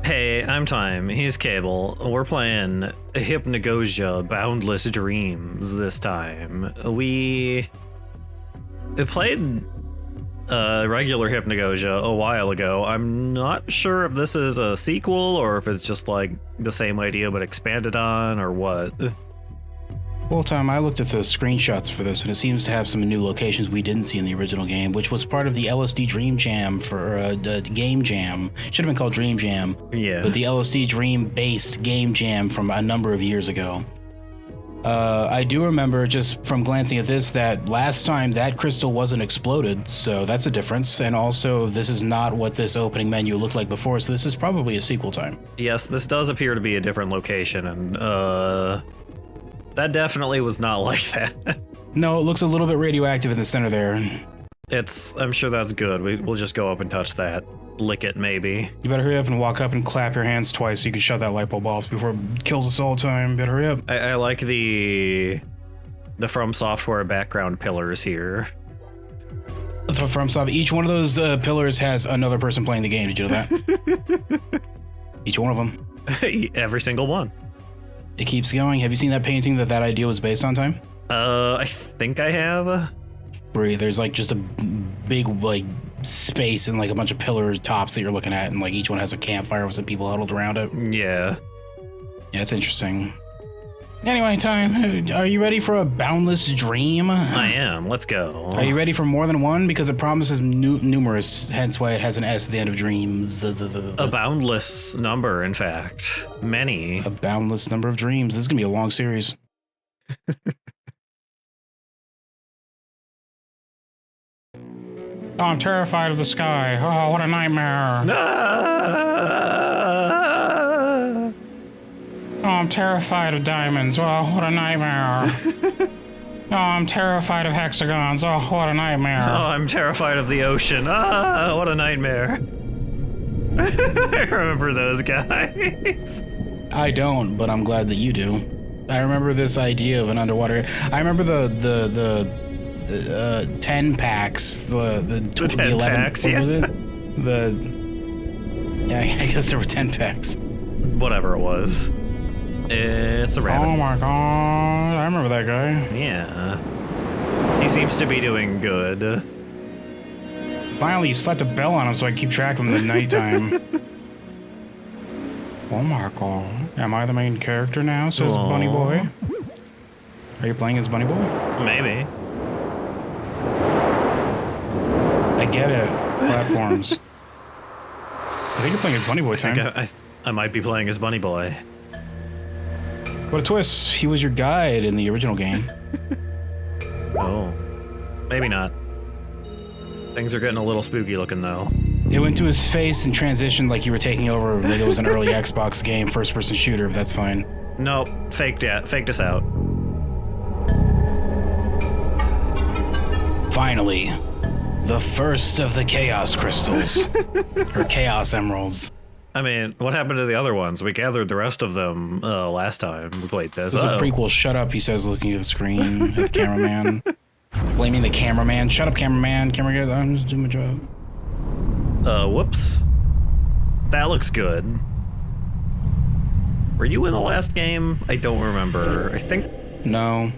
Hey, I'm Time. He's Cable. We're playing Hypnagogia, Boundless Dreams this time. We played regular Hypnagogia a while ago. I'm not sure if this is a sequel or if it's just like the same idea but expanded on or what. Well, Tom, I looked at the screenshots for this, and it seems to have some new locations we didn't see in the original game, which was part of the LSD Dream Jam for Game Jam. Should have been called Dream Jam. Yeah. But the LSD Dream-based Game Jam from a number of years ago. I do remember, just from glancing at this, that last time that crystal wasn't exploded, so that's a difference. And also, this is not what this opening menu looked like before, so this is probably a sequel time. Yes, this does appear to be a different location, and that definitely was not like that. No, it looks a little bit radioactive in the center there. I'm sure that's good. We'll just go up and touch that. Lick it, maybe. You better hurry up and walk up and clap your hands twice so you can shut that light bulb off before it kills us all time. Better hurry up. I like the From Software background pillars here. From Software, each one of those pillars has another person playing the game. Did you know that? Each one of them. Every single one. It keeps going. Have you seen that painting that idea was based on, Time? I think I have. Where there's like just a big like space and like a bunch of pillar tops that you're looking at, and like each one has a campfire with some people huddled around it. Yeah. Yeah, it's interesting. Anyway, Time, are you ready for a boundless dream? I am. Let's go. Are you ready for more than one? Because it promises numerous, hence why it has an S at the end of dreams. A boundless number, in fact. Many. A boundless number of dreams. This is going to be a long series. Oh, I'm terrified of the sky. Oh, what a nightmare. Oh, I'm terrified of diamonds. Oh, what a nightmare. Oh, I'm terrified of hexagons. Oh, what a nightmare. Oh, I'm terrified of the ocean. Ah, what a nightmare. I remember those guys. I don't, but I'm glad that you do. I remember this idea of an underwater. I remember the 10 packs, the 10 11 packs, what yeah. was it? Yeah, I guess there were 10 packs. Whatever it was. It's a rabbit. Oh my god, I remember that guy. Yeah. He seems to be doing good. Finally, you slapped a bell on him so I can keep track of him in the nighttime. Oh my god. Am I the main character now, says Aww. Bunny Boy? Are you playing as Bunny Boy? Maybe. I get it. Platforms. I think you're playing as Bunny Boy, Time. I might be playing as Bunny Boy. What a twist. He was your guide in the original game. Oh. Maybe not. Things are getting a little spooky looking, though. It went to his face and transitioned like you were taking over, like it was an early Xbox game, first-person shooter, but that's fine. Nope. Faked us out. Finally, the first of the Chaos Crystals. Or Chaos Emeralds. I mean, what happened to the other ones? We gathered the rest of them last time we played this. This is a prequel. Shut up, he says, looking at the screen at the cameraman. Blaming the cameraman. Shut up, cameraman. Camera guy, I'm just doing my job. Whoops. That looks good. Were you in the last game? I don't remember. I think... No.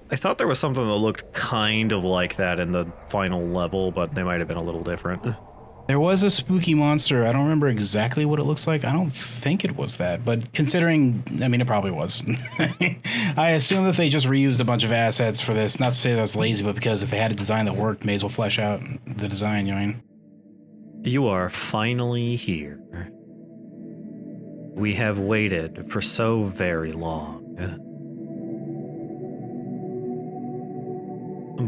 I thought there was something that looked kind of like that in the final level, but they might have been a little different. There was a spooky monster. I don't remember exactly what it looks like. I don't think it was that, but considering, I mean, it probably was. I assume that they just reused a bunch of assets for this. Not to say that's lazy, but because if they had a design that worked, may as well flesh out the design, you know what I mean? You are finally here. We have waited for so very long.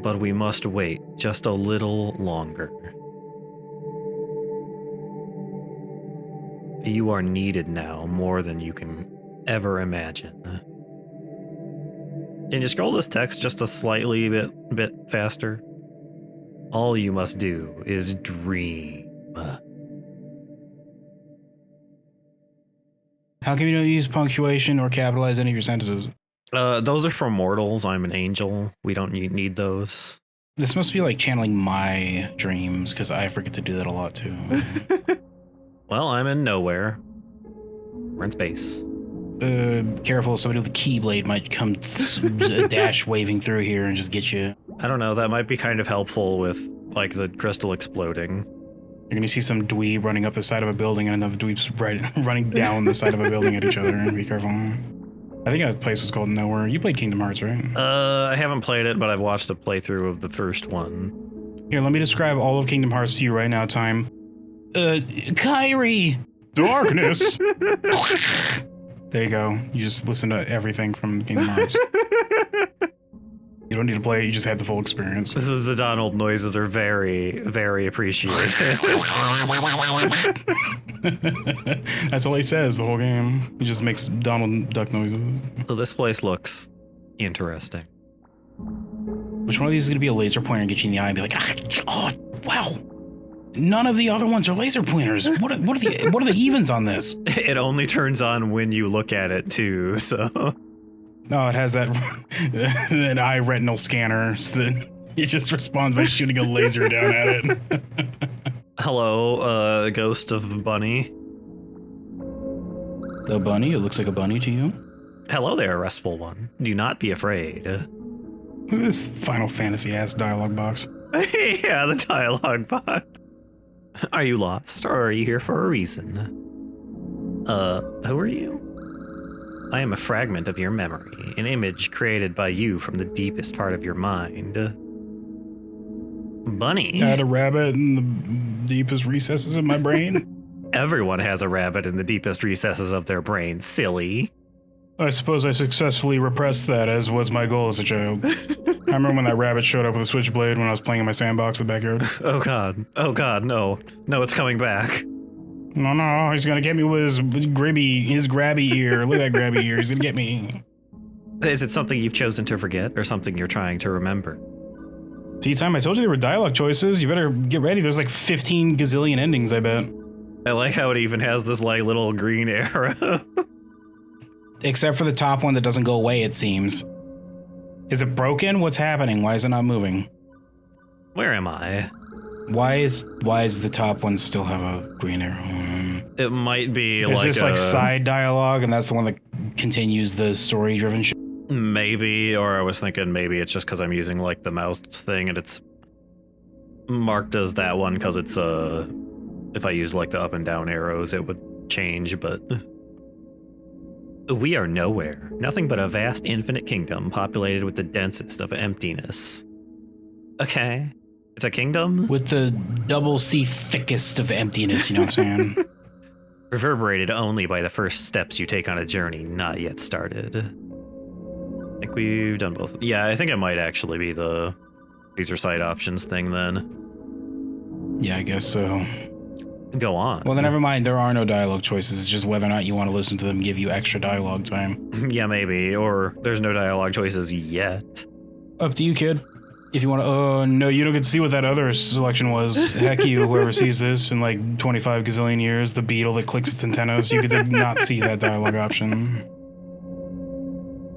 But we must wait just a little longer. You are needed now more than you can ever imagine. Can you scroll this text just a slightly bit faster? All you must do is dream. How come you don't use punctuation or capitalize any of your sentences? Those are for mortals. I'm an angel. We don't need those. This must be like channeling my dreams, because I forget to do that a lot too. Well, I'm in nowhere. We're in space. Careful, somebody with a keyblade might come dash waving through here and just get you. I don't know, that might be kind of helpful with, like, the crystal exploding. You're gonna see some dweeb running up the side of a building and another dweeb's running down the side of a building at each other. Be careful. I think that place was called Nowhere. You played Kingdom Hearts, right? I haven't played it, but I've watched a playthrough of the first one. Here, let me describe all of Kingdom Hearts to you right now, Time. Kyrie! Darkness! There you go. You just listen to everything from Kingdom Hearts. You don't need to play it, you just had the full experience. The Donald noises are very, very appreciated. That's all he says the whole game. He just makes Donald Duck noises. So this place looks interesting. Which one of these is going to be a laser pointer and get you in the eye and be like, oh, wow. None of the other ones are laser pointers. What are the evens on this? It only turns on when you look at it too, so... No, it has that an eye retinal scanner. So that it just responds by shooting a laser down at it. Hello, ghost of Bunny. The bunny? It looks like a bunny to you? Hello there, restful one. Do not be afraid. Look at this Final Fantasy ass dialogue box. Yeah, the dialogue box. Are you lost, or are you here for a reason? Who are you? I am a fragment of your memory, an image created by you from the deepest part of your mind. Bunny? I had a rabbit in the deepest recesses of my brain. Everyone has a rabbit in the deepest recesses of their brain, silly. I suppose I successfully repressed that, as was my goal as a child. I remember when that rabbit showed up with a switchblade when I was playing in my sandbox in the backyard. Oh god, no. No, it's coming back. No, he's gonna get me with his grabby ear. Look at that grabby ear, he's gonna get me. Is it something you've chosen to forget, or something you're trying to remember? Tea time, I told you there were dialogue choices. You better get ready, there's like 15 gazillion endings, I bet. I like how it even has this like little green arrow. Except for the top one that doesn't go away, it seems. Is it broken? What's happening? Why is it not moving? Where am I? Why is the top one still have a green arrow? It might be It's just like side dialogue, and that's the one that continues the story-driven shit. Maybe, or I was thinking maybe it's just because I'm using like the mouse thing and it's marked as that one because it's if I use like the up and down arrows it would change, but we are nowhere. Nothing but a vast infinite kingdom populated with the densest of emptiness. Okay. It's a kingdom? With the double C thickest of emptiness, you know what I'm saying? Reverberated only by the first steps you take on a journey not yet started. I think we've done both. Yeah, I think it might actually be the user side options thing then. Yeah, I guess so. Go on. Well, then never mind. There are no dialogue choices. It's just whether or not you want to listen to them give you extra dialogue time. Yeah, maybe. Or there's no dialogue choices yet. Up to you, kid. If you want to, no, you don't get to see what that other selection was. Heck you, whoever sees this in like 25 gazillion years, the beetle that clicks its antennas, you get to not see that dialogue option.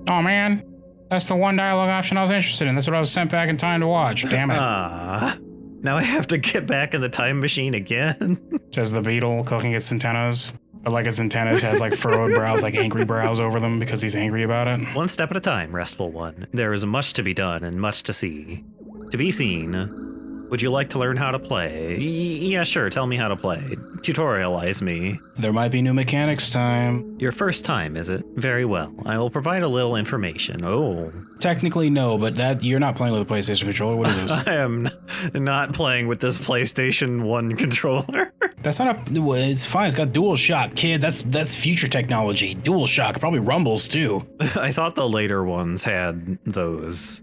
Oh man, that's the one dialogue option I was interested in. That's what I was sent back in time to watch. Damn it. Now I have to get back in the time machine again. Just the beetle clicking its antennas. But like its antennas has like furrowed brows, like angry brows over them because he's angry about it. One step at a time, restful one. There is much to be done and much to see. To be seen. Would you like to learn how to play? Yeah, sure, tell me how to play. Tutorialize me. There might be new mechanics time. Your first time, is it? Very well. I will provide a little information. Oh. Technically, no, but that you're not playing with a PlayStation controller. What is this? I am not playing with this PlayStation 1 controller. That's not a... It's fine. It's got DualShock, kid. That's future technology. DualShock. Probably rumbles, too. I thought the later ones had those.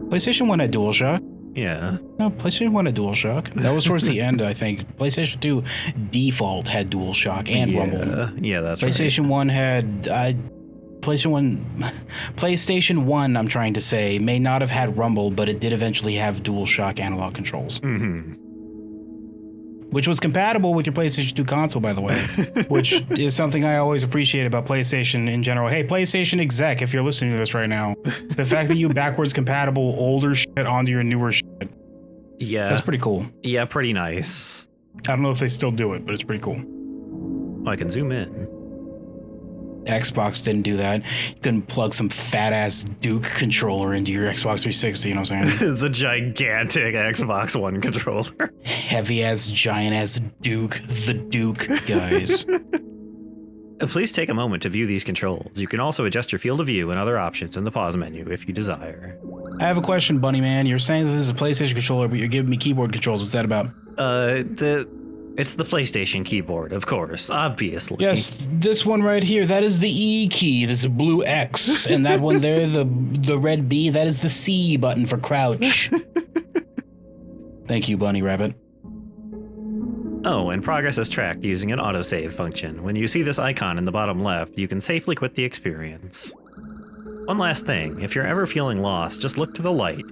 PlayStation 1 had DualShock. Yeah. No, PlayStation 1 had DualShock. That was towards the end, I think. PlayStation 2 default had DualShock and rumble. Yeah, that's PlayStation right. 1 had... PlayStation 1, I'm trying to say, may not have had rumble, but it did eventually have DualShock analog controls. Mm-hmm. Which was compatible with your PlayStation 2 console, by the way, which is something I always appreciate about PlayStation in general. Hey, PlayStation exec, if you're listening to this right now, the fact that you backwards compatible older shit onto your newer shit. Yeah. That's pretty cool. Yeah, pretty nice. I don't know if they still do it, but it's pretty cool. Oh, I can zoom in. Xbox didn't do that. You couldn't plug some fat-ass Duke controller into your Xbox 360, you know what I'm saying? It's a gigantic Xbox One controller. Heavy-ass, giant-ass Duke, the Duke, guys. Please take a moment to view these controls. You can also adjust your field of view and other options in the pause menu if you desire. I have a question, Bunny Man. You're saying that this is a PlayStation controller, but you're giving me keyboard controls. What's that about? It's the PlayStation keyboard, of course, obviously. Yes, this one right here, that is the E key. This is blue X. And that one there, the red B, that is the C button for crouch. Thank you, Bunny Rabbit. Oh, and progress is tracked using an autosave function. When you see this icon in the bottom left, you can safely quit the experience. One last thing, if you're ever feeling lost, just look to the light.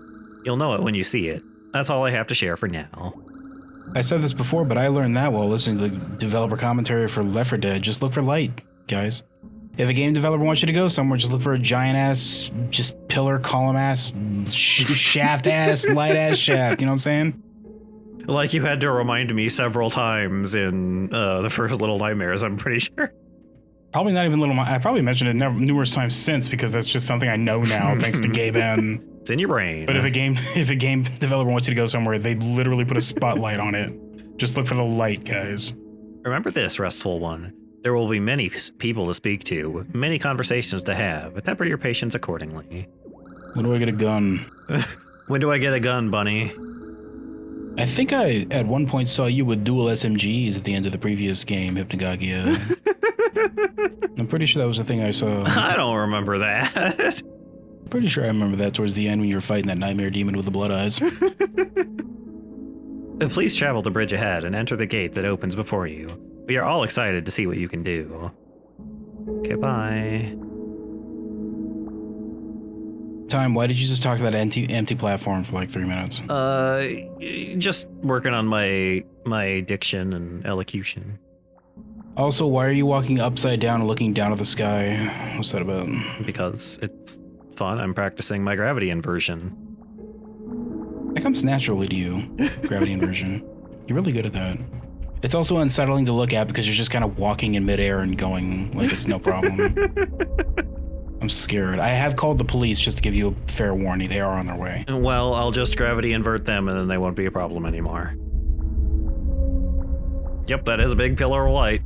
You'll know it when you see it. That's all I have to share for now. I said this before, but I learned that while listening to the developer commentary for Left 4 Dead. Just look for light, guys. If a game developer wants you to go somewhere, just look for a giant-ass, just pillar, column-ass, shaft-ass, light-ass shaft, you know what I'm saying? Like you had to remind me several times in the first Little Nightmares, I'm pretty sure. Probably not even Little. I probably mentioned it numerous times since because that's just something I know now thanks to Gabe N. It's in your brain. But if a game developer wants you to go somewhere, they literally put a spotlight on it. Just look for the light, guys. Remember this, Restful One. There will be many people to speak to, many conversations to have. Temper your patience accordingly. When do I get a gun? When do I get a gun, Bunny? I think I, at one point, saw you with dual SMGs at the end of the previous game, Hypnagogia. I'm pretty sure that was the thing I saw. I don't remember that. Pretty sure I remember that towards the end when you were fighting that nightmare demon with the blood eyes. Please travel the bridge ahead and enter the gate that opens before you. We are all excited to see what you can do. Okay, bye. Time, why did you just talk to that empty platform for like 3 minutes? Just working on my diction and elocution. Also, why are you walking upside down and looking down at the sky? What's that about? Because it's fun. I'm practicing my gravity inversion. That comes naturally to you, gravity inversion. You're really good at that. It's also unsettling to look at because you're just kind of walking in midair and going like it's no problem. I'm scared. I have called the police just to give you a fair warning. They are on their way. Well, I'll just gravity invert them and then they won't be a problem anymore. Yep, that is a big pillar of light.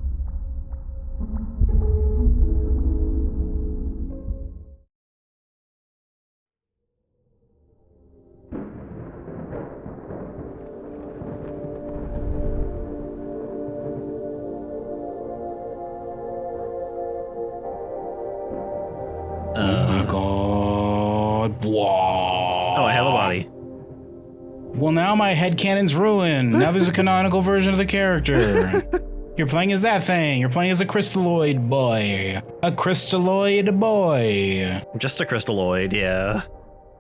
Oh my god. Wow. Oh, I have a body. Well, now my headcanon's ruined. Now there's a canonical version of the character. You're playing as that thing. You're playing as a crystalloid boy. A crystalloid boy. Just a crystalloid, yeah.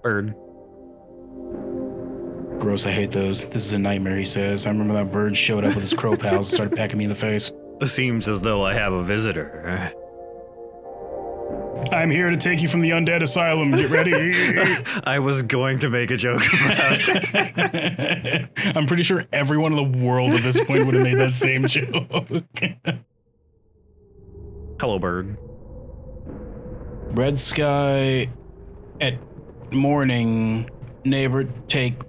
Bird. Gross, I hate those. This is a nightmare, he says. I remember that bird showed up with his crow pals and started pecking me in the face. It seems as though I have a visitor. I'm here to take you from the undead asylum. Get ready. I was going to make a joke about it. I'm pretty sure everyone in the world at this point would have made that same joke. Hello, bird. Red sky at morning. Neighbor take...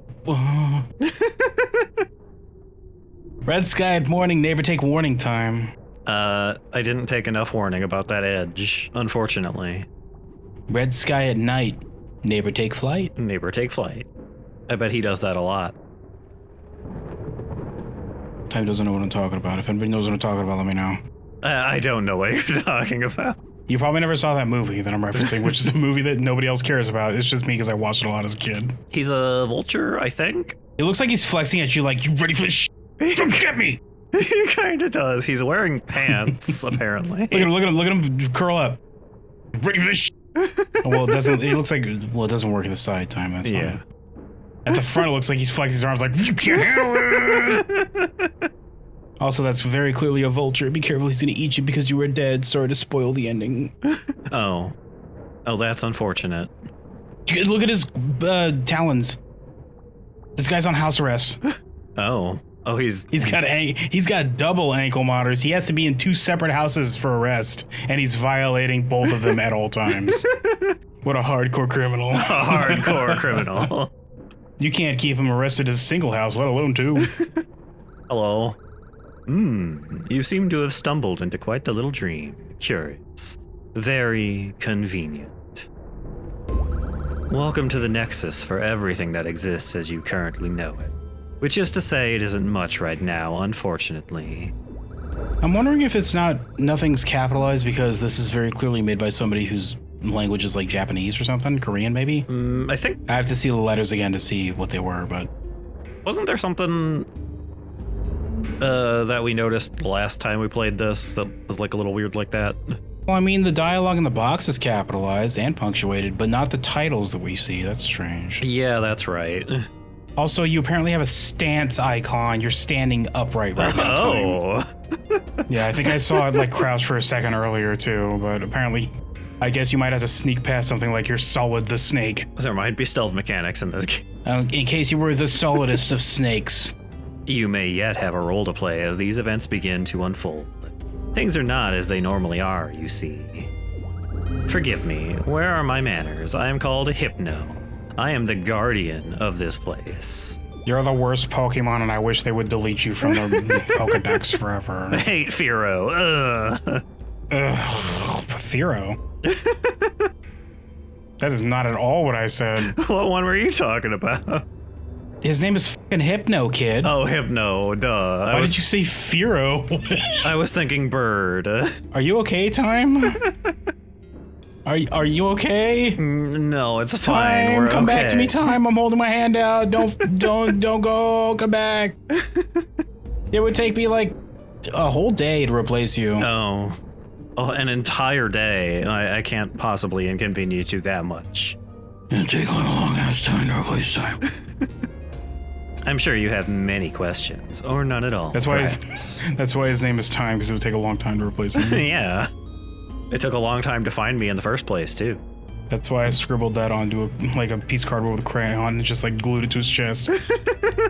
Red sky at morning. Neighbor take warning time. I didn't take enough warning about that edge, unfortunately. Red sky at night. Neighbor take flight. Neighbor take flight. I bet he does that a lot. Time doesn't know what I'm talking about. If anybody knows what I'm talking about, let me know. I don't know what you're talking about. You probably never saw that movie that I'm referencing, which is a movie that nobody else cares about. It's just me because I watched it a lot as a kid. He's a vulture, I think. It looks like he's flexing at you like, you ready for this shit? Don't get me! He kind of does. He's wearing pants, apparently. Look at him curl up. Ready for this shit? Well, it doesn't, it looks like, well, it doesn't work at the side time, that's yeah. fine. At the front, it looks like he's flexing his arms like, you can't handle it! Also, that's very clearly a vulture. Be careful, he's gonna eat you because you were dead. Sorry to spoil the ending. Oh. Oh, that's unfortunate. Look at his talons. This guy's on house arrest. Oh. Oh, he's got double ankle monitors. He has to be in 2 separate houses for arrest, and he's violating both of them at all times. What a hardcore criminal. A hardcore criminal. You can't keep him arrested as a single house, let alone 2. Hello. You seem to have stumbled into quite the little dream. Curious. Very convenient. Welcome to the nexus for everything that exists as you currently know it. Which is to say, it isn't much right now, unfortunately. I'm wondering if nothing's capitalized because this is very clearly made by somebody whose language is like Japanese or something, Korean maybe? I think... I have to see the letters again to see what they were, but... Wasn't there something that we noticed the last time we played this that was like a little weird like that? Well, I mean, the dialogue in the box is capitalized and punctuated, but not the titles that we see. That's strange. Yeah, that's right. Also, you apparently have a stance icon. You're standing upright right now. Oh. Yeah, I think I saw it like crouch for a second earlier too, but apparently, I guess you might have to sneak past something like you're Solid the Snake. There might be stealth mechanics in this game. In case you were the solidest of snakes. You may yet have a role to play as these events begin to unfold. Things are not as they normally are, you see. Forgive me, where are my manners? I am called a Hypno. I am the guardian of this place. You're the worst Pokemon, and I wish they would delete you from the Pokedex forever. I hate Firo. Ugh. Firo? That is not at all what I said. What one were you talking about? His name is fucking Hypno, kid. Oh, Hypno, duh. Why did you say Firo? I was thinking bird. Are you okay, Time? Are you okay? No, it's fine. Time, We're come okay. back to me, Time. I'm holding my hand out. Don't go. Come back. It would take me like a whole day to replace you. Oh, an entire day. I can't possibly inconvenience you that much. It'll take like a long ass time to replace Time. I'm sure you have many questions, or none at all. That's why his name is Time, because it would take a long time to replace him. Yeah. It took a long time to find me in the first place, too. That's why I scribbled that onto a piece of cardboard with a crayon and just like glued it to his chest.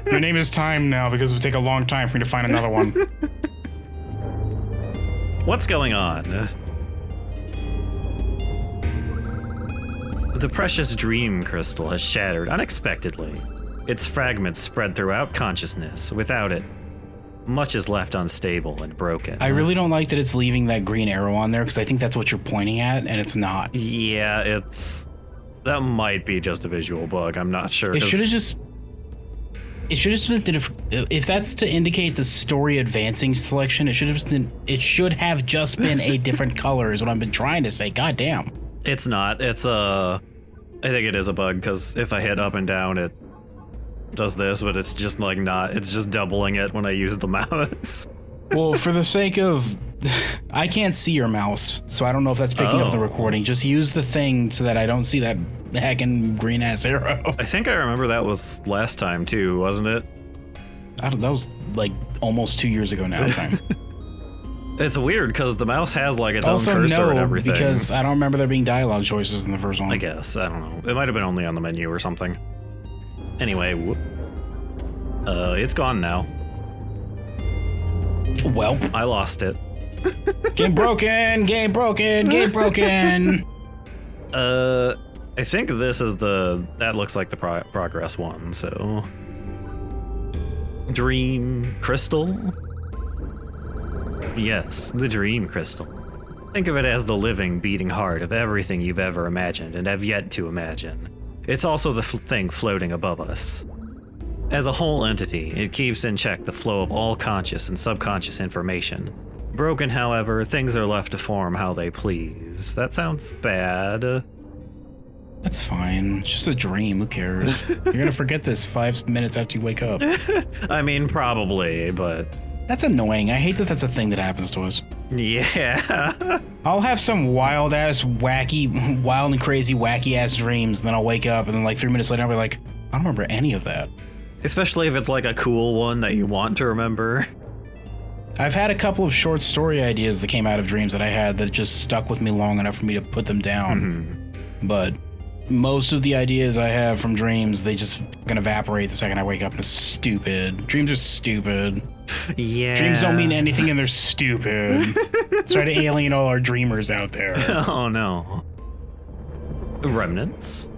Your name is Time now because it would take a long time for me to find another one. What's going on? The precious dream crystal has shattered unexpectedly. Its fragments spread throughout consciousness. Without it, much is left unstable and broken. I really don't like that it's leaving that green arrow on there because I think that's what you're pointing at, and it's not. Yeah, that might be just a visual bug. I'm not sure. It should have just been, if that's to indicate the story advancing selection, it should have just been a different color is what I've been trying to say. God damn. It's not. I think it is a bug because if I hit up and down, it does this, but it's just like not. It's just doubling it when I use the mouse. Well, for the sake of, I can't see your mouse, so I don't know if that's picking up the recording. Just use the thing so that I don't see that heckin' green ass arrow. I think I remember that was last time too, wasn't it? That was like almost 2 years ago now. Time. It's weird because the mouse has like its also, own cursor no, and everything. because I don't remember there being dialogue choices in the first one. I guess. I don't know. It might have been only on the menu or something. Anyway, it's gone now. Well, I lost it. Game broken! Game broken! Game broken! I think this is that looks like the progress one, so. Dream crystal? Yes, the dream crystal. Think of it as the living, beating heart of everything you've ever imagined and have yet to imagine. It's also the thing floating above us. As a whole entity, it keeps in check the flow of all conscious and subconscious information. Broken, however, things are left to form how they please. That sounds bad. That's fine. It's just a dream. Who cares? You're gonna forget this 5 minutes after you wake up. I mean, probably, but... That's annoying. I hate that that's a thing that happens to us. Yeah. I'll have some wild and crazy, wacky ass dreams, and then I'll wake up, and then like 3 minutes later, I'll be like, I don't remember any of that. Especially if it's like a cool one that you want to remember. I've had a couple of short story ideas that came out of dreams that I had that just stuck with me long enough for me to put them down. Mm-hmm. But most of the ideas I have from dreams, they just fucking evaporate the second I wake up. It's stupid. Dreams are stupid. Yeah. Dreams don't mean anything and they're stupid. Try to alien all our dreamers out there. Oh no. Remnants.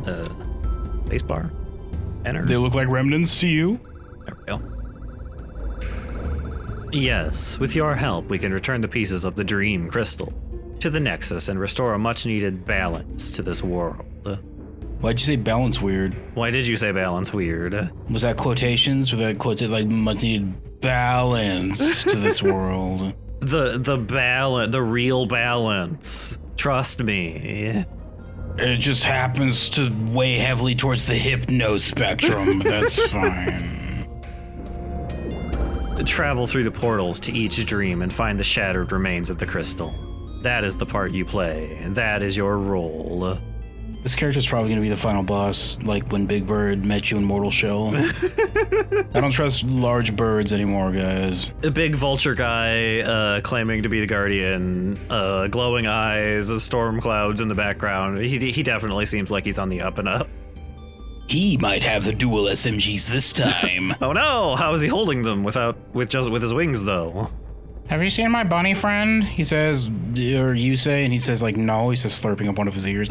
Spacebar. Enter. They look like remnants to you? There we go. Yes, with your help, we can return the pieces of the dream crystal to the Nexus and restore a much-needed balance to this world. Why'd you say balance weird? Why did you say balance weird? Was that quotations or that quoted like much-needed balance to this world? The real balance. Trust me. It just happens to weigh heavily towards the hypno spectrum, but that's fine. Travel through the portals to each dream and find the shattered remains of the crystal. That is the part you play, and that is your role. This character's probably going to be the final boss, like when Big Bird met you in Mortal Shell. I don't trust large birds anymore, guys. A big vulture guy claiming to be the guardian, glowing eyes, storm clouds in the background. He definitely seems like he's on the up and up. He might have the dual SMGs this time. Oh no! How is he holding them with his wings though? Have you seen my bunny friend? He says, or you say, and he says like no. He says, slurping up one of his ears.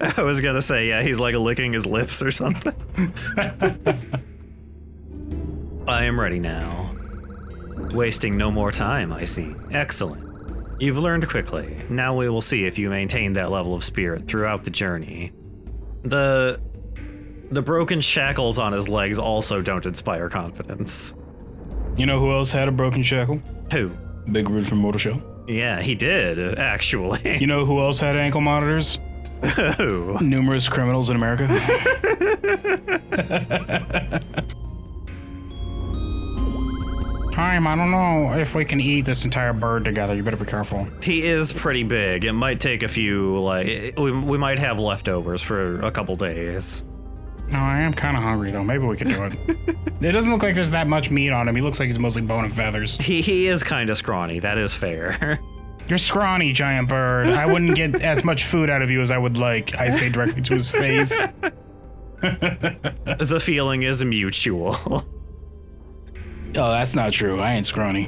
I was gonna say, yeah, he's like licking his lips or something. I am ready now. Wasting no more time, I see. Excellent. You've learned quickly. Now we will see if you maintain that level of spirit throughout the journey. The broken shackles on his legs also don't inspire confidence. You know who else had a broken shackle? Who? Big Bird from Mortal Shell. Yeah, he did, actually. You know who else had ankle monitors? Who? Numerous criminals in America. Time, I don't know if we can eat this entire bird together. You better be careful. He is pretty big. It might take a few, like, we might have leftovers for a couple days. No, I am kind of hungry, though. Maybe we can do it. It doesn't look like there's that much meat on him. He looks like he's mostly bone and feathers. He is kind of scrawny. That is fair. You're scrawny, giant bird. I wouldn't get as much food out of you as I would like. I say directly to his face. The feeling is mutual. Oh, that's not true. I ain't scrawny.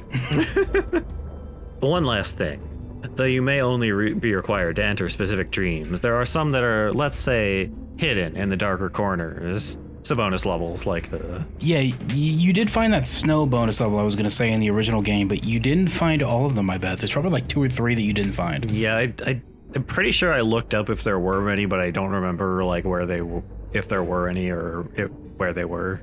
One last thing. Though you may only be required to enter specific dreams, there are some that are, let's say, hidden in the darker corners. So bonus levels like the... Yeah, you did find that snow bonus level I was going to say in the original game, but you didn't find all of them, I bet. There's probably like 2 or 3 that you didn't find. Yeah, I'm pretty sure I looked up if there were any, but I don't remember like where they were, if there were any or where they were.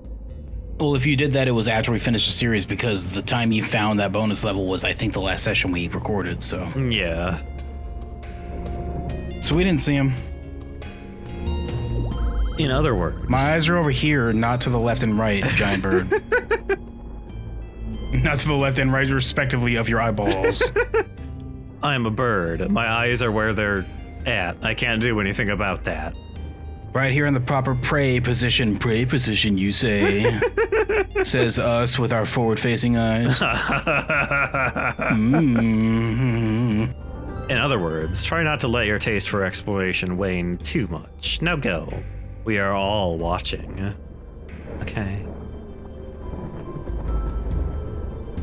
Well, if you did that, it was after we finished the series because the time you found that bonus level was, I think, the last session we recorded, so... Yeah. So we didn't see him. In other words... My eyes are over here, not to the left and right, giant bird. Not to the left and right, respectively, of your eyeballs. I'm a bird. My eyes are where they're at. I can't do anything about that. Right here in the proper prey position, you say. Says us with our forward-facing eyes. In other words, try not to let your taste for exploration wane too much. Now go. We are all watching. Okay.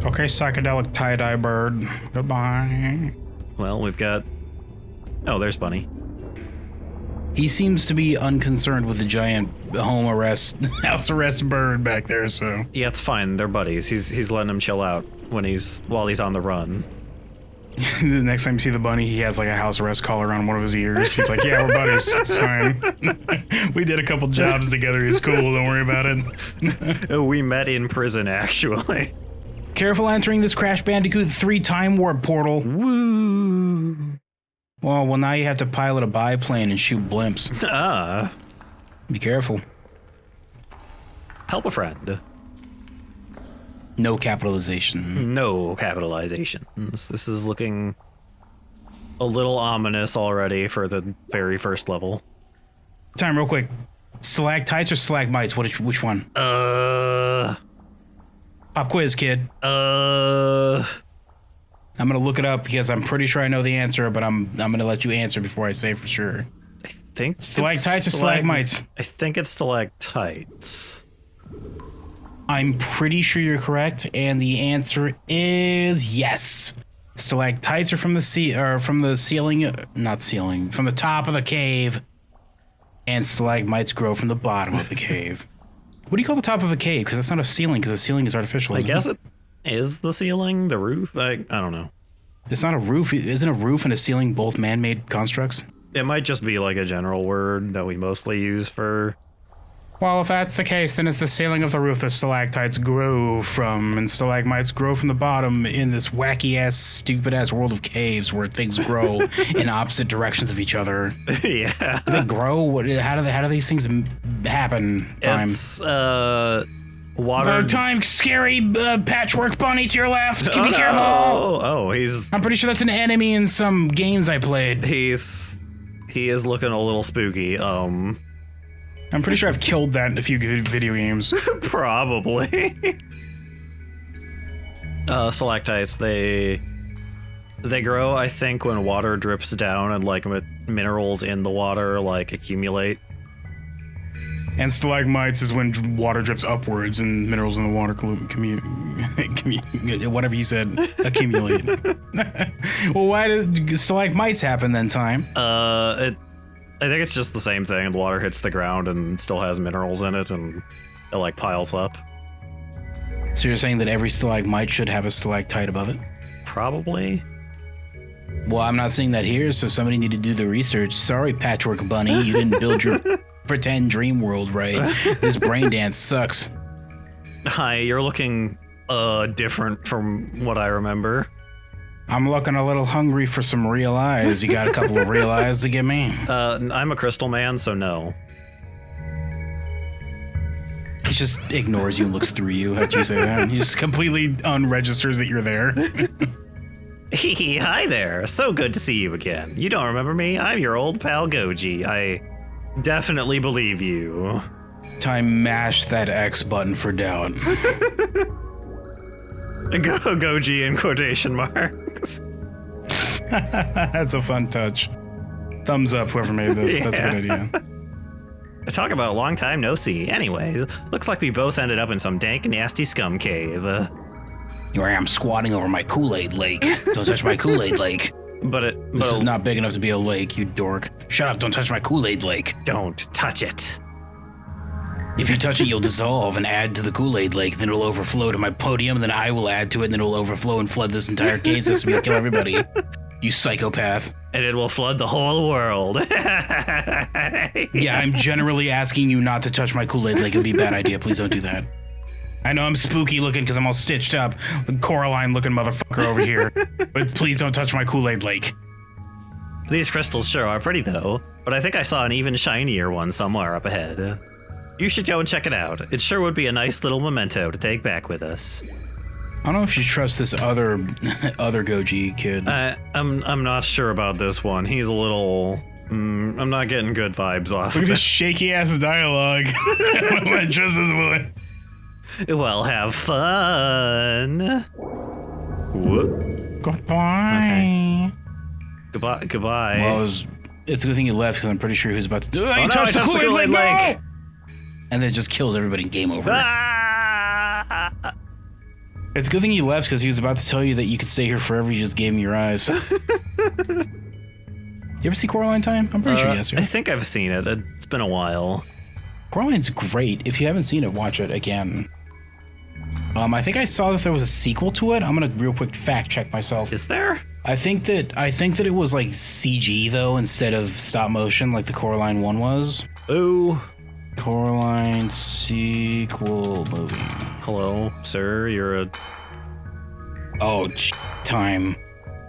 Okay, psychedelic tie-dye bird. Goodbye. Well, we've got... Oh, there's Bunny. He seems to be unconcerned with the giant house arrest bird back there, so... Yeah, it's fine. They're buddies. He's letting him chill out while he's on the run. The next time you see the bunny, he has like a house arrest collar on one of his ears. He's like, yeah, we're buddies. It's fine. We did a couple jobs together. He's cool. Don't worry about it. We met in prison, actually. Careful entering this Crash Bandicoot 3 time warp portal. Woo! Well, now you have to pilot a biplane and shoot blimps. Ah. Be careful. Help a friend. No capitalization. No capitalizations. This is looking a little ominous already for the very first level. Time, real quick. Stalactites or stalagmites? Which one? Pop quiz, kid. I'm gonna look it up because I'm pretty sure I know the answer, but I'm gonna let you answer before I say for sure. I think Stalactites or stalagmites? I think it's stalactites. I'm pretty sure you're correct, and the answer is yes. Stalactites are from the from the ceiling, not ceiling, from the top of the cave, and stalagmites grow from the bottom of the cave. What do you call the top of a cave? Because it's not a ceiling, because the ceiling is artificial. I guess it is the ceiling, the roof. I don't know. It's not a roof. Isn't a roof and a ceiling both man-made constructs? It might just be like a general word that we mostly use for. Well, if that's the case, then it's the ceiling of the roof that stalactites grow from, and stalagmites grow from the bottom in this wacky-ass, stupid-ass world of caves where things grow in opposite directions of each other. Yeah. Do they grow? How do these things happen? Time. It's water. Time, scary patchwork bunny to your left. Be careful. Oh, he's. I'm pretty sure that's an enemy in some games I played. He is looking a little spooky. I'm pretty sure I've killed that in a few good video games. Probably. Stalactites, they grow, I think, when water drips down and like minerals in the water like accumulate. And stalagmites is when water drips upwards and minerals in the water whatever you said, accumulate. Well, why does stalagmites happen then, Time? I think it's just the same thing. The water hits the ground and still has minerals in it, and it like piles up. So you're saying that every stalagmite should have a stalactite above it? Probably. Well, I'm not seeing that here, so somebody needed to do the research. Sorry, Patchwork Bunny, you didn't build your pretend dream world right. This brain dance sucks. Hi, you're looking different from what I remember. I'm looking a little hungry for some real eyes. You got a couple of real eyes to give me? I'm a crystal man, so no. He just ignores you and looks through you after you say that. He just completely unregisters that you're there. Hi there. So good to see you again. You don't remember me? I'm your old pal Goji. I definitely believe you. Time mash that X button for doubt. Goji in quotation marks. That's a fun touch. Thumbs up, whoever made this. Yeah. That's a good idea. Talk about a long time no see. Anyways, looks like we both ended up in some dank, nasty scum cave. Here I am squatting over my Kool-Aid lake. Don't touch my Kool-Aid lake. This is not big enough to be a lake, you dork. Shut up, don't touch my Kool-Aid lake. Don't touch it. If you touch it, you'll dissolve and add to the Kool-Aid lake. Then it'll overflow to my podium, and then I will add to it, and then it'll overflow and flood this entire cave system. You'll kill everybody. You psychopath. And it will flood the whole world. Yeah, I'm generally asking you not to touch my Kool-Aid lake. It would be a bad idea. Please don't do that. I know I'm spooky looking because I'm all stitched up. The Coraline looking motherfucker over here. But please don't touch my Kool-Aid lake. These crystals sure are pretty, though. But I think I saw an even shinier one somewhere up ahead. You should go and check it out. It sure would be a nice little memento to take back with us. I don't know if you trust this other Goji kid. I'm not sure about this one. He's a little. I'm not getting good vibes off. Look at this shaky ass dialogue. I trust this boy. Well, have fun. Whoop. Goodbye. Okay. Goodbye. Well, it's a good thing you left because I'm pretty sure he was about to do. You touched the Kool-Aid lake. And then it just kills everybody. Game over. Ah! It's a good thing you left because he was about to tell you that you could stay here forever. You just gave him your eyes. You ever see Coraline Time? I'm pretty sure yes. I think I've seen it. It's been a while. Coraline's great. If you haven't seen it, watch it again. I think I saw that there was a sequel to it. I'm gonna real quick fact check myself. Is there? I think that it was like CG though instead of stop motion like the Coraline one was. Ooh. Coraline sequel movie. Hello, sir. You're a. Oh, time.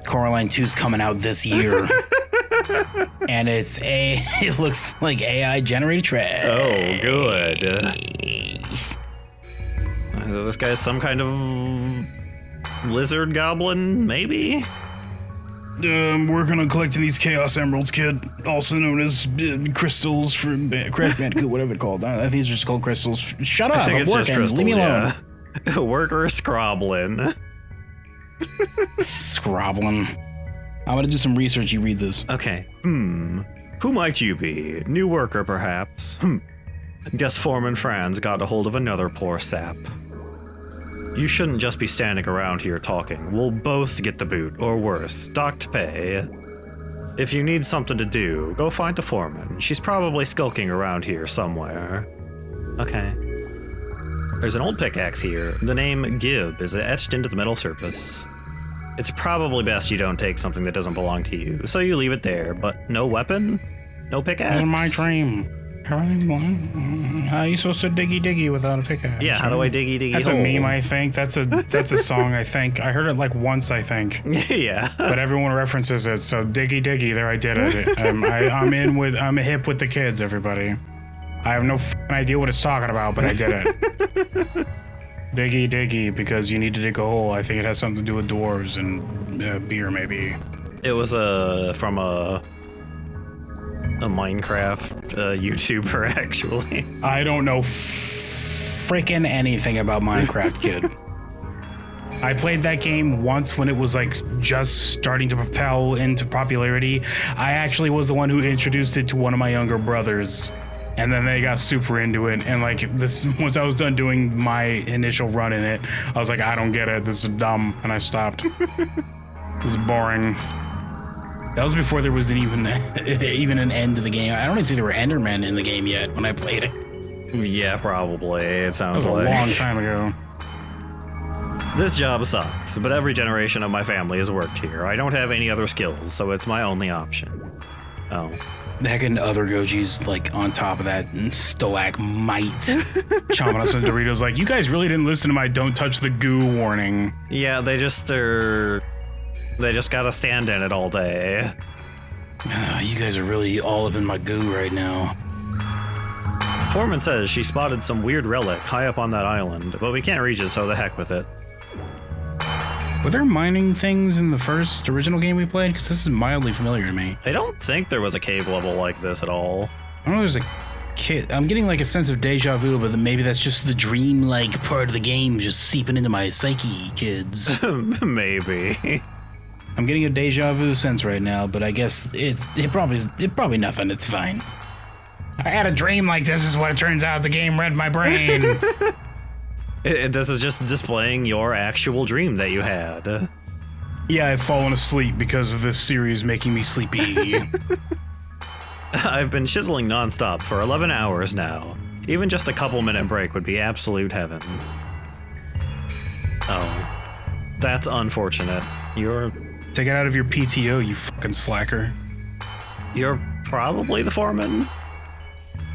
Coraline 2's coming out this year. And it looks like AI generated trash. Oh, good. So this guy's some kind of lizard goblin, maybe? I'm working on collecting these Chaos Emeralds, kid. Also known as crystals for Crash Bandicoot, whatever they're called. I think it's just called crystals. Shut up, I think I'm it's working. just crystals, Leave me alone. Yeah. Worker scrobbling. Scrobbling. I'm gonna do some research. You read this. Okay. Who might you be? New worker, perhaps? Guess Foreman Franz got a hold of another poor sap. You shouldn't just be standing around here talking. We'll both get the boot, or worse, docked pay. If you need something to do, go find the foreman. She's probably skulking around here somewhere. Okay. There's an old pickaxe here. The name Gib is etched into the metal surface. It's probably best you don't take something that doesn't belong to you, so you leave it there, but no weapon? No pickaxe? That's my dream. How are you supposed to diggy without a pickaxe? Yeah, how do I diggy That's hole? a meme, I think. That's a song, I think. I heard it like once, I think. Yeah. But everyone references it, so diggy, there I did it. I'm hip with the kids, everybody. I have no idea what it's talking about, but I did it. Diggy, because you need to dig a hole. I think it has something to do with dwarves and beer, maybe. It was from a Minecraft YouTuber, actually. I don't know freaking anything about Minecraft, kid. I played that game once when it was like just starting to propel into popularity. I actually was the one who introduced it to one of my younger brothers, and then they got super into it. And like this, once I was done doing my initial run in it, I was like, I don't get it. This is dumb, and I stopped. This is boring. That was before there was even an end to the game. I don't even think there were Endermen in the game yet when I played it. Yeah, probably. It sounds That was like a long time ago. This job sucks, but every generation of my family has worked here. I don't have any other skills, so it's my only option. Oh. The heckin' other Gojis, like, on top of that stalagmite. Chomping on some Doritos, like, you guys really didn't listen to my don't touch the goo warning. Yeah, they just gotta stand in it all day. You guys are really all up in my goo right now. Foreman says she spotted some weird relic high up on that island, but we can't reach it, so the heck with it. Were there mining things in the first original game we played? Because this is mildly familiar to me. I don't think there was a cave level like this at all. I don't know, there's a kid. I'm getting like a sense of deja vu, but maybe that's just the dream-like part of the game just seeping into my psyche, kids. Maybe. I'm getting a deja vu sense right now, but I guess it's probably nothing. It's fine. I had a dream like this is what it turns out. The game read my brain. This is just displaying your actual dream that you had. Yeah, I've fallen asleep because of this series making me sleepy. I've been chiseling nonstop for 11 hours now. Even just a couple-minute break would be absolute heaven. Oh. That's unfortunate. Take it out of your PTO, you fucking slacker. You're probably the foreman?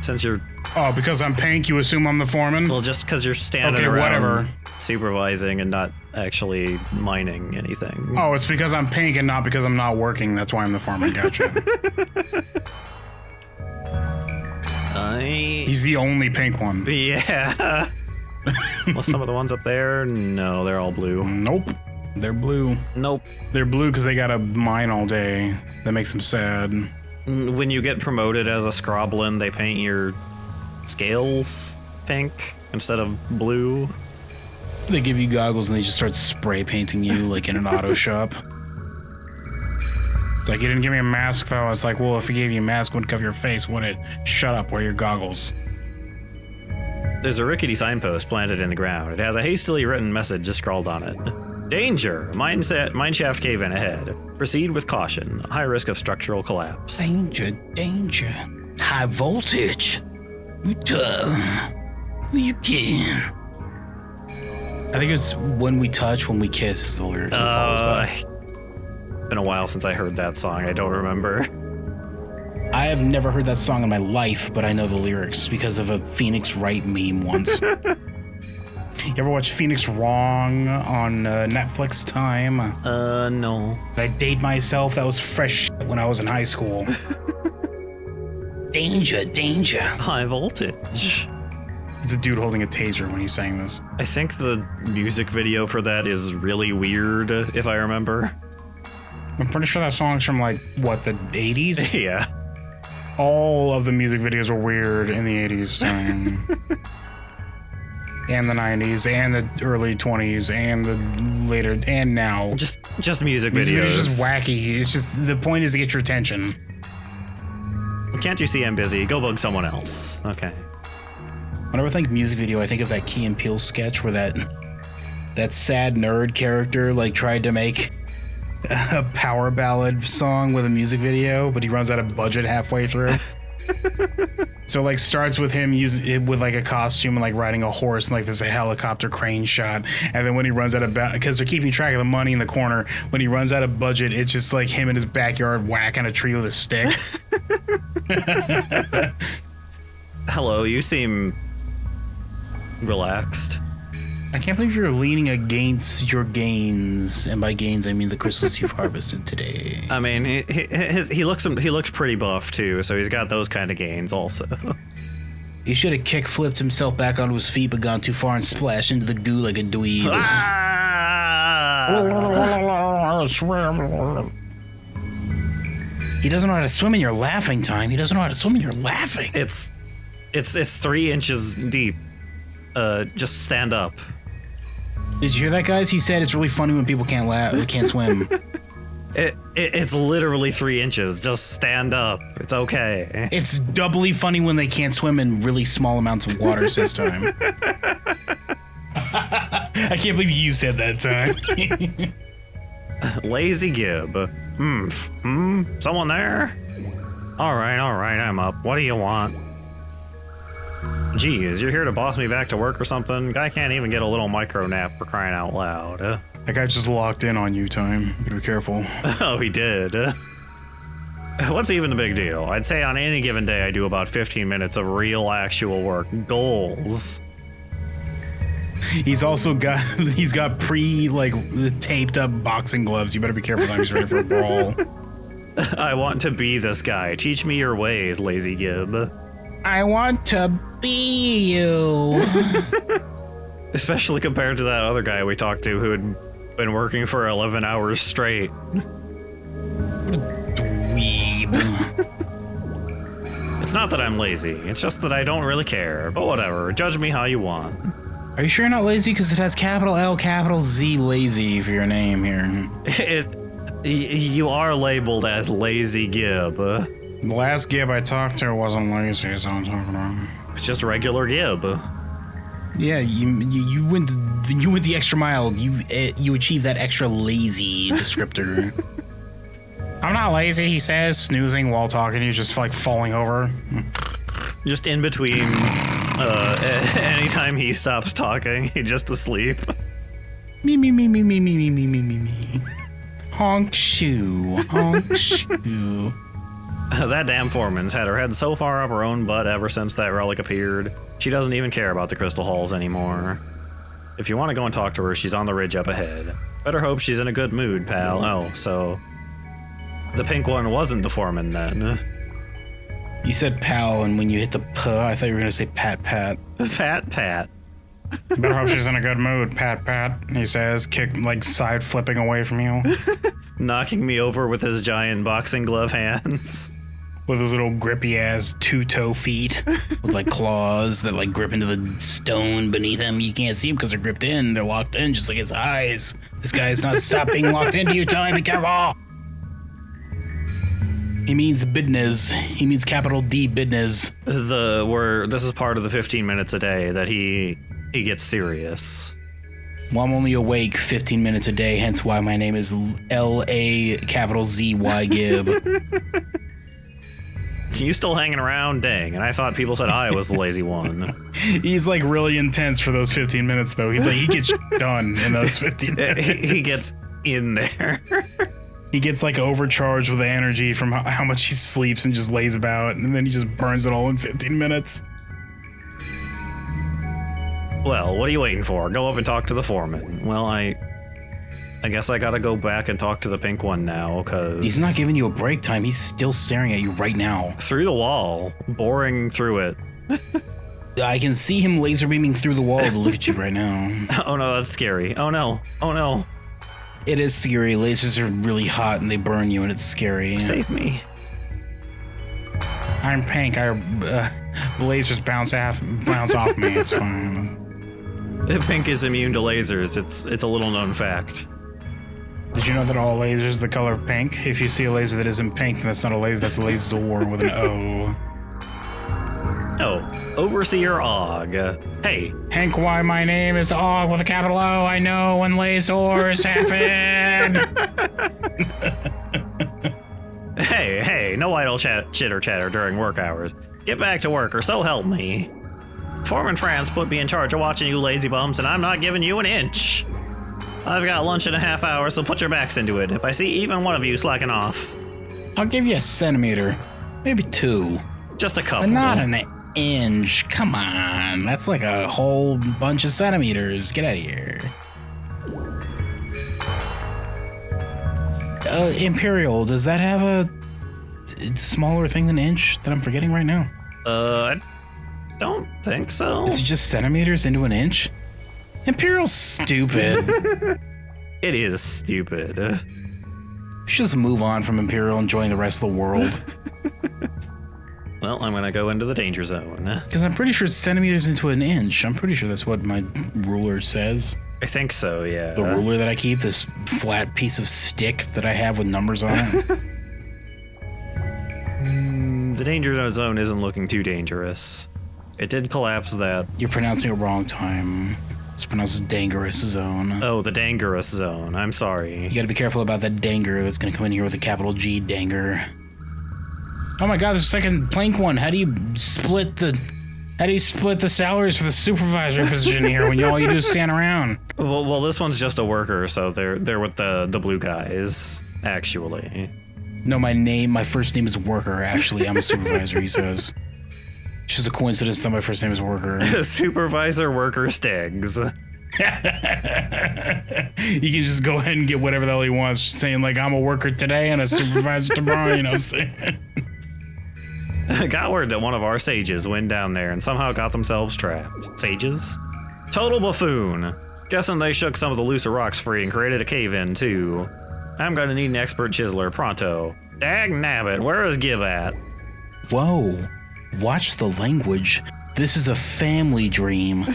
Since you're... Oh, because I'm pink, you assume I'm the foreman? Well, just because you're standing okay, around whatever. Supervising and not actually mining anything. Oh, it's because I'm pink and not because I'm not working. That's why I'm the foreman. Gotcha. He's the only pink one. Yeah. Well, some of the ones up there, no, they're all blue. Nope. They're blue. Nope. They're blue because they gotta mine all day. That makes them sad. When you get promoted as a scroblin, they paint your scales pink instead of blue. They give you goggles and they just start spray painting you like in an auto shop. It's like, you didn't give me a mask though. I was like, well, if we gave you a mask, it wouldn't cover your face, would it? Shut up, wear your goggles. There's a rickety signpost planted in the ground. It has a hastily written message scrawled on it. Danger! Mine shaft cave in ahead. Proceed with caution. High risk of structural collapse. Danger, danger. High voltage. You can. I think it's when we touch, when we kiss is the lyrics that follows that. Been a while since I heard that song. I don't remember. I have never heard that song in my life, but I know the lyrics because of a Phoenix Wright meme once. You ever watch Phoenix Wrong on Netflix time? No. Did I date myself? That was fresh when I was in high school. Danger, danger. High voltage. It's a dude holding a taser when he's saying this. I think the music video for that is really weird, if I remember. I'm pretty sure that song's from, like, what, the 80s? Yeah. All of the music videos were weird in the 80s time. And the 90s, and the early 20s, and the later, and now. Just music videos. It's just wacky. It's just, the point is to get your attention. Can't you see I'm busy? Go bug someone else. Okay. Whenever I think music video, I think of that Key and Peele sketch where that sad nerd character like tried to make a power ballad song with a music video, but he runs out of budget halfway through. So like starts with him using it with like a costume and like riding a horse and like there's a helicopter crane shot, and then when he runs out of because they're keeping track of the money in the corner, when he runs out of budget, it's just like him in his backyard whacking a tree with a stick. Hello, you seem relaxed. I can't believe you're leaning against your gains, and by gains I mean the crystals you've harvested today. I mean, he looks pretty buff too, so he's got those kind of gains also. He should have kick-flipped himself back onto his feet, but gone too far and splashed into the goo like a dweeb. He doesn't know how to swim and you're laughing, Time. He doesn't know how to swim and you're laughing. It's 3 inches deep. Just stand up. Did you hear that, guys? He said it's really funny when people can't swim. It's literally 3 inches. Just stand up. It's okay. It's doubly funny when they can't swim in really small amounts of water this time. I can't believe you said that, Time. Lazy Gib. Someone there? All right, I'm up. What do you want? Geez, you're here to boss me back to work or something? Guy can't even get a little micro nap for crying out loud. That guy just locked in on you, Time. Be careful. Oh, he did. What's even the big deal? I'd say on any given day I do about 15 minutes of real actual work. Goals. He's got taped up boxing gloves. You better be careful, Time. He's ready for a brawl. I want to be this guy. Teach me your ways, Lazy Gib. I want to be you. Especially compared to that other guy we talked to who had been working for 11 hours straight. Dweeb. It's not that I'm lazy, it's just that I don't really care, but whatever, judge me how you want. Are you sure you're not lazy? Because it has capital L, capital Z, lazy for your name here. You are labeled as Lazy Gib. The last Gib I talked to wasn't lazy, so I'm talking about. It's just regular Gib. Yeah, you went the extra mile. You achieved that extra lazy descriptor. I'm not lazy, he says, snoozing while talking to you, just like falling over. Just in between, anytime he stops talking, he's just asleep. Me. Honk shoe, honk shoe. That damn foreman's had her head so far up her own butt ever since that relic appeared. She doesn't even care about the crystal halls anymore. If you want to go and talk to her, she's on the ridge up ahead. Better hope she's in a good mood, pal. Oh, so the pink one wasn't the foreman then. You said pal, and when you hit the p, I thought you were gonna say pat. Pat. Better hope she's in a good mood, pat, he says, side flipping away from you. Knocking me over with his giant boxing glove hands. With his little grippy ass 2-toe feet with claws that grip into the stone beneath him. You can't see them because they're gripped in. They're locked in just like his eyes. This guy's not stop being locked into you, Time. Be careful. He means business. He means capital D business. This is part of the 15 minutes a day that he gets serious. Well, I'm only awake 15 minutes a day, hence why my name is L-A capital Z-Y Gib. You still hanging around? Dang, and I thought people said I was the lazy one. He's really intense for those 15 minutes, though. He gets done in those 15 minutes. He gets in there. He gets overcharged with energy from how much he sleeps and just lays about, and then he just burns it all in 15 minutes. Well, what are you waiting for? Go up and talk to the foreman. Well, I guess I gotta go back and talk to the pink one now, cause... He's not giving you a break, Time. He's still staring at you right now. Through the wall. Boring through it. I can see him laser beaming through the wall to look at you right now. Oh no, that's scary. Oh no. It is scary. Lasers are really hot and they burn you and it's scary. Save me. I'm pink. Lasers bounce off me. It's fine. Pink is immune to lasers. It's a little known fact. Did you know that all lasers are the color of pink? If you see a laser that isn't pink, then that's not a laser, that's a laser with an O. Oh, Overseer Og. Hey. Hank, why my name is Og with a capital O? I know when lasers happen. Hey, no idle chitter chatter during work hours. Get back to work or so help me. Foreman France put me in charge of watching you lazy bums, and I'm not giving you an inch. I've got lunch in a half hour, so put your backs into it. If I see even one of you slacking off. I'll give you a centimeter. Maybe 2. Just a couple. But not an inch. Come on. That's like a whole bunch of centimeters. Get out of here. Imperial, does that have a smaller thing than an inch that I'm forgetting right now? I don't think so. Is it just centimeters into an inch? Imperial's stupid. It is stupid. We should just move on from Imperial and join the rest of the world. Well, I'm gonna go into the danger zone. Because I'm pretty sure it's centimeters into an inch. I'm pretty sure that's what my ruler says. I think so, yeah. The ruler that I keep, this flat piece of stick that I have with numbers on it. The danger zone isn't looking too dangerous. It did collapse that. You're pronouncing it wrong time. It's pronounced dangerous zone. Oh, the dangerous zone. I'm sorry. You gotta be careful about that danger that's gonna come in here with a capital G, danger. Oh my god, there's a second plank one. How do you split the salaries for the supervisor position here when all you do is stand around? Well, this one's just a worker, so they're with the blue guys, actually. No, my first name is Worker, actually. I'm a supervisor, he says. It's just a coincidence that my first name is Worker. Supervisor Worker Stiggs. He can just go ahead and get whatever the hell he wants, saying like, I'm a worker today and a supervisor tomorrow, you know what I'm saying? Got word that one of our sages went down there and somehow got themselves trapped. Sages? Total buffoon. Guessing they shook some of the looser rocks free and created a cave-in, too. I'm gonna need an expert chiseler pronto. Dag nabbit, where is Gib at? Whoa. Watch the language. This is a family dream.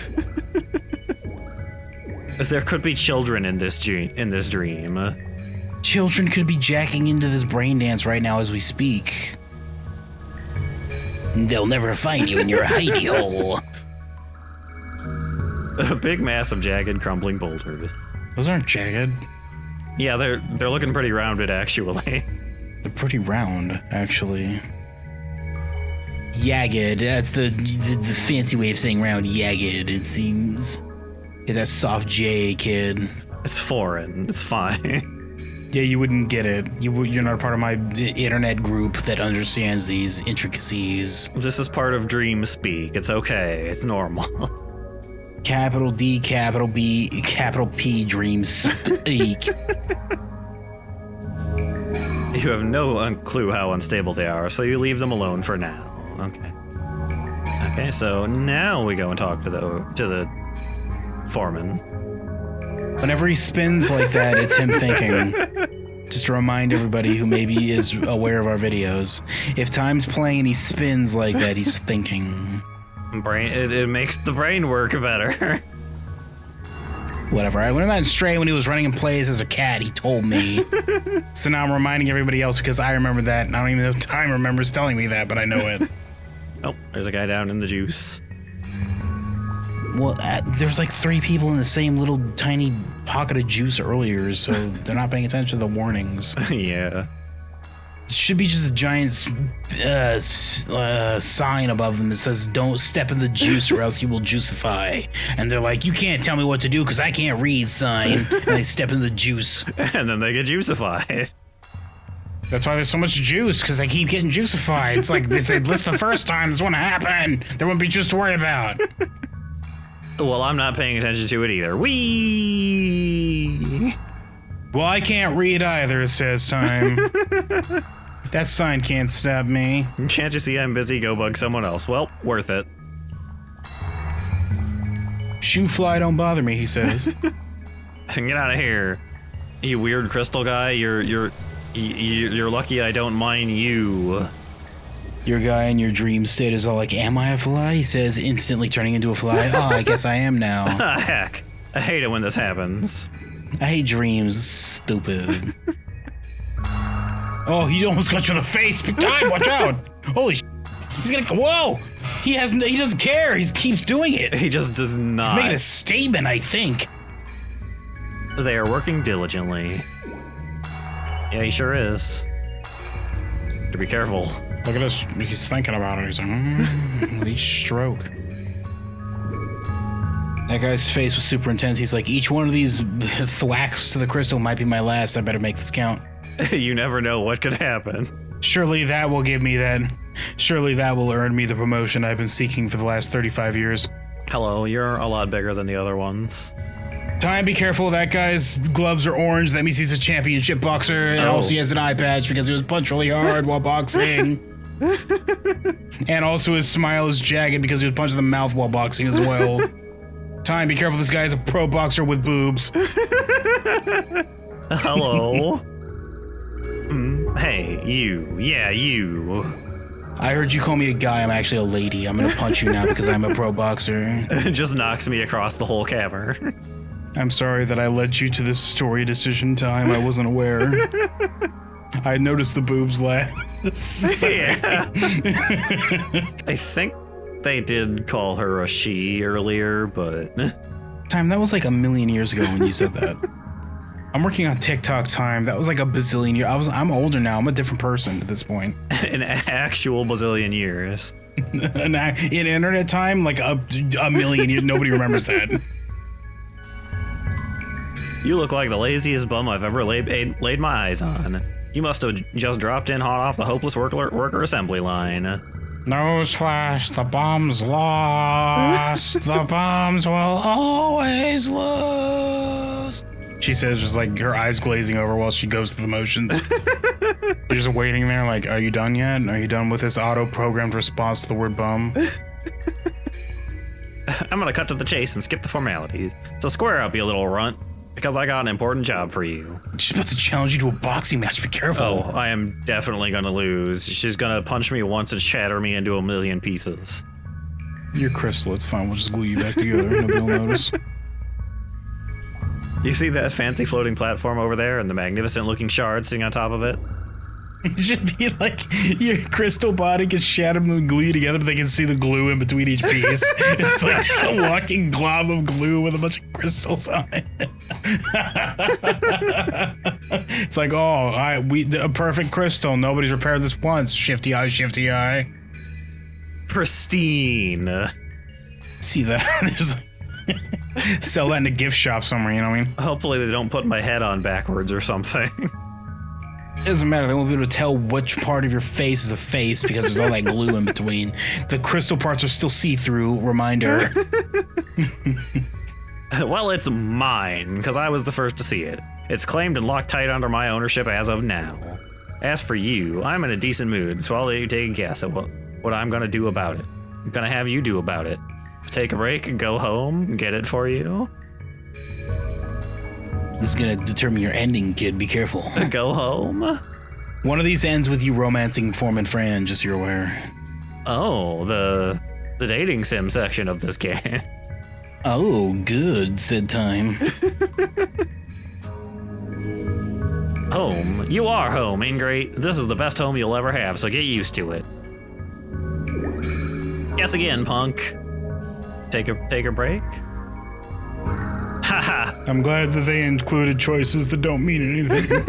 There could be children in this dream. Children could be jacking into this brain dance right now as we speak. They'll never find you in your hidey hole. A big mass of jagged, crumbling boulders. Those aren't jagged. Yeah, they're looking pretty rounded, actually. They're pretty round, actually. Yagged. That's the fancy way of saying round. Yagged, it seems. Yeah, that's soft J, kid. It's foreign. It's fine. Yeah, you wouldn't get it. You're not a part of my internet group that understands these intricacies. This is part of dream speak. It's okay. It's normal. Capital D, capital B, capital P, dream speak. You have no clue how unstable they are, so you leave them alone for now. Okay. Okay, so now we go and talk to the foreman. Whenever he spins like that, it's him thinking. Just to remind everybody who maybe is aware of our videos, if time's playing and he spins like that, he's thinking. It makes the brain work better. Whatever. I learned that in Stray when he was running in plays as a cat. He told me. So now I'm reminding everybody else because I remember that. And I don't even know if time remembers telling me that, but I know it. Oh, there's a guy down in the juice. Well, there's like 3 people in the same little tiny pocket of juice earlier, so they're not paying attention to the warnings. Yeah. It should be just a giant sign above them that says, don't step in the juice or else you will juicify. And they're like, you can't tell me what to do because I can't read, sign. And they step in the juice. And then they get juicified. That's why there's so much juice, because they keep getting juicified. It's like, if they'd list the first time, this wouldn't happen. There wouldn't be juice to worry about. Well, I'm not paying attention to it either. Whee! Well, I can't read either, it says time. That sign can't stop me. Can't you see I'm busy? Go bug someone else. Well, worth it. Shoe fly don't bother me, he says. Get out of here, you weird crystal guy. You're lucky I don't mind you. Your guy in your dream state is all like, am I a fly? He says, instantly turning into a fly. Oh, I guess I am now. Heck, I hate it when this happens. I hate dreams. Stupid. Oh, he almost got you in the face. Big time, watch out. Holy sh**. He's gonna, whoa. He doesn't care. He keeps doing it. He just does not. He's making a statement, I think. They are working diligently. Yeah, he sure is. To be careful. Look at this. He's thinking about it. He's like, with each stroke. That guy's face was super intense. He's like, each one of these thwacks to the crystal might be my last. I better make this count. You never know what could happen. Surely that will give me that. Surely that will earn me the promotion I've been seeking for the last 35 years. Hello, you're a lot bigger than the other ones. Time, be careful. That guy's gloves are orange. That means he's a championship boxer. And also he has an eye patch because he was punched really hard while boxing. And also his smile is jagged because he was punched in the mouth while boxing as well. Time, be careful. This guy is a pro boxer with boobs. Hello. Hey, you. Yeah, you. I heard you call me a guy. I'm actually a lady. I'm gonna punch you now because I'm a pro boxer. It just knocks me across the whole cavern. I'm sorry that I led you to this story decision time. I wasn't aware. I noticed the boobs last. Yeah. I think they did call her a she earlier, but... Time, that was like a million years ago when you said that. I'm working on TikTok time. That was like a bazillion years. I'm older now. I'm a different person at this point. An actual bazillion years. In internet time, like a million years. Nobody remembers that. You look like the laziest bum I've ever laid my eyes on. You must have just dropped in hot off the hopeless worker assembly line. Newsflash, the bomb's lost. The bombs will always lose. She says, just like her eyes glazing over while she goes through the motions. You're just waiting there like, are you done yet? Are you done with this auto-programmed response to the word bum? I'm gonna cut to the chase and skip the formalities. So square up, you little runt, because I got an important job for you. She's about to challenge you to a boxing match. Be careful. Oh, I am definitely gonna lose. She's gonna punch me once and shatter me into a million pieces. You're Crystal. It's fine. We'll just glue you back together. Nobody will notice. You see that fancy floating platform over there and the magnificent looking shards sitting on top of it? It should be like your crystal body gets shattered and glue together, but they can see the glue in between each piece. It's like a walking glob of glue with a bunch of crystals on it. It's like, oh, a perfect crystal. Nobody's repaired this once. Shifty eye, shifty eye. Pristine. See that? There's like sell that in a gift shop somewhere, you know what I mean? Hopefully they don't put my head on backwards or something. It doesn't matter. They won't be able to tell which part of your face is a face because there's all that glue in between. The crystal parts are still see-through. Reminder. Well, it's mine, because I was the first to see it. It's claimed and locked tight under my ownership as of now. As for you, I'm in a decent mood, so I'll let you take a guess at what I'm going to do about it. I'm going to have you do about it. Take a break and go home, get it for you. This is gonna determine your ending, kid. Be careful. Go home? One of these ends with you romancing Foreman Fran, just so you're aware. Oh, the dating sim section of this game. Oh, good, said Time. Home? You are home, Ingrate. This is the best home you'll ever have, so get used to it. Guess again, punk. Take a break? Haha. I'm glad that they included choices that don't mean anything.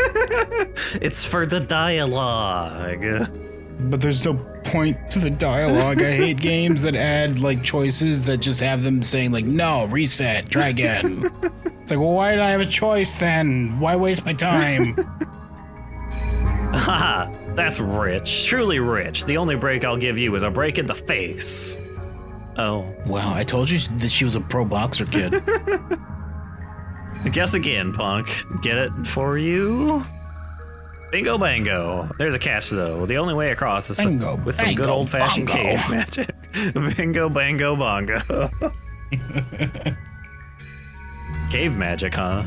It's for the dialogue. But there's no point to the dialogue. I hate games that add like choices that just have them saying like, no, reset, try again. It's like, well, why did I have a choice then? Why waste my time? Haha, that's rich, truly rich. The only break I'll give you is a break in the face. Oh. Wow, I told you that she was a pro boxer, kid. Guess again, punk. Get it for you? Bingo bango. There's a catch, though. The only way across is with some good old-fashioned cave magic. Bingo bango bongo. Cave magic, huh?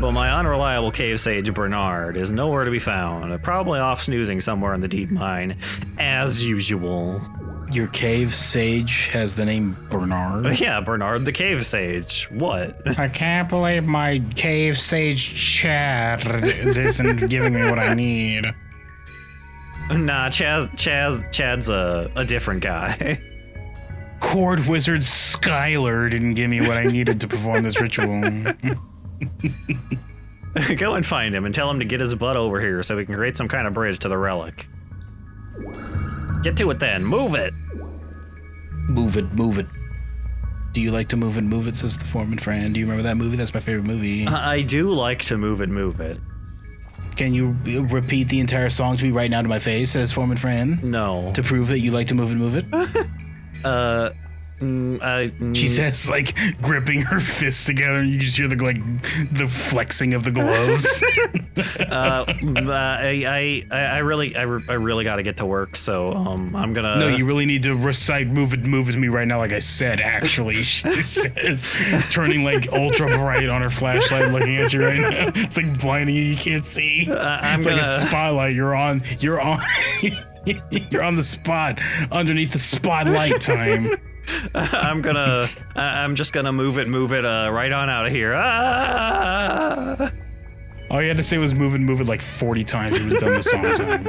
But my unreliable cave sage Bernard is nowhere to be found, probably off snoozing somewhere in the deep mine, as usual. Your cave sage has the name Bernard? Yeah, Bernard the cave sage. What? I can't believe my cave sage Chad isn't giving me what I need. Nah, Chad's a different guy. Chord wizard Skylar didn't give me what I needed to perform this ritual. Go and find him and tell him to get his butt over here so we can create some kind of bridge to the relic. Get to it then. Move it. Move it, move it. Do you like to move it, says the foreman friend. Do you remember that movie? That's my favorite movie. I do like to move it. Can you repeat the entire song to me right now to my face, says foreman friend? No. To prove that you like to move it? She says, like, gripping her fists together, and you just hear the flexing of the gloves. I really got to get to work, so I'm gonna. No, you really need to recite "move it to me" right now, like I said. Actually, she says, turning like ultra bright on her flashlight, looking at you right now. It's like blinding you. You can't see. It's like a spotlight. You're on you're on the spot underneath the spotlight time. I'm just gonna move it right on out of here. Ah! All you had to say was move it like 40 times. You would have done the song time.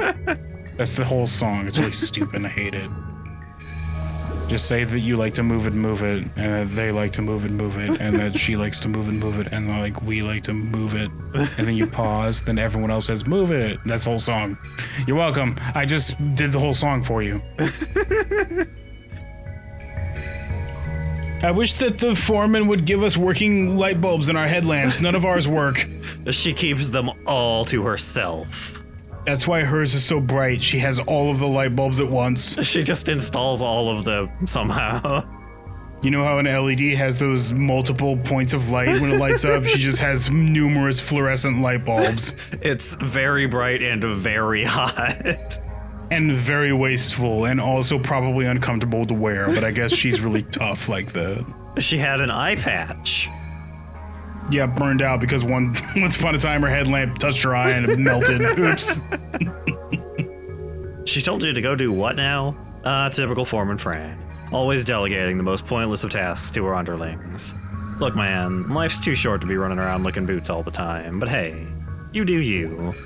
That's the whole song. It's really stupid. I hate it. Just say that you like to move it, and that they like to move it, and that she likes to move it, and like we like to move it. And then you pause, then everyone else says move it. That's the whole song. You're welcome. I just did the whole song for you. I wish that the foreman would give us working light bulbs in our headlamps. None of ours work. She keeps them all to herself. That's why hers is so bright. She has all of the light bulbs at once. She just installs all of them somehow. You know how an LED has those multiple points of light when it lights up? She just has numerous fluorescent light bulbs. It's very bright and very hot. And very wasteful, and also probably uncomfortable to wear, but I guess she's really tough like that. She had an eye patch. Yeah, burned out because once upon a time her headlamp touched her eye and it melted. Oops. She told you to go do what now? Typical foreman Fran. Always delegating the most pointless of tasks to her underlings. Look, man, life's too short to be running around licking boots all the time, but hey, you do you.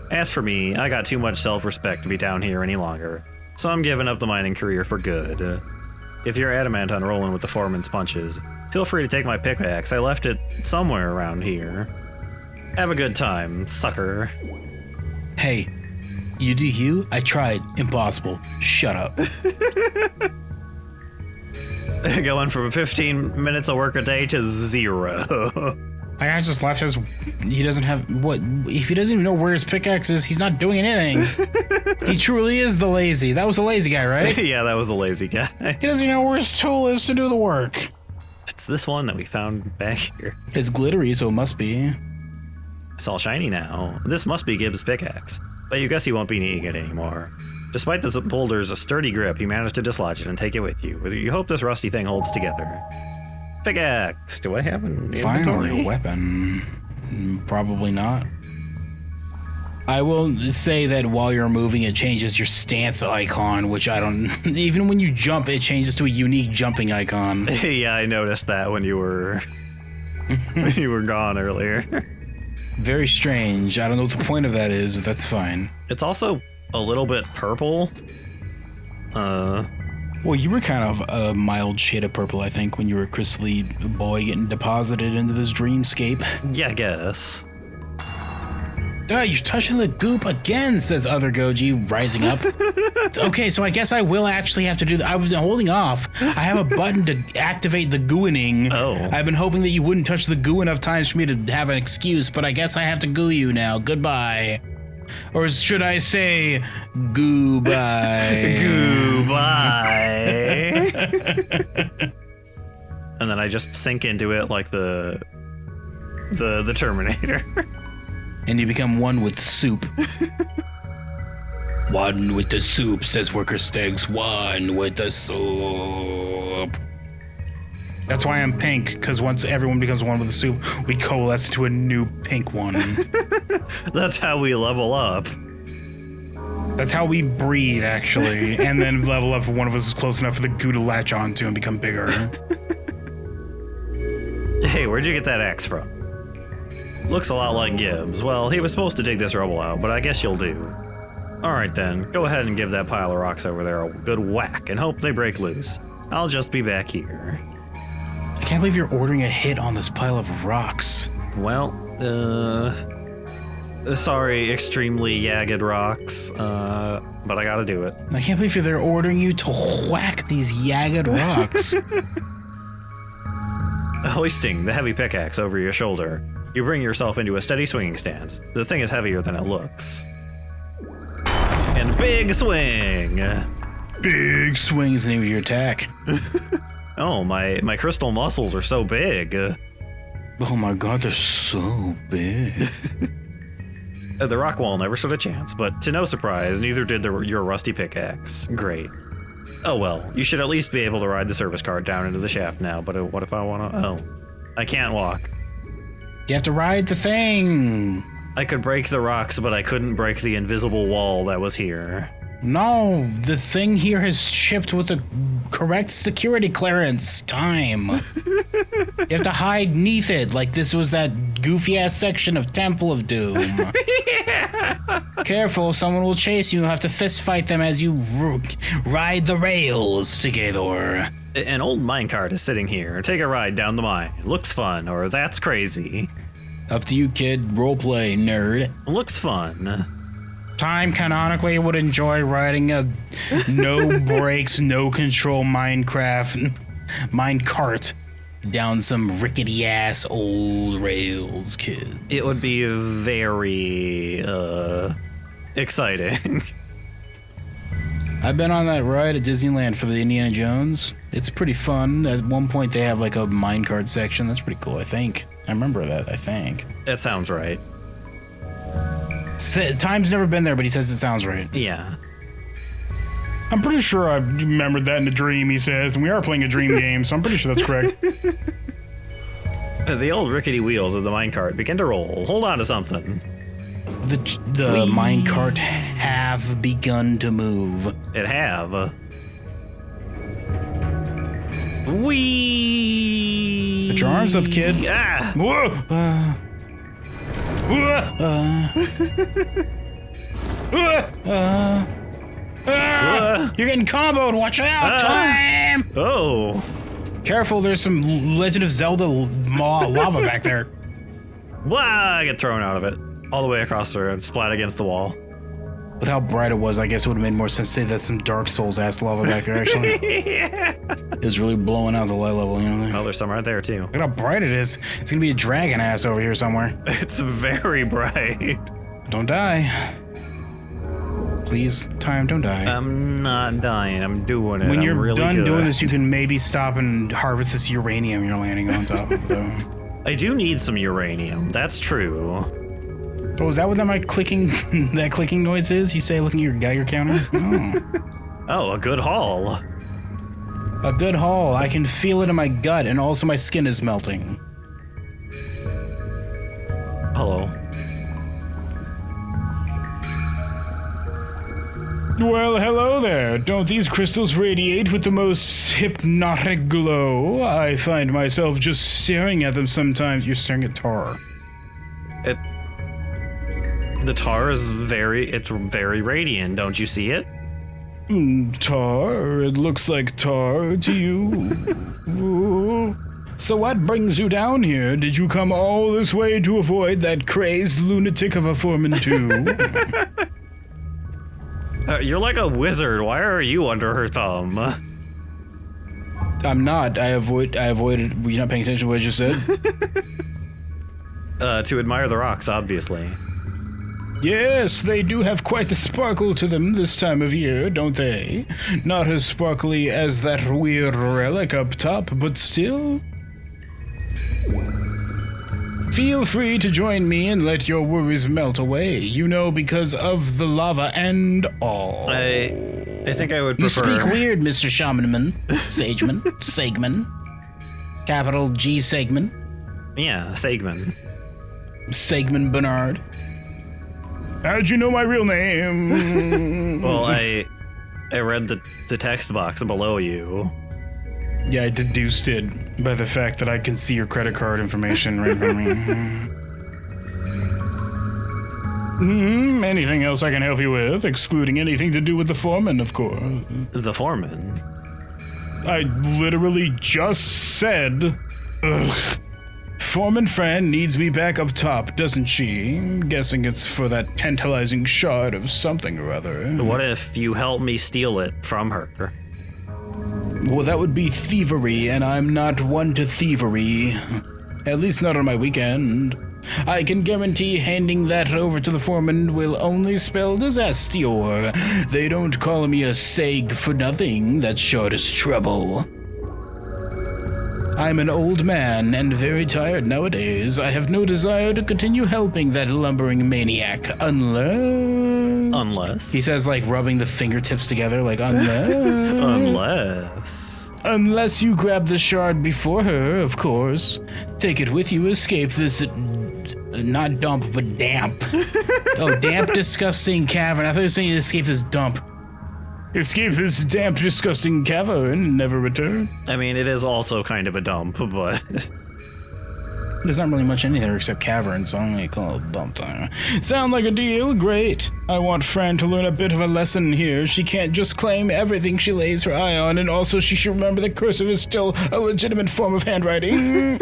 As for me, I got too much self-respect to be down here any longer, so I'm giving up the mining career for good. If you're adamant on rolling with the foreman's punches, feel free to take my pickaxe. I left it somewhere around here. Have a good time, sucker. Hey, you do you? I tried. Impossible. Shut up. Going from 15 minutes of work a day to 0. I just left his. He doesn't have what? If he doesn't even know where his pickaxe is, he's not doing anything. He truly is the lazy. That was the lazy guy, right? Yeah, that was the lazy guy. He doesn't even know where his tool is to do the work. It's this one that we found back here. It's glittery, so it must be. It's all shiny now. This must be Gibbs' pickaxe, but you guess he won't be needing it anymore. Despite this boulder's sturdy grip, he managed to dislodge it and take it with you. You hope this rusty thing holds together. Pickaxe. Do I have an inventory? Finally, a weapon. Probably not. I will say that while you're moving, it changes your stance icon, which I don't... Even when you jump, it changes to a unique jumping icon. Yeah, I noticed that when you were... when you were gone earlier. Very strange. I don't know what the point of that is, but that's fine. It's also a little bit purple. Well, you were kind of a mild shade of purple, I think, when you were a crystally boy getting deposited into this dreamscape. Yeah, I guess. You're touching the goop again, says other Goji, rising up. Okay, so I guess I will actually have to do that. I was holding off. I have a button to activate the gooining. Oh. I've been hoping that you wouldn't touch the goo enough times for me to have an excuse, but I guess I have to goo you now. Goodbye. Or should I say, goodbye? Goodbye. And then I just sink into it like the Terminator. And you become one with the soup. One with the soup, says Worker Stegs. One with the soup. That's why I'm pink, because once everyone becomes one with the soup, we coalesce into a new pink one. That's how we level up. That's how we breed, actually, and then level up if one of us is close enough for the goo to latch onto and become bigger. Hey, where'd you get that axe from? Looks a lot like Gibbs. Well, he was supposed to dig this rubble out, but I guess you'll do. Alright then, go ahead and give that pile of rocks over there a good whack and hope they break loose. I'll just be back here. I can't believe you're ordering a hit on this pile of rocks. Well, sorry, extremely jagged rocks, but I gotta do it. I can't believe they're ordering you to whack these jagged rocks. Hoisting the heavy pickaxe over your shoulder, you bring yourself into a steady swinging stance. The thing is heavier than it looks. And big swing! Big swing is the name of your attack. Oh, my crystal muscles are so big. Oh my god, they're so big. The rock wall never stood a chance, but to no surprise, neither did your rusty pickaxe. Great. Oh well, you should at least be able to ride the service cart down into the shaft now, but what if I want to... Oh, I can't walk. You have to ride the thing. I could break the rocks, but I couldn't break the invisible wall that was here. No, the thing here has shipped with the correct security clearance time. You have to hide neath it, like this was that goofy-ass section of Temple of Doom. Yeah. Careful, someone will chase you. You'll have to fist fight them as you ride the rails together. An old minecart is sitting here. Take a ride down the mine. Looks fun, or that's crazy. Up to you, kid. Roleplay, nerd. Looks fun. Time canonically would enjoy riding a no brakes, no control minecart down some rickety ass old rails, kids. It would be very exciting. I've been on that ride at Disneyland for the Indiana Jones. It's pretty fun. At one point they have like a minecart section. That's pretty cool, I think. I remember that, I think. That sounds right. Time's never been there, but he says it sounds right. Yeah. I'm pretty sure I remembered that in a dream, he says, and we are playing a dream game, so I'm pretty sure that's correct. The old rickety wheels of the minecart begin to roll. Hold on to something. The minecart have begun to move. It have. Whee! Put your arms up, kid. Ah! Whoa! You're getting comboed. Watch out! Time! Oh! Careful, there's some Legend of Zelda lava back there. Wow! I get thrown out of it. All the way across the road, splat against the wall. With how bright it was, I guess it would have made more sense to say that's some Dark Souls-ass lava back there, actually. Yeah. It was really blowing out the light level, you know? Oh, there's some right there, too. Look at how bright it is. It's gonna be a dragon ass over here somewhere. It's very bright. Don't die. Please, Time, don't die. I'm not dying. I'm doing it. When I'm you're really done good. doing this, you can maybe stop and harvest this uranium you're landing on top of, though. I do need some uranium. That's true. Oh, is that what that clicking noise is? You say looking at your Geiger counter? Oh. Oh, a good haul. A good haul. I can feel it in my gut, and also my skin is melting. Hello. Well, hello there. Don't these crystals radiate with the most hypnotic glow? I find myself just staring at them sometimes. You're staring at tar. The tar is it's very radiant. Don't you see it? Tar? It looks like tar to you. Ooh. So what brings you down here? Did you come all this way to avoid that crazed lunatic of a foreman too? You're like a wizard. Why are you under her thumb? I'm not. I avoided. Were you not paying attention to what I just said? To admire the rocks, obviously. Yes, they do have quite the sparkle to them this time of year, don't they? Not as sparkly as that weird relic up top, but still. Feel free to join me and let your worries melt away, you know, because of the lava and all. I think I would prefer... You speak weird, Mr. Shamanman, Sageman, Sagman. Capital G Segman. Yeah, Segman. Segman Bernard. How'd you know my real name? Well, I read the text box below you. Yeah, I deduced it by the fact that I can see your credit card information right from me. Anything else I can help you with, excluding anything to do with the foreman, of course. The foreman? I literally just said, ugh. Foreman Fran needs me back up top, doesn't she? I'm guessing it's for that tantalizing shard of something or other. What if you help me steal it from her? Well, that would be thievery, and I'm not one to thievery. At least not on my weekend. I can guarantee handing that over to the foreman will only spell disaster. They don't call me a sag for nothing. That sure is trouble. I'm an old man and very tired nowadays. I have no desire to continue helping that lumbering maniac unless... He says, like, rubbing the fingertips together, like, Unless you grab the shard before her, of course. Take it with you, escape this... not dump, but damp. Damp, disgusting cavern. I thought you were saying escape this dump. Escape this damp, disgusting cavern and never return. I mean, it is also kind of a dump, but... There's not really much in there except caverns, so I'm gonna call it dump time. Sound like a deal? Great. I want Fran to learn a bit of a lesson here. She can't just claim everything she lays her eye on, and also she should remember that cursive is still a legitimate form of handwriting.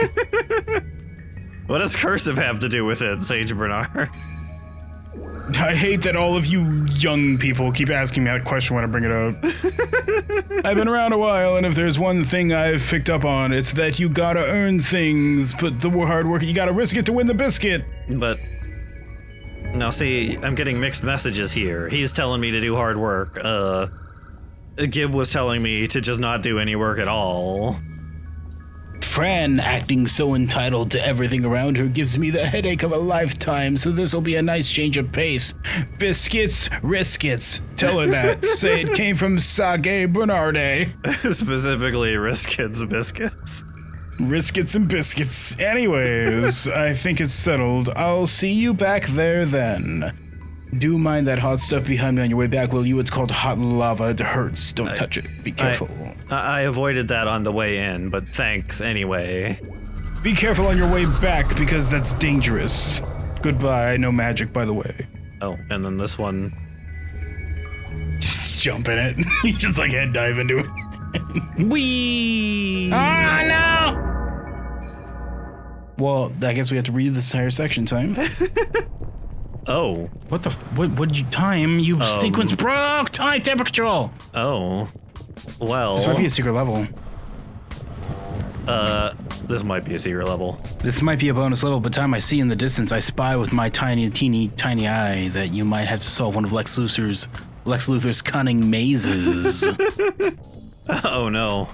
What does cursive have to do with it, Sage Bernard? I hate that all of you young people keep asking me that question when I bring it up. I've been around a while, and if there's one thing I've picked up on, it's that you gotta earn things, put the hard work, you gotta risk it to win the biscuit. But... Now see, I'm getting mixed messages here. He's telling me to do hard work. Gib was telling me to just not do any work at all. Fran acting so entitled to everything around her gives me the headache of a lifetime, so this'll be a nice change of pace. Biscuits, riskets. Tell her that. Say it came from Sage Bernarde. Specifically, riskets, biscuits. Riskets and biscuits. Anyways, I think it's settled. I'll see you back there then. Do mind that hot stuff behind me on your way back, will you? It's called hot lava. It hurts. Don't touch it. Be careful. I avoided that on the way in, but thanks anyway. Be careful on your way back, because that's dangerous. Goodbye. No magic, by the way. Oh, and then this one. Just jump in it. You just like head dive into it. Whee! Oh, no! Well, I guess we have to read this entire section time. Oh. What did you time? You sequence broke! Time temperature! Oh. Well. This might be a secret level. This might be a secret level. This might be a bonus level, but time I see in the distance, I spy with my teeny eye that you might have to solve one of Lex Luthor's cunning mazes. Oh no.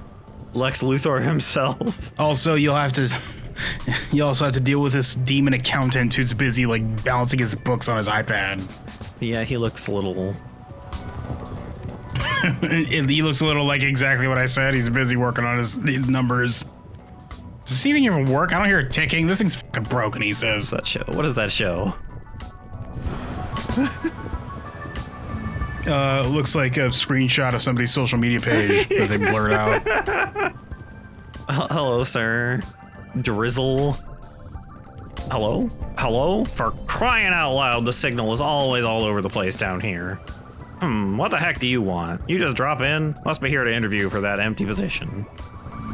Lex Luthor himself. Also, you also have to deal with this demon accountant who's busy, like, balancing his books on his iPad. Yeah, he looks a little... He looks a little like exactly what I said. He's busy working on his numbers. Does this thing even work? I don't hear it ticking. This thing's fucking broken, he says. What's that show? What is that show? Looks like a screenshot of somebody's social media page that they blurred out. Hello, sir. Drizzle. Hello? Hello? For crying out loud, the signal is always all over the place down here. What the heck do you want? You just drop in? Must be here to interview for that empty position.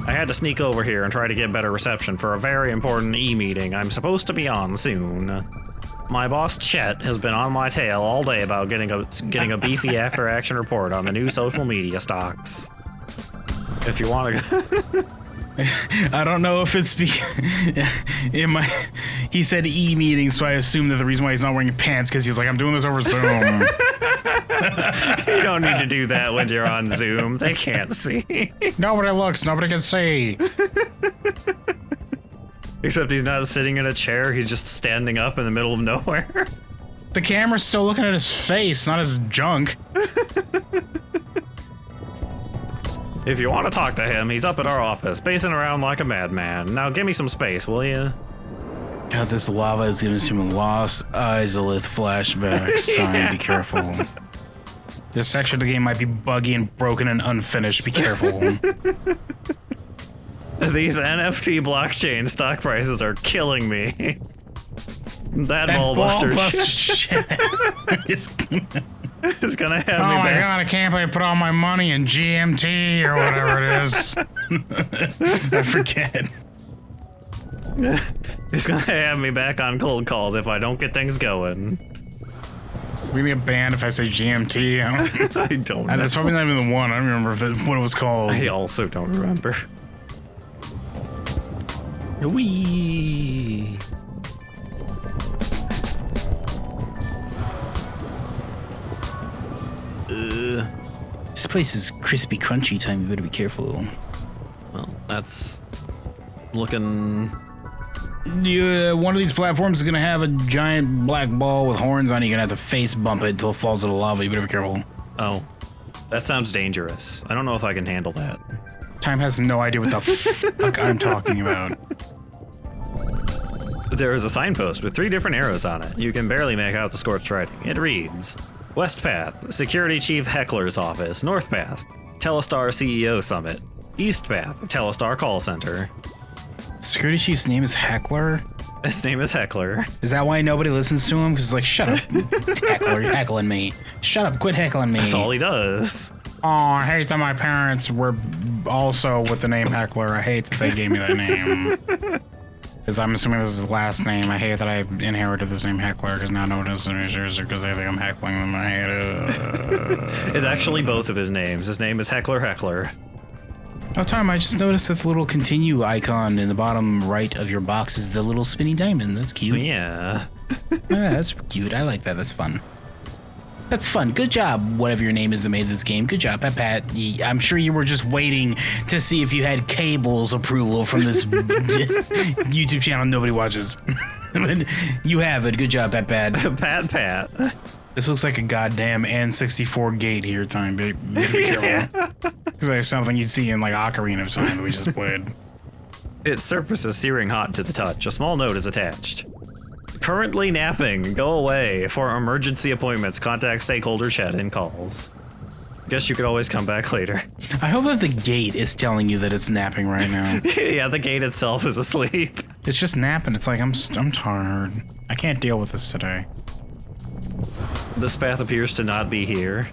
I had to sneak over here and try to get better reception for a very important e-meeting I'm supposed to be on soon. My boss, Chet, has been on my tail all day about getting a beefy after-action report on the new social media stocks. If you want to... I don't know if it's he said e-meeting, so I assume that the reason why he's not wearing pants because he's like, I'm doing this over Zoom. You don't need to do that when you're on Zoom. They can't see. Nobody looks, nobody can see. Except he's not sitting in a chair, he's just standing up in the middle of nowhere. The camera's still looking at his face, not his junk. If you want to talk to him, he's up at our office, pacing around like a madman. Now give me some space, will you? God, this lava is giving some lost Izalith flashbacks. Time, be careful. This section of the game might be buggy and broken and unfinished. Be careful. These NFT blockchain stock prices are killing me. That ballbuster shit. It's gonna have me back. Oh my god, I can't believe I put all my money in GMT or whatever it is. I forget. It's gonna have me back on cold calls if I don't get things going. We get banned if I say GMT. I don't know. That's probably not even the one. I don't remember what it was called. I also don't remember. Whee! This place is crispy, crunchy time. You better be careful. Well, that's looking. Yeah, one of these platforms is gonna have a giant black ball with horns on it. You're gonna have to face bump it until it falls into lava. You better be careful. Oh, that sounds dangerous. I don't know if I can handle that. Time has no idea what the fuck I'm talking about. There is a signpost with 3 different arrows on it. You can barely make out the scorched writing. It reads: West Path, Security Chief Heckler's Office. North Path, Telestar CEO Summit. East Path, Telestar Call Center. Security Chief's name is Heckler? His name is Heckler. Is that why nobody listens to him? Because it's like, shut up, Heckler, you're heckling me. Shut up, quit heckling me. That's all he does. Oh, I hate that my parents were also with the name Heckler. I hate that they gave me that name. Because I'm assuming this is his last name. I hate that I inherited this name Heckler because now no one is because they think I'm heckling them. I hate it. It's actually both of his names. His name is Heckler. Oh, Tom, I just noticed that the little continue icon in the bottom right of your box is the little spinny diamond. That's cute. Yeah. Yeah, that's cute. I like that. That's fun. That's fun. Good job, whatever your name is that made this game. Good job, Pat. I'm sure you were just waiting to see if you had Cable's approval from this YouTube channel nobody watches. But you have it. Good job, Pat. Pat. This looks like a goddamn N64 gate here, Time. Be careful. Because like something you'd see in like Ocarina of Time that we just played. Its surface is searing hot to the touch. A small note is attached. Currently napping. Go away. For emergency appointments, contact stakeholder chat in calls. Guess you could always come back later. I hope that the gate is telling you that it's napping right now. Yeah, the gate itself is asleep. It's just napping. It's like, I'm tired. I can't deal with this today. This path appears to not be here.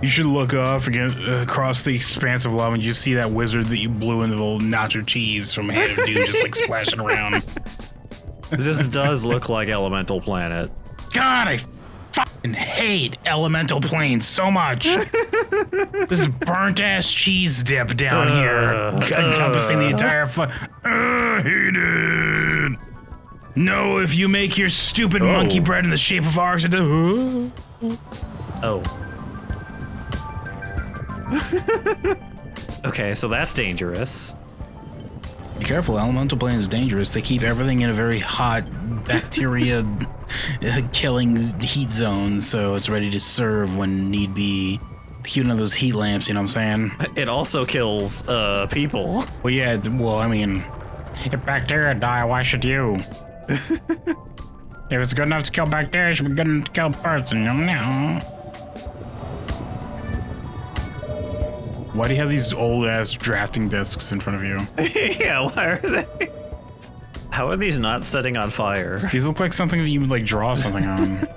You should look off again across the expanse of lava and you see that wizard that you blew into the little nacho cheese from Head of Doom just like splashing around. This does look like Elemental Planet. God, I fucking hate Elemental Planes so much. This burnt ass cheese dip down here, encompassing the entire I hate it. No, if you make your stupid monkey bread in the shape of arcs, Oh. Okay, so that's dangerous. Be careful, Elemental Plane is dangerous. They keep everything in a very hot, bacteria killing heat zone, so it's ready to serve when need be. Cute one of those heat lamps, you know what I'm saying? It also kills people. Well, yeah, well, I mean, if bacteria die, why should you? If it's good enough to kill bacteria, it should be good enough to kill a person. Why do you have these old-ass drafting discs in front of you? Yeah, why are they? How are these not setting on fire? These look like something that you would, like, draw something on.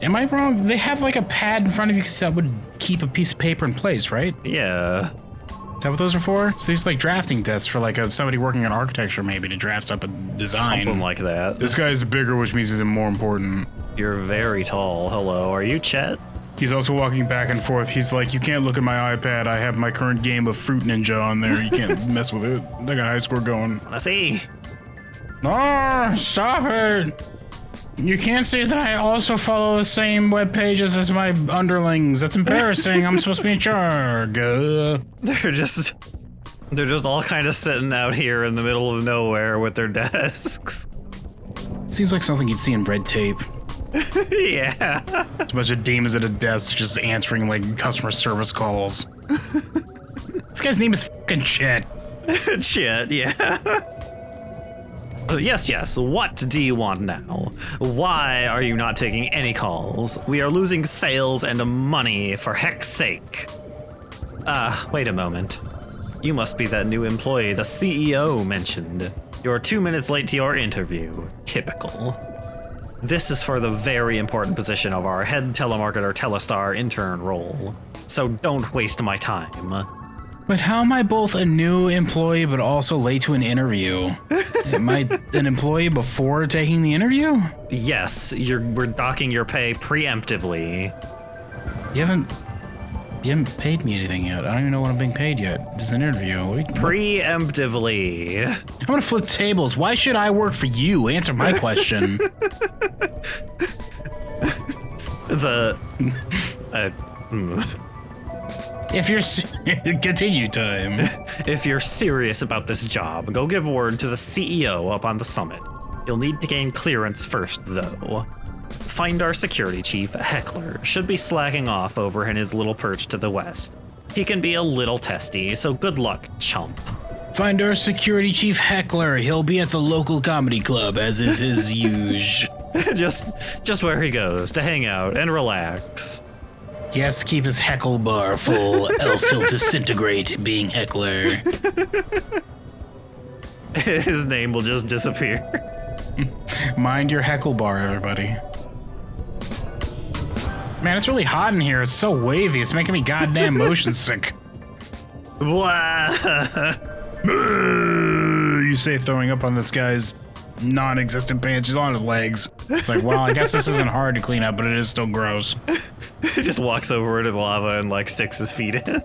Am I wrong? They have, like, a pad in front of you because that would keep a piece of paper in place, right? Yeah. Is that what those are for? So these are, like, drafting desks for, like, somebody working on architecture, maybe, to draft up a design. Something like that. This guy's bigger, which means he's more important. You're very tall. Hello, are you Chet? He's also walking back and forth. He's like, you can't look at my iPad. I have my current game of Fruit Ninja on there. You can't mess with it. I got a high score going. Let's see. No, stop it. You can't say that I also follow the same web pages as my underlings. That's embarrassing. I'm supposed to be in charge. They're just all kind of sitting out here in the middle of nowhere with their desks. Seems like something you'd see in Red Tape. Yeah. It's a bunch of demons at a desk just answering like customer service calls. This guy's name is fucking Chet. Shit, yeah. Yes, what do you want now? Why are you not taking any calls? We are losing sales and money, for heck's sake. Wait a moment. You must be that new employee the CEO mentioned. You're 2 minutes late to your interview. Typical. This is for the very important position of our head telemarketer telestar intern role. So don't waste my time. But how am I both a new employee but also late to an interview? Am I an employee before taking the interview? Yes, we're docking your pay preemptively. You haven't paid me anything yet. I don't even know what I'm being paid yet. It's an interview. Preemptively. I'm gonna flip tables. Why should I work for you? Answer my question. If you're continue time. If you're serious about this job, go give word to the CEO up on the summit. You'll need to gain clearance first, though. Find our security chief, Heckler, should be slacking off over in his little perch to the west. He can be a little testy, so good luck, chump. Find our security chief, Heckler. He'll be at the local comedy club, as is his usual. just where he goes to hang out and relax. He has to keep his heckle bar full, else he'll disintegrate being Heckler. His name will just disappear. Mind your heckle bar, everybody. Man, it's really hot in here. It's so wavy. It's making me goddamn motion sick. You say throwing up on this guy's non-existent pants. He's on his legs. It's like, well, I guess this isn't hard to clean up, but it is still gross. He just walks over to the lava and like sticks his feet in.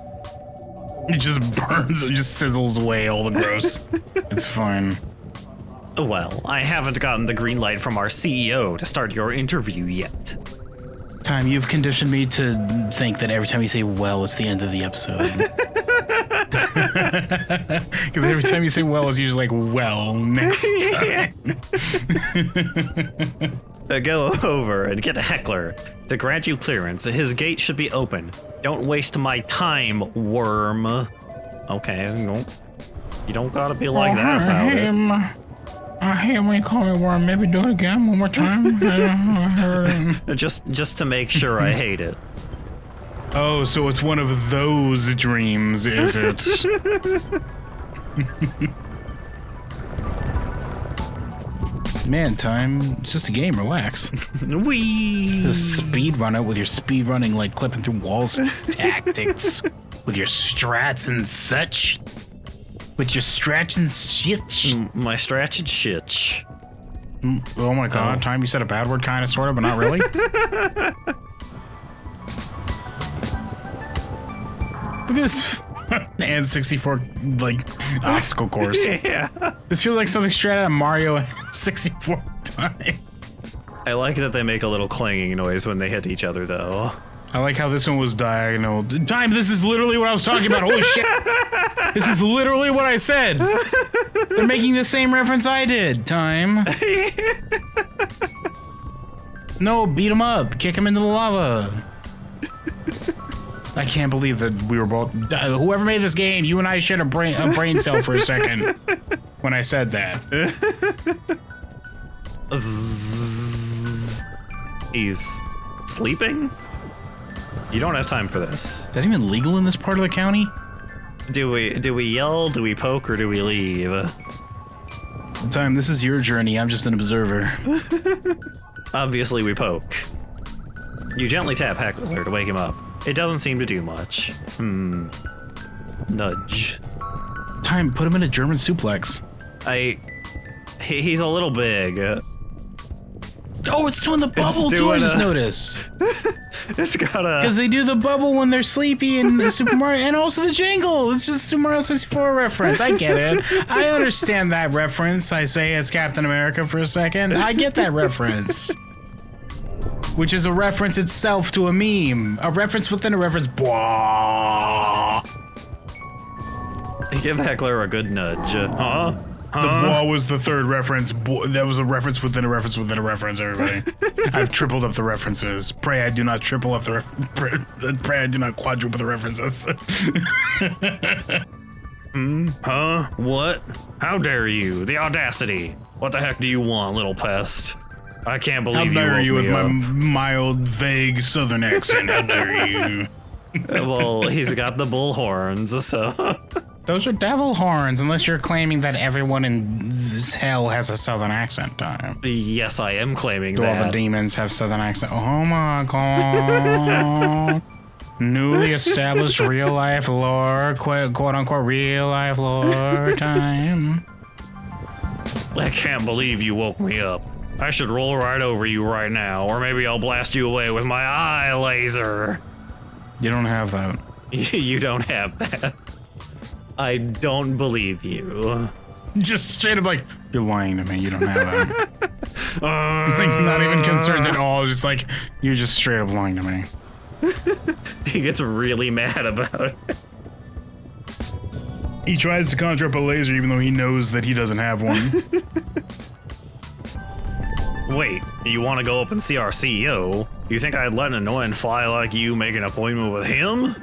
It just burns, it just sizzles away all the gross. It's fine. Well, I haven't gotten the green light from our CEO to start your interview yet. Time, you've conditioned me to think that every time you say well, it's the end of the episode. Because every time you say well, it's usually like, well, next time. Go over and get a Heckler. To grant you clearance, his gate should be open. Don't waste my time, worm. Okay, you don't gotta be like that about it. I hate when you call me worm. Maybe do it again one more time. Just to make sure I hate it. Oh, so it's one of those dreams, is it? Man, time. It's just a game. Relax. Wee. The speed run it with your speed running, like clipping through walls tactics, with your strats and such. With your strats and shit. My strats and shit. Oh my god, Time, you said a bad word, kind of, sort of, but not really. Look at this. And 64, like, obstacle course. Yeah. This feels like something straight out of Mario 64 time. I like that they make a little clanging noise when they hit each other, though. I like how this one was diagonal. Time, this is literally what I was talking about. Holy shit. This is literally what I said. They're making the same reference I did. Time. No, beat him up. Kick him into the lava. I can't believe that we were both... Whoever made this game, you and I shared a brain cell for a second when I said that. He's sleeping? You don't have time for this. Is that even legal in this part of the county? Do we yell, do we poke, or do we leave? Time, this is your journey. I'm just an observer. Obviously we poke. You gently tap Heckler to wake him up. It doesn't seem to do much. Nudge. Time, put him in a German suplex. He's a little big. Oh, it's doing the bubble too, I just noticed. It's got a... Because they do the bubble when they're sleepy in Super Mario, and also the jingle. It's just a Super Mario 64 reference. I get it. I understand that reference. I say as Captain America for a second. I get that reference. Which is a reference itself to a meme. A reference within a reference. Bwah. Give Heckler a good nudge. Huh? bois was the third reference. That was a reference within a reference within a reference, everybody. I've tripled up the references. Pray I do not triple up the pray I do not quadruple the references. Huh? What? How dare you? The audacity. What the heck do you want, little pest? I can't believe you woke me up. How dare you with my mild, vague southern accent? How dare you? Well, he's got the bull horns, so... Those are devil horns, unless you're claiming that everyone in this hell has a southern accent. Yes, I am claiming Do that. all the demons have southern accent? Oh my god. Newly established real-life lore, quote-unquote real-life lore time. I can't believe you woke me up. I should roll right over you right now, or maybe I'll blast you away with my eye laser. You don't have that. You don't have that. I don't believe you. Just straight up like, you're lying to me, you don't have that. Like, not even concerned at all, just like, you're just straight up lying to me. He gets really mad about it. He tries to conjure up a laser even though he knows that he doesn't have one. Wait, you want to go up and see our CEO? You think I'd let an annoying fly like you make an appointment with him?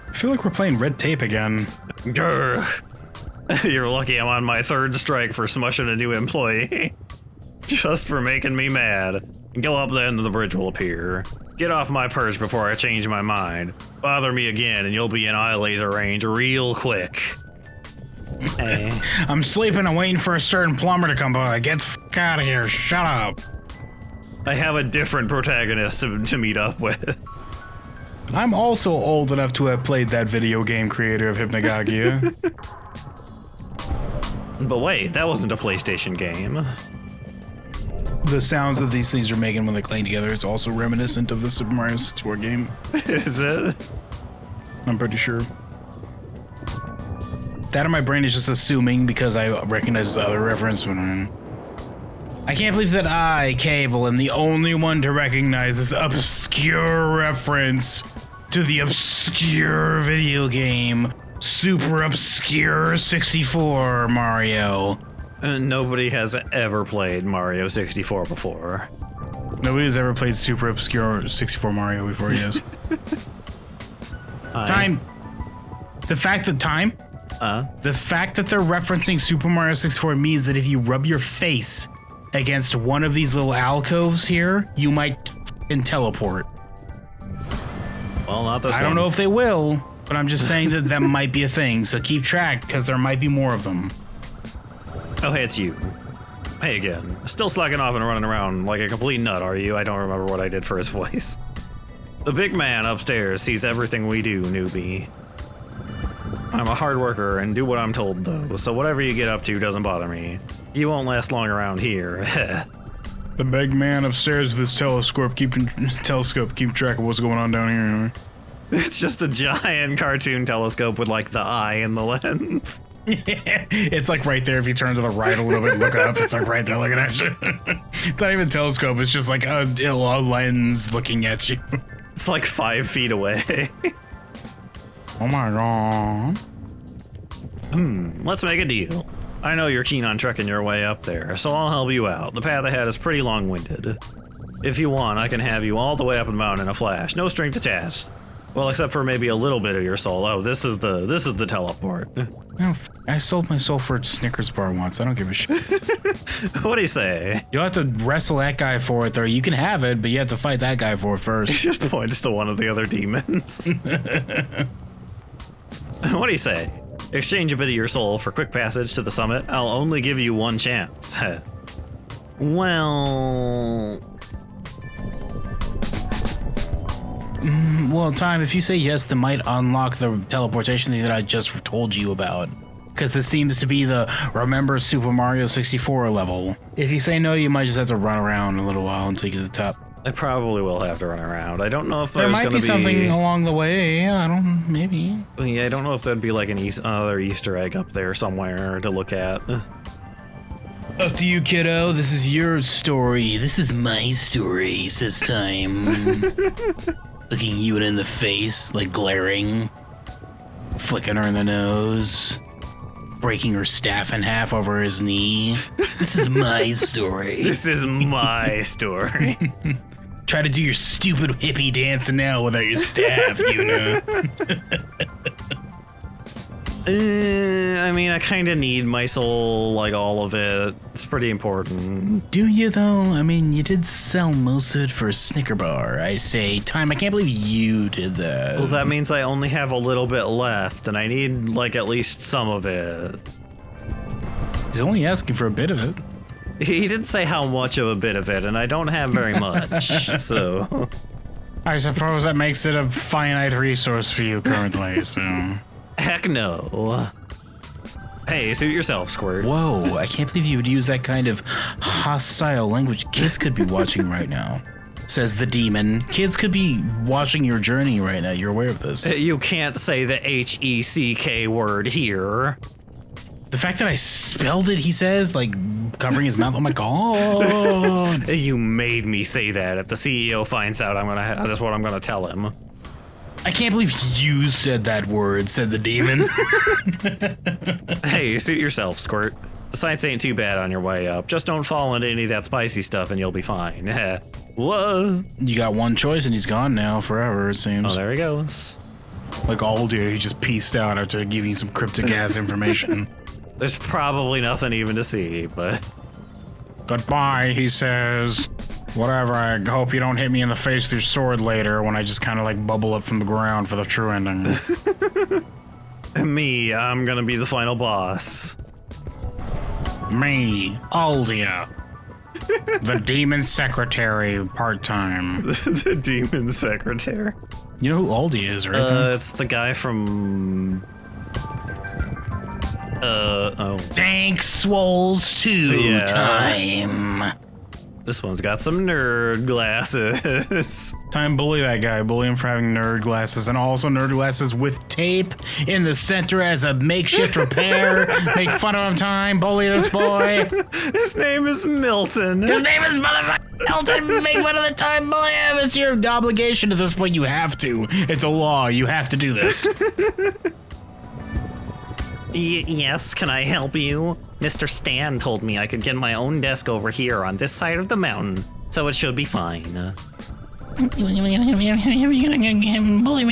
I feel like we're playing red tape again. Grr. You're lucky I'm on my third strike for smushing a new employee. Just for making me mad. Go up there and the bridge will appear. Get off my perch before I change my mind. Bother me again and you'll be in eye laser range real quick. Hey. I'm sleeping and waiting for a certain plumber to come by. Get the f out of here. Shut up. I have a different protagonist to meet up with. I'm also old enough to have played that video game creator of Hypnagogia. But wait, that wasn't a PlayStation game. The sounds that these things are making when they play together is also reminiscent of the Super Mario 64 game. Is it? I'm pretty sure. That in my brain is just assuming because I recognize the other reference. But I can't believe that I, Cable, am the only one to recognize this obscure reference to the obscure video game Super Obscure 64 Mario. Nobody has ever played Mario 64 before. Nobody's ever played Super Obscure 64 Mario before, yes. Time. The fact that the fact that they're referencing Super Mario 64 means that if you rub your face against one of these little alcoves here, you might f***ing teleport. Well, not this one. I don't know if they will, but I'm just saying that that might be a thing, so keep track, because there might be more of them. Oh, hey, it's you. Hey again. Still slacking off and running around like a complete nut, are you? I don't remember what I did for his voice. The big man upstairs sees everything we do, newbie. I'm a hard worker and do what I'm told, though, so whatever you get up to doesn't bother me. You won't last long around here. The big man upstairs with his telescope keeping track of what's going on down here. It's just a giant cartoon telescope with, like, the eye in the lens. It's like right there if you turn to the right a little bit and look up, it's like right there looking at you. It's not even a telescope, it's just like a lens looking at you. It's like 5 feet away. Oh my god. Let's make a deal. I know you're keen on trekking your way up there, so I'll help you out. The path ahead is pretty long-winded. If you want, I can have you all the way up the mountain in a flash, no strings attached. Well, except for maybe a little bit of your soul. Oh, this is the teleport. Oh, I sold my soul for a Snickers bar once. I don't give a shit. What do you say? You'll have to wrestle that guy for it, though. You can have it, but you have to fight that guy for it first. He just points to one of the other demons. What do you say? Exchange a bit of your soul for quick passage to the summit. I'll only give you one chance. Well... Well, Time, if you say yes, that might unlock the teleportation thing that I just told you about. Because this seems to be the Remember Super Mario 64 level. If you say no, you might just have to run around a little while until you get to the top. I probably will have to run around. I don't know if there might be something along the way. I don't, maybe. Yeah, I don't know if there'd be like another Easter egg up there somewhere to look at. Up to you, kiddo. This is your story. This is my story, says Time. Looking you in the face, like glaring. Flicking her in the nose. breaking her staff in half over his knee. This is my story. This is my story. Try to do your stupid hippie dancing now without your staff, you know. I mean, I kind of need my soul, like all of it. It's pretty important. Do you, though? I mean, you did sell most of it for a Snicker bar. I say, Time, I can't believe you did that. Well, that means I only have a little bit left, and I need, like, at least some of it. He's only asking for a bit of it. He didn't say how much of a bit of it, and I don't have very much, so... I suppose that makes it a finite resource for you currently, so... Heck no. Hey, suit yourself, Squirt. Whoa, I can't believe you would use that kind of hostile language. Kids could be watching right now, says the demon. Kids could be watching your journey right now. You're aware of this. You can't say the H-E-C-K word here. The fact that I spelled it, he says, like covering his mouth. Oh my god. You made me say that. If the CEO finds out, that's what I'm gonna tell him. I can't believe you said that word, said the demon. Hey, suit yourself, Squirt. The sights ain't too bad on your way up. Just don't fall into any of that spicy stuff and you'll be fine. Whoa. You got one choice and he's gone now forever, it seems. Oh, there he goes. Like all day, he just pieced out after giving some cryptic ass information. There's probably nothing even to see, but... Goodbye, he says. Whatever, I hope you don't hit me in the face with your sword later when I just kind of like bubble up from the ground for the true ending. Me, I'm gonna be the final boss. Me, Aldia. The demon secretary, part-time. The demon secretary. You know who Aldia is, right? It's the guy from... oh. Thanks, Swoles 2 time. This one's got some nerd glasses. Time, bully that guy. Bully him for having nerd glasses, and also nerd glasses with tape in the center as a makeshift repair. Make fun of him, Time. Bully this boy. His name is Milton. His name is motherfucking Milton. Make fun of the Time, bully him. It's your obligation at this point. You have to. It's a law. You have to do this. Yes, can I help you? Mr. Stan told me I could get my own desk over here on this side of the mountain, so it should be fine. Bully me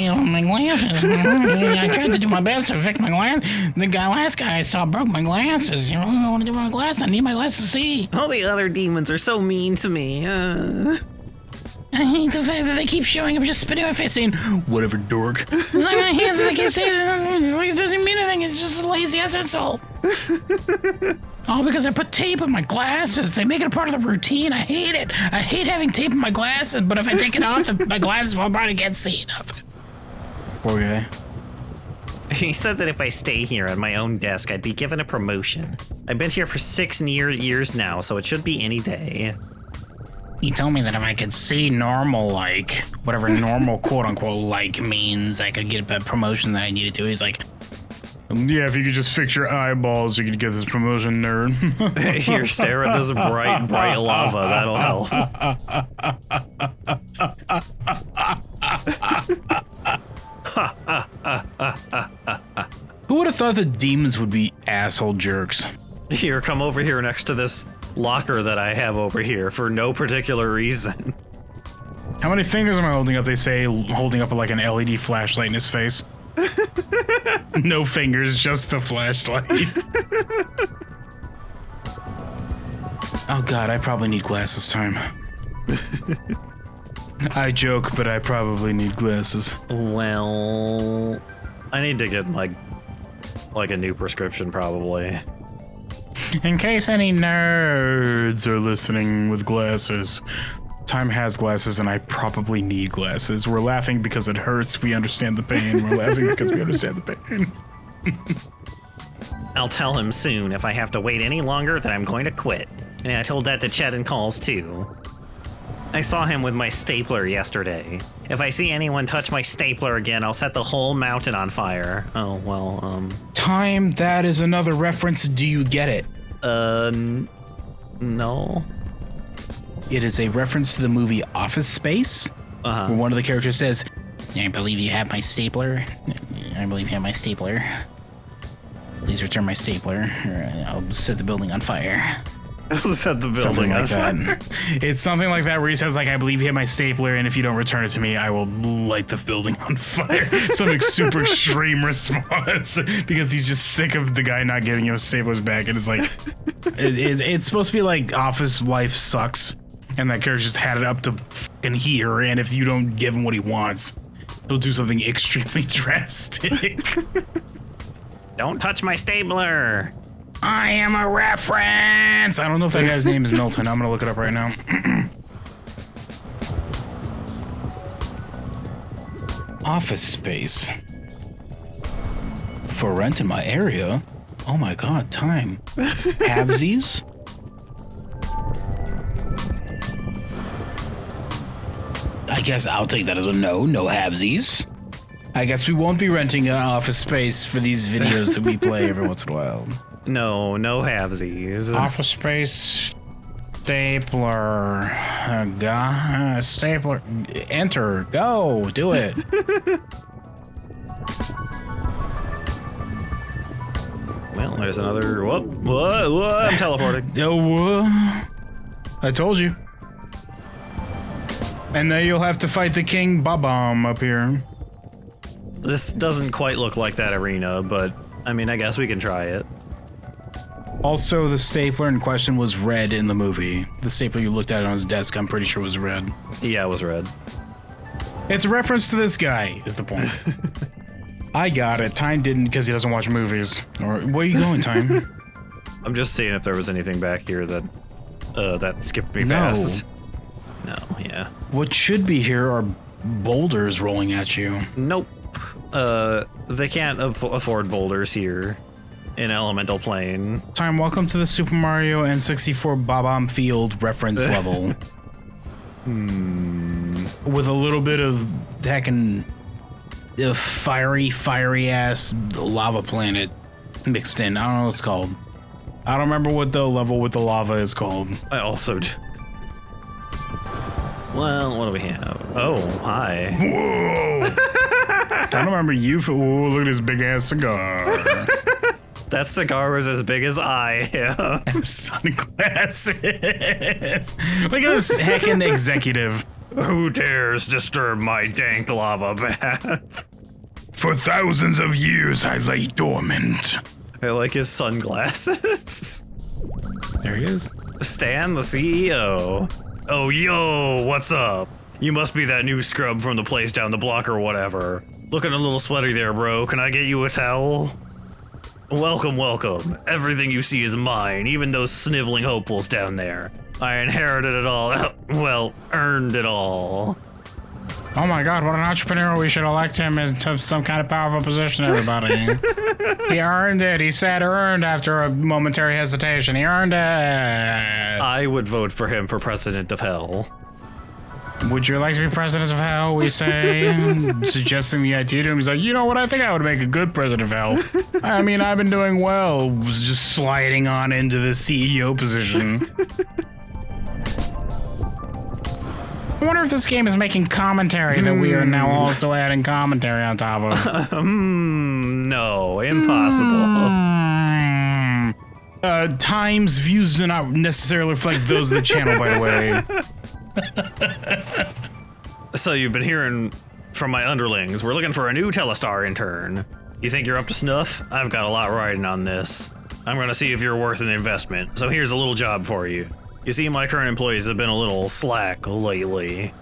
on my glasses. I tried to do my best to fix my glasses. The last guy I saw broke my glasses. You know, I want to do my glasses. I need my glasses to see. All the other demons are so mean to me. I hate the fact that they keep showing up just spitting in my face saying, whatever, dork. It's like I hate that they keep saying it doesn't mean anything, it's just a lazy ass insult. All because I put tape on my glasses. They make it a part of the routine. I hate it. I hate having tape on my glasses, but if I take it off, my glasses will probably can't see enough. Poor guy. He said that if I stay here at my own desk, I'd be given a promotion. I've been here for 6 years now, so it should be any day. He told me that if I could see normal, like, whatever normal quote-unquote like means, I could get a promotion that I needed to. He's like, yeah, if you could just fix your eyeballs, you could get this promotion, nerd. Here, stare at this bright lava. That'll help. Who would have thought that demons would be asshole jerks? Here, come over here next to this locker that I have over here for no particular reason. How many fingers am I holding up? They say holding up like an LED flashlight in his face. No fingers, just the flashlight. Oh god, I probably need glasses, Time. I joke, but I probably need glasses. Well, I need to get like a new prescription probably. In case any nerds are listening with glasses, Time has glasses and I probably need glasses. We're laughing because it hurts. We understand the pain. We're laughing because we understand the pain. I'll tell him soon. If I have to wait any longer, then I'm going to quit. And I told that to Chet and Calls too. I saw him with my stapler yesterday. If I see anyone touch my stapler again, I'll set the whole mountain on fire. Oh, well, Time, that is another reference. Do you get it? No. It is a reference to the movie Office Space, where one of the characters says, I believe you have my stapler. I believe you have my stapler. Please return my stapler, or I'll set the building on fire. Set the building Something on like fire. that. It's something like that where he says, like, I believe you have my stapler, and if you don't return it to me, I will light the building on fire. Some super extreme response because he's just sick of the guy not giving him his staplers back. And it's like, it's supposed to be like office life sucks, and that character just had it up to fucking here, and if you don't give him what he wants, he'll do something extremely drastic. Don't touch my stapler. I am a reference. I don't know if that guy's name is Milton. I'm gonna look it up right now. Office space for rent in my area. Oh my god, time. Halvesies? I guess I'll take that as a no. No halvesies. I guess we won't be renting an office space for these videos that we play every once in a while. No halvesies. Office space, stapler, stapler, enter, go, do it. Well, there's another. Whoop, I'm teleporting. I told you. And then you'll have to fight the King Babam up here. This doesn't quite look like that arena, but I mean, I guess we can try it. Also, the stapler in question was red in the movie. The stapler you looked at on his desk, I'm pretty sure was red. Yeah, it was red. It's a reference to this guy, is the point. I got it. Tyne didn't because he doesn't watch movies. Or where are you going, Tyne? I'm just seeing if there was anything back here that skipped me past. No, yeah. What should be here are boulders rolling at you. Nope. They can't afford boulders here in Elemental Plane. Tyne, welcome to the Super Mario N64 Bob-omb Field reference level. With a little bit of heckin' fiery ass lava planet mixed in. I don't know what it's called. I don't remember what the level with the lava is called. I also do. Well, what do we have? Oh, hi. Whoa! I don't remember you for. Whoa, look at this big ass cigar. That cigar was as big as I am. And sunglasses. Look at this heckin' executive. Who dares disturb my dank lava bath? For thousands of years I lay dormant. I like his sunglasses. There he is. Stan, the CEO. Oh, yo, what's up? You must be that new scrub from the place down the block or whatever. Looking a little sweaty there, bro. Can I get you a towel? Welcome, welcome. Everything you see is mine, even those sniveling hopefuls down there. I inherited it all. Well, earned it all. Oh my god, what an entrepreneur. We should elect him into some kind of powerful position, everybody. He earned it. He said earned after a momentary hesitation. He earned it. I would vote for him for president of hell. Would you like to be president of hell, we say? Suggesting the idea to him. He's like, you know what? I think I would make a good president of hell. I mean, I've been doing well. Was just sliding on into the CEO position. I wonder if this game is making commentary that we are now also adding commentary on top of. No, impossible. Time's views do not necessarily reflect those of the channel, by the way. So you've been hearing from my underlings. We're looking for a new Telestar intern. You think you're up to snuff? I've got a lot riding on this. I'm gonna see if you're worth an investment. So here's a little job for you. You see, my current employees have been a little slack lately.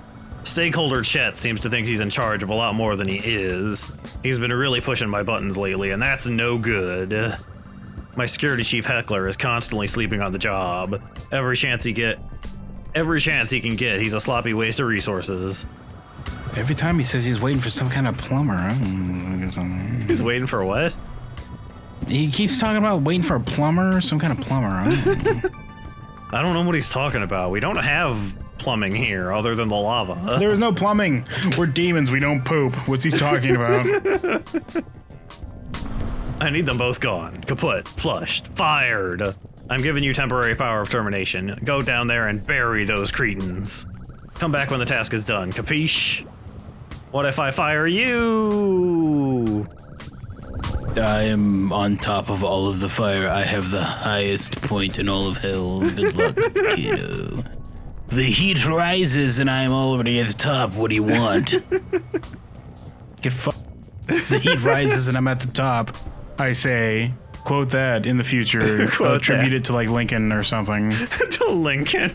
Stakeholder Chet seems to think he's in charge of a lot more than he is. He's been really pushing my buttons lately, and that's no good. My security chief Heckler is constantly sleeping on the job. Every chance he can get, he's a sloppy waste of resources. Every time he says he's waiting for some kind of plumber. He's waiting for what? He keeps talking about waiting for a plumber, some kind of plumber. I don't know what he's talking about. We don't have plumbing here other than the lava. There is no plumbing. We're demons. We don't poop. What's he talking about? I need them both gone. Kaput. Flushed. Fired. I'm giving you temporary power of termination. Go down there and bury those cretins. Come back when the task is done. Capiche? What if I fire you? I am on top of all of the fire. I have the highest point in all of hell. Good luck, kiddo. The heat rises and I'm already at the top. What do you want? Get The heat rises and I'm at the top. I say, quote that in the future. Attribute it to like Lincoln or something. To Lincoln.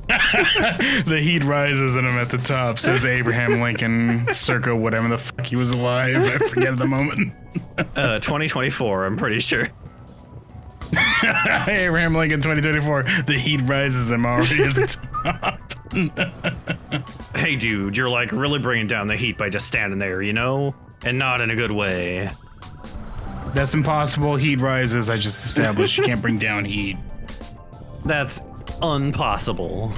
The heat rises and I'm at the top, says Abraham Lincoln, circa whatever the fuck he was alive. I forget the moment. 2024, I'm pretty sure. Abraham Lincoln 2024. The heat rises and I'm already at the top. Hey, dude, you're like really bringing down the heat by just standing there, you know? And not in a good way. That's impossible. Heat rises. I just established you can't bring down heat. That's impossible.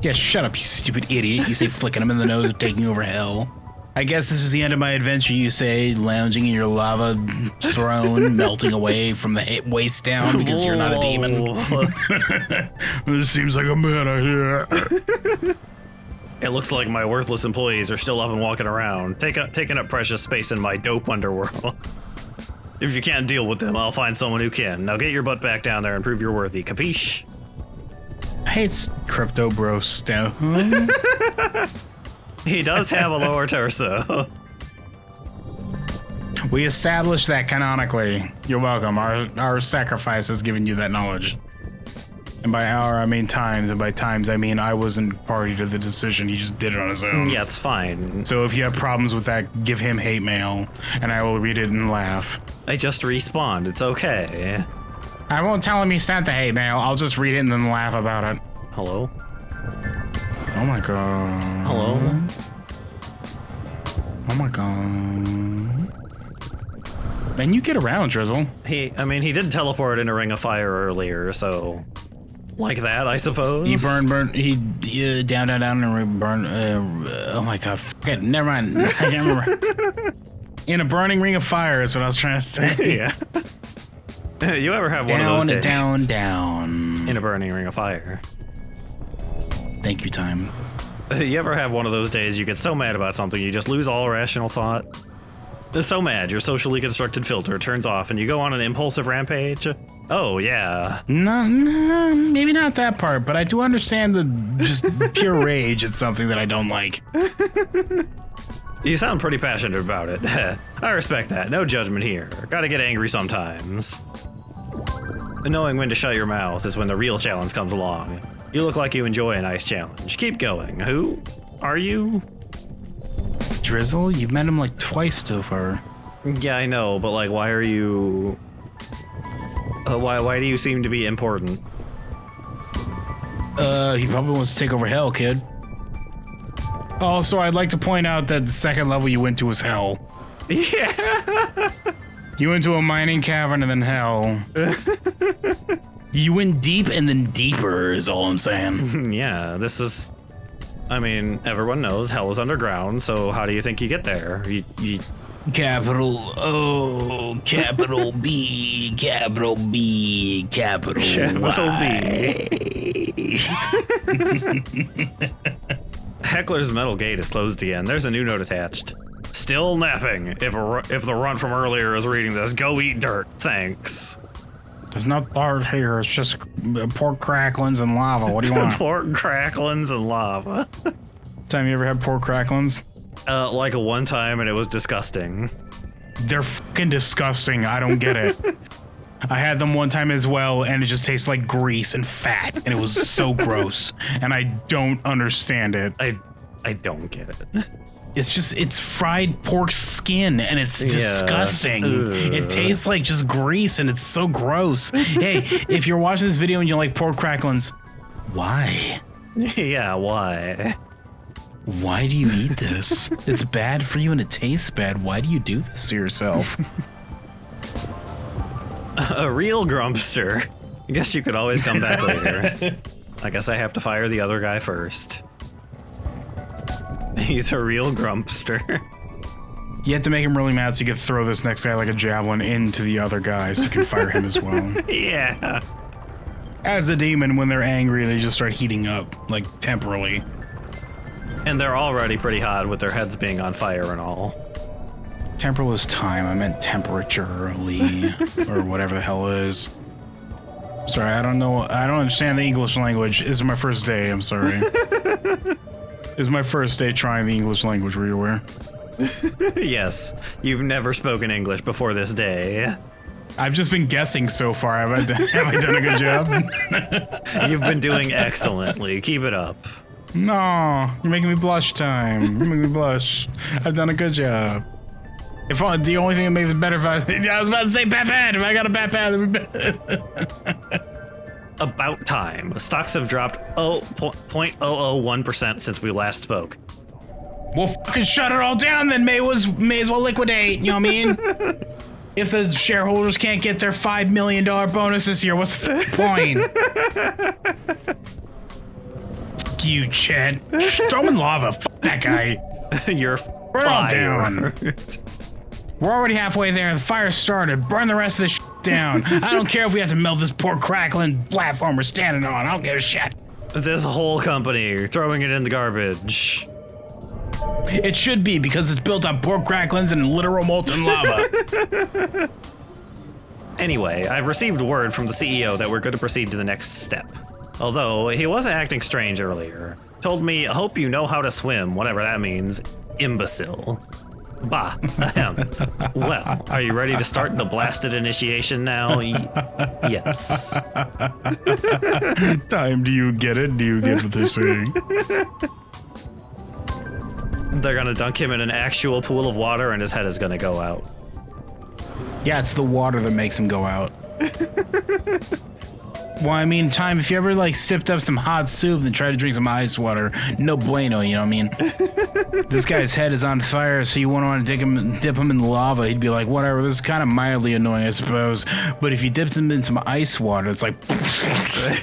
Yeah, shut up, you stupid idiot. You say flicking him in the nose, taking over hell. I guess this is the end of my adventure, you say, lounging in your lava throne, melting away from the waist down because you're not a demon. This seems like a bad idea. It looks like my worthless employees are still up and walking around, taking up precious space in my dope underworld. If you can't deal with them, I'll find someone who can. Now get your butt back down there and prove you're worthy. Capiche? I hate crypto bro stuff. He does have a lower torso. We established that canonically. You're welcome. Our sacrifice has given you that knowledge. And by our, I mean times, and by times, I mean I wasn't party to the decision. He just did it on his own. Yeah, it's fine. So if you have problems with that, give him hate mail, and I will read it and laugh. I just respawned. It's okay. I won't tell him you sent the hate mail. I'll just read it and then laugh about it. Hello? Oh my god. Hello? Oh my god. Man, you get around, Drizzle. He did teleport in a ring of fire earlier, so... Like that, I suppose? He he down, and burn, oh my god, fuck it, never mind, I can't remember. In a burning ring of fire is what I was trying to say. Yeah. You ever have one of those days? Down. In a burning ring of fire. Thank you, time. You ever have one of those days you get so mad about something you just lose all rational thought? So mad, your socially constructed filter turns off and you go on an impulsive rampage? Oh, yeah. No, maybe not that part, but I do understand the just pure rage at something that I don't like. You sound pretty passionate about it. I respect that. No judgment here. Gotta get angry sometimes. Knowing when to shut your mouth is when the real challenge comes along. You look like you enjoy a nice challenge. Keep going. Who are you? Drizzle? You've met him like twice so far. Yeah, I know, but like, why are you... why do you seem to be important? He probably wants to take over hell, kid. Also, I'd like to point out that the second level you went to was hell. Yeah! You went to a mining cavern and then hell. You went deep and then deeper is all I'm saying. Yeah, this is... I mean, everyone knows hell is underground, so how do you think you get there? You... Capital O, capital B, capital B, capital Y. B. Heckler's metal gate is closed again. There's a new note attached. Still napping. If the runt from earlier is reading this, go eat dirt. Thanks. There's no dirt here. It's just pork cracklings and lava. What do you want? Pork cracklings and lava. Time you ever had pork cracklings? Like one time, and it was disgusting. They're fucking disgusting. I don't get it. I had them one time as well, and it just tastes like grease and fat, and it was so gross. And I don't understand it. I don't get it. It's fried pork skin, and it's disgusting. It tastes like just grease, and it's so gross. Hey, if you're watching this video and you like pork cracklings, why? Yeah, why? Why do you eat this? It's bad for you and it tastes bad. Why do you do this to yourself? A real grumpster. I guess you could always come back later. I guess I have to fire the other guy first. He's a real grumpster. You have to make him really mad so you can throw this next guy like a javelin into the other guy so you can fire him as well. Yeah. As a demon, when they're angry, they just start heating up, like temporarily. And they're already pretty hot with their heads being on fire and all. Temporal is time. I meant temperaturely, or whatever the hell it is. Sorry, I don't know. I don't understand the English language. This is my first day. I'm sorry. This is my first day trying the English language. Were you aware? Yes, you've never spoken English before this day. I've just been guessing so far. Have I done a good job? You've been doing excellently. Keep it up. No, you're making me blush time. You're making me blush. I've done a good job. If the only thing that makes it better if I was about to say Batman. If I got a Batman, About time. Stocks have dropped 0.001% since we last spoke. Well, fucking shut it all down then. May as well liquidate. You know what I mean? If the shareholders can't get their $5 million bonus this year, what's the point? Fuck you, Chet. Throw him in lava. Fuck that guy. You're Burn all fired. down. We're already halfway there. The fire started. Burn the rest of this shit down. I don't care if we have to melt this poor crackling platform we're standing on. I don't give a shit. This whole company, throwing it in the garbage. It should be, because it's built on pork cracklings and literal molten lava. Anyway, I've received word from the CEO that we're going to proceed to the next step. Although, he was acting strange earlier. Told me, I hope you know how to swim, whatever that means. Imbecile. Bah. Ahem. Well, are you ready to start the blasted initiation now? Yes. Time, do you get it? Do you get what they're saying? They're gonna dunk him in an actual pool of water and his head is gonna go out. Yeah, it's the water that makes him go out. Well, I mean, Time, if you ever, like, sipped up some hot soup and tried to drink some ice water, no bueno, you know what I mean? This guy's head is on fire, so you wouldn't want to dip him in the lava. He'd be like, whatever, this is kind of mildly annoying, I suppose. But if you dipped him in some ice water, it's like...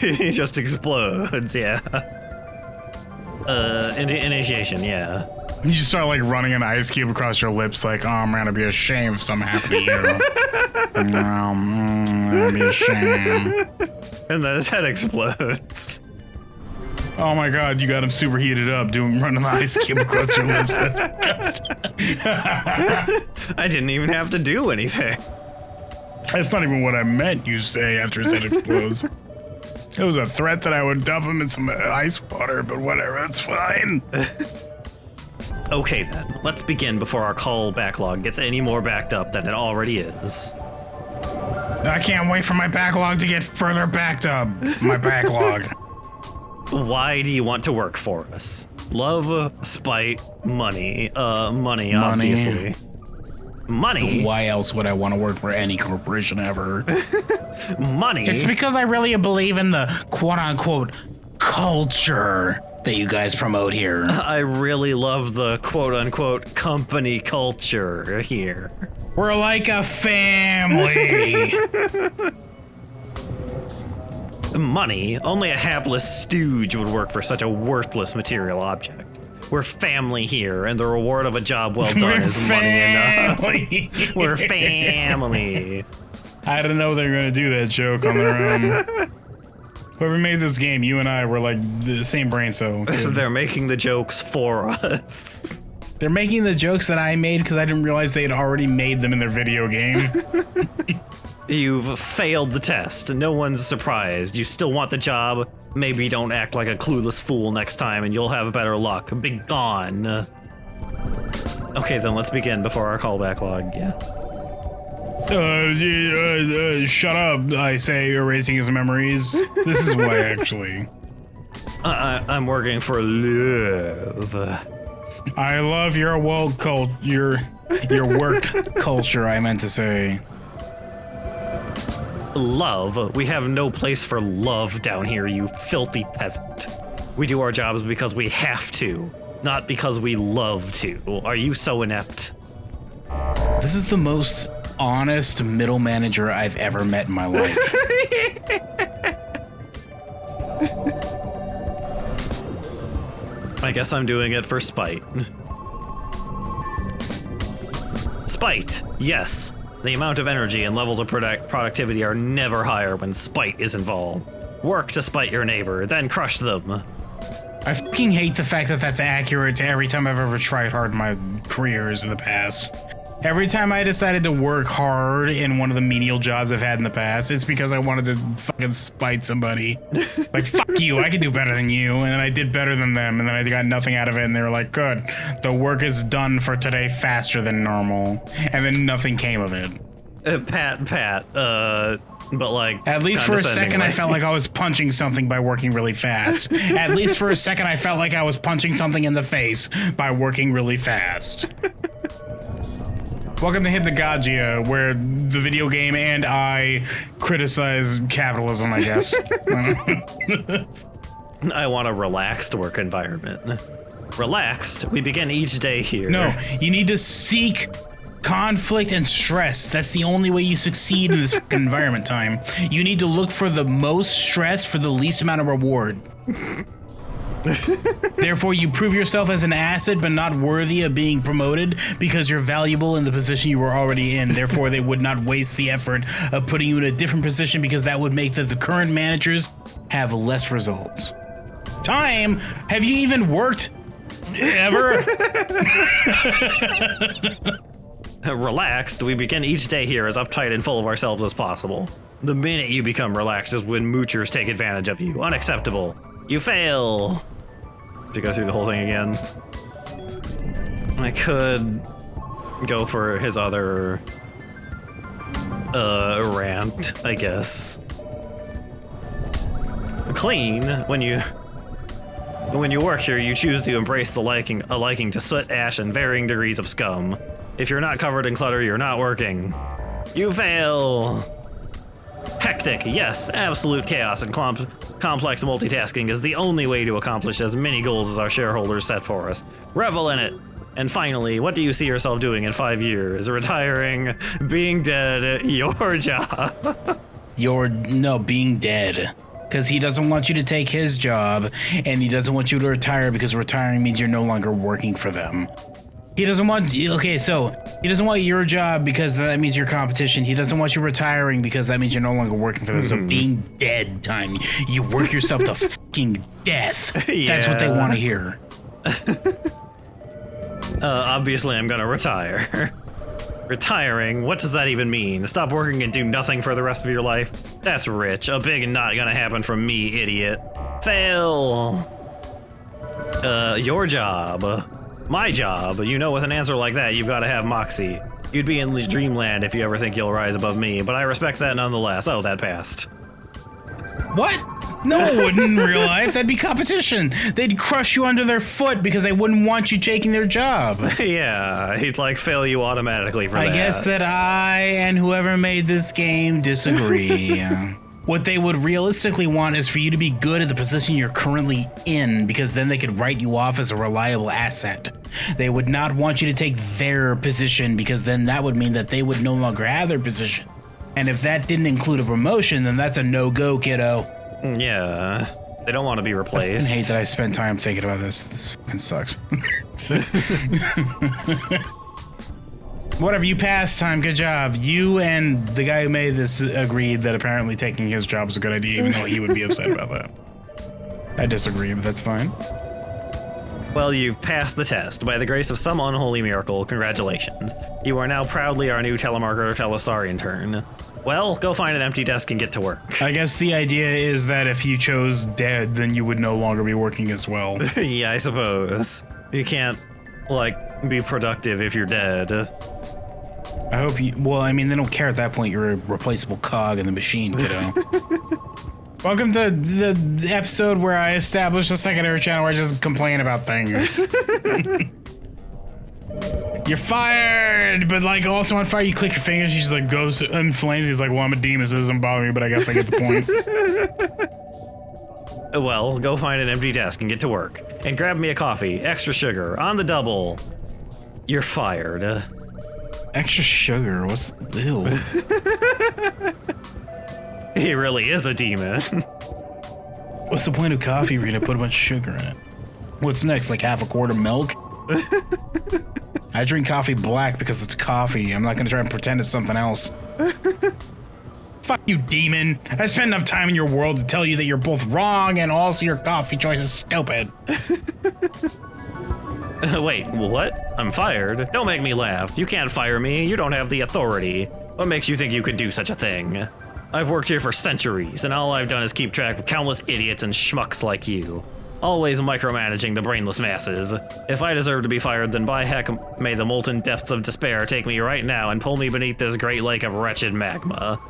He just explodes, yeah. Initiation, yeah. You just start, like, running an ice cube across your lips, like, oh, I'm gonna be ashamed if something happened to you. I'm gonna be ashamed. And then his head explodes. Oh my god, you got him super heated up, running the ice cube across your lips. That's disgusting. I didn't even have to do anything. That's not even what I meant, you say, after his head explodes. It was a threat that I would dump him in some ice water, but whatever, that's fine. Okay then, let's begin before our call backlog gets any more backed up than it already is. I can't wait for my backlog to get further backed up. My backlog. Why do you want to work for us? Love, spite, money. Money, obviously. Money? Why else would I want to work for any corporation ever? Money? It's because I really believe in the quote-unquote culture that you guys promote here. I really love the quote-unquote company culture here. We're like a family. Money? Only a hapless stooge would work for such a worthless material object. We're family here, and the reward of a job well done is money enough. We're family. I didn't know they were going to do that joke on their own. Whoever made this game, you and I were like the same brain cell. They're making the jokes for us. They're making the jokes that I made because I didn't realize they had already made them in their video game. You've failed the test. No one's surprised. You still want the job? Maybe don't act like a clueless fool next time and you'll have better luck. Be gone. Okay, then let's begin before our call backlog. Yeah. Shut up, I say, erasing his memories. This is why, actually. I'm working for love. I love your your work culture, I meant to say. Love? We have no place for love down here, you filthy peasant. We do our jobs because we have to, not because we love to. Are you so inept? This is the most honest middle manager I've ever met in my life. I guess I'm doing it for spite. Spite, yes. The amount of energy and levels of productivity are never higher when spite is involved. Work to spite your neighbor, then crush them. I fucking hate the fact that that's accurate to every time I've ever tried hard in my careers in the past. Every time I decided to work hard in one of the menial jobs I've had in the past, it's because I wanted to fucking spite somebody. Like, fuck you, I can do better than you. And then I did better than them, and then I got nothing out of it, and they were like, good, the work is done for today faster than normal. And then nothing came of it. Pat, but like... At least for a second, I felt like I was punching something by working really fast. At least for a second, I felt like I was punching something in the face by working really fast. Welcome to Hypnagogia, where the video game and I criticize capitalism, I guess. I want a relaxed work environment. Relaxed? We begin each day here. No, you need to seek conflict and stress. That's the only way you succeed in this environment, time. You need to look for the most stress for the least amount of reward. Therefore, you prove yourself as an asset but not worthy of being promoted because you're valuable in the position you were already in. Therefore, they would not waste the effort of putting you in a different position because that would make the current managers have less results. Time? Have you even worked ever? Relaxed, we begin each day here as uptight and full of ourselves as possible. The minute you become relaxed is when moochers take advantage of you. Unacceptable. You fail. To go through the whole thing again. I could go for his other rant, I guess. Clean. When you work here, you choose to embrace a liking to soot, ash, and varying degrees of scum. If you're not covered in clutter, you're not working. You fail. Hectic, yes, absolute chaos and complex multitasking is the only way to accomplish as many goals as our shareholders set for us. Revel in it. And finally, what do you see yourself doing in 5 years? Retiring, being dead, your job. Being dead. Because he doesn't want you to take his job, and he doesn't want you to retire because retiring means you're no longer working for them. He doesn't want, he doesn't want your job because that means your competition. He doesn't want you retiring because that means you're no longer working for them. So being dead, time, you work yourself to fucking death. Yeah. That's what they want to hear. Obviously, I'm gonna retire. Retiring? What does that even mean? Stop working and do nothing for the rest of your life? That's rich. A big not gonna happen from me, idiot. Fail. Your job. My job. You know, with an answer like that, you've got to have moxie. You'd be in dreamland if you ever think you'll rise above me, but I respect that nonetheless. Oh, that passed. What? No, it wouldn't in real life. That'd be competition. They'd crush you under their foot because they wouldn't want you taking their job. Yeah, he'd like fail you automatically for that. I guess that I and whoever made this game disagree. What they would realistically want is for you to be good at the position you're currently in, because then they could write you off as a reliable asset. They would not want you to take their position, because then that would mean that they would no longer have their position. And if that didn't include a promotion, then that's a no-go, kiddo. Yeah, they don't want to be replaced. I hate that I spent time thinking about this. This fucking sucks. Whatever, you passed, time. Good job. You and the guy who made this agreed that apparently taking his job is a good idea, even though he would be upset about that. I disagree, but that's fine. Well, you've passed the test. By the grace of some unholy miracle, congratulations. You are now proudly our new telemarketer telestar intern. Well, go find an empty desk and get to work. I guess the idea is that if you chose dead, then you would no longer be working as well. Yeah, I suppose. You can't, like, be productive if you're dead. I hope you... Well, I mean, they don't care at that point. You're a replaceable cog in the machine, kiddo. Welcome to the episode where I establish a secondary channel where I just complain about things. You're fired! But, like, also on fire, you click your fingers, she just, like, goes in flames. He's like, well, I'm a demon, so it doesn't bother me, but I guess I get the point. Well, go find an empty desk and get to work. And grab me a coffee, extra sugar, on the double. You're fired. Extra sugar? What's... Ew. He really is a demon. What's the point of coffee if you're gonna put a bunch of sugar in it? What's next, like half a quart of milk? I drink coffee black because it's coffee. I'm not gonna try and pretend it's something else. Fuck you, demon. I spent enough time in your world to tell you that you're both wrong and also your coffee choice is stupid. Wait, what? I'm fired? Don't make me laugh. You can't fire me. You don't have the authority. What makes you think you could do such a thing? I've worked here for centuries, and all I've done is keep track of countless idiots and schmucks like you. Always micromanaging the brainless masses. If I deserve to be fired, then by heck, may the molten depths of despair take me right now and pull me beneath this great lake of wretched magma.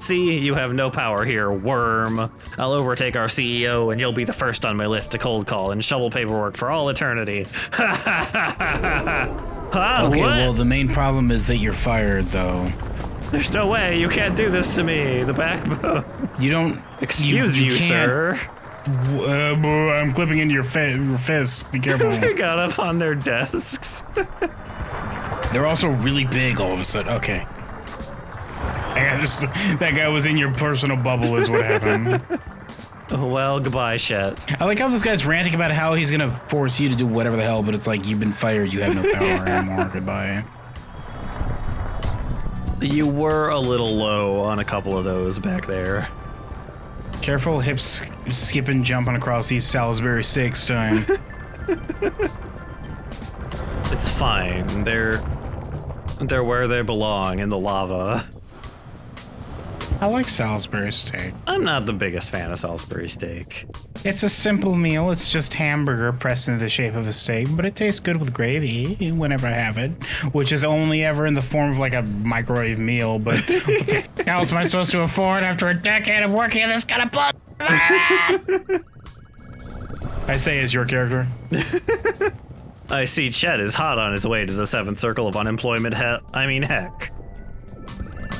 See, you have no power here, worm. I'll overtake our CEO, and you'll be the first on my list to cold call and shovel paperwork for all eternity. Ha ha ha ha ha! Okay, What? well, the main problem is that you're fired, though. There's no way, you can't do this to me, the backbone. You don't... Excuse you, can't. sir. I'm clipping into your fist. Be careful. They got up on their desks. They're also really big all of a sudden. Okay. That guy was in your personal bubble is what happened. Well, goodbye, Chet. I like how this guy's ranting about how he's gonna force you to do whatever the hell, but it's like, you've been fired, you have no power anymore, goodbye. You were a little low on a couple of those back there. Careful hips skipping, jumping across these Salisbury steaks time. It's fine. They're where they belong, in the lava. I like Salisbury steak. I'm not the biggest fan of Salisbury steak. It's a simple meal. It's just hamburger pressed into the shape of a steak, but it tastes good with gravy whenever I have it, which is only ever in the form of like a microwave meal, but what the hell else am I supposed to afford after a decade of working in this kind of butt? I say as your character. I see Chet is hot on his way to the 7th circle of unemployment heck.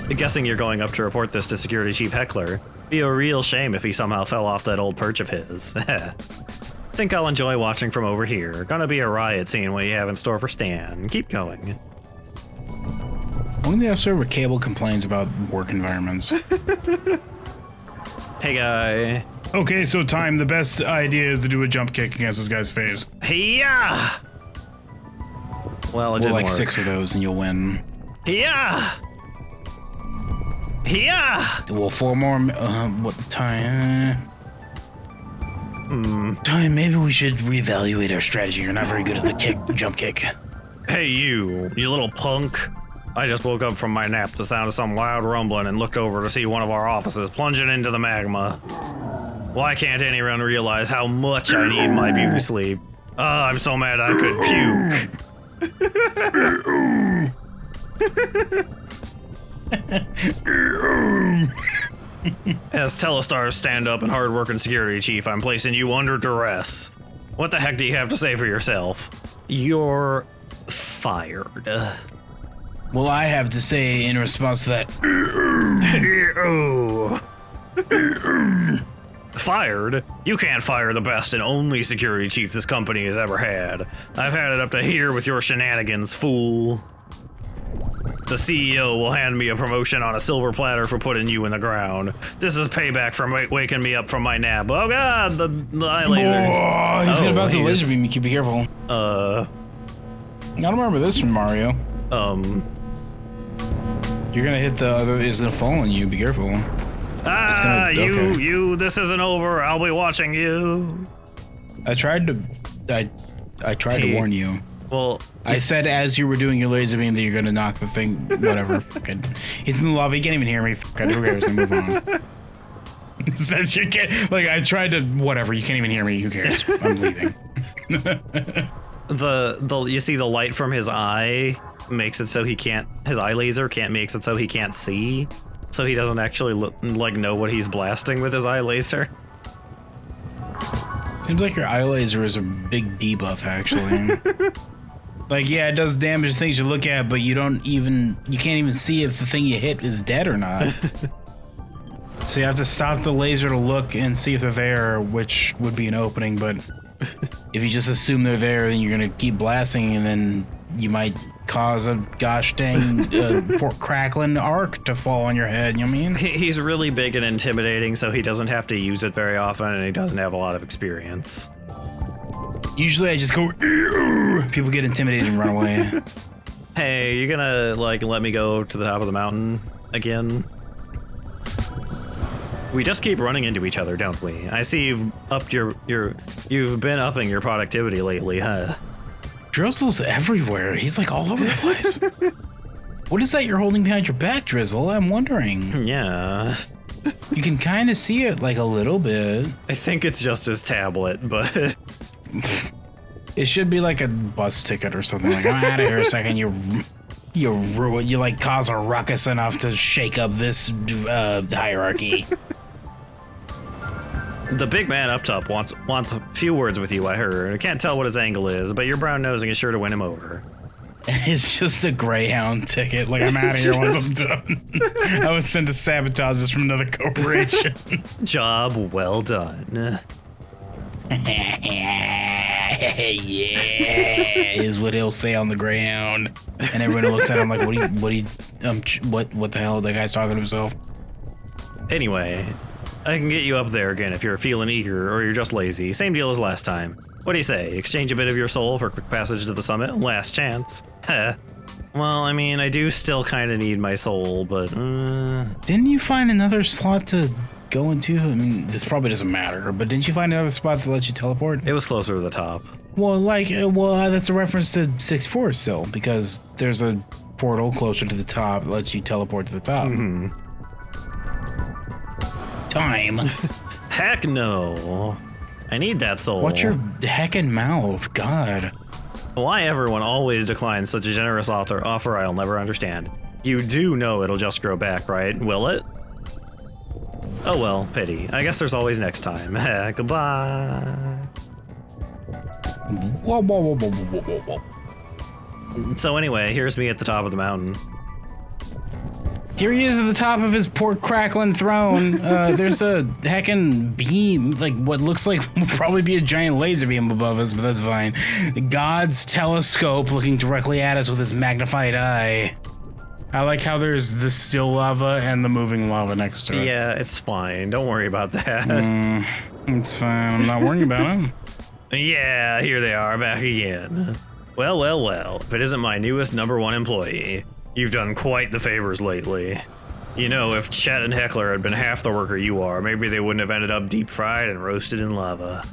Guessing you're going up to report this to Security Chief Heckler. Be a real shame if he somehow fell off that old perch of his. Think I'll enjoy watching from over here. Gonna be a riot seeing what you have in store for Stan. Keep going. Only the episode where Cable complains about work environments. Hey, guy. Okay, so time. The best idea is to do a jump kick against this guy's face. Hey-ya! Well, it didn't like work. 6 of those and you'll win. Yeah. Yeah. Well, 4 more. What time? Time. Maybe we should reevaluate our strategy. You're not very good at the jump kick. Hey, you little punk. I just woke up from my nap to the sound of some loud rumbling and looked over to see one of our offices plunging into the magma. Why can't anyone realize how much I need my beauty sleep? I'm so mad I could puke. As Telestar's stand-up and hard-working security chief, I'm placing you under duress. What the heck do you have to say for yourself? You're fired. Well, I have to say in response to that. Fired? You can't fire the best and only security chief this company has ever had. I've had it up to here with your shenanigans, fool. The CEO will hand me a promotion on a silver platter for putting you in the ground. This is payback for waking me up from my nap. Oh god, the eye laser. Oh, he's about to laser beam you. Be careful. I don't remember this from Mario. You're gonna hit the other. It's gonna fall on you. Be careful. This isn't over. I'll be watching you. I tried to warn you. Well, I said as you were doing your laser beam that you're gonna knock the thing. Whatever. He's in the lobby. He can't even hear me. Who cares? Move on. It says you can't. Like I tried to. Whatever. You can't even hear me. Who cares? I'm leaving. You see the light from his eye makes it so he can't. His eye laser makes it so he can't see. So he doesn't actually know what he's blasting with his eye laser. Seems like your eye laser is a big debuff, actually. Like, yeah, it does damage things you look at, but you can't even see if the thing you hit is dead or not. So you have to stop the laser to look and see if they're there, which would be an opening, but if you just assume they're there, then you're gonna keep blasting, and then you might cause a gosh dang pork crackling arc to fall on your head, you know what I mean? He's really big and intimidating, so he doesn't have to use it very often, and he doesn't have a lot of experience. Usually I just go, people get intimidated and run away. Hey, you gonna let me go to the top of the mountain again? We just keep running into each other, don't we? I see you've upped you've been upping your productivity lately, huh? Drizzle's everywhere. He's like all over the place. What is that you're holding behind your back, Drizzle? I'm wondering. Yeah. You can kind of see it like a little bit. I think it's just his tablet, but... It should be like a bus ticket or something. Like, I'm out of here a second. You like cause a ruckus enough to shake up this hierarchy. The big man up top wants a few words with you, I heard. I can't tell what his angle is, but your brown nosing is sure to win him over. It's just a Greyhound ticket. Like, I'm out of here once I'm done. I was sent to sabotage this from another corporation. Job well done. Yeah, is what he'll say on the Greyhound. And everyone looks at him like, what the hell are the guy's talking to himself? Anyway, I can get you up there again if you're feeling eager or you're just lazy. Same deal as last time. What do you say? Exchange a bit of your soul for quick passage to the summit? Last chance. Heh. Well, I mean, I do still kind of need my soul, but... Didn't you find another slot to go into? I mean, this probably doesn't matter, but didn't you find another spot that lets you teleport? It was closer to the top. Well, that's a reference to 6-4 still, because there's a portal closer to the top that lets you teleport to the top. Mm-hmm. Time. Heck no. I need that soul. Watch your heckin' mouth, God. Why everyone always declines such a generous offer I'll never understand. You do know it'll just grow back, right? Will it? Oh well, pity. I guess there's always next time. Goodbye. Whoa. So anyway, here's me at the top of the mountain. Here he is at the top of his pork crackling throne. There's a heckin' beam, like what looks like will probably be a giant laser beam above us, but that's fine. God's telescope looking directly at us with his magnified eye. I like how there's the still lava and the moving lava next to it. Yeah, it's fine. Don't worry about that. It's fine. I'm not worrying about it. Yeah, here they are, back again. Well. If it isn't my newest #1 employee. You've done quite the favors lately. You know, if Chet and Heckler had been half the worker you are, maybe they wouldn't have ended up deep fried and roasted in lava.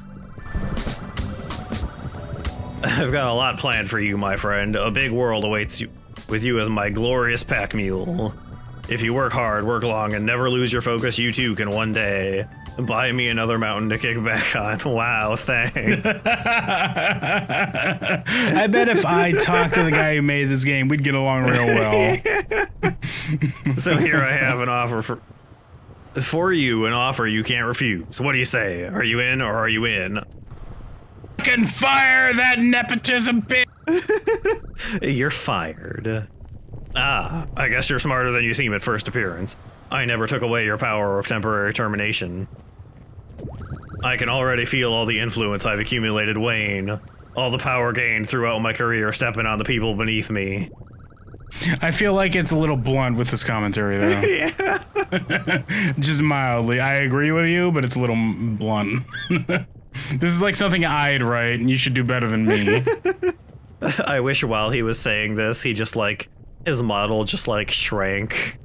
I've got a lot planned for you, my friend. A big world awaits you with you as my glorious pack mule. If you work hard, work long, and never lose your focus, you too can one day buy me another mountain to kick back on. Wow, thanks. I bet if I talked to the guy who made this game, we'd get along real well. So here I have an offer for you, an offer you can't refuse. What do you say? Are you in or are you in? I can fire that nepotism bitch. You're fired. Ah, I guess you're smarter than you seem at first appearance. I never took away your power of temporary termination. I can already feel all the influence I've accumulated wane, all the power gained throughout my career stepping on the people beneath me. I feel like it's a little blunt with this commentary, though. Yeah. Just mildly. I agree with you, but it's a little blunt. This is like something I'd write, and you should do better than me. I wish while he was saying this, he just like, his model just like shrank.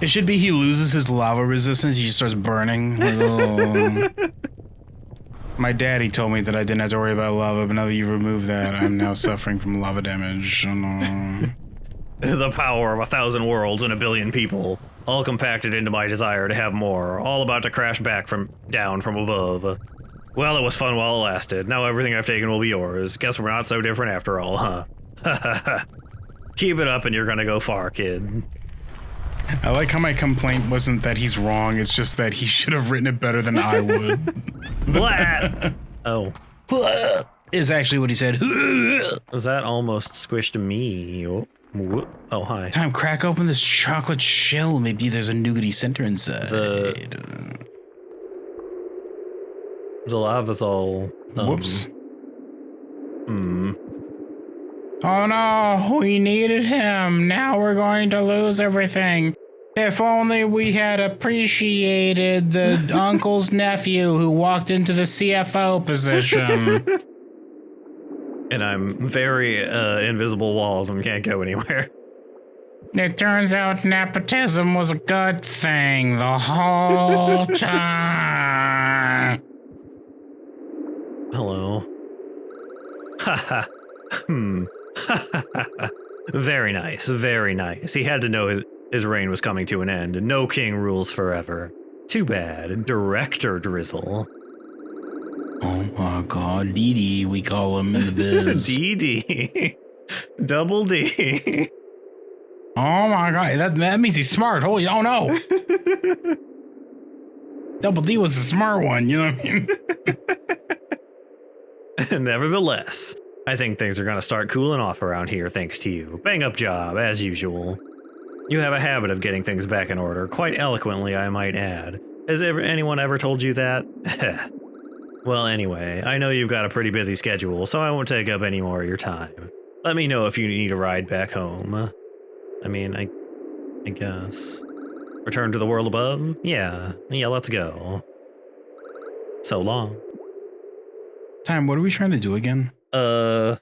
It should be he loses his lava resistance, he just starts burning. Like, oh. My daddy told me that I didn't have to worry about lava, but now that you remove that, I'm now suffering from lava damage. Oh, no. The power of 1,000 worlds and 1 billion people, all compacted into my desire to have more, all about to crash back down from above. Well, it was fun while it lasted. Now everything I've taken will be yours. Guess we're not so different after all, huh? Keep it up and you're gonna go far, kid. I like how my complaint wasn't that he's wrong, it's just that he should have written it better than I would. Blah! Oh. Is actually what he said. That almost squished me. Oh, hi. Time, crack open this chocolate shell. Maybe there's a nougaty center inside. The lava's all... Whoops. Oh no, we needed him. Now we're going to lose everything. If only we had appreciated the uncle's nephew who walked into the CFO position. And I'm very invisible walls and can't go anywhere. It turns out nepotism was a good thing the whole time. Hello. Hmm. Very nice, very nice. He had to know his reign was coming to an end. No king rules forever. Too bad. Director Drizzle. Oh my god, DD, we call him in the biz. DD. Double D. Oh my god, that means he's smart. Holy, oh no. Double D was the smart one, you know what I mean? Nevertheless, I think things are going to start cooling off around here thanks to you. Bang up job, as usual. You have a habit of getting things back in order, quite eloquently, I might add. Has anyone ever told you that? Well, anyway, I know you've got a pretty busy schedule, so I won't take up any more of your time. Let me know if you need a ride back home. I mean, I guess. Return to the world above? Yeah, let's go. So long. Time, what are we trying to do again? I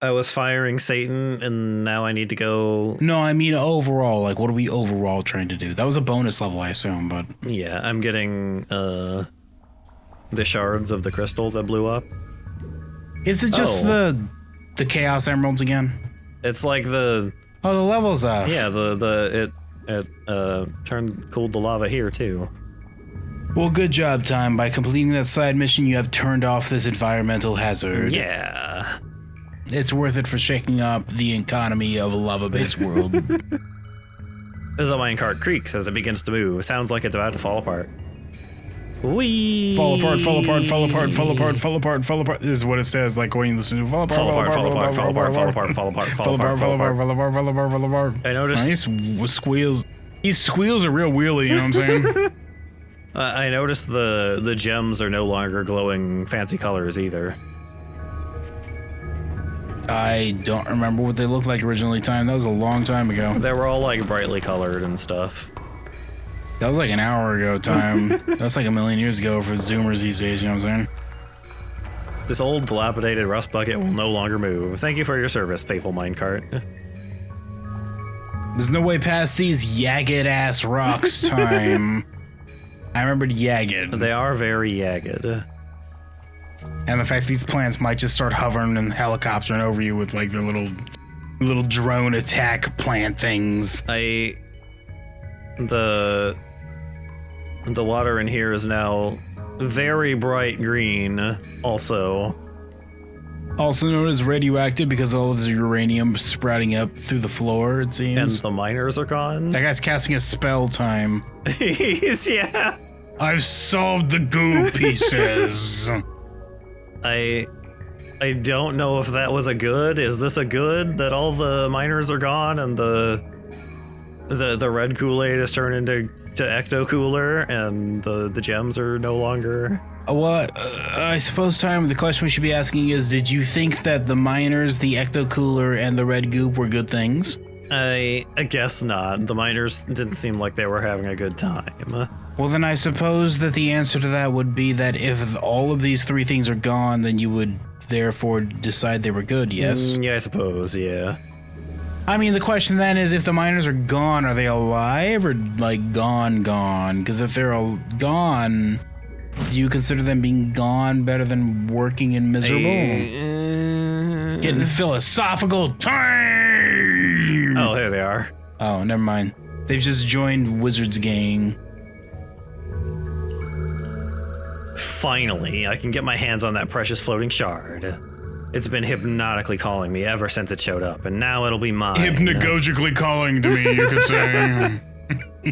was firing Satan, and now I need to go... No, I mean overall, like what are we overall trying to do? That was a bonus level, I assume, but... Yeah, I'm getting, the shards of the crystal that blew up. Is it just the Chaos Emeralds again? It's like the... Oh, the level's up. Yeah, it cooled the lava here, too. Well, good job, Time. By completing that side mission, you have turned off this environmental hazard. Yeah. It's worth it for shaking up the economy of a lava-based world. The minecart creaks as it begins to move. Sounds like it's about to fall apart. Whee! Fall apart, fall apart, fall apart, fall apart, fall apart, fall apart. This is what it says, like when you listen to fall apart, fall apart, fall apart, fall apart, fall apart, fall apart, fall apart, fall apart, fall apart, fall apart, fall apart. I noticed... Nice squeals. These squeals are real wheelie, you know what I'm saying? I noticed the gems are no longer glowing fancy colors either. I don't remember what they looked like originally, Time. That was a long time ago. They were all like brightly colored and stuff. That was like an hour ago, Time. That's like a million years ago for Zoomers these days, you know what I'm saying? This old dilapidated rust bucket will no longer move. Thank you for your service, faithful minecart. There's no way past these jagged-ass rocks, Time. I remembered jagged. They are very jagged. And the fact these plants might just start hovering and helicoptering over you with like their little drone attack plant things. The water in here is now very bright green, also known as radioactive because all of the uranium sprouting up through the floor, it seems. And the miners are gone. That guy's casting a spell, Time. Yeah. I've solved the goop, he says. I don't know if that was a good. Is this a good that all the miners are gone and the red Kool-Aid is turned into ecto cooler and the gems are no longer? Well, I suppose, Time, the question we should be asking is, did you think that the miners, the ecto cooler, and the red goop were good things? I guess not. The miners didn't seem like they were having a good time. Well, then I suppose that the answer to that would be that if all of these three things are gone, then you would therefore decide they were good, yes? Yeah, I suppose, yeah. I mean, the question then is, if the miners are gone, are they alive or, like, gone? Because if they're all gone, do you consider them being gone better than working and miserable? Getting philosophical time! Oh, here they are. Oh, never mind. They've just joined Wizard's gang. Finally, I can get my hands on that precious floating shard. It's been hypnotically calling me ever since it showed up, and now it'll be mine. Hypnagogically calling to me, you could say.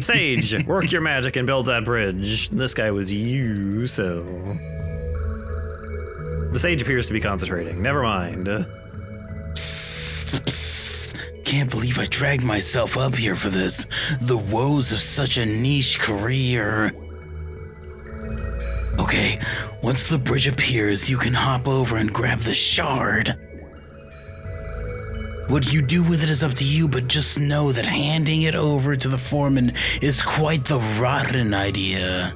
Sage, work your magic and build that bridge. This guy was you, so... The sage appears to be concentrating. Never mind. Psst, psst. Can't believe I dragged myself up here for this. The woes of such a niche career. Okay, once the bridge appears, you can hop over and grab the shard. What you do with it is up to you, but just know that handing it over to the foreman is quite the rotten idea.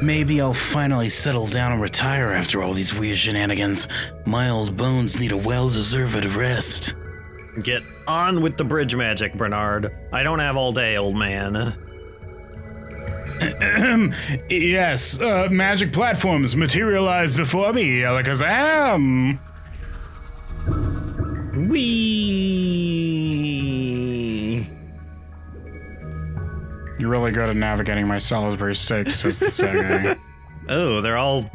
Maybe I'll finally settle down and retire after all these weird shenanigans. My old bones need a well-deserved rest. Get on with the bridge magic, Bernard. I don't have all day, old man. Yes, magic platforms materialize before me, Alakazam. Wee. You're really good at navigating my Salisbury steaks, says the Sega. Oh, they're all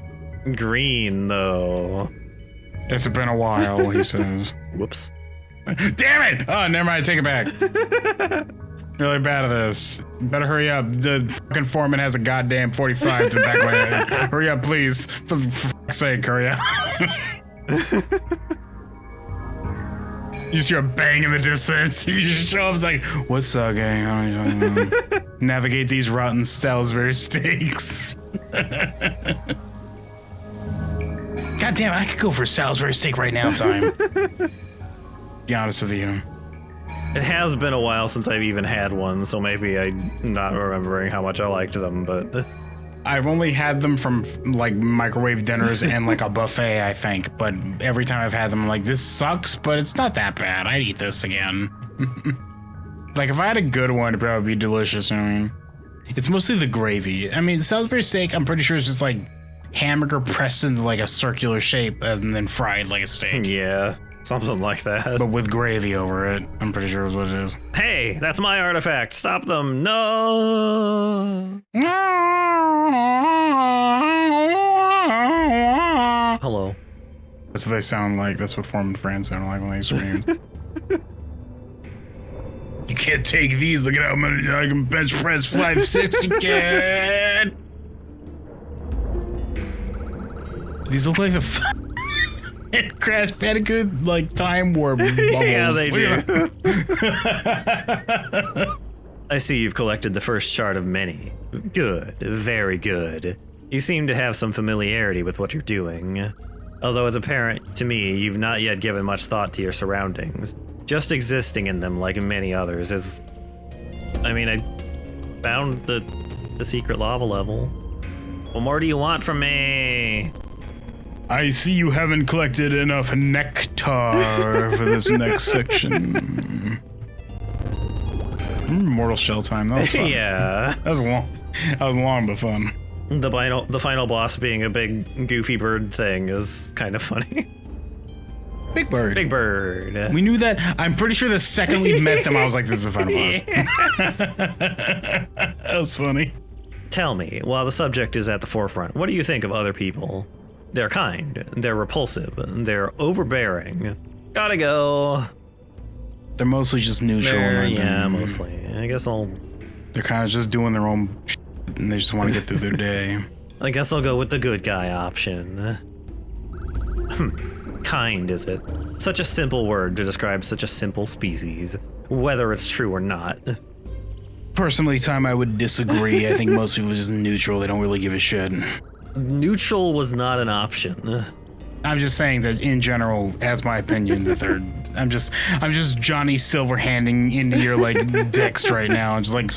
green, though. It's been a while, he says. Whoops. Damn it! Oh, never mind, take it back. Really bad at this. Better hurry up. The fucking foreman has a goddamn 45 to the back of my head. Hurry up, please. For fuck's sake, hurry up. You just hear a bang in the distance. You just show up, it's like, what's up, gang? Navigate these rotten Salisbury steaks. God damn, I could go for a Salisbury steak right now, time. Be honest with you. It has been a while since I've even had one, so maybe I'm not remembering how much I liked them, but... I've only had them from, like, microwave dinners and, like, a buffet, I think. But every time I've had them, I'm like, this sucks, but it's not that bad. I'd eat this again. Like, if I had a good one, it'd probably be delicious, I mean. It's mostly the gravy. I mean, Salisbury steak, I'm pretty sure it's just, like, hamburger pressed into, like, a circular shape and then fried like a steak. Yeah, something like that. But with gravy over it, I'm pretty sure is what it is. Hey, that's my artifact. Stop them. No. Hello. That's what they sound like. That's what Foreman Fran sounded like when they screamed. You can't take these. Look at how many I can bench press 560 can. These look like the Crash Bandicoot like time warp bubbles. Yeah, they do. I see you've collected the first shard of many. Good, very good. You seem to have some familiarity with what you're doing. Although it's apparent to me you've not yet given much thought to your surroundings. Just existing in them, like many others, is... I mean, I found the secret lava level. What more do you want from me? I see you haven't collected enough nectar for this next section. Mortal Shell time. That was fun. Yeah. That was long. That was long but fun. The final boss being a big goofy bird thing is kind of funny. Big Bird. Big Bird. We knew that. I'm pretty sure the second we met them, I was like, this is the final boss. That was funny. Tell me, while the subject is at the forefront, what do you think of other people? They're kind, they're repulsive, they're overbearing. Gotta go. They're mostly just neutral. Yeah, mostly. I guess They're kind of just doing their own shit, and they just want to get through their day. I guess I'll go with the good guy option. Kind, is it? Such a simple word to describe such a simple species, whether it's true or not. Personally, Time, I would disagree. I think most people are just neutral. They don't really give a shit. Neutral was not an option. I'm just saying that in general, as my opinion, that they're... I'm just Johnny Silverhanding into your like text right now. I'm just like,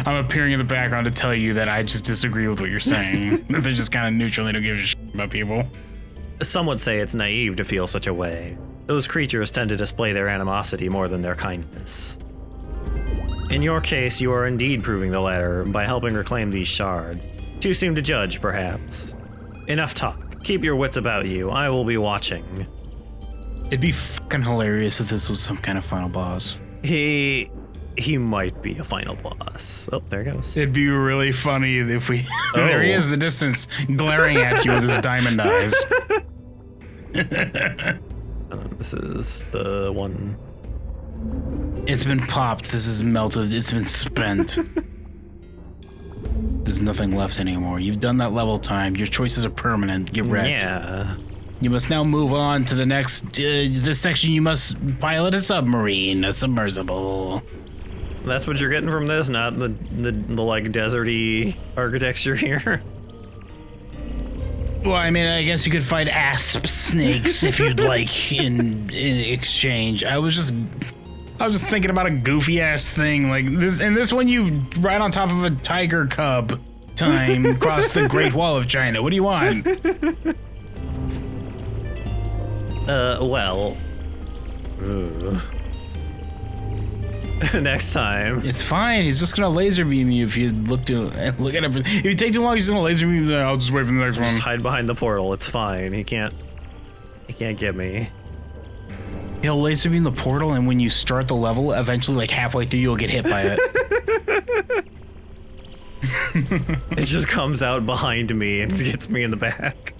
I'm appearing in the background to tell you that I just disagree with what you're saying. They're just kind of neutral. They don't give a shit about people. Some would say it's naive to feel such a way. Those creatures tend to display their animosity more than their kindness. In your case, you are indeed proving the latter by helping reclaim these shards. Too soon to judge, perhaps. Enough talk. Keep your wits about you. I will be watching. It'd be fucking hilarious if this was some kind of final boss. He might be a final boss. Oh, there he goes. It'd be really funny if we... Oh. There he is in the distance, glaring at you with his diamond eyes. This is the one. It's been popped. This is melted. It's been spent. There's nothing left anymore. You've done that level time. Your choices are permanent. Get wrecked. Yeah. You must now move on to the next... this section you must pilot a submarine, a submersible. That's what you're getting from this, not the like deserty architecture here. Well, I mean, I guess you could fight asp snakes if you'd like in exchange. I was just thinking about a goofy ass thing like this. And this one, you ride on top of a tiger cub. Time across the Great Wall of China. What do you want? Well. next time. It's fine. He's just gonna laser beam you if you look at him. If you take too long, he's just gonna laser beam you. Then I'll just wait for the next one. Just hide behind the portal. It's fine. He can't get me. He'll laser beam the portal, and when you start the level, eventually, like halfway through, you'll get hit by it. It just comes out behind me and gets me in the back.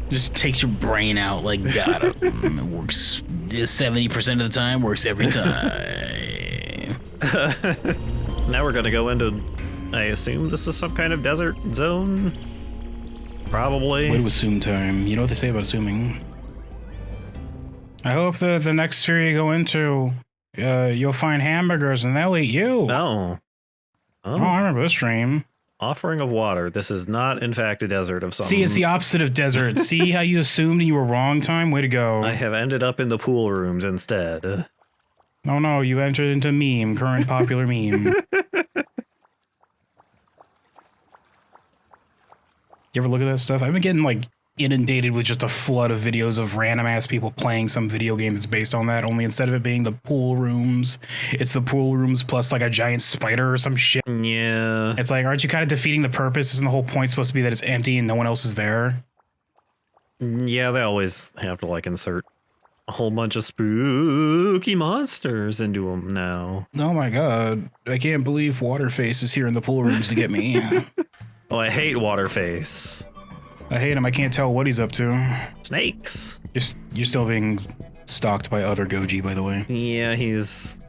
Just takes your brain out. Like, got it. It works 70% of the time. Works every time. Now we're gonna go into. I assume this is some kind of desert zone. Probably. Way to assume time. You know what they say about assuming. I hope that the next sphere you go into, you'll find hamburgers and they'll eat you. Oh. Oh, I remember this dream. Offering of water. This is not, in fact, a desert of some. See, it's the opposite of desert. See how you assumed and you were wrong time? Way to go. I have ended up in the pool rooms instead. Oh no, you entered into meme, current popular meme. You ever look at that stuff? I've been getting like inundated with just a flood of videos of random ass people playing some video game that's based on that, only instead of it being the pool rooms, it's the pool rooms plus like a giant spider or some shit. Yeah. It's like, aren't you kind of defeating the purpose? Isn't the whole point supposed to be that it's empty and no one else is there? Yeah, they always have to like insert a whole bunch of spooky monsters into them now. Oh my god, I can't believe Waterface is here in the pool rooms to get me. Oh, I hate Waterface. I hate him. I can't tell what he's up to. Snakes. You're still being stalked by other Goji, by the way. Yeah, he's...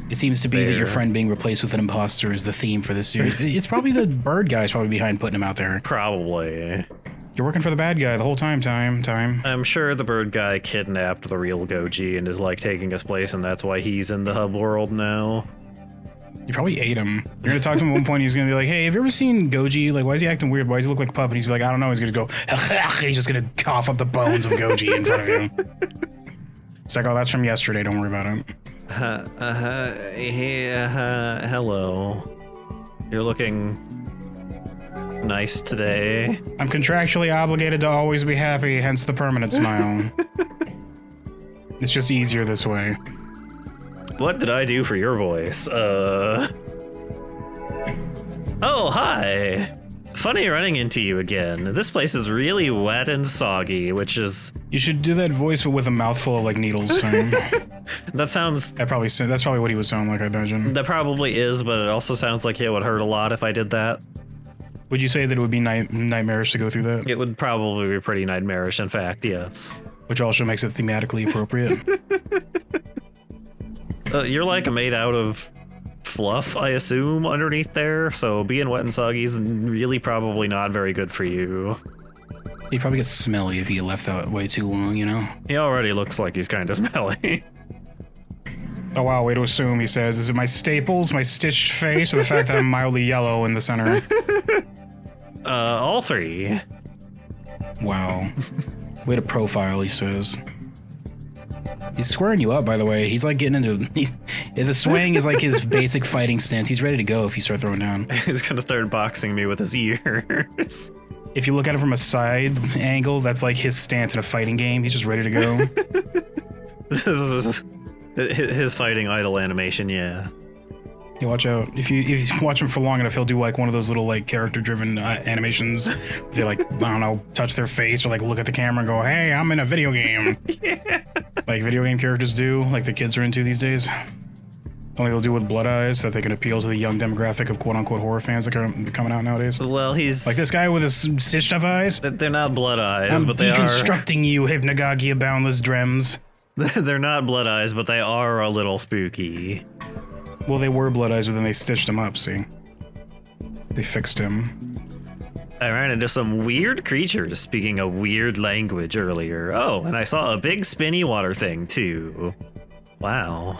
It seems to be that your friend being replaced with an imposter is the theme for this series. It's probably the bird guy's probably behind putting him out there. Probably. You're working for the bad guy the whole time. I'm sure the bird guy kidnapped the real Goji and is like taking his place, and that's why he's in the hub world now. You probably ate him. You're gonna talk to him at one point. He's gonna be like, "Hey, have you ever seen Goji? Like, why is he acting weird? Why does he look like a puppet?" He's like, "I don't know." He's gonna go. He's just gonna cough up the bones of Goji in front of him. It's like, "Oh, that's from yesterday. Don't worry about it." Hello. You're looking nice today. I'm contractually obligated to always be happy, hence the permanent smile. It's just easier this way. What did I do for your voice? Oh, hi! Funny running into you again. This place is really wet and soggy, which is... You should do that voice, but with a mouthful of, like, needles. That sounds... That's probably what he would sound like, I imagine. That probably is, but it also sounds like it would hurt a lot if I did that. Would you say that it would be nightmarish to go through that? It would probably be pretty nightmarish, in fact, yes. Which also makes it thematically appropriate. You're like made out of fluff, I assume, underneath there, so being wet and soggy is really probably not very good for you. He'd probably get smelly if he left that way too long, you know? He already looks like he's kind of smelly. Oh wow, way to assume, he says. Is it my staples, my stitched face, or the fact that I'm mildly yellow in the center? All three. Wow. Way to profile, he says. He's squaring you up, by the way. He's like getting into... the swing is like his basic fighting stance. He's ready to go if you start throwing down. He's gonna start boxing me with his ears. If you look at it from a side angle, that's like his stance in a fighting game. He's just ready to go. This is his fighting idol animation, yeah. You watch out. If you watch him for long enough, he'll do like one of those little like character-driven animations. They like, I don't know, touch their face or like look at the camera and go, "Hey, I'm in a video game." Yeah. Like video game characters do, like the kids are into these days. Only they'll do with blood eyes so that they can appeal to the young demographic of quote-unquote horror fans that are coming out nowadays. Well, he's... Like this guy with his stitched up eyes. They're not blood eyes, but they are... I'm deconstructing you, Hypnagogia, Boundless Dreams. They're not blood eyes, but they are a little spooky. Well, they were blood eyes, but then they stitched him up, see? They fixed him. I ran into some weird creatures speaking a weird language earlier. Oh, and I saw a big spinny water thing, too. Wow.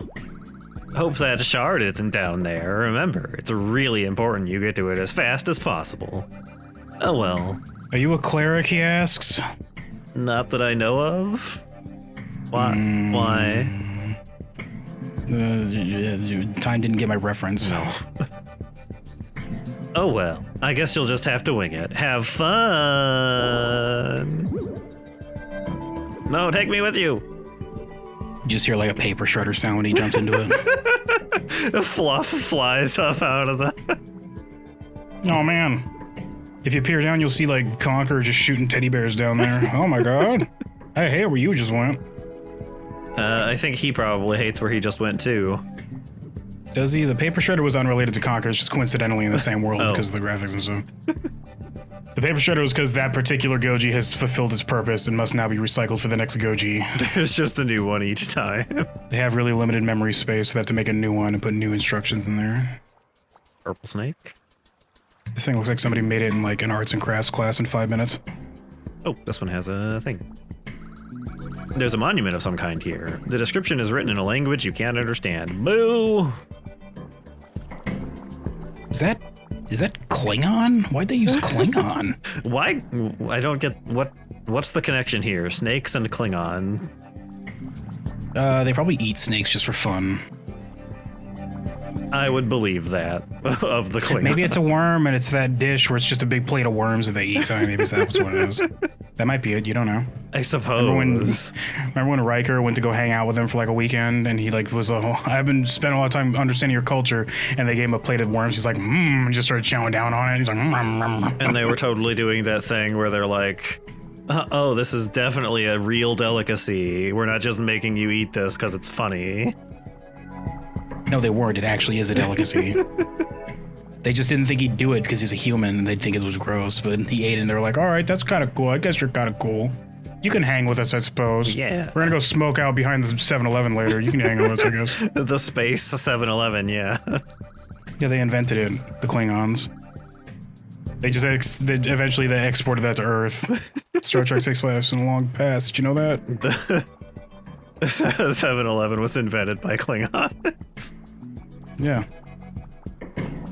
Hope that shard isn't down there. Remember, it's really important you get to it as fast as possible. Oh well. Are you a cleric, he asks? Not that I know of. Why? Why? Time didn't get my reference. No. Oh well, I guess you'll just have to wing it. Have fun! No, take me with you! You just hear like a paper shredder sound when he jumps into it. Fluff flies up out of the... Oh man. If you peer down, you'll see like Conker just shooting teddy bears down there. Oh my god. I hate where you just went. I think he probably hates where he just went too. Does he? The paper shredder was unrelated to Conker. It's just coincidentally in the same world because of the graphics and stuff. The paper shredder was because that particular Goji has fulfilled its purpose and must now be recycled for the next Goji. There's just a new one each time. They have really limited memory space, so they have to make a new one and put new instructions in there. Purple snake. This thing looks like somebody made it in like an arts and crafts class in 5 minutes. Oh, this one has a thing. There's a monument of some kind here. The description is written in a language you can't understand. Boo! Is that Klingon? Why'd they use Klingon? Why? I don't get what's the connection here? Snakes and Klingon. They probably eat snakes just for fun. I would believe that of the Klingon. Maybe it's a worm and it's that dish where it's just a big plate of worms that they eat. Maybe that's what it is. That might be it. You don't know. I suppose. Remember when Riker went to go hang out with them for like a weekend and he like was I've been spending a lot of time understanding your culture, and they gave him a plate of worms. He's like, and just started chowing down on it. He's like, And they were totally doing that thing where they're like, oh, this is definitely a real delicacy. We're not just making you eat this because it's funny. No, they weren't. It actually is a delicacy. They just didn't think he'd do it because he's a human and they'd think it was gross, but he ate it and they were like, all right, that's kind of cool. I guess you're kind of cool. You can hang with us, I suppose. Yeah. We're going to go smoke out behind the 7-Eleven later. You can hang with us, I guess. The space 7-Eleven, yeah. Yeah, they invented it, the Klingons. They just eventually they exported that to Earth. Star Trek takes place in the long past. Did you know that? The 7-Eleven was invented by Klingons. Yeah.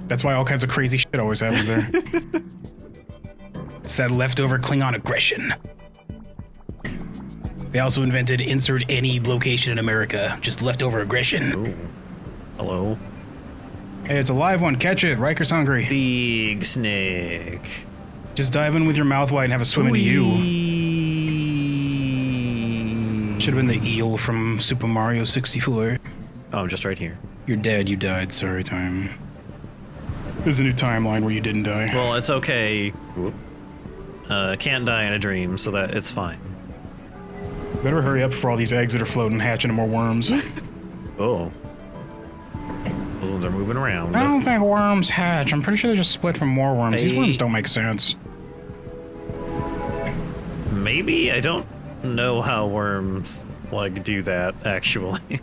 That's why all kinds of crazy shit always happens there. It's that leftover Klingon aggression. They also invented insert any location in America, just leftover aggression. Ooh. Hello. Hey, it's a live one. Catch it. Riker's hungry. Big snake. Just dive in with your mouth wide and have a swim into you. Should have been the eel from Super Mario 64. Oh, I'm just right here. You're dead. You died. Sorry, time. There's a new timeline where you didn't die. Well, it's okay. Can't die in a dream, so that it's fine. Better hurry up for all these eggs that are floating, hatch into more worms. Oh. Oh, they're moving around. I don't think worms hatch. I'm pretty sure they're just split from more worms. These worms don't make sense. Maybe? I don't know how worms, like, do that, actually.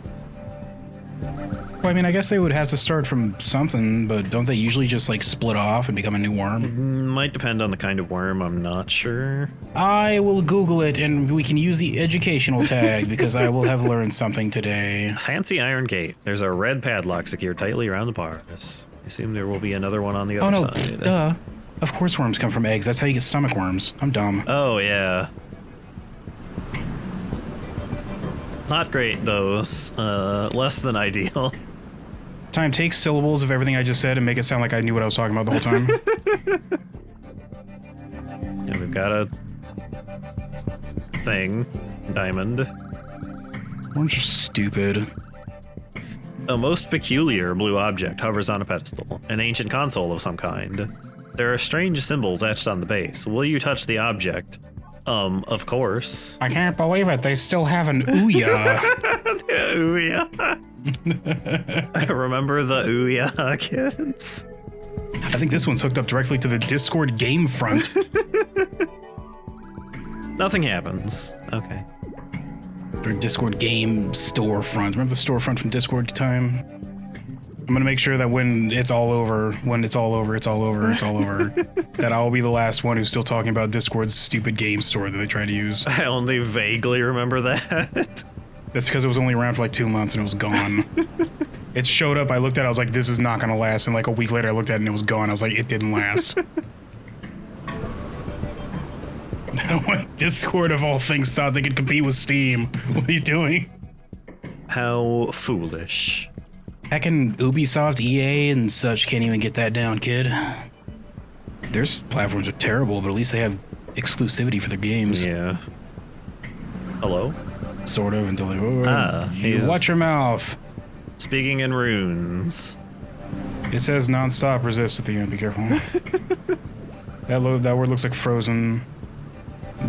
Well, I mean, I guess they would have to start from something, but don't they usually just, like, split off and become a new worm? Might depend on the kind of worm, I'm not sure. I will Google it, and we can use the educational tag, because I will have learned something today. Fancy iron gate. There's a red padlock secured tightly around the bars. I assume there will be another one on the other side. Duh. Of course worms come from eggs. That's how you get stomach worms. I'm dumb. Oh, yeah. Not great, those. Less than ideal. Time, take syllables of everything I just said and make it sound like I knew what I was talking about the whole time. And we've got a thing. Diamond. Worms are stupid. A most peculiar blue object hovers on a pedestal. An ancient console of some kind. There are strange symbols etched on the base. Will you touch the object? Of course. I can't believe it. They still have an Ouya. The Ouya. Remember the Ouya, kids? I think this one's hooked up directly to the Discord game front. Nothing happens. Okay. Or Discord game storefront. Remember the storefront from Discord time? I'm gonna make sure that when it's all over, that I'll be the last one who's still talking about Discord's stupid game store that they try to use. I only vaguely remember that. That's because it was only around for like 2 months and it was gone. It showed up, I looked at it, I was like, this is not gonna last. And like a week later I looked at it and it was gone. I was like, it didn't last. I don't want Discord of all things thought they could compete with Steam. What are you doing? How foolish. Heckin' Ubisoft, EA, and such can't even get that down, kid. Their platforms are terrible, but at least they have exclusivity for their games. Yeah. Hello? Sort of, until they... you watch your mouth. Speaking in runes. It says non-stop resist at the end. Be careful. That word looks like frozen.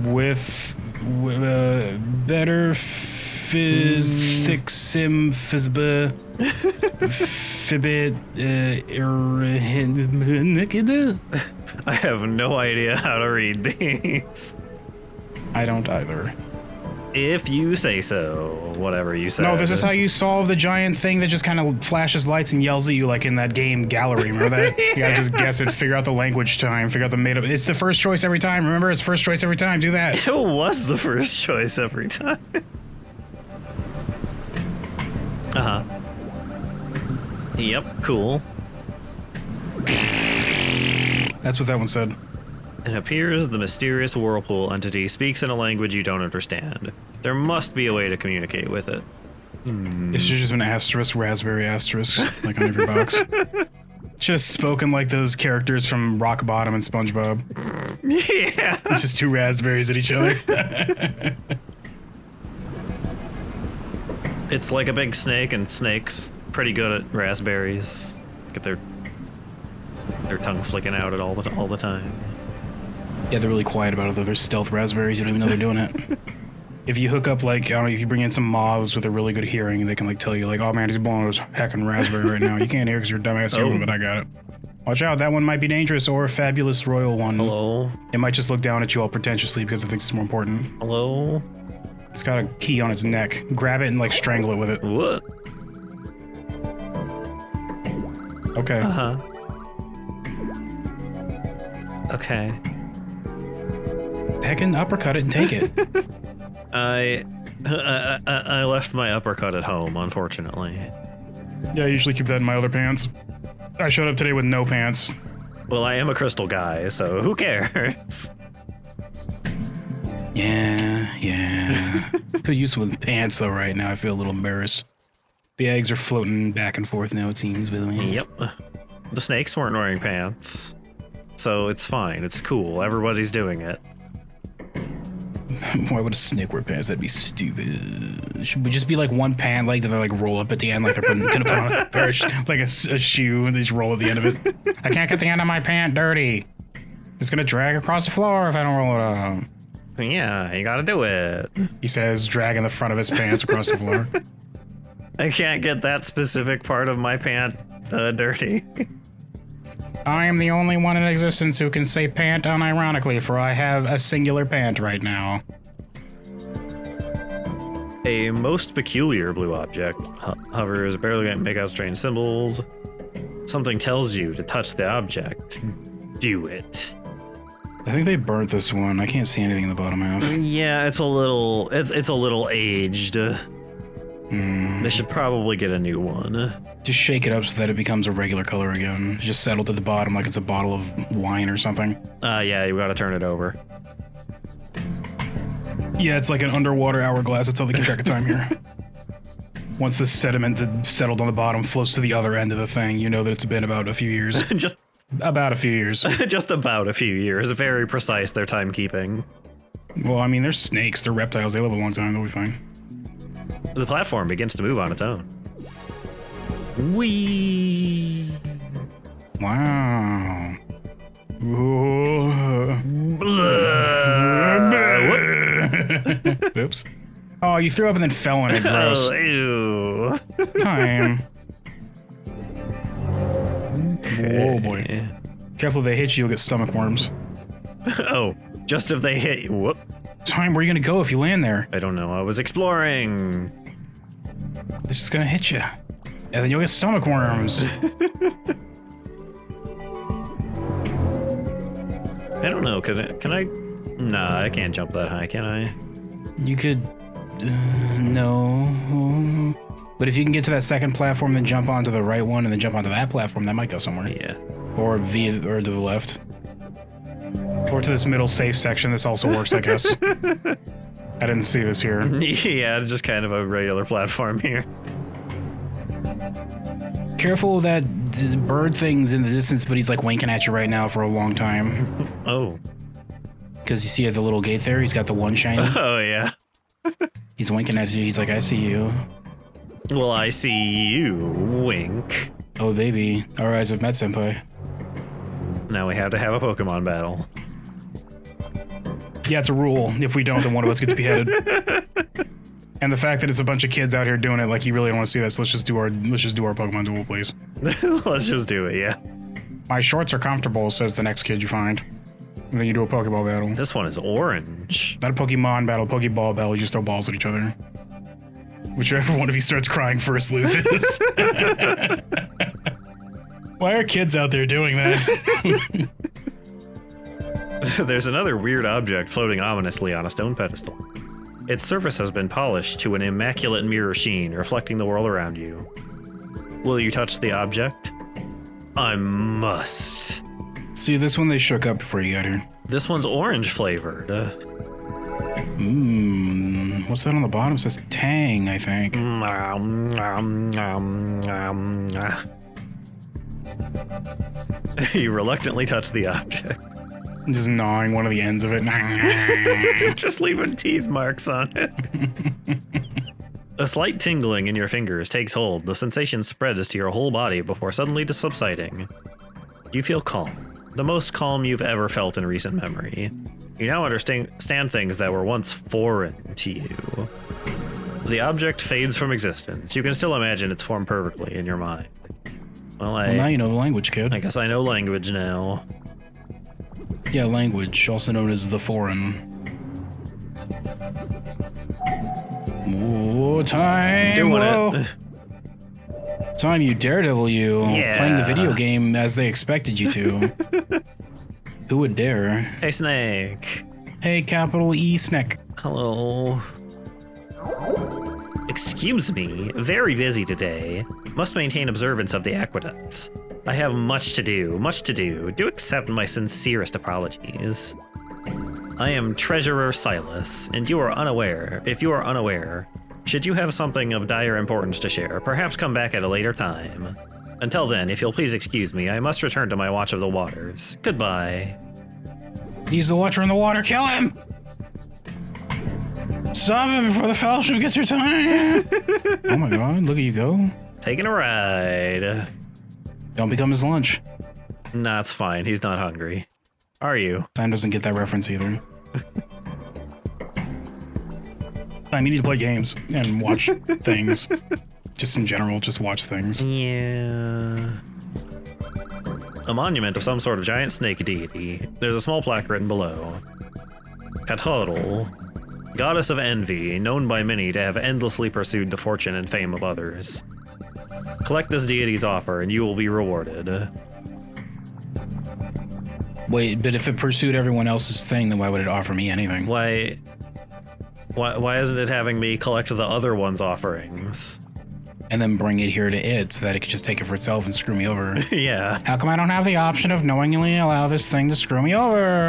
With better fizz thick sim fizzba fibbit I have no idea how to read these. I don't either. If you say so, whatever you say. No, this is how you solve the giant thing that just kind of flashes lights and yells at you like in that game Gallery. Remember that? You gotta just guess it, figure out the language time, figure out the made-up. It's the first choice every time. Remember, it's first choice every time. Do that. It was the first choice every time. Uh-huh. Yep, cool. That's what that one said. It appears the mysterious whirlpool entity speaks in a language you don't understand. There must be a way to communicate with it. It should just been asterisk, raspberry asterisk, like on every box. Just spoken like those characters from Rock Bottom and SpongeBob. Yeah. It's just two raspberries at each other. It's like a big snake, and snakes pretty good at raspberries. Get their tongue flicking out at all the time. Yeah, they're really quiet about it though. They're stealth raspberries. You don't even know they're doing it. If you hook up like, I don't know, if you bring in some moths with a really good hearing, they can like tell you like, oh man, he's blowing his heckin' raspberry right now. You can't hear because you're a dumbass human, but I got it. Watch out, that one might be dangerous, or a fabulous royal one. Hello? It might just look down at you all pretentiously because it thinks it's more important. Hello? It's got a key on its neck. Grab it and like strangle it with it. What? Okay. Uh-huh. Okay. Heckin' uppercut it and take it. I left my uppercut at home, unfortunately. Yeah, I usually keep that in my other pants. I showed up today with no pants. Well, I am a crystal guy, so who cares? Yeah. Could use some pants though right now. I feel a little embarrassed. The eggs are floating back and forth now, it seems, by the way. Yep. The snakes weren't wearing pants, so it's fine. It's cool. Everybody's doing it. Why would a snake wear pants? That'd be stupid. Should we just be like one pant leg that they like roll up at the end, like they're gonna put on a pair of like a shoe, and they just roll at the end of it? I can't get the end of my pant dirty. It's gonna drag across the floor if I don't roll it up. Yeah, you gotta do it. He says, dragging the front of his pants across the floor. I can't get that specific part of my pant dirty. I am the only one in existence who can say pant unironically, for I have a singular pant right now. A most peculiar blue object hovers, barely can make out strange symbols. Something tells you to touch the object. Do it. I think they burnt this one. I can't see anything in the bottom half. Yeah, it's a little aged. They should probably get a new one. Just shake it up so that it becomes a regular color again. Just settled at the bottom like it's a bottle of wine or something. Yeah, you gotta turn it over. Yeah, it's like an underwater hourglass. That's how they can track of time here. Once the sediment that settled on the bottom floats to the other end of the thing, you know that it's been about a few years. Just about a few years. Just about a few years. Very precise, their timekeeping. Well, I mean, they're snakes. They're reptiles. They live a long time. They'll be fine. The platform begins to move on its own. Whee! Wow. Oops. Oh, you threw up and then fell on it. Gross. Oh, ew. Time. Okay. Oh boy. Careful if they hit you, you'll get stomach worms. Oh, just if they hit you. Whoop. Time, where are you gonna go if you land there? I don't know. I was exploring. This is gonna hit you. And then you'll get stomach worms. I don't know. Can I? Nah, I can't jump that high, can I? You could... no. But if you can get to that second platform, then jump onto the right one, and then jump onto that platform, that might go somewhere. Yeah. Or to the left. Or to this middle safe section. This also works, I guess. I didn't see this here. Yeah, just kind of a regular platform here. Careful, that bird thing's in the distance, but he's like winking at you right now for a long time. Oh. Because you see at the little gate there, he's got the one shiny. Oh, yeah. He's winking at you. He's like, I see you. Well, I see you. Wink. Oh, baby. Our eyes have met, senpai. Now we have to have a Pokemon battle. Yeah, it's a rule. If we don't, then one of us gets beheaded. And the fact that it's a bunch of kids out here doing it, like, you really don't want to see this. Let's just do our Pokemon duel, please. Let's just do it, yeah. My shorts are comfortable, says the next kid you find. And then you do a Pokeball battle. This one is orange. Not a Pokemon battle, Pokeball battle. You just throw balls at each other. Whichever one of you starts crying first loses. Why are kids out there doing that? There's another weird object floating ominously on a stone pedestal. Its surface has been polished to an immaculate mirror sheen, reflecting the world around you. Will you touch the object? I must. See, this one they shook up before you got here. This one's orange flavored. What's that on the bottom? It says Tang, I think. You reluctantly touch the object. Just gnawing one of the ends of it. Just leaving tease marks on it. A slight tingling in your fingers takes hold. The sensation spreads to your whole body before suddenly subsiding. You feel calm. The most calm you've ever felt in recent memory. You now understand things that were once foreign to you. The object fades from existence. You can still imagine its form perfectly in your mind. Well, now you know the language, kid. I guess I know language now. Yeah, language, also known as the foreign. Ooh, time! Doing it. Time, you daredevil, you. Yeah. Playing the video game as they expected you to. Who would dare? Hey, Snake. Hey, capital E, Snake. Hello. Excuse me, very busy today. Must maintain observance of the aqueducts. I have much to do, much to do. Do accept my sincerest apologies. I am Treasurer Silas, and you are unaware. If you are unaware, should you have something of dire importance to share, perhaps come back at a later time. Until then, if you'll please excuse me, I must return to my watch of the waters. Goodbye. He's the watcher in the water. Kill him! Stop him before the fellowship gets your time! Oh my god, look at you go. Taking a ride. Don't become his lunch. Nah, it's fine. He's not hungry. Are you? Time doesn't get that reference either. Time, you need to play games and watch things. Just in general, just watch things. Yeah. A monument of some sort of giant snake deity. There's a small plaque written below. Katodal, goddess of envy, known by many to have endlessly pursued the fortune and fame of others. Collect this deity's offer and you will be rewarded. Wait, but if it pursued everyone else's thing, then why would it offer me anything? Why isn't it having me collect the other one's offerings? And then bring it here to it so that it could just take it for itself and screw me over. Yeah. How come I don't have the option of knowingly allow this thing to screw me over?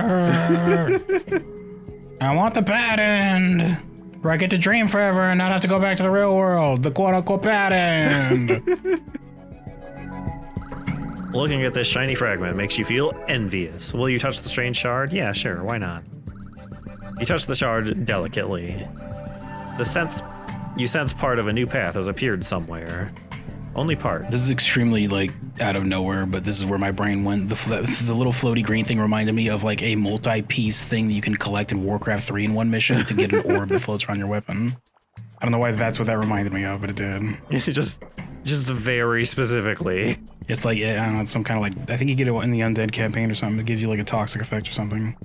I want the bad end. Where I get to dream forever and not have to go back to the real world. The quote-unquote bad end. Looking at this shiny fragment makes you feel envious. Will you touch the strange shard? Yeah, sure, why not? You touch the shard delicately. You sense part of a new path has appeared somewhere. Only part. This is extremely, like, out of nowhere, but this is where my brain went. The little floaty green thing reminded me of, like, a multi-piece thing that you can collect in Warcraft 3 in one mission to get an orb that floats around your weapon. I don't know why that's what that reminded me of, but it did. just very specifically. It's like, I don't know, it's some kind of, like, I think you get it in the Undead campaign or something. It gives you, like, a toxic effect or something.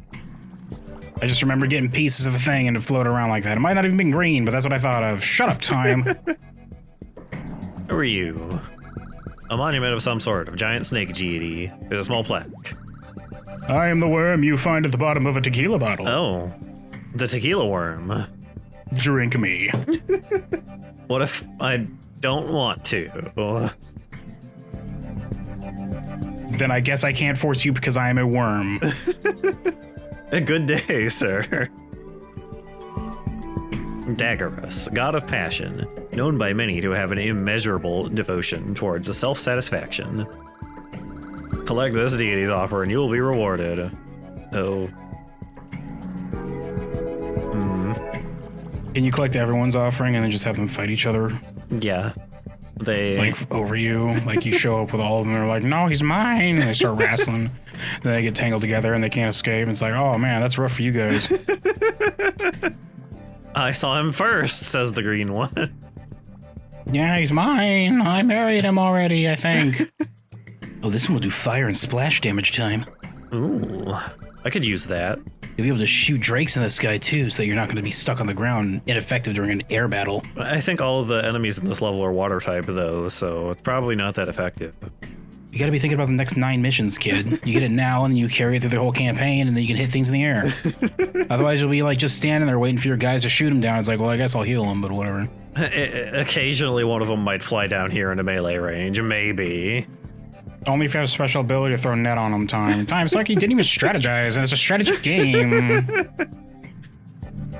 I just remember getting pieces of a thing and it floated around like that. It might not even been green, but that's what I thought of. Shut up, Time. Who are you? A monument of some sort of giant snake deity. There's a small plaque. I am the worm you find at the bottom of a tequila bottle. Oh, the tequila worm. Drink me. What if I don't want to? Then I guess I can't force you because I am a worm. A good day, sir. Daggerus, god of passion, known by many to have an immeasurable devotion towards a self-satisfaction. Collect this deity's offer and you will be rewarded. Oh. Can you collect everyone's offering and then just have them fight each other? Yeah. They like over you, like you show up with all of them. They're like, no, he's mine. And they start wrestling. Then they get tangled together and they can't escape. It's like, oh man, that's rough for you guys. I saw him first, says the green one. Yeah, he's mine. I married him already, I think. Oh, this one will do fire and splash damage time. Ooh, I could use that. You'll be able to shoot drakes in the sky too, so you're not going to be stuck on the ground ineffective during an air battle. I think all of the enemies in this level are water type though, so it's probably not that effective. You got to be thinking about the next 9 missions, kid. You get it now, and then you carry it through the whole campaign, and then you can hit things in the air. Otherwise, you'll be like just standing there waiting for your guys to shoot him down. It's like, well, I guess I'll heal him, but whatever. Occasionally, one of them might fly down here into melee range, maybe. Only if you have a special ability to throw net on him. It's like he didn't even strategize, and it's a strategy game.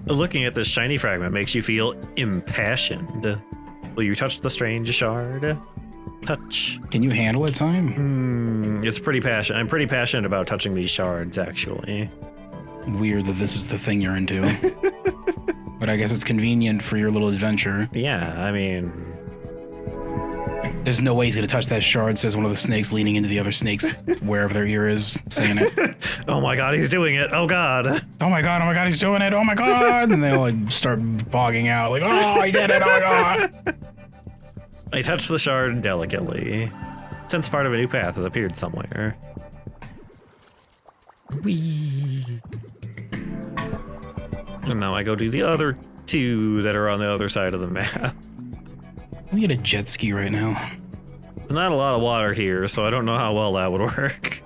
Looking at this shiny fragment makes you feel impassioned. Will you touch the strange shard? Touch. Can you handle it, Time? It's pretty passionate. I'm pretty passionate about touching these shards, actually. Weird that this is the thing you're into. But I guess it's convenient for your little adventure. Yeah, I mean... There's no way he's going to touch that shard, says one of the snakes leaning into the other snakes, wherever their ear is, saying it. Oh my god, he's doing it. Oh god. Oh my god, he's doing it. Oh my god. And they all like start bogging out, like, oh, he did it. Oh my god. I touched the shard delicately, since part of a new path has appeared somewhere. Whee! And now I go do the other 2 that are on the other side of the map. Let me get a jet ski right now. Not a lot of water here, so I don't know how well that would work.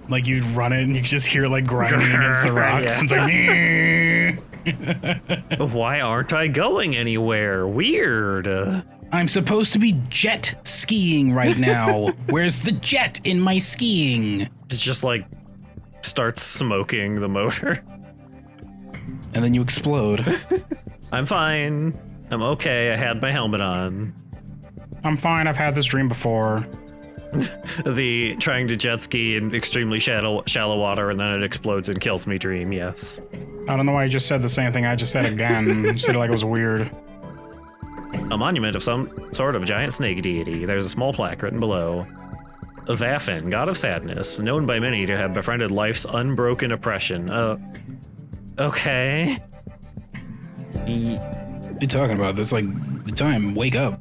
Like you'd run it and you could just hear it like grinding against the rocks. Yeah. It's like, why aren't I going anywhere? Weird. I'm supposed to be jet skiing right now. Where's the jet in my skiing? It just like starts smoking the motor. And then you explode. I'm fine. I'm okay. I had my helmet on. I'm fine. I've had this dream before. The trying to jet ski in extremely shallow water and then it explodes and kills me dream, yes. I don't know why you just said the same thing I just said again. You said it like it was weird. A monument of some sort of giant snake deity. There's a small plaque written below. Vaffen, god of sadness, known by many to have befriended life's unbroken oppression. Okay. What are you talking about? That's like the time. Wake up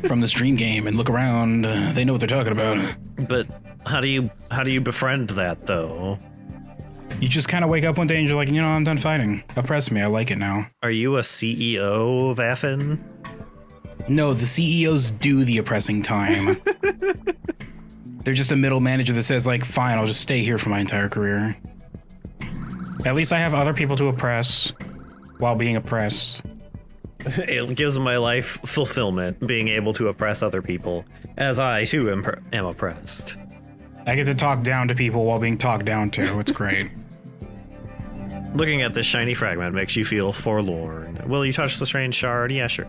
from this dream game and look around. They know what they're talking about. But how do you befriend that though? You just kind of wake up one day and you're like, you know, I'm done fighting. Oppress me. I like it now. Are you a CEO, Vaffen? No, the CEOs do the oppressing time. They're just a middle manager that says like, fine, I'll just stay here for my entire career. At least I have other people to oppress while being oppressed. It gives my life fulfillment, being able to oppress other people, as I too am oppressed. I get to talk down to people while being talked down to. It's great. Looking at this shiny fragment makes you feel forlorn. Will you touch the strange shard? Yeah, sure.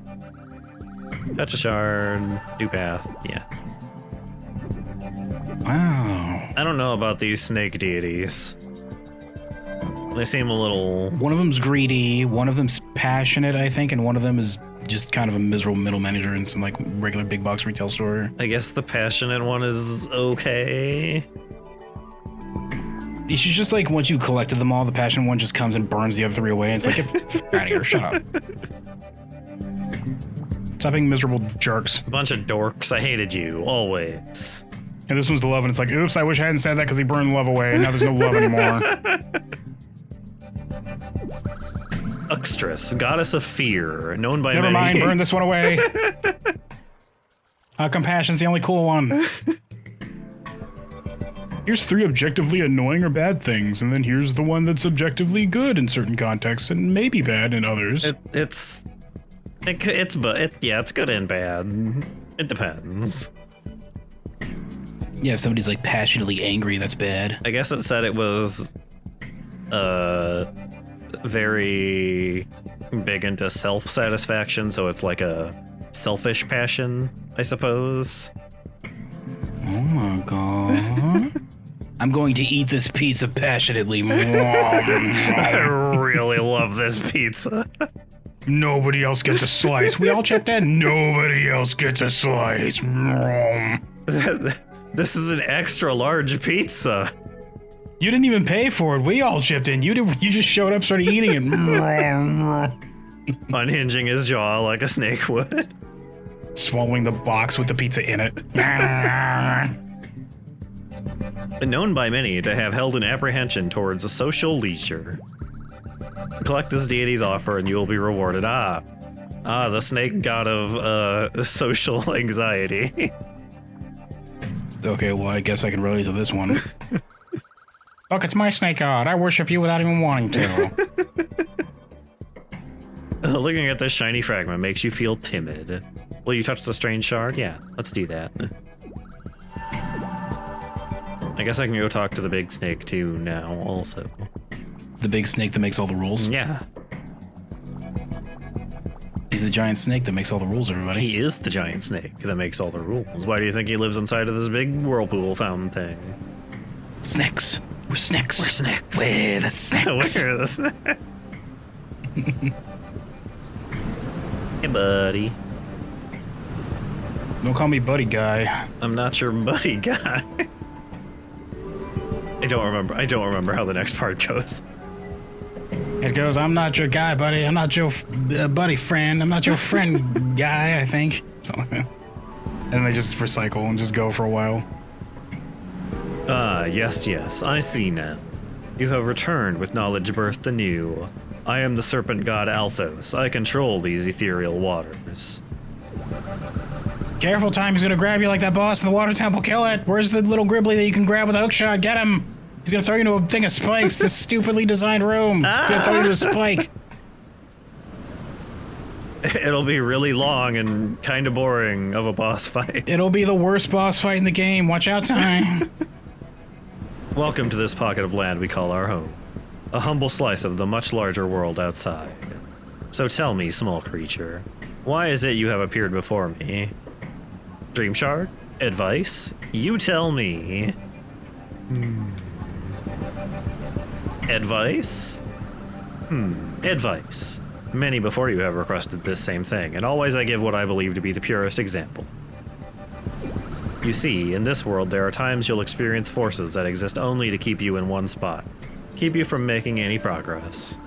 Touch a shard. New path. Yeah. Wow. I don't know about these snake deities. They seem a little... One of them's greedy, one of them's passionate, I think, and one of them is just kind of a miserable middle manager in some like regular big box retail store. I guess the passionate one is okay. You should just like, once you collected them all, the passionate one just comes and burns the other 3 away, and it's like, get out of here, shut up. Stop being miserable jerks. A bunch of dorks. I hated you, always. And this one's the love, and it's like, oops, I wish I hadn't said that because he burned the love away, and now there's no love anymore. Uxtress, goddess of fear, known by Never many... mind, burn this one away. Compassion's the only cool one. Here's 3 objectively annoying or bad things, and then here's the one that's objectively good in certain contexts and maybe bad in others. It's good and bad. It depends. Yeah, if somebody's like passionately angry, that's bad. I guess it said it was very big into self-satisfaction, so it's like a selfish passion, I suppose. Oh my god. I'm going to eat this pizza passionately. I really love this pizza. Nobody else gets a slice. We all chipped in. Nobody else gets a slice. This is an extra large pizza. You didn't even pay for it. We all chipped in. You just showed up, started eating it. Unhinging his jaw like a snake would. Swallowing the box with the pizza in it. Known by many to have held an apprehension towards a social leisure. Collect this deity's offer and you will be rewarded. The snake god of social anxiety. Okay, well, I guess I can relate to this one. Look, it's my snake god. I worship you without even wanting to. Looking at this shiny fragment makes you feel timid. Will you touch the strange shard? Yeah, let's do that. I guess I can go talk to the big snake too now, also. The big snake that makes all the rules? Yeah. He's the giant snake that makes all the rules, everybody. He is the giant snake that makes all the rules. Why do you think he lives inside of this big whirlpool fountain thing? Snakes. We're snakes. We're snakes. We're the snakes. We're the snakes. Hey, buddy. Don't call me buddy guy. I'm not your buddy guy. I don't remember how the next part goes. It goes, I'm not your guy, buddy. I'm not your buddy friend. I'm not your friend guy, I think. Something like that. And they just recycle and just go for a while. Yes, I see now. You have returned with knowledge birthed anew. I am the serpent god Althos. I control these ethereal waters. Careful, time. He's gonna grab you like that boss in the water temple. Kill it. Where's the little gribbly that you can grab with a hook shot? Get him. He's gonna throw you into a thing of spikes. This stupidly designed room. He's gonna throw you into a spike. It'll be really long and kind of boring of a boss fight. It'll be the worst boss fight in the game. Watch out, time. Welcome to this pocket of land we call our home. A humble slice of the much larger world outside. So tell me, small creature, why is it you have appeared before me? Dream shard? Advice? You tell me. Advice? Advice. Many before you have requested this same thing, and always I give what I believe to be the purest example. You see, in this world there are times you'll experience forces that exist only to keep you in one spot, keep you from making any progress.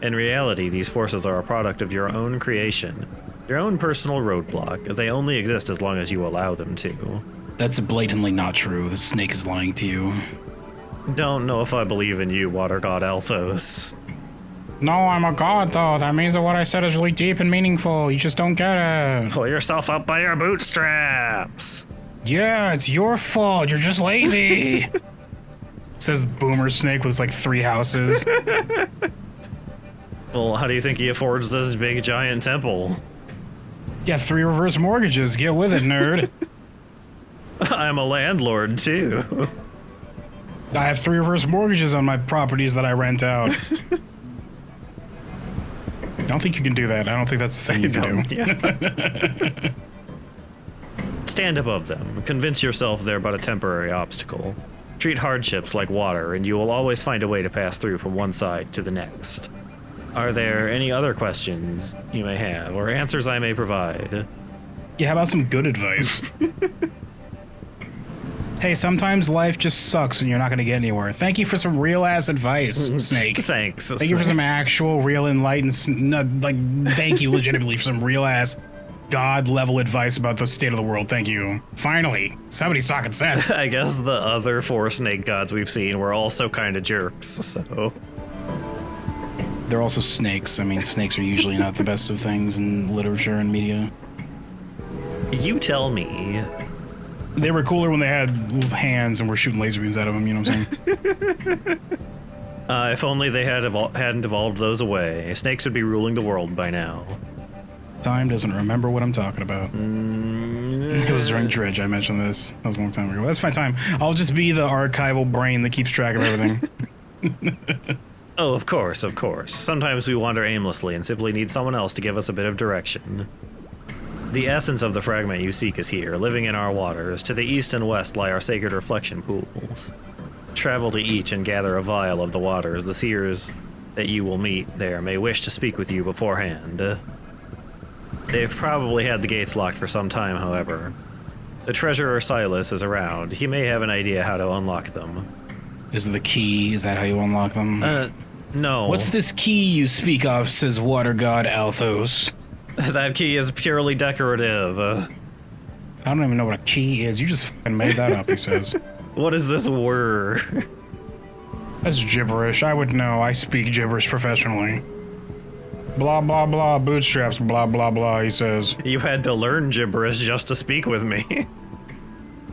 In reality, these forces are a product of your own creation, your own personal roadblock. They only exist as long as you allow them to. That's blatantly not true. The snake is lying to you. Don't know if I believe in you, water god Althos. No, I'm a god, though. That means that what I said is really deep and meaningful. You just don't get it. Pull yourself up by your bootstraps. Yeah, it's your fault. You're just lazy. Says Boomer Snake with like 3 houses. Well, how do you think he affords this big giant temple? Yeah, 3 reverse mortgages. Get with it, nerd. I'm a landlord, too. I have 3 reverse mortgages on my properties that I rent out. I don't think you can do that. I don't think that's the thing you can do. Yeah. Stand above them. Convince yourself they're but a temporary obstacle. Treat hardships like water, and you will always find a way to pass through from one side to the next. Are there any other questions you may have, or answers I may provide? Yeah, how about some good advice? Hey, sometimes life just sucks and you're not going to get anywhere. Thank you for some real-ass advice, Snake. Thanks. Thank you for some actual, real, enlightened... thank you legitimately for some real-ass, God-level advice about the state of the world. Thank you. Finally, somebody's talking sense. I guess the other 4 snake gods we've seen were also kind of jerks, so... They're also snakes. I mean, snakes are usually not the best of things in literature and media. You tell me. They were cooler when they had hands and were shooting laser beams out of them, you know what I'm saying? If only they hadn't evolved those away, snakes would be ruling the world by now. Time doesn't remember what I'm talking about. It was during Dredge I mentioned this. That was a long time ago. That's fine, Time. I'll just be the archival brain that keeps track of everything. Oh, of course, of course. Sometimes we wander aimlessly and simply need someone else to give us a bit of direction. The essence of the fragment you seek is here, living in our waters. To the east and west lie our sacred reflection pools. Travel to each and gather a vial of the waters the seers that you will meet there may wish to speak with you beforehand. They've probably had the gates locked for some time, however. The treasurer Silas is around. He may have an idea how to unlock them. Is the key? Is that how you unlock them? No. What's this key you speak of, says water god Althos? That key is purely decorative. I don't even know what a key is. You just fucking made that up, he says. What is this word? That's gibberish. I would know. I speak gibberish professionally. Blah, blah, blah, bootstraps, blah, blah, blah, he says. You had to learn gibberish just to speak with me.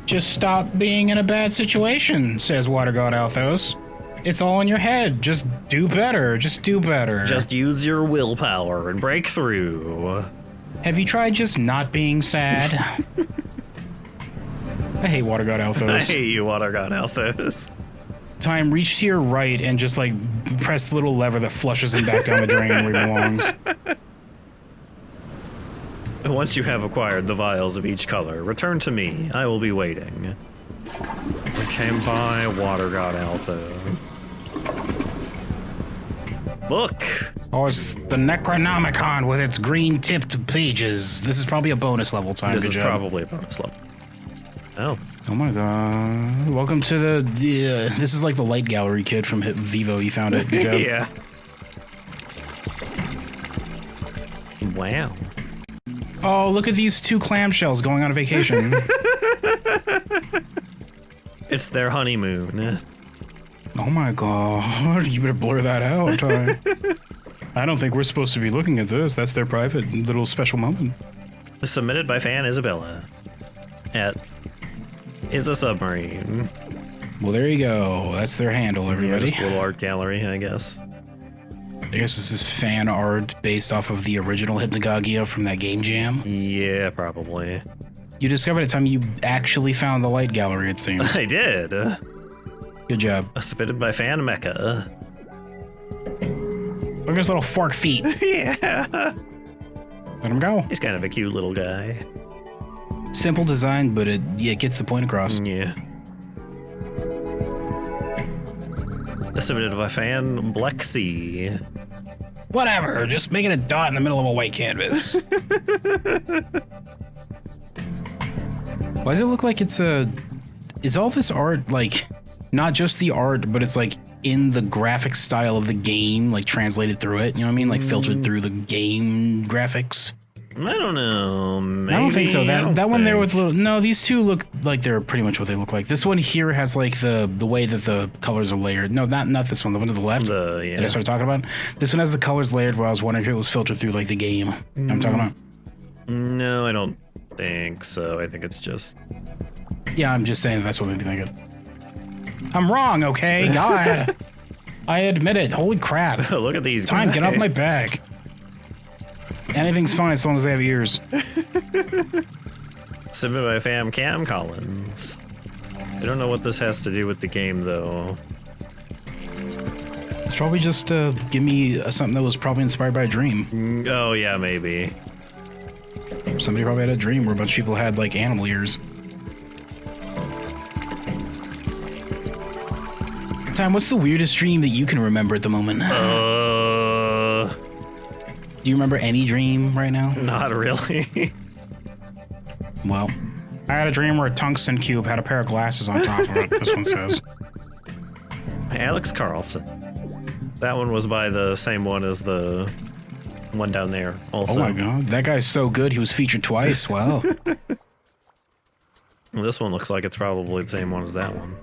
Just stop being in a bad situation, says water god Althos. It's all in your head. Just do better. Just do better. Just use your willpower and break through. Have you tried just not being sad? I hate water god Althos. I hate you, Water God Althos. Time, reach to your right and just like press the little lever that flushes him back down the drain where he belongs. Once you have acquired the vials of each color, return to me. I will be waiting. I came by Water God Althos. Book! Oh, it's the Necronomicon with its green-tipped pages. This is probably a bonus level time. This is probably a bonus level. Oh. Oh my god. Welcome to the... this is like the light gallery kid from Vivo. You found it. Good job. Yeah. Wow. Oh, look at these two clamshells going on a vacation. It's their honeymoon. Oh my god. You better blur that out, Ty. I don't think we're supposed to be looking at this. That's their private little special moment. Submitted by fan Isabella. At Is a Submarine. Well, there you go. That's their handle, everybody. Yeah, just a little art gallery, I guess. I guess this is fan art based off of the original Hypnagogia from that game jam. Yeah, probably. You discovered it time you actually found the light gallery, it seems. I did. Good job. Submitted by fan Mecca. Look at his little fork feet. Yeah. Let him go. He's kind of a cute little guy. Simple design, but it gets the point across. Yeah. Submitted by fan Blexy. Whatever, just making a dot in the middle of a white canvas. Why does it look like it's a... Is all this art, like, not just the art, but it's like in the graphic style of the game, like translated through it? You know what I mean? Like filtered through the game graphics? I don't know. Maybe. I don't think so. That one there with little... No, these two look like they're pretty much what they look like. This one here has like the way that the colors are layered. No, not this one. The one to the left Yeah. that I started talking about. This one has the colors layered where I was wondering if it was filtered through like the game. You know what I'm talking about? No, I don't think so. I think it's just... Yeah, I'm just saying that's what made me think it. I'm wrong, okay? God. I admit it. Holy crap. Look at these Time, guys. get off my back. Anything's fine as long as they have ears. Submitted by fam Cam Collins. I don't know what this has to do with the game, though. It's probably just give me something that was probably inspired by a dream. Oh, yeah, maybe. Somebody probably had a dream where a bunch of people had, like, animal ears. Time, what's the weirdest dream that you can remember at the moment? Do you remember any dream right now? Not really. Well, I had a dream where a tungsten cube had a pair of glasses on top of it, this one says. Alex Carlson. That one was by the same one as the one down there, also. Oh my god, that guy's so good, he was featured twice. Wow. This one looks like it's probably the same one as that one.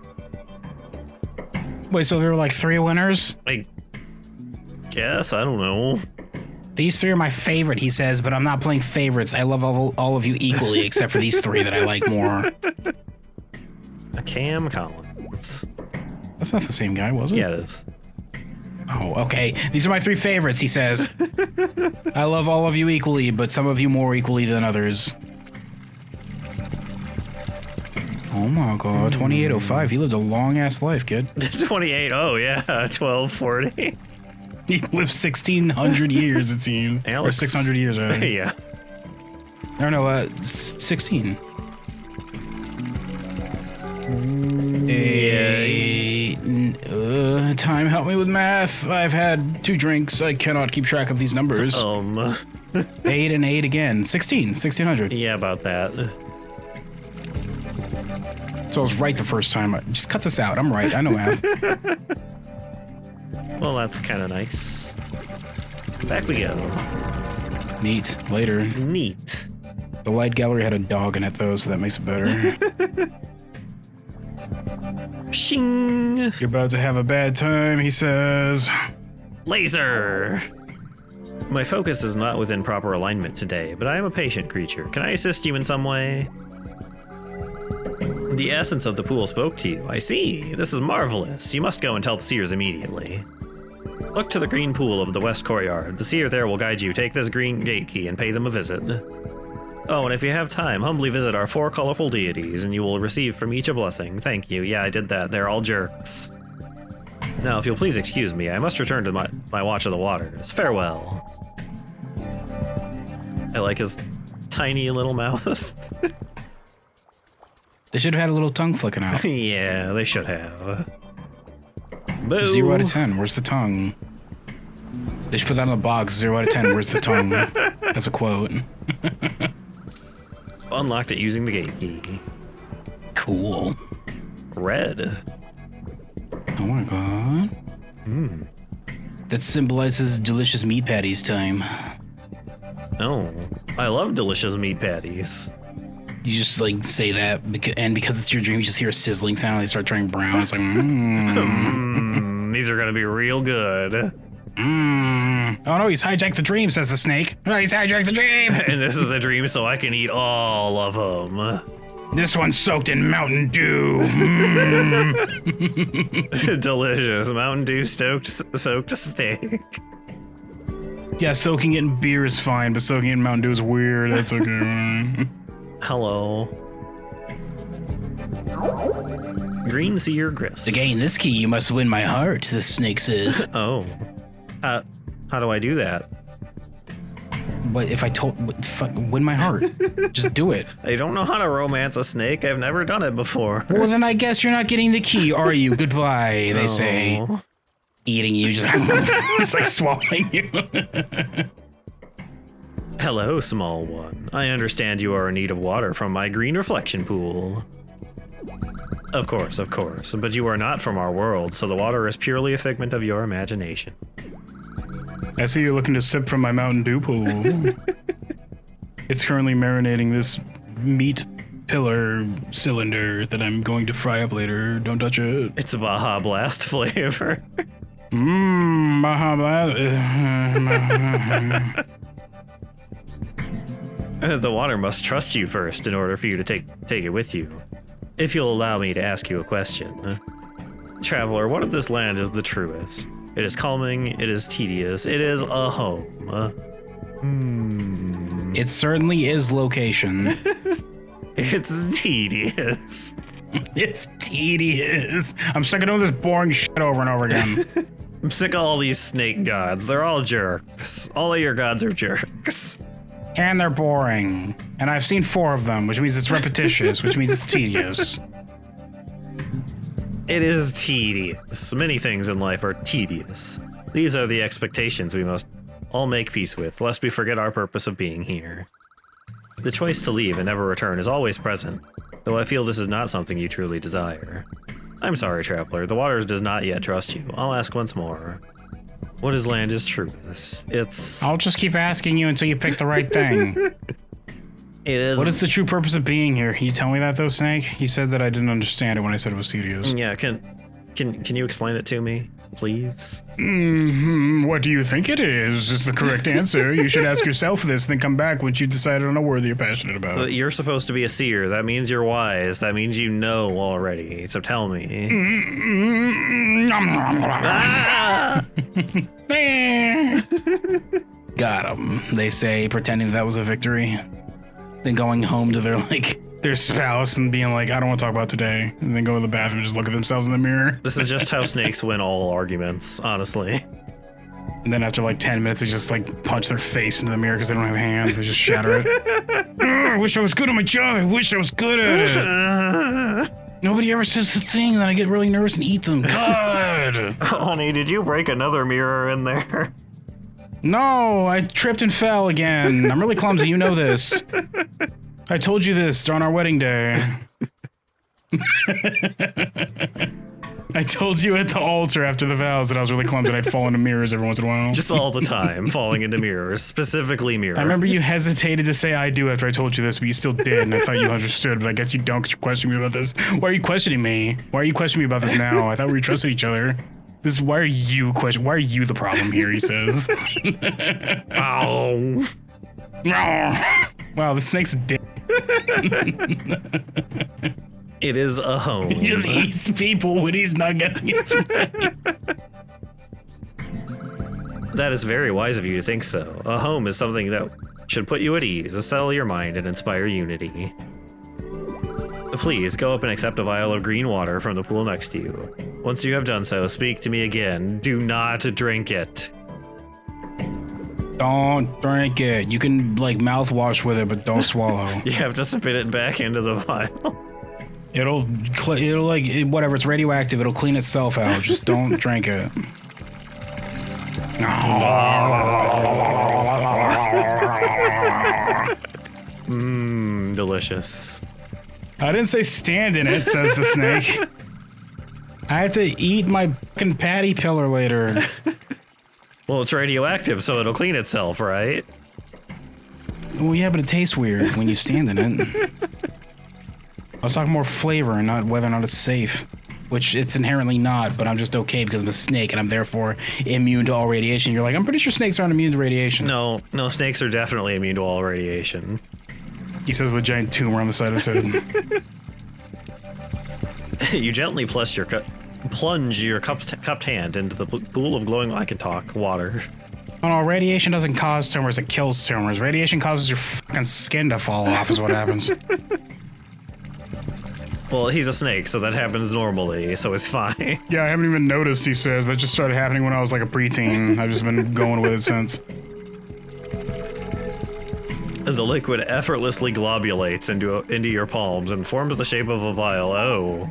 Wait, so there were like 3 winners? I guess, I don't know. These 3 are my favorite, he says, but I'm not playing favorites. I love all of you equally, except for these 3 that I like more. Cam Collins. That's not the same guy, was it? Yeah, it is. Oh, okay. These are my 3 favorites, he says. I love all of you equally, but some of you more equally than others. Oh my god, 2805. He lived a long-ass life, kid. 28, oh yeah, 1240. He lived 1,600 years, it seems. Alex. Or 600 years, rather. Yeah. No, no, 16. Time, help me with math. I've had 2 drinks. I cannot keep track of these numbers. 8 and 8 again. 1600. Yeah, about that. So I was right the first time. Just cut this out. I'm right. I know math. Well, that's kind of nice. Back we go. Neat. Later. Neat. The light gallery had a dog in it, though, so that makes it better. Shing! You're about to have a bad time, he says. Laser! My focus is not within proper alignment today, but I am a patient creature. Can I assist you in some way? The essence of the pool spoke to you. I see. This is marvelous. You must go and tell the seers immediately. Look to the green pool of the west courtyard. The seer there will guide you. Take this green gate key and pay them a visit. Oh, and if you have time, humbly visit our 4 colorful deities, and you will receive from each a blessing. Thank you. Yeah, I did that. They're all jerks. Now, if you'll please excuse me, I must return to my watch of the waters. Farewell. I like his tiny little mouth. They should have had a little tongue flicking out. Yeah, they should have. Boo. 0 out of 10. Where's the tongue? They should put that on the box. 0 out of 10. Where's the tongue? That's a quote. Unlocked it using the gate key. Cool. Red. Oh my god. That symbolizes delicious meat patties time. Oh, I love delicious meat patties. You just like say that, because it's your dream, you just hear a sizzling sound and they start turning brown. It's like, These are gonna be real good. Oh no, he's hijacked the dream, says the snake. Oh, he's hijacked the dream! And this is a dream, so I can eat all of them. This one's soaked in Mountain Dew. Delicious. Mountain Dew soaked steak. Yeah, soaking it in beer is fine, but soaking it in Mountain Dew is weird. That's okay. Hello. Green Seer Grist. To gain this key, you must win my heart, the snake says. Oh. How do I do that? But if I win my heart, just do it. I don't know how to romance a snake. I've never done it before. Well, then I guess you're not getting the key, are you? Goodbye, they say. Eating you, just like swallowing you. Hello, small one. I understand you are in need of water from my green reflection pool. Of course, but you are not from our world, so the water is purely a figment of your imagination. I see you're looking to sip from my Mountain Dew pool. It's currently marinating this meat pillar cylinder that I'm going to fry up later. Don't touch it. It's a Baja Blast flavor. Baja Blast. The water must trust you first in order for you to take it with you. If you'll allow me to ask you a question. Traveler, what of this land is the truest? It is calming, it is tedious, it is a home. It certainly is location. It's tedious. It's tedious. I'm sick of doing this boring shit over and over again. I'm sick of all these snake gods. They're all jerks. All of your gods are jerks. And they're boring. And I've seen 4 of them, which means it's repetitious, which means it's tedious. It is tedious. Many things in life are tedious. These are the expectations we must all make peace with, lest we forget our purpose of being here. The choice to leave and never return is always present, though I feel this is not something you truly desire. I'm sorry, traveler. The water does not yet trust you. I'll ask once more. What is land is truest? It's... I'll just keep asking you until you pick the right thing. It is... What is the true purpose of being here? Can you tell me that, though, Snake? You said that I didn't understand it when I said it was tedious. Yeah, can you explain it to me, please? What do you think it is the correct answer. You should ask yourself this, then come back once you decided on a word that you're passionate about. But you're supposed to be a seer. That means you're wise. That means you know already. So tell me. Ah! Got him, they say, pretending that was a victory. Then going home to their spouse and being like, I don't want to talk about today. And then go to the bathroom and just look at themselves in the mirror. This is just how snakes win all arguments, honestly. And then after 10 minutes, they just punch their face into the mirror because they don't have hands. They just shatter it. I wish I was good at my job. I wish I was good at it. Nobody ever says the thing, and then I get really nervous and eat them. God. dead. Honey, did you break another mirror in there? No, I tripped and fell again. I'm really clumsy, you know this. I told you this on our wedding day. I told you at the altar after the vows that I was really clumsy and I'd fall into mirrors every once in a while. Just all the time, falling into mirrors, specifically mirrors. I remember you hesitated to say I do after I told you this, but you still did, and I thought you understood, but I guess you don't because you're questioning me about this. Why are you questioning me? Why are you questioning me about this now? I thought we trusted each other. Why are you the problem here, he says. Ow. Wow, the snake's dead. It is a home. He just eats people when he's not getting it ready. That is very wise of you to think so. A home is something that should put you at ease, settle your mind, and inspire unity. Please go up and accept a vial of green water from the pool next to you. Once you have done so, speak to me again. Do not drink it. Don't drink it. You can like mouthwash with it, but don't swallow. You have to spit it back into the vial. It'll like whatever. It's radioactive. It'll clean itself out. Just don't drink it. Mmm, delicious. I didn't say stand in it, says the snake. I have to eat my fucking patty pillar later. Well, it's radioactive, so it'll clean itself, right? Well, yeah, but it tastes weird when you stand in it. I was talking more flavor and not whether or not it's safe. Which it's inherently not, but I'm just okay because I'm a snake and I'm therefore immune to all radiation. You're like, I'm pretty sure snakes aren't immune to radiation. No, snakes are definitely immune to all radiation. He says with a giant tumor on the side of his head. You gently plunge your cupped hand into the pool of glowing, I can talk, water. Oh no, radiation doesn't cause tumors, it kills tumors. Radiation causes your fucking skin to fall off is what happens. Well, he's a snake, so that happens normally, so it's fine. Yeah, I haven't even noticed, he says. That just started happening when I was like a preteen. I've just been going with it since. The liquid effortlessly globulates into your palms and forms the shape of a vial. Oh.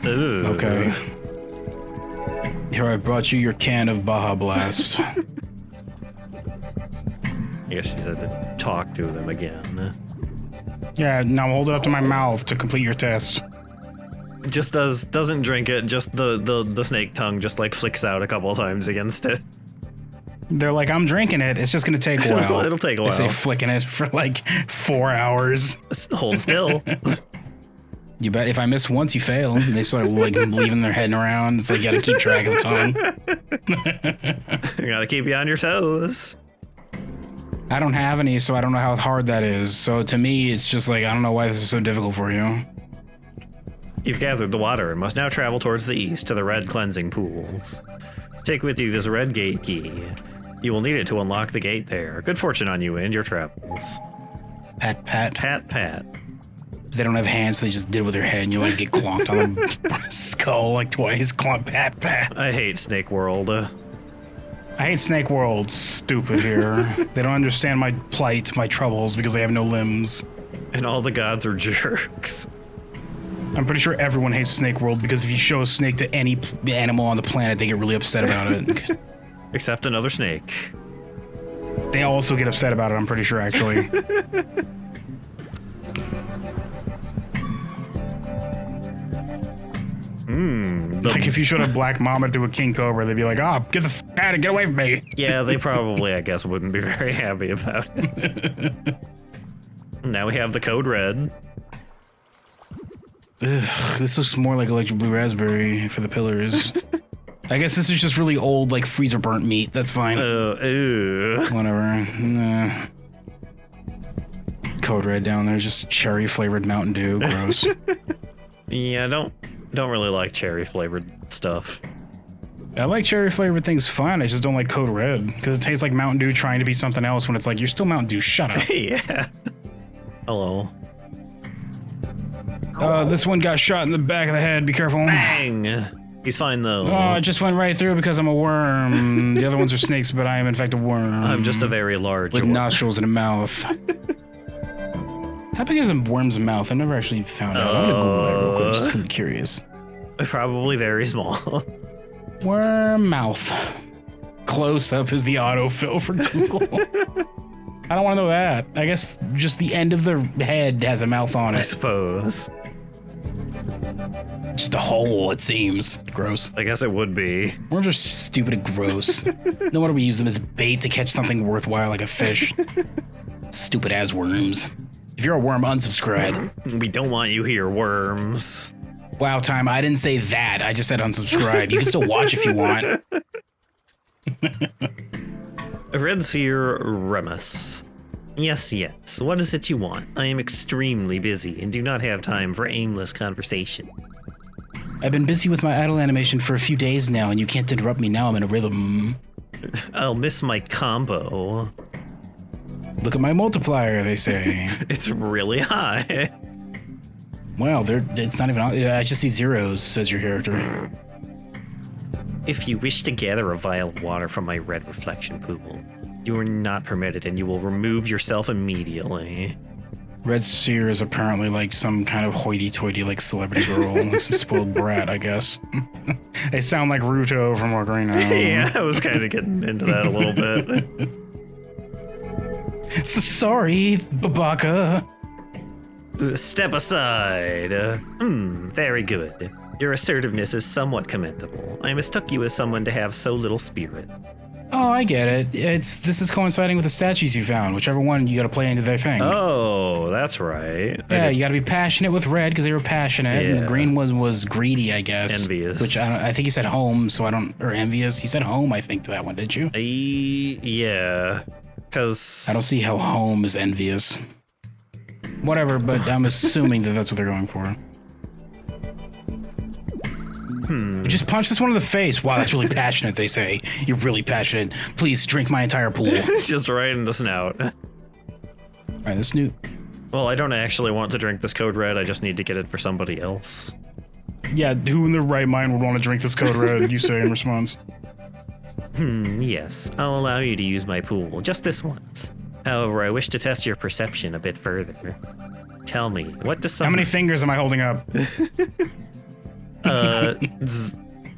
Ooh. Okay. Here, I brought you your can of Baja Blast. I guess she said to talk to them again. Yeah, now hold it up to my mouth to complete your test. Just doesn't drink it, just the snake tongue just like flicks out a couple of times against it. They're like, I'm drinking it. It's just gonna take a while. It'll take a while. They say flicking it for like 4 hours. Hold still. You bet. If I miss once, you fail. They start like leaving their head around. It's like you gotta keep track of the time. You gotta keep you on your toes. I don't have any, so I don't know how hard that is. So to me, it's just like, I don't know why this is so difficult for you. You've gathered the water and must now travel towards the east to the red cleansing pools. Take with you this red gate key. You will need it to unlock the gate there. Good fortune on you and your travels. Pat, pat. Pat, pat. They don't have hands, they just did it with their head, and you like get clonked on the skull like twice. Clomp, pat, pat. I hate Snake World. I hate Snake World. Stupid here. They don't understand my plight, my troubles, because they have no limbs. And all the gods are jerks. I'm pretty sure everyone hates Snake World because if you show a snake to any animal on the planet, they get really upset about it. Except another snake. They also get upset about it, I'm pretty sure, actually. Like if you showed a black mama to a king cobra, they'd be like, "Oh, get the f out of, get away from me." Yeah, they probably, I guess, wouldn't be very happy about it. Now we have the code red. Ugh, this looks more like electric blue raspberry for the pillars. I guess this is just really old, like freezer burnt meat. That's fine. Ew. Whatever. Nah. Code red down there, just cherry flavored Mountain Dew. Gross. Yeah, don't really like cherry flavored stuff. I like cherry flavored things fine. I just don't like Code Red because it tastes like Mountain Dew trying to be something else when it's like you're still Mountain Dew. Shut up. Yeah. Hello. This one got shot in the back of the head. Be careful. Bang. He's fine though. Oh, it just went right through because I'm a worm. The other ones are snakes, but I am in fact a worm. I'm just a very large with worm. nostrils and a mouth. How big is a worm's mouth? I've never actually found out. I'm gonna Google that real quick, just 'cause I'm curious. Probably very small. Worm mouth. Close up is the autofill for Google. I don't want to know that. I guess just the end of the head has a mouth on I it. suppose. Just a hole, it seems. Gross. I guess it would be. Worms are stupid and gross. No wonder we use them as bait to catch something worthwhile like a fish. Stupid ass worms. If you're a worm, unsubscribe. We don't want you here, worms. Wow, time. I didn't say that. I just said unsubscribe. You can still watch if you want. Red Seer Remus. Yes, yes. What is it you want? I am extremely busy and do not have time for aimless conversation. I've been busy with my idle animation for a few days now, and you can't interrupt me now. I'm in a rhythm. I'll miss my combo. Look at my multiplier, they say. It's really high. Wow, it's not even... I just see zeros, says your character. If you wish to gather a vial of water from my red reflection pool, you are not permitted and you will remove yourself immediately. Red Seer is apparently like some kind of hoity-toity like celebrity girl, like some spoiled brat, I guess. They sound like Ruto from Ocarina. Yeah, I was kind of getting into that a little bit. So sorry, Babaka. Step aside. Very good. Your assertiveness is somewhat commendable. I mistook you as someone to have so little spirit. Oh, I get it. This is coinciding with the statues you found. Whichever one, you gotta play into their thing. Oh, that's right. Yeah, you gotta be passionate with red because they were passionate, and the green was greedy, I guess. Envious. Which I think you said home, so I don't... Or envious. You said home, I think, to that one, did you? Yeah, because... I don't see how home is envious. Whatever, but I'm assuming that that's what they're going for. Just punch this one in the face. Wow, that's really passionate, they say. You're really passionate. Please drink my entire pool. Just right in the snout. All right, this new... Well, I don't actually want to drink this code red. I just need to get it for somebody else. Yeah, who in their right mind would want to drink this code red, you say in response? Yes. I'll allow you to use my pool, just this once. However, I wish to test your perception a bit further. Tell me, what does How many fingers am I holding up?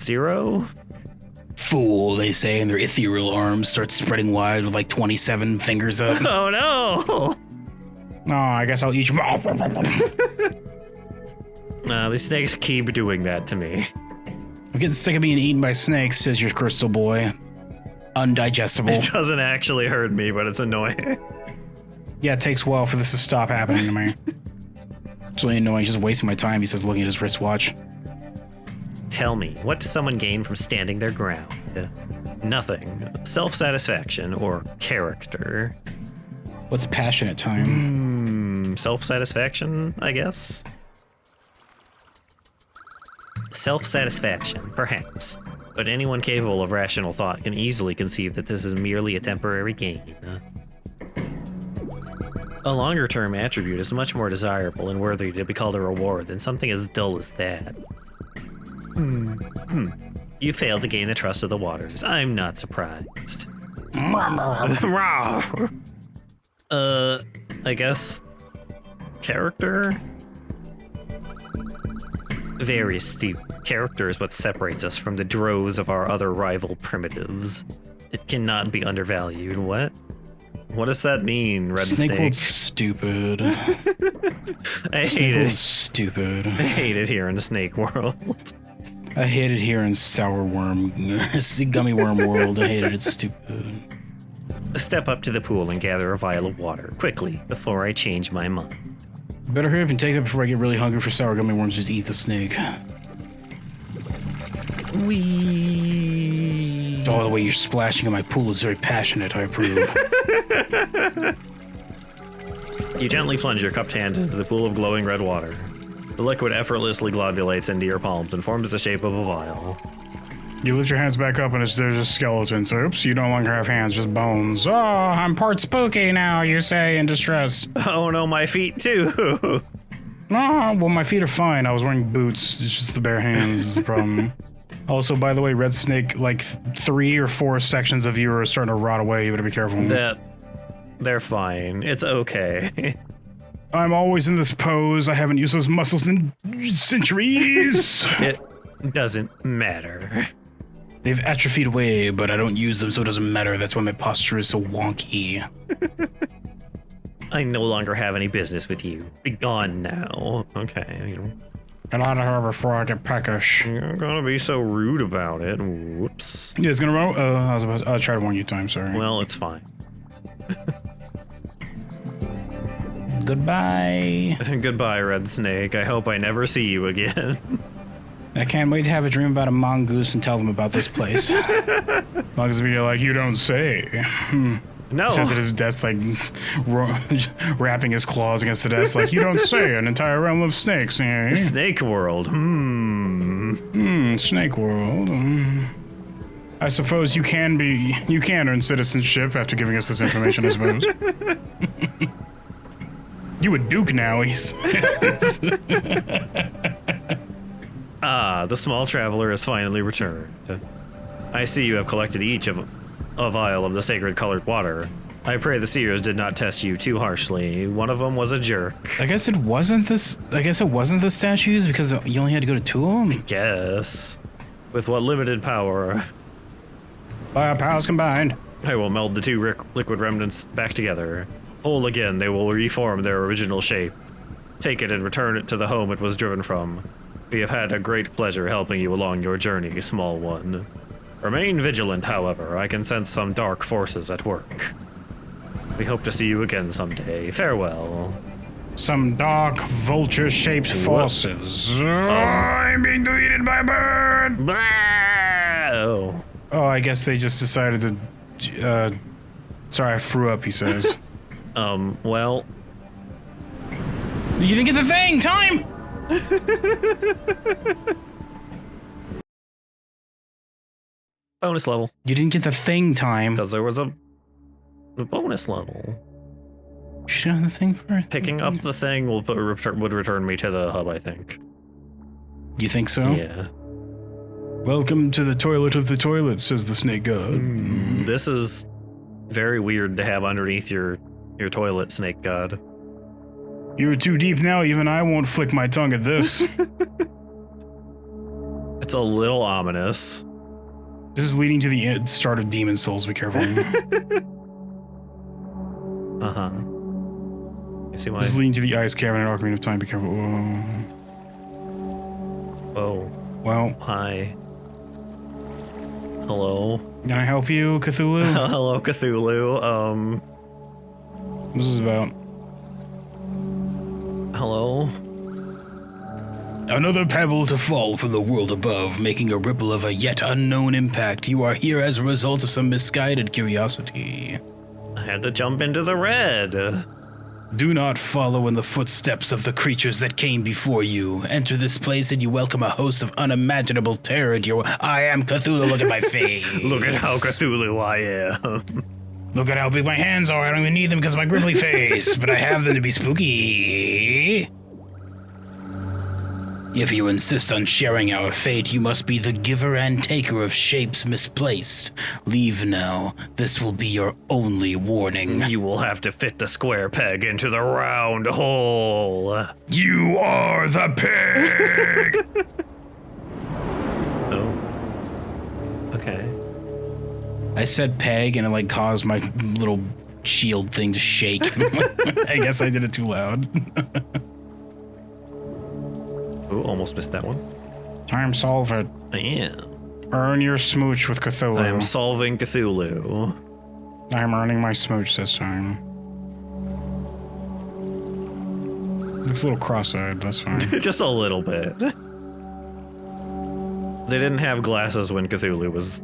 0? Fool, they say, and their ethereal arms start spreading wide with like 27 fingers up. Oh no! Oh, I guess I'll eat you. These snakes keep doing that to me. I'm getting sick of being eaten by snakes, says your crystal boy. Undigestible. It doesn't actually hurt me, but it's annoying. Yeah, it takes a while for this to stop happening to me. It's really annoying, just wasting my time, he says, looking at his wristwatch. Tell me, what does someone gain from standing their ground? Nothing. Self-satisfaction or character. What's passionate time? Self-satisfaction, I guess? Self-satisfaction, perhaps. But anyone capable of rational thought can easily conceive that this is merely a temporary gain. A longer-term attribute is much more desirable and worthy to be called a reward than something as dull as that. You failed to gain the trust of the waters. I'm not surprised. I guess... character? Very astute. Character is what separates us from the droves of our other rival primitives. It cannot be undervalued. What? What does that mean, Red Snake? Snake World's stupid. I hate it. Stupid. I hate it here in Snake World. I hate it here in Sour Worm, Gummy Worm World. I hate it. It's stupid. Step up to the pool and gather a vial of water, quickly, before I change my mind. Better hurry up and take that before I get really hungry for sour gummy worms. Just eat the snake. Wee. Oh, the way you're splashing in my pool is very passionate. I approve. You gently plunge your cupped hand into the pool of glowing red water. The liquid effortlessly globulates into your palms and forms the shape of a vial. You lift your hands back up and there's a skeleton. So, oops, you no longer have hands, just bones. Oh, I'm part spooky now, you say, in distress. Oh no, my feet too! Oh, well, my feet are fine. I was wearing boots. It's just the bare hands is the problem. Also, by the way, Red Snake, like 3 or 4 sections of you are starting to rot away. You better be careful. They're fine. It's okay. I'm always in this pose. I haven't used those muscles in centuries. Doesn't matter. They've atrophied away, but I don't use them, so it doesn't matter. That's why my posture is so wonky. I no longer have any business with you. Be gone now. Okay. Get out of here before I get peckish. You're gonna be so rude about it. Whoops. Yeah, it's gonna run. I'll try to warn you time, sorry. Well, it's fine. Goodbye. Goodbye, Red Snake. I hope I never see you again. I can't wait to have a dream about a mongoose and tell them about this place. Mongoose will be like, you don't say. No. Says at his desk, like, wrapping his claws against the desk, like, you don't say, an entire realm of snakes, eh? Snake World. Snake World. I suppose you can earn citizenship after giving us this information, I suppose. You a duke now, he says. Ah, the small traveler has finally returned. I see you have collected each of a vial of the sacred colored water. I pray the seers did not test you too harshly. One of them was a jerk. I guess it wasn't the statues because you only had to go to 2 of them. Guess. With what limited power, By our powers combined. I will meld the 2 liquid remnants back together. Whole again, they will reform their original shape. Take it and return it to the home it was driven from. We have had a great pleasure helping you along your journey, small one. Remain vigilant, however. I can sense some dark forces at work. We hope to see you again someday. Farewell. Some dark vulture-shaped forces. I'm being deleted by a bird! Oh. Oh, I guess they just decided to... sorry, I threw up, he says. Well... You didn't get the thing! Time! Bonus level. You didn't get the thing time. Because there was a bonus level. Should I have the thing for it? Picking up the thing would return me to the hub, I think. You think so? Yeah. Welcome to the toilet of the toilet, says the snake god. This is very weird to have underneath your toilet, snake god. You're too deep now, even I won't flick my tongue at this. It's a little ominous. This is leading to the start of Demon Souls, be careful. Uh-huh. You see why? This is leading to the Ice Cavern and Ocarina of Time, be careful. Oh. Well. Hi. Hello. Can I help you, Cthulhu? Hello, Cthulhu. What's this about? Hello? Another pebble to fall from the world above, making a ripple of a yet unknown impact. You are here as a result of some misguided curiosity. I had to jump into the red. Do not follow in the footsteps of the creatures that came before you. Enter this place and you welcome a host of unimaginable terror into your... I am Cthulhu, look at my face. Look at how Cthulhu I am. Look at how big my hands are. I don't even need them because of my gribbly face, but I have them to be spooky. If you insist on sharing our fate, you must be the giver and taker of shapes misplaced. Leave now. This will be your only warning. You will have to fit the square peg into the round hole. You are the pig! Oh. Okay. I said peg and it like caused my little shield thing to shake. I guess I did it too loud. Ooh, almost missed that one. Time solve it. I am. Earn your smooch with Cthulhu. I am solving Cthulhu. I'm earning my smooch this time. Looks a little cross-eyed, that's fine. Just a little bit. They didn't have glasses when Cthulhu was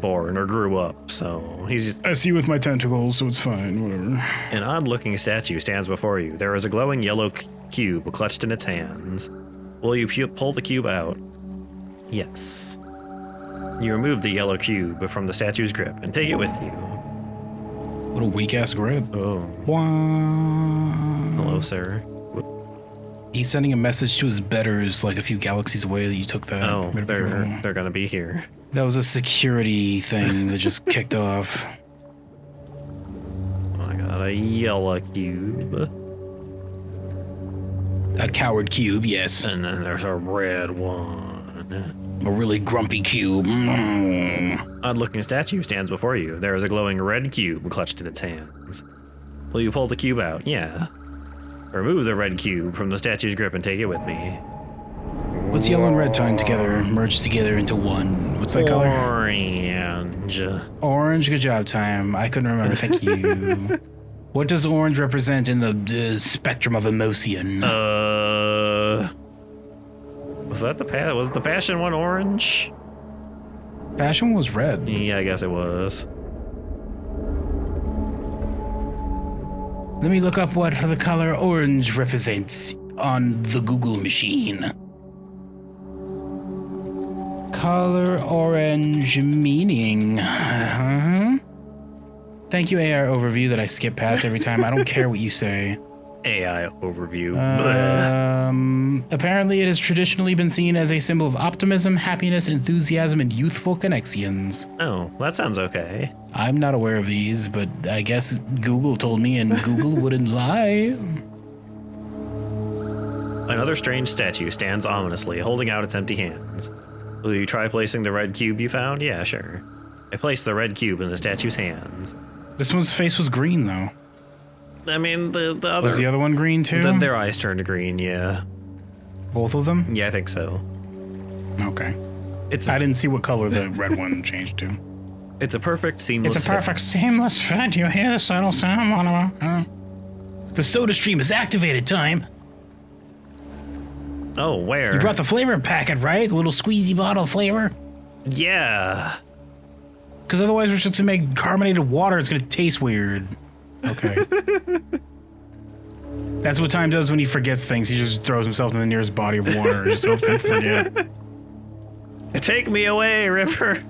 born or grew up, so he's... I see with my tentacles, so it's fine, whatever. An odd-looking statue stands before you. There is a glowing yellow cube clutched in its hands. Will you pull the cube out? Yes. You remove the yellow cube from the statue's grip and take it with you. Little weak-ass grip. Oh. Wow. Hello, sir. He's sending a message to his betters like a few galaxies away that you took that. Oh, they're gonna be here. That was a security thing that just kicked off. I got a yellow cube. A coward cube, yes. And then there's a red one. A really grumpy cube. Odd-looking statue stands before you. There is a glowing red cube clutched in its hands. Will you pull the cube out? Yeah. Remove the red cube from the statue's grip and take it with me. What's yellow and red tying together, merged together into one? What's that color? Orange. Orange, good job, time. I couldn't remember, thank you. What does orange represent in the spectrum of emotion? Was that was the passion one orange? Passion was red. Yeah, I guess it was. Let me look up what the color orange represents on the Google machine. Color orange meaning. Thank you, AR overview that I skip past every time. I don't care what you say. AI overview. Apparently, it has traditionally been seen as a symbol of optimism, happiness, enthusiasm, and youthful connections. Oh, that sounds okay. I'm not aware of these, but I guess Google told me, and Google wouldn't lie. Another strange statue stands ominously, holding out its empty hands. Will you try placing the red cube you found? Yeah, sure. I placed the red cube in the statue's hands. This one's face was green, though. I mean, the other... Was the other one green, too? Then their eyes turned green, yeah. Both of them? Yeah, I think so. Okay. I didn't see what color the red one changed to. It's a perfect seamless It's a perfect seamless fit. You hear the subtle sound? The soda stream is activated, time. Oh, where? You brought the flavor packet, right? The little squeezy bottle flavor? Yeah. Because otherwise we're just to make carbonated water. It's going to taste weird. Okay. That's what Time does when he forgets things. He just throws himself in the nearest body of water and just hopes to forget. Take me away, River.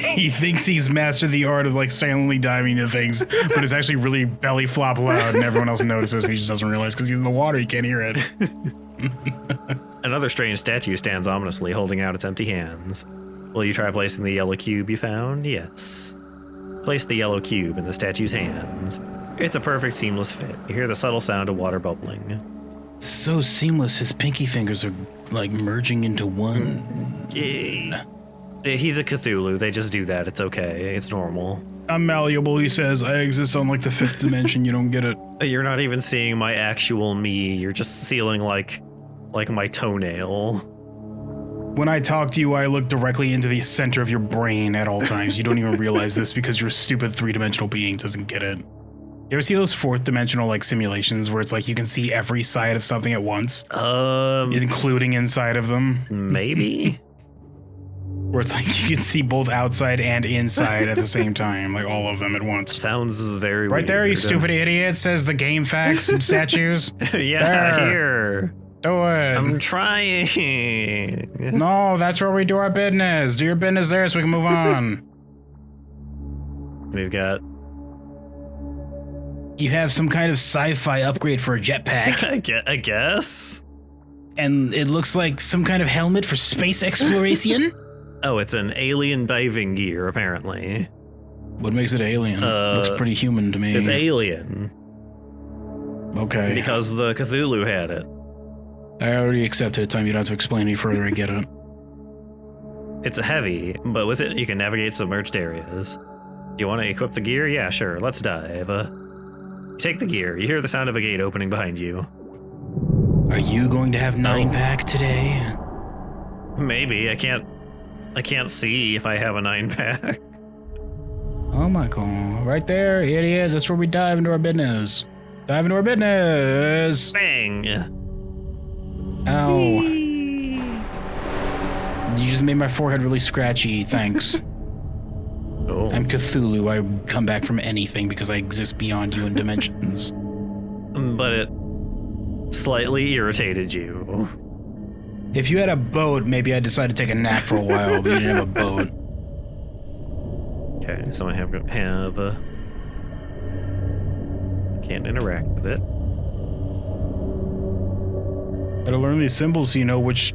He thinks he's mastered the art of like silently diving into things, but it's actually really belly flop loud and everyone else notices. He just doesn't realize because he's in the water, he can't hear it. Another strange statue stands ominously, holding out its empty hands. Will you try placing the yellow cube you found? Yes. Place the yellow cube in the statue's hands. It's a perfect seamless fit. You hear the subtle sound of water bubbling. So seamless, his pinky fingers are like merging into one. Yeah. He's a Cthulhu. They just do that. It's okay. It's normal. I'm malleable, he says. I exist on like the fifth dimension. You don't get it. You're not even seeing my actual me. You're just seeing like my toenail. When I talk to you, I look directly into the center of your brain at all times. You don't even realize this because your stupid three-dimensional being doesn't get it. You ever see those fourth-dimensional like simulations where it's like you can see every side of something at once? Including inside of them? Maybe? Where it's like you can see both outside and inside at the same time, like all of them at once. Sounds very right weird. There, you stupid idiot, says the game facts and statues. Yeah, there. Here. Do it. I'm trying. No, that's where we do our business. Do your business there so we can move on. We've got... You have some kind of sci-fi upgrade for a jetpack. I guess. And it looks like some kind of helmet for space exploration. Oh, it's an alien diving gear, apparently. What makes it alien? Looks pretty human to me. It's alien. Okay. Because the Cthulhu had it. I already accepted it, Time. You don't have to explain any further. I get it. It's heavy, but with it, you can navigate submerged areas. Do you want to equip the gear? Yeah, sure. Let's dive. You take the gear. You hear the sound of a gate opening behind you. Are you going to have 9-pack today? Maybe. I can't see if I have a 9-pack. Oh my god. Right there, idiot. That's where we dive into our business. Dive into our business. Bang. Ow. You just made my forehead really scratchy. Thanks. Oh. I'm Cthulhu. I come back from anything because I exist beyond you in dimensions. But it slightly irritated you. If you had a boat, maybe I'd decide to take a nap for a while, but you didn't have a boat. Okay, so I have can't interact with it. Gotta learn these symbols so you know which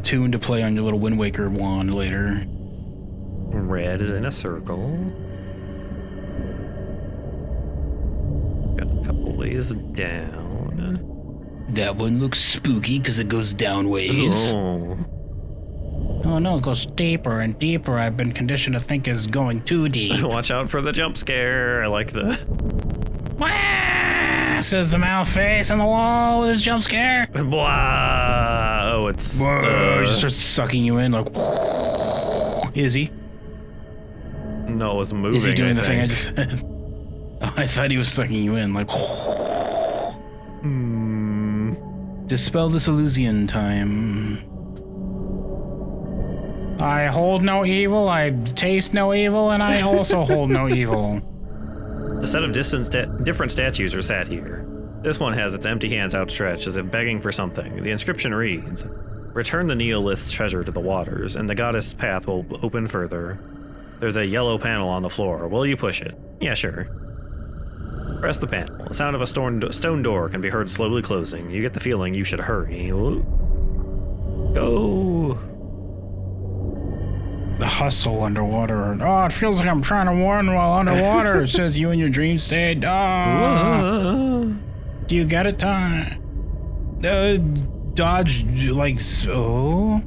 tune to play on your little Wind Waker wand later. Red is in a circle. Got a couple ways down. That one looks spooky because it goes down ways. Oh. Oh no, it goes deeper and deeper. I've been conditioned to think is going too deep. Watch out for the jump scare. I like the... Wah! Says the mouth face on the wall with his jump scare. Blah. Oh, it's... He just starts sucking you in like... Is he? No, it's moving. Is he doing the thing I just said? Oh, I thought he was sucking you in like... Dispel this illusion time. I hold no evil, I taste no evil, and I also hold no evil. A set of different statues are sat here. This one has its empty hands outstretched as if begging for something. The inscription reads, "Return the Neolith's treasure to the waters, and the goddess' path will open further." There's a yellow panel on the floor. Will you push it? Yeah, sure. Press the panel. The sound of a stone door can be heard slowly closing. You get the feeling you should hurry. Go! The hustle underwater. Oh, it feels like I'm trying to run while underwater. It says you in your dream state. Do you get it, Tom? Dodge, like, so?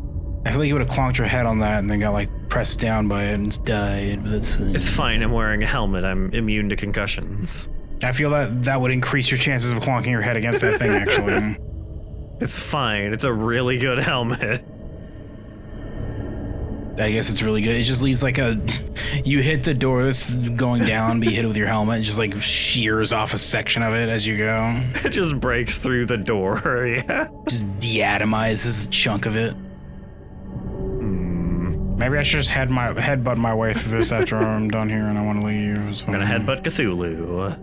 I feel like you would have clonked your head on that and then got, like, pressed down by it and died. But that's It's fine. I'm wearing a helmet. I'm immune to concussions. I feel that would increase your chances of clonking your head against that thing, actually. It's fine. It's a really good helmet. I guess it's really good. It just leaves like a... You hit the door that's going down, but you hit it with your helmet, and just like shears off a section of it as you go. It just breaks through the door, yeah. Just deatomizes a chunk of it. Maybe I should just headbutt my way through this after I'm done here and I want to leave. So. I'm gonna headbutt Cthulhu.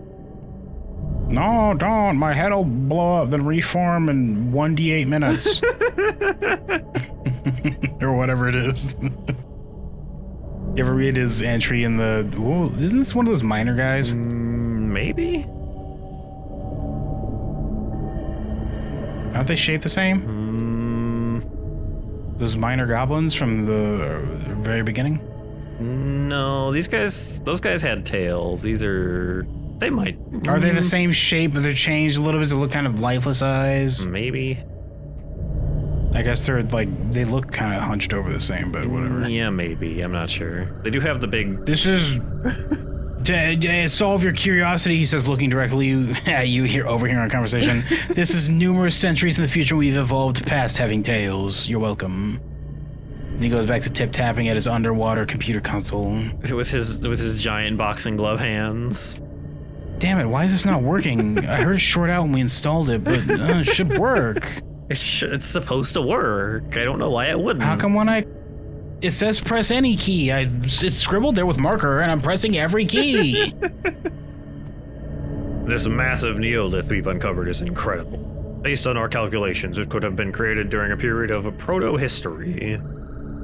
No, don't. My head will blow up, then reform in 1d8 minutes. Or whatever it is. You ever read his entry in the... Ooh, isn't this one of those miner guys? Maybe? Aren't they shaped the same? Those miner goblins from the very beginning? No, those guys had tails. These are... They might... Are they the same shape, but they're changed a little bit to look kind of lifeless eyes? Maybe. I guess they're like, they look kind of hunched over the same, but whatever. Yeah, maybe. I'm not sure. They do have the big... This is... to solve your curiosity, he says, looking directly at you here over here on conversation. This is numerous centuries in the future we've evolved past having tails. You're welcome. And he goes back to tip-tapping at his underwater computer console. With his giant boxing glove hands. Damn it, why is this not working? I heard it short out when we installed it, but it should work. It's supposed to work. I don't know why it wouldn't. How come when it says press any key, it's scribbled there with marker, and I'm pressing every key. This massive neolith we've uncovered is incredible. Based on our calculations, it could have been created during a period of proto-history.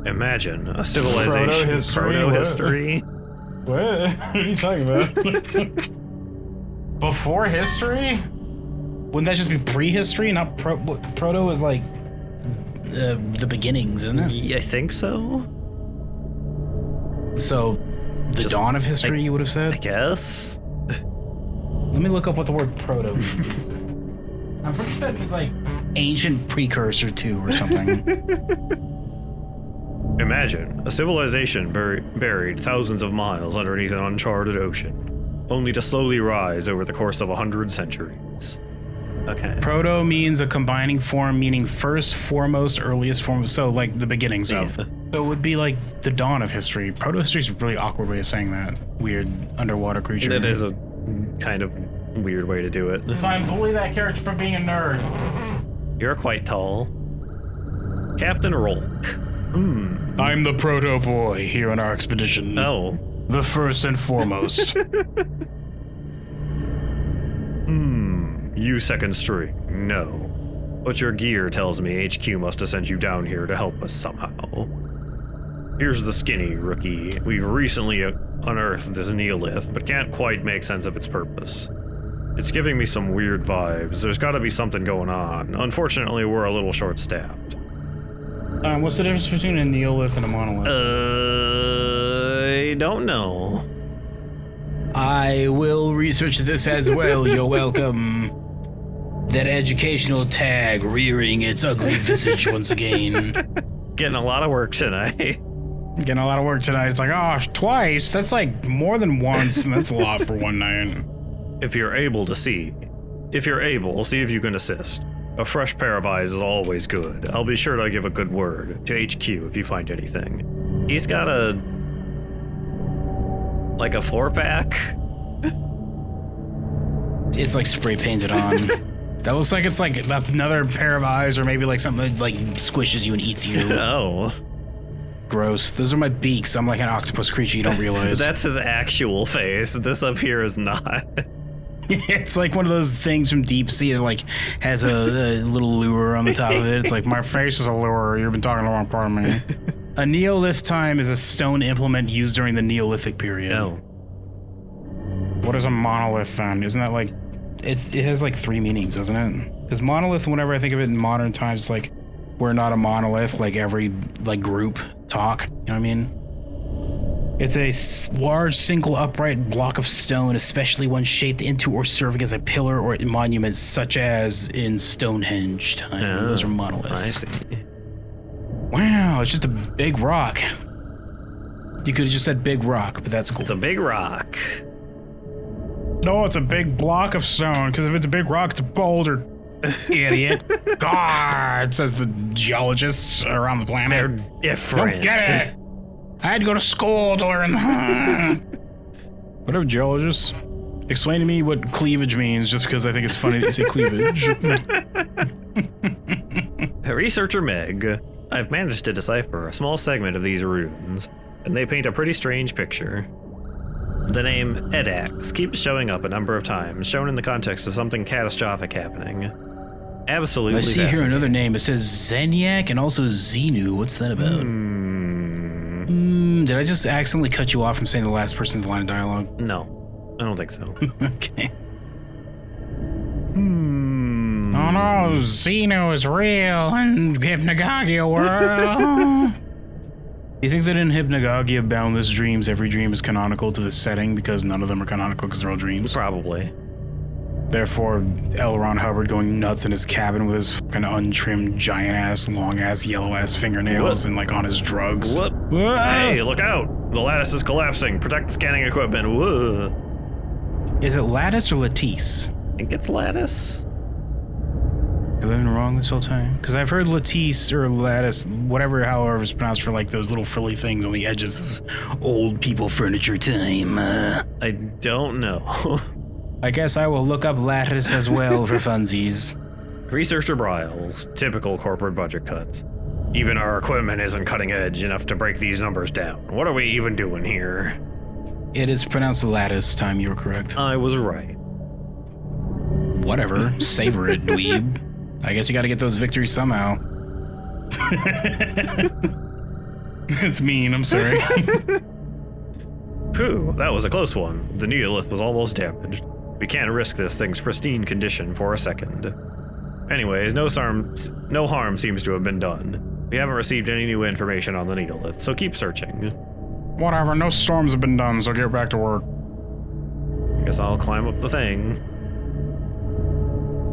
Imagine a civilization. Proto-history? What are you talking about? Before history? Wouldn't that just be prehistory? Not proto is like the beginnings, isn't it? Yeah, I think so. So, the dawn of history, you would have said? I guess. Let me look up what the word proto means. I'm pretty sure that means like ancient precursor to or something. Imagine a civilization buried thousands of miles underneath an uncharted ocean, only to slowly rise over the course of 100 centuries. Okay. Proto means a combining form, meaning first, foremost, earliest form. So, like the beginnings of. So it would be like the dawn of history. Proto history is a really awkward way of saying that. Weird underwater creature. That is a kind of weird way to do it. I'm bully that character for being a nerd. You're quite tall. Captain Rolk. I'm the proto boy here on our expedition. Oh. The first and foremost. You second string, no. But your gear tells me HQ must have sent you down here to help us somehow. Here's the skinny, rookie. We've recently unearthed this neolith, but can't quite make sense of its purpose. It's giving me some weird vibes. There's gotta be something going on. Unfortunately, we're a little short-staffed. What's the difference between a neolith and a monolith? I don't know. I will research this as well. You're welcome. That educational tag rearing its ugly visage once again. Getting a lot of work tonight. Getting a lot of work tonight. It's like, oh, twice? That's like more than once, and that's a lot for one night. If you're able, see if you can assist. A fresh pair of eyes is always good. I'll be sure to give a good word to HQ if you find anything. He's got a 4-pack. It's like spray painted on. That looks like it's like another pair of eyes, or maybe like something that like squishes you and eats you. Oh. Gross. Those are my beaks. I'm like an octopus creature you don't realize. That's his actual face. This up here is not. It's like one of those things from deep sea that like has a little lure on the top of it. It's like, my face is a lure. You've been talking the wrong part of me. A Neolith time is a stone implement used during the Neolithic period. Oh. What is a monolith then? Isn't that like, it has like 3 meanings, doesn't it? Because monolith, whenever I think of it in modern times, it's like, we're not a monolith, like every like group talk, you know what I mean? It's a large single upright block of stone, especially one shaped into or serving as a pillar or monument, such as in Stonehenge time. Oh, those are monoliths. I see. Wow, it's just a big rock. You could have just said big rock, but that's cool. It's a big rock. No, it's a big block of stone, because if it's a big rock, it's a boulder. Idiot. God, says the geologists around the planet. They're different. Don't get it. I had to go to school to learn. Whatever, geologists. Explain to me what cleavage means, just because I think it's funny that you say cleavage. Researcher Meg, I've managed to decipher a small segment of these runes, and they paint a pretty strange picture. The name Edax keeps showing up a number of times, shown in the context of something catastrophic happening. Absolutely. I see here another name. It says Zenyak and also Xenu. What's that about? Did I just accidentally cut you off from saying the last person's line of dialogue? No, I don't think so. Okay. Oh no, Xenu is real in Hypnagogia world. You think that in Hypnagogia Boundless Dreams, every dream is canonical to the setting because none of them are canonical because they're all dreams? Probably. Therefore, L. Ron Hubbard going nuts in his cabin with his fucking untrimmed, giant-ass, long-ass, yellow-ass fingernails and, like, on his drugs. What? Whoa. Hey, look out! The lattice is collapsing. Protect the scanning equipment. Whoa. Is it Lattice or Lattice? I think it's lattice. Have I been wrong this whole time? Because I've heard Lattice or Lattice, whatever, however it's pronounced, for, like, those little frilly things on the edges of old people furniture time. I don't know. I guess I will look up Lattice as well for funsies. Researcher Bryles, typical corporate budget cuts. Even our equipment isn't cutting edge enough to break these numbers down. What are we even doing here? It is pronounced Lattice time, you're correct. I was right. Whatever, savor it, dweeb. I guess you gotta get those victories somehow. It's mean, I'm sorry. Phew, that was a close one. The Neolith was almost damaged. We can't risk this thing's pristine condition for a second. Anyways, no harm seems to have been done. We haven't received any new information on the Neolith, so keep searching. Whatever, no storms have been done, so get back to work. I guess I'll climb up the thing.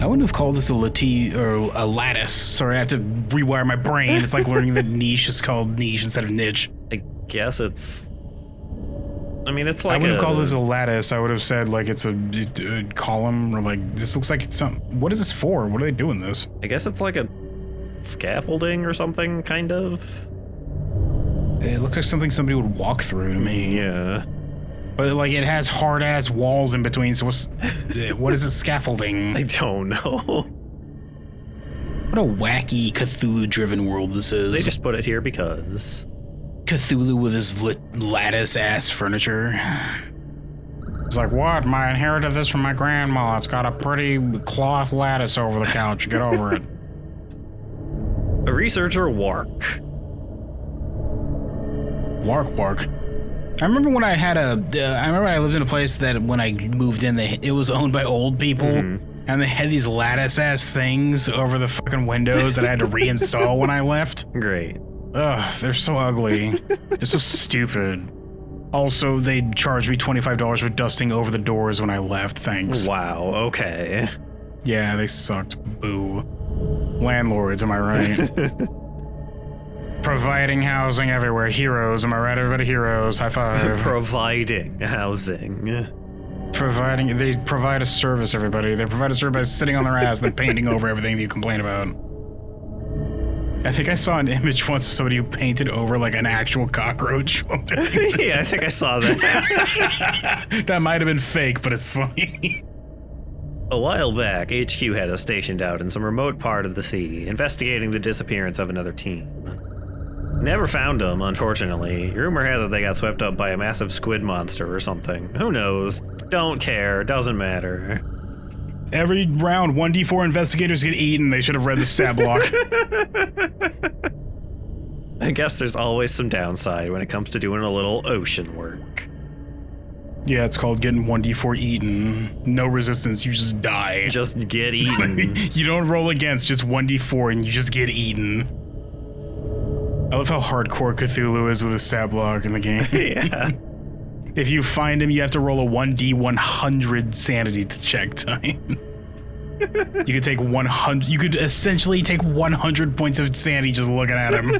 I wouldn't have called this a lattice. Sorry, I have to rewire my brain. It's like learning that niche is called niche instead of niche. I guess it's... I mean, it's like I wouldn't have called this a lattice. I would have said, like, it's a column, or, like, this looks like it's something... What is this for? What are they doing this? I guess it's like a scaffolding or something, kind of. It looks like something somebody would walk through to me. Yeah. But, like, it has hard-ass walls in between, so what is this scaffolding? I don't know. What a wacky Cthulhu-driven world this is. They just put it here because... Cthulhu with his lattice-ass furniture. It's like, what? I inherited this from my grandma. It's got a pretty cloth lattice over the couch. Get over it. A researcher Wark. Wark. I remember when I had I remember I lived in a place that when I moved in, it was owned by old people, and they had these lattice-ass things over the fucking windows that I had to reinstall when I left. Great. Ugh, they're so ugly. They're so stupid. Also, they charged me $25 for dusting over the doors when I left, thanks. Wow, okay. Yeah, they sucked. Boo. Landlords, am I right? Providing housing everywhere. Heroes. Am I right, everybody? Heroes. High five. Providing housing. They provide a service, everybody. They provide a service by sitting on their ass and painting over everything that you complain about. I think I saw an image once of somebody who painted over like an actual cockroach. Yeah, I think I saw that. That might have been fake, but it's funny. A while back, HQ had us stationed out in some remote part of the sea, investigating the disappearance of another team. Never found them, unfortunately. Rumor has it they got swept up by a massive squid monster or something. Who knows? Don't care. Doesn't matter. Every round, 1d4 investigators get eaten. They should have read the stat block. I guess there's always some downside when it comes to doing a little ocean work. Yeah, it's called getting 1d4 eaten. No resistance, you just die. Just get eaten. You don't roll against, just 1d4 and you just get eaten. I love how hardcore Cthulhu is with a stat block in the game. Yeah. If you find him, you have to roll a 1d100 sanity check time. You could take 100. You could essentially take 100 points of sanity just looking at him.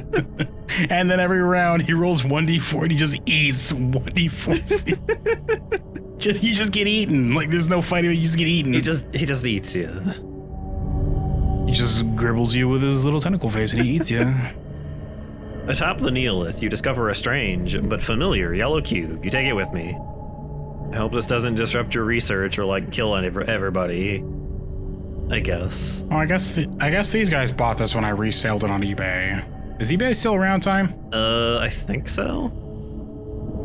And then every round he rolls 1d4 and he just eats 1d4. You just get eaten. Like there's no fighting. You just get eaten. He just eats you. He just gribbles you with his little tentacle face and he eats you. Atop the Neolith, you discover a strange but familiar yellow cube. You take it with me. I hope this doesn't disrupt your research or like kill everybody. I guess. Oh, I guess these guys bought this when I resold it on eBay. Is eBay still around, Time? I think so.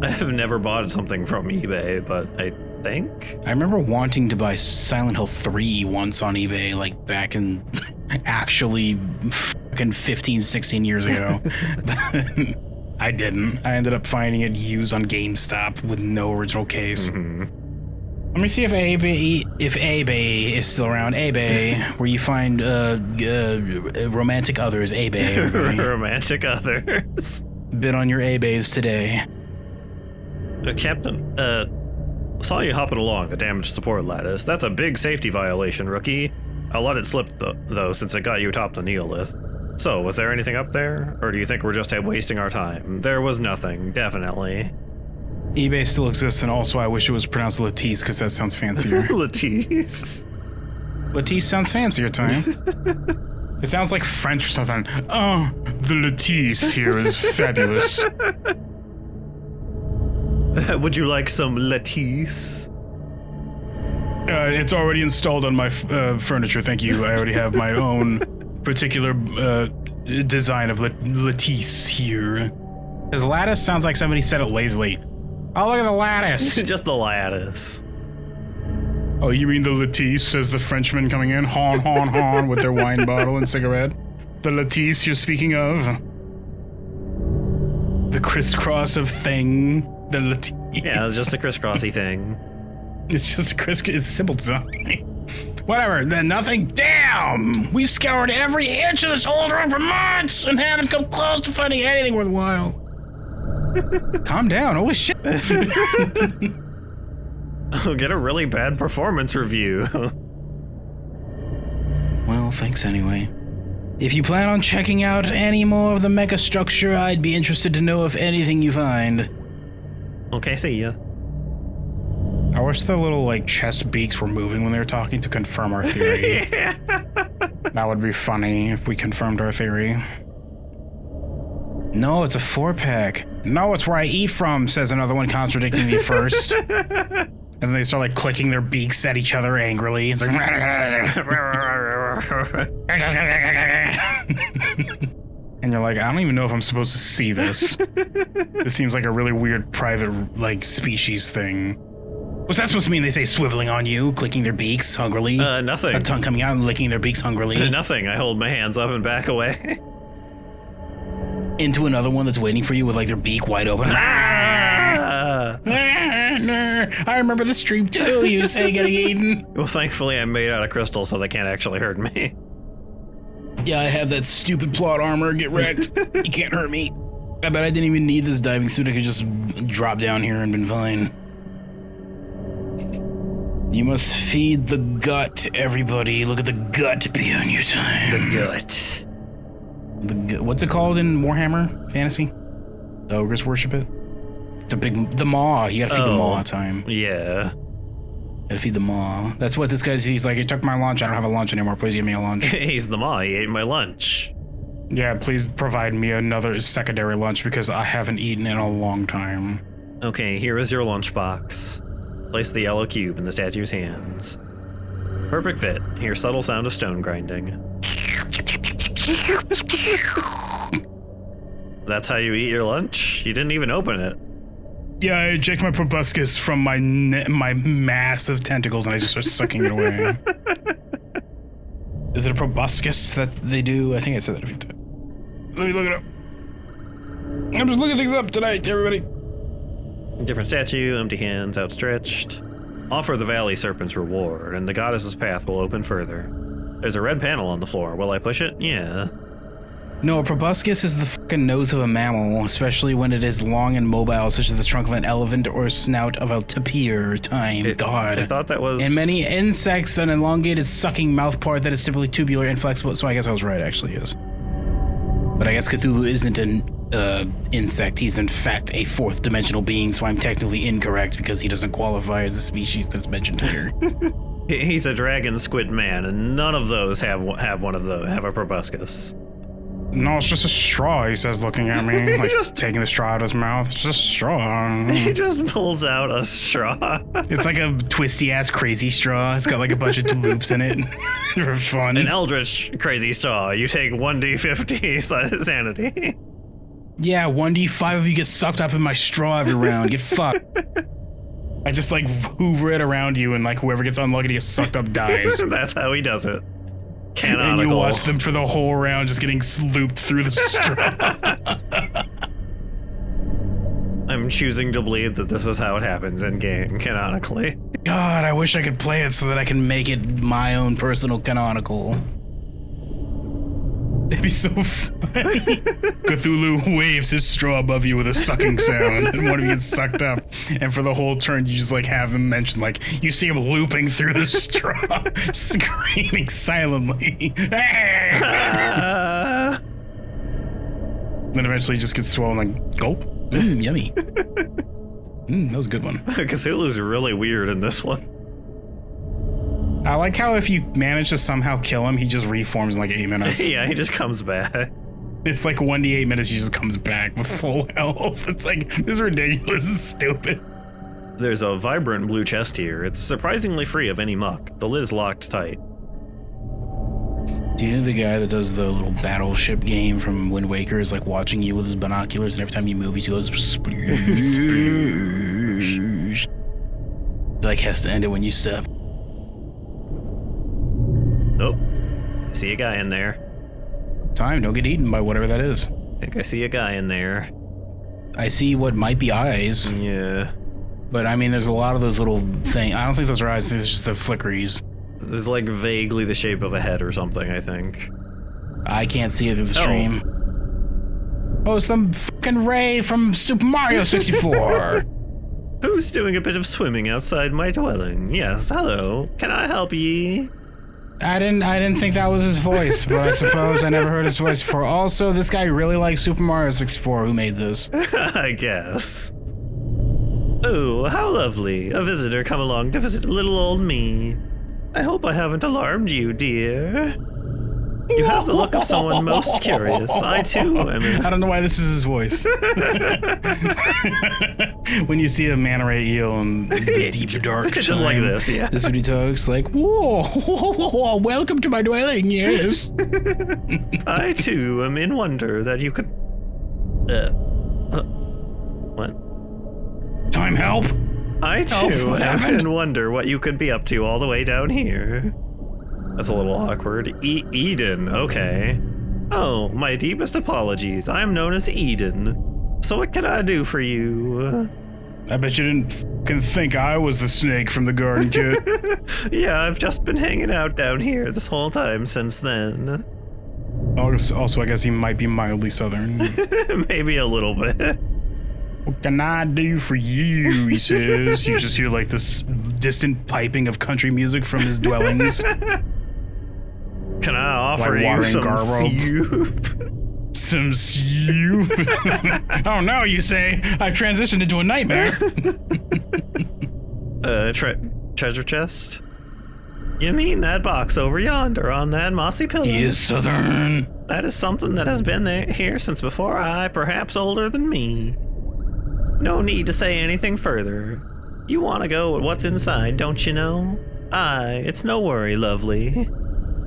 I have never bought something from eBay, but I think. I remember wanting to buy Silent Hill 3 once on eBay, like back in actually fucking 15, 16 years ago. I didn't. I ended up finding it used on GameStop with no original case. Mm-hmm. Let me see if eBay is still around. eBay, where you find romantic others. eBay. Romantic others. Bid on your eBays today. Captain, saw you hopping along the damaged support lattice. That's a big safety violation, rookie. I'll let it slip, though, since it got you atop the Neolith. So, was there anything up there? Or do you think we're just wasting our time? There was nothing, definitely. eBay still exists, and also I wish it was pronounced Latisse, because that sounds fancier. Latisse. Latisse sounds fancier, Time. It sounds like French or something. Oh, the Latisse here is fabulous. Would you like some Latisse? It's already installed on my furniture, thank you. I already have my own particular design of Latisse here. His lattice sounds like somebody said it lazily. Oh, look at the lattice. Just the lattice. Oh, you mean the Latisse, says the Frenchman coming in, hon, hon, hon, with their wine bottle and cigarette. The Latisse you're speaking of? The crisscross of thing, the Latisse. Yeah, it's just a crisscrossy thing. It's just it's simple design. Whatever, then nothing. Damn! We've scoured every inch of this old room for months and haven't come close to finding anything worthwhile. Calm down. Holy shit. I'll get a really bad performance review. Well, thanks anyway. If you plan on checking out any more of the mecha structure, I'd be interested to know if anything you find. Okay, see ya. I wish the little, like, chest beaks were moving when they were talking to confirm our theory. Yeah. That would be funny if we confirmed our theory. No, it's a 4-pack. No, it's where I eat from, says another one contradicting me first. And then they start, like, clicking their beaks at each other angrily. It's like... And you're like, I don't even know if I'm supposed to see this. This seems like a really weird private, like, species thing. What's that supposed to mean? They say swiveling on you, clicking their beaks hungrily? Nothing. A tongue coming out and licking their beaks hungrily? Nothing. I hold my hands up and back away. Into another one that's waiting for you with, like, their beak wide open. I remember the stream too, you say getting eaten. Well, thankfully I'm made out of crystal, so they can't actually hurt me. Yeah, I have that stupid plot armor. Get wrecked. You can't hurt me. I bet I didn't even need this diving suit. I could just drop down here and been fine. You must feed the gut, everybody. Look at the gut beyond your time. The gut. What's it called in Warhammer Fantasy? The ogres worship it. It's the maw. You gotta feed the maw all the time. Yeah. Gotta feed the maw. That's what this guy's. He's like, he took my lunch. I don't have a lunch anymore. Please give me a lunch. He's the maw. He ate my lunch. Yeah, please provide me another secondary lunch because I haven't eaten in a long time. Okay, here is your lunchbox. Place the yellow cube in the statue's hands. Perfect fit. Hear subtle sound of stone grinding. That's how you eat your lunch? You didn't even open it. Yeah, I eject my proboscis from my massive tentacles and I just start sucking it away. Is it a proboscis that they do? I think I said that a few times. Let me look it up. I'm just looking things up tonight, everybody. Different statue, empty hands outstretched. Offer the valley serpent's reward, and the goddess's path will open further. There's a red panel on the floor. Will I push it? Yeah. No, a proboscis is the fucking nose of a mammal, especially when it is long and mobile, such as the trunk of an elephant or snout of a tapir. God. I thought that was... In many insects, an elongated sucking mouth part that is typically tubular and flexible. So I guess I was right, actually, yes. But I guess Cthulhu isn't an insect. He's in fact a fourth dimensional being, so I'm technically incorrect because he doesn't qualify as the species that's mentioned here. He's a dragon squid man, and none of those have a proboscis. No, it's just a straw, he says, looking at me, like just taking the straw out of his mouth. It's just a straw. He just pulls out a straw. It's like a twisty-ass crazy straw. It's got like a bunch of loops in it for fun. An eldritch crazy straw. You take 1d50 sanity. Yeah, 1d5 of you get sucked up in my straw every round. Get fucked. I just like hoover it around you and like whoever gets unlucky to get sucked up dies. That's how he does it. Canonical. And you watch them for the whole round just getting looped through the straw. I'm choosing to believe that this is how it happens in game, canonically. God, I wish I could play it so that I can make it my own personal canonical. It'd be so funny. Cthulhu waves his straw above you with a sucking sound, and one of you gets sucked up. And for the whole turn, you just like have them mention, like, you see him looping through the straw, screaming silently. Then eventually just gets swollen, like, gulp. Yummy. That was a good one. Cthulhu's really weird in this one. I like how if you manage to somehow kill him, he just reforms in like 8 minutes. Yeah, he just comes back. It's like 1d8 minutes, he just comes back with full health. It's like, this is ridiculous, this is stupid. There's a vibrant blue chest here. It's surprisingly free of any muck. The lid's locked tight. Do you think the guy that does the little battleship game from Wind Waker is like watching you with his binoculars and every time you move he goes sploosh, sploosh. Like has to end it when you step. Oh, I see a guy in there. Don't get eaten by whatever that is. I think I see a guy in there. I see what might be eyes. Yeah. But I mean, there's a lot of those little things. I don't think those are eyes. I think it's just the flickeries. There's like vaguely the shape of a head or something, I think. I can't see it through the stream. Oh, some fucking Ray from Super Mario 64. Who's doing a bit of swimming outside my dwelling? Yes, hello. Can I help ye? I didn't think that was his voice, but I suppose I never heard his voice before. Also, this guy really likes Super Mario 64. Who made this? I guess. Oh, how lovely. A visitor come along to visit little old me. I hope I haven't alarmed you, dear. You have the look of someone most curious. I too am. I don't know why this is his voice. When you see a manta ray eel in the deep dark just time, like this, yeah. This is what he talks like, whoa, welcome to my dwelling, yes. I too am in wonder that you could... what? Time help? I too am in wonder what you could be up to all the way down here. That's a little awkward. Eden, okay. Oh, my deepest apologies. I am known as Eden. So what can I do for you? I bet you didn't fucking think I was the snake from the garden, kid. Yeah, I've just been hanging out down here this whole time since then. Also, I guess he might be mildly southern. Maybe a little bit. What can I do for you, he says. You just hear like this distant piping of country music from his dwellings. Can I offer you some soup? Some stupid. Oh no, you say? I've transitioned into a nightmare. Treasure chest? You mean that box over yonder on that mossy pillar? Yes, Southern. That is something that has been here since before I, perhaps older than me. No need to say anything further. You want to go with what's inside, don't you know? Aye, it's no worry, lovely.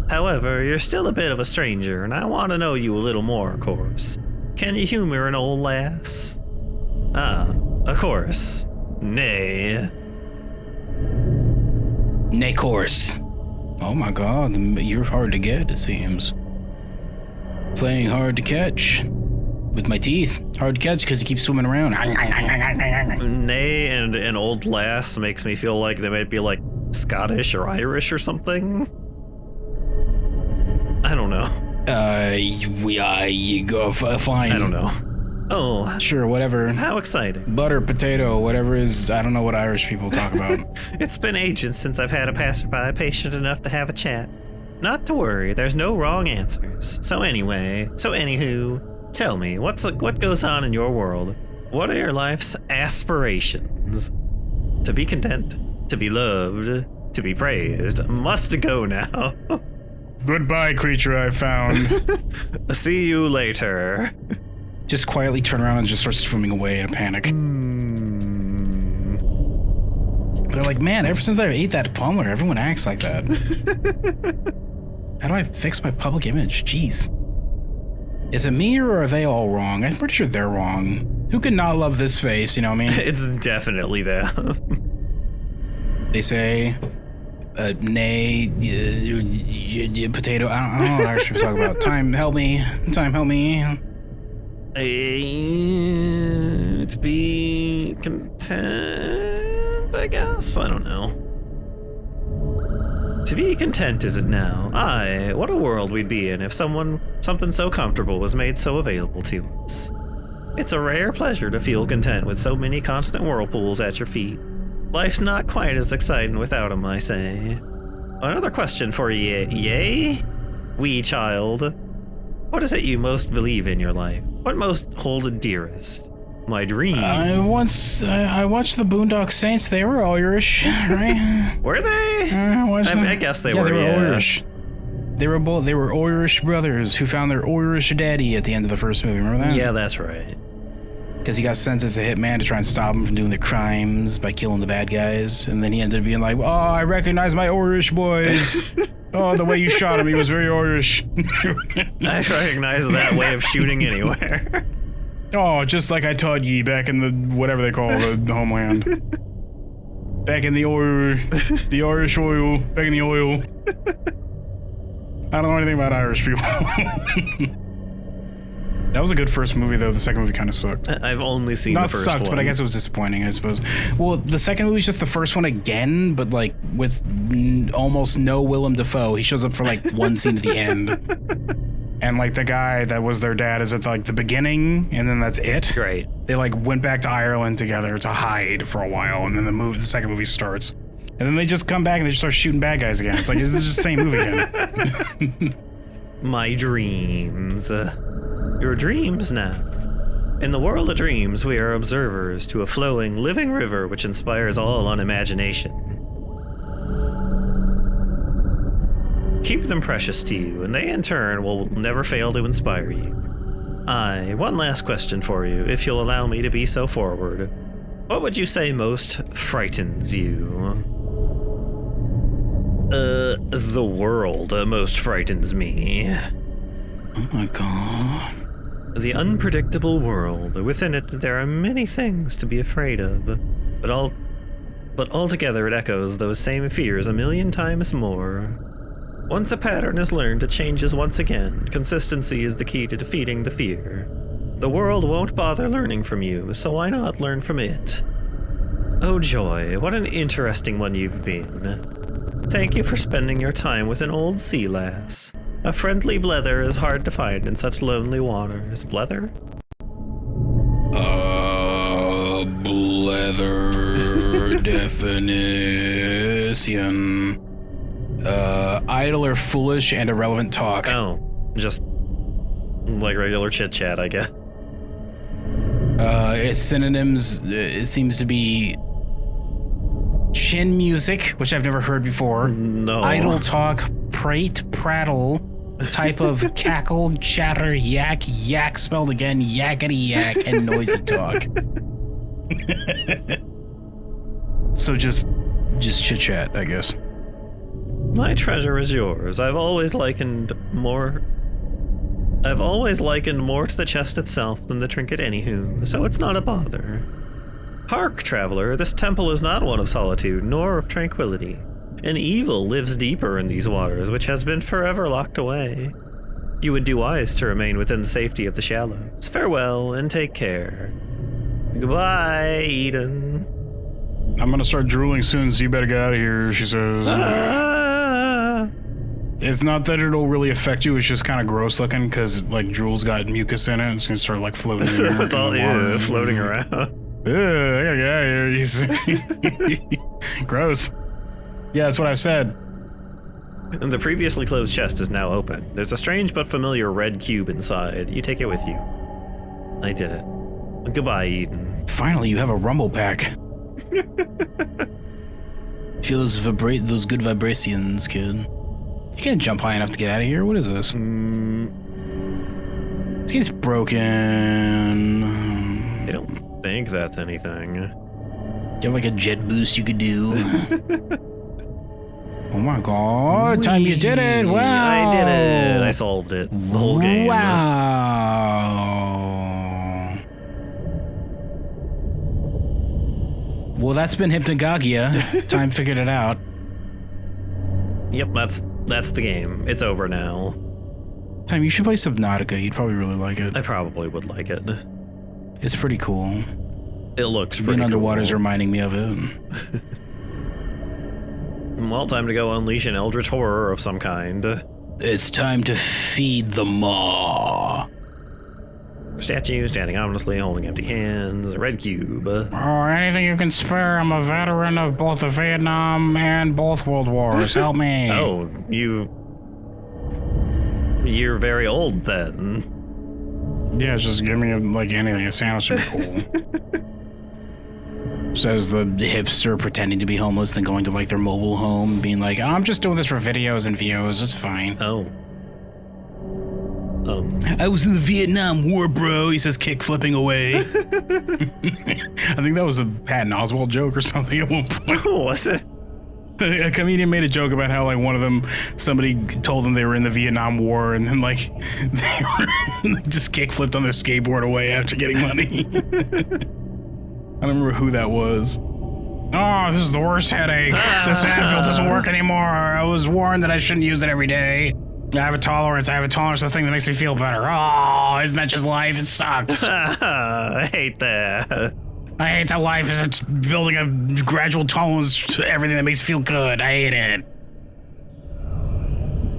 However, you're still a bit of a stranger, and I want to know you a little more, of course. Can you humor an old lass? Ah, of course. Nay. Nay, course. Oh my god, you're hard to get, it seems. Playing hard to catch. With my teeth. Hard to catch because you keep swimming around. Nay and an old lass makes me feel like they might be like Scottish or Irish or something. I don't know. You go fine. I don't know. Oh. Sure, whatever. How exciting. Butter, potato, whatever is, I don't know what Irish people talk about. It's been ages since I've had a passerby patient enough to have a chat. Not to worry, there's no wrong answers. So anywho, tell me, what goes on in your world? What are your life's aspirations? To be content, to be loved, to be praised. Must go now. Goodbye, creature I found. See you later. Just quietly turn around and just start swimming away in a panic. They're like, man, ever since I ate that Pumler, everyone acts like that. How do I fix my public image? Jeez. Is it me or are they all wrong? I'm pretty sure they're wrong. Who can not love this face, you know what I mean? It's definitely them. They say, nay, potato. I don't know what Irish people talk about. Time, help me. Time, help me. To be content, I guess? I don't know. To be content, is it now? Aye, what a world we'd be in if something so comfortable was made so available to us. It's a rare pleasure to feel content with so many constant whirlpools at your feet. Life's not quite as exciting without 'em, I say. Another question for ye, yay? Wee child. What is it you most believe in your life? What most hold dearest? My dream. I watched the Boondock Saints. They were Irish, right? Were they? I guess they were. They were Irish. They were Irish brothers who found their Irish daddy at the end of the first movie. Remember that? Yeah, that's right. Because he got sent as a hitman to try and stop him from doing the crimes by killing the bad guys, and then he ended up being like, "Oh, I recognize my Irish boys." Oh, the way you shot him, he was very Irish. I recognize that way of shooting anywhere. Oh, just like I taught ye back in the whatever they call the homeland. Back in the oil, the Irish oil, back in the oil. I don't know anything about Irish people. That was a good first movie, though. The second movie kind of sucked. I've only seen the first one. But I guess it was disappointing, I suppose. Well, the second movie's just the first one again, but like with almost no Willem Dafoe. He shows up for like one scene at the end. And like the guy that was their dad is at like the beginning, and then that's it. Right. They like went back to Ireland together to hide for a while, and then the second movie starts. And then they just come back and they just start shooting bad guys again. It's like, this is just the same movie again. My dreams. Your dreams now. In the world of dreams, we are observers to a flowing, living river which inspires all on imagination. Keep them precious to you, and they in turn will never fail to inspire you. Aye, one last question for you, if you'll allow me to be so forward. What would you say most frightens you? The world most frightens me. Oh my god. The unpredictable world. Within it, there are many things to be afraid of, but altogether it echoes those same fears a million times more. Once a pattern is learned, it changes once again. Consistency is the key to defeating the fear. The world won't bother learning from you, so why not learn from it? Oh joy, what an interesting one you've been. Thank you for spending your time with an old sea lass. A friendly blether is hard to find in such lonely waters. Blether? Blether definition. Idle or foolish and irrelevant talk. Oh, just Like regular chit chat, I guess. Its synonyms, it seems to be chin music, which I've never heard before. No. Idle talk, prate, prattle, type of cackle, chatter, yak, yak spelled again, yakety yak, and noisy talk. So just chit chat, I guess. My treasure is yours. I've always likened more to the chest itself than the trinket anywho, so it's not a bother. Hark, traveler, this temple is not one of solitude, nor of tranquility. An evil lives deeper in these waters, which has been forever locked away. You would do wise to remain within the safety of the shallows. Farewell, and take care. Goodbye, Eden. I'm gonna start drooling soon, so you better get out of here, she says. It's not that it'll really affect you, it's just kind of gross looking, because, like, drool's got mucus in it, and it's gonna start, like, floating in It's all floating around. I gotta get out of here. Gross. Yeah, that's what I've said. And the previously closed chest is now open. There's a strange but familiar red cube inside. You take it with you. I did it. Goodbye, Eden. Finally, you have a rumble pack. Feel those good vibrations, kid. You can't jump high enough to get out of here. What is this? This game's broken. I don't think that's anything. You have like a jet boost you could do. Oh my god, time you did it! Wow! I did it! I solved it. The whole game. Wow! Well, that's been Hypnagogia. Time figured it out. Yep, that's the game. It's over now. Time, you should play Subnautica. You'd probably really like it. I probably would like it. It's pretty cool. It looks pretty Being cool. underwater's reminding me of it. Well, time to go unleash an eldritch horror of some kind. It's time to feed the maw. Statue standing ominously, holding empty hands. A red cube. Oh, anything you can spare. I'm a veteran of both the Vietnam and both World Wars. Help me. Oh, you're very old then. Yeah, just give me like anything. A sandwich would be cool. Says the hipster pretending to be homeless, then going to like their mobile home, being like, I'm just doing this for videos and views. It's fine. Oh. I was in the Vietnam War, bro. He says, kick flipping away. I think that was a Patton Oswalt joke or something at one point. Oh, was it? A comedian made a joke about how like one of them, somebody told them they were in the Vietnam War, and then like they just kick flipped on their skateboard away after getting money. I don't remember who that was. Oh, this is the worst headache. The Advil doesn't work anymore. I was warned that I shouldn't use it every day. I have a tolerance. to the thing that makes me feel better. Oh, isn't that just life? It sucks. I hate that. I hate that life is it's building a gradual tolerance to everything that makes you feel good. I hate it.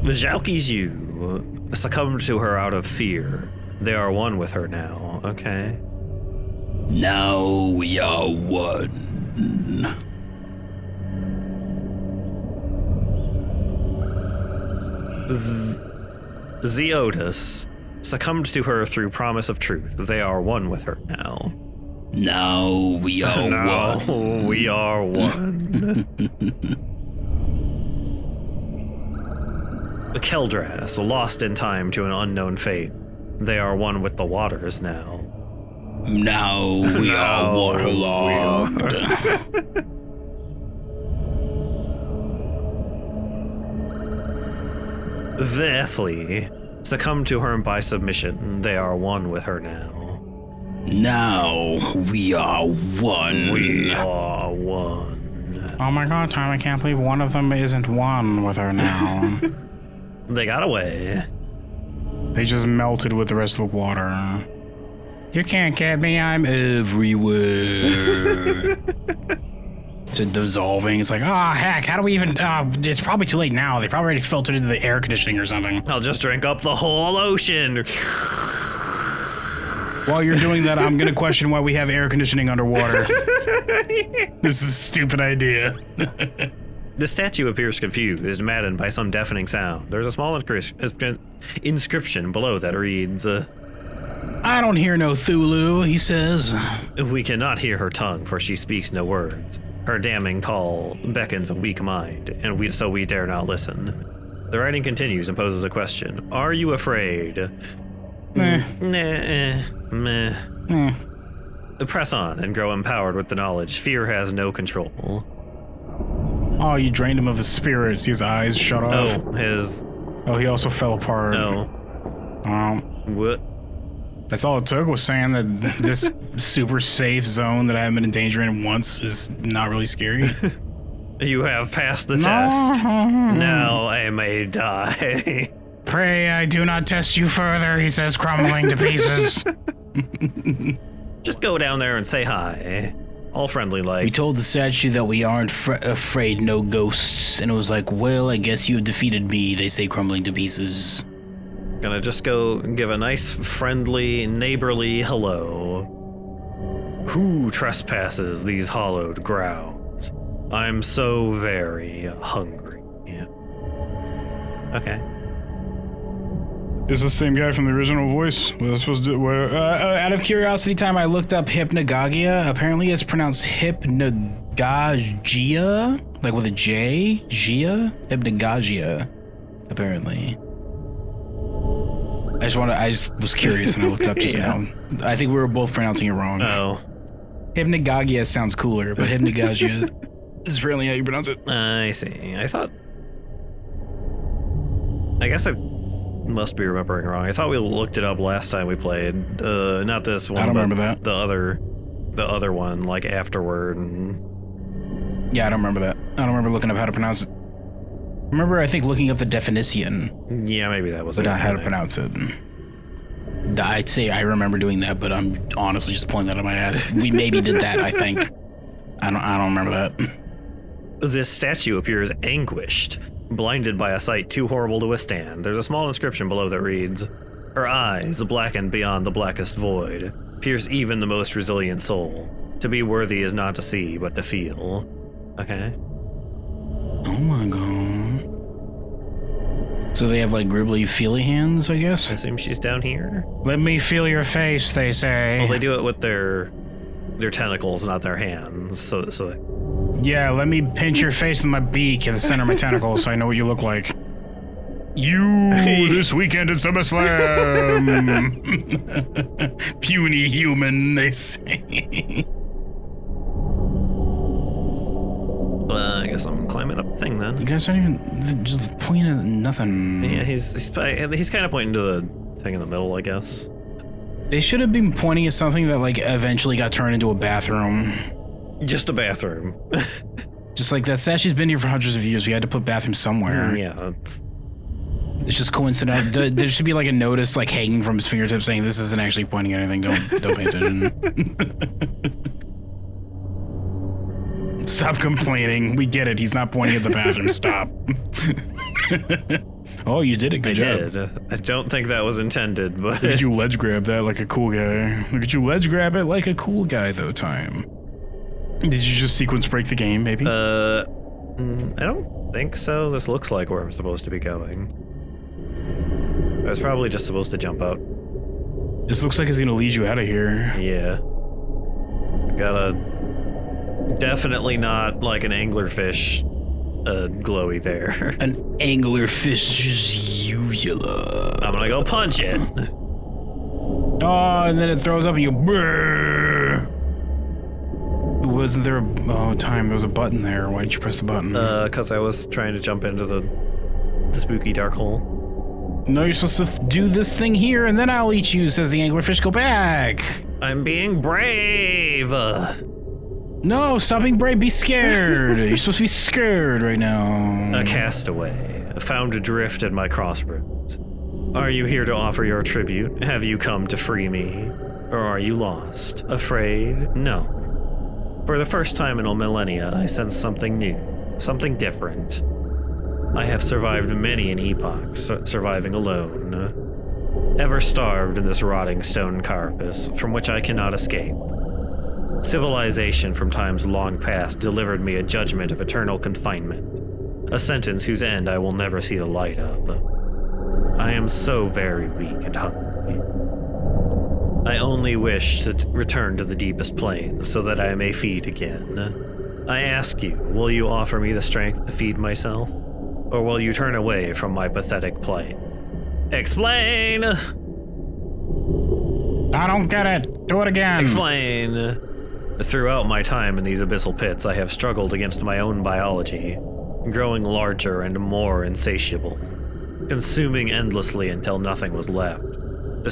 Zhao Yu succumbed to her out of fear. They are one with her now, okay? Now we are one. Zeotis succumbed to her through promise of truth. They are one with her now. Now we are one. We are one. The Keldras, lost in time to an unknown fate. They are one with the waters now. Now we are waterlogged. Vethli succumbed to her by submission. They are one with her now. Now we are one. We are one. Oh my god, Tom, I can't believe one of them isn't one with her now. They got away. They just melted with the rest of the water. You can't get me, I'm everywhere. It's dissolving. It's like, oh, heck, how do we even... it's probably too late now. They probably already filtered into the air conditioning or something. I'll just drink up the whole ocean. While you're doing that, I'm going to question why we have air conditioning underwater. This is a stupid idea. The statue appears confused, maddened by some deafening sound. There's a small inscription below that reads, I don't hear no Thulu, he says. We cannot hear her tongue, for she speaks no words. Her damning call beckons a weak mind, and so we dare not listen. The writing continues and poses a question. Are you afraid? Meh. Meh. Press on and grow empowered with the knowledge. Fear has no control. Oh, you drained him of his spirits. His eyes shut off. Oh, he also fell apart. No. What? That's all it took, was saying that this super safe zone that I haven't been in danger in once is not really scary. You have passed the test. Now I may die. Pray I do not test you further, he says, crumbling to pieces. Just go down there and say hi. All friendly like. We told the statue that we aren't afraid no ghosts, and it was like, well, I guess you have defeated me, they say, crumbling to pieces. Gonna just go give a nice, friendly, neighborly hello. Who trespasses these hallowed grounds? I'm so very hungry. Okay. Is this the same guy from the original voice? Was I supposed to? Out of curiosity time, I looked up Hypnagogia. Apparently, it's pronounced Hypnagogia, like with a J. Gia. Hypnagogia. Apparently. I just was curious and I looked up just now. I think we were both pronouncing it wrong. Oh. Hypnagogia sounds cooler, but Hypnagogia is apparently how you pronounce it. I see. I guess I must be remembering wrong. I thought we looked it up last time we played. Not this one. I don't remember that. The other one, like afterward. Yeah, I don't remember that. I don't remember looking up how to pronounce it. Remember, I think looking up the definition. Yeah, maybe that was but not how to pronounce it. I'd say I remember doing that, but I'm honestly just pulling that out of my ass. We maybe did that, I think. I don't remember that. This statue appears anguished, blinded by a sight too horrible to withstand. There's a small inscription below that reads, her eyes, blackened beyond the blackest void, pierce even the most resilient soul. To be worthy is not to see, but to feel. Okay. Oh my god. So they have like gribbly feely hands, I guess? I assume she's down here. Let me feel your face, they say. Well, they do it with their tentacles, not their hands. So yeah, let me pinch your face with my beak in the center of my tentacles so I know what you look like. You this weekend at SummerSlam. Puny human, they say. I guess I'm climbing up the thing then. You guys aren't even just pointing at nothing. Yeah, he's kind of pointing to the thing in the middle, I guess. They should have been pointing at something that like eventually got turned into a bathroom. Just a bathroom. Just like that statue's been here for hundreds of years. We had to put bathrooms somewhere. Yeah, it's just coincidental. There should be like a notice like hanging from his fingertips saying this isn't actually pointing at anything. Don't pay attention. Stop complaining. We get it. He's not pointing at the bathroom. Stop. Oh, you did it. Good job. I did. I don't think that was intended, but... Look at you ledge grab that like a cool guy. Look at you ledge grab it like a cool guy, though, time. Did you just sequence break the game, maybe? I don't think so. This looks like where I'm supposed to be going. I was probably just supposed to jump out. This looks like it's gonna lead you out of here. Yeah. Gotta... Definitely not like an anglerfish glowy there. An anglerfish's uvula. I'm gonna go punch it. Oh, and then it throws up and you brrr. Wasn't there time? There was a button there. Why didn't you press the button? Because I was trying to jump into the spooky dark hole. No, you're supposed to do this thing here and then I'll eat you, says the anglerfish. Go back. I'm being brave. No, stop being brave, be scared. You're supposed to be scared right now. A castaway, found adrift at my crossroads. Are you here to offer your tribute? Have you come to free me? Or are you lost? Afraid? No. For the first time in a millennia, I sense something new, something different. I have survived many an epoch, surviving alone. Ever starved in this rotting stone carapace, from which I cannot escape. Civilization from times long past delivered me a judgment of eternal confinement. A sentence whose end I will never see the light of. I am so very weak and hungry. I only wish to return to the deepest plains so that I may feed again. I ask you, will you offer me the strength to feed myself? Or will you turn away from my pathetic plight? Explain! I don't get it. Do it again. Explain. Throughout my time in these abyssal pits, I have struggled against my own biology, growing larger and more insatiable, consuming endlessly until nothing was left. The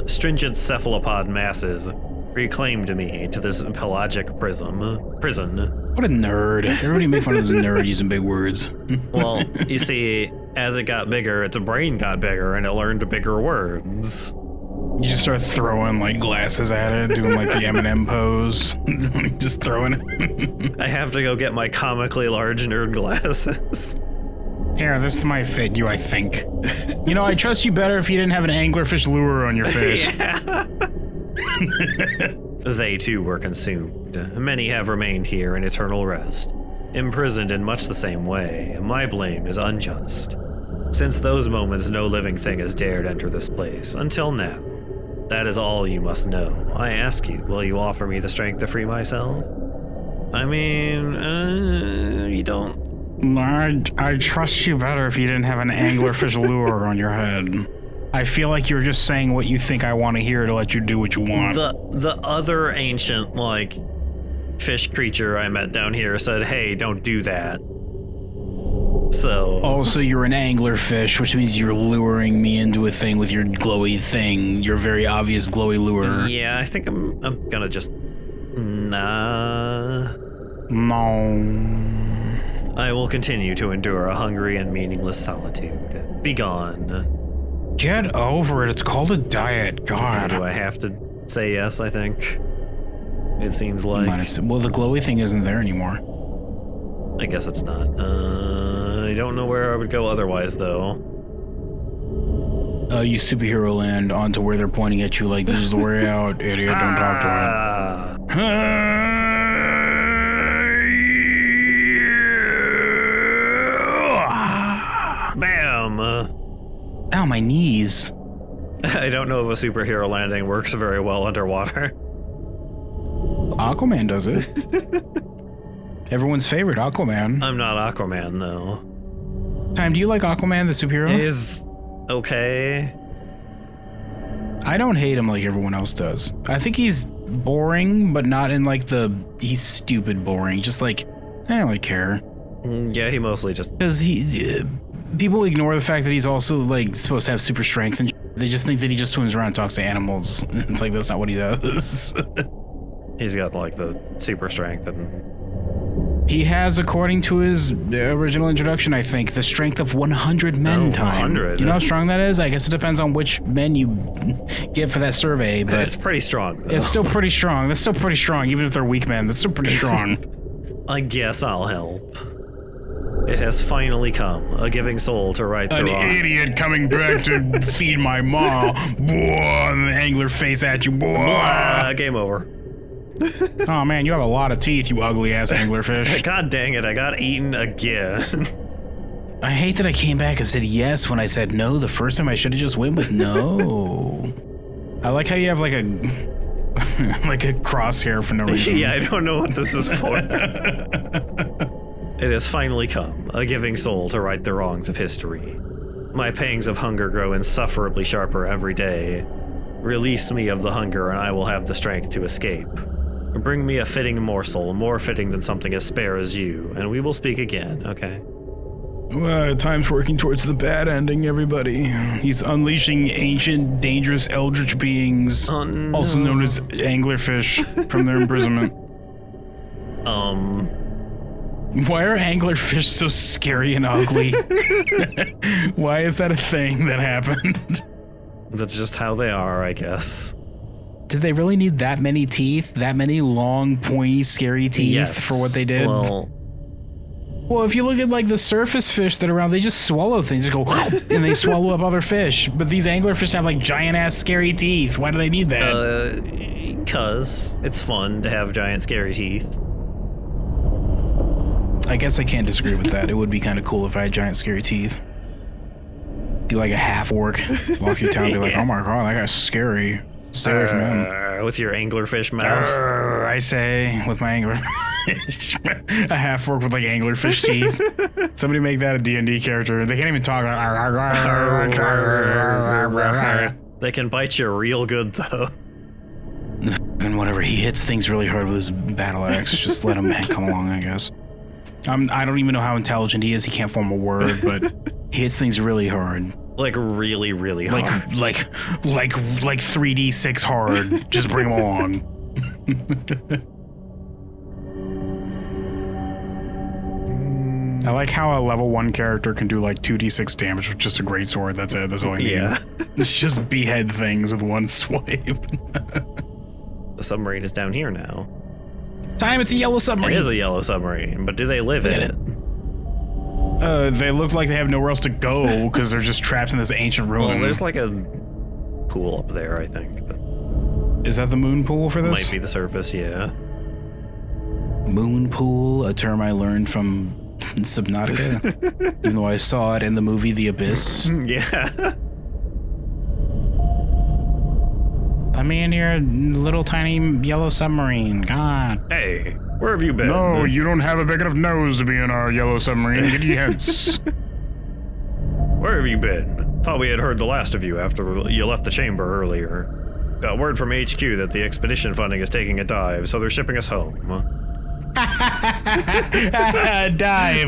stringent cephalopod masses reclaimed me to this pelagic prison. What a nerd. Everybody make fun of this nerd using big words. Well, you see, as it got bigger, its brain got bigger and it learned bigger words. You just start throwing like glasses at it, doing like the Eminem pose. Just throwing it. I have to go get my comically large nerd glasses. Here, this might fit you, I think. You know, I trust you better if you didn't have an anglerfish lure on your fish. Yeah. They too were consumed. Many have remained here in eternal rest, imprisoned in much the same way. My blame is unjust. Since those moments, no living thing has dared enter this place, until now. That is all you must know. I ask you, will you offer me the strength to free myself? I mean, you don't... I trust you better if you didn't have an anglerfish lure on your head. I feel like you're just saying what you think I want to hear to let you do what you want. The other ancient, like, fish creature I met down here said, hey, don't do that. So... Also, you're an anglerfish, which means you're luring me into a thing with your glowy thing. Your very obvious glowy lure. Yeah, I think I'm gonna just... Nah... No... I will continue to endure a hungry and meaningless solitude. Begone. Get over it. It's called a diet. God. Do I have to say yes, I think? It seems like... Well, the glowy thing isn't there anymore. I guess it's not. I don't know where I would go otherwise, though. You superhero land onto where they're pointing at you like, this is the way out, idiot. Don't talk to it. Bam! Ow, my knees. I don't know if a superhero landing works very well underwater. Aquaman does it. Everyone's favorite, Aquaman. I'm not Aquaman, though. Time, do you like Aquaman, the superhero? He's okay. I don't hate him like everyone else does. I think he's boring, but not in like he's stupid boring. Just like, I don't really care. Yeah, he mostly just... Because people ignore the fact that he's also like supposed to have super strength and they just think that he just swims around and talks to animals. It's like, that's not what he does. He's got like the super strength and... He has, according to his original introduction, I think, the strength of 100 men time. 100. You know how strong that is? I guess it depends on which men you get for that survey, but... It's pretty strong, though. It's still pretty strong. That's still pretty strong, even if they're weak men. That's still pretty strong. I guess I'll help. It has finally come, a giving soul to right the wrong. An idiot coming back to feed my maw. Boy, and the angler face at you, boy. Game over. Oh man, you have a lot of teeth, you ugly ass anglerfish. God dang it, I got eaten again. I hate that I came back and said yes when I said no the first time. I should have just went with no. I like how you have like a like a crosshair for no reason. Yeah, I don't know what this is for. It has finally come, a giving soul to right the wrongs of history. My pangs of hunger grow insufferably sharper every day. Release me of the hunger and I will have the strength to escape. Bring me a fitting morsel, more fitting than something as spare as you, and we will speak again, okay? Time's working towards the bad ending, everybody. He's unleashing ancient, dangerous eldritch beings, No. also known as anglerfish, from their imprisonment. Why are anglerfish so scary and ugly? Why is that a thing that happened? That's just how they are, I guess. Did they really need that many teeth? That many long, pointy, scary teeth for what they did? Well, if you look at like the surface fish that are around, they just swallow things. They go, and they swallow up other fish. But these anglerfish have like giant-ass scary teeth. Why do they need that? Because it's fun to have giant scary teeth. I guess I can't disagree with that. It would be kind of cool if I had giant scary teeth. Be like a half orc, walk through town, and be like, "Oh my god, that guy's scary. Stay away from him." With your anglerfish mouth. I say, with my angler. A half orc with like anglerfish teeth. Somebody make that a D&D character. They can't even talk. They can bite you real good though. And whatever, he hits things really hard with his battle axe. Just let him come along, I guess. I don't even know how intelligent he is. He can't form a word, but he hits things really hard. Like really, really hard. Like 3d6 hard. Just bring him along. I like how a level 1 character can do like 2d6 damage with just a great sword. That's it. That's all I need. Yeah. It's just behead things with one swipe. The submarine is down here now. Time, it's a yellow submarine. It is a yellow submarine, but do they live in it? They look like they have nowhere else to go because they're just trapped in this ancient ruin. Well, there's like a pool up there, I think. But is that the moon pool for this? Might be the surface, yeah. Moon pool, a term I learned from Subnautica, even though I saw it in the movie The Abyss. Yeah. Let me in your little tiny yellow submarine. God. Hey, where have you been? No, you don't have a big enough nose to be in our yellow submarine. Get your heads. Where have you been? Thought we had heard the last of you after you left the chamber earlier. Got word from HQ that the expedition funding is taking a dive, so they're shipping us home. Dive,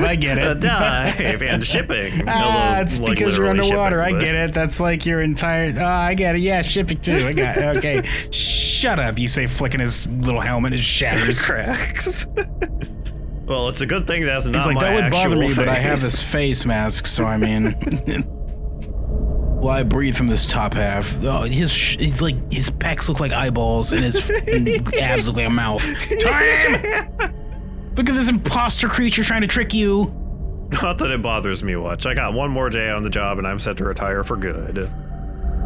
I get it. A dive and shipping. It's like because you're underwater. I get it. That's like your entire. I get it. Yeah, shipping too. I got it. Okay. Shut up, you say, flicking his little helmet. It shatters. Cracks. Well, it's a good thing that's not He's like, my that would bother me, face. but I have this face mask, so I mean. Well, I breathe from this top half. Oh, his pecs look like eyeballs, and his abs look like a mouth. Time! Look at this imposter creature trying to trick you. Not that it bothers me much. I got one more day on the job, and I'm set to retire for good.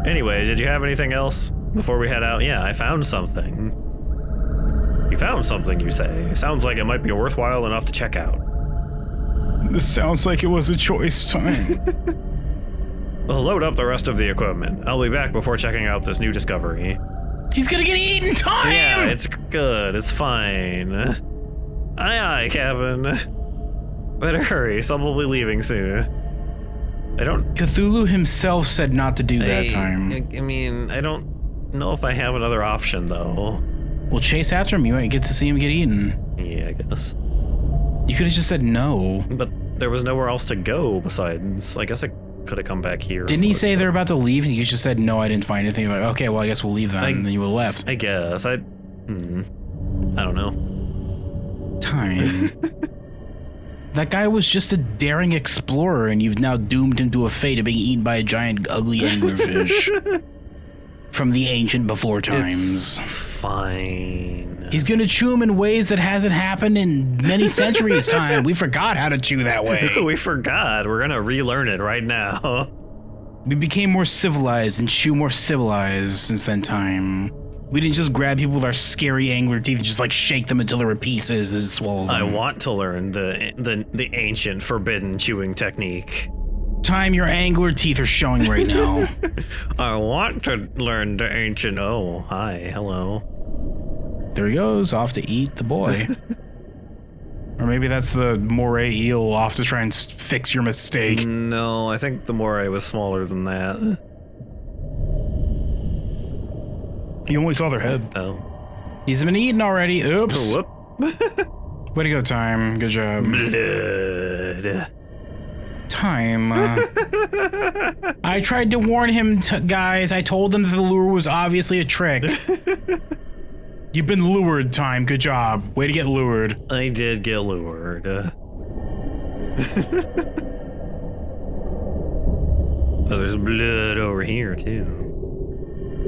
Anyway, did you have anything else before we head out? Yeah, I found something. You found something, you say? Sounds like it might be worthwhile enough to check out. This sounds like it was a choice time. We'll load up the rest of the equipment. I'll be back before checking out this new discovery. He's gonna get eaten, Time! Yeah, it's good. It's fine. Aye, aye, Captain. Better hurry. Some will be leaving soon. Cthulhu himself said not to do that time. I mean, I don't know if I have another option, though. Well, chase after him. You might get to see him get eaten. Yeah, I guess. You could have just said no. But there was nowhere else to go besides. I guess I could have come back here. Didn't he say they're about to leave and you just said, no, I didn't find anything? You're like, okay, well, I guess we'll leave then. And then you would have left. I guess. I don't know. Time. That guy was just a daring explorer and you've now doomed him to a fate of being eaten by a giant, ugly anglerfish. From the ancient before times. It's fine. He's gonna chew him in ways that hasn't happened in many centuries' time. We forgot how to chew that way. We forgot. We're gonna relearn it right now. We became more civilized and chew more civilized since then time. We didn't just grab people with our scary angler teeth and just like shake them until they were pieces and swallow them. I want to learn the ancient forbidden chewing technique. Time, your angler teeth are showing right now. I want to learn the ancient. Oh, hi, hello. There he goes, off to eat the boy. Or maybe that's the moray eel off to try and fix your mistake. No, I think the moray was smaller than that. You only saw their head. Oh. He's been eaten already. Oops. Whoop. Way to go, Time. Good job. Blood. Time. I tried to warn him, guys. I told them that the lure was obviously a trick. You've been lured, Time. Good job. Way to get lured. I did get lured. Oh, there's blood over here, too.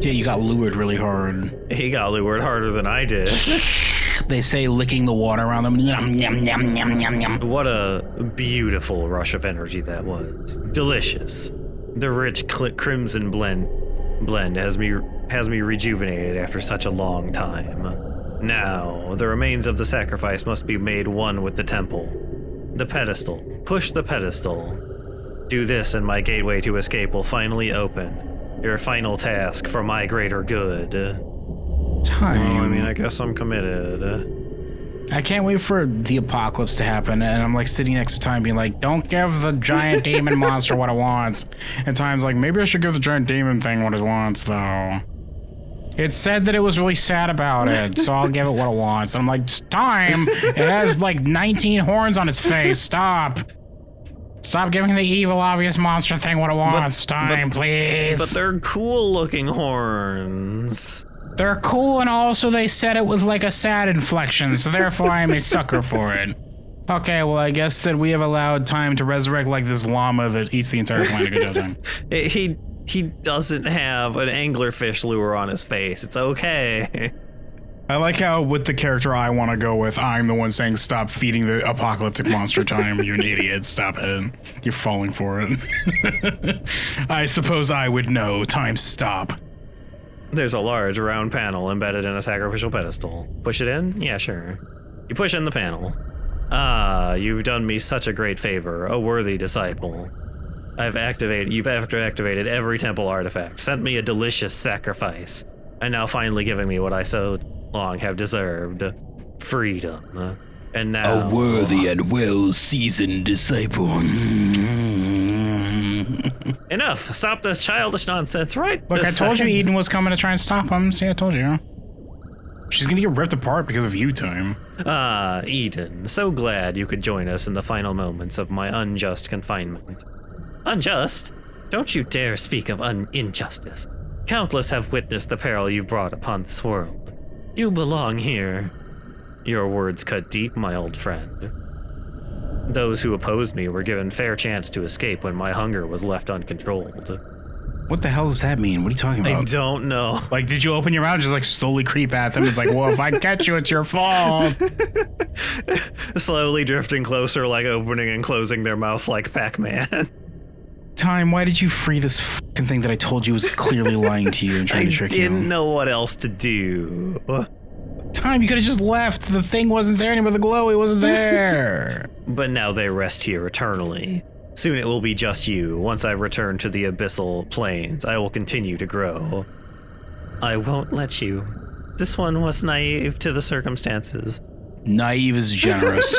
Yeah, you got lured really hard. He got lured harder than I did. They say licking the water around them. Yum, yum, yum, yum, yum, yum. What a beautiful rush of energy that was. Delicious. The rich crimson blend has me rejuvenated after such a long time. Now, the remains of the sacrifice must be made one with the temple. The pedestal. Push the pedestal. Do this and my gateway to escape will finally open. Your final task for my greater good. Time. Oh, I mean, I guess I'm committed. I can't wait for the apocalypse to happen, and I'm like sitting next to Time being like, don't give the giant demon monster what it wants. And Time's like, maybe I should give the giant demon thing what it wants, though. It said that it was really sad about it, so I'll give it what it wants. And I'm like, Time, it has like 19 horns on its face, stop. Stop giving the evil, obvious monster thing what it wants, Time, please. But they're cool looking horns. They're cool, and also they said it was like a sad inflection, so therefore I am a sucker for it. Okay, well, I guess that we have allowed Time to resurrect like this llama that eats the entire planet. Good job, Time. He doesn't have an anglerfish lure on his face. It's okay. I like how with the character I want to go with, I'm the one saying stop feeding the apocalyptic monster Time. You're an idiot. Stop it. You're falling for it. I suppose I would know. Time, stop. There's a large round panel embedded in a sacrificial pedestal. Push it in? Yeah, sure. You push in the panel. Ah, you've done me such a great favor, a worthy disciple. You've activated every temple artifact, sent me a delicious sacrifice, and now finally giving me what I so long have deserved. Freedom. And now... A worthy and well-seasoned disciple. Enough! Stop this childish nonsense, right? Look, I told you Eden was coming to try and stop him. See, I told you. She's gonna get ripped apart because of you, Time. Ah, Eden. So glad you could join us in the final moments of my unjust confinement. Unjust? Don't you dare speak of injustice. Countless have witnessed the peril you've brought upon this world. You belong here. Your words cut deep, my old friend. Those who opposed me were given fair chance to escape when my hunger was left uncontrolled. What the hell does that mean? What are you talking about? I don't know. Like, did you open your mouth and just like slowly creep at them? It's like, well, if I catch you, it's your fault. Slowly drifting closer, like opening and closing their mouth like Pac-Man. Time, why did you free this fucking thing that I told you was clearly lying to you and trying to trick you? I didn't know what else to do. Time, you could have just left. The thing wasn't there anymore. The glowy wasn't there. But now they rest here eternally. Soon it will be just you. Once I've returned to the abyssal plains, I will continue to grow. I won't let you. This one was naive to the circumstances. Naive is generous.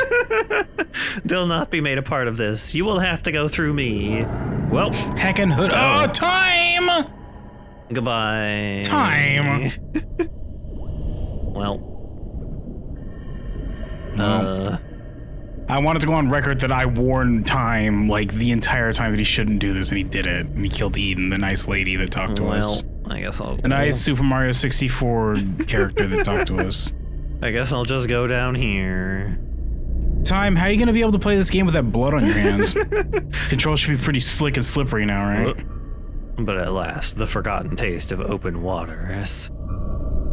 They'll not be made a part of this. You will have to go through me. Well, heckin' hood. Oh, Time! Goodbye. Time. Well. I wanted to go on record that I warned Time like the entire time that he shouldn't do this, and he did it. And he killed Eden, the nice lady that talked to us. Well, I guess I'll... The nice Super Mario 64 character that talked to us. I guess I'll just go down here. Time, how are you going to be able to play this game with that blood on your hands? Controls should be pretty slick and slippery now, right? But at last, the forgotten taste of open waters.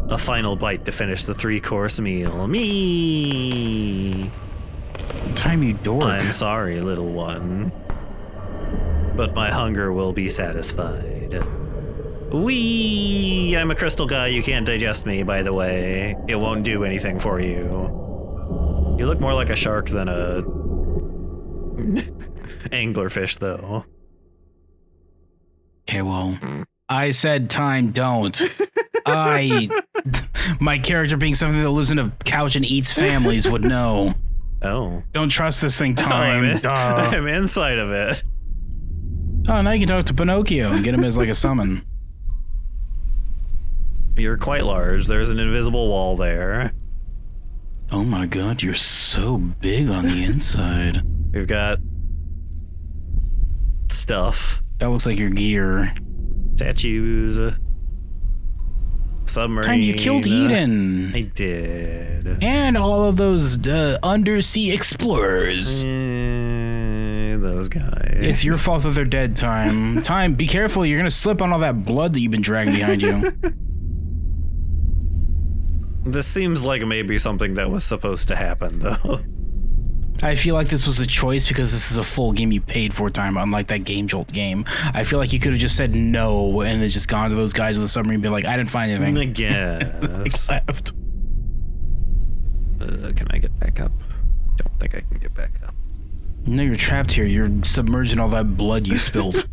A final bite to finish the 3-course meal. Me! Time, you dork. I'm sorry, little one. But my hunger will be satisfied. Wee! I'm a crystal guy, you can't digest me, by the way. It won't do anything for you. You look more like a shark than a... anglerfish, though. Okay, well, I said Time, don't. My character being something that lives in a couch and eats families would know. Oh. Don't trust this thing, Time. I'm inside of it. Oh, now you can talk to Pinocchio and get him as like a summon. You're quite large. There's an invisible wall there. Oh my god, you're so big on the inside. We've got stuff. That looks like your gear. Statues. Submarine. Time, you killed Eden. I did. And all of those undersea explorers. Those guys. It's your fault that they're dead, Time. Time, be careful. You're going to slip on all that blood that you've been dragging behind you. This seems like maybe something that was supposed to happen, though. I feel like this was a choice because this is a full game you paid for, Time, unlike that Game Jolt game. I feel like you could have just said no and then just gone to those guys with the submarine and be like, I didn't find anything. I guess. Left. Can I get back up? Don't think I can get back up. No, you're trapped here. You're submerged in all that blood you spilled.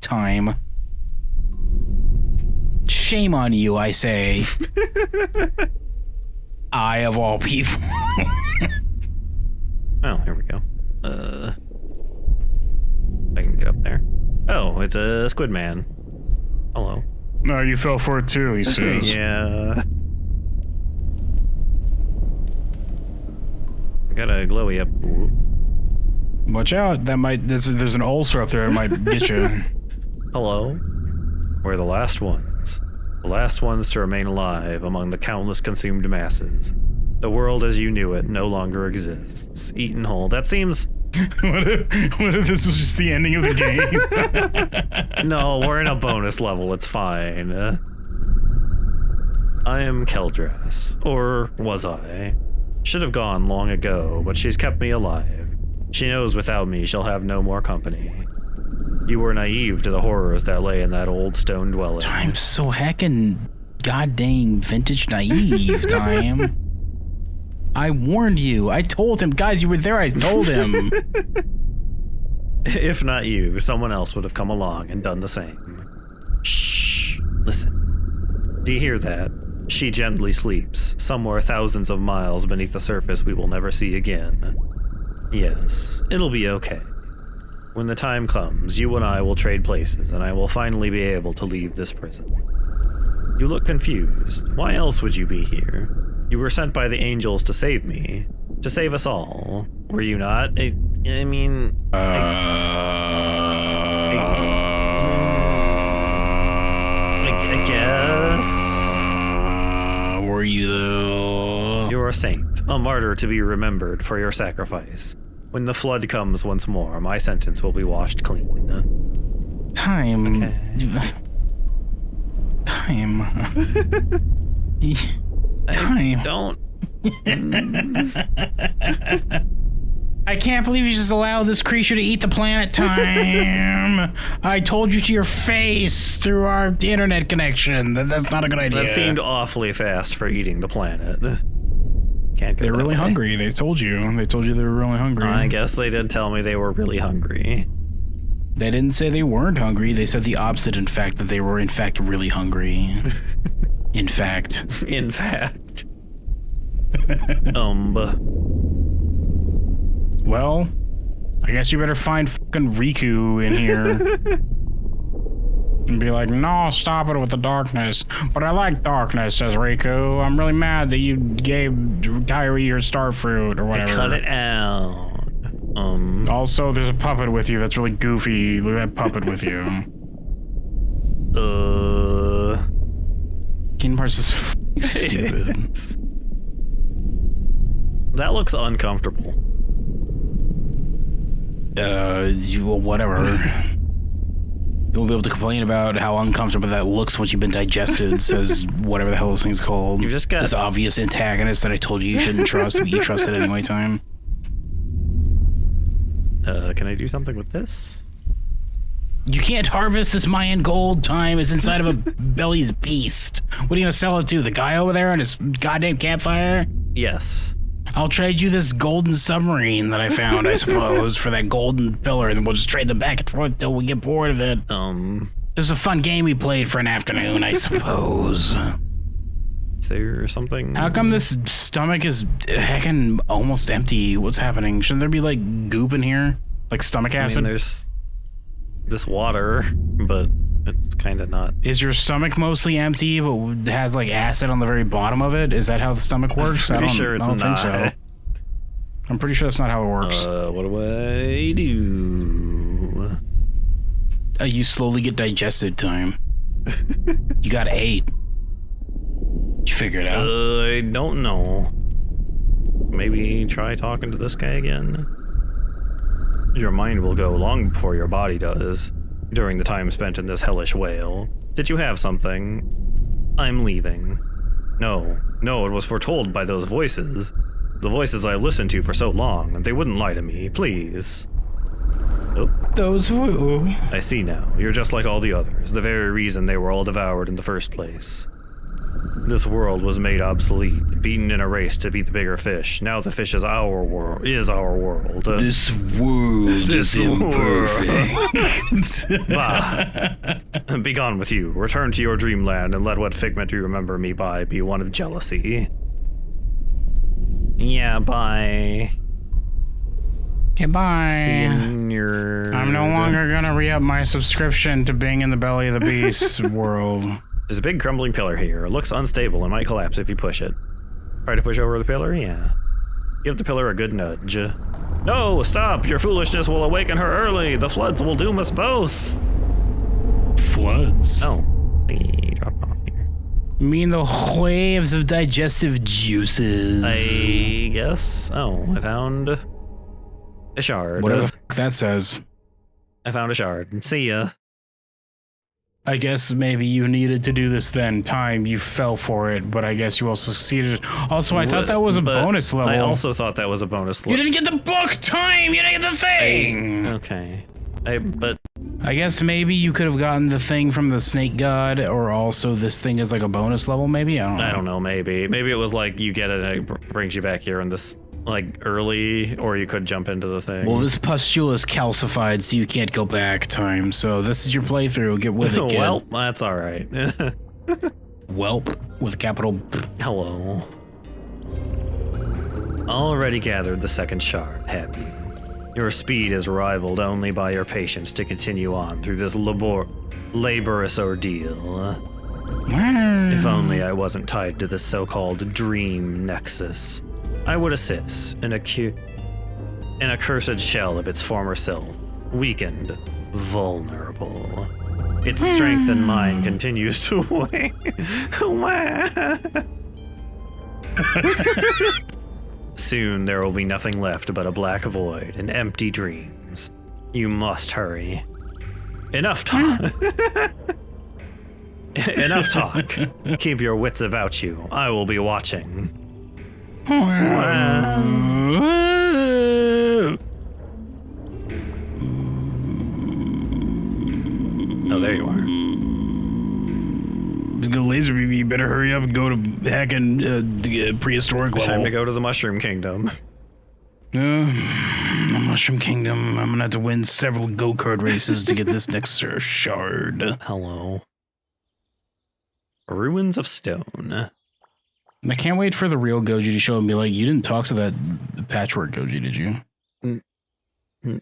Time. Shame on you, I say. I, of all people. Oh, here we go. I can get up there. Oh, it's a squid man. Hello. No, you fell for it too, he says. Yeah. I got a glowy up. Ooh. Watch out, that might, there's an ulcer up there that might get you. Hello. We're the last ones. The last ones to remain alive among the countless consumed masses. The world as you knew it no longer exists. Eaten whole. That seems... what if this was just the ending of the game? No, we're in a bonus level. It's fine. I am Keldras. Or was I? Should have gone long ago, but she's kept me alive. She knows without me she'll have no more company. You were naive to the horrors that lay in that old stone dwelling. I'm so heckin' goddamn vintage naive, Time. I warned you. I told him. Guys, you were there. I told him. If not you, someone else would have come along and done the same. Shh. Listen. Do you hear that? She gently sleeps, somewhere thousands of miles beneath the surface we will never see again. Yes, it'll be okay. When the time comes, you and I will trade places, and I will finally be able to leave this prison. You look confused. Why else would you be here? You were sent by the angels to save me. To save us all. Were you not? I mean... I guess... were you though? You're a saint. A martyr to be remembered for your sacrifice. When the flood comes once more, my sentence will be washed clean. Time. Okay. Time. Time. Don't. I can't believe you just allowed this creature to eat the planet. Time. I told you to your face through our internet connection that that's not a good idea. That seemed awfully fast for eating the planet. Can't go They're that really way. hungry. They told you. They told you they were really hungry. I guess they did tell me they were really hungry. They didn't say they weren't hungry. They said the opposite, in fact, that they were, in fact, really hungry. In fact. In fact. Well, I guess you better find fucking Riku in here. And be like, no, stop it with the darkness. But I like darkness, says Riku. I'm really mad that you gave Kyrie your star fruit or whatever. Cut it out. Also, there's a puppet with you that's really goofy. Look at that puppet with you. Kingdom Hearts is fucking stupid. That looks uncomfortable. Well, whatever. You won't be able to complain about how uncomfortable that looks once you've been digested, says whatever the hell this thing's called. You just got this obvious antagonist that I told you shouldn't trust, but you trusted anyway, Time. Can I do something with this? You can't harvest this Mayan gold, Time. It's inside of a Belly's beast. What are you gonna sell it to? The guy over there on his goddamn campfire? Yes. I'll trade you this golden submarine that I found, I suppose, for that golden pillar, and then we'll just trade them back and forth till we get bored of it. This is a fun game we played for an afternoon, I suppose. Is there something? How come this stomach is heckin' almost empty? What's happening? Shouldn't there be, like, goop in here? Like stomach acid? I mean, there's this water, but it's kind of not. Is your stomach mostly empty, but has, like, acid on the very bottom of it? Is that how the stomach works? I'm pretty sure it's I don't not. think so. I'm pretty sure that's not how it works. What do I do? You slowly get digested, Time. You got 8. Did you figure it out? I don't know. Maybe try talking to this guy again? Your mind will go long before your body does, during the time spent in this hellish whale. Did you have something? I'm leaving. No, it was foretold by those voices. The voices I listened to for so long, they wouldn't lie to me, please. Oh. I see now. You're just like all the others, the very reason they were all devoured in the first place. This world was made obsolete, beaten in a race to beat the bigger fish. Now the fish is our world. This world is imperfect. Bah. Be gone with you. Return to your dreamland and let what figment you remember me by be one of jealousy. Yeah, bye. Goodbye. Senior. I'm no longer gonna re-up my subscription to being in the belly of the beast world. There's a big crumbling pillar here. It looks unstable and might collapse if you push it. Try to push over the pillar? Yeah. Give the pillar a good nudge. No, stop! Your foolishness will awaken her early. The floods will doom us both. Floods? Oh. He dropped off here. You mean the waves of digestive juices? I guess. Oh, I found a shard. Whatever the fuck that says. I found a shard. See ya. I guess maybe you needed to do this then. Time, you fell for it, but I guess you also succeeded. Also, I thought that was a bonus level. I also thought that was a bonus level. You didn't get the book, Time! You didn't get the thing! Okay. But I guess maybe you could have gotten the thing from the snake god, or also this thing is like a bonus level, maybe? I don't know, maybe. Maybe it was like you get it and it brings you back here in this, like, early, or you could jump into the thing. Well, this pustule is calcified, so you can't go back, Time. So this is your playthrough. Get with it, kid. Well, that's all right. Welp, with capital. Hello. Already gathered the second shard, have you? Your speed is rivaled only by your patience to continue on through this laborious ordeal. If only I wasn't tied to this so-called dream nexus, I would assist in a cursed shell of its former self, weakened, vulnerable. Its strength and mine continues to wane. Soon there will be nothing left but a black void and empty dreams. You must hurry. Enough talk. Enough talk. Keep your wits about you. I will be watching. Oh, there you are. He's gonna laser beam you. Better hurry up and go to hacking prehistoric level. Time to go to the Mushroom Kingdom. The Mushroom Kingdom. I'm gonna have to win several go-kart races to get this next shard. Hello. Ruins of Stone. I can't wait for the real Goji to show up and be like, you didn't talk to that patchwork Goji, did you?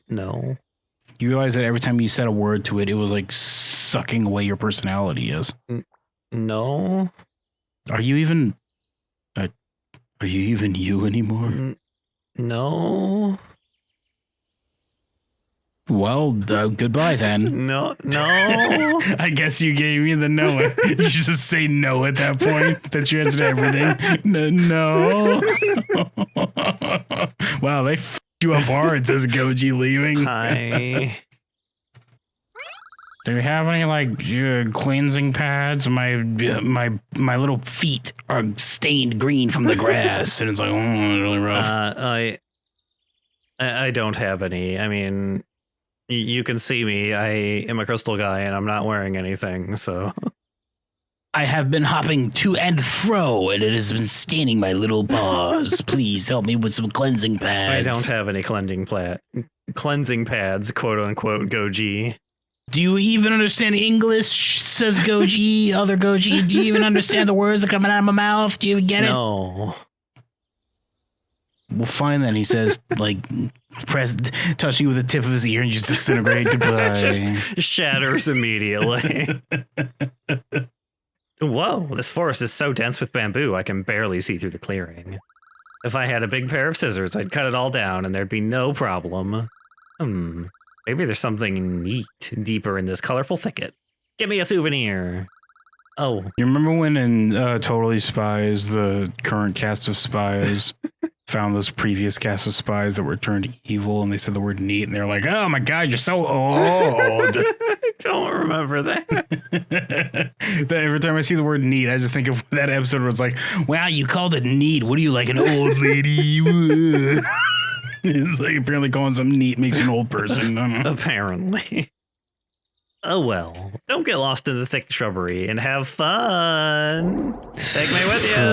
No. You realize that every time you said a word to it, it was like sucking away your personality, yes? No. Are you even you anymore? No. Well, goodbye then. No. I guess you gave me the no. You just say no at that point. That's your answer to everything. No. Wow, they f***ed you up hard, says Goji leaving. Hi. Do you have any like cleansing pads? My little feet are stained green from the grass, and it's like, it's really rough. I don't have any. I mean, you can see me. I am a crystal guy, and I'm not wearing anything. So I have been hopping to and fro, and it has been staining my little paws. Please help me with some cleansing pads. I don't have any cleansing pads, quote unquote, Goji. Do you even understand English? Says Goji, other Goji. Do you even understand the words that are coming out of my mouth? Do you get it? No. Well, fine then, he says, like, touching you with the tip of his ear and just disintegrate. Goodbye. Just shatters immediately. Whoa, this forest is so dense with bamboo, I can barely see through the clearing. If I had a big pair of scissors, I'd cut it all down and there'd be no problem. Maybe there's something neat deeper in this colorful thicket. Give me a souvenir. Oh. You remember when in Totally Spies, the current cast of spies found this previous cast of spies that were turned evil, and they said the word neat, and they're like, oh my god, you're so old. I don't remember that. Every time I see the word neat, I just think of that episode where it's like, wow, you called it neat. What are you, like an old lady? It's like apparently calling something neat makes you an old person. I don't know. Apparently. Oh well, don't get lost in the thick shrubbery and have fun. Take me with you.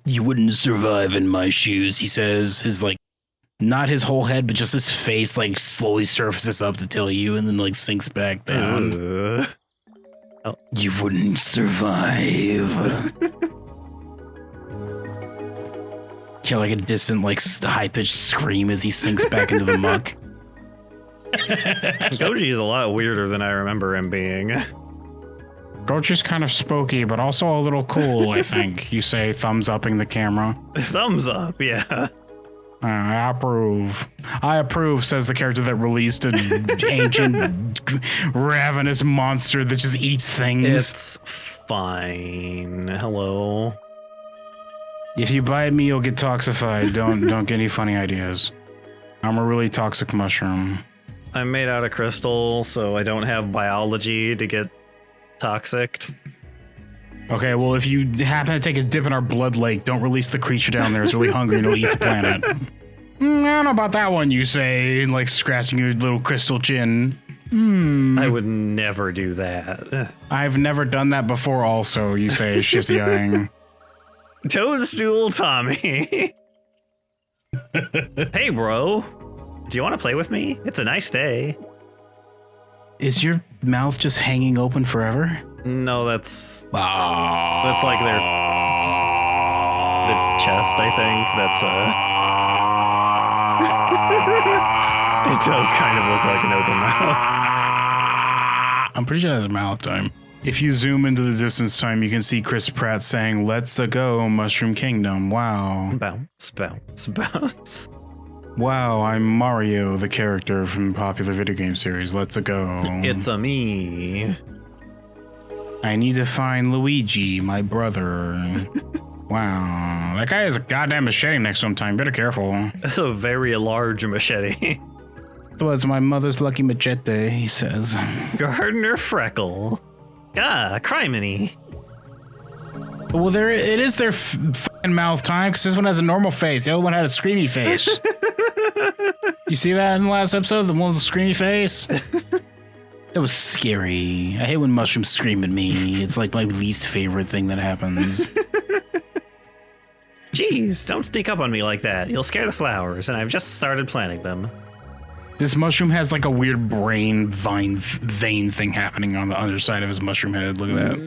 You wouldn't survive in my shoes, he says. His like, not his whole head, but just his face like slowly surfaces up to tell you and then like sinks back down. Oh. You wouldn't survive. Yeah, like a distant, like high-pitched scream as he sinks back into the muck. Goji is a lot weirder than I remember him being. Goji's kind of spooky, but also a little cool, I think. You say thumbs upping the camera. Thumbs up, yeah. I approve. I approve, says the character that released an ancient, ravenous monster that just eats things. It's fine. Hello. If you bite me, you'll get toxified. Don't get any funny ideas. I'm a really toxic mushroom. I'm made out of crystal, so I don't have biology to get toxic. Okay, well, if you happen to take a dip in our blood lake, don't release the creature down there. It's really hungry and it'll eat the planet. I don't know about that one, you say, like scratching your little crystal chin. I would never do that. I've never done that before also, you say, shifty-eyeing. Toadstool Tommy. Hey, bro. Do you want to play with me? It's a nice day. Is your mouth just hanging open forever? No, that's like the chest, I think. That's it does kind of look like an open mouth. I'm pretty sure that's mouth time. If you zoom into the distance time, you can see Chris Pratt saying, "Let's go, Mushroom Kingdom." Wow. Bounce, bounce, bounce. Wow, I'm Mario, the character from the popular video game series. Let's go. It's a me. I need to find Luigi, my brother. Wow. That guy has a goddamn machete next to him, Time. Better careful. That's a very large machete. It was my mother's lucky machete, he says. Gardener Freckle. Ah, criminy. Well, it is their fucking mouth time, because this one has a normal face. The other one had a screamy face. You see that in the last episode? The one with the screamy face? That was scary. I hate when mushrooms scream at me. It's like my least favorite thing that happens. Jeez, don't sneak up on me like that. You'll scare the flowers, and I've just started planting them. This mushroom has like a weird brain vein thing happening on the underside of his mushroom head. Look at that.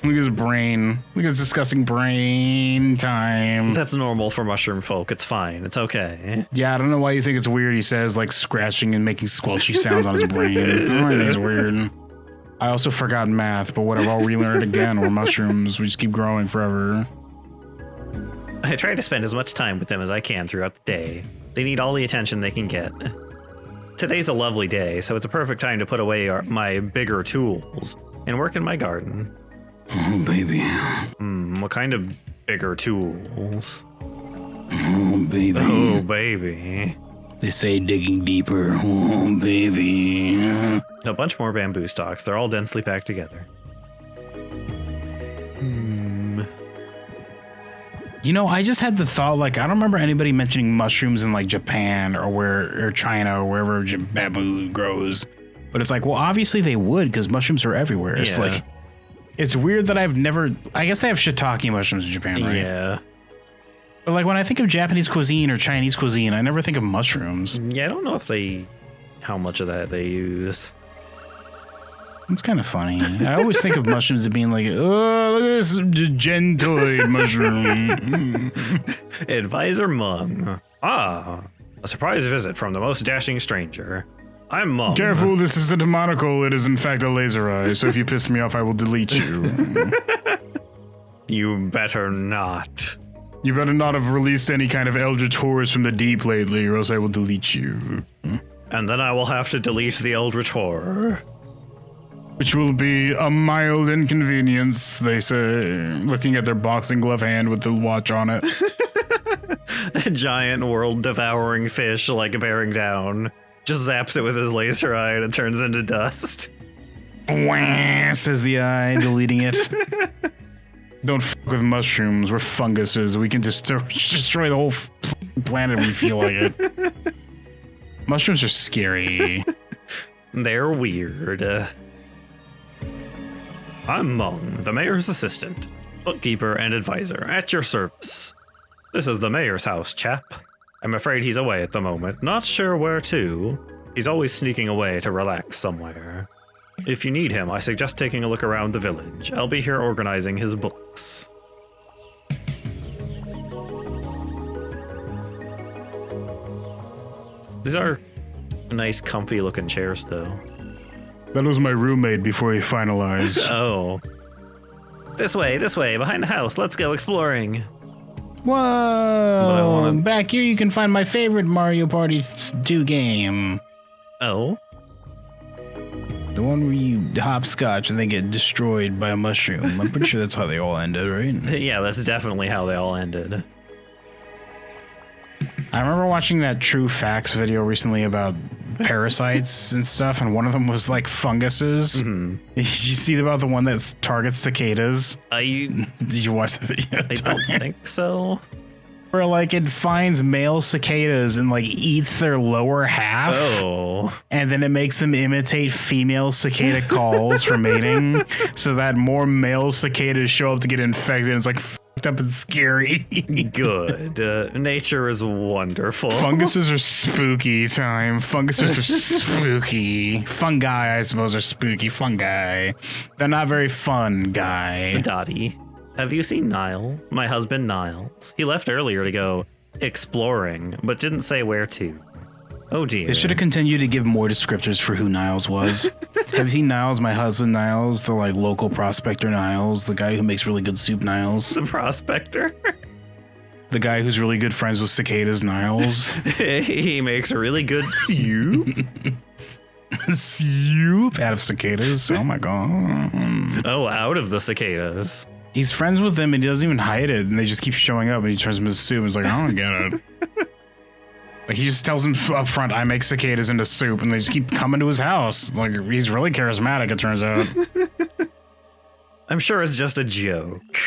Look at his brain. Look at his disgusting brain time. That's normal for mushroom folk. It's fine. It's okay. Yeah, I don't know why you think it's weird. He says like scratching and making squelchy sounds on his brain. I don't think it's weird. I also forgot math, but whatever. I'll relearn it again. We're mushrooms. We just keep growing forever. I try to spend as much time with them as I can throughout the day. They need all the attention they can get. Today's a lovely day, so it's a perfect time to put away my bigger tools and work in my garden. Oh, baby. What kind of bigger tools? Oh, baby. Oh, baby. They say digging deeper. Oh, baby. A bunch more bamboo stalks. They're all densely packed together. You know, I just had the thought, like, I don't remember anybody mentioning mushrooms in, like, Japan or China or wherever bamboo grows. But it's like, well, obviously they would, because mushrooms are everywhere. It's like, it's weird that I've never, I guess they have shiitake mushrooms in Japan, right? Yeah. But, like, when I think of Japanese cuisine or Chinese cuisine, I never think of mushrooms. Yeah, I don't know how much of that they use. It's kind of funny. I always think of mushrooms as being like, oh, look at this gentoid mushroom. Advisor Mung. Ah, a surprise visit from the most dashing stranger. I'm Mung. Careful, this is a demonical. It is in fact a laser eye, so if you piss me off, I will delete you. You better not. You better not have released any kind of eldritch horrors from the deep lately, or else I will delete you. And then I will have to delete the Eldritch Horror. Which will be a mild inconvenience, they say, looking at their boxing glove hand with the watch on it. A giant world-devouring fish, like bearing down, just zaps it with his laser eye and it turns into dust. Wah, says the eye, deleting it. Don't fuck with mushrooms. We're funguses. We can just destroy the whole planet if we feel like it. Mushrooms are scary. They're weird. I'm Mung, the mayor's assistant, bookkeeper, and advisor, at your service. This is the mayor's house, chap. I'm afraid he's away at the moment, not sure where to. He's always sneaking away to relax somewhere. If you need him, I suggest taking a look around the village. I'll be here organizing his books. These are nice, comfy looking chairs, though. That was my roommate before he finalized. Oh. This way, behind the house. Let's go exploring. Whoa! Back here you can find my favorite Mario Party 2 game. Oh? The one where you hopscotch and they get destroyed by a mushroom. I'm pretty sure that's how they all ended, right? Yeah, that's definitely how they all ended. I remember watching that True Facts video recently about parasites and stuff, and one of them was like funguses. Mm-hmm. Did you see about the one that targets cicadas? Did you watch the video? I don't think so. Where like it finds male cicadas and like eats their lower half. Oh. And then it makes them imitate female cicada calls for mating, so that more male cicadas show up to get infected. It's like fucked up and scary. Good. Nature is wonderful. Funguses are spooky time. Funguses are spooky. Fungi, I suppose, are spooky. Fungi. They're not very fun, guy. Dottie, have you seen Niall? My husband, Niles. He left earlier to go exploring, but didn't say where to. Oh dear. They should have continued to give more descriptors for who Niles was. Have you seen Niles, my husband Niles, the like local prospector Niles, the guy who makes really good soup Niles? The prospector? The guy who's really good friends with cicadas Niles. He makes really good soup. Soup out of cicadas? Oh my god. Oh, out of the cicadas. He's friends with them and he doesn't even hide it, and they just keep showing up and he turns them into soup and he's like, I don't get it. Like he just tells them up front, I make cicadas into soup, and they just keep coming to his house. Like he's really charismatic, it turns out. I'm sure it's just a joke.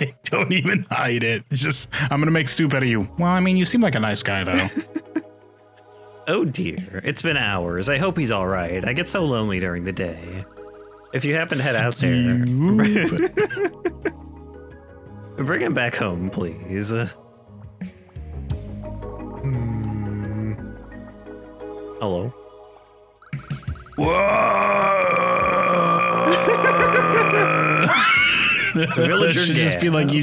They don't even hide it. It's just, I'm gonna make soup out of you. Well, I mean, you seem like a nice guy, though. Oh dear, it's been hours. I hope he's all right. I get so lonely during the day. If you happen to head out there, bring him back home, please. Hello? Villager should just be like you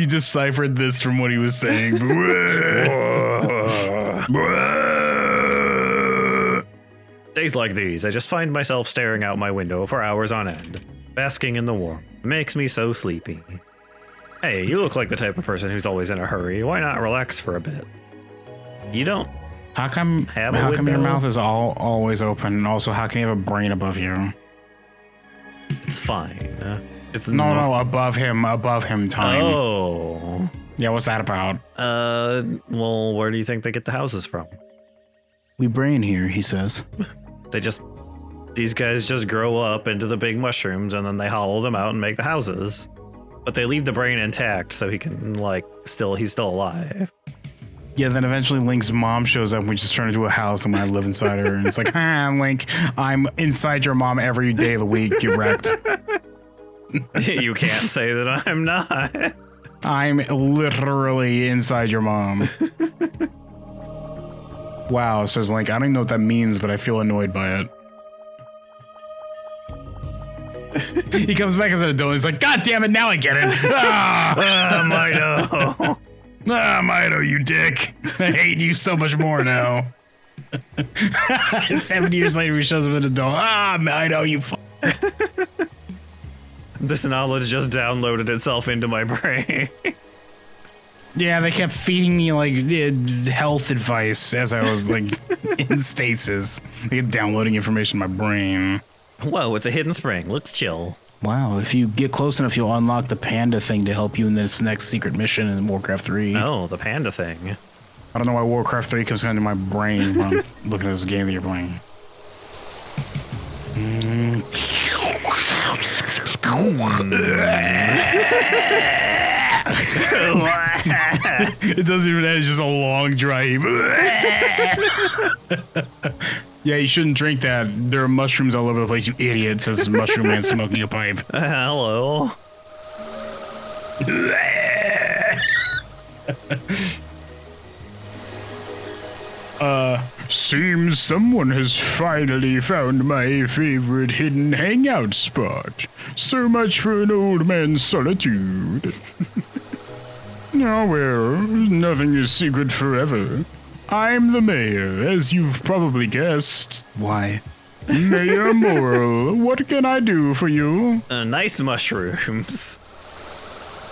deciphered this from what he was saying. Days like these, I just find myself staring out my window for hours on end, basking in the warmth. It makes me so sleepy. Hey, you look like the type of person who's always in a hurry. Why not relax for a bit? You don't. How come your mouth is always open, and also how can you have a brain above you? It's fine. It's no, above him, time. Oh. Yeah, what's that about? Well, where do you think they get the houses from? We brain here, he says. These guys just grow up into the big mushrooms and then they hollow them out and make the houses. But they leave the brain intact so he can, he's still alive. Yeah, then eventually Link's mom shows up and we just turn into a house and I live inside her. And it's like, Link, I'm inside your mom every day of the week. Get wrecked. You can't say that I'm not. I'm literally inside your mom. Wow, says Link. I don't even know what that means, but I feel annoyed by it. He comes back as an adult. He's like, God damn it, now I get it. Mido. Mido, you dick. I hate you so much more now. 7 years later, he shows up as an adult. Mido, you This knowledge just downloaded itself into my brain. Yeah, they kept feeding me health advice as I was in stasis. They kept downloading information in my brain. Whoa, it's a hidden spring. Looks chill. Wow, if you get close enough, you'll unlock the panda thing to help you in this next secret mission in Warcraft 3. Oh, the panda thing. I don't know why Warcraft 3 comes into my brain when I'm looking at this game that you're playing. It doesn't even end, it's just a long dry heave. Yeah, you shouldn't drink that. There are mushrooms all over the place, you idiot, says Mushroom Man smoking a pipe. Hello. Seems someone has finally found my favorite hidden hangout spot. So much for an old man's solitude. Oh well, nothing is secret forever. I'm the mayor, as you've probably guessed. Why? Mayor Moral, what can I do for you? Nice mushrooms.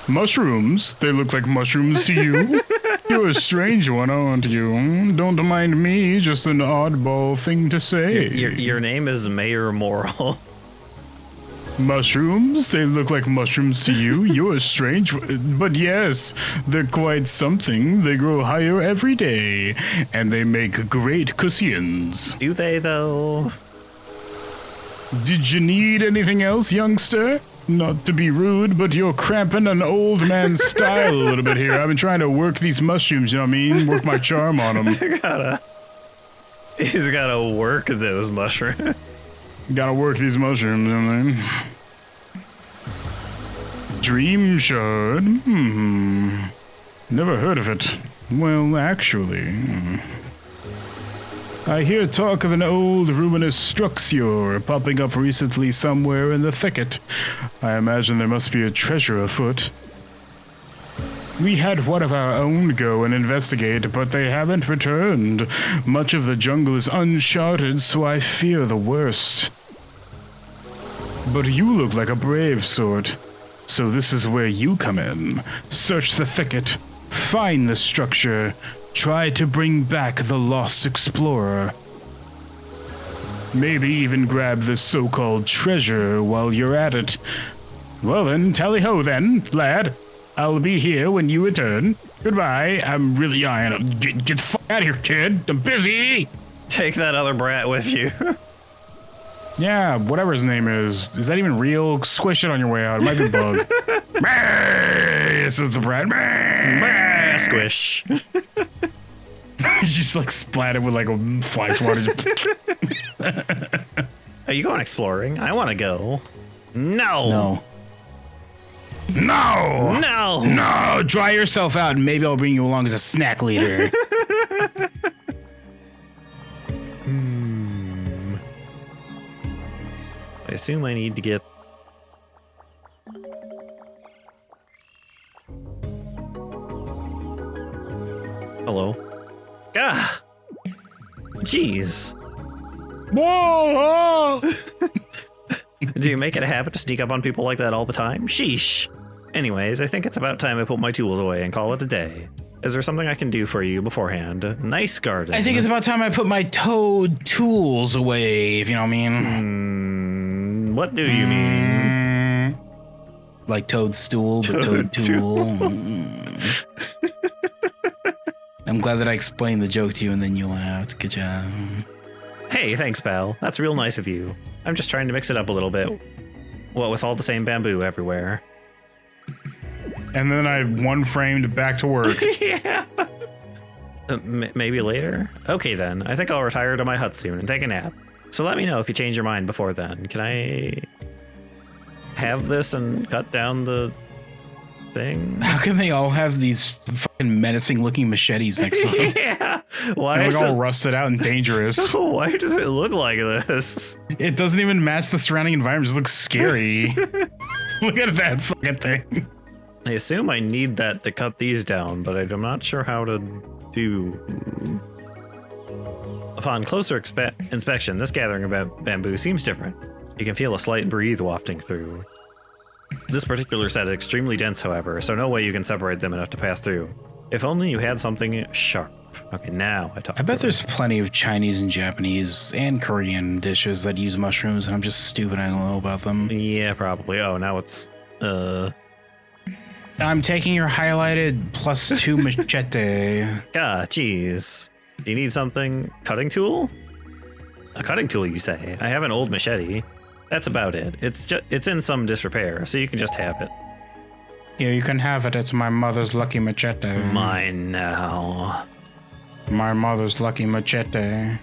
Mushrooms? They look like mushrooms to you? You're a strange one, aren't you? Don't mind me, just an oddball thing to say. Your name is Mayor Moral. Mushrooms? They look like mushrooms to you? You're a strange but yes, they're quite something. They grow higher every day, and they make great cushions. Do they, though? Did you need anything else, youngster? Not to be rude, but you're cramping an old man's style a little bit here. I've been trying to work these mushrooms, you know what I mean? Work my charm on them. He's gotta work those mushrooms. Gotta work these mushrooms, you know what I mean? Dream shard? Never heard of it. Well, actually... I hear talk of an old ruinous structure popping up recently somewhere in the thicket. I imagine there must be a treasure afoot. We had one of our own go and investigate, but they haven't returned. Much of the jungle is uncharted, so I fear the worst. But you look like a brave sort, so this is where you come in. Search the thicket, find the structure, try to bring back the lost explorer. Maybe even grab the so-called treasure while you're at it. Well then, tally-ho then, lad. I'll be here when you return. Goodbye. I'm really eyeing up. Get the fuck out of here, kid. I'm busy. Take that other brat with you. Yeah, whatever his name is. Is that even real? Squish it on your way out. It might be a bug. This is the brat. Squish. He's just like splatted with like a fly swatter. Are you going exploring? I want to go. No. No. No! No. No, dry yourself out and maybe I'll bring you along as a snack leader. I assume I need to get... Hello. Ah! Jeez. Whoa! Do you make it a habit to sneak up on people like that all the time? Sheesh. Anyways, I think it's about time I put my tools away and call it a day. Is there something I can do for you beforehand? Nice garden. I think it's about time I put my toad tools away, if you know what I mean. What do you mean? Like toadstool, but toad tool. I'm glad that I explained the joke to you and then you laughed. Good job. Hey, thanks, pal. That's real nice of you. I'm just trying to mix it up a little bit. What with all the same bamboo everywhere. And then I one-framed back to work. Yeah. Maybe later? Okay then, I think I'll retire to my hut soon and take a nap. So let me know if you change your mind before then. Can I have this and cut down the thing? How can they all have these fucking menacing looking machetes next to them? Yeah. Why They is look all it... rusted out and dangerous. Why does it look like this? It doesn't even match the surrounding environment. It just looks scary. Look at that fucking thing. I assume I need that to cut these down, but I'm not sure how to do... Upon closer inspection, this gathering of bamboo seems different. You can feel a slight breeze wafting through. This particular set is extremely dense, however, so no way you can separate them enough to pass through. If only you had something sharp. Okay, now I talk. I bet there's plenty of Chinese and Japanese and Korean dishes that use mushrooms, and I'm just stupid. I don't know about them. Yeah, probably. Oh, now it's... I'm taking your highlighted +2 machete. Ah, jeez. Do you need something? Cutting tool? A cutting tool, you say? I have an old machete. That's about it. It's in some disrepair, so you can just have it. Yeah, you can have it. It's my mother's lucky machete. Mine now. My mother's lucky machete.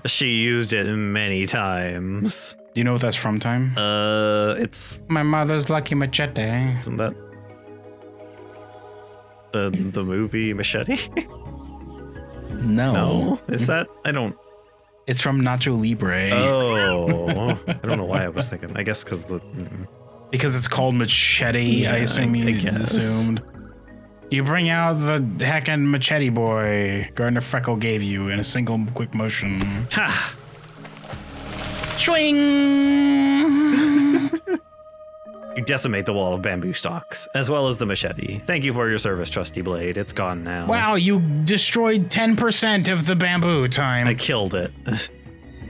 She used it many times. Do you know what that's from, Time? It's... My mother's lucky machete. Isn't that... the movie Machete? No? Is that... I don't... It's from Nacho Libre. Oh. I don't know why I was thinking. I guess because the... Because it's called Machete, Yeah, I assume you assumed. You bring out the heckin' machete boy Gardner Freckle gave you in a single quick motion. Ha! Swing! You decimate the wall of bamboo stalks, as well as the machete. Thank you for your service, trusty blade. It's gone now. Wow, you destroyed 10% of the bamboo, Time. I killed it.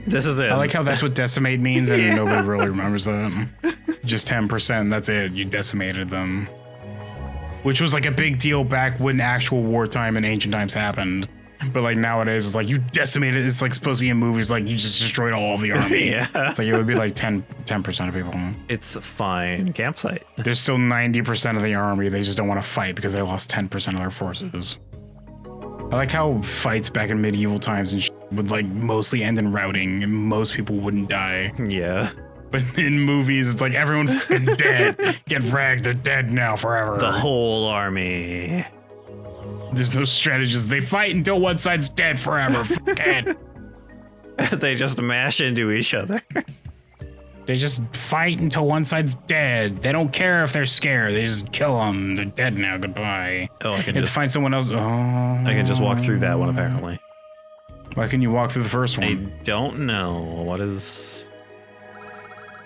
This is it. I like how that's what decimate means and nobody really remembers that. Just 10%, that's it. You decimated them. Which was like a big deal back when actual wartime and ancient times happened. But like nowadays, it's like you decimated. It's like supposed to be in movies, like you just destroyed all of the army. Yeah. It's like it would be like 10% of people. It's a fine campsite. There's still 90% of the army. They just don't want to fight because they lost 10% of their forces. I like how fights back in medieval times and would like mostly end in routing and most people wouldn't die. Yeah. But in movies, it's like everyone's fucking dead. Get fragged, they're dead now forever. The whole army. There's no strategies. They fight until one side's dead forever. Dead. They just mash into each other. They just fight until one side's dead. They don't care if they're scared. They just kill them. They're dead now. Goodbye. Oh, I can You have just to find someone else. Oh. I can just walk through that one apparently. Why can you walk through the first I one? don't know. What is...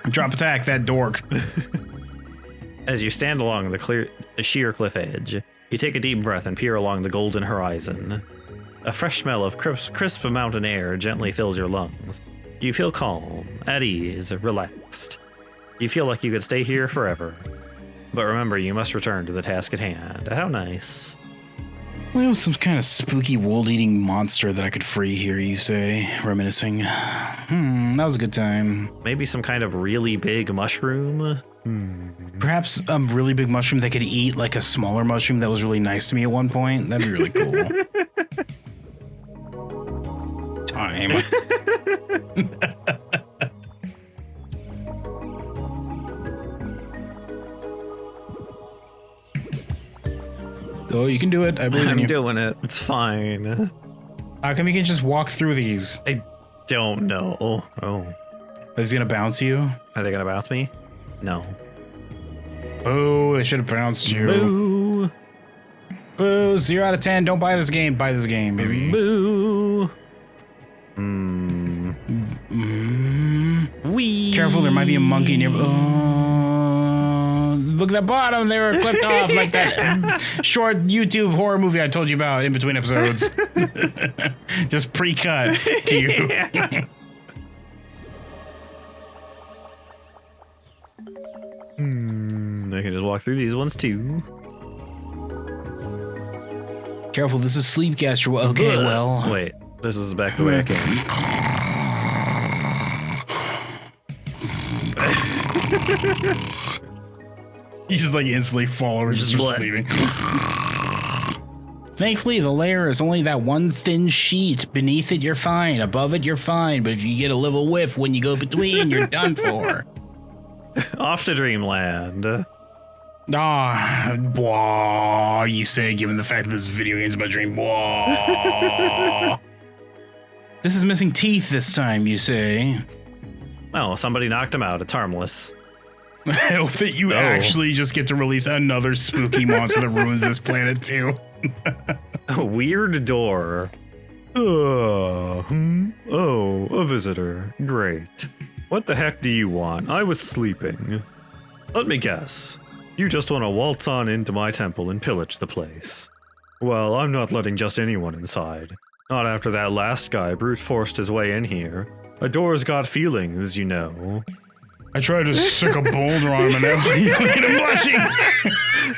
Drop attack, that dork. As you stand along the sheer cliff edge, you take a deep breath and peer along the golden horizon. A fresh smell of crisp mountain air gently fills your lungs. You feel calm, at ease, relaxed. You feel like you could stay here forever. But remember, you must return to the task at hand. How nice. Well, it was some kind of spooky world-eating monster that I could free here, you say, reminiscing. That was a good time. Maybe some kind of really big mushroom? Perhaps a really big mushroom that could eat like a smaller mushroom that was really nice to me at one point. That'd be really cool. Time. Oh, you can do it. I believe in I'm you. doing it. It's fine. How come you can just walk through these? I don't know. Oh. Is he gonna bounce you? Are they gonna bounce me? No. Oh, they should have bounced you. Boo! Boo! 0 out of 10. Don't buy this game. Buy this game, baby. Boo! Wee! Careful, there might be a monkey near. Oh, look at the bottom. They were clipped off like that short YouTube horror movie I told you about in between episodes. Just pre-cut. Yeah. I can just walk through these ones too. Careful, this is Sleepcaster. Okay, well. Wait, this is back the way I came. You just like instantly fall over just for Just sleeping. Thankfully, the layer is only that one thin sheet. Beneath it, you're fine. Above it, you're fine. But if you get a little whiff when you go between, you're done for. Off to Dreamland. Ah, blah, you say, given the fact that this video game is about dream. Blah. This is missing teeth this time, you say. Oh, somebody knocked him out. It's harmless. I hope that you actually just get to release another spooky monster that ruins this planet too. A weird door. Oh, a visitor. Great. What the heck do you want? I was sleeping. Let me guess. You just want to waltz on into my temple and pillage the place. Well, I'm not letting just anyone inside. Not after that last guy brute forced his way in here. A door's got feelings, you know. I tried to stick a boulder on him and now you made him blushing.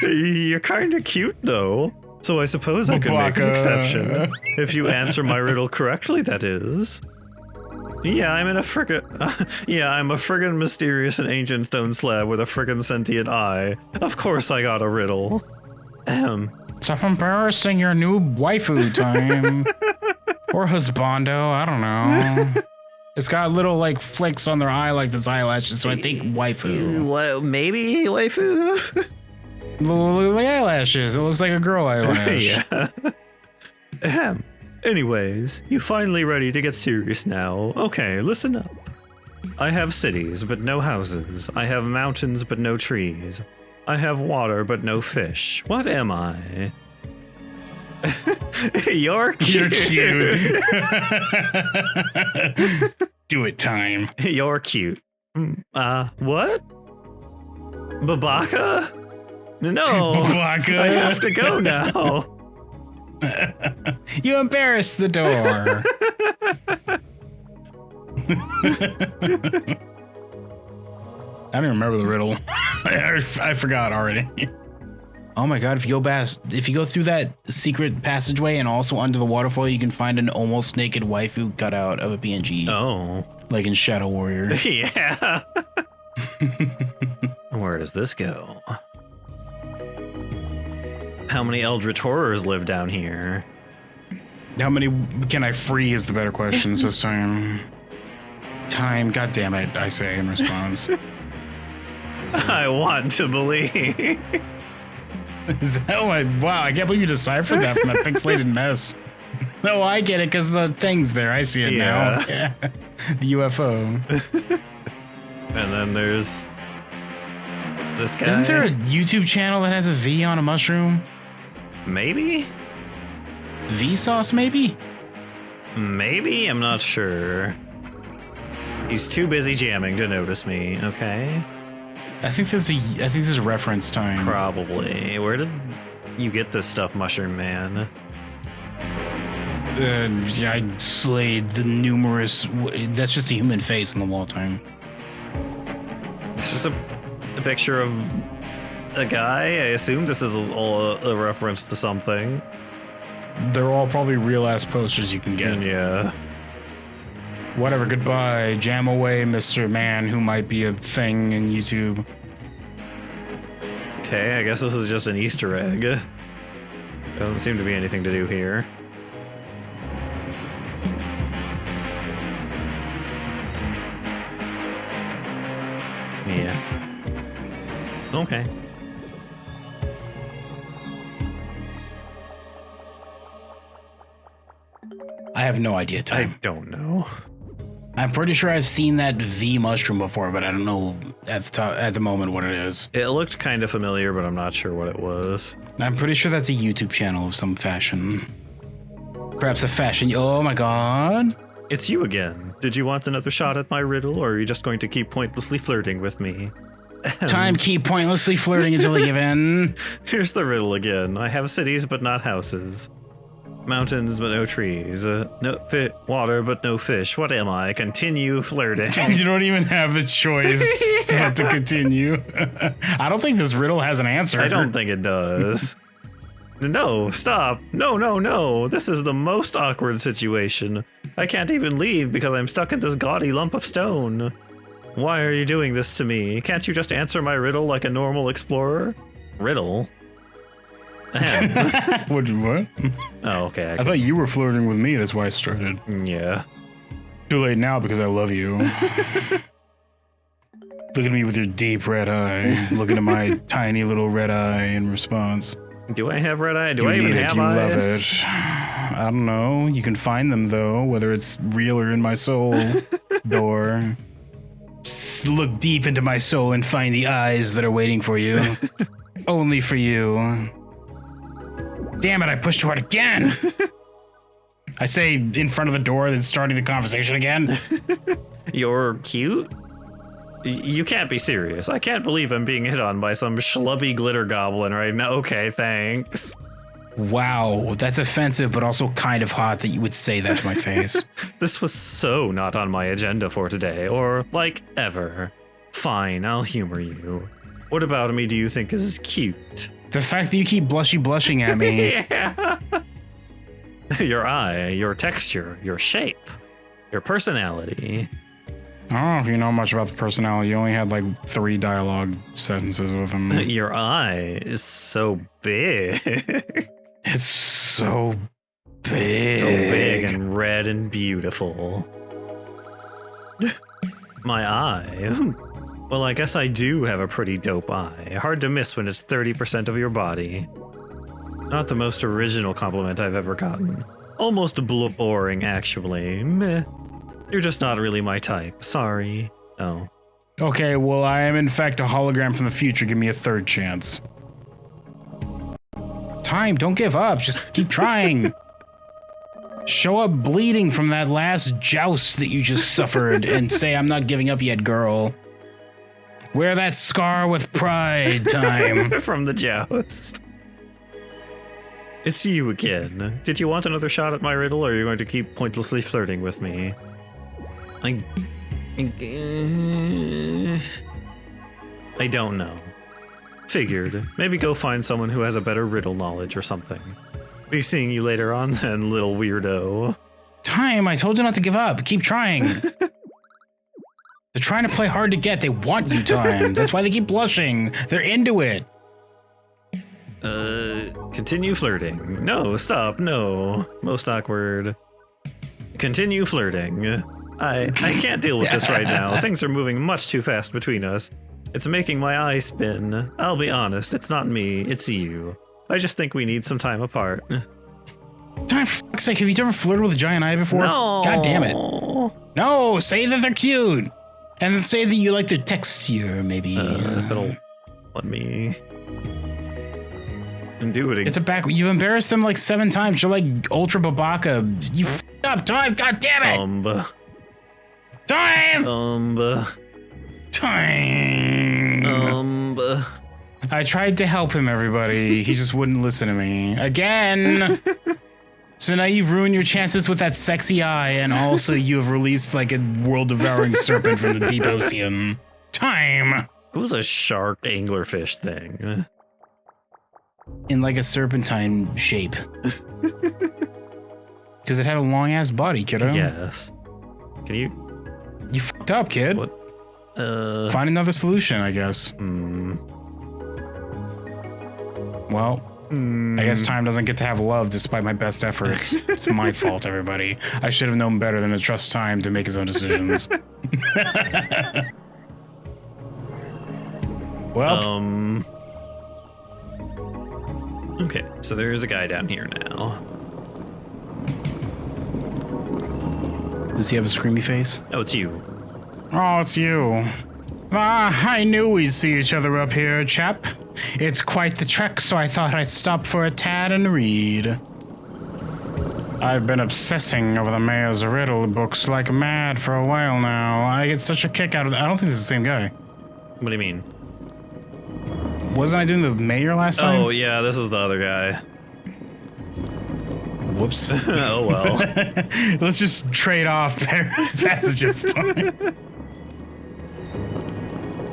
You're kind of cute, though. So I suppose I could make an Baka. exception. If you answer my riddle correctly, that is. Yeah, I'm in a frickin'. Yeah, I'm a friggin' mysterious and ancient stone slab with a friggin' sentient eye. Of course I got a riddle. Stop embarrassing your new waifu time. Or husbando, I don't know. It's got little like flicks on their eye like those eyelashes, so I think waifu. Well, maybe waifu? Little eyelashes. It looks like a girl eyelash. Yeah. Anyways, you finally ready to get serious now. Okay, listen up. I have cities, but no houses. I have mountains, but no trees. I have water, but no fish. What am I? You're cute. You're cute. Do it time. You're cute. What? Babaka? No. Babaka. I have to go now. You embarrassed the door. I don't remember the riddle. I forgot already. Oh my god, if you go through that secret passageway and also under the waterfall, you can find an almost naked waifu cut out of a PNG. Oh. Like in Shadow Warrior. Yeah. Where does this go? How many eldritch horrors live down here? How many can I free is the better question this time. Time, god damn it, I say in response. I want to believe. Is that what? Wow, I can't believe you deciphered that from that pixelated mess. No, I get it because the thing's there. I see it now. Yeah. The UFO. And then there's this guy. Isn't there a YouTube channel that has a V on a mushroom? Maybe? Vsauce, maybe? Maybe? I'm not sure. He's too busy jamming to notice me, okay? I think this is reference time. Probably. Where did you get this stuff, Mushroom Man? Yeah, I slayed the numerous. That's just a human face on the wall time. It's just a picture of a guy. I assume this is all a reference to something. They're all probably real ass posters you can get. Yeah. Whatever, goodbye. Jam away, Mr. Man, who might be a thing in YouTube. Okay, I guess this is just an Easter egg. Doesn't seem to be anything to do here. Yeah. Okay. I have no idea, I time. don't know. I'm pretty sure I've seen that V mushroom before, but I don't know at the moment what it is. It looked kind of familiar, but I'm not sure what it was. I'm pretty sure that's a YouTube channel of some fashion. Perhaps a fashion. Oh my god. It's you again. Did you want another shot at my riddle, or are you just going to keep pointlessly flirting with me? Time, keep pointlessly flirting until they give in. Here's the riddle again. I have cities, but not houses. Mountains, but no trees. Water, but no fish. What am I? Continue flirting. You don't even have the choice but to continue. I don't think this riddle has an answer. I don't think it does. No, stop. No. This is the most awkward situation. I can't even leave because I'm stuck in this gaudy lump of stone. Why are you doing this to me? Can't you just answer my riddle like a normal explorer? Riddle? What? Oh, okay. I thought you were flirting with me. That's why I started. Yeah. Too late now because I love you. Look at me with your deep red eye. Look into my tiny little red eye in response. Do I have red eye? Do I You even need it. have You eyes? love it. I don't know. You can find them though, whether it's real or in my soul. Door. Look deep into my soul and find the eyes that are waiting for you. Only for you. Damn it, I pushed too hard again. I say in front of the door that's starting the conversation again. You're cute? You can't be serious. I can't believe I'm being hit on by some schlubby glitter goblin right now. Okay, thanks. Wow, that's offensive, but also kind of hot that you would say that to my face. This was so not on my agenda for today, or like ever. Fine, I'll humor you. What about me do you think is cute? The fact that you keep blushing at me. Yeah. Your eye, your texture, your shape. Your personality. I don't know if you know much about the personality. You only had like 3 dialogue sentences with him. Your eye is so big. It's so big. So big and red and beautiful. My eye. Well, I guess I do have a pretty dope eye. Hard to miss when it's 30% of your body. Not the most original compliment I've ever gotten. Almost boring, actually. Meh. You're just not really my type. Sorry. Oh. Okay, well, I am in fact a hologram from the future. Give me a 3rd chance. Time, don't give up. Just keep trying. Show up bleeding from that last joust that you just suffered and say, I'm not giving up yet, girl. Wear that scar with pride, Time. From the joust. It's you again. Did you want another shot at my riddle, or are you going to keep pointlessly flirting with me? I don't know. Figured. Maybe go find someone who has a better riddle knowledge or something. Be seeing you later on then, little weirdo. Time, I told you not to give up. Keep trying. They're trying to play hard to get. They want you, Time. That's why they keep blushing. They're into it. Continue flirting. No, stop, no. Most awkward. Continue flirting. I can't deal with this right now. Things are moving much too fast between us. It's making my eyes spin. I'll be honest, it's not me, it's you. I just think we need some time apart. Time, for fuck's sake, have you ever flirted with a giant eye before? No. God damn it. No, say that they're cute. And then say that you like their texture, maybe. It'll let me do it again. It's a back. You've embarrassed them like 7 times. You're like Ultra Babaka. You f***ed up, Time. God damn it. Time. Time. I tried to help him, everybody. He just wouldn't listen to me. Again. So now you've ruined your chances with that sexy eye, and also you have released like a world-devouring serpent from the deep ocean. Time. It was a shark anglerfish thing. In like a serpentine shape. Because it had a long-ass body, kiddo. Yes. Can you... You f***ed up, kid. What? Find another solution, I guess. Well, I guess Time doesn't get to have love despite my best efforts. It's my fault, everybody. I should have known better than to trust Time to make his own decisions. Well. Okay, so there's a guy down here now. Does he have a screamy face? Oh, it's you. Oh, it's you. Ah, I knew we'd see each other up here, chap. It's quite the trek, so I thought I'd stop for a tad and read. I've been obsessing over the mayor's riddle books like mad for a while now. I get such a kick out of I don't think it's the same guy. What do you mean? Wasn't I doing the mayor last time? Oh, yeah, this is the other guy. Whoops. Oh, well. Let's just trade off passages.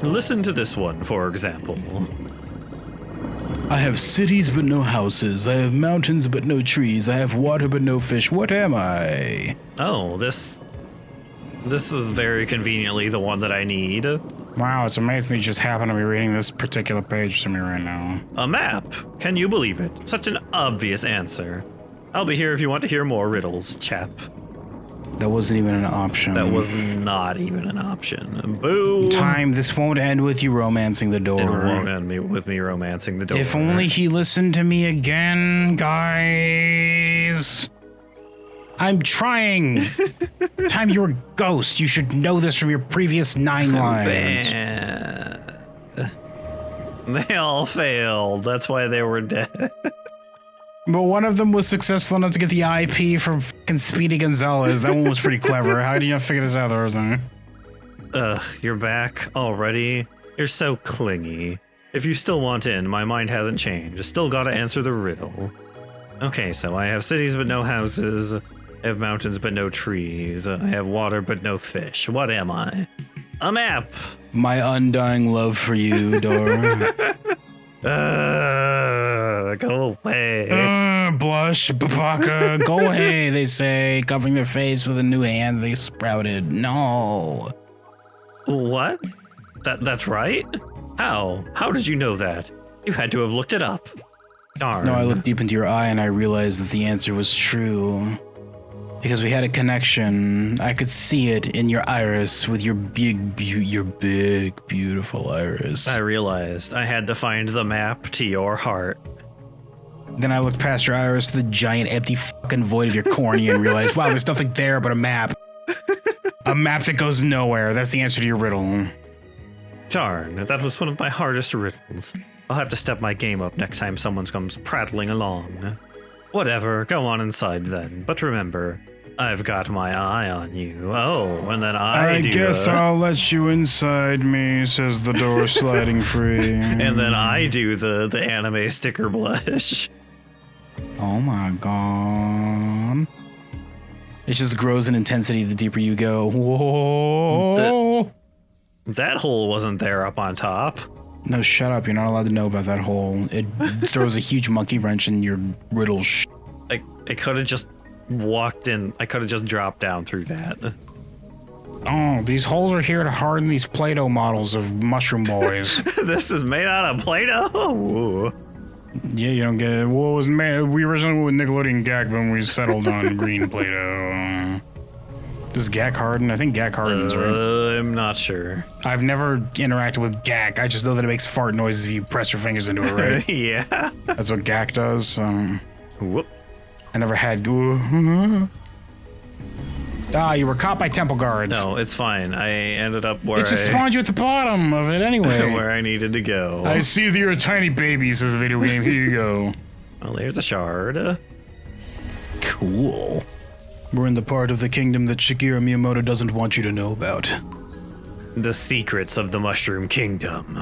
Listen to this one, for example. I have cities but no houses. I have mountains but no trees. I have water but no fish. What am I? Oh, this is very conveniently the one that I need. Wow, it's amazing you just happen to be reading this particular page to me right now. A map. Can you believe it? Such an obvious answer. I'll be here if you want to hear more riddles, chap. That wasn't even an option. That was not even an option. Boo! Time, this won't end with you romancing the door. It won't end with me romancing the door. If only he listened to me again, guys. I'm trying. Time, you're a ghost. You should know this from your previous 9 lives. They all failed. That's why they were dead. But one of them was successful enough to get the IP from fucking Speedy Gonzalez. That one was pretty clever. How do you figure this out, Rosen? Ugh, you're back already? You're so clingy. If you still want in, my mind hasn't changed. Still gotta answer the riddle. Okay, so I have cities but no houses. I have mountains but no trees. I have water but no fish. What am I? A map! My undying love for you, Dora. Go away. Blush, Baka, go away, they say, covering their face with a new hand they sprouted. No. What? That's right? How? How did you know that? You had to have looked it up. Darn. No, I looked deep into your eye and I realized that the answer was true. Because we had a connection. I could see it in your iris with your big, beautiful iris. I realized I had to find the map to your heart. Then I looked past your iris to the giant empty fucking void of your cornea and realized, wow, there's nothing there but a map. A map that goes nowhere. That's the answer to your riddle. Darn, that was one of my hardest riddles. I'll have to step my game up next time someone comes prattling along. Whatever, go on inside then. But remember, I've got my eye on you. Oh, and then I guess I'll let you inside me, says the door sliding free. And then I do the anime sticker blush. Oh my god. It just grows in intensity the deeper you go. Whoa. That hole wasn't there up on top. No, shut up. You're not allowed to know about that hole. It throws a huge monkey wrench in your riddle. I could have just walked in. I could have just dropped down through that. Oh, these holes are here to harden these Play-Doh models of mushroom boys. This is made out of Play-Doh? Ooh. Yeah, you don't get it. What was made? We originally with Nickelodeon Gak, but we settled on green Play-Doh. Does Gak harden? I think Gak hardens, right? I'm not sure. I've never interacted with Gak. I just know that it makes fart noises if you press your fingers into it, right? Yeah. That's what Gak does. Whoop. I never had. Ah, you were caught by temple guards. No, it's fine. I ended up where It just spawned you at the bottom of it anyway. where I needed to go. I see that you're a tiny baby, says the video game. Here you go. Well, there's a shard. Cool. We're in the part of the kingdom that Shigeru Miyamoto doesn't want you to know about. The secrets of the Mushroom Kingdom.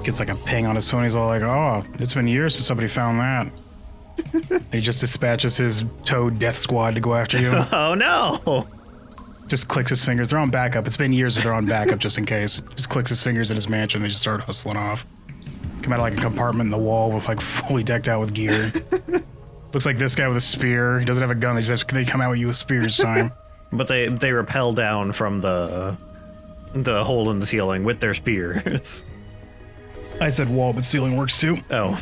Gets like a ping on his phone. He's all like, oh, it's been years since somebody found that. He just dispatches his Toad Death Squad to go after you. Oh no! Just clicks his fingers. They're on backup. It's been years, but they're on backup just in case. Just clicks his fingers at his mansion. They just start hustling off. Come out of like a compartment in the wall with like fully decked out with gear. Looks like this guy with a spear. He doesn't have a gun. They come out with you with spears time. But they rappel down from the hole in the ceiling with their spears. I said wall, but ceiling works too. Oh.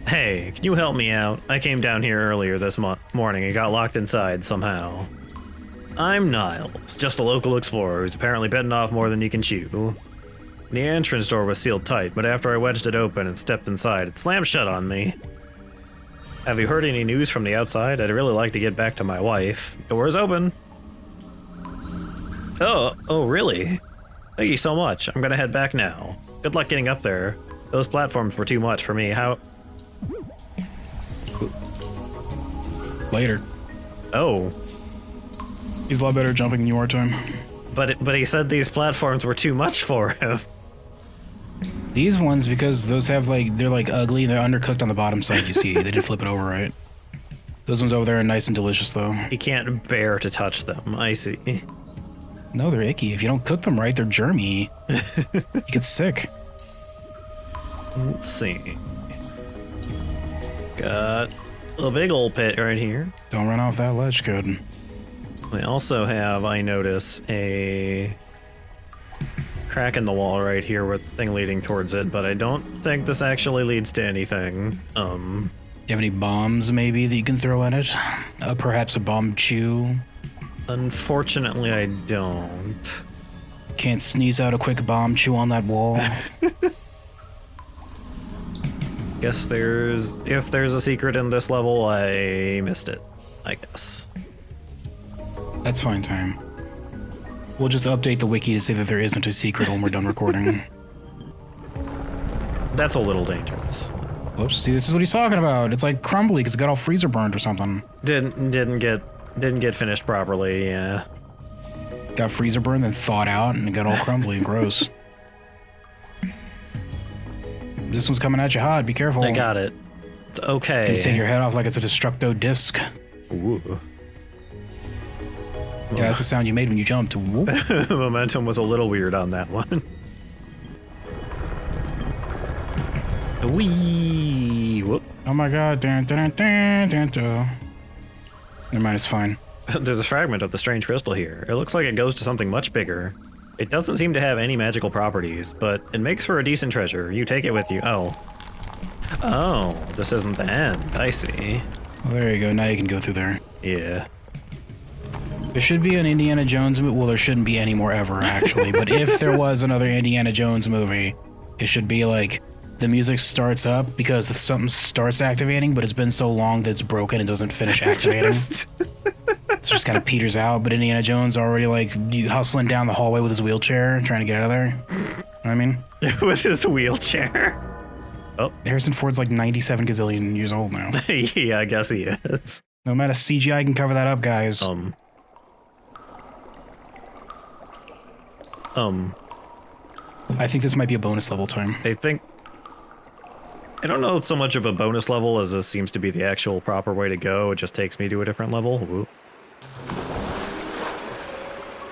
Hey, can you help me out? I came down here earlier this morning and got locked inside somehow. I'm Niles, just a local explorer who's apparently bitten off more than you can chew. The entrance door was sealed tight, but after I wedged it open and stepped inside, it slammed shut on me. Have you heard any news from the outside? I'd really like to get back to my wife. Door's open. Oh, really? Thank you so much. I'm gonna head back now. Good luck getting up there. Those platforms were too much for me. How? Later. Oh. He's a lot better at jumping than you are, Tim. But he said these platforms were too much for him. These ones, because those have they're ugly, they're undercooked on the bottom side, you see. They did flip it over, right? Those ones over there are nice and delicious, though. He can't bear to touch them. I see. No, they're icky. If you don't cook them right, they're germy. You get sick. Let's see. Got a big old pit right here. Don't run off that ledge, good. We also have, I notice, a crack in the wall right here with a thing leading towards it, but I don't think this actually leads to anything. You have any bombs, maybe, that you can throw at it? Perhaps a bomb chew? Unfortunately, I don't. Can't sneeze out a quick bomb chew on that wall? Guess if there's a secret in this level, I missed it, I guess. That's fine, time. We'll just update the wiki to say that there isn't a secret when we're done recording. That's a little dangerous. Whoops, see, this is what he's talking about. It's like crumbly because it got all freezer burned or something. Didn't get finished properly, yeah. Got freezer burned, then thawed out, and it got all crumbly and gross. This one's coming at you hot, be careful. I got it. It's okay. Can you take your head off like it's a Destructo disc? Ooh. Yeah, that's the sound you made when you jumped. Whoop. Momentum was a little weird on that one. Wee! Whoop. Oh my god. Dun, dun, dun, dun, dun. Never mind, it's fine. There's a fragment of the strange crystal here. It looks like it goes to something much bigger. It doesn't seem to have any magical properties, but it makes for a decent treasure. You take it with you. Oh. Oh, this isn't the end. I see. Well, there you go. Now you can go through there. Yeah. There should be an Indiana Jones movie. Well, there shouldn't be any more ever, actually. But if there was another Indiana Jones movie, it should be like the music starts up because something starts activating, but it's been so long that it's broken and doesn't finish activating. It just kind of peters out, but Indiana Jones already like hustling down the hallway with his wheelchair, trying to get out of there. You know what I mean? With his wheelchair. Oh. Harrison Ford's like 97 gazillion years old now. Yeah, I guess he is. No amount of CGI can cover that up, guys. I think this might be a bonus level time. I don't know so much of a bonus level as this seems to be the actual proper way to go. It just takes me to a different level. Whoop.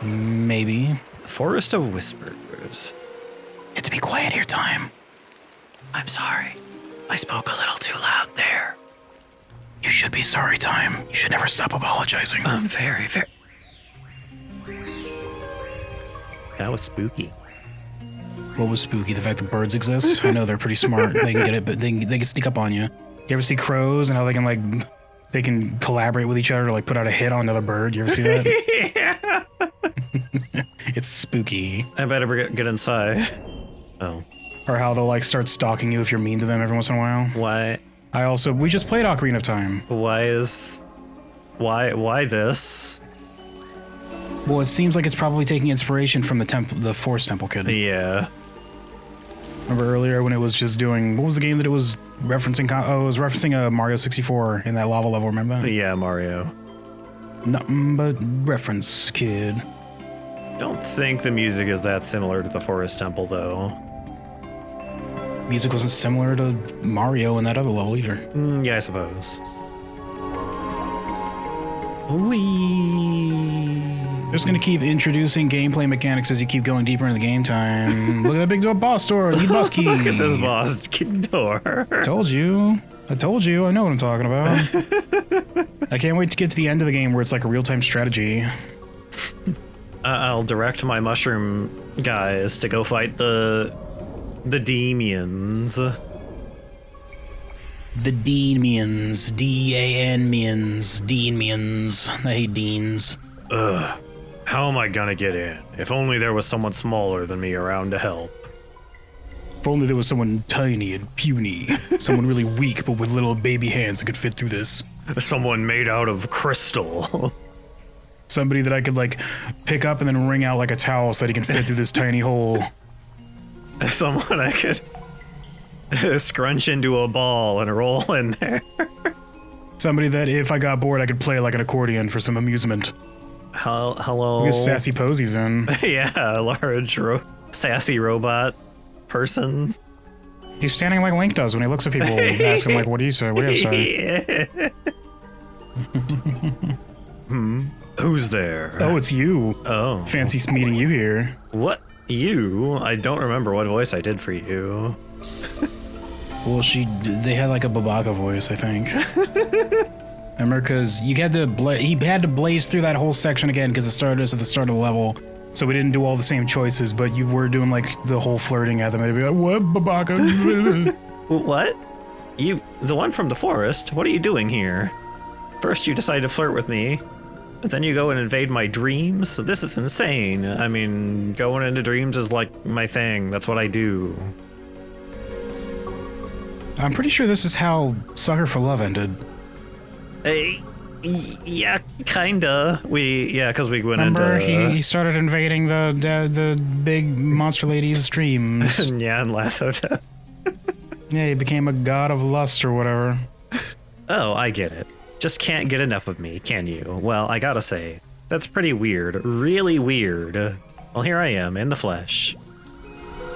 Maybe. Forest of Whispers. You have to be quiet here, time. I'm sorry. I spoke a little too loud there. You should be sorry, time. You should never stop apologizing. I'm very, very... That was spooky. What was spooky? The fact that birds exist? I know they're pretty smart. They can get it, but they can sneak up on you. You ever see crows and how they can like they can collaborate with each other to like put out a hit on another bird? You ever see that? Yeah. It's spooky. I better get inside. Oh. Or how they'll like start stalking you if you're mean to them every once in a while. Why? We just played Ocarina of Time. Why this? Well, it seems like it's probably taking inspiration from the Forest Temple Kid. Yeah. Remember earlier when it was just doing, what was the game that it was referencing? Oh, it was referencing Mario 64 in that lava level, remember that? Yeah, Mario. Nothing but reference, kid. Don't think the music is that similar to the Forest Temple, though. Music wasn't similar to Mario in that other level either. Yeah, I suppose. Whee! They're just gonna keep introducing gameplay mechanics as you keep going deeper into the game time. Look at that big boss door. Need boss key. Look at this boss door. Told you. I told you. I know what I'm talking about. I can't wait to get to the end of the game where it's like a real-time strategy. I'll direct my mushroom guys to go fight the demons. The Dean-mians. D-A-N-mians. Dean-mians. I hate deans. Ugh. How am I gonna get in? If only there was someone smaller than me around to help. If only there was someone tiny and puny. Someone really weak but with little baby hands that could fit through this. Someone made out of crystal. Somebody that I could like pick up and then wring out like a towel so that he can fit through this tiny hole. Someone I could scrunch into a ball and roll in there. Somebody that if I got bored I could play like an accordion for some amusement. Hello. Look at Sassy Posey's in. Yeah, a large sassy robot person. He's standing like Link does when he looks at people and asks him like, what do you say? What do you say? Yeah. Who's there? Oh, it's you. Oh. Fancy meeting you here. What? You? I don't remember what voice I did for you. Well, they had like a Babaka voice, I think. Remember, because he had to blaze through that whole section again because it started us at the start of the level. So we didn't do all the same choices, but you were doing like the whole flirting at them. They'd be like, what, Babaka? What? You, the one from the forest? What are you doing here? First you decide to flirt with me, but then you go and invade my dreams? This is insane. I mean, going into dreams is like my thing. That's what I do. I'm pretty sure this is how Sucker for Love ended. Yeah, kinda. Because we went Remember, into... he started invading the big monster lady's dreams. Yeah, and Lathota. Yeah, he became a god of lust or whatever. Oh, I get it. Just can't get enough of me, can you? Well, I gotta say, that's pretty weird. Really weird. Well, here I am, in the flesh.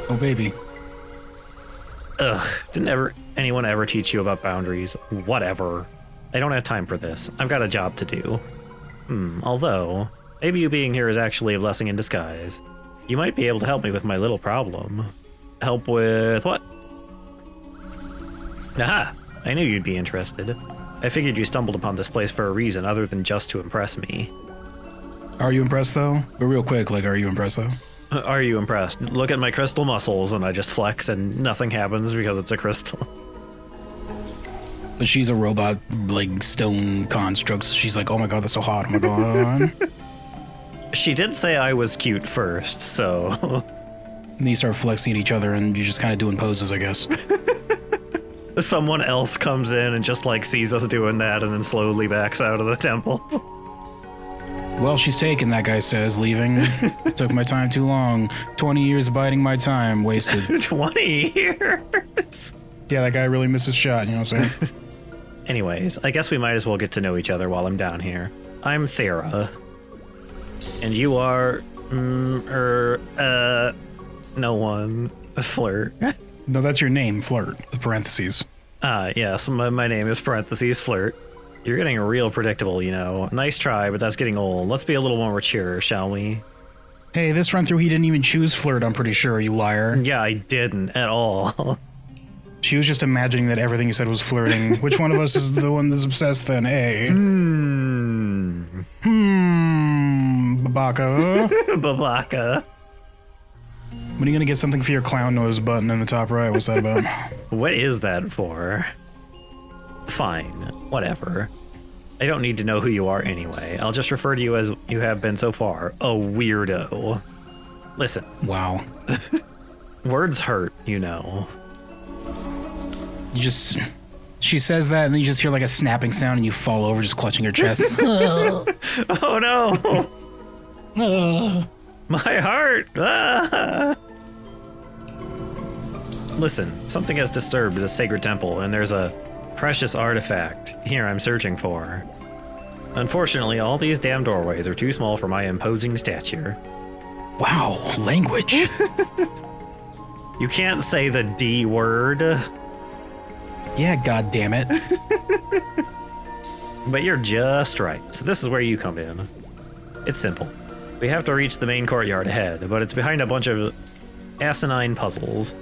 Oh, baby. Ugh, didn't anyone ever teach you about boundaries? Whatever. I don't have time for this. I've got a job to do. Although, maybe you being here is actually a blessing in disguise. You might be able to help me with my little problem. Help with what? Aha! I knew you'd be interested. I figured you stumbled upon this place for a reason other than just to impress me. Are you impressed, though? But real quick, like, are you impressed, though? Are you impressed? Look at my crystal muscles, and I just flex and nothing happens because it's a crystal. But she's a robot, like, stone construct, so she's like, oh my god, that's so hot, oh my god. She did say I was cute first, so... And then you start flexing at each other, and you're just kind of doing poses, I guess. Someone else comes in and just, like, sees us doing that and then slowly backs out of the temple. Well, she's taken, that guy says, leaving. Took my time too long. 20 years biding my time, wasted. 20 years? Yeah, that guy really missed his shot, you know what I'm saying? Anyways, I guess we might as well get to know each other while I'm down here. I'm Thera. And you are... no one. Flirt. No, that's your name, Flirt, with parentheses. Yes, my name is parentheses Flirt. You're getting real predictable, you know. Nice try, but that's getting old. Let's be a little more mature, shall we? Hey, this run through he didn't even choose Flirt, I'm pretty sure, you liar. Yeah, I didn't at all. She was just imagining that everything you said was flirting. Which one of us is the one that's obsessed then, eh? Babaka. Babaka. When are you gonna get something for your clown nose button in the top right? What's that about? What is that for? Fine, whatever. I don't need to know who you are anyway. I'll just refer to you as you have been so far, a weirdo. Listen. Wow. Words hurt, you know. You just... She says that, and then you just hear like a snapping sound, and you fall over just clutching your chest. Oh no! My heart! Ah! Listen, something has disturbed the sacred temple, and there's a precious artifact here I'm searching for. Unfortunately, all these damn doorways are too small for my imposing stature. Wow, language. You can't say the D word. Yeah, god damn it. But you're just right. So this is where you come in. It's simple. We have to reach the main courtyard ahead, but it's behind a bunch of asinine puzzles.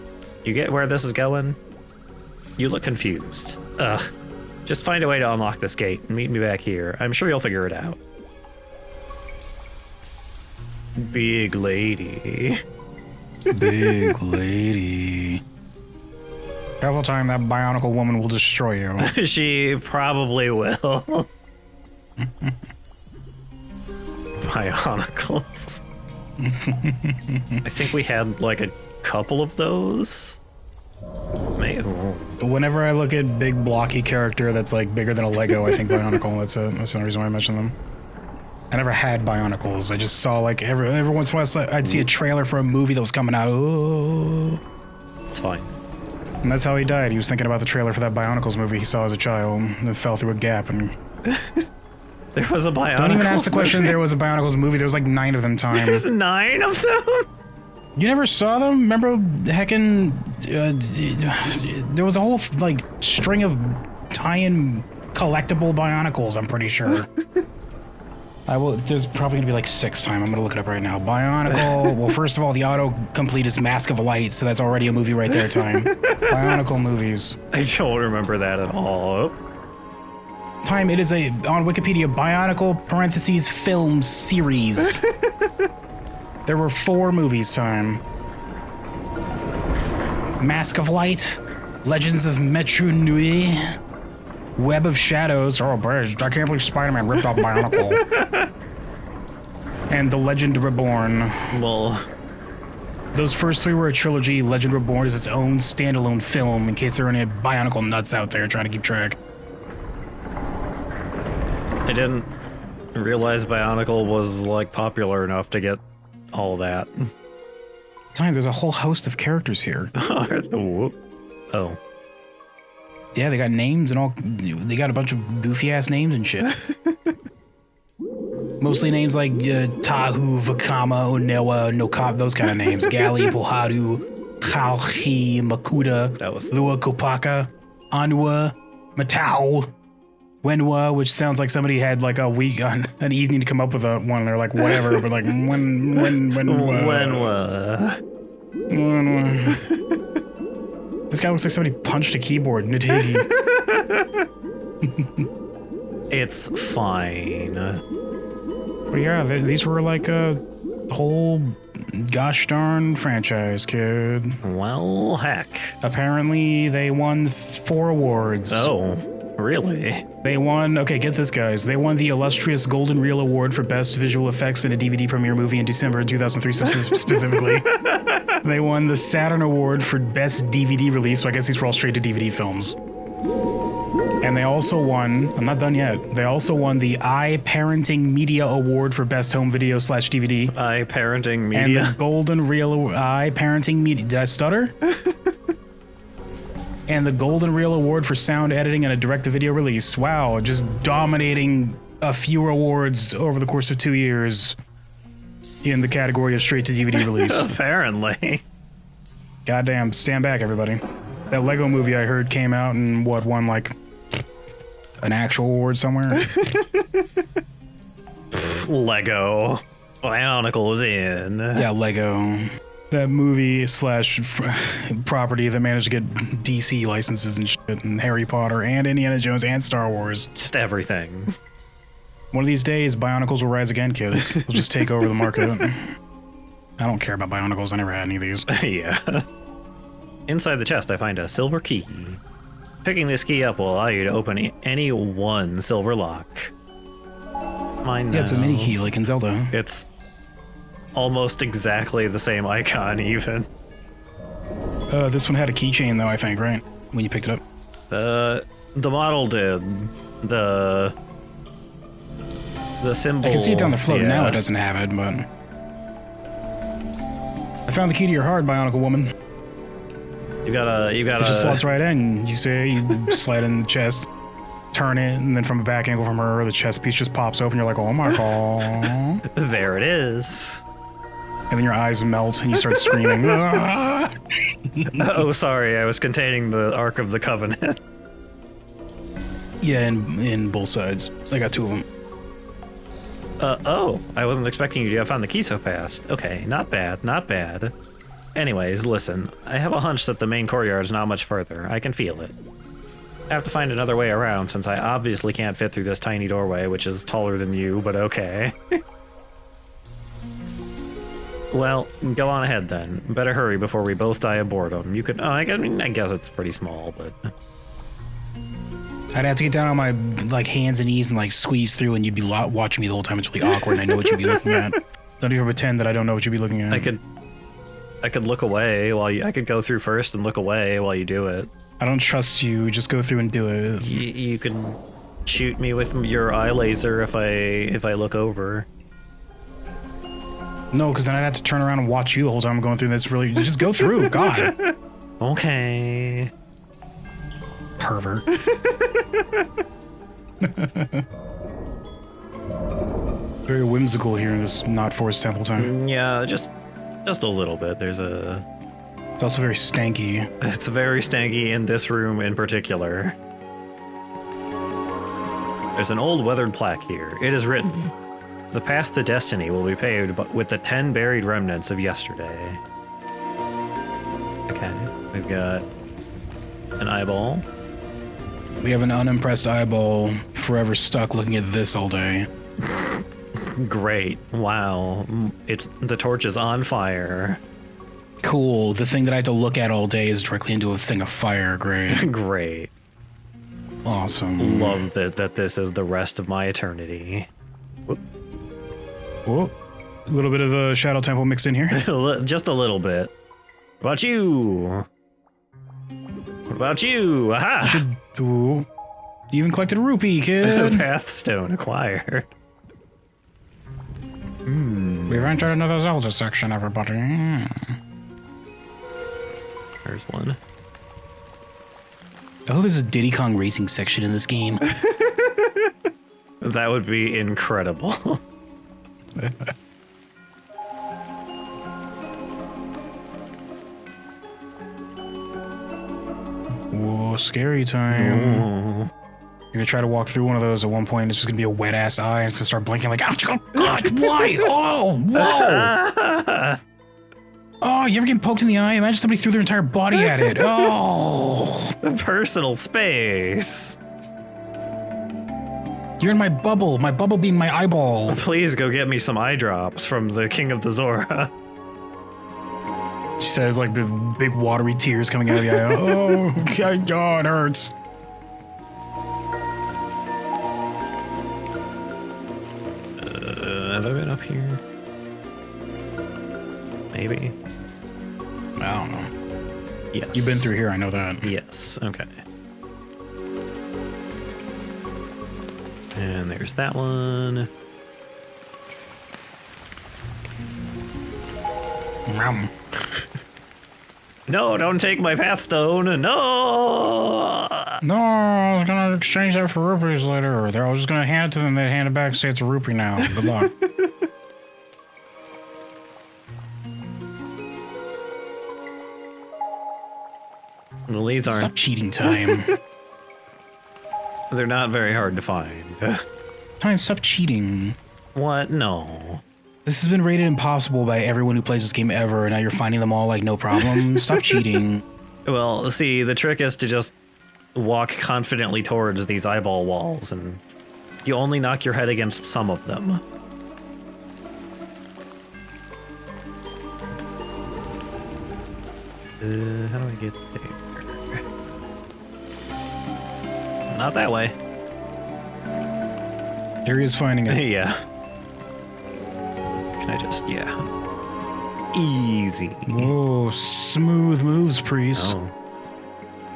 You get where this is going? You look confused. Ugh. Just find a way to unlock this gate and meet me back here. I'm sure you'll figure it out. Big lady. Big lady. Every time that bionicle woman will destroy you. She probably will. Bionicles. I think we had like a couple of those. Maybe. Whenever I look at big blocky character that's like bigger than a Lego, I think Bionicle. That's it. That's the only reason why I mention them. I never had Bionicles. I just saw like every once in a while I'd see a trailer for a movie that was coming out. Oh. It's fine. And that's how he died. He was thinking about the trailer for that Bionicles movie he saw as a child that fell through a gap. And there was a Bionicles. Don't even ask the question. Movie. There was a Bionicles movie. There was like 9 of them times. There's 9 of them. You never saw them? Remember, heckin', there was a whole like string of tie-in collectible Bionicles. I'm pretty sure. There's probably gonna be like 6 times. I'm gonna look it up right now. Bionicle. Well, first of all, the autocomplete is Mask of Light, so that's already a movie right there. Time. Bionicle movies. I don't remember that at all. Time. It is on Wikipedia Bionicle parentheses film series. There were 4 movies. Time. Mask of Light, Legends of Metro Nui. Web of Shadows. Oh, I can't believe Spider-Man ripped off Bionicle. And The Legend Reborn. Well, those first 3 were a trilogy. Legend Reborn is its own standalone film, in case there are any Bionicle nuts out there trying to keep track. I didn't realize Bionicle was like popular enough to get all that. Time, there's a whole host of characters here. Oh. Yeah, they got names and all. They got a bunch of goofy ass names and shit. Mostly names like Tahu, Vakama, Onewa, Nokab, those kind of names. Gali, Poharu, Halhi, Makuda, Lua Kopaka, Anua, Matau, Wenwa, which sounds like somebody had like a week on an evening to come up with one. They're like, whatever, but like, Wenwa. This guy looks like somebody punched a keyboard. Nitigi. It's fine. But yeah, these were like a whole gosh darn franchise, kid. Well, heck. Apparently, they won 4 awards. Oh, really? They won, okay, get this, guys. They won the illustrious Golden Reel Award for Best Visual Effects in a DVD premiere movie in December 2003 specifically. They won the Saturn Award for Best DVD Release, so I guess these were all straight to DVD films. And they also won, I'm not done yet, they also won the iParenting Media Award for Best Home Video / DVD. iParenting Media? And the Golden Reel iParenting Media, did I stutter? And the Golden Reel Award for Sound Editing and a Direct-to-Video Release. Wow, just dominating a few awards over the course of 2 years in the category of straight-to-DVD release. Apparently. Goddamn, stand back, everybody. That Lego movie I heard came out and won like an actual award somewhere. Lego. Bionicle is in. Yeah, Lego. That movie / property that managed to get DC licenses and shit, and Harry Potter and Indiana Jones and Star Wars. Just everything. One of these days, Bionicles will rise again, kids. They'll just take over the market. I don't care about Bionicles. I never had any of these. Yeah. Inside the chest, I find a silver key. Picking this key up will allow you to open any one silver lock. Mine now. Yeah, it's a mini key like in Zelda. It's almost exactly the same icon, even. This one had a keychain, though, I think, right? When you picked it up? The model did. The symbol. I can see it down the float. Yeah. Now it doesn't have it, but... I found the key to your heart, Bionicle woman. You gotta. It just slots right in. You slide in the chest, turn it, and then from a back angle from her, the chest piece just pops open. You're like, oh my god. There it is. And then your eyes melt and you start screaming. Oh, sorry, I was containing the Ark of the Covenant. Yeah, in both sides. I got 2 of them. Oh, I wasn't expecting you to have found the key so fast. Okay, not bad, not bad. Anyways, listen, I have a hunch that the main courtyard is not much further. I can feel it. I have to find another way around since I obviously can't fit through this tiny doorway, which is taller than you, but okay. Well, go on ahead then. Better hurry before we both die of boredom. You could, I guess it's pretty small, but... I'd have to get down on my hands and knees and squeeze through, and you'd be watching me the whole time. It's really awkward, and I know what you'd be looking at. Don't even pretend that I don't know what you'd be looking at. I could look away while I could go through first and look away while you do it. I don't trust you. Just go through and do it. You can shoot me with your eye laser if I look over. No, because then I'd have to turn around and watch you the whole time I'm going through this. Really, just go through. God. Okay. Pervert. Very whimsical here in this not forced temple time. Yeah, just a little bit. It's also very stanky. It's very stanky in this room in particular. There's an old weathered plaque here. It is written, "The path to destiny will be paved with the 10 buried remnants of yesterday." Okay, we've got an eyeball. We have an unimpressed eyeball forever stuck looking at this all day. Great. Wow. The torch is on fire. Cool. The thing that I have to look at all day is directly into a thing of fire. Great. Great. Awesome. Love that this is the rest of my eternity. Whoa. A little bit of a Shadow Temple mixed in here. Just a little bit. What about you? What about you? Aha! Ooh. You even collected a rupee, kid. Pathstone acquired. We've entered another Zelda section, everybody. There's one. Oh, there's a Diddy Kong Racing section in this game. That would be incredible. Whoa, scary time. Ooh. You're gonna try to walk through one of those at one point, it's just gonna be a wet ass eye, and it's gonna start blinking like, ouch, oh, God, why? Oh, whoa! Oh, you ever get poked in the eye? Imagine somebody threw their entire body at it. Oh. Personal space. You're in my bubble being my eyeball. Please go get me some eye drops from the King of the Zora. She says, like, big watery tears coming out of the eye. Oh, God, it hurts. Have I been up here? Maybe. I don't know. Yes. You've been through here, I know that. Yes, okay. And there's that one. No, don't take my path stone. No! No, I was gonna exchange that for rupees later. I was just gonna hand it to them. They'd hand it back and say it's a rupee now. Good luck. The leads aren't. Stop cheating, Time. They're not very hard to find. Time, stop cheating. What? No. This has been rated impossible by everyone who plays this game ever, and now you're finding them all like no problem. Stop cheating. Well, see, the trick is to just walk confidently towards these eyeball walls, and you only knock your head against some of them. How do I get there? Not that way. Aria's finding it. Yeah. Can I just, yeah. Easy. Whoa, smooth moves, priest. Oh.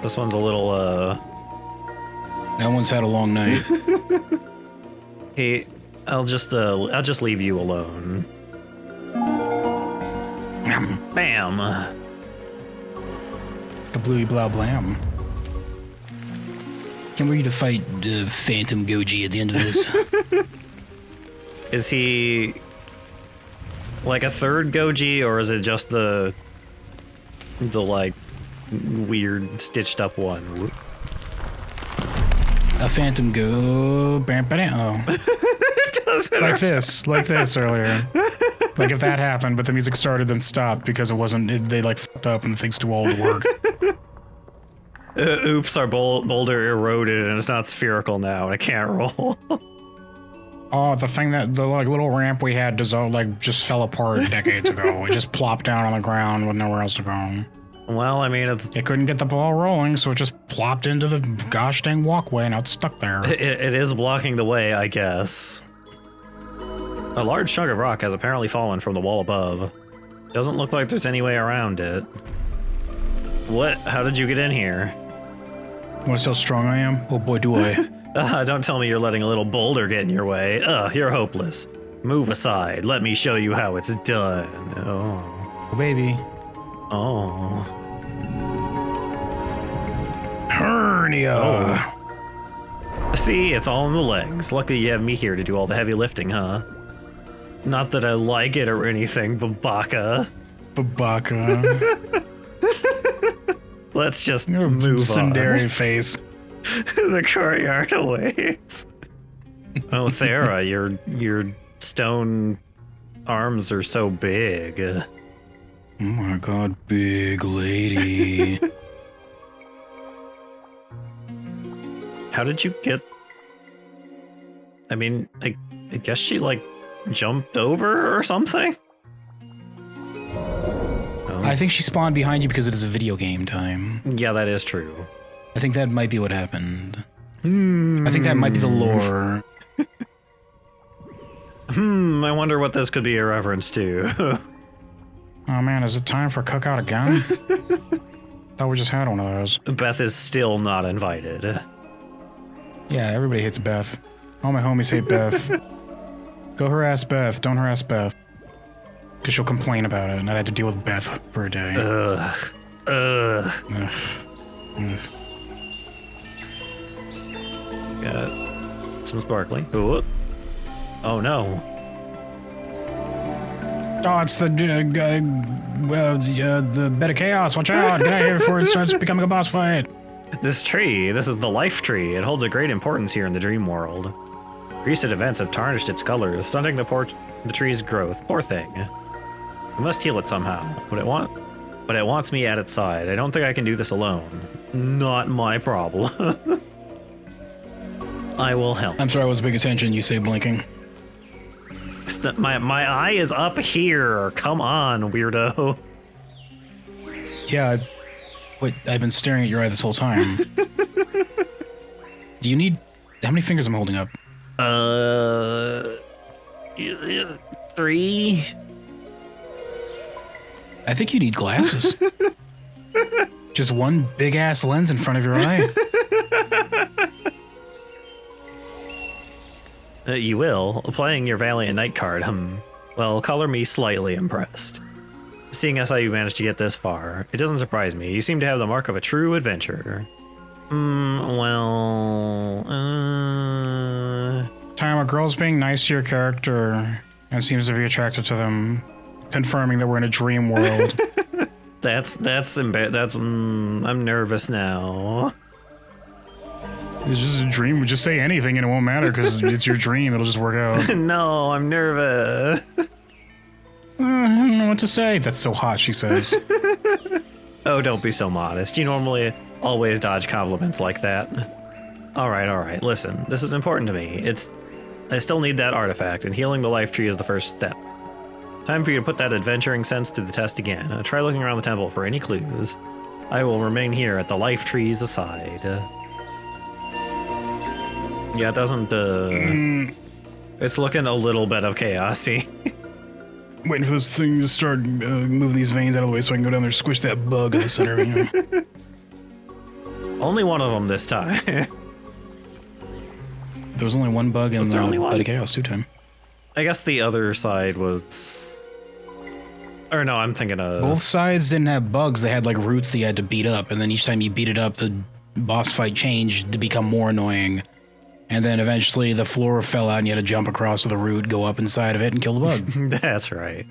This one's a little, That one's had a long night. Hey, I'll just leave you alone. Bam. Kablooey blah blam. Can't wait to fight Phantom Goji at the end of this. Is he like a third Goji, or is it just the like weird stitched up one? A Phantom Go. Oh. like this earlier. Like if that happened, but the music started then stopped because it wasn't. They like fucked up and the thing's too old to work. Oops, our boulder eroded and it's not spherical now. And I can't roll. Oh, the thing that the like little ramp we had just fell apart decades ago. It just plopped down on the ground with nowhere else to go. Well, I mean, it couldn't get the ball rolling, so it just plopped into the gosh dang walkway, and now it's stuck there. It is blocking the way, I guess. A large chunk of rock has apparently fallen from the wall above. Doesn't look like there's any way around it. What? How did you get in here? Want to see how strong I am? Oh boy, do I. Don't tell me you're letting a little boulder get in your way. You're hopeless. Move aside. Let me show you how it's done. Oh. Oh, baby. Oh. Hernia. Oh. See, it's all in the legs. Luckily you have me here to do all the heavy lifting, huh? Not that I like it or anything, Babaka. Babaka. Let's just move on. Tsundere face. The courtyard awaits. Oh, Thera, your stone arms are so big. Oh my god, big lady. How did you get... I mean, I guess she, like, jumped over or something? Oh. I think she spawned behind you because it is a video game time. Yeah, that is true. I think that might be what happened. I think that might be the lore. I wonder what this could be a reference to. Oh man, is it time for cookout again? Thought we just had one of those. Beth is still not invited. Yeah, everybody hates Beth. All my homies hate Beth. Go harass Beth. Don't harass Beth. Because she'll complain about it, and I'd have to deal with Beth for a day. Ugh. Got some sparkling. Ooh. Oh no. Oh, it's the bed of chaos. Watch out! Get out of here before it starts becoming a boss fight. This tree, this is the life tree. It holds a great importance here in the dream world. Recent events have tarnished its colors, stunting the tree's growth. Poor thing. I must heal it somehow. But it wants me at its side. I don't think I can do this alone. Not my problem. I will help. I'm sorry, I wasn't paying attention. You say blinking. My eye is up here. Come on, weirdo. Yeah, I've been staring at your eye this whole time. Do you need... How many fingers am I holding up? 3. I think you need glasses. Just one big-ass lens in front of your eye. You will. Playing your Valiant Knight card, well, color me slightly impressed. Seeing as how you managed to get this far, it doesn't surprise me. You seem to have the mark of a true adventurer. Time a girl's being nice to your character and seems to be attracted to them, confirming that we're in a dream world. I'm nervous now. It's just a dream. Just say anything and it won't matter because it's your dream. It'll just work out. No, I'm nervous. I don't know what to say. That's so hot, she says. Oh, don't be so modest. You normally always dodge compliments like that. All right. Listen, this is important to me. I still need that artifact, and healing the life tree is the first step. Time for you to put that adventuring sense to the test again. Try looking around the temple for any clues. I will remain here at the life tree's side. Yeah, it doesn't, It's looking a little bit of chaosy. Waiting for this thing to start moving these veins out of the way so I can go down there and squish that bug in the center. You know? Only one of them this time. There was only one bug in the Light of Chaos 2 time. I guess the other side was... Or no, I'm thinking of... Both sides didn't have bugs. They had like roots that you had to beat up, and then each time you beat it up, the boss fight changed to become more annoying. And then eventually the floor fell out and you had to jump across the root, go up inside of it, and kill the bug. That's right.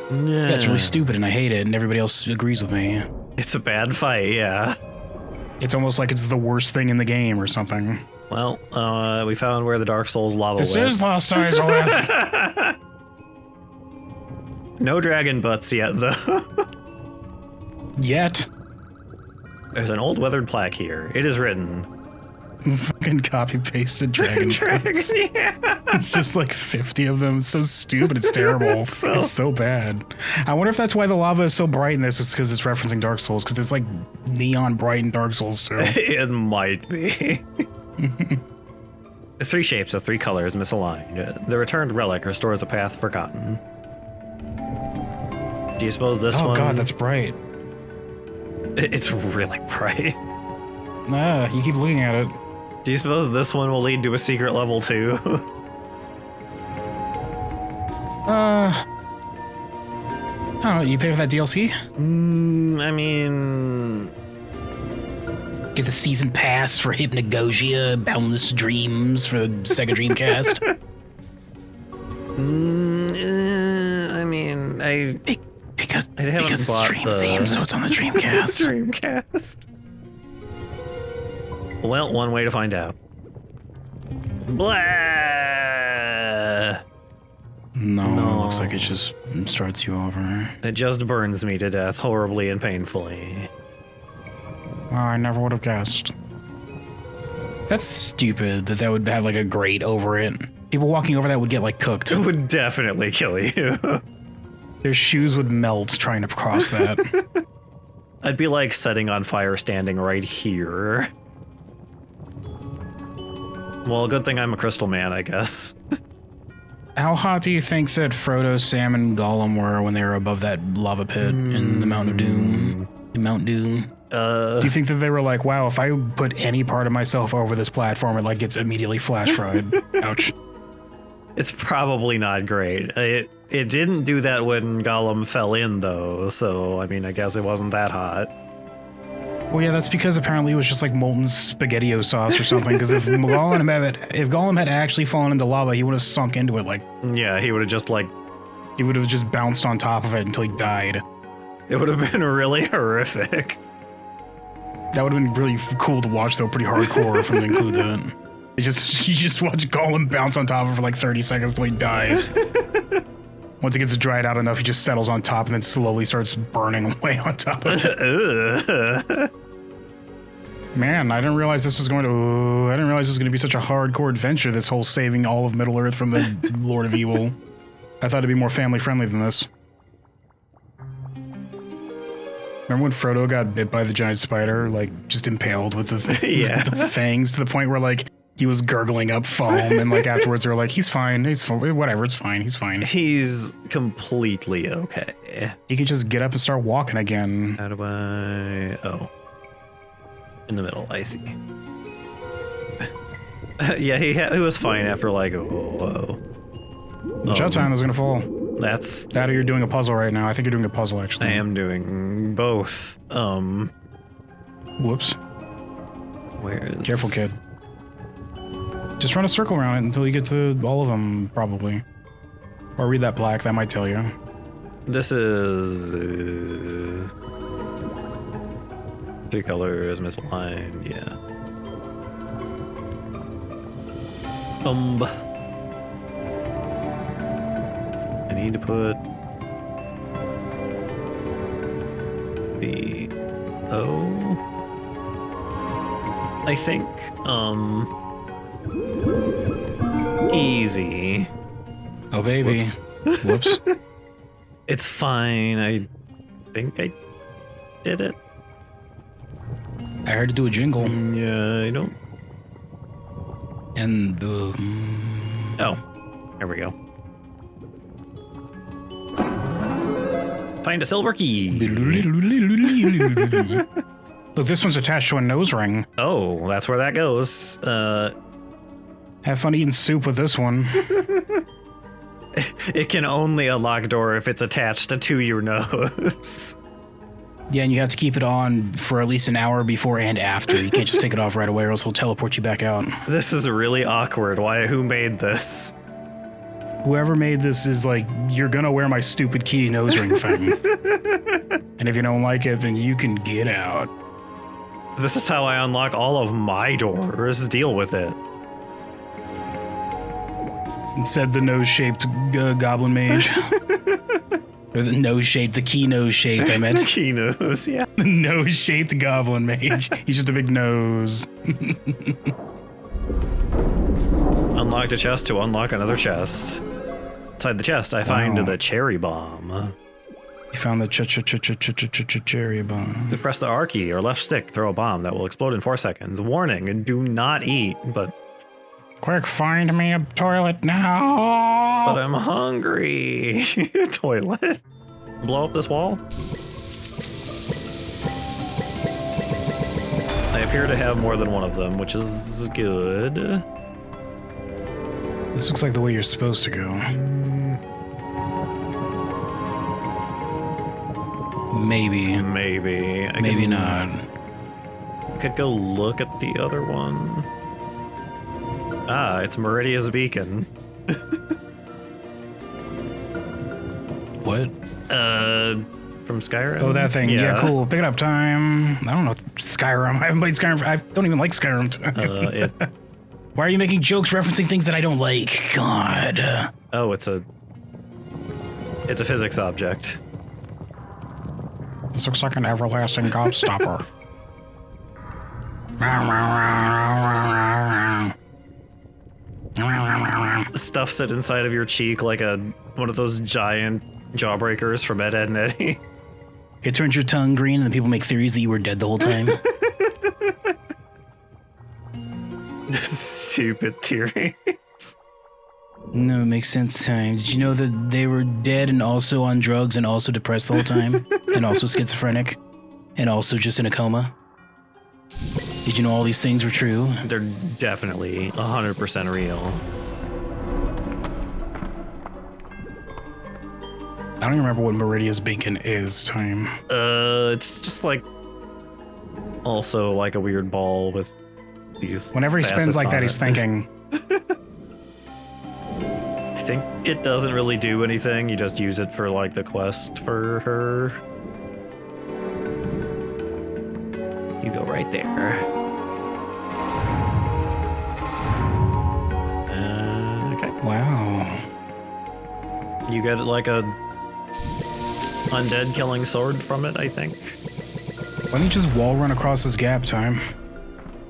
That's really stupid, and I hate it, and everybody else agrees with me. It's a bad fight, yeah. It's almost like it's the worst thing in the game or something. Well, we found where the Dark Souls lava This went. is Lost Eyes Olaf. No dragon butts yet, though. Yet. There's an old weathered plaque here. It is written... Fucking copy-pasted dragon butts. Yeah. It's just like 50 of them. It's so stupid. It's terrible. It's so bad. I wonder if that's why the lava is so bright in this. It's because it's referencing Dark Souls, because it's like neon bright in Dark Souls too. It might be. 3 shapes of 3 colors misaligned. The returned relic restores a path forgotten. Do you suppose this one... Oh god, that's bright. It's really bright. Ah, you keep looking at it. Do you suppose this one will lead to a secret level too? I don't know, you pay for that DLC? I mean... Get the season pass for Hypnagogia, Boundless Dreams for the Sega Dreamcast. I mean, Because it's stream theme, so it's on the Dreamcast. Dreamcast. Well, one way to find out. Blah! No, it looks like it just starts you over. It just burns me to death horribly and painfully. Oh, I never would have guessed. That's stupid that would have like a grate over it. People walking over that would get like cooked. It would definitely kill you. Their shoes would melt trying to cross that. I'd be like setting on fire standing right here. Well, good thing I'm a crystal man, I guess. How hot do you think that Frodo, Sam, and Gollum were when they were above that lava pit in the Mountain of Doom? In Mount Doom? Do you think that they were like, wow, if I put any part of myself over this platform, it like gets immediately flash fried? Ouch. It's probably not great. It didn't do that when Gollum fell in, though, so, I mean, I guess it wasn't that hot. Well, yeah, that's because apparently it was just like molten SpaghettiO sauce or something, because if Gollum had actually fallen into lava, he would have sunk into it like... Yeah, he would have just, like... He would have just bounced on top of it until he died. It would have been really horrific. That would have been really cool to watch, though, pretty hardcore if I'm going to include that. You just watch Gollum bounce on top of it for like 30 seconds till he dies. Once it gets dried out enough, he just settles on top and then slowly starts burning away on top of it. Man, I didn't realize this was going to be such a hardcore adventure, this whole saving all of Middle-earth from the Lord of Evil. I thought it'd be more family-friendly than this. Remember when Frodo got bit by the giant spider, like, just impaled with the, the fangs to the point where, like, he was gurgling up foam, and, like, afterwards they were like, he's fine, whatever, it's fine, he's fine. He's completely okay. He could just get up and start walking again. How do I... Oh. In the middle, I see. Yeah, he was fine after, like, whoa. Watch out, time is gonna fall. That's... That or you're doing a puzzle right now. I think you're doing a puzzle, actually. I am doing both. Whoops. Where's... Careful, kid. Just run a circle around it until you get to all of them, probably. Or read that plaque, that might tell you. This is... 3 colors, misaligned, yeah. I need to put the O. I think, easy. Oh, baby. Whoops. Whoops. It's fine. I think I did it. I heard to do a jingle. Yeah, I don't. And Oh, there we go. Find a silver key. Look, this one's attached to a nose ring. Oh, that's where that goes. Have fun eating soup with this one. It can only unlock a door if it's attached to your nose. yeah, and you have to keep it on for at least an hour before and after. You can't just take it off right away or else it'll teleport you back out. This is really awkward. Who made this? Whoever made this is like, you're gonna wear my stupid key nose ring thing. And if you don't like it, then you can get out. This is how I unlock all of my doors. Deal with it. Said the nose-shaped goblin mage. Or the nose-shaped, the key nose-shaped, I meant. Key nose, yeah. The nose-shaped goblin mage. He's just a big nose. Unlocked a chest to unlock another chest. Inside the chest, I find the cherry bomb. You found the cherry bomb. You press the R key or left stick, throw a bomb that will explode in 4 seconds. Warning, do not eat, but Quick, find me a toilet now. I'm hungry. Toilet. Blow up this wall. I appear to have more than one of them, which is good. This looks like the way you're supposed to go. Maybe. Maybe. Maybe not. I could go look at the other one. Ah, it's Meridia's beacon. What? From Skyrim? Oh, that thing. Yeah, cool. Pick it up time. I don't know. Skyrim. I haven't played Skyrim. I don't even like Skyrim. Why are you making jokes referencing things that I don't like? God. Oh, it's a physics object. This looks like an everlasting gobstopper. Stuffs it inside of your cheek like one of those giant jawbreakers from Ed, Edd n Eddy. It turns your tongue green and then people make theories that you were dead the whole time. Stupid theory. No, it makes sense times. Did you know that they were dead and also on drugs and also depressed the whole time? And also schizophrenic? And also just in a coma? Did you know all these things were true? They're definitely 100% real. I don't even remember what Meridia's beacon is, time. It's just like also like a weird ball with these. Whenever he spins like that, he's thinking. I think it doesn't really do anything. You just use it for like the quest for her. You go right there. Okay. Wow. You You get like a undead killing sword from it, I think. Why don't you just wall run across this gap, Time?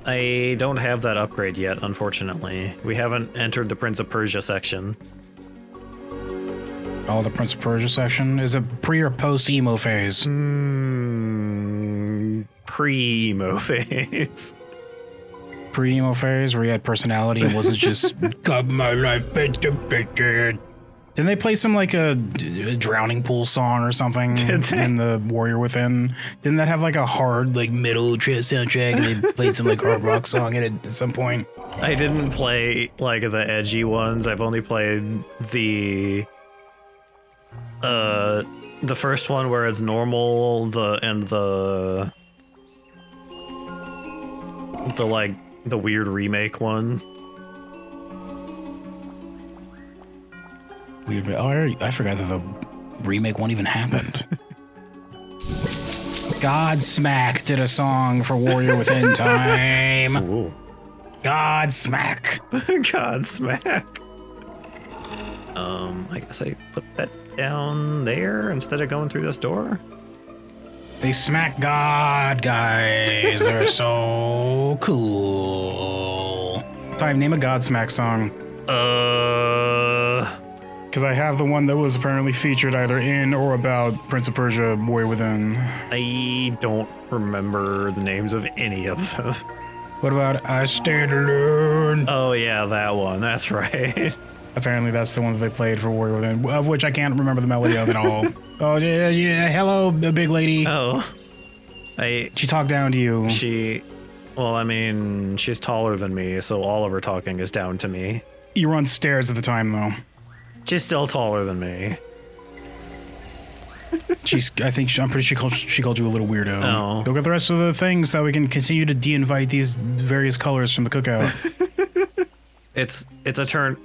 I don't have that upgrade yet, unfortunately. We haven't entered the Prince of Persia section. Oh, the Prince of Persia section? Is it pre or post emo phase? Pre-emo phase. Pre-emo phase where he had personality and wasn't just got my life bitch. Didn't they play some like a drowning pool song or something in the Warrior Within? Didn't that have like a hard like metal soundtrack and they played some like hard rock song in it at some point? I didn't play like the edgy ones. I've only played the first one where it's normal, the weird remake one. Weird. Oh, I forgot that the remake one even happened. Godsmack did a song for Warrior Within Time. Ooh. Godsmack. Godsmack. I guess I put that down there instead of going through this door. They smack God, guys. They're so cool. Time, name a Godsmack song. Because I have the one that was apparently featured either in or about Prince of Persia, Warrior Within. I don't remember the names of any of them. What about I Stand Alone? Oh yeah, that one. That's right. Apparently that's the one that they played for Warrior Within, of which I can't remember the melody of at all. Oh, yeah, hello, big lady. Oh. She talked down to you. Well, I mean, she's taller than me, so all of her talking is down to me. You were on stairs at the time, though. She's still taller than me. I'm pretty sure she called you a little weirdo. Oh. Go get the rest of the things so we can continue to de-invite these various colors from the cookout. It's a turn.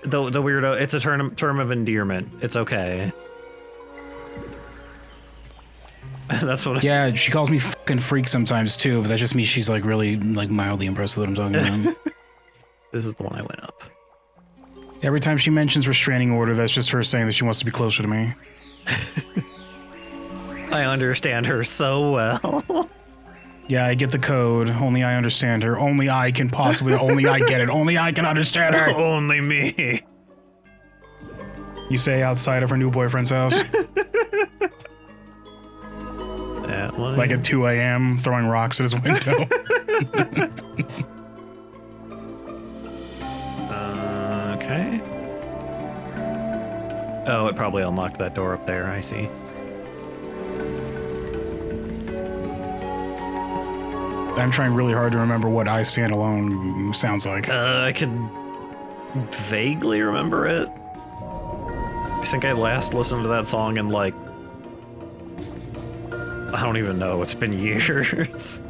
The weirdo. It's a term of endearment. It's okay. That's what. Yeah, she calls me fucking freak sometimes too, but that just means she's like really like mildly impressed with what I'm talking about. This is the one I went up. Every time she mentions restraining order, that's just her saying that she wants to be closer to me. I understand her so well. Yeah, I get the code. Only I understand her. Only I can possibly. Only I get it. Only I can understand her. Only me. You say outside of her new boyfriend's house? That one. Like at 2 a.m. throwing rocks at his window. Okay. Oh, it probably unlocked that door up there. I see. I'm trying really hard to remember what I Stand Alone sounds like. I could vaguely remember it. I think I last listened to that song in like, I don't even know. It's been years.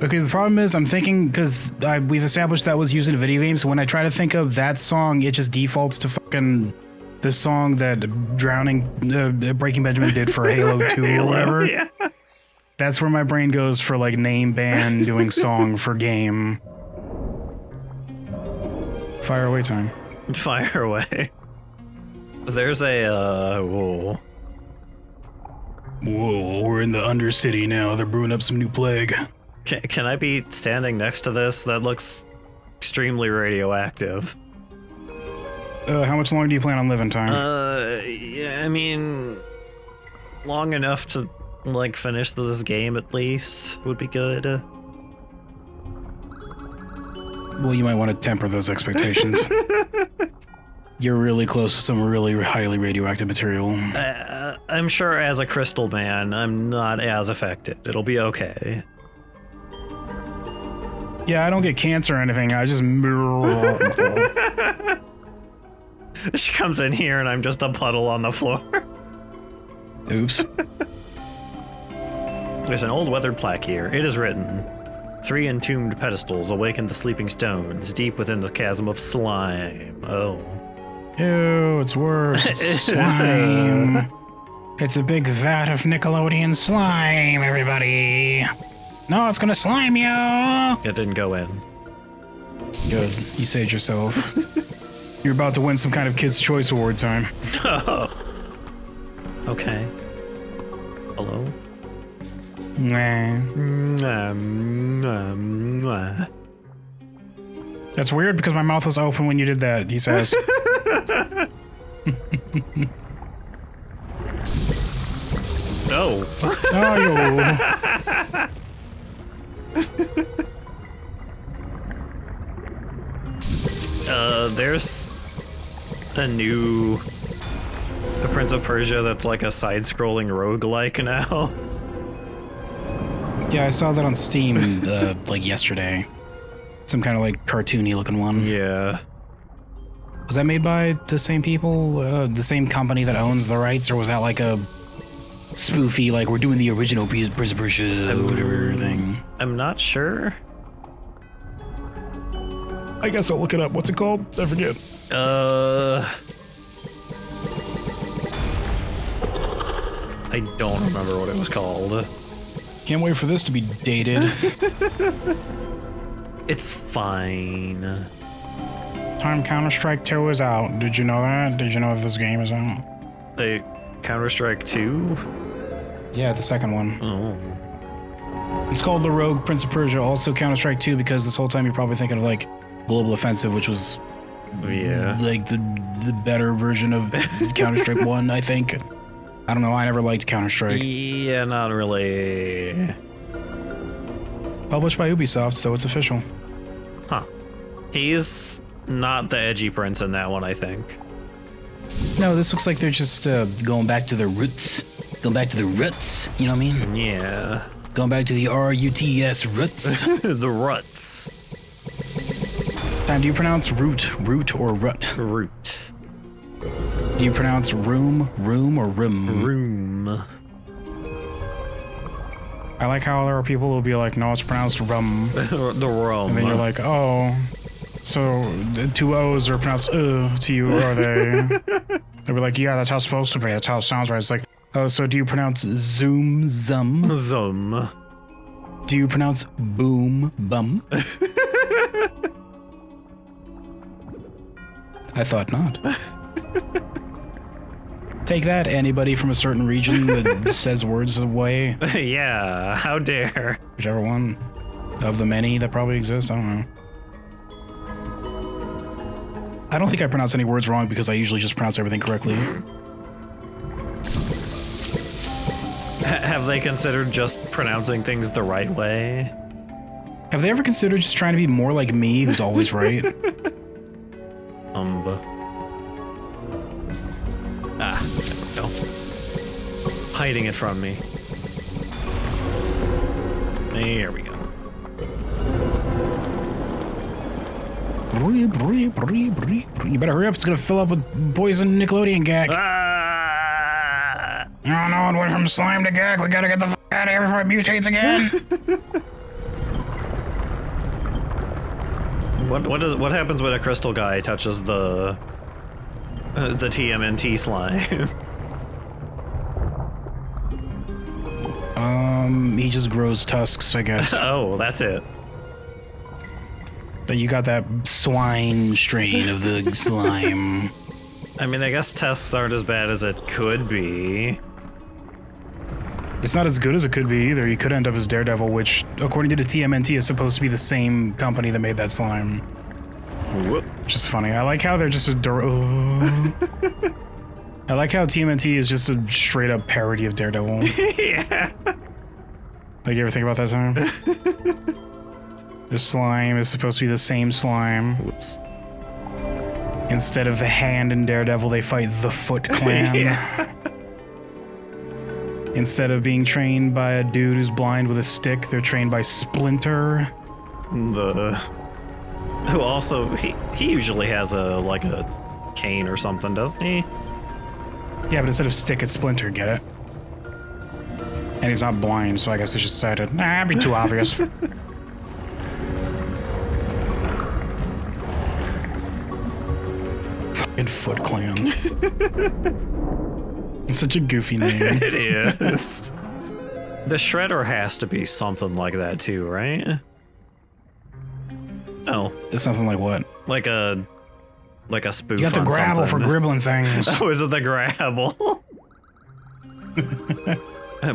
Okay, the problem is I'm thinking, because we've established that was used in a video game, so when I try to think of that song, it just defaults to fucking the song that Breaking Benjamin did for Halo 2 or whatever. Yeah. That's where my brain goes for like name band doing song for game. Fire away, Time. Fire away. There's a, whoa. Whoa, we're in the Undercity now. They're brewing up some new plague. Can I be standing next to this? That looks extremely radioactive. How much longer do you plan on living, Time? Yeah, I mean, long enough to, like, finish this game at least would be good. Well, you might want to temper those expectations. You're really close to some really highly radioactive material. I'm sure as a crystal man, I'm not as affected. It'll be okay. Yeah, I don't get cancer or anything. I just... She comes in here and I'm just a puddle on the floor. Oops. There's an old weathered plaque here. It is written, 3 entombed pedestals awaken the sleeping stones deep within the chasm of slime. Oh. Ew, it's worse. Slime. It's a big vat of Nickelodeon slime, everybody. No, it's gonna slime you. It didn't go in. Good. You saved yourself. You're about to win some kind of Kids' Choice Award time. Okay. Hello? That's weird because my mouth was open when you did that, he says. No. Oh, yo. There's a new Prince of Persia that's like a side-scrolling roguelike now. Yeah, I saw that on Steam like yesterday. Some kind of like cartoony looking one. Yeah. Was that made by the same people, the same company that owns the rights, or was that like a spoofy, like we're doing the original Prince of Persia, whatever thing? I'm not sure. I guess I'll look it up. What's it called? I forget. I don't remember what it was called. Can't wait for this to be dated. It's fine. Time Counter-Strike 2 is out. Did you know that? Did you know that this game is out? Counter-Strike 2? Yeah, the second one. Oh. It's called The Rogue Prince of Persia, also Counter-Strike 2, because this whole time you're probably thinking of like Global Offensive, which was like the better version of Counter-Strike 1, I think. I don't know, I never liked Counter-Strike. Yeah, not really. Published by Ubisoft, so it's official. Huh. He's not the edgy prince in that one, I think. No, this looks like they're just going back to their roots. Going back to the roots, you know what I mean? Yeah. Going back to the R-U-T-S roots. The ruts. Time, do you pronounce root or rut? Root. Do you pronounce room, or rim? Room. I like how there are people who will be like, no, it's pronounced rum. The rum. And then you're like, oh, so the two O's are pronounced to you, are they? They'll be like, yeah, that's how it's supposed to be. That's how it sounds right. It's like, oh, so do you pronounce zoom, zum? Zum. Do you pronounce boom, bum? I thought not. Take that, anybody from a certain region that says words away. Yeah, how dare. Whichever one of the many that probably exist, I don't know. I don't think I pronounce any words wrong because I usually just pronounce everything correctly. Have they considered just pronouncing things the right way? Have they ever considered just trying to be more like me, who's always right? Ah, there we go. Hiding it from me. There we go. You better hurry up, it's gonna fill up with poison Nickelodeon gag. Ah! Oh no, it went from slime to gag. We gotta get the f out of here before it mutates again. What happens when a crystal guy touches the TMNT slime? He just grows tusks, I guess. Oh, that's it. You got that swine strain of the slime. I mean, I guess tests aren't as bad as it could be. It's not as good as it could be either. You could end up as Daredevil, which, according to the TMNT, is supposed to be the same company that made that slime. Whoop. Which is funny. I like how they're just a... I like how TMNT is just a straight-up parody of Daredevil. Yeah. Like, you ever think about that time? The slime is supposed to be the same slime. Whoops. Instead of the Hand in Daredevil, they fight the Foot Clan. Yeah. Instead of being trained by a dude who's blind with a stick, they're trained by Splinter. Who also, he usually has a cane or something, doesn't he? Yeah, but instead of stick, it's Splinter, get it? And he's not blind, so I guess they just decided, nah, that'd be too obvious. Fucking Foot Clan. It's such a goofy name. It is. The Shredder has to be something like that too, right? Oh. It's something like what? Like a like a spoof. You got the on grabble for something. gribbling things. Oh, is it the grabble?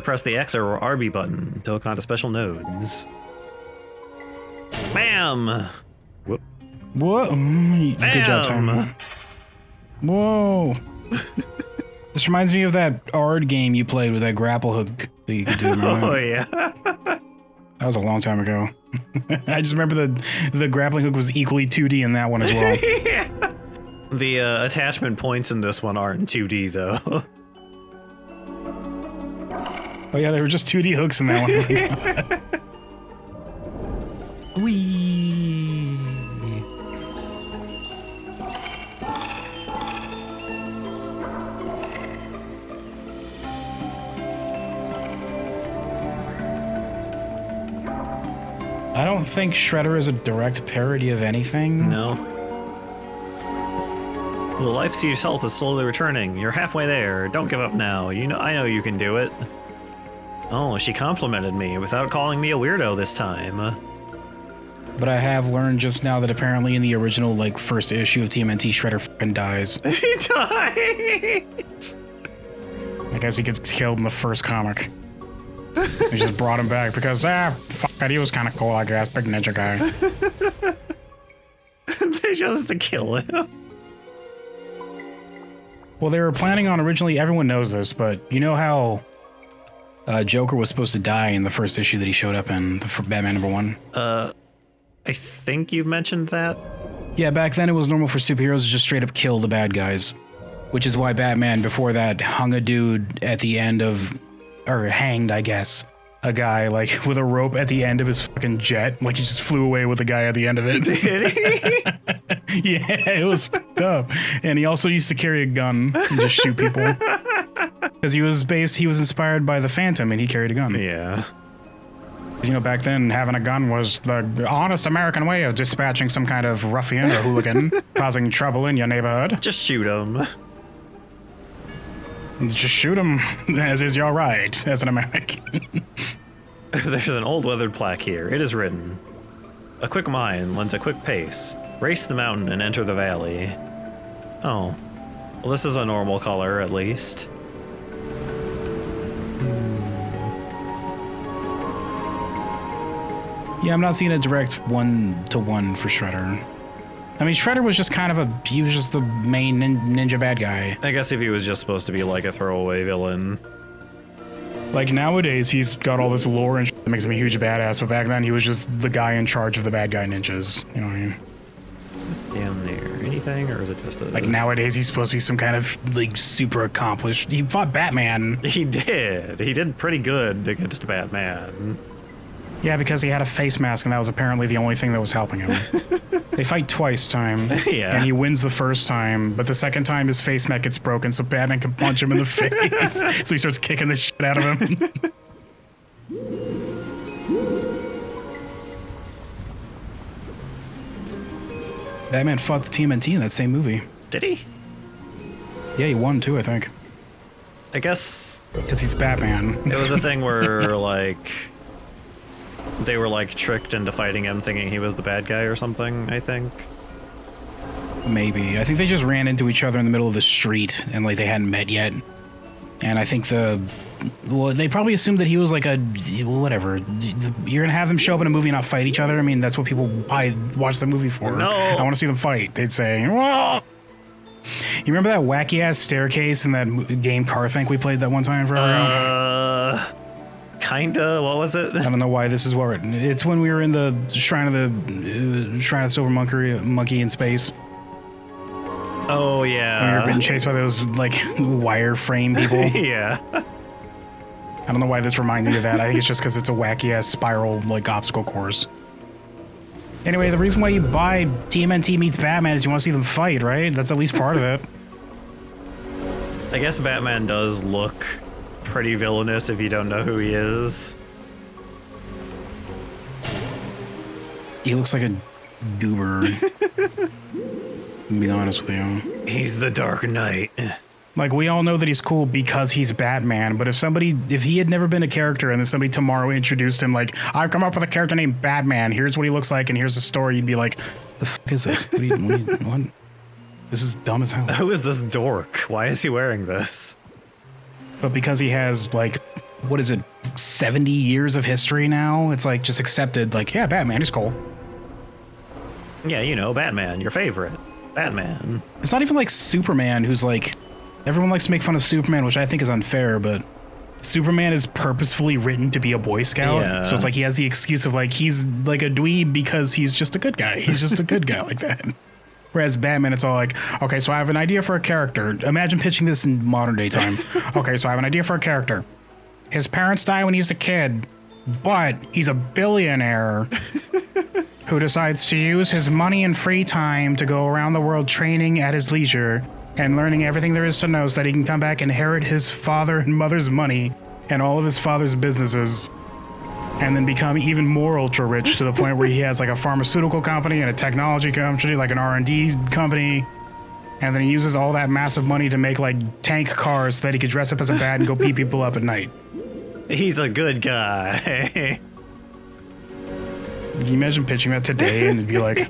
Press the X or RB button to hook onto special nodes. Bam! Whoop. What? Good job, Tom. Whoa. This reminds me of that ARD game you played with that grapple hook that you could do. Oh, yeah. That was a long time ago. I just remember the grappling hook was equally 2D in that one as well. Yeah. The attachment points in this one aren't 2D, though. Oh yeah, there were just 2D hooks in that one. Whee! I don't think Shredder is a direct parody of anything. No. The life to your health is slowly returning. You're halfway there. Don't give up now. I know you can do it. Oh, she complimented me without calling me a weirdo this time. But I have learned just now that apparently in the original, like, first issue of TMNT, Shredder fucking dies. He dies! I guess he gets killed in the first comic. They just brought him back because, fuck it, he was kind of cool, I guess. Big ninja guy. They just to kill him. Well, they were planning on originally, everyone knows this, but you know how Joker was supposed to die in the first issue that he showed up in, for Batman #1? I think you've mentioned that. Yeah, back then it was normal for superheroes to just straight up kill the bad guys. Which is why Batman, before that, hung a dude at the end of... Or hanged, I guess. A guy, like, with a rope at the end of his fucking jet. Like, he just flew away with the guy at the end of it. Did he? Yeah, it was fucked up. And he also used to carry a gun and just shoot people. Because he was inspired by the Phantom, and he carried a gun. Yeah. You know, back then, having a gun was the honest American way of dispatching some kind of ruffian or hooligan causing trouble in your neighborhood. Just shoot him. Just shoot him, as is your right, as an American. There's an old weathered plaque here. It is written, "A quick mind lends a quick pace. Race the mountain and enter the valley." Oh. Well, this is a normal color, at least. Yeah, I'm not seeing a direct one-to-one for Shredder. I mean, Shredder was just kind of he was just the main ninja bad guy. I guess if he was just supposed to be like a throwaway villain. Like nowadays, he's got all this lore and shit that makes him a huge badass, but back then he was just the guy in charge of the bad guy ninjas. You know what I mean? What's down there? Anything, or is it just a... Like nowadays, he's supposed to be some kind of like super accomplished. He fought Batman. He did. He did pretty good against Batman. Yeah, because he had a face mask, and that was apparently the only thing that was helping him. They fight twice time, Yeah. and he wins the first time, but the second time his face mask gets broken, so Batman can punch him in the face. So he starts kicking the shit out of him. Batman fought the TMNT in that same movie. Did he? Yeah, he won too, I think. I guess Because he's Batman. it was a thing where, like, they were, like, tricked into fighting him thinking he was the bad guy or something, I think. Maybe. I think they just ran into each other in the middle of the street and like they hadn't met yet. And I think they probably assumed that he was like whatever. You're gonna have them show up in a movie and not fight each other. I mean, that's what people watch the movie for. No. I want to see them fight. They'd say, whoa. You remember that wacky ass staircase in that game Car Think we played that one time forever ago? Kinda. What was it? I don't know why this is what it's when we were in the Shrine of the Silver Monkey in space. Oh, When we yeah. were being chased by those like wireframe people. Yeah. I don't know why this reminded me of that. I think it's just because it's a wacky ass spiral like obstacle course. Anyway, the reason why you buy TMNT meets Batman is you want to see them fight, right? That's at least part of it. I guess Batman does look pretty villainous if you don't know who he is. He looks like a goober. To be honest with you. He's the Dark Knight. Like, we all know that he's cool because he's Batman, but if he had never been a character and then somebody tomorrow introduced him like, I've come up with a character named Batman, here's what he looks like and here's the story, you'd be like, the fuck is this? What? This is dumb as hell. Who is this dork? Why is he wearing this? But because he has, like, what is it, 70 years of history now, it's like just accepted, like, yeah, Batman is cool. Yeah, you know, Batman, your favorite. Batman. It's not even like Superman, who's like, everyone likes to make fun of Superman, which I think is unfair, but Superman is purposefully written to be a Boy Scout. Yeah. So it's like he has the excuse of like, he's like a dweeb because he's just a good guy. He's just a good guy like that. Whereas Batman, it's all like, okay, so I have an idea for a character. Imagine pitching this in modern day time. Okay, so I have an idea for a character. His parents die when he's a kid, but he's a billionaire who decides to use his money and free time to go around the world training at his leisure and learning everything there is to know so that he can come back and inherit his father and mother's money and all of his father's businesses and then become even more ultra rich to the point where he has like a pharmaceutical company and a technology company, like an R&D company. And then he uses all that massive money to make like tank cars so that he could dress up as a bat and go beat people up at night. He's a good guy. Can you imagine pitching that today and it'd be like,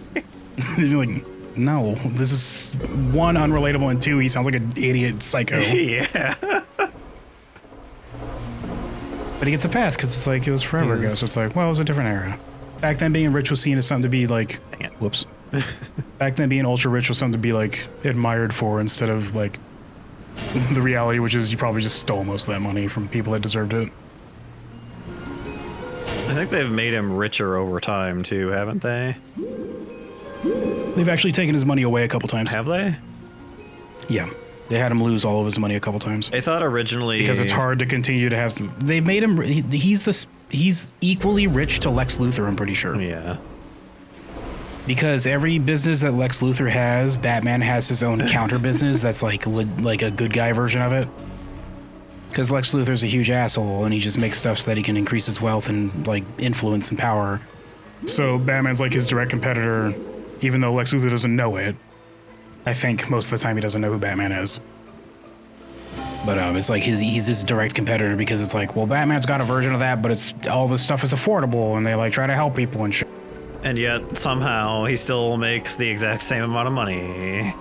no, this is one, unrelatable, and two, he sounds like an idiot psycho. Yeah. But he gets a pass because it's like it was forever ago. So it's like, well, it was a different era. Back then, being rich was seen as something to be like, whoops. Back then, being ultra rich was something to be like admired for instead of like the reality, which is you probably just stole most of that money from people that deserved it. I think they've made him richer over time too, haven't they? They've actually taken his money away a couple times. Have they? Yeah. They had him lose all of his money a couple times. I thought originally because it's hard to continue to have. They made him. He's equally rich to Lex Luthor. I'm pretty sure. Yeah. Because every business that Lex Luthor has, Batman has his own counter business that's like a good guy version of it. Because Lex Luthor's a huge asshole and he just makes stuff so that he can increase his wealth and like influence and power. So Batman's like his direct competitor, even though Lex Luthor doesn't know it. I think most of the time he doesn't know who Batman is. But it's like he's his direct competitor because it's like, well, Batman's got a version of that, but it's all this stuff is affordable and they like try to help people and shit. And yet somehow he still makes the exact same amount of money.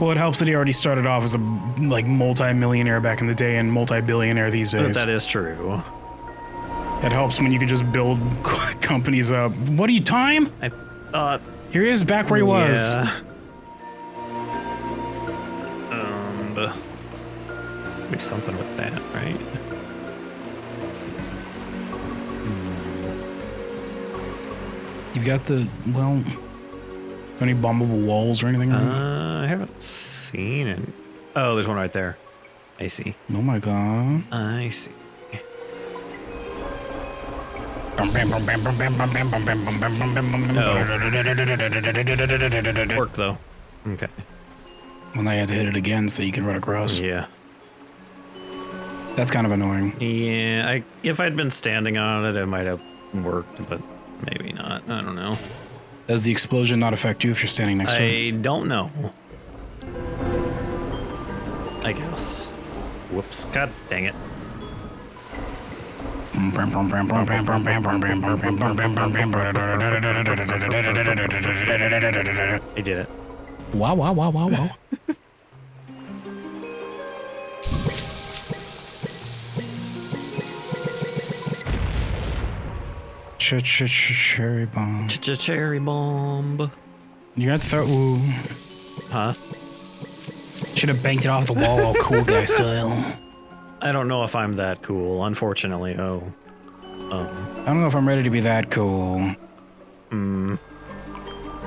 Well, it helps that he already started off as a like multi-millionaire back in the day and multi-billionaire these days. But that is true. It helps when you can just build companies up. What are you, time? I thought... Here he is, back where he was. Yeah. Be something with that, right? You got the, well... Any bombable walls or anything? I haven't seen it. Oh, there's one right there. I see. Oh my god. I see. Work though. Okay. Well, now you have to hit it again so you can run across. Yeah. That's kind of annoying. Yeah, if I'd been standing on it, it might have worked, but maybe not. I don't know. Does the explosion not affect you if you're standing next to it? I don't know. I guess. Whoops. God dang it. I did it. Wow, wow, wow, wow, wow. Cherry bomb. Cherry bomb. You got to throw. Ooh. Huh? Should have banked it off the wall, all cool guy style. I don't know if I'm that cool, unfortunately. Oh. I don't know if I'm ready to be that cool.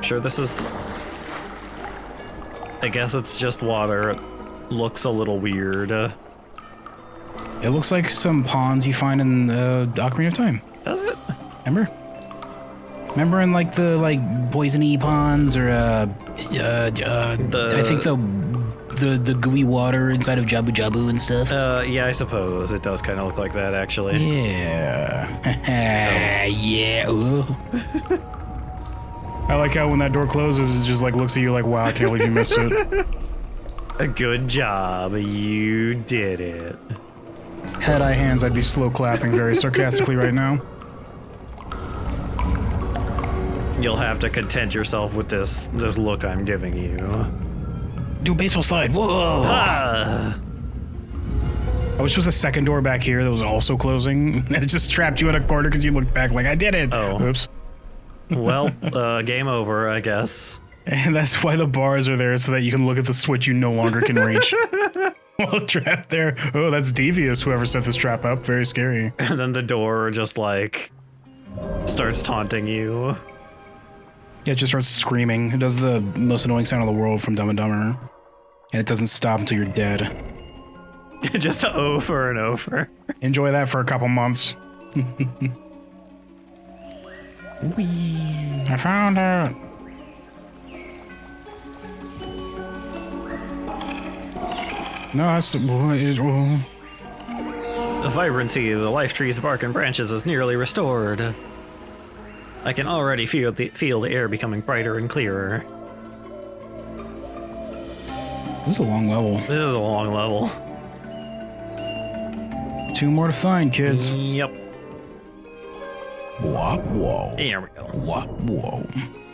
Sure, this is... I guess it's just water. It looks a little weird. It looks like some ponds you find in Ocarina of Time. Does it? Remember? Remember in like the poisony ponds or I think the gooey water inside of Jabu Jabu and stuff. Yeah, I suppose it does kind of look like that actually. Yeah. Yeah. Ooh. I like how when that door closes, it just like looks at you like, wow, I can't believe you missed it. A good job, you did it. Had I hands, I'd be slow clapping very sarcastically right now. You'll have to content yourself with this look I'm giving you. Do a baseball slide. Whoa. Ah! I wish there was a second door back here that was also closing. And it just trapped you in a corner because you looked back like, I did it. Oh. Oops. Well, game over, I guess. And that's why the bars are there, so that you can look at the switch you no longer can reach. While trapped there. Oh, that's devious, whoever set this trap up. Very scary. And then the door just like starts taunting you. Yeah, it just starts screaming. It does the most annoying sound in the world from Dumb and Dumber. And it doesn't stop until you're dead. Just over and over. Enjoy that for a couple months. I found it. No, that's the boy. The vibrancy of the life tree's bark and branches is nearly restored. I can already feel the air becoming brighter and clearer. This is a long level. This is a long level. 2 more to find, kids. Yep. Whoa, whoa. There we go. Whoa, whoa.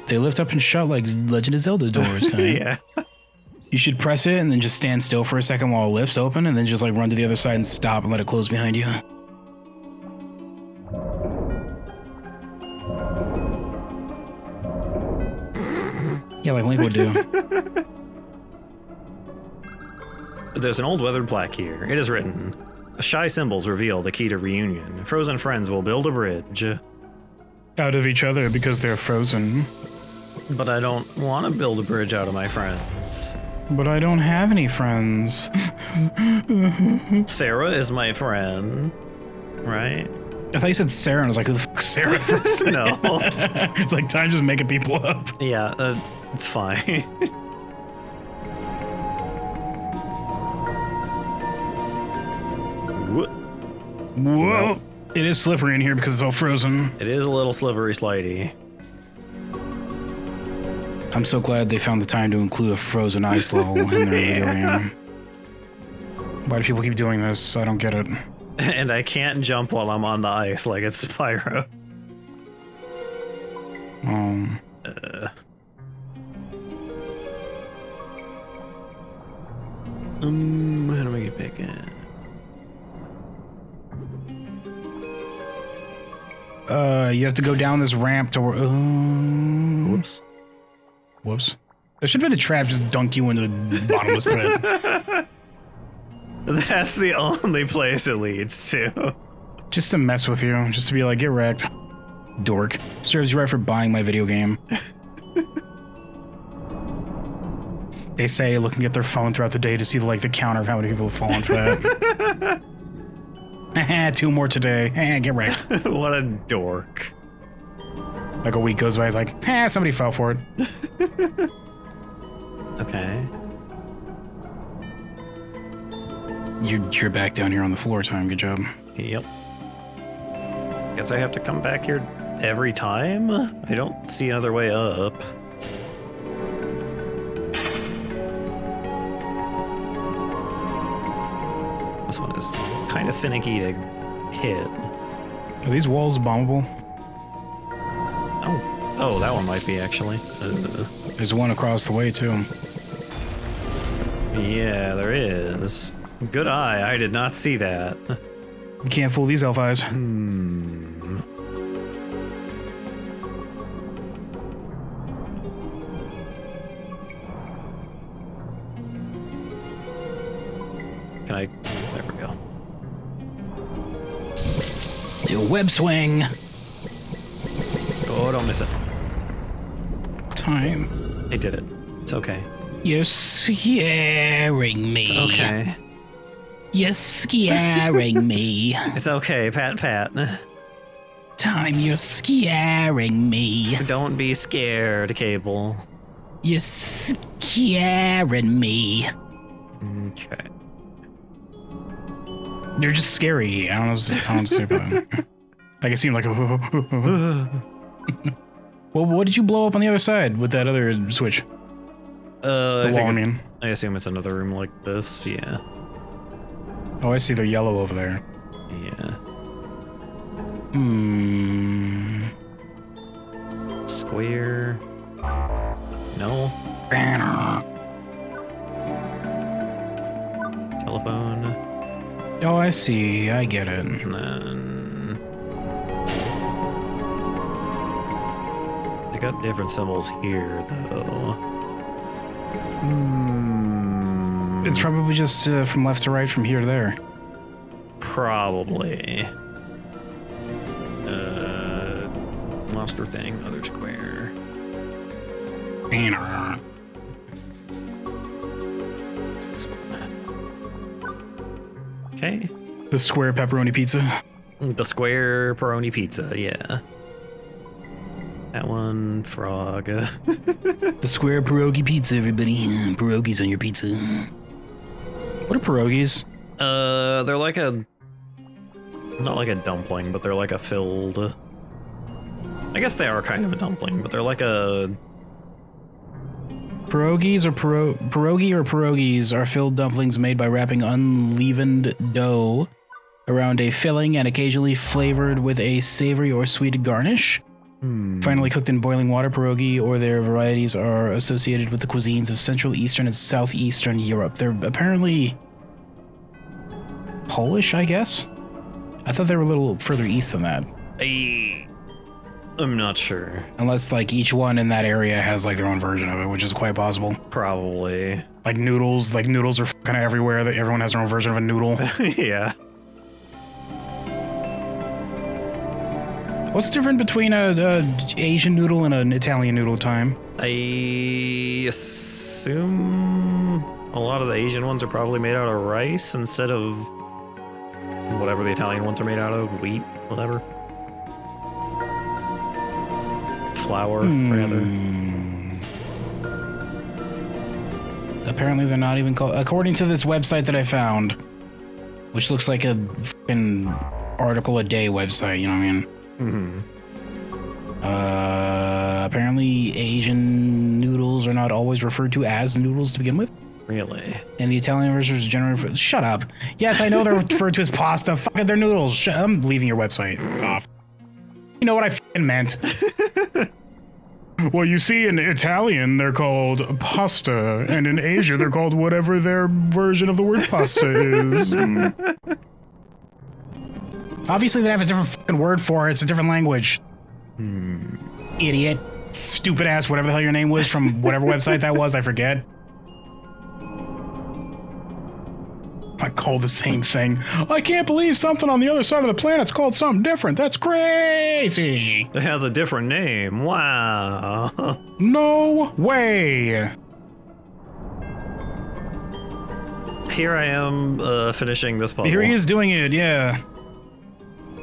They lift up and shut like Legend of Zelda doors. Yeah. You should press it and then just stand still for a second while it lifts open and then just like run to the other side and stop and let it close behind you. Yeah, like Link would do. There's an old weathered plaque here. It is written, "Shy symbols reveal the key to reunion. Frozen friends will build a bridge." Out of each other because they're frozen. But I don't want to build a bridge out of my friends. But I don't have any friends. Sarah is my friend, right? I thought you said Sarah, and I was like, who the fuck is Sarah? For a second? No. It's like time just making people up. Yeah, it's fine. Whoa. It is slippery in here because it's all frozen. It is a little slippery slidey. I'm so glad they found the time to include a frozen ice level in their video game. Why do people keep doing this? I don't get it. And I can't jump while I'm on the ice like it's Spyro. How do I get back in? You have to go down this ramp to. Whoops. Whoops. There should have been a trap just dunk you into the bottomless pit. That's the only place it leads to. Just to mess with you. Just to be like, get wrecked. Dork. Serves you right for buying my video game. They say looking at their phone throughout the day to see like the counter of how many people have fallen for that. 2 more today. Get wrecked. What a dork. Like a week goes by, he's like, somebody fell for it. Okay. You're back down here on the floor time. Good job. Yep. Guess I have to come back here every time? I don't see another way up. This one is kind of finicky to hit. Are these walls bombable? Oh, that one might be actually. There's one across the way too. Yeah, there is. Good eye, I did not see that. You can't fool these elf eyes. Can I? There we go. Do a web swing. Oh, don't miss it. Time. I did it. It's okay. You're scaring me. It's okay. You're scaring me. It's okay, Pat. Time, you're scaring me. Don't be scared, Cable. You're scaring me. Okay. They're just scary. I don't know what to say about them. Like it seemed like Well, what did you blow up on the other side with that other switch? The wall, I mean. I assume it's another room like this, yeah. Oh, I see the yellow over there. Yeah. Hmm. Square. No. telephone. Oh, I see. I get it. And then they got different symbols here, though. It's probably just from left to right, from here to there. Probably. Monster thing, other square. What's this one? Okay. The square pepperoni pizza. The square pepperoni pizza, yeah. That one, frog. The square pierogi pizza, everybody. Pierogies on your pizza. What are pierogies? They're like a... Not like a dumpling, but they're like a filled... I guess they are kind of a dumpling, but they're like a... Pierogies or pierogi or pierogies are filled dumplings made by wrapping unleavened dough around a filling and occasionally flavored with a savory or sweet garnish. Finally cooked in boiling water, pierogi or their varieties are associated with the cuisines of Central, Eastern, and Southeastern Europe. They're apparently Polish, I guess? I thought they were a little further east than that. I'm not sure. Unless, like, each one in that area has, like, their own version of it, which is quite possible. Probably. Like noodles are kind of everywhere. That everyone has their own version of a noodle. Yeah. What's different between a Asian noodle and an Italian noodle time? I assume a lot of the Asian ones are probably made out of rice instead of whatever the Italian ones are made out of, wheat, whatever. Flour, rather. Apparently they're not even called... According to this website that I found, which looks like a fucking article a day website, you know what I mean? Apparently Asian noodles are not always referred to as noodles to begin with. Really? And the Italian version is generally... Shut up. Yes, I know they're referred to as pasta. Fuck it, they're noodles. I'm leaving your website off. You know what I fucking meant. Well, you see, in Italian, they're called pasta, and in Asia, they're called whatever their version of the word pasta is. Obviously, they have a different fucking word for it. It's a different language. Idiot. Stupid ass, whatever the hell your name was from whatever website that was, I forget. I call the same thing. I can't believe something on the other side of the planet's called something different. That's crazy. It has a different name. Wow. No way. Here I am finishing this puzzle. Here he is doing it, yeah.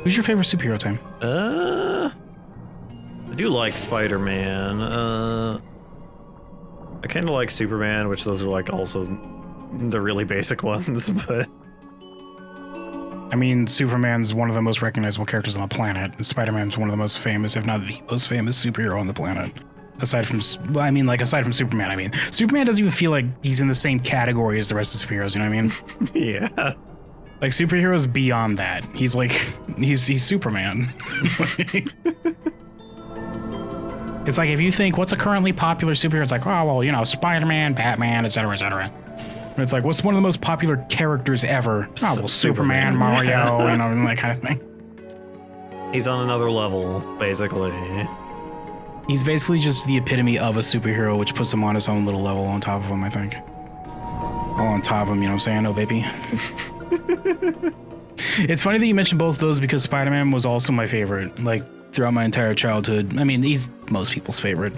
Who's your favorite superhero time? I do like Spider-Man. I kind of like Superman, which those are like also the really basic ones, but... I mean, Superman's one of the most recognizable characters on the planet. And Spider-Man's one of the most famous, if not the most famous superhero on the planet. Aside from, well, I mean, like, aside from Superman, I mean. Superman doesn't even feel like he's in the same category as the rest of the superheroes, you know what I mean? Yeah. Like, superheroes beyond that. He's like, he's Superman. It's like, if you think, what's a currently popular superhero? It's like, oh, well, you know, Spider-Man, Batman, etc., etc. And it's like, what's one of the most popular characters ever? Oh, well, Superman, Mario, you know, and that kind of thing. He's on another level, basically. He's basically just the epitome of a superhero, which puts him on his own little level on top of him, I think. All on top of him, you know what I'm saying? Oh, baby. It's funny that you mentioned both those because Spider-Man was also my favorite, like, throughout my entire childhood. I mean, he's most people's favorite.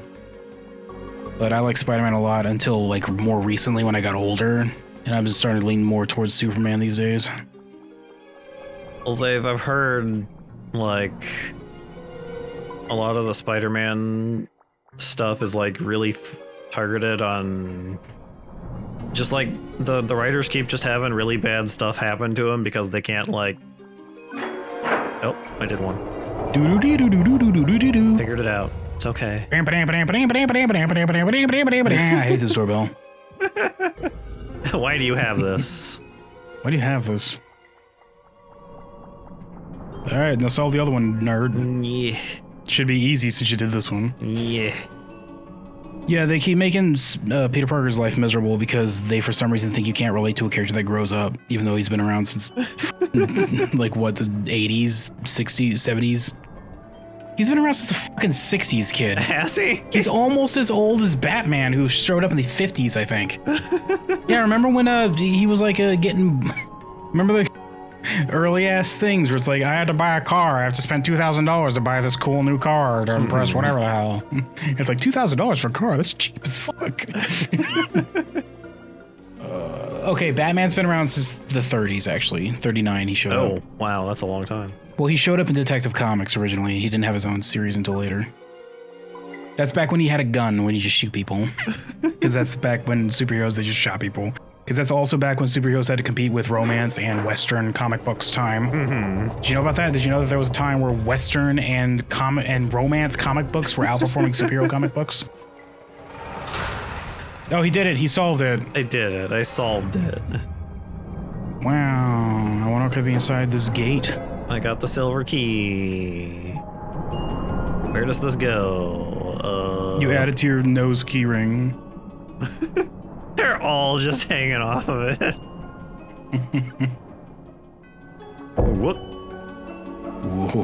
But I like Spider-Man a lot until, like, more recently when I got older. And I'm just starting to lean more towards Superman these days. Well, Dave, I've heard, like, a lot of the Spider-Man stuff is, like, really targeted on... Just, like, the writers keep just having really bad stuff happen to them because they can't, like... Oh, I did one. Figured it out. It's okay. I hate this doorbell. Why do you have this? Why do you have this? Alright, now solve the other one, nerd. Yeah. Should be easy since you did this one. Yeah. Yeah, they keep making Peter Parker's life miserable because they, for some reason, think you can't relate to a character that grows up, even though he's been around since, like, what, the 80s, 60s, 70s? He's been around since the fucking 60s, kid. Has he? He's almost as old as Batman, who showed up in the 50s, I think. Yeah, remember when he was, like, getting... Remember the early-ass things where it's like, I had to buy a car. I have to spend $2,000 to buy this cool new car to impress whatever the hell. It's like $2,000 for a car. That's cheap as fuck. Okay, Batman's been around since the 30s, actually. 39 he showed up. Oh, wow, that's a long time. Well, he showed up in Detective Comics originally. He didn't have his own series until later. That's back when he had a gun when he just shoot people. Because that's back when superheroes, they just shot people. Because that's also back when superheroes had to compete with romance and Western comic books time. Did you know about that? Did you know that there was a time where Western and romance comic books were outperforming superhero comic books? Oh, he did it. He solved it. I did it. I solved it. Wow. I wonder what could be inside this gate. I got the silver key. Where does this go? You add it to your nose key ring. They're all just hanging off of it. Whoop. Whoa.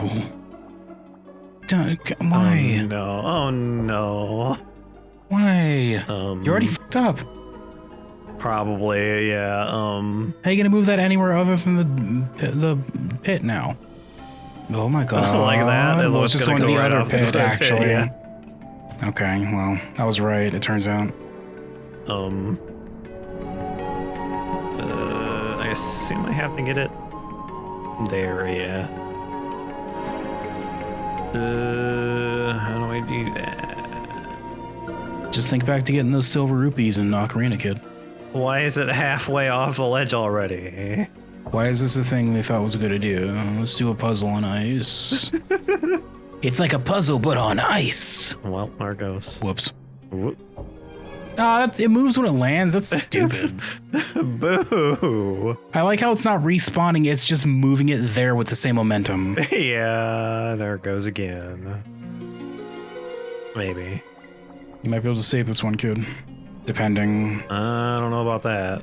Why? Oh no. Oh no. Why? You already fucked up. Probably, yeah. How are you gonna move that anywhere other than the pit now? Oh my god! Like that? Well, it's just going to the right other off pit, the actually. yeah. Okay, well, I was right. It turns out. I assume I have to get it there, yeah. How do I do that? Just think back to getting those silver rupees in Ocarina, kid. Why is it halfway off the ledge already? Why is this a thing they thought was a good idea? Let's do a puzzle on ice. It's like a puzzle, but on ice. Well, there goes. Whoops. Whoop. Oh, it moves when it lands. That's stupid. Boo. I like how it's not respawning. It's just moving it there with the same momentum. Yeah, there it goes again. Maybe. You might be able to save this one, kid. Depending. I don't know about that.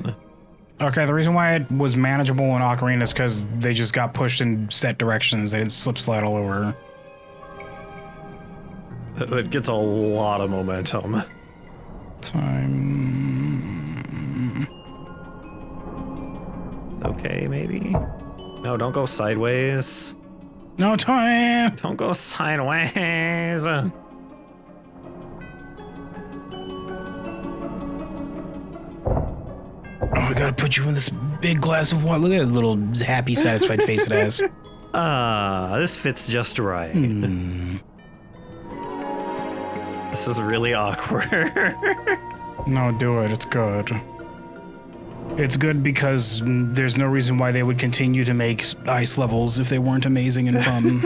Okay, the reason why it was manageable in Ocarina is because they just got pushed in set directions. They didn't slip slide all over. It gets a lot of momentum. Time. Okay, maybe? No, don't go sideways. No time. Don't go sideways. Oh, we gotta put you in this big glass of water. Look at that little happy, satisfied face it has. This fits just right. This is really awkward. No, do it. It's good. It's good because there's no reason why they would continue to make ice levels if they weren't amazing and fun.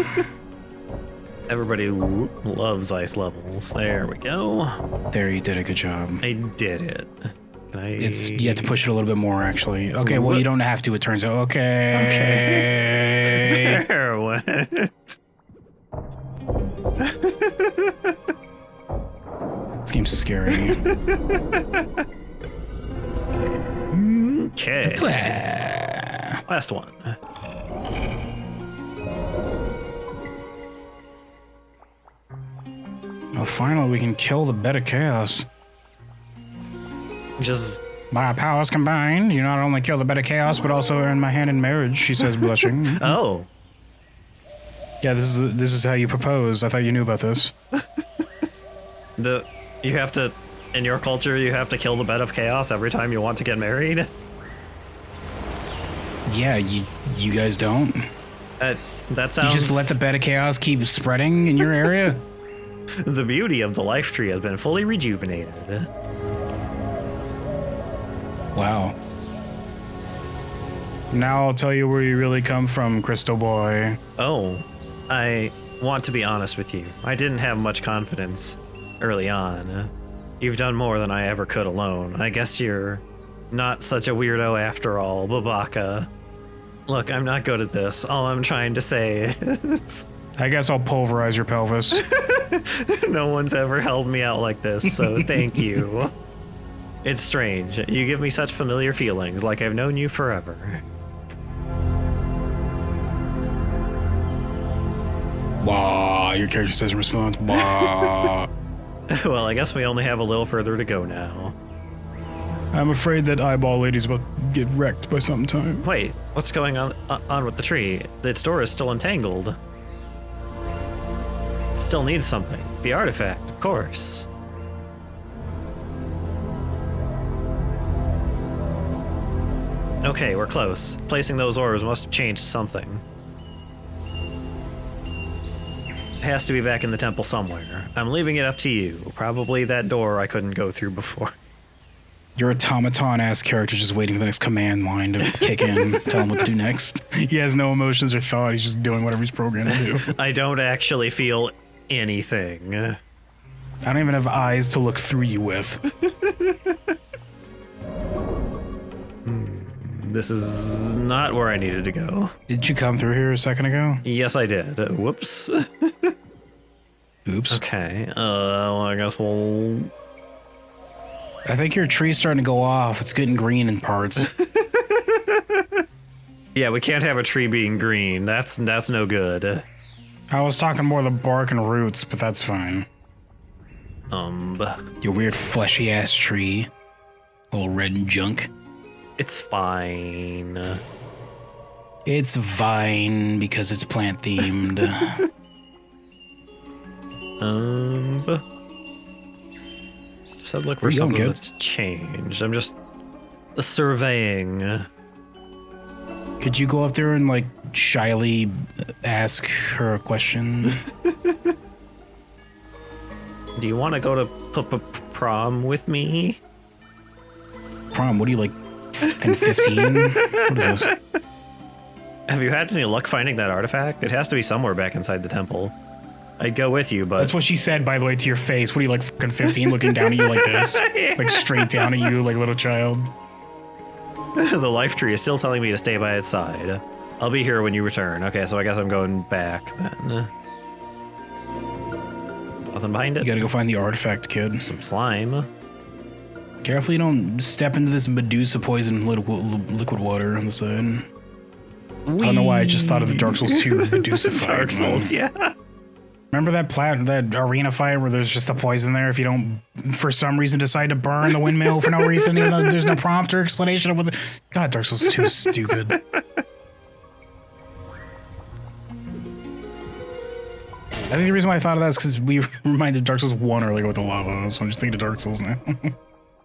Everybody loves ice levels. There we go. There, you did a good job. I did it. Can I? You have to push it a little bit more, actually. Okay, well, you don't have to, it turns out. Okay. There went. This game's scary. Okay. Last one. Well, finally, we can kill the bed of chaos. Just By our powers combined, you not only kill the bed of chaos, but also earn my hand in marriage, she says, blushing. oh. Yeah, this is how you propose. I thought you knew about this. You have to, in your culture, you have to kill the bed of chaos every time you want to get married. Yeah, you guys don't? That sounds. You just let the bed of chaos keep spreading in your area? The beauty of the life tree has been fully rejuvenated. Wow. Now I'll tell you where you really come from, Crystal Boy. Oh, I want to be honest with you. I didn't have much confidence early on. You've done more than I ever could alone. I guess you're not such a weirdo after all, Babaka. Look, I'm not good at this. All I'm trying to say is... I guess I'll pulverize your pelvis. No one's ever held me out like this, so thank you. It's strange. You give me such familiar feelings, like I've known you forever. Bah, your character says in response, bah. Well, I guess we only have a little further to go now. I'm afraid that eyeball lady's about to get wrecked by sometime. Wait, what's going on with the tree? Its door is still entangled. Still needs something. The artifact, of course. Okay, we're close. Placing those orbs must have changed something. It has to be back in the temple somewhere. I'm leaving it up to you. Probably that door I couldn't go through before. Your automaton-ass character just waiting for the next command line to kick in, tell him what to do next. He has no emotions or thought. He's just doing whatever he's programmed to do. I don't actually feel anything. I don't even have eyes to look through you with. This is not where I needed to go. Did you come through here a second ago? Yes, I did. Whoops. Oops. Okay, well, I guess we'll... I think your tree's starting to go off. It's getting green in parts. Yeah, we can't have a tree being green. That's no good. I was talking more the bark and roots, but that's fine. Your weird fleshy ass tree. All red and junk. It's fine. It's vine because it's plant themed. Just had to look for something that's changed. I'm just surveying. Could you go up there and like shyly ask her a question? Do you want to go to prom with me? Prom? What are you, like, fucking 15? What is this? Have you had any luck finding that artifact? It has to be somewhere back inside the temple. I'd go with you, but... That's what she said, by the way, to your face. What are you, like, fucking 15, looking down at you like this? Yeah. Like, straight down at you like a little child? The life tree is still telling me to stay by its side. I'll be here when you return. Okay, so I guess I'm going back then. Nothing behind it? You gotta go find the artifact, kid. Some slime. Careful you don't step into this Medusa poison liquid water on the side. I don't know why I just thought of the Dark Souls 2 Medusa fight. Dark Souls, yeah. Remember that arena fight where there's just a poison there if you don't, for some reason, decide to burn the windmill for no reason, even though there's no prompt or explanation of what the... God, Dark Souls 2 is stupid. I think the reason why I thought of that is because we reminded Dark Souls 1 earlier with the lava, so I'm just thinking of Dark Souls now.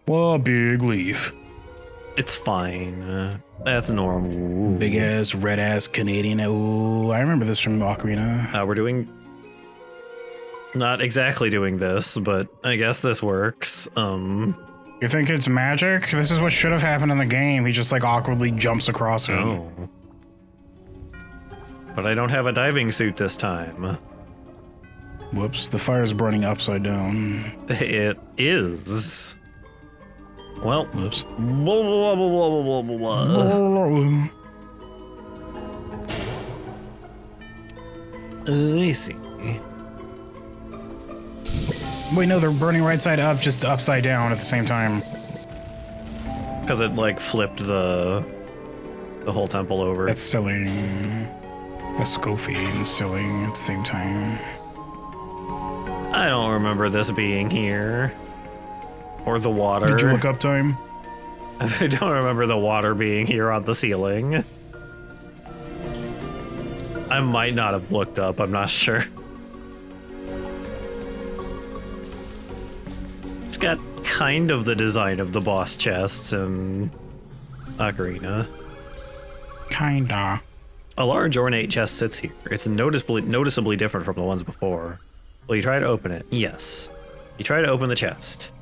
Well, big leaf. It's fine. That's normal. Big ass, red ass Canadian. Oh, I remember this from Ocarina. We're doing... Not exactly doing this, but I guess this works. You think it's magic? This is what should have happened in the game. He just like awkwardly jumps across it. Oh. But I don't have a diving suit this time. Whoops, the fire's burning upside down. It is. Well. Whoops. I see. Wait, no, they're burning right side up, just upside down at the same time. Because it like flipped the whole temple over. That's silly. That's goofy and silly at the same time. I don't remember this being here. Or the water. Did you look up time? I don't remember the water being here on the ceiling. I might not have looked up, I'm not sure. It's got kind of the design of the boss chests in Ocarina. Kinda. A large ornate chest sits here. It's noticeably different from the ones before. Will you try to open it? Yes. You try to open the chest.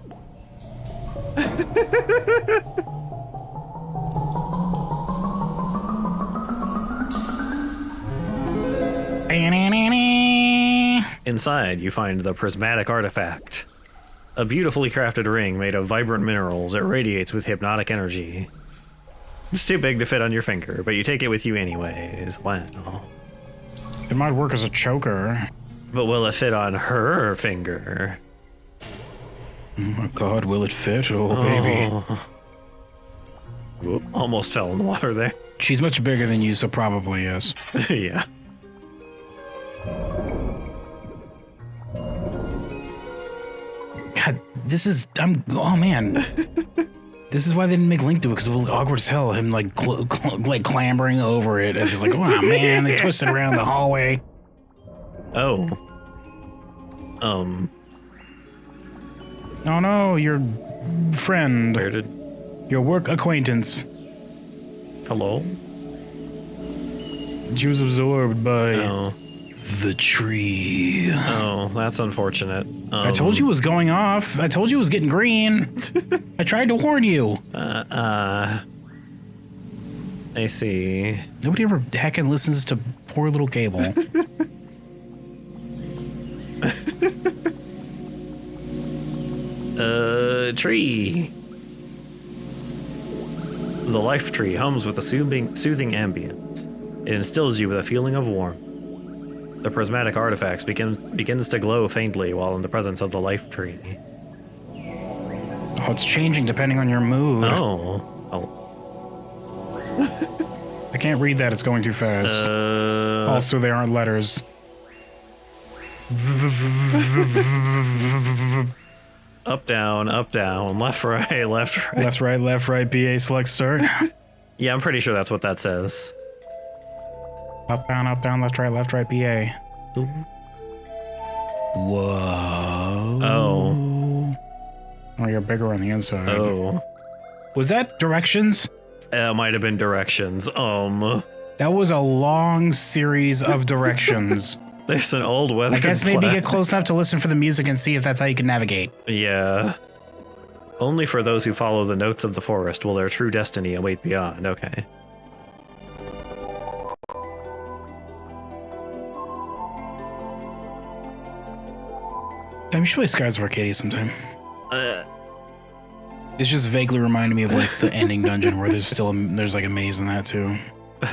Inside, you find the prismatic artifact. A beautifully crafted ring made of vibrant minerals. It radiates with hypnotic energy. It's too big to fit on your finger, but you take it with you anyways. Wow. It might work as a choker. But will it fit on her finger? Oh my god, will it fit? Oh, baby. Whoop, almost fell in the water there. She's much bigger than you, so probably yes. Yeah. God, oh man. This is why they didn't make Link do it, because it was awkward as hell. Him like clambering over it as he's like, oh man, they twisted around the hallway. Oh. Oh no, your friend. Where did... Your work acquaintance. Hello? She was absorbed by the tree. Oh, that's unfortunate. I told you it was going off. I told you it was getting green. I tried to warn you. I see. Nobody ever heckin' listens to poor little Cable. Tree. The life tree hums with a soothing ambience. It instills you with a feeling of warmth. The prismatic artifacts begins to glow faintly while in the presence of the life tree. Oh, it's changing depending on your mood. Oh. I can't read that, it's going too fast. Also, they aren't letters. Up, down, left, right, left, right. Left, right, left, right, BA, select, start. Yeah, I'm pretty sure that's what that says. Up, down, left, right, BA. Whoa. Oh. Oh, you're bigger on the inside. Oh. Was that directions? It might have been directions. That was a long series of directions. There's an old weather. I guess maybe get close enough to listen for the music and see if that's how you can navigate. Yeah. Only for those who follow the notes of the forest will their true destiny await beyond. Okay. I should play Skies of Arcadia sometime. It's just vaguely reminding me of like the ending dungeon where there's like a maze in that too.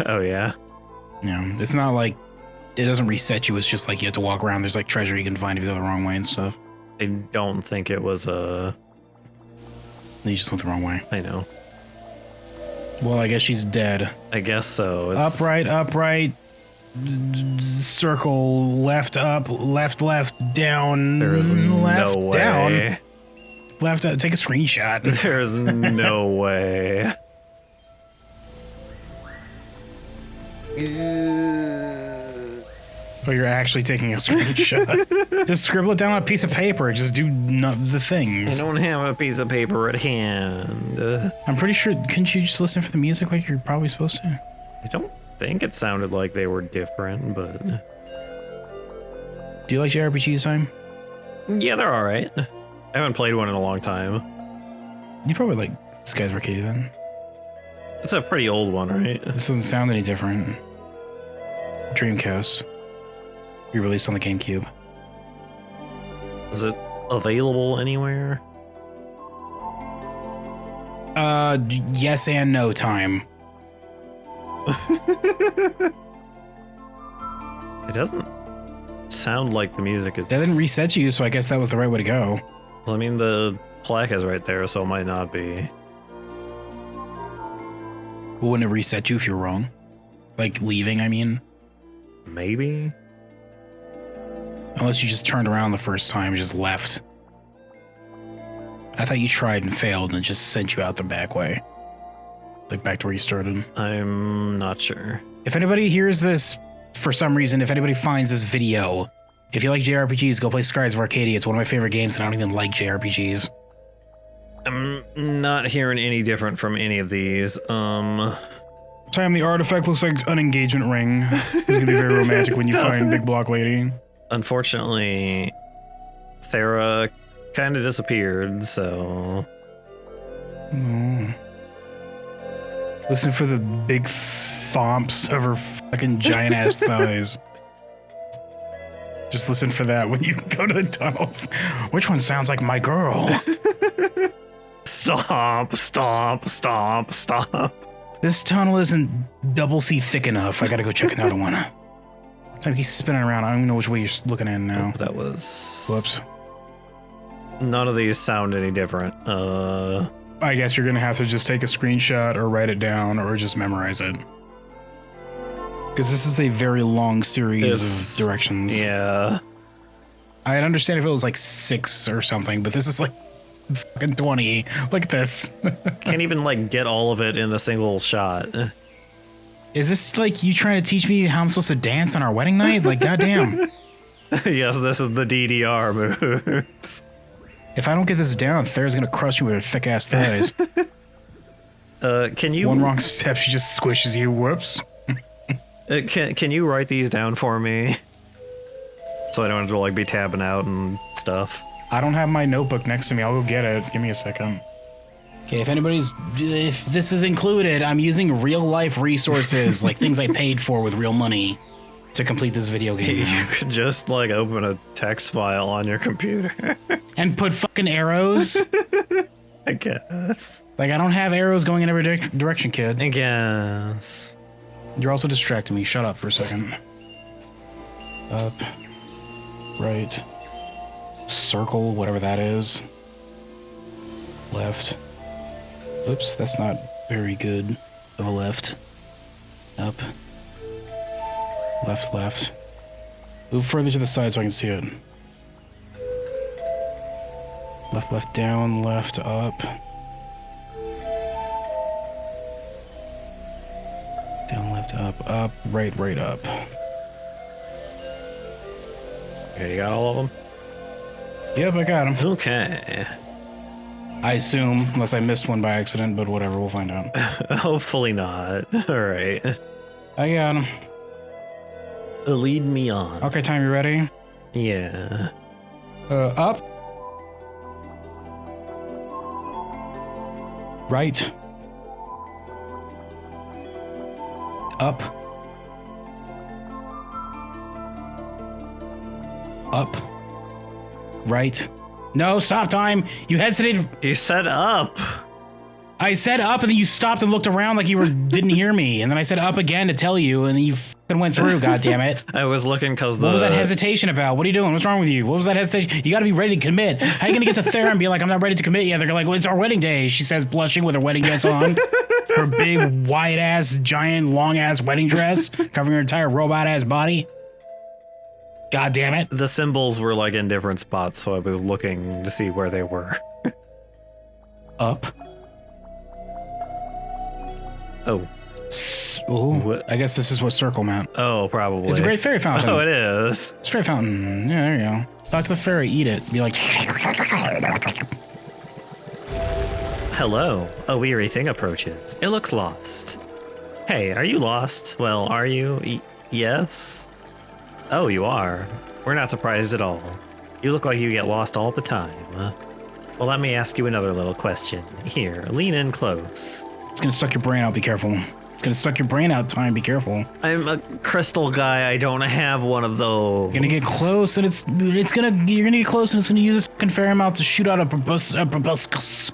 Oh yeah. Yeah, it's not like it doesn't reset you. It's just like you have to walk around. There's like treasure you can find if you go the wrong way and stuff. I don't think it was a... You just went the wrong way. I know. Well, I guess she's dead. I guess so. It's... Upright. Circle, left, up, left, down. There is left, no way. Down. Left, take a screenshot. There's no way. Oh, you're actually taking a screenshot. Just scribble it down on a piece of paper. Just do the things. I don't have a piece of paper at hand. I'm pretty sure, couldn't you just listen for the music like you're probably supposed to? I don't think it sounded like they were different, but... Do you like JRPGs, Time? Yeah, they're alright. I haven't played one in a long time. You probably like Skies of Arcadia then. It's a pretty old one, right? This doesn't sound any different. Dreamcast. Re-released on the GameCube. Is it available anywhere? Yes and no, Time. It doesn't sound like the music is... That didn't reset you, so I guess that was the right way to go. Well, I mean, the plaque is right there, so it might not be. Wouldn't it reset you if you're wrong? Like leaving, I mean? Maybe? Unless you just turned around the first time and just left. I thought you tried and failed and it just sent you out the back way. Like back to where you started. I'm not sure. If anybody hears this, for some reason, if anybody finds this video, if you like JRPGs, go play Skies of Arcadia. It's one of my favorite games and I don't even like JRPGs. I'm not hearing any different from any of these. Time, the artifact looks like an engagement ring. It's gonna be very romantic when you find Big Block Lady. Unfortunately, Thera kind of disappeared, so... Oh. Listen for the big thomps of her fucking giant ass thighs. Just listen for that when you go to the tunnels. Which one sounds like my girl? Stop. This tunnel isn't double C thick enough. I gotta go check another one. Time keeps spinning around. I don't even know which way you're looking at now. That was... Whoops. None of these sound any different. I guess you're gonna have to just take a screenshot or write it down or just memorize it. Because this is a very long series of directions. Yeah. I'd understand if it was like 6 or something, but this is like fucking 20. Look at this. Can't even like get all of it in a single shot. Is this like you trying to teach me how I'm supposed to dance on our wedding night? Like, goddamn. Yes, this is the DDR moves. If I don't get this down, Thera's gonna crush you with her thick ass thighs. Can you... One wrong step, she just squishes you. Whoops. Can you write these down for me? So I don't have to like be tabbing out and stuff. I don't have my notebook next to me. I'll go get it. Give me a second. Okay, if this is included, I'm using real life resources, like things I paid for with real money to complete this video game. You could just like open a text file on your computer. And put fucking arrows? I guess. Like, I don't have arrows going in every direction, kid. I guess. You're also distracting me. Shut up for a second. Up. Right. Circle, whatever that is. Left. Oops, that's not very good of a left. Up. Left, left. Move further to the side so I can see it. Left, left, down, left, up. Down, left, up, right, right, up. Okay, you got all of them? Yep, I got him. Okay. I assume, unless I missed one by accident, but whatever, we'll find out. Hopefully not. Alright. I got him. Lead me on. Okay, time, you ready? Yeah. Up. Right. Up. Up. Right. No, stop time. You hesitated. You said up. I said up and then you stopped and looked around like you didn't hear me. And then I said up again to tell you and then you fucking went through, goddammit. I was looking because What was that hesitation about? What are you doing? What's wrong with you? What was that hesitation? You got to be ready to commit. How are you going to get to Thera and be like, I'm not ready to commit yet? They're like, well, it's our wedding day. She says, blushing with her wedding dress on. Her big, wide-ass, giant, long-ass wedding dress covering her entire robot-ass body. God damn it. The symbols were like in different spots, so I was looking to see where they were. Up. Oh. Ooh, I guess this is what circle meant. Oh, probably. It's a great fairy fountain. Oh, it is. It's a fairy fountain. Yeah, there you go. Talk to the fairy, eat it. Be like... Hello. A weary thing approaches. It looks lost. Hey, are you lost? Well, are you? Yes? Oh, you are. We're not surprised at all. You look like you get lost all the time. Well, let me ask you another little question. Here, lean in close. It's gonna suck your brain out, be careful. It's gonna suck your brain out, time, be careful. I'm a crystal guy, I don't have one of those. You're gonna get close and you're gonna get close and it's gonna use this fucking fairy mouth to shoot out a proboscis.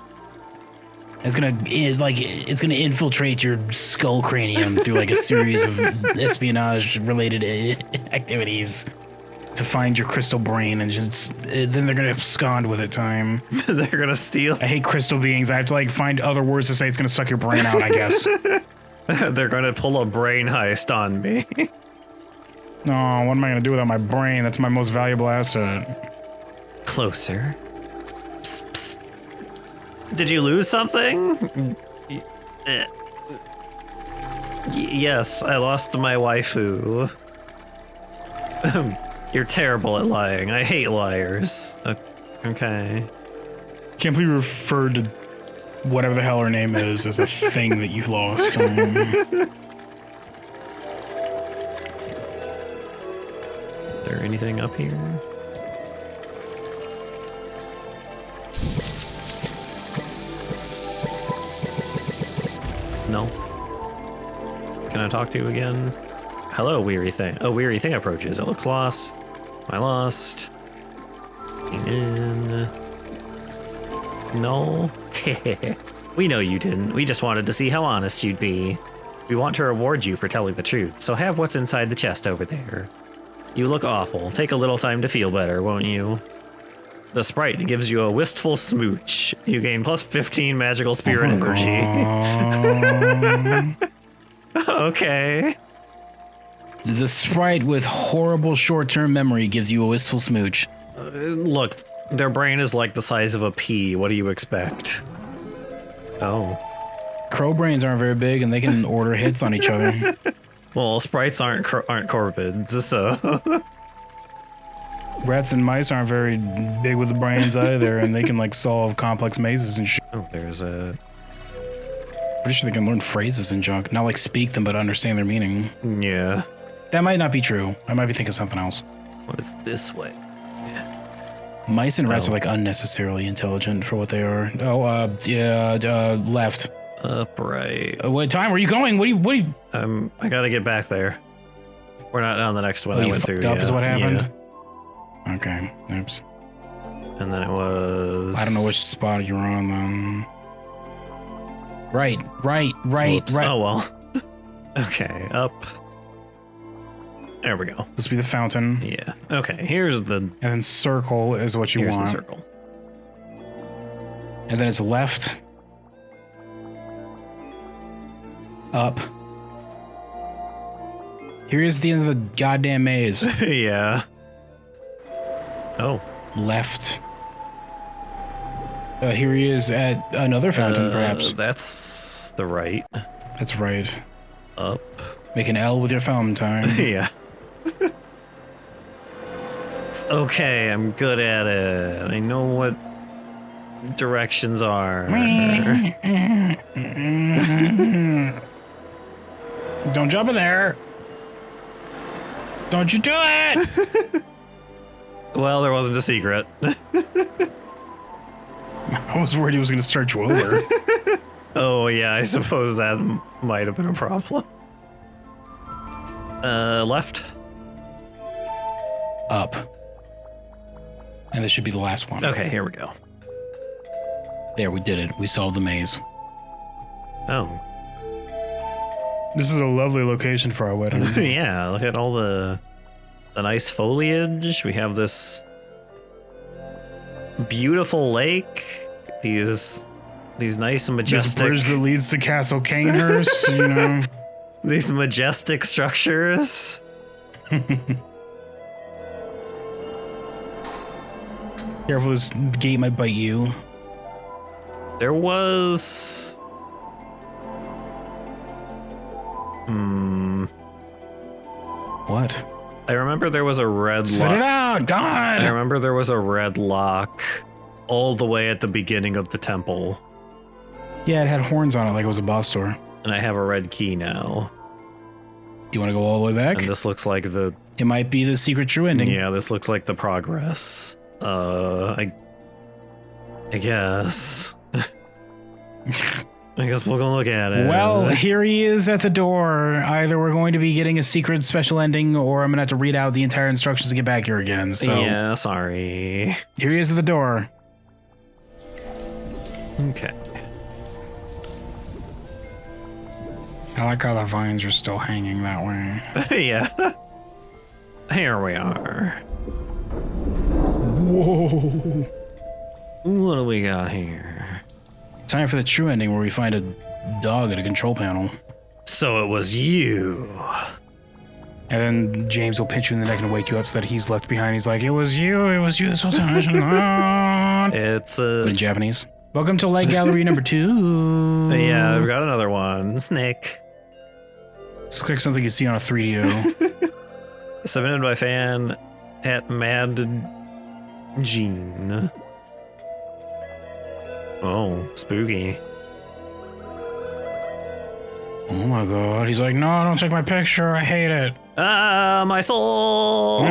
It's gonna infiltrate your skull cranium through like a series of espionage related activities to find your crystal brain and just then they're gonna abscond with it, time. They're gonna steal. I hate crystal beings. I have to like find other words to say it's gonna suck your brain out, I guess. They're gonna pull a brain heist on me. No, what am I gonna do without my brain? That's my most valuable asset. Closer. Psst, psst. Did you lose something? Yes, I lost my waifu. You're terrible at lying. I hate liars. Okay. Can't believe you referred to whatever the hell her name is as a thing that you've lost. Is there anything up here? No. Can I talk to you again? Hello, weary thing. Oh, weary thing approaches. It looks lost. Am I lost? In. No. We know you didn't. We just wanted to see how honest you'd be. We want to reward you for telling the truth, so have what's inside the chest over there. You look awful. Take a little time to feel better, won't you? The sprite gives you a wistful smooch. You gain plus 15 magical spirit energy. Okay. The sprite with horrible short-term memory gives you a wistful smooch. Look, their brain is like the size of a pea. What do you expect? Oh. Crow brains aren't very big, and they can order hits on each other. Well, sprites aren't corvids, so... Rats and mice aren't very big with the brains either, and they can like solve complex mazes and shit. Oh, there's a... Pretty sure they can learn phrases and junk. Not like speak them, but understand their meaning. Yeah. That might not be true. I might be thinking something else. What is this way? Mice and rats are like unnecessarily intelligent for what they are. Oh, left. Upright. What time? Where are you going? What are you? I gotta get back there. We're not on the next one I you went through. fucked up yet. is what happened? Yeah. Okay, oops. And then it was... I don't know which spot you're on then. Right. Whoops. Oh, well. Okay, up. There we go. This will be the fountain. Yeah. Okay, here's the... And then circle is what you here's want. the circle. And then it's left. Up. Here is the end of the goddamn maze. Yeah. Oh. Left. Here he is at another fountain, perhaps. That's the right. That's right. Up. Make an L with your thumb, time. Yeah. It's okay, I'm good at it. I know what directions are. Don't jump in there. Don't you do it. Well, there wasn't a secret. I was worried he was going to start you over. Oh, yeah, I suppose that might have been a problem. Left. Up. And this should be the last one. Okay, here we go. There, we did it. We solved the maze. Oh. This is a lovely location for our wedding. Yeah, look at all the nice foliage. We have this beautiful lake. These nice and This majestic bridge that leads to Castle Canehurst, you know. these majestic structures. Careful, this gate might bite you. There was What? I remember there was a red Spit it lock. out, I God! remember there was a red lock all the way at the beginning of the temple. Yeah, it had horns on it like it was a boss door. And I have a red key now. Do you want to go all the way back? And this looks like the... It might be the secret true ending. Yeah, this looks like the progress. I guess. I guess we'll go look at it. Well, here he is at the door. Either we're going to be getting a secret special ending, or I'm going to have to read out the entire instructions to get back here again. So yeah, sorry. here he is at the door. Okay. I like how the vines are still hanging that way. Yeah. Here we are. Whoa. What do we got here? Time for the true ending where we find a dog at a control panel. So it was you. And then James will pinch you in the neck and wake you up so that he's left behind. He's like, it was you this whole time. It's But in Japanese. Welcome to Light Gallery number 2. yeah, we've got another one. Snake. It's like something you see on a 3DO. Submitted by fan at Mad Gene. Oh, spooky. Oh my god. He's like, no, don't take my picture. I hate it. Ah, my soul!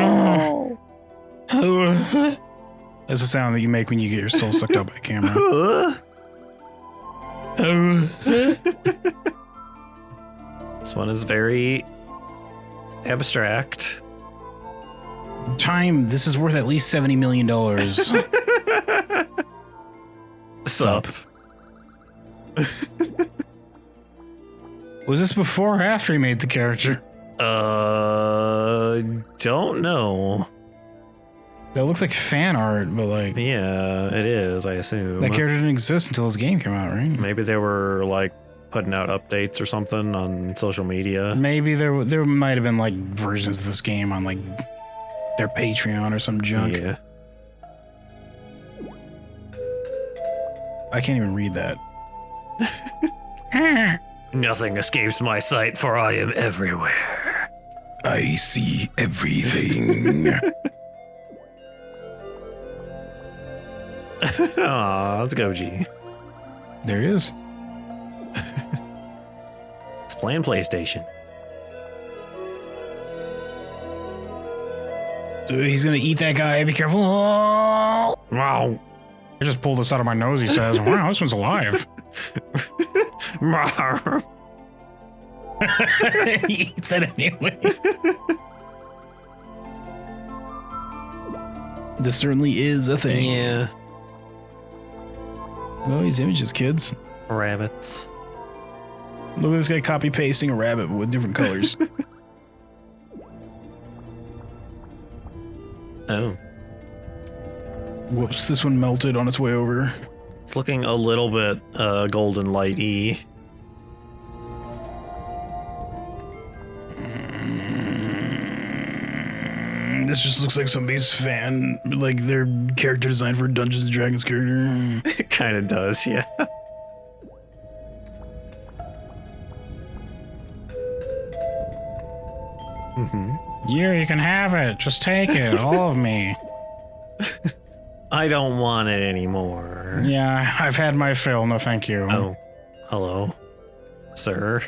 That's the sound that you make when you get your soul sucked out by a camera. This one is very abstract. Time, this is worth at least $70 million. Sup. Was this before or after he made the character? don't know. That looks like fan art, but like Yeah, it is, I assume. that character didn't exist until this game came out, right? Maybe they were like putting out updates or something on social media. Maybe there might have been like versions of this game on like their Patreon or some junk. Yeah. I can't even read that. Nothing escapes my sight, for I am everywhere. I see everything. Aw, let's go, G. There he is. It's playing PlayStation. Dude, he's gonna eat that guy. Be careful. Wow. I just pulled this out of my nose, he says. Wow, this one's alive. He eats it anyway. This certainly is a thing. Yeah. Oh, these images, kids. Rabbits. Look at this guy copy pasting a rabbit with different colors. Oh. Whoops, this one melted on its way over. It's looking a little bit golden light-y. This just looks like somebody's fan, like their character design for a Dungeons and Dragons character. It kind of does, yeah. Here, you can have it. Just take it, all of me. I don't want it anymore. Yeah, I've had my fill. No, thank you. Oh, hello, sir.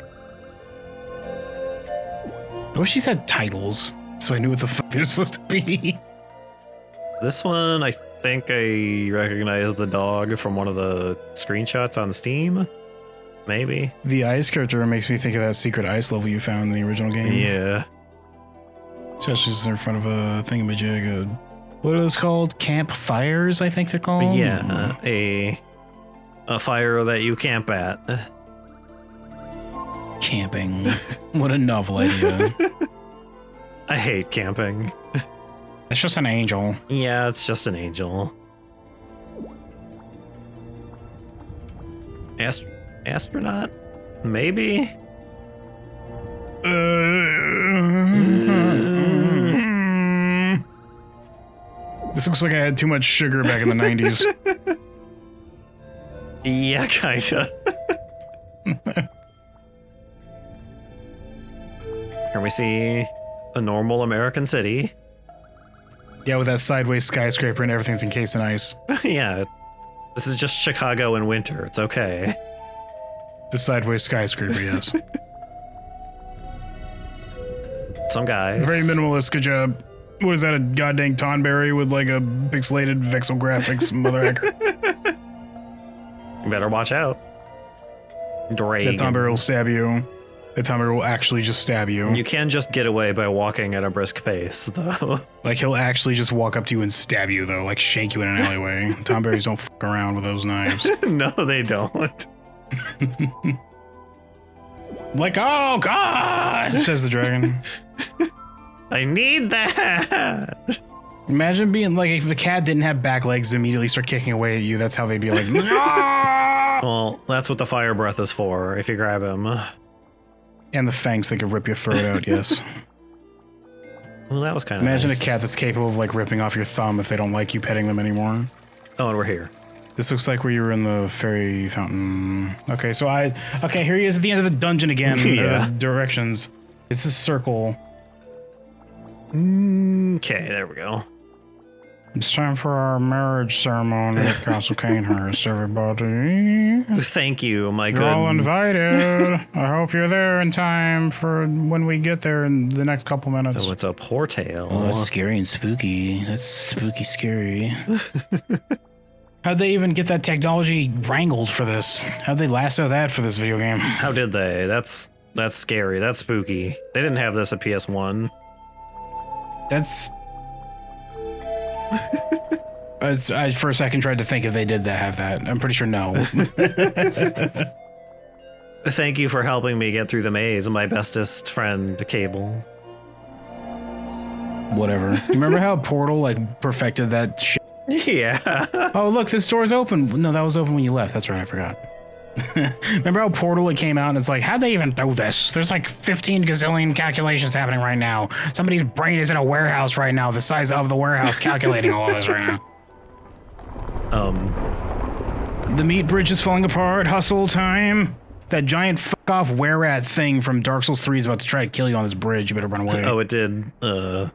I wish these had titles, so I knew what the fuck they were supposed to be. This one, I think I recognize the dog from one of the screenshots on Steam. Maybe. The ice character makes me think of that secret ice level you found in the original game. Yeah. Especially since they're in front of a thingamajig. What are those called? Campfires, I think they're called? Yeah, a fire that you camp at. Camping. What a novel idea. I hate camping. It's just an angel. Yeah, it's just an angel. Astronaut? Maybe? This looks like I had too much sugar back in the 90s. Yeah, kinda. Here we see a normal American city. Yeah, with that sideways skyscraper and everything's encased in ice. Yeah, this is just Chicago in winter. It's okay. The sideways skyscraper, yes. Some guys. Very minimalist, good job. What is that, a goddamn Tonberry with like a pixelated Vexel Graphics mother hacker? You better watch out. Drake. That Tonberry will stab you. That Tonberry will actually just stab you. You can just get away by walking at a brisk pace, though. Like, he'll actually just walk up to you and stab you, though. Like, shank you in an alleyway. Tonberries don't fuck around with those knives. No, they don't. Like, oh, God! Says the dragon. I need that. Imagine being like, if the cat didn't have back legs and immediately start kicking away at you, that's how they'd be like, no! Well, that's what the fire breath is for, if you grab him. And the fangs that could rip your throat out, yes. Well, that was kind of Imagine nice. a cat that's capable of, like, ripping off your thumb if they don't like you petting them anymore. Oh, and we're here. This looks like where you were in the fairy fountain. Okay, so okay, here he is at the end of the dungeon again. Yeah. Directions. It's a circle. Okay, there we go. It's time for our marriage ceremony at Castle Canehurst, everybody. Thank you, my You're good... all invited. I hope you're there in time for when we get there in the next couple minutes. Oh, it's a portail. Oh, that's scary and spooky. That's spooky scary. How'd they even get that technology wrangled for this? How'd they lasso that for this video game? How did they? That's scary. That's spooky. They didn't have this at PS1. That's... I for a second tried to think if they did have that. I'm pretty sure no. Thank you for helping me get through the maze, my bestest friend, Cable. Whatever. Remember how Portal like perfected that shit? Yeah. Oh, look, this door's open. No, that was open when you left. That's right, I forgot. Remember how Portal it came out and it's like, how'd they even do this? There's like 15 gazillion calculations happening right now. Somebody's brain is in a warehouse right now, the size of the warehouse, calculating all of this right now. The meat bridge is falling apart. Hustle time. That giant fuck off were-rat thing from Dark Souls 3 is about to try to kill you on this bridge. You better run away. Oh, it did. Well.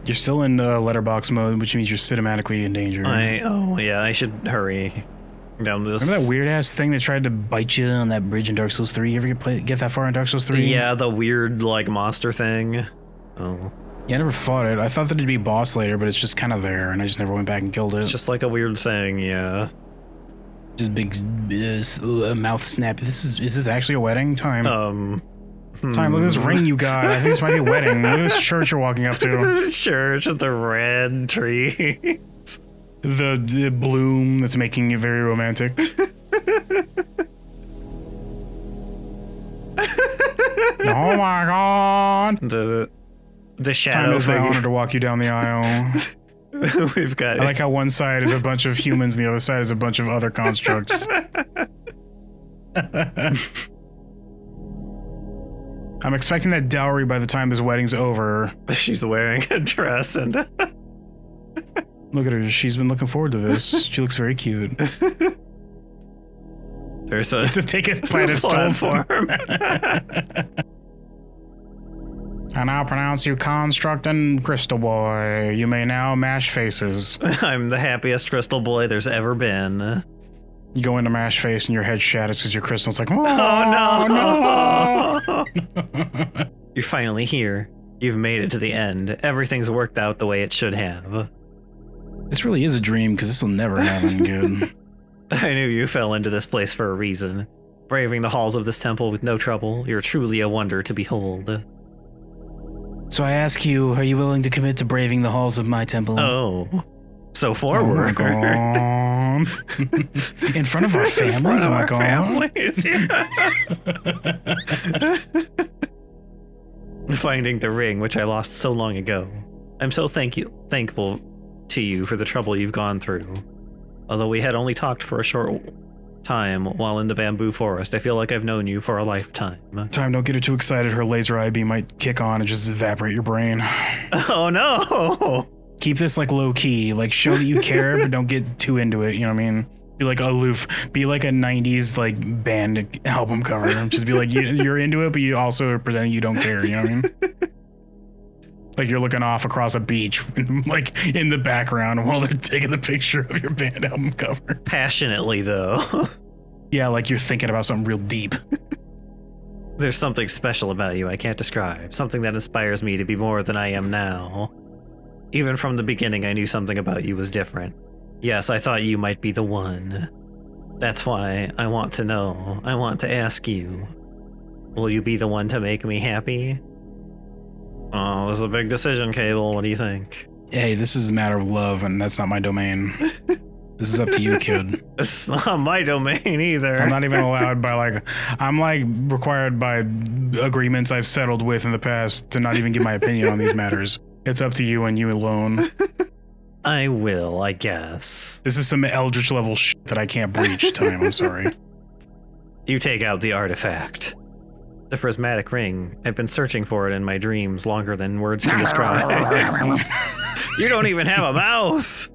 You're still in letterbox mode, which means you're cinematically in danger. I should hurry down this. Remember that weird ass thing that tried to bite you on that bridge in Dark Souls 3? You ever get that far in Dark Souls 3? Yeah, the weird like monster thing. Oh. Yeah, I never fought it. I thought that it'd be boss later, but it's just kind of there, and I just never went back and killed it. It's just like a weird thing, yeah. Just big mouth snap. Is this actually a wedding? Time. Time, look at this ring you got. I think this might be a wedding. Look at this church you're walking up to. This church with the red tree. The bloom that's making you very romantic. Oh my god. The shadow Time, is my figure. honor to walk you down the aisle. We've got. I like how one side is a bunch of humans and the other side is a bunch of other constructs. I'm expecting that dowry by the time this wedding's over. She's wearing a dress and. Look at her. She's been looking forward to this. She looks very cute. There's a. To take his planet stone platform. I now pronounce you Construct and Crystal Boy. You may now mash faces. I'm the happiest crystal boy there's ever been. You go into mash face and your head shatters because your crystal's like, oh no! You're finally here. You've made it to the end. Everything's worked out the way it should have. This really is a dream because this will never happen good. I knew you fell into this place for a reason. Braving the halls of this temple with no trouble, you're truly a wonder to behold. So I ask you, are you willing to commit to braving the halls of my temple? Oh, so forward. Oh my god. In front of our families? Oh my god. Families, yeah. Finding the ring, which I lost so long ago. I'm so thankful to you for the trouble you've gone through. Although we had only talked for a short time while in the bamboo forest, I feel like I've known you for a lifetime. Time, don't get her too excited. Her laser eye beam might kick on and just evaporate your brain. Oh no! Keep this like low key, like show that you care, but don't get too into it. You know what I mean? Be like aloof. Be like a '90s like band album cover. Just be like you're into it, but you also are pretending you don't care. You know what I mean? Like you're looking off across a beach, like in the background while they're taking the picture of your band album cover. Passionately, though. Yeah, like you're thinking about something real deep. There's something special about you I can't describe. Something that inspires me to be more than I am now. Even from the beginning, I knew something about you was different. Yes, I thought you might be the one. That's why I want to know. I want to ask you. Will you be the one to make me happy? Oh, this is a big decision, Cable. What do you think? Hey, this is a matter of love, and that's not my domain. This is up to you, kid. It's not my domain either. I'm not even allowed by I'm required by agreements I've settled with in the past to not even give my opinion on these matters. It's up to you and you alone. I will, I guess. This is some eldritch level shit that I can't breach, Time. I'm sorry. You take out the artifact. The prismatic ring. I've been searching for it in my dreams longer than words can describe. You don't even have a mouth!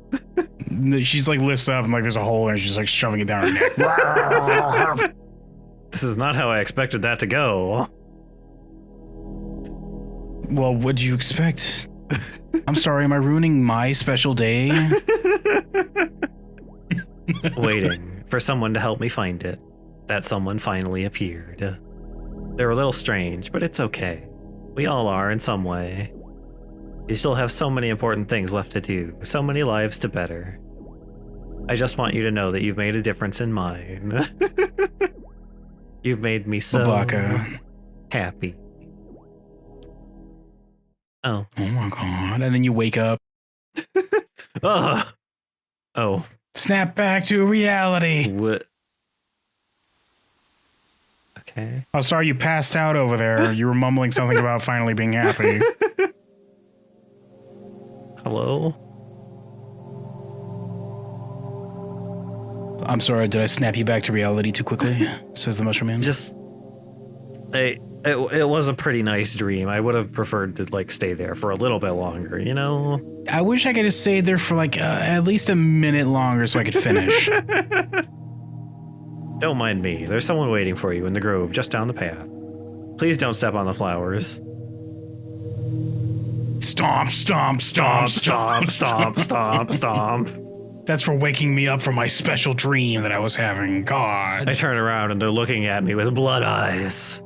She's like lifts up and like there's a hole and she's like shoving it down her neck. This is not how I expected that to go. Well, what'd you expect? I'm sorry, am I ruining my special day? Waiting for someone to help me find it. That someone finally appeared. They're a little strange, but it's okay. We all are in some way. You still have so many important things left to do, so many lives to better. I just want you to know that you've made a difference in mine. You've made me so happy. Oh. Oh my god. And then you wake up. Oh. Snap back to reality. What? Okay. Okay. Oh, sorry, you passed out over there. You were mumbling something about finally being happy. Hello? I'm sorry, did I snap you back to reality too quickly? Says the Mushroom Man. Just... It was a pretty nice dream. I would have preferred to, like, stay there for a little bit longer, you know? I wish I could have stayed there for, like, at least a minute longer so I could finish. Don't mind me. There's someone waiting for you in the grove just down the path. Please don't step on the flowers. Stomp, stomp, stomp, Stomp, stomp, stomp, stomp. That's for waking me up from my special dream that I was having. God. I turn around and they're looking at me with blood eyes.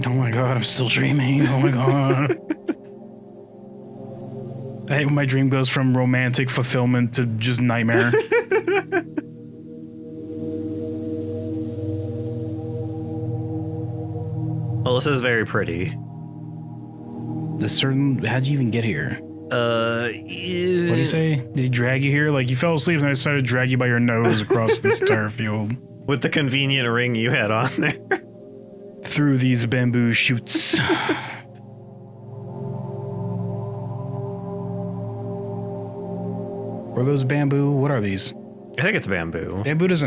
Oh my God, I'm still dreaming. Oh my God. I hate when my dream goes from romantic fulfillment to just nightmare. Well, this is very pretty. How'd you even get here? What What'd he say? Did he drag you here? Like, you fell asleep and I decided to drag you by your nose across this entire field. With the convenient ring you had on there. Through these bamboo shoots. Are those bamboo? What are these? I think it's bamboo. Bamboo does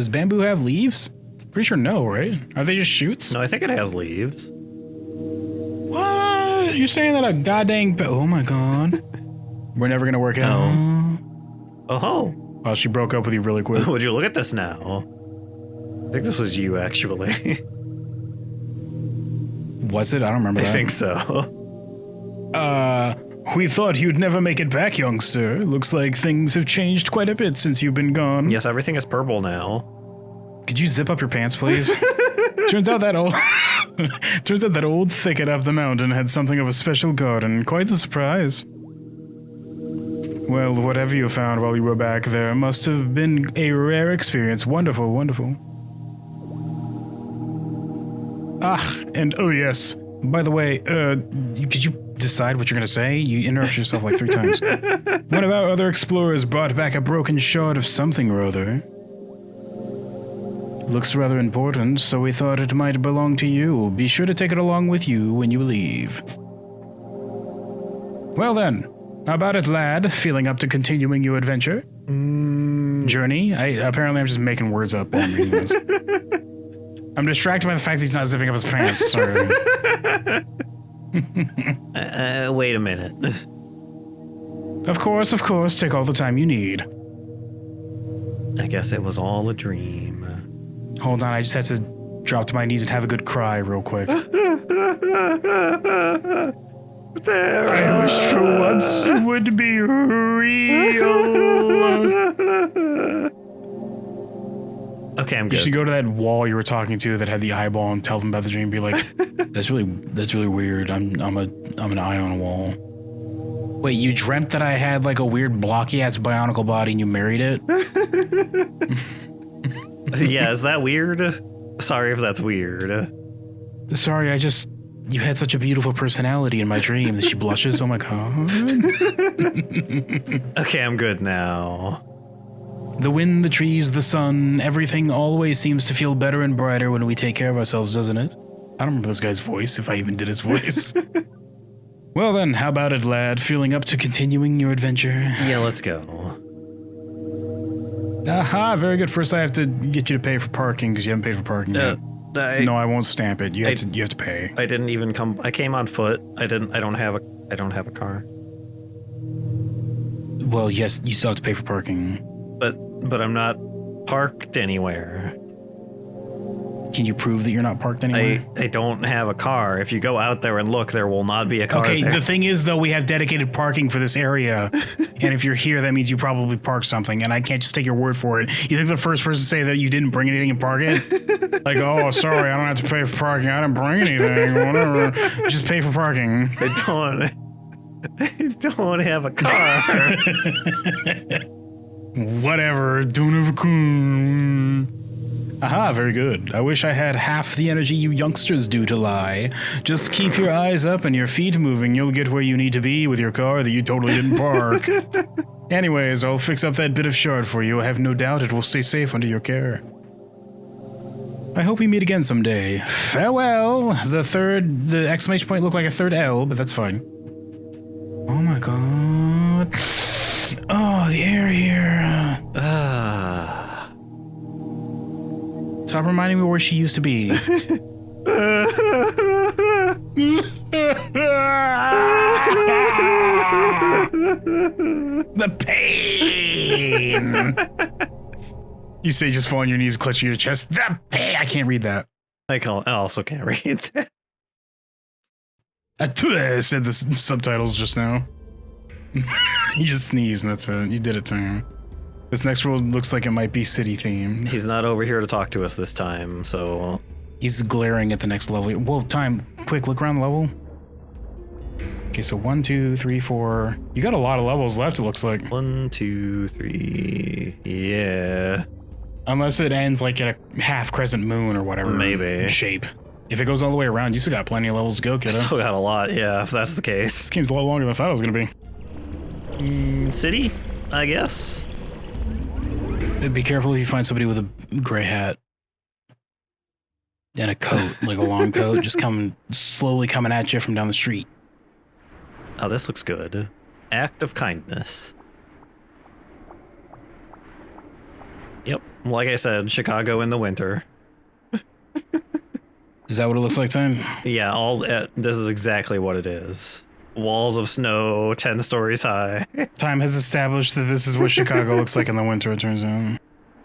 bamboo have leaves? Pretty sure no, right? Are they just shoots? No, I think it has leaves. What? You're saying that a goddamn oh my God. We're never gonna work out. Oh. Well, she broke up with you really quick. Would you look at this now? I think this was you, actually. Was it? I don't remember that. I think so. We thought you'd never make it back, youngster. Looks like things have changed quite a bit since you've been gone. Yes, everything is purple now. Could you zip up your pants, please? Turns out that old thicket up the mountain had something of a special garden. Quite the surprise. Well, whatever you found while you were back there must have been a rare experience. Wonderful, wonderful. Ah, and oh yes. By the way, did you decide what you're gonna say? You interrupted yourself like 3 times. One of our other explorers brought back a broken shard of something or other. Looks rather important, so we thought it might belong to you. Be sure to take it along with you when you leave. Well then, how about it, lad? Feeling up to continuing your adventure? Journey? Apparently I'm just making words up while I'm reading this. I'm distracted by the fact that he's not zipping up his pants. Sorry. Wait a minute. Of course, take all the time you need. I guess it was all a dream. Hold on, I just have to drop to my knees and have a good cry real quick. I wish for once it would be real. Okay, I'm You good. should go to that wall you were talking to that had the eyeball and tell them about the dream. Be like, That's really weird. I'm an eye on a wall. Wait, you dreamt that I had like a weird blocky ass bionicle body and you married it? Yeah, is that weird? Sorry if that's weird. Sorry, you had such a beautiful personality in my dream that she blushes. Oh my God. Okay, I'm good now. The wind, the trees, the sun, everything always seems to feel better and brighter when we take care of ourselves, doesn't it? I don't remember this guy's voice, if I even did his voice. Well then, how about it, lad? Feeling up to continuing your adventure? Yeah, let's go. Aha, very good. First I have to get you to pay for parking, because you haven't paid for parking yet. No, I won't stamp it. You have to pay. I didn't even come. I came on foot. I don't have a car. Well, yes, you still have to pay for parking. But I'm not parked anywhere. Can you prove that you're not parked anywhere? I don't have a car. If you go out there and look, there will not be a car Okay, there. the thing is, though, we have dedicated parking for this area. And if you're here, that means you probably parked something. And I can't just take your word for it. You think the first person to say that you didn't bring anything and park it? Like, oh, sorry, I don't have to pay for parking. I didn't bring anything. Whatever. Just pay for parking. I don't have a car. Whatever. Don't have a car. Aha, very good. I wish I had half the energy you youngsters do to lie. Just keep your eyes up and your feet moving. You'll get where you need to be with your car that you totally didn't park. Anyways, I'll fix up that bit of shard for you. I have no doubt it will stay safe under your care. I hope we meet again someday. Farewell. The exclamation point looked like a third L, but that's fine. Oh my god. Oh, the air here. Stop reminding me where she used to be. The pain. You say just fall on your knees, clutching your chest. The pain. I can't read that. I also can't read that. I said the subtitles just now. You just sneezed and that's it. You did it to him. This next world looks like it might be city themed. He's not over here to talk to us this time, so... He's glaring at the next level. Whoa, time. Quick, look around the level. Okay, so 1, 2, 3, 4. You got a lot of levels left, it looks like. 1, 2, 3. Yeah. Unless it ends like at a half crescent moon or whatever. Maybe. Shape. If it goes all the way around, you still got plenty of levels to go, kiddo. Still got a lot, yeah, if that's the case. This game's a lot longer than I thought it was going to be. City, I guess. Be careful if you find somebody with a gray hat. And a coat, like a long coat, just slowly coming at you from down the street. Oh, this looks good. Act of kindness. Yep, like I said, Chicago in the winter. Is that what it looks like, Time? Yeah, this is exactly what it is. Walls of snow, 10 stories high. Time has established that this is what Chicago looks like in the winter, it turns out.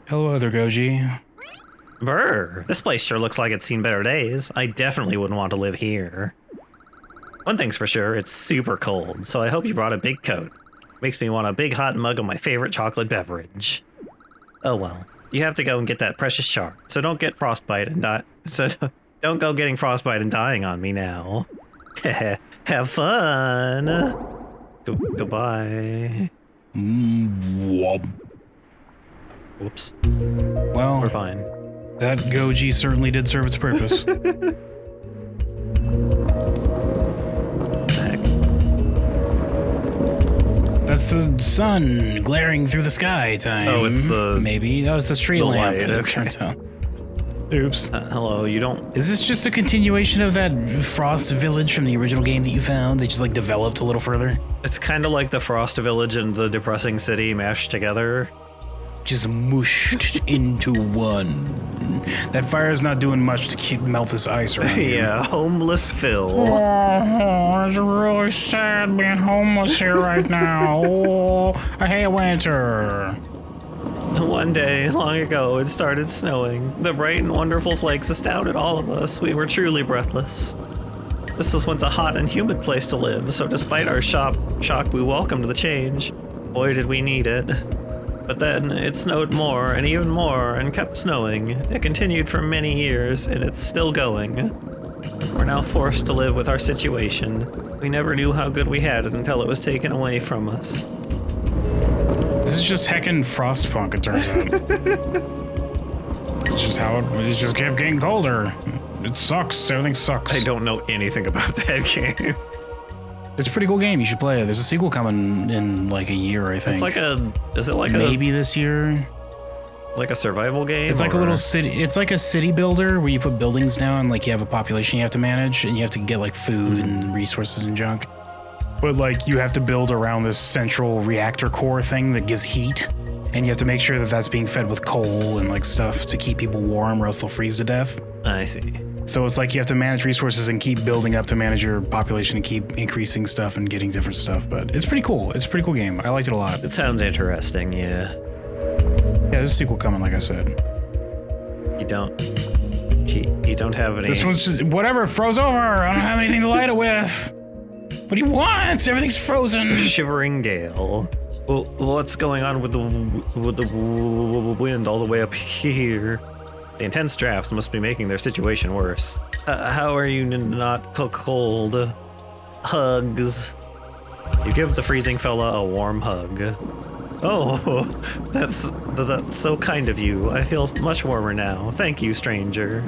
Hello, other Goji. Brr, this place sure looks like it's seen better days. I definitely wouldn't want to live here. One thing's for sure, it's super cold, so I hope you brought a big coat. Makes me want a big hot mug of my favorite chocolate beverage. Oh well, you have to go and get that precious shard, so don't get frostbite and die. So don't go getting frostbite and dying on me now. Have fun. Goodbye. Whoops. Well, we're fine. That Goji certainly did serve its purpose. That's the sun glaring through the sky, Time. Oh, it's the... Maybe. That was the street lamp. Light, It turns out. Oops. Hello, you don't... Is this just a continuation of that Frost Village from the original game that you found? They just, like, developed a little further? It's kind of like the Frost Village and the Depressing City mashed together. Just mushed into one. That fire is not doing much to melt this ice around here. Yeah, homeless Phil. Oh, it's really sad being homeless here right now. Oh, I hate winter. One day, long ago, it started snowing. The bright and wonderful flakes astounded all of us. We were truly breathless. This was once a hot and humid place to live, so despite our shock, we welcomed the change. Boy, did we need it. But then, it snowed more, and even more, and kept snowing. It continued for many years, and it's still going. We're now forced to live with our situation. We never knew how good we had it until it was taken away from us. This is just heckin' Frostpunk, it turns out. It's just how it just kept getting colder. It sucks. Everything sucks. I don't know anything about that game. It's a pretty cool game. You should play it. There's a sequel coming in like a year, I think. It's like is it like maybe this year? Like a survival game? It's like a little city. It's like a city builder where you put buildings down. Like you have a population you have to manage, and you have to get like food and resources and junk. But like you have to build around this central reactor core thing that gives heat, and you have to make sure that that's being fed with coal and like stuff to keep people warm, or else they'll freeze to death. I see. So it's like you have to manage resources and keep building up to manage your population and keep increasing stuff and getting different stuff. But it's pretty cool. It's a pretty cool game. I liked it a lot. It sounds interesting, yeah. Yeah, there's a sequel coming, like I said. You don't have any... This one's just, whatever, froze over. I don't have anything to light it with. What do you want? Everything's frozen. Shivering gale. Well, what's going on with the wind all the way up here? The intense drafts must be making their situation worse. How are you not cold? Hugs. You give the freezing fella a warm hug. Oh, that's so kind of you. I feel much warmer now. Thank you, stranger.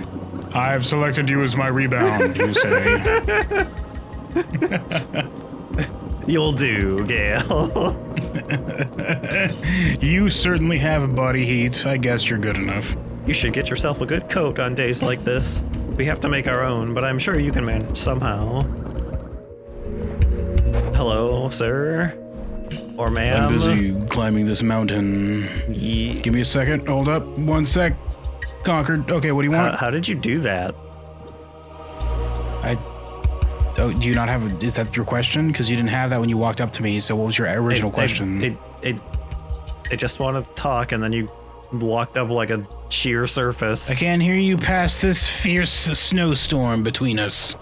I've selected you as my rebound, you say. You'll do, Gale. You certainly have body heat. I guess you're good enough. You should get yourself a good coat on days like this. We have to make our own, but I'm sure you can manage somehow. Hello, sir? Or ma'am? I'm busy climbing this mountain. Give me a second. Hold up. 1 sec. Conquered. Okay, what do you want? How did you do that? Oh, do you not have is that your question? Because you didn't have that when you walked up to me, so what was your original question? I just wanted to talk, and then you walked up like a sheer surface. I can't hear you past this fierce snowstorm between us.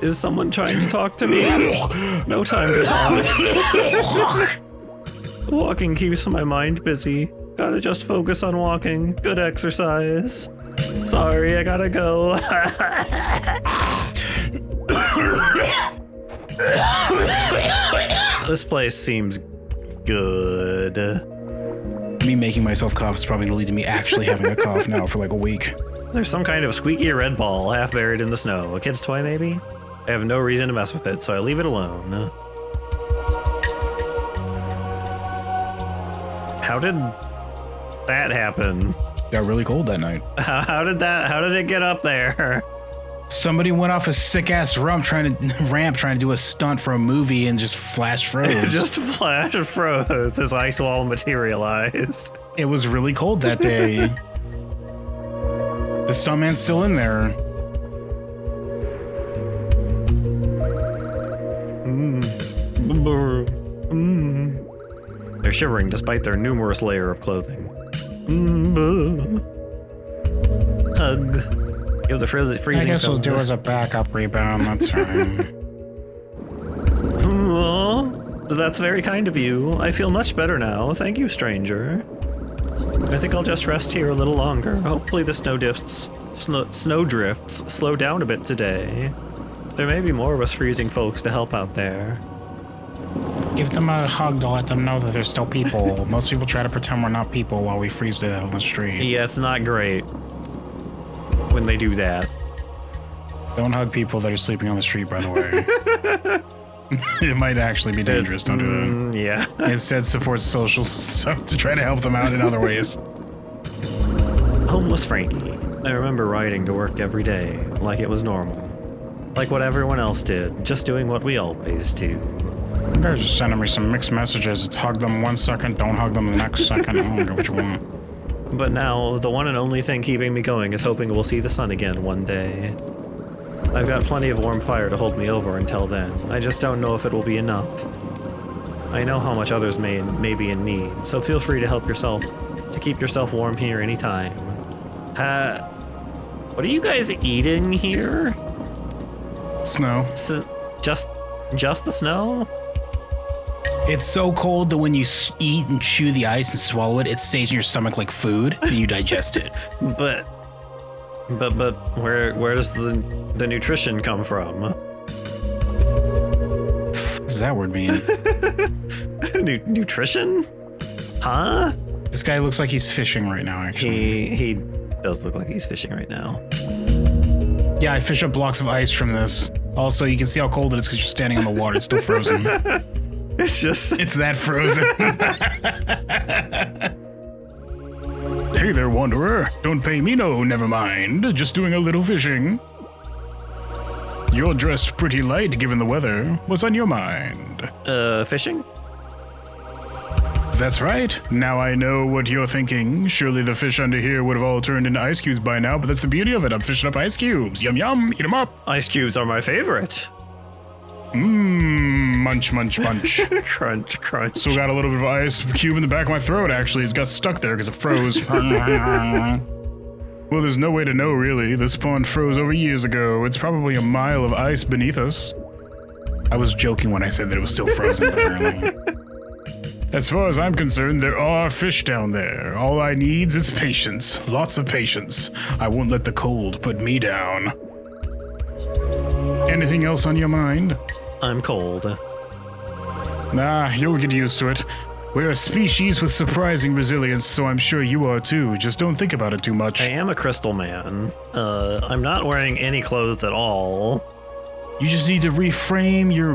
Is someone trying to talk to me? No time to talk. Walking keeps my mind busy. Gotta just focus on walking. Good exercise. Sorry, I gotta go. This place seems good. Me making myself cough is probably gonna lead to me actually having a cough now for like a week. There's some kind of squeaky red ball half buried in the snow. A kid's toy, maybe? I have no reason to mess with it, so I leave it alone. How did that happen? Got really cold that night. How did it get up there? Somebody went off a sick-ass ramp trying to do a stunt for a movie and just flash froze. Just flash froze as ice wall materialized. It was really cold that day. The stuntman's still in there. They're shivering despite their numerous layer of clothing. Hug. Give the freezing. I guess we'll do as a backup rebound. That's fine. Oh, that's very kind of you. I feel much better now. Thank you, stranger. I think I'll just rest here a little longer. Hopefully the snow drifts slow down a bit today. There may be more of us freezing folks to help out there. Give them a hug to let them know that they're still people. Most people try to pretend we're not people while we freeze to death on the street. Yeah, it's not great when they do that. Don't hug people that are sleeping on the street, by the way. It might actually be dangerous. Don't do that. Yeah. Instead, support social stuff to try to help them out in other ways. Homeless Frankie. I remember riding to work every day, like it was normal. Like what everyone else did, just doing what we always do. You guys are sending me some mixed messages. It's hug them 1 second, don't hug them the next second. I don't get what you want. But now, the one and only thing keeping me going is hoping we'll see the sun again one day. I've got plenty of warm fire to hold me over until then. I just don't know if it will be enough. I know how much others may be in need, so feel free to help yourself, to keep yourself warm here anytime. What are you guys eating here? Snow. Just the snow? It's so cold that when you eat and chew the ice and swallow it, it stays in your stomach like food, and you digest it. But where does the nutrition come from? What does that word mean? Nutrition? Huh? This guy looks like he's fishing right now, actually. He does look like he's fishing right now. Yeah, I fish up blocks of ice from this. Also, you can see how cold it is because you're standing on the water. It's still frozen. It's that frozen. Hey there, wanderer. Don't pay me no, never mind. Just doing a little fishing. You're dressed pretty light given the weather. What's on your mind? Fishing? That's right. Now I know what you're thinking. Surely the fish under here would have all turned into ice cubes by now, but that's the beauty of it. I'm fishing up ice cubes. Yum yum, eat them up. Ice cubes are my favorite. Munch, munch, munch. Crunch, crunch. Still got a little bit of ice cube in the back of my throat, actually. It got stuck there because it froze. Well, there's no way to know, really. This pond froze over years ago. It's probably a mile of ice beneath us. I was joking when I said that it was still frozen, apparently. As far as I'm concerned, there are fish down there. All I need is patience. Lots of patience. I won't let the cold put me down. Anything else on your mind? I'm cold. Nah, you'll get used to it. We're a species with surprising resilience, so I'm sure you are too. Just don't think about it too much. I am a crystal man. I'm not wearing any clothes at all. You just need to reframe your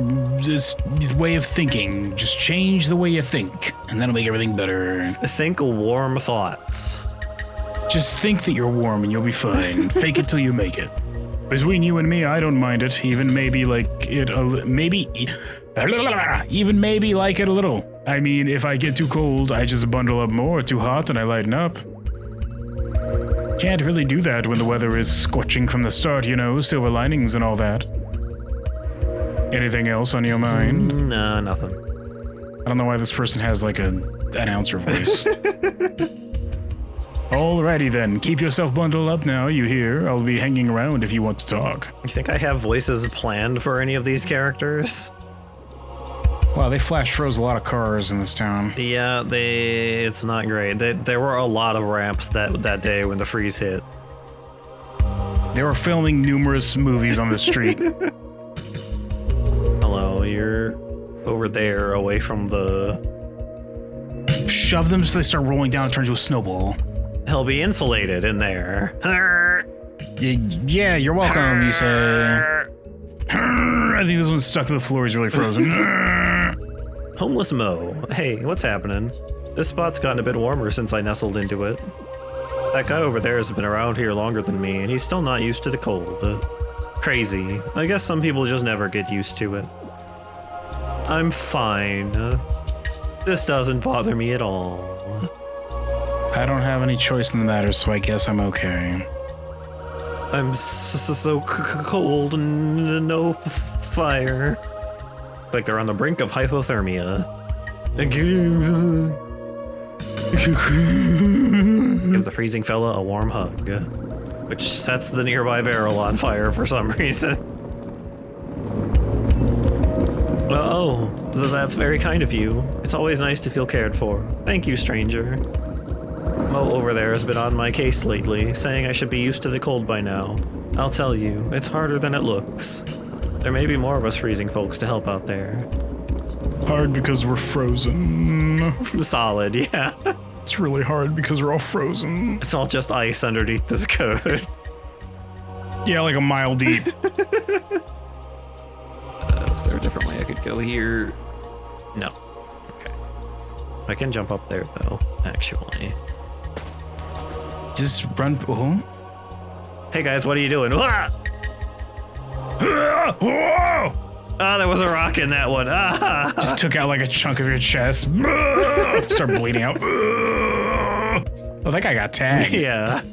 way of thinking. Just change the way you think, and that'll make everything better. Think warm thoughts. Just think that you're warm and you'll be fine. Fake it till you make it. Between you and me, I don't mind it. Even maybe like it even maybe like it a little. I mean, if I get too cold, I just bundle up more. Too hot, and I lighten up. Can't really do that when the weather is scorching from the start, you know, silver linings and all that. Anything else on your mind? No, nothing. I don't know why this person has like an announcer voice. Alrighty then, keep yourself bundled up now, you hear? I'll be hanging around if you want to talk. You think I have voices planned for any of these characters? Wow, they flash froze a lot of cars in this town. Yeah, it's not great. There were a lot of ramps that day when the freeze hit. They were filming numerous movies on the street. Hello, you're over there away from the... Shove them so they start rolling down and turn into a snowball. He'll be insulated in there. Yeah, you're welcome, you say. I think this one's stuck to the floor, he's really frozen. Homeless Mo. Hey, what's happening? This spot's gotten a bit warmer since I nestled into it. That guy over there has been around here longer than me, and he's still not used to the cold. Crazy. I guess some people just never get used to it. I'm fine. This doesn't bother me at all. I don't have any choice in the matter, so I guess I'm okay. I'm so cold and no fire. Like they're on the brink of hypothermia. Give the freezing fella a warm hug, which sets the nearby barrel on fire for some reason. Oh, that's very kind of you. It's always nice to feel cared for. Thank you, stranger. Mo over there has been on my case lately, saying I should be used to the cold by now. I'll tell you, it's harder than it looks. There may be more of us freezing folks to help out there. Hard because we're frozen. Solid, yeah. It's really hard because we're all frozen. It's all just ice underneath this coat. Yeah, like a mile deep. Is there a different way I could go here? No. Okay. I can jump up there, though, actually. Just run. Oh. Hey, guys, what are you doing? Ah! Whoa! Ah, there was a rock in that one. Ah! Just took out like a chunk of your chest. Start bleeding out. Oh, that guy got tagged. Yeah.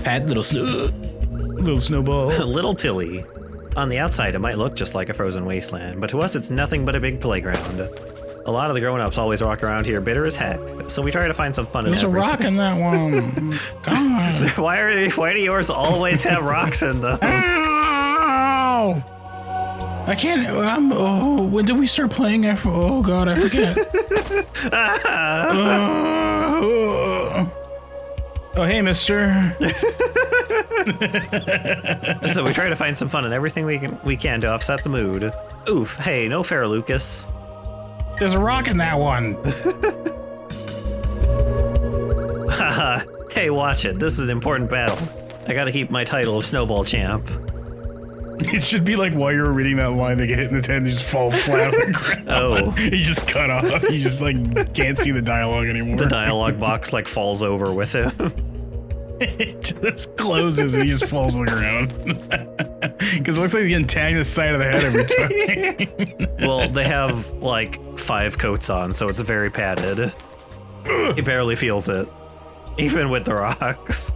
Pat, little snowball. Little Tilly. On the outside, it might look just like a frozen wasteland, but to us, it's nothing but a big playground. A lot of the grown-ups always walk around here bitter as heck, so we try to find some fun in everything. There's a rock in that one. God. Why do yours always have rocks in them? Ow! I can't. when did we start playing? Oh God, I forget. Oh, hey, mister. So we try to find some fun in everything we can to offset the mood. Oof, hey, no fair, Lucas. There's a rock in that one. Haha, hey, watch it. This is an important battle. I gotta keep my title of Snowball Champ. It should be like while you're reading that line, they get hit in the head and they just fall flat on the ground. Oh. He just cut off. You just like can't see the dialogue anymore. The dialogue box like falls over with him. It just closes and he just falls on the ground. Because it looks like he's getting tagged in the side of the head every time. Well, they have like 5 coats on, so it's very padded. He barely feels it, even with the rocks.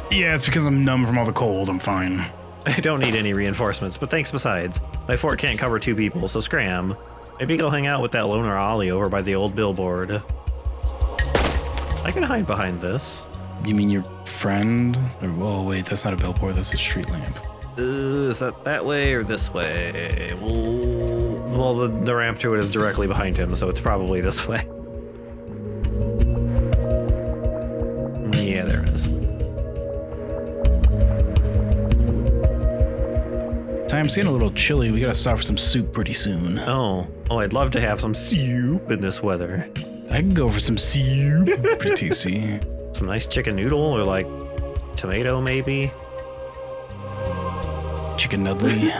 Yeah, it's because I'm numb from all the cold. I'm fine. I don't need any reinforcements, but thanks besides. My fort can't cover 2 people, so scram. Maybe go hang out with that loner Ollie over by the old billboard. I can hide behind this. You mean your friend? Oh wait, that's not a billboard, that's a street lamp. Is that way or this way? Well, the ramp to it is directly behind him, so it's probably this way. Yeah, there it is. Time's getting a little chilly. We gotta stop for some soup pretty soon. Oh, I'd love to have some soup in this weather. I can go for some soup. Pretty tasty. Some nice chicken noodle or like tomato, maybe? Chicken Nudley.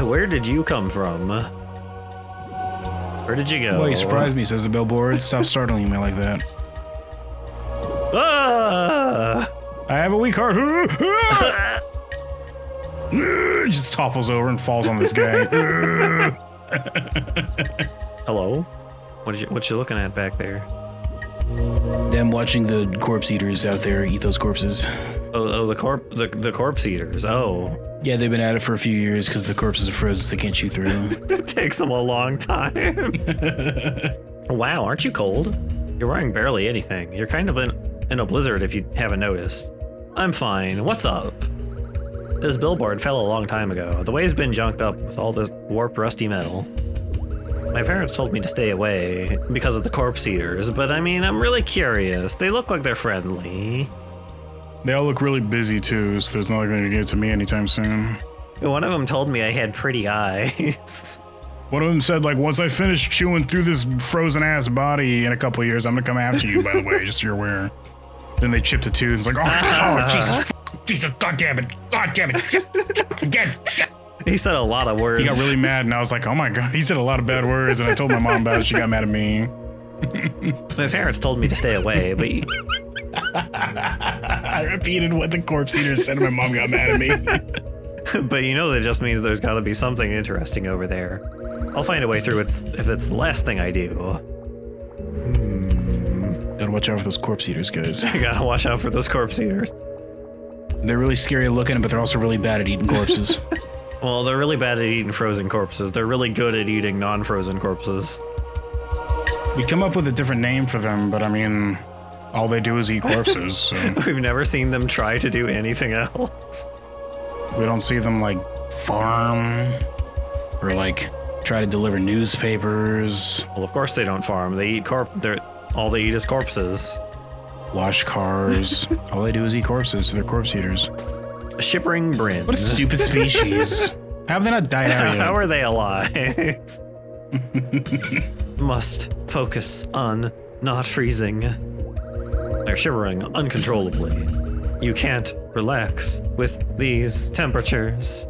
Where did you come from? Where did you go? Well, you surprised me, says the billboard. Stop startling me like that. Ah! I have a weak heart. Just topples over and falls on this guy. Hello? What you looking at back there? Them watching the corpse eaters out there eat those corpses. Oh, the corpse eaters. Oh. Yeah, they've been at it for a few years because the corpses are frozen, so they can't chew through. It takes them a long time. Wow, aren't you cold? You're wearing barely anything. You're kind of in a blizzard if you haven't noticed. I'm fine. What's up? This billboard fell a long time ago. The way's been junked up with all this warped, rusty metal. My parents told me to stay away because of the corpse eaters, but I mean, I'm really curious. They look like they're friendly. They all look really busy too, so there's not going to get to me anytime soon. One of them told me I had pretty eyes. One of them said, like, once I finish chewing through this frozen ass body in a couple of years, I'm gonna come after you, by the way, just so you're aware. Then they chipped a tooth. It's like, oh, Jesus, Jesus, God damn it, shit, again, shit. He said a lot of words. He got really mad, and I was like, oh my God, he said a lot of bad words, and I told my mom about it. She got mad at me. My parents told me to stay away, but I repeated what the corpse eater said, and my mom got mad at me. but you know that just means there's got to be something interesting over there. I'll find a way through it if it's the last thing I do. Gotta watch out for those corpse eaters, guys. I gotta watch out for those corpse eaters. They're really scary looking, but they're also really bad at eating corpses. Well, they're really bad at eating frozen corpses. They're really good at eating non-frozen corpses. We come up with a different name for them, but I mean, all they do is eat corpses. So. We've never seen them try to do anything else. We don't see them, like, farm Or like try to deliver newspapers. Well, of course they don't farm. They eat all they eat is corpses. Wash cars. All they do is eat corpses, so they're corpse eaters. Shivering Bryn. What a stupid species. How have they not died out yet? How are they alive? Must focus on not freezing. They're shivering uncontrollably. You can't relax with these temperatures.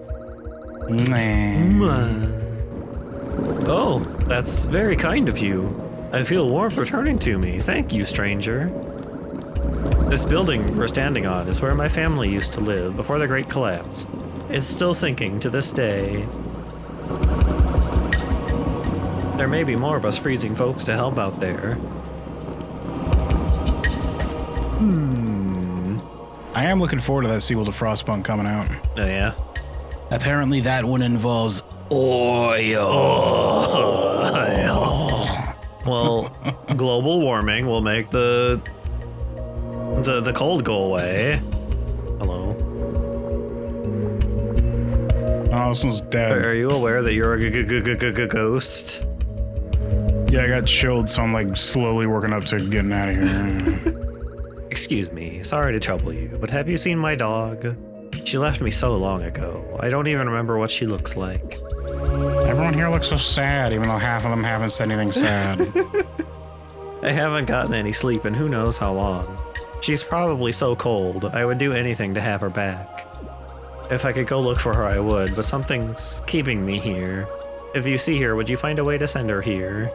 Oh, that's very kind of you. I feel warmth returning to me. Thank you, stranger. This building we're standing on is where my family used to live before the Great Collapse. It's still sinking to this day. There may be more of us freezing folks to help out there. I am looking forward to that sequel to Frostpunk coming out. Oh, yeah? Apparently that one involves oil. Well, global warming will make the cold go away. Hello. Oh, this one's dead. Are you aware that you're a ghost? Yeah, I got chilled, so I'm like slowly working up to getting out of here. Excuse me, sorry to trouble you, but have you seen my dog? She left me so long ago. I don't even remember what she looks like. Everyone here looks so sad, even though half of them haven't said anything sad. I haven't gotten any sleep in who knows how long. She's probably so cold, I would do anything to have her back. If I could go look for her, I would, but something's keeping me here. If you see her, would you find a way to send her here?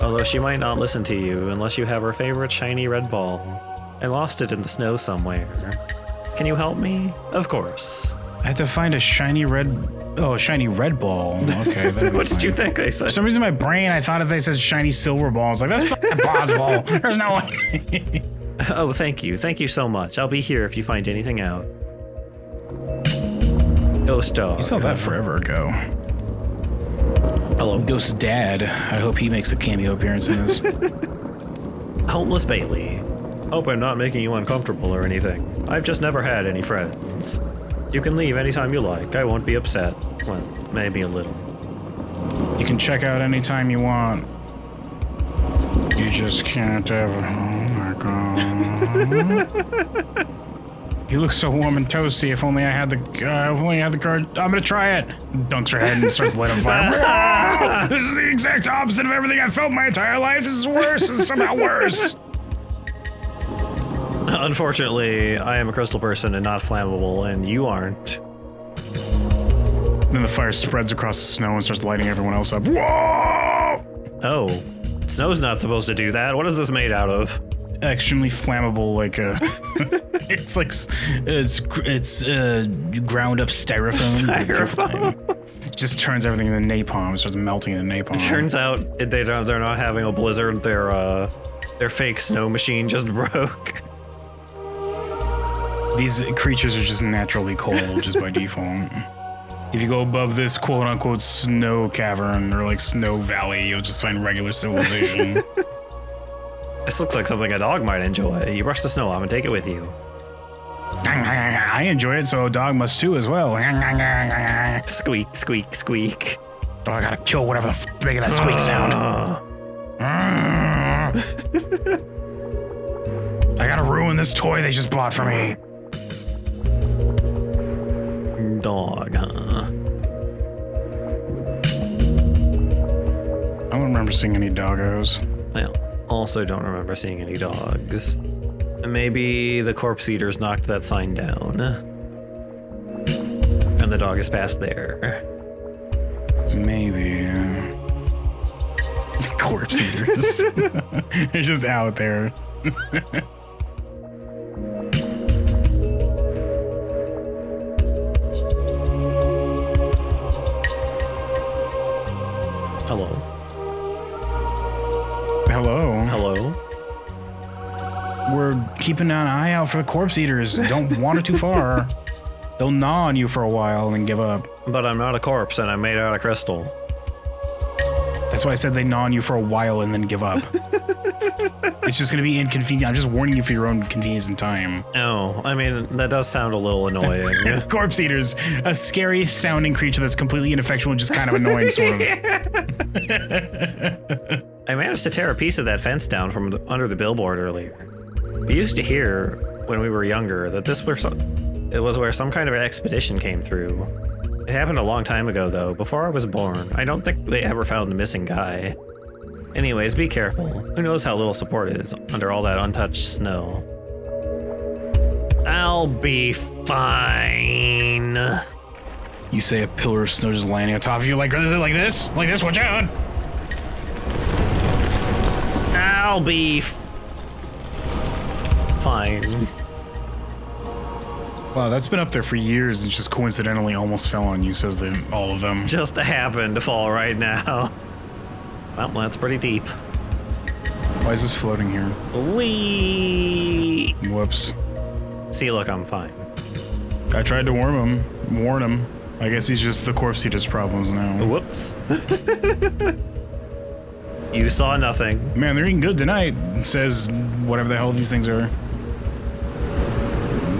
Although she might not listen to you unless you have her favorite shiny red ball. I lost it in the snow somewhere. Can you help me? Of course. I have to find a shiny red... Oh, a shiny red ball. Okay, that'd be What did fine. you think they said? For some reason, in my brain, I thought if they said shiny silver balls, like, that's fucking impossible. There's no way. Oh, thank you. Thank you so much. I'll be here if you find anything out. Ghost dog. You saw that forever ago. Hello. Ghost Dad. I hope he makes a cameo appearance in this. Homeless Bailey. Hope I'm not making you uncomfortable or anything. I've just never had any friends. You can leave anytime you like. I won't be upset. Well, maybe a little. You can check out anytime you want. You just can't ever. Oh my god. You look so warm and toasty. If only I had the card. I'm gonna try it. Dunks her head and starts lighting fire. This is the exact opposite of everything I felt my entire life. This is worse. This is somehow worse. Unfortunately, I am a crystal person and not flammable, and you aren't. Then the fire spreads across the snow and starts lighting everyone else up. Whoa! Oh, snow's not supposed to do that. What is this made out of? Extremely flammable, like it's like it's ground up styrofoam. Just turns everything into napalm. Starts melting into napalm. Turns out they're not having a blizzard. Their fake snow machine just broke. These creatures are just naturally cold, just by default. If you go above this quote-unquote snow cavern or like snow valley, you'll just find regular civilization. This looks like something a dog might enjoy. You brush the snow off and take it with you. I enjoy it, so a dog must too as well. Squeak, squeak, squeak. Oh, I gotta kill whatever the make that squeak sound. I gotta ruin this toy they just bought for me. Dog, huh? I don't remember seeing any doggos. I also don't remember seeing any dogs. Maybe the corpse eaters knocked that sign down. And the dog is past there. Maybe. Corpse eaters. They're just out there. Hello. Hello. Hello. We're keeping an eye out for the corpse eaters. Don't wander too far. They'll gnaw on you for a while and then give up. But I'm not a corpse and I'm made out of crystal. That's why I said they gnaw on you for a while and then give up. It's just going to be inconvenient. I'm just warning you for your own convenience and time. Oh, I mean, that does sound a little annoying. Corpse eaters, a scary sounding creature that's completely ineffectual and just kind of annoying, sort of. I managed to tear a piece of that fence down from under the billboard earlier. We used to hear, when we were younger, that it was where some kind of expedition came through. It happened a long time ago, though, before I was born. I don't think they ever found the missing guy. Anyways, be careful. Who knows how little support is under all that untouched snow. I'll be fine. You say a pillar of snow just landing on top of you like this? Like this? Watch out! I'll be fine. Wow, that's been up there for years and just coincidentally almost fell on you, says all of them. Just happened to fall right now. Well, that's pretty deep. Why is this floating here? Whee! Whoops. See, look, I'm fine. I tried to warn him. I guess he's just the corpse eater's problems now. Whoops. You saw nothing. Man, they're eating good tonight, says whatever the hell these things are.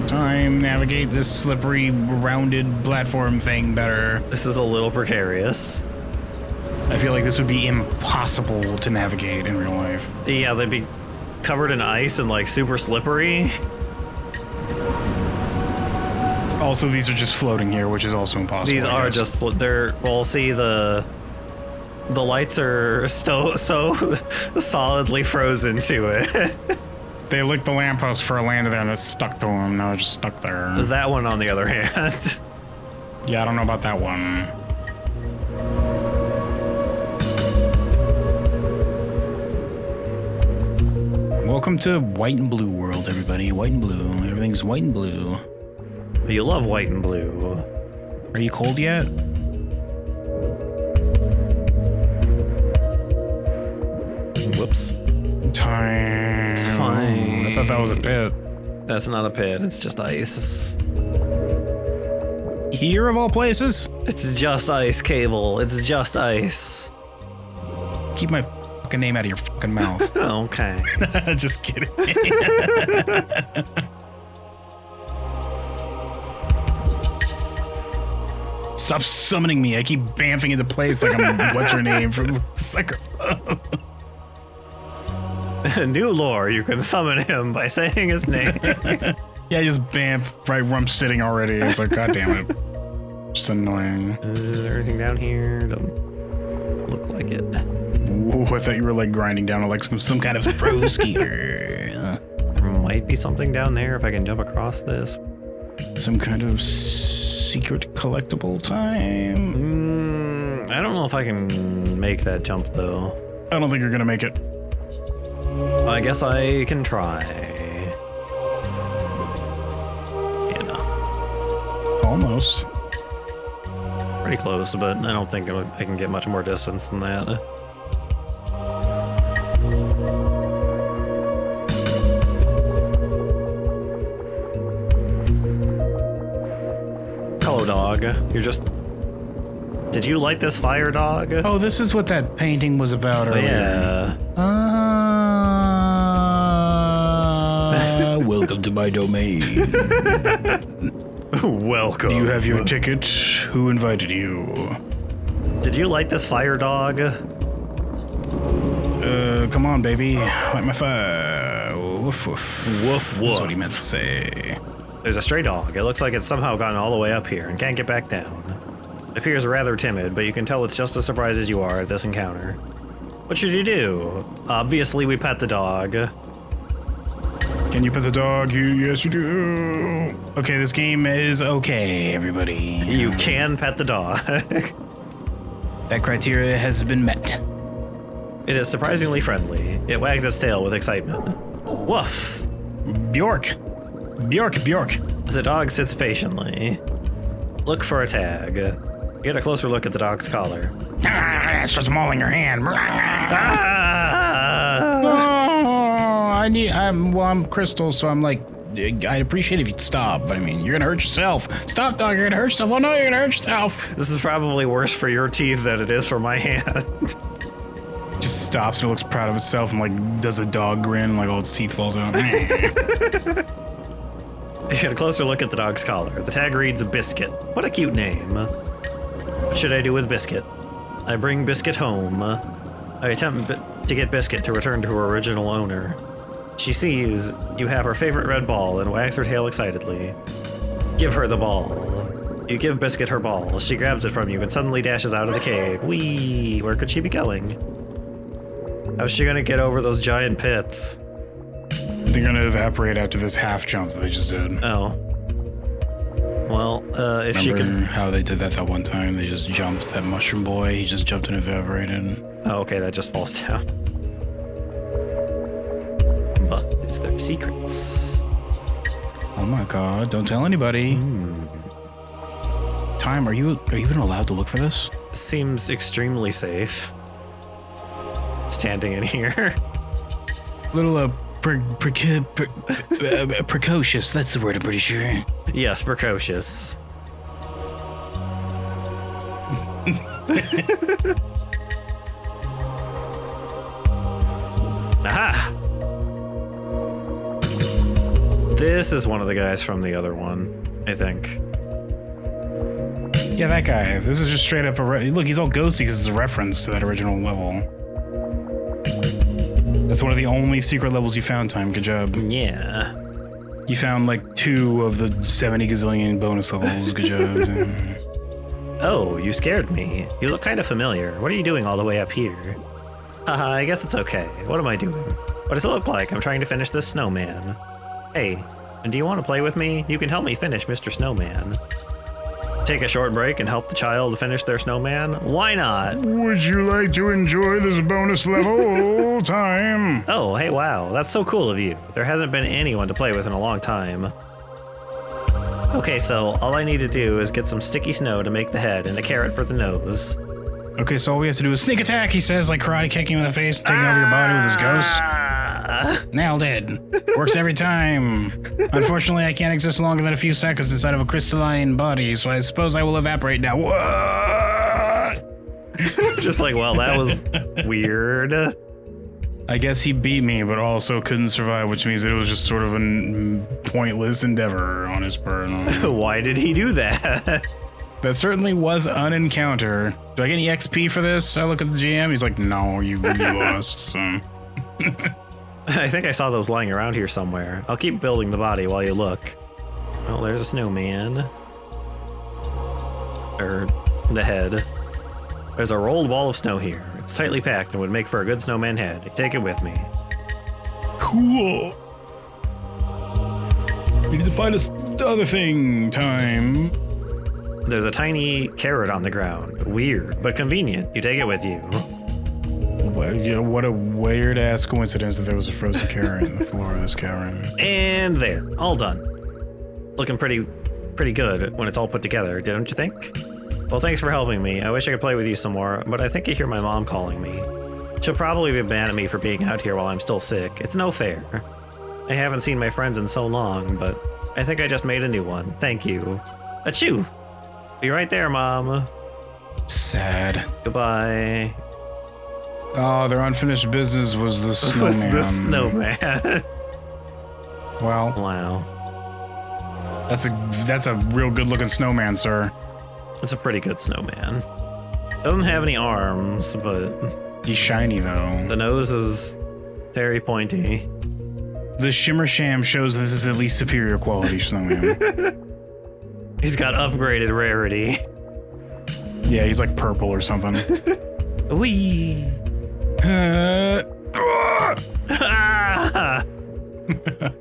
Time navigate this slippery, rounded platform thing better. This is a little precarious. I feel like this would be impossible to navigate in real life. Yeah, they'd be covered in ice and like super slippery. Also, these are just floating here, which is also impossible. These are just well, see, the lights are so solidly frozen to it. They licked the lamppost for a land there and it's stuck to them. Now they're just stuck there. That one, on the other hand. Yeah, I don't know about that one. Welcome to white and blue world, everybody. White and blue. Everything's white and blue. You love white and blue. Are you cold yet? Whoops. Time. It's fine. I thought that was a pit. That's not a pit, it's just ice. Here of all places? It's just ice, Cable. It's just ice. Keep my fucking name out of your fucking mouth. Okay. Just kidding. Stop summoning me. I keep bamfing into place like I'm what's her name from Sucker. New lore, you can summon him by saying his name. Yeah, just bamf right where I'm sitting already. It's like, god damn it. Just annoying. Is there anything down here? Doesn't look like it. Ooh, I thought you were like grinding down to like some kind of pro skier. might be something down there if I can jump across this. Some kind of secret collectible time. I don't know if I can make that jump, though. I don't think you're gonna make it. I guess I can try. Yeah, no. Almost. Pretty close, but I don't think I can get much more distance than that. Hello, dog. You're just... Did you light this fire, dog? Oh, this is what that painting was about earlier. Yeah. Welcome to my domain. Welcome. Do you have your ticket? Who invited you? Did you light this fire, dog? Come on, baby. Light my fire. Woof, woof. Woof, That's woof. what he meant to say. There's a stray dog. It looks like it's somehow gotten all the way up here and can't get back down. It appears rather timid, but you can tell it's just as surprised as you are at this encounter. What should you do? Obviously, we pet the dog. Can you pet the dog? Yes, you do. Okay, this game is okay, everybody. You can pet the dog. That criteria has been met. It is surprisingly friendly. It wags its tail with excitement. Woof! Bjork. Bjork. The dog sits patiently. Look for a tag. Get a closer look at the dog's collar. It's just mauling your hand. Ah! I'm Crystal, so I'm like, I'd appreciate if you'd stop, but I mean, you're gonna hurt yourself. Stop, dog, you're gonna hurt yourself. Oh no, you're gonna hurt yourself. This is probably worse for your teeth than it is for my hand. Just stops and it looks proud of itself and like does a dog grin, like all its teeth falls out. You get a closer look at the dog's collar. The tag reads Biscuit. What a cute name. What should I do with Biscuit? I bring Biscuit home. I attempt to get Biscuit to return to her original owner. She sees you have her favorite red ball and wags her tail excitedly. Give her the ball. You give Biscuit her ball. She grabs it from you and suddenly dashes out of the cave. Whee! Where could she be going? How's she gonna get over those giant pits? They're gonna evaporate after this half jump that they just did. Oh. Well, if Remember she can... how they did that one time? They just jumped, that mushroom boy, he just jumped and evaporated. Oh, okay, that just falls down. But is there secrets? Oh my god, don't tell anybody. Time, are you even allowed to look for this? This seems extremely safe. Standing in here. Little, precocious, that's the word I'm pretty sure. Yes, precocious. Aha! This is one of the guys from the other one, I think. Yeah, that guy. This is just straight up look, he's all ghosty because it's a reference to that original level. That's one of the only secret levels you found, Time. Good job. Yeah. You found like 2 of the 70 gazillion bonus levels. Good job. Oh, you scared me. You look kind of familiar. What are you doing all the way up here? Haha, I guess it's okay. What am I doing? What does it look like? I'm trying to finish this snowman. Hey, and do you want to play with me? You can help me finish Mr. Snowman. Take a short break and help the child finish their snowman? Why not? Would you like to enjoy this bonus level? Time. Oh, hey, wow. That's so cool of you. There hasn't been anyone to play with in a long time. Okay, so all I need to do is get some sticky snow to make the head and a carrot for the nose. Okay, so all we have to do is sneak attack, he says, like karate kicking in the face and taking over your body with his ghost. Nailed it. Works every time. Unfortunately, I can't exist longer than a few seconds inside of a crystalline body, so I suppose I will evaporate now. What? Just like, well, that was weird. I guess he beat me, but also couldn't survive, which means that it was just sort of a pointless endeavor on his part. Why did he do that? That certainly was an encounter. Do I get any XP for this? I look at the GM, he's like, no, you lost, so... I think I saw those lying around here somewhere. I'll keep building the body while you look. Oh, there's a snowman. Or the head. There's a rolled wall of snow here. It's tightly packed and would make for a good snowman head. Take it with me. Cool. We need to find us other thing. Time. There's a tiny carrot on the ground. Weird, but convenient. You take it with you. Well, yeah, what a weird ass coincidence that there was a frozen carrot in the floor of this cavern. And there, all done. Looking pretty good when it's all put together, don't you think? Well, thanks for helping me. I wish I could play with you some more, but I think I hear my mom calling me. She'll probably be mad at me for being out here while I'm still sick. It's no fair. I haven't seen my friends in so long, but I think I just made a new one. Thank you. Achoo! Be right there, Mom. Sad. Goodbye. Oh, their unfinished business was the snowman. Was the snowman. Well, Wow. that's a real good looking snowman, sir. It's a pretty good snowman. Doesn't have any arms, but He's shiny though. the nose is very pointy. The Shimmer Sham shows this is at least superior quality snowman. He's got upgraded rarity. Yeah, he's like purple or something. Whee!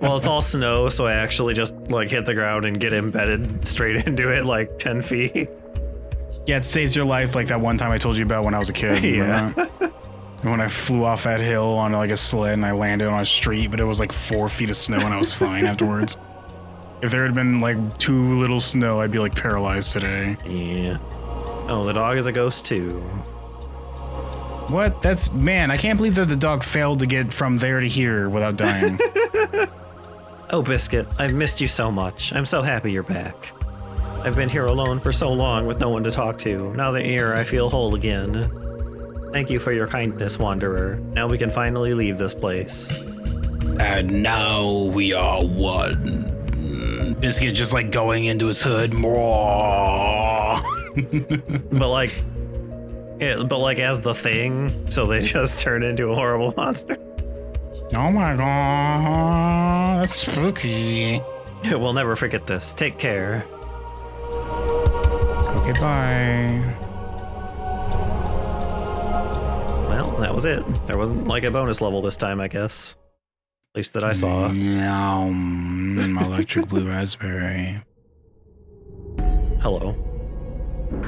Well, it's all snow, so I actually just like hit the ground and get embedded straight into it like 10 feet. Yeah, it saves your life like that one time I told you about when I was a kid. Yeah. When I flew off that hill on like a sled and I landed on a street, but it was like 4 feet of snow and I was fine afterwards. If there had been like too little snow, I'd be like paralyzed today. Yeah. Oh, the dog is a ghost too. What? That's, man, I can't believe that the dog failed to get from there to here without dying. Oh, Biscuit, I've missed you so much. I'm so happy you're back. I've been here alone for so long with no one to talk to. Now that you're here, I feel whole again. Thank you for your kindness, Wanderer. Now we can finally leave this place. And now we are one. Biscuit just like going into his hood. But like as the Thing, so they just turn into a horrible monster. Oh my god, that's spooky. We'll never forget this. Take care. Okay, bye. Well, that was it. There wasn't like a bonus level this time, I guess. At least that I saw. Electric blue raspberry. Hello.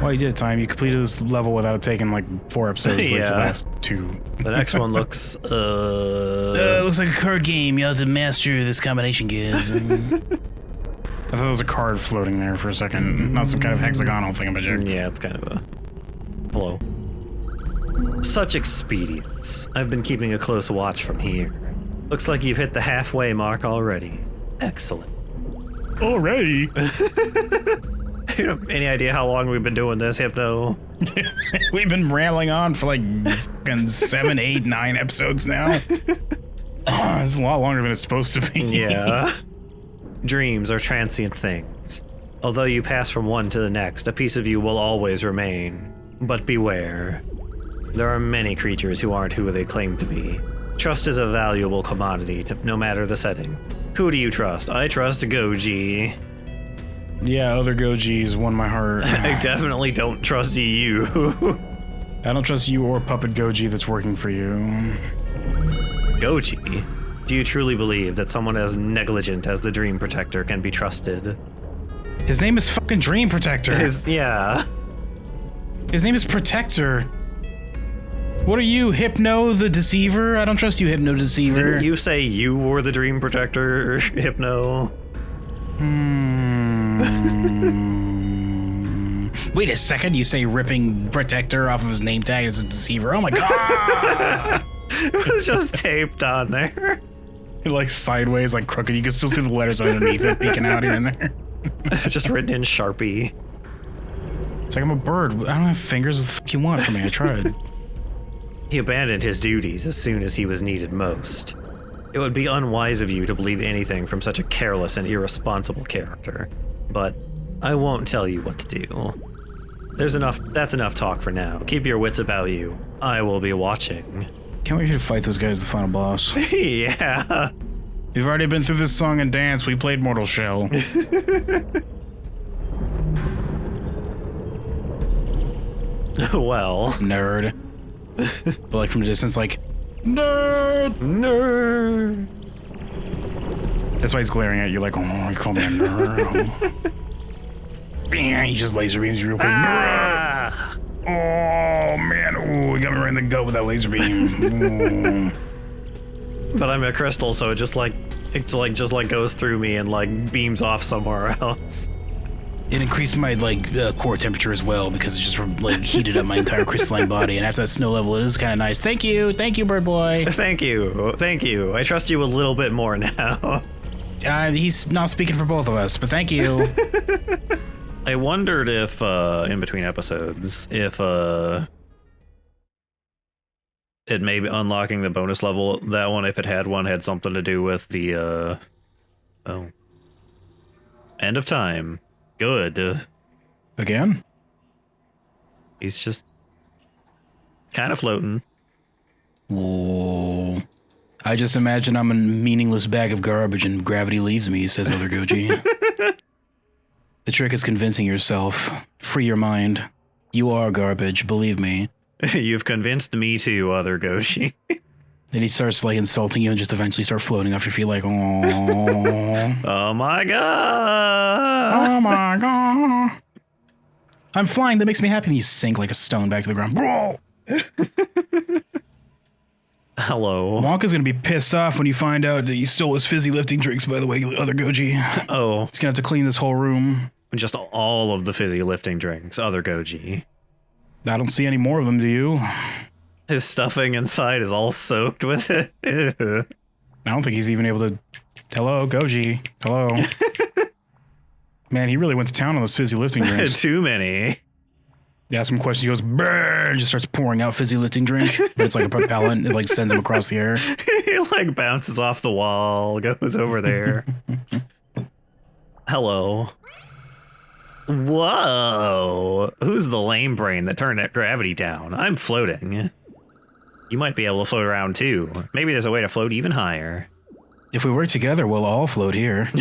Well, you did it, time. You completed this level without taking like 4 episodes. Like the Yeah. last 2. The next one looks looks like a card game. You have to master this combination, kids. I thought there was a card floating there for a second. Not some kind of hexagonal thingamajig. yeah, it's kind of a hello. Such expedience. I've been keeping a close watch from here. Looks like you've hit the halfway mark already. Excellent. Already? You have any idea how long we've been doing this, Hypno? We've been rambling on for like 7, 8, 9 episodes now. It's a lot longer than it's supposed to be. Yeah. Dreams are transient things. Although you pass from one to the next, a piece of you will always remain. But beware. There are many creatures who aren't who they claim to be. Trust is a valuable commodity, no matter the setting. Who do you trust? I trust Goji. Yeah, other Gojis won my heart. I definitely don't trust you. I don't trust you or Puppet Goji that's working for you. Goji? Do you truly believe that someone as negligent as the Dream Protector can be trusted? His name is fucking Dream Protector. Yeah. His name is Protector. What are you, Hypno the Deceiver? I don't trust you, Hypno Deceiver. Didn't you say you were the Dream Protector, Hypno? Wait a second, you say ripping Protector off of his name tag as a Deceiver? Oh my god! It was just taped on there. Like sideways, like crooked. You can still see the letters underneath it peeking out here and there. Just written in Sharpie. It's like I'm a bird. I don't have fingers. What the fuck you want from me? I tried. He abandoned his duties as soon as he was needed most. It would be unwise of you to believe anything from such a careless and irresponsible character, but I won't tell you what to do. That's enough talk for now. Keep your wits about you. I will be watching. Can't wait to fight those guys, the final boss. Yeah. We've already been through this song and dance. We played Mortal Shell. Well. Nerd. But like from a distance, like, nerd! Nerd! That's why he's glaring at you like, oh, you call me a nerd. He just laser beams you real quick. Ah! Oh, man. Oh, he got me right in the gut with that laser beam. But I'm a crystal, so it just goes through me and like beams off somewhere else. It increased my core temperature as well because it just like heated up my entire crystalline body. And after that snow level, it is kind of nice. Thank you, bird boy. Thank you. I trust you a little bit more now. He's not speaking for both of us, but thank you. I wondered if, in between episodes, if, it may be unlocking the bonus level, that one, if it had one, had something to do with the, end of time. Good. Again? He's just kind of floating. Oh. I just imagine I'm a meaningless bag of garbage and gravity leaves me, says other Goji. The trick is convincing yourself. Free your mind. You are garbage, believe me. You've convinced me to, other Goji. Then he starts like insulting you and just eventually start floating off your feet like, oh. Oh my god. Oh my god. I'm flying, that makes me happy. And you sink like a stone back to the ground. Bro. Hello. Wonka's gonna be pissed off when you find out that you stole his fizzy lifting drinks, by the way, other Goji. Oh. He's gonna have to clean this whole room. Just all of the fizzy lifting drinks, other Goji. I don't see any more of them, do you? His stuffing inside is all soaked with it. I don't think he's even able to... Hello, Goji. Hello. Man, he really went to town on those fizzy lifting drinks. Too many. You ask him questions, he goes, brrr, and just starts pouring out fizzy lifting drink. But it's like a propellant. It like sends him across the air. He like bounces off the wall, goes over there. Hello. Whoa. Who's the lame brain that turned that gravity down? I'm floating. You might be able to float around too. Maybe there's a way to float even higher. If we work together, we'll all float here.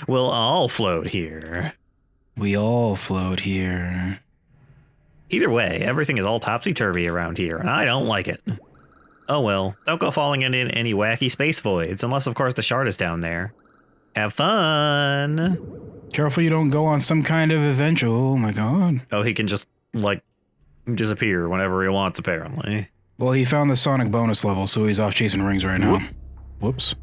We'll all float here. We all float here. Either way, everything is all topsy-turvy around here, and I don't like it. Oh well, don't go falling into any wacky space voids, unless of course the shard is down there. Have fun! Careful you don't go on some kind of adventure, oh my god. Oh, he can just, like, disappear whenever he wants, apparently. Well, he found the Sonic bonus level, so he's off chasing rings right now. Whoops.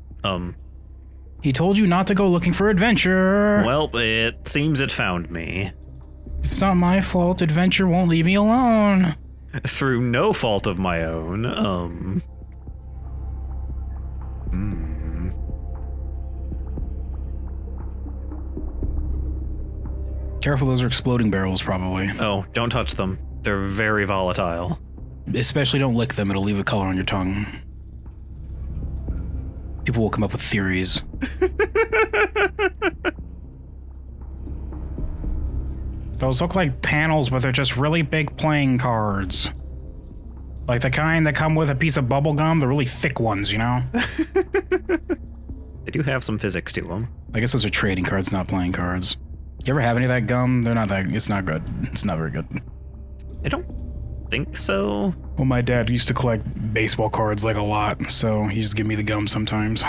He told you not to go looking for adventure. Well, it seems it found me. It's not my fault. Adventure won't leave me alone. Through no fault of my own, Careful, those are exploding barrels, probably. Oh, don't touch them. They're very volatile. Especially don't lick them, it'll leave a color on your tongue. People will come up with theories. Those look like panels, but they're just really big playing cards. Like the kind that come with a piece of bubble gum, the really thick ones, you know? They do have some physics to them. I guess those are trading cards, not playing cards. You ever have any of that gum? They're not that, it's not good. It's not very good. I don't think so. Well, my dad used to collect baseball cards like a lot, so he just give me the gum sometimes.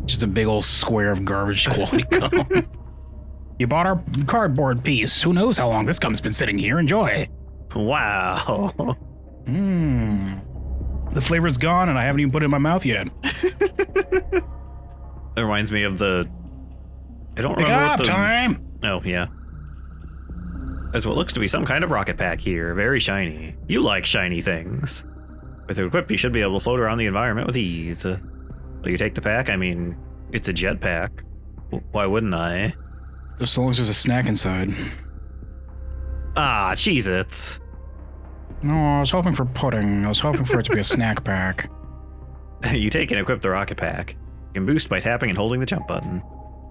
Just a big old square of garbage quality gum. You bought our cardboard piece. Who knows how long this gum's been sitting here? Enjoy. Wow. The flavor's gone and I haven't even put it in my mouth yet. It reminds me of the... I don't Pick remember it up, what the... time! Oh, yeah. There's what looks to be some kind of rocket pack here. Very shiny. You like shiny things. With it equipped, you should be able to float around the environment with ease. Will you take the pack? I mean, it's a jet pack. Why wouldn't I? As long as there's a snack inside. Ah, Cheez-Its. No, I was hoping for pudding. I was hoping for it to be a snack pack. You take and equip the rocket pack. You can boost by tapping and holding the jump button.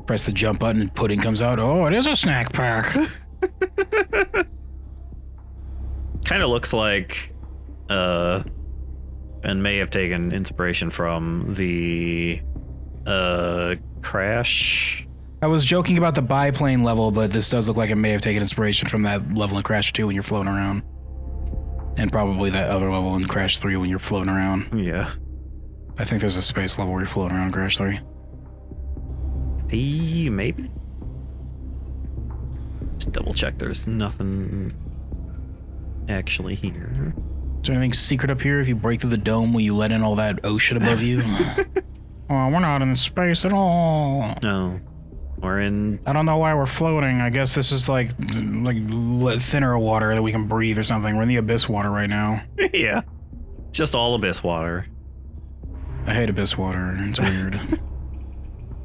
Press the jump button and pudding comes out. Oh, it is a snack pack. Kind of looks like, and may have taken inspiration from the, Crash. I was joking about the biplane level, but this does look like it may have taken inspiration from that level in Crash 2 when you're floating around. And probably that other level in Crash 3 when you're floating around. Yeah. I think there's a space level where you're floating around Crash 3. Maybe. Just double check there's nothing actually here. Is there anything secret up here? If you break through the dome, will you let in all that ocean above you? Oh, we're not in space at all. No. We're in... I don't know why we're floating. I guess this is like thinner water that we can breathe or something. We're in the abyss water right now. Yeah. Just all abyss water. I hate abyss water. It's weird.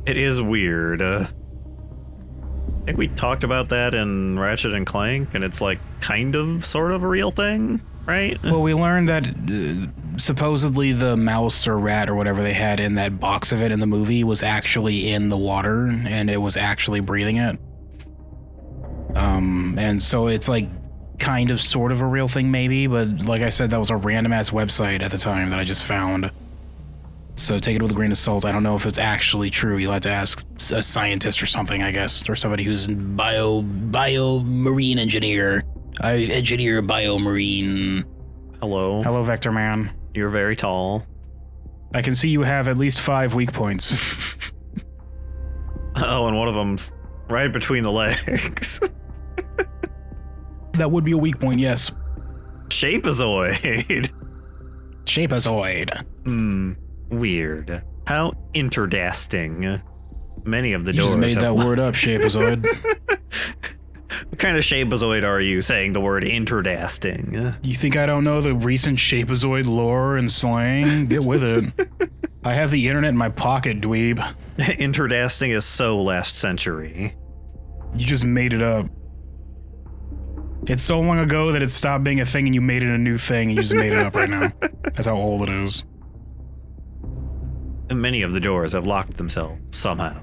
It is weird. I think we talked about that in Ratchet and Clank, and it's like kind of, sort of a real thing, right? Well, we learned that supposedly the mouse or rat or whatever they had in that box of it in the movie was actually in the water, and it was actually breathing it. And so it's like kind of, sort of a real thing maybe, but like I said, that was a random-ass website at the time that I just found. So take it with a grain of salt. I don't know if it's actually true. You'll have to ask a scientist or something, I guess, or somebody who's marine engineer. I engineer biomarine. Hello. Hello, Vector Man. You're very tall. I can see you have at least 5 weak points. Oh, and one of them's right between the legs. That would be a weak point, yes. Shapeazoid. Shapeazoid. Weird. How interdasting. Many of the You doors just made have... that word up, Shapeazoid. What kind of shapeazoid are you saying the word interdasting? You think I don't know the recent Shapeazoid lore and slang? Get with it. I have the internet in my pocket, dweeb. Interdasting is so last century. You just made it up. It's so long ago that it stopped being a thing and you made it a new thing and you just made it up right now. That's how old it is. Many of the doors have locked themselves, somehow.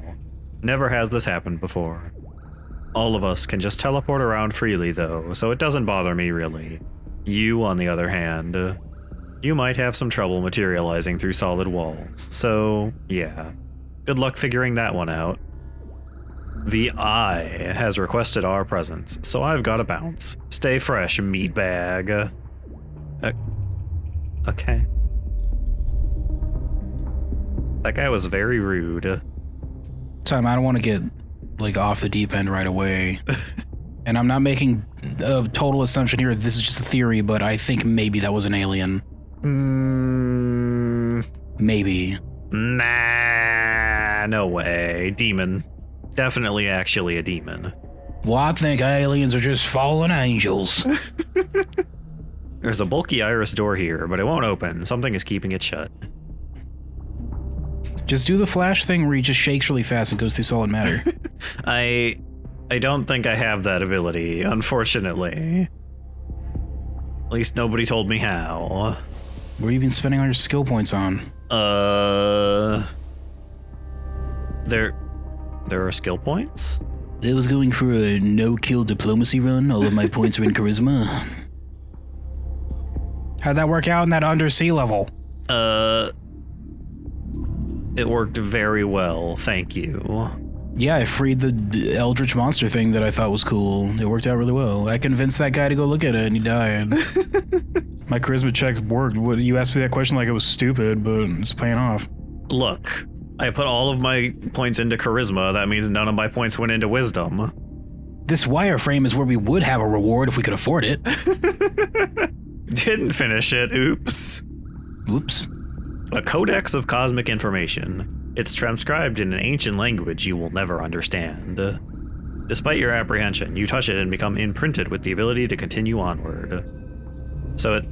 Never has this happened before. All of us can just teleport around freely, though, so it doesn't bother me, really. You, on the other hand, you might have some trouble materializing through solid walls, so, yeah. Good luck figuring that one out. The Eye has requested our presence, so I've got to bounce. Stay fresh, meatbag. Okay. That guy was very rude. Tom, I don't want to get, like, off the deep end right away. And I'm not making a total assumption here. This is just a theory, but I think maybe that was an alien. Maybe. Nah, no way. Demon. Definitely actually a demon. Well, I think aliens are just fallen angels. There's a bulky iris door here, but it won't open. Something is keeping it shut. Just do the Flash thing where he just shakes really fast and goes through solid matter. I don't think I have that ability, unfortunately. At least nobody told me how. What have you been spending all your skill points on? There are skill points? I was going for a no-kill diplomacy run. All of my points are in charisma. How'd that work out in that undersea level? It worked very well, thank you. Yeah, I freed the eldritch monster thing that I thought was cool. It worked out really well. I convinced that guy to go look at it, and he died. My charisma check worked. You asked me that question like it was stupid, but it's paying off. Look, I put all of my points into charisma. That means none of my points went into wisdom. This wireframe is where we would have a reward if we could afford it. Didn't finish it, oops. Oops. A codex of cosmic information. It's transcribed in an ancient language you will never understand. Despite your apprehension, you touch it and become imprinted with the ability to continue onward. So it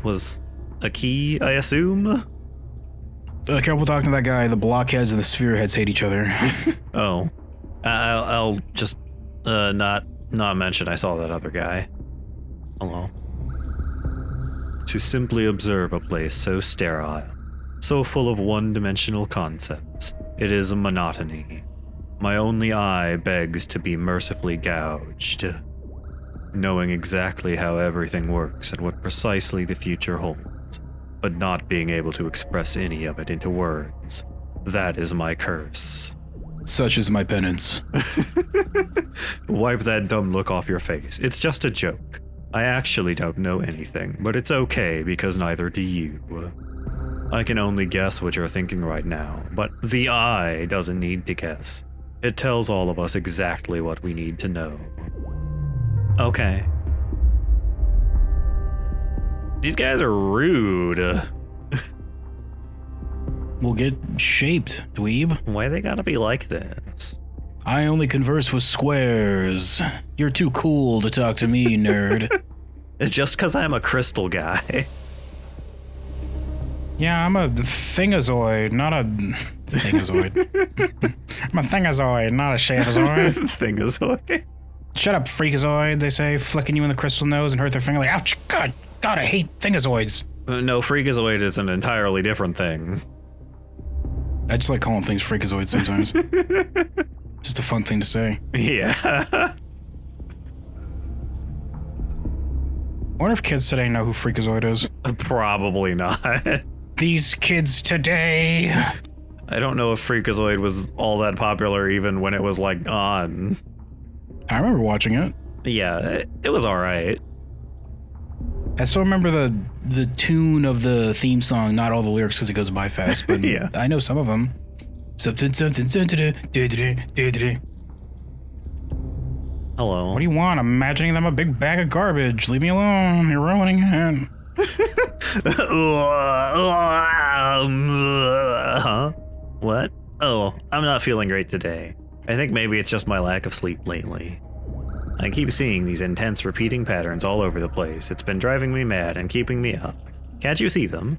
was a key, I assume? Careful talking to that guy. The blockheads and the sphere heads hate each other. Oh. I'll just not mention I saw that other guy. Hello. To simply observe a place so sterile, so full of one-dimensional concepts, it is a monotony. My only eye begs to be mercifully gouged. Knowing exactly how everything works and what precisely the future holds, but not being able to express any of it into words, that is my curse. Such is my penance. Wipe that dumb look off your face. It's just a joke. I actually don't know anything, but it's okay because neither do you. I can only guess what you're thinking right now, but the eye doesn't need to guess. It tells all of us exactly what we need to know. Okay. These guys are rude. We'll get shaped, dweeb. Why they gotta be like this? I only converse with squares. You're too cool to talk to me, nerd. It's just because I'm a crystal guy. Yeah, I'm a thingazoid, not a thingazoid. I'm a thingazoid, not a shapeazoid. Thingazoid. Shut up, freakazoid, they say, flicking you in the crystal nose and hurt their finger like, ouch, God, I hate thingazoids. No, freakazoid is an entirely different thing. I just like calling things freakazoids sometimes. Just a fun thing to say. Yeah. I wonder if kids today know who freakazoid is. Probably not. These kids today. I don't know if freakazoid was all that popular even when it was like on. I remember watching it. Yeah, it was alright. I still remember the tune of the theme song, not all the lyrics because it goes by fast, but Yeah. I know some of them. Something. Hello. What do you want? I'm imagining them a big bag of garbage. Leave me alone. You're ruining it. Huh? What? Oh, I'm not feeling great today. I think maybe it's just my lack of sleep lately. I keep seeing these intense repeating patterns all over the place. It's been driving me mad and keeping me up. Can't you see them?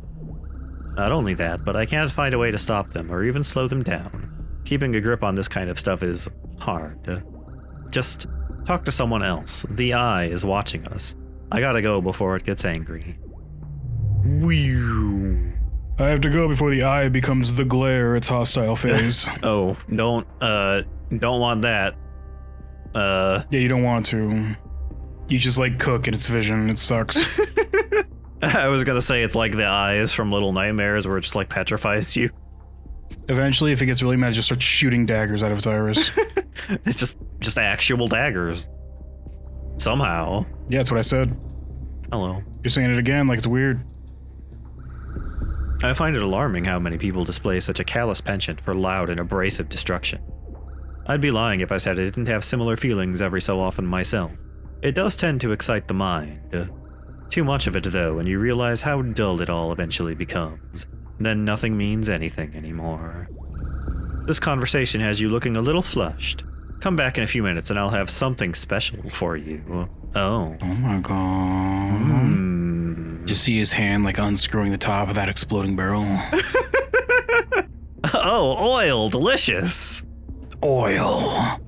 Not only that, but I can't find a way to stop them or even slow them down. Keeping a grip on this kind of stuff is hard. Just talk to someone else. The eye is watching us. I gotta go before it gets angry. Whew. I have to go before the eye becomes the glare, its hostile phase. Oh, don't want that. Yeah, you don't want to. You just like cook in its vision. It sucks. I was gonna say it's like the eyes from Little Nightmares where it just like petrifies you. Eventually, if it gets really mad, it just starts shooting daggers out of its iris. It's just actual daggers. Somehow. Yeah, that's what I said. Hello. You're saying it again like it's weird. I find it alarming how many people display such a callous penchant for loud and abrasive destruction. I'd be lying if I said I didn't have similar feelings every so often myself. It does tend to excite the mind. Too much of it, though, and you realize how dull it all eventually becomes. Then nothing means anything anymore. This conversation has you looking a little flushed. Come back in a few minutes and I'll have something special for you. Oh. Oh my god. Just see his hand like unscrewing the top of that exploding barrel. Oh, oil, delicious. Oil.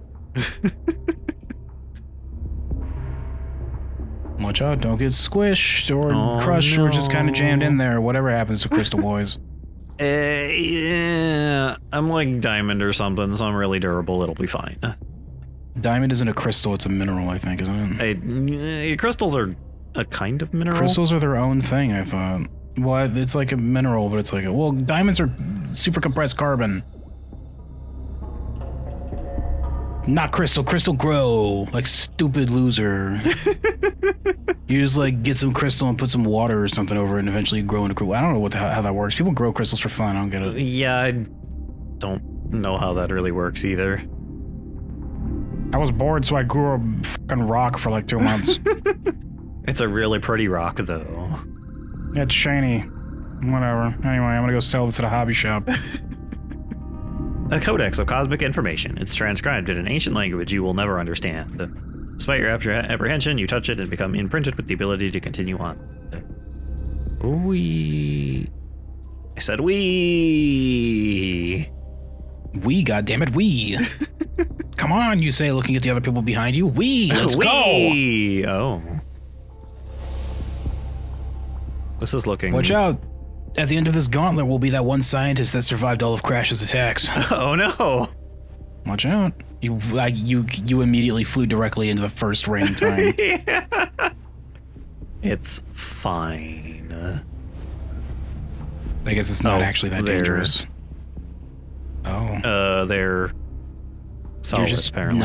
Watch out, don't get squished or crushed or just kind of jammed in there. Whatever happens to Crystal Boys. Yeah, I'm like diamond or something, so I'm really durable. It'll be fine. Diamond isn't a crystal, it's a mineral, I think, isn't it? Crystals are a kind of mineral. Crystals are their own thing, I thought. Well, it's like a mineral, but it's like well, diamonds are super compressed carbon. Not crystal, crystal grow, like stupid loser. You just like get some crystal and put some water or something over it and eventually you grow into crystal. I don't know how that works. People grow crystals for fun, I don't get it. Yeah, I don't know how that really works either. I was bored, so I grew a fucking rock for like 2 months. It's a really pretty rock, though. It's shiny. Whatever. Anyway, I'm gonna go sell this at a hobby shop. A codex of cosmic information. It's transcribed in an ancient language you will never understand. Despite your apprehension, you touch it and become imprinted with the ability to continue on. We. I said we. We, goddammit, we. Come on, you say, looking at the other people behind you. Let's go. Oh. This is looking. Watch out. At the end of this gauntlet will be that one scientist that survived all of Crash's attacks. Oh no. Watch out. You immediately flew directly into the first rain time. Yeah. It's fine. I guess it's not actually that dangerous. Oh. They're solve just it, apparently.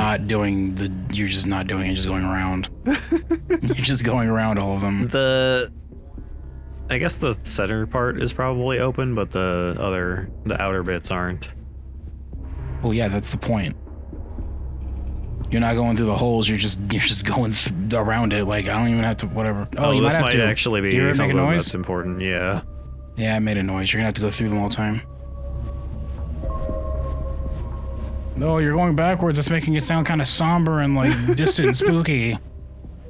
You're just not doing it, just going around. You're just going around all of them. I guess the center part is probably open, but the outer bits aren't. Well, yeah, that's the point. You're not going through the holes. You're just going around it. Like, I don't even have to. Whatever. Oh, you this might have to actually be You hear it make a something noise? that's important. Yeah. Yeah, I made a noise. You're gonna have to go through them all the time. No, you're going backwards. That's making it sound kind of somber and like distant, spooky.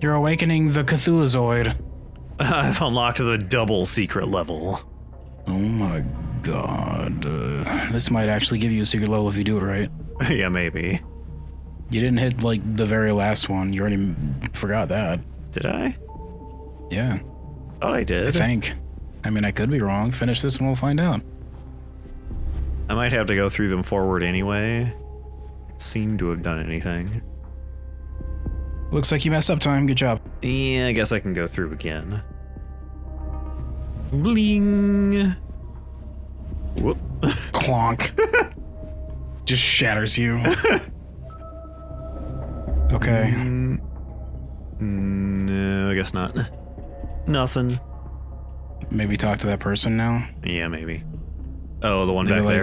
You're awakening the Cthulhuzoid. I've unlocked the double secret level. Oh my god. This might actually give you a secret level if you do it right. Yeah, maybe. You didn't hit, like, the very last one. You already forgot that. Did I? Yeah, Thought I did. I think. I mean, I could be wrong. Finish this and we'll find out. I might have to go through them forward anyway. Seem to have done anything. Looks like you messed up, Time. Good job. Yeah, I guess I can go through again. Bling. Whoop. Clonk. Just shatters you. Okay. No, I guess not. Nothing. Maybe talk to that person now. Yeah, maybe. Oh, the one They're back like,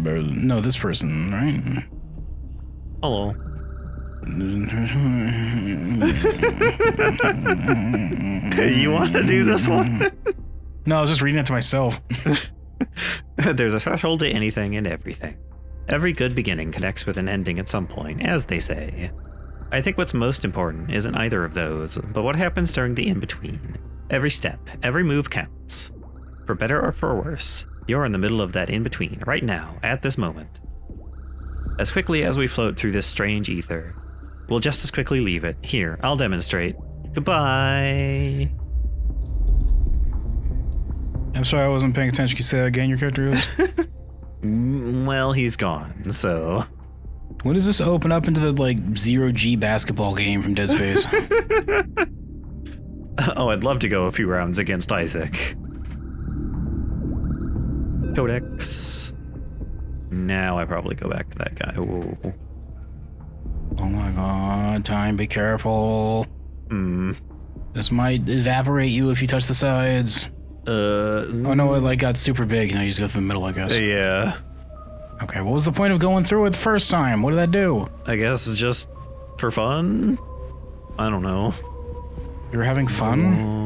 there. no, this person, right? Hello. You want to do this one? No, I was just reading it to myself. There's a threshold to anything and everything. Every good beginning connects with an ending at some point, as they say. I think what's most important isn't either of those, but what happens during the in-between. Every step, every move counts. For better or for worse, you're in the middle of that in-between, right now, at this moment. As quickly as we float through this strange ether, we'll just as quickly leave it. Here, I'll demonstrate. Goodbye. I'm sorry, I wasn't paying attention. Can you say that again, your character is? Well, he's gone, so... When does this open up into the, like, 0G basketball game from Dead Space? Oh, I'd love to go a few rounds against Isaac. Codex. Now I probably go back to that guy. Whoa. Oh my god, Time, be careful. This might evaporate you if you touch the sides. Oh no, it like got super big. Now you just go through the middle, I guess. Yeah. Okay, what was the point of going through it the first time? What did that do? I guess it's just for fun? I don't know. You were having fun?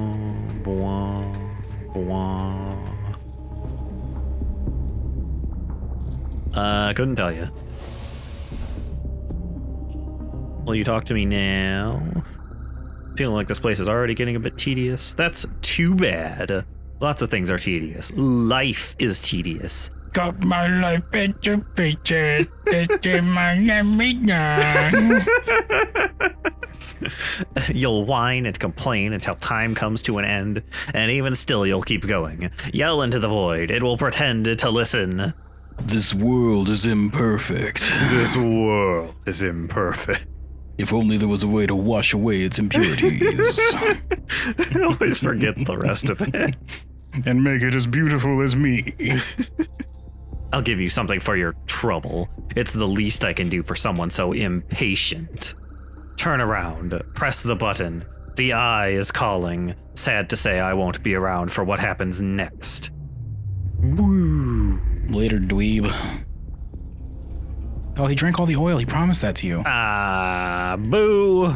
Couldn't tell you. Will you talk to me now? Feeling like this place is already getting a bit tedious. That's too bad. Lots of things are tedious. Life is tedious. Got my life into pieces. You'll whine and complain until time comes to an end, and even still you'll keep going. Yell into the void. It will pretend to listen. This world is imperfect. This world is imperfect. If only there was a way to wash away its impurities. I always forget the rest of it. And make it as beautiful as me. I'll give you something for your trouble. It's the least I can do for someone so impatient. Turn around, press the button. The eye is calling. Sad to say I won't be around for what happens next. Woo. Later, dweeb. Oh, he drank all the oil. He promised that to you. Ah, boo.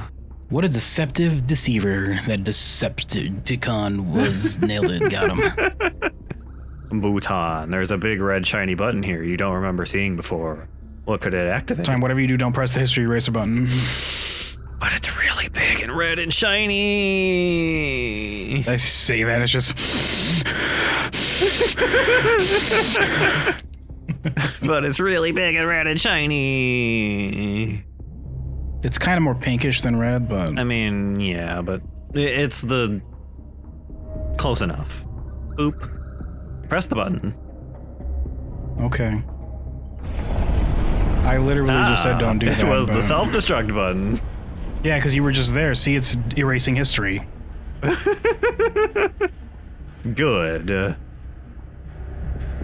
What a deceptive deceiver. That Decepticon was. Nailed it. Got him. Bhutan, there's a big red shiny button here you don't remember seeing before. What could it activate? Time, whatever you do, don't press the history eraser button. But it's really big and red and shiny. I say that, it's just... But it's really big and red and shiny. It's kind of more pinkish than red, but... I mean, yeah, but it's the... close enough. Oop. Press the button. Okay. I literally just said don't do that. It was but... the self-destruct button. Yeah, because you were just there. See, it's erasing history. Good.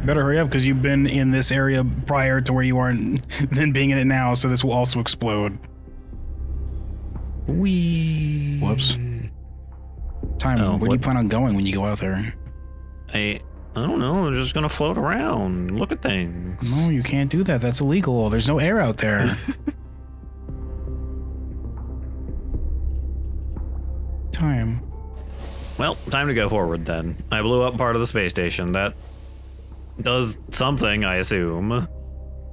Better hurry up, because you've been in this area prior to where you aren't then being in it now, so this will also explode. Whee. Whoops. Time, where do you plan on going when you go out there? I don't know. I'm just gonna float around, look at things. No, you can't do that. That's illegal. There's no air out there. Time. Well, time to go forward then. I blew up part of the space station. That does something, I assume.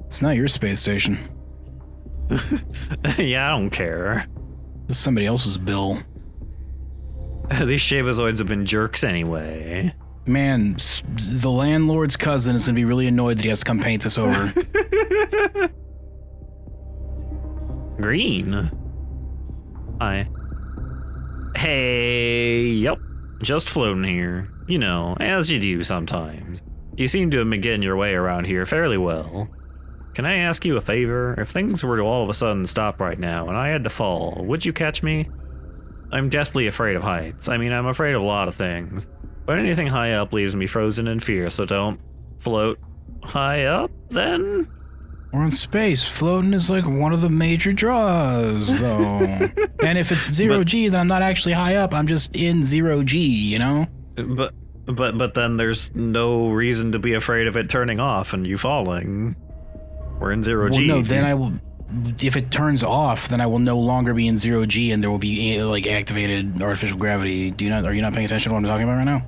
It's not your space station. Yeah, I don't care. This is somebody else's bill. These Shabazoids have been jerks anyway. Man, the landlord's cousin is going to be really annoyed that he has to come paint this over. Green. Hi. Hey, yep. Just floating here. You know, as you do sometimes. You seem to have been getting your way around here fairly well. Can I ask you a favor? If things were to all of a sudden stop right now and I had to fall, would you catch me? I'm deathly afraid of heights. I mean, I'm afraid of a lot of things. But anything high up leaves me frozen in fear, so don't float high up, then? We're in space. Floating is like one of the major draws, though. And if it's zero G, then I'm not actually high up. I'm just in zero G, you know? But then there's no reason to be afraid of it turning off and you falling. We're in zero G. No, then I will. If it turns off, then I will no longer be in zero G, and there will be like activated artificial gravity. Are you not paying attention to what I'm talking about right now?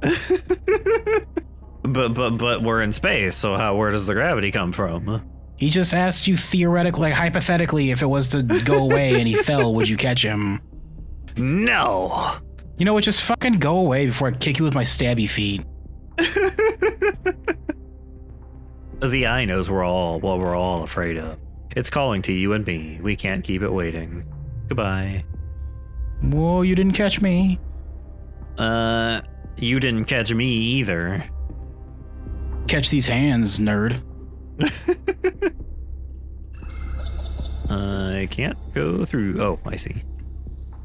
but we're in space, so where does the gravity come from? He just asked you theoretically, like hypothetically, if it was to go away and he fell, would you catch him? No. You know what? Just fucking go away before I kick you with my stabby feet. The eye knows what we're all afraid of. It's calling to you and me. We can't keep it waiting. Goodbye. Whoa, you didn't catch me. You didn't catch me either. Catch these hands, nerd. I can't go through. Oh, I see.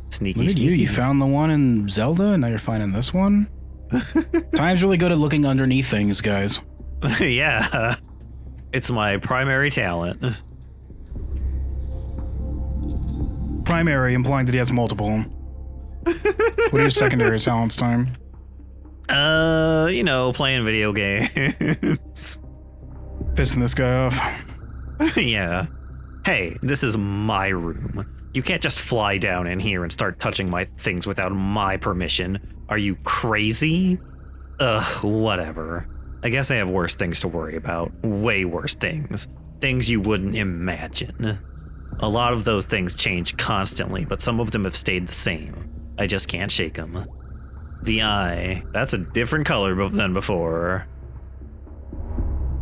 Sneaky, Look at sneaky. you found the one in Zelda, and now you're finding this one? Time's really good at looking underneath things, guys. Yeah. It's my primary talent. Primary, implying that he has multiple. What are your secondary talents, Time? You know, playing video games. Pissing this guy off. Yeah. Hey, this is my room. You can't just fly down in here and start touching my things without my permission. Are you crazy? Ugh, whatever. I guess I have worse things to worry about. Way worse things. Things you wouldn't imagine. A lot of those things change constantly, but some of them have stayed the same. I just can't shake them. The eye, that's a different color than before.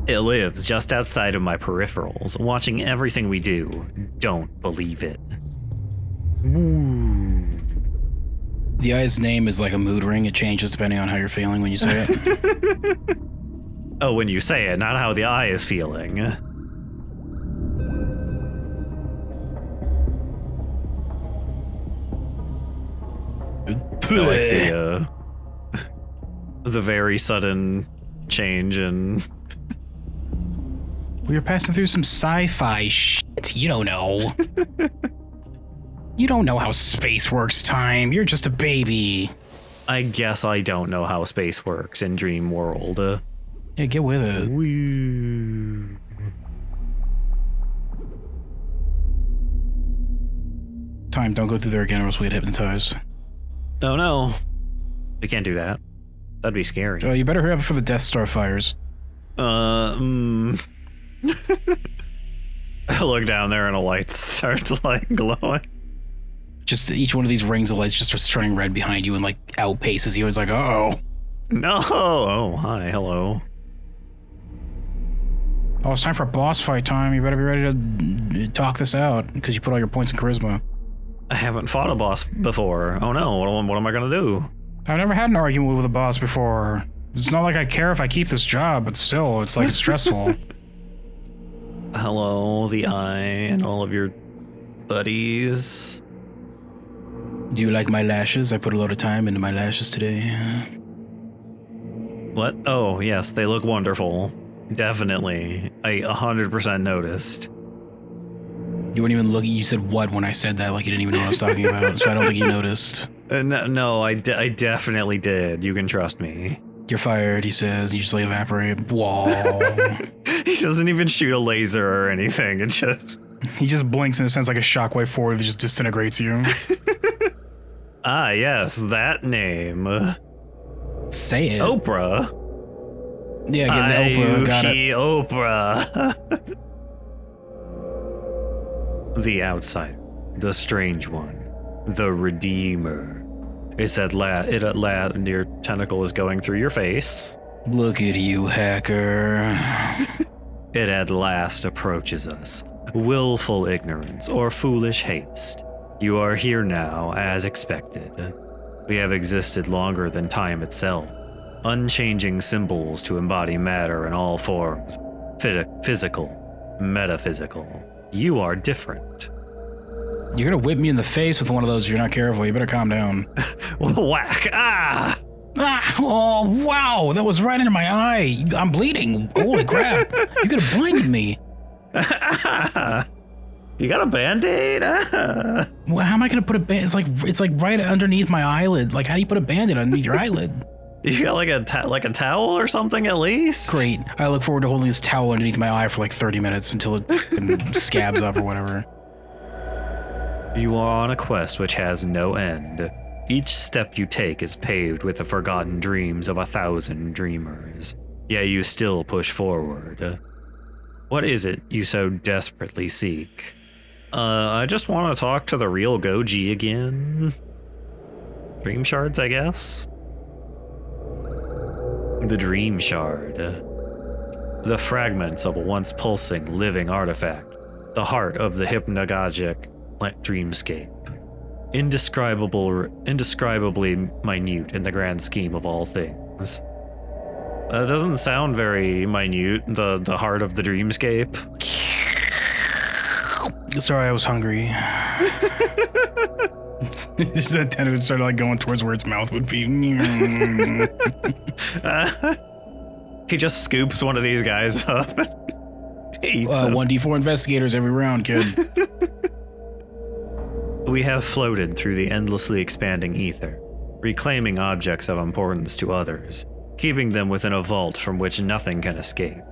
It lives just outside of my peripherals, watching everything we do. Don't believe it. Ooh. The eye's name is like a mood ring. It changes depending on how you're feeling when you say it. Oh, when you say it, not how the eye is feeling. I like the very sudden change in... We were passing through some sci-fi shit. You don't know. You don't know how space works, Time. You're just a baby. I guess I don't know how space works in Dream World. Yeah, get with it. Woo. Time, don't go through there again or else we get hypnotized. Oh no. We can't do that. That'd be scary. Oh, you better hurry up before the Death Star fires. I look down there and a light starts like glowing. Just each one of these rings of lights just starts turning red behind you and like outpaces you. It's like, uh-oh. No. Oh, hi. Hello. Oh, it's time for a boss fight time. You better be ready to talk this out because you put all your points in charisma. I haven't fought a boss before. Oh no, what am I gonna do? I've never had an argument with a boss before. It's not like I care if I keep this job, but still, it's like it's stressful. Hello, the eye and all of your buddies. Do you like my lashes? I put a lot of time into my lashes today. What? Oh, yes, they look wonderful. definitely. I 100% noticed. You weren't even looking. You said what when I said that, like you didn't even know what I was talking about. So I don't think you noticed. No, I definitely did. You can trust me. You're fired, he says. You just like evaporate. Whoa. He doesn't even shoot a laser or anything. It just... He just blinks and it sends like a shockwave forward that just disintegrates you. Ah, yes, that name. Say it. Oprah. Yeah, get the Oprah. Got it. Oprah. The outsider, the strange one, the redeemer. It's at last. Your tentacle is going through your face. Look at you, hacker. It at last approaches us. Willful ignorance or foolish haste. You are here now, as expected. We have existed longer than time itself. Unchanging symbols to embody matter in all forms. Physical, metaphysical. You are different. You're gonna whip me in the face with one of those if you're not careful. You better calm down. Whack! Ah! Ah! Oh, wow! That was right under my eye. I'm bleeding. Holy crap! You could have blinded me. You got a Band-Aid? Well, how am I gonna put a band? It's like right underneath my eyelid. Like, how do you put a Band-Aid underneath your eyelid? You got like a towel or something at least? Great. I look forward to holding this towel underneath my eye for like 30 minutes until it scabs up or whatever. You are on a quest which has no end. Each step you take is paved with the forgotten dreams of 1,000 dreamers. Yet you still push forward. What is it you so desperately seek? I just want to talk to the real Goji again. Dream shards, I guess? The dream shard. The fragments of a once pulsing, living artifact. The heart of the hypnagogic dreamscape. Indescribably minute in the grand scheme of all things. That doesn't sound very minute, the heart of the dreamscape. Sorry, I was hungry. Just that tentacle started like going towards where its mouth would be. He just scoops one of these guys up and eats him. 1d4 investigators every round, kid. We have floated through the endlessly expanding ether, reclaiming objects of importance to others, keeping them within a vault from which nothing can escape.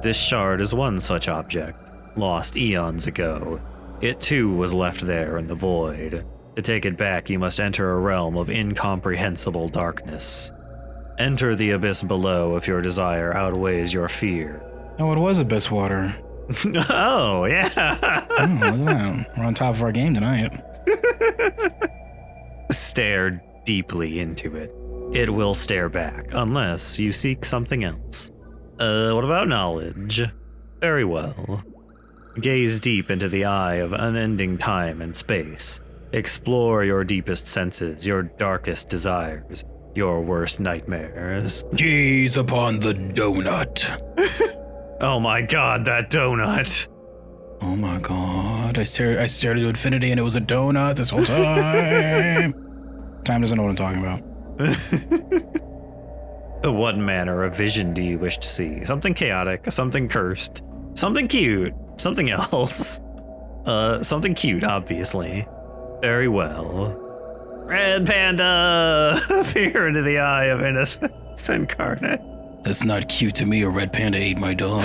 This shard is one such object, lost eons ago. It too was left there in the void. To take it back, you must enter a realm of incomprehensible darkness. Enter the abyss below if your desire outweighs your fear. Oh, it was abyss water. Oh, yeah. Oh, look at that. We're on top of our game tonight. Stare deeply into it. It will stare back, unless you seek something else. What about knowledge? Very well. Gaze deep into the eye of unending time and space. Explore your deepest senses, your darkest desires, your worst nightmares. Gaze upon the donut. Oh my god, that donut! Oh my god, I stared into infinity and it was a donut this whole time. Time doesn't know what I'm talking about. What manner of vision do you wish to see? Something chaotic, something cursed, something cute, something else. Something cute, obviously. Very well. Red Panda! Peer into the eye of innocence incarnate. That's not cute to me. A red panda ate my dog.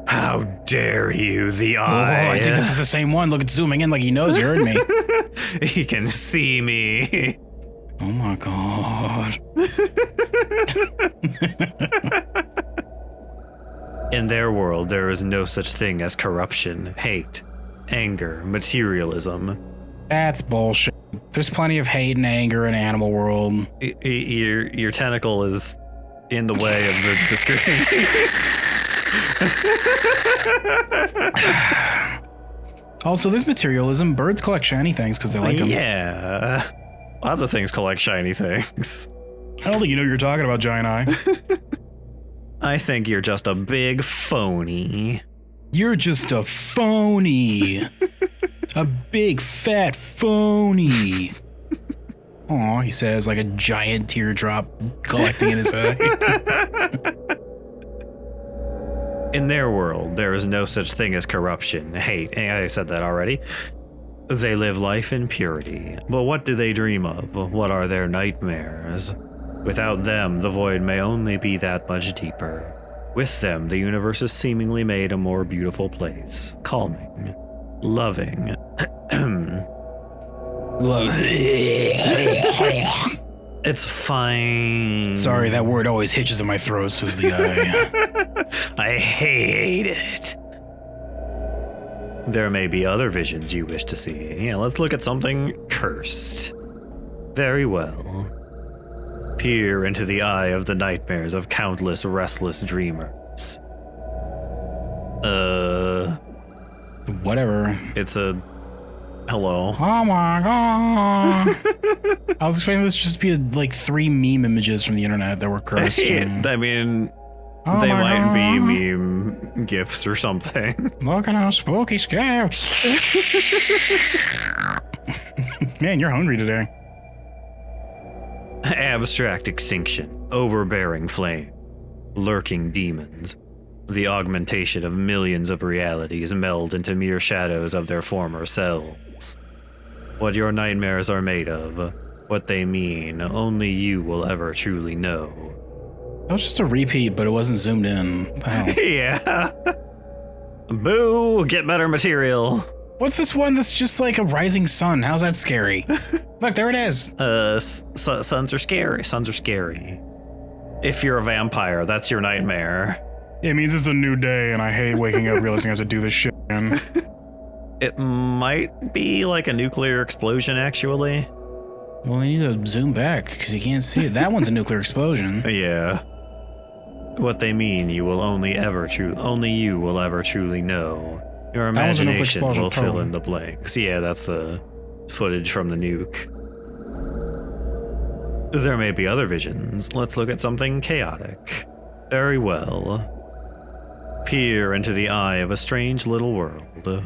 How dare you, the eye. Oh, I think this is the same one. Look, it's zooming in like he knows he heard me. He can see me. Oh my god. In their world, there is no such thing as corruption, hate, anger, materialism. That's bullshit. There's plenty of hate and anger in Animal World. Your tentacle is in the way of the screen. Also, there's materialism. Birds collect shiny things because they like them. Yeah. Lots of things collect shiny things. I don't think you know what you're talking about, Giant Eye. I think you're just a big phony. You're just a phony. A big fat phony. Aw, he says, like a giant teardrop collecting in his eye. In their world, there is no such thing as corruption, hate. I said that already. They live life in purity. But what do they dream of? What are their nightmares? Without them, the void may only be that much deeper. With them, the universe is seemingly made a more beautiful place. Calming. Loving. It's fine. Sorry, that word always hitches in my throat, says the guy. I hate it. There may be other visions you wish to see. Yeah, let's look at something cursed. Very well. Peer into the eye of the nightmares of countless restless dreamers. Whatever. It's a... Hello. Oh my god. I was expecting this to just be like 3 meme images from the internet that were cursed. I mean, they might be meme gifs or something. Look at how spooky scary. Man, you're hungry today. Abstract extinction, overbearing flame, lurking demons. The augmentation of millions of realities meld into mere shadows of their former selves. What your nightmares are made of, what they mean, only you will ever truly know. That was just a repeat, but it wasn't zoomed in. What the hell? Yeah. Boo, get better material. What's this one that's just like a rising sun? How's that scary? Look, there it is. Suns are scary. Suns are scary. If you're a vampire, that's your nightmare. It means it's a new day, and I hate waking up realizing I have to do this shit again. It might be like a nuclear explosion, actually. Well, they need to zoom back because you can't see it. That one's a nuclear explosion. Yeah. What they mean, you will only you will ever truly know. Your imagination will fill in the blanks. Yeah, that's the footage from the nuke. There may be other visions. Let's look at something chaotic. Very well. Peer into the eye of a strange little world.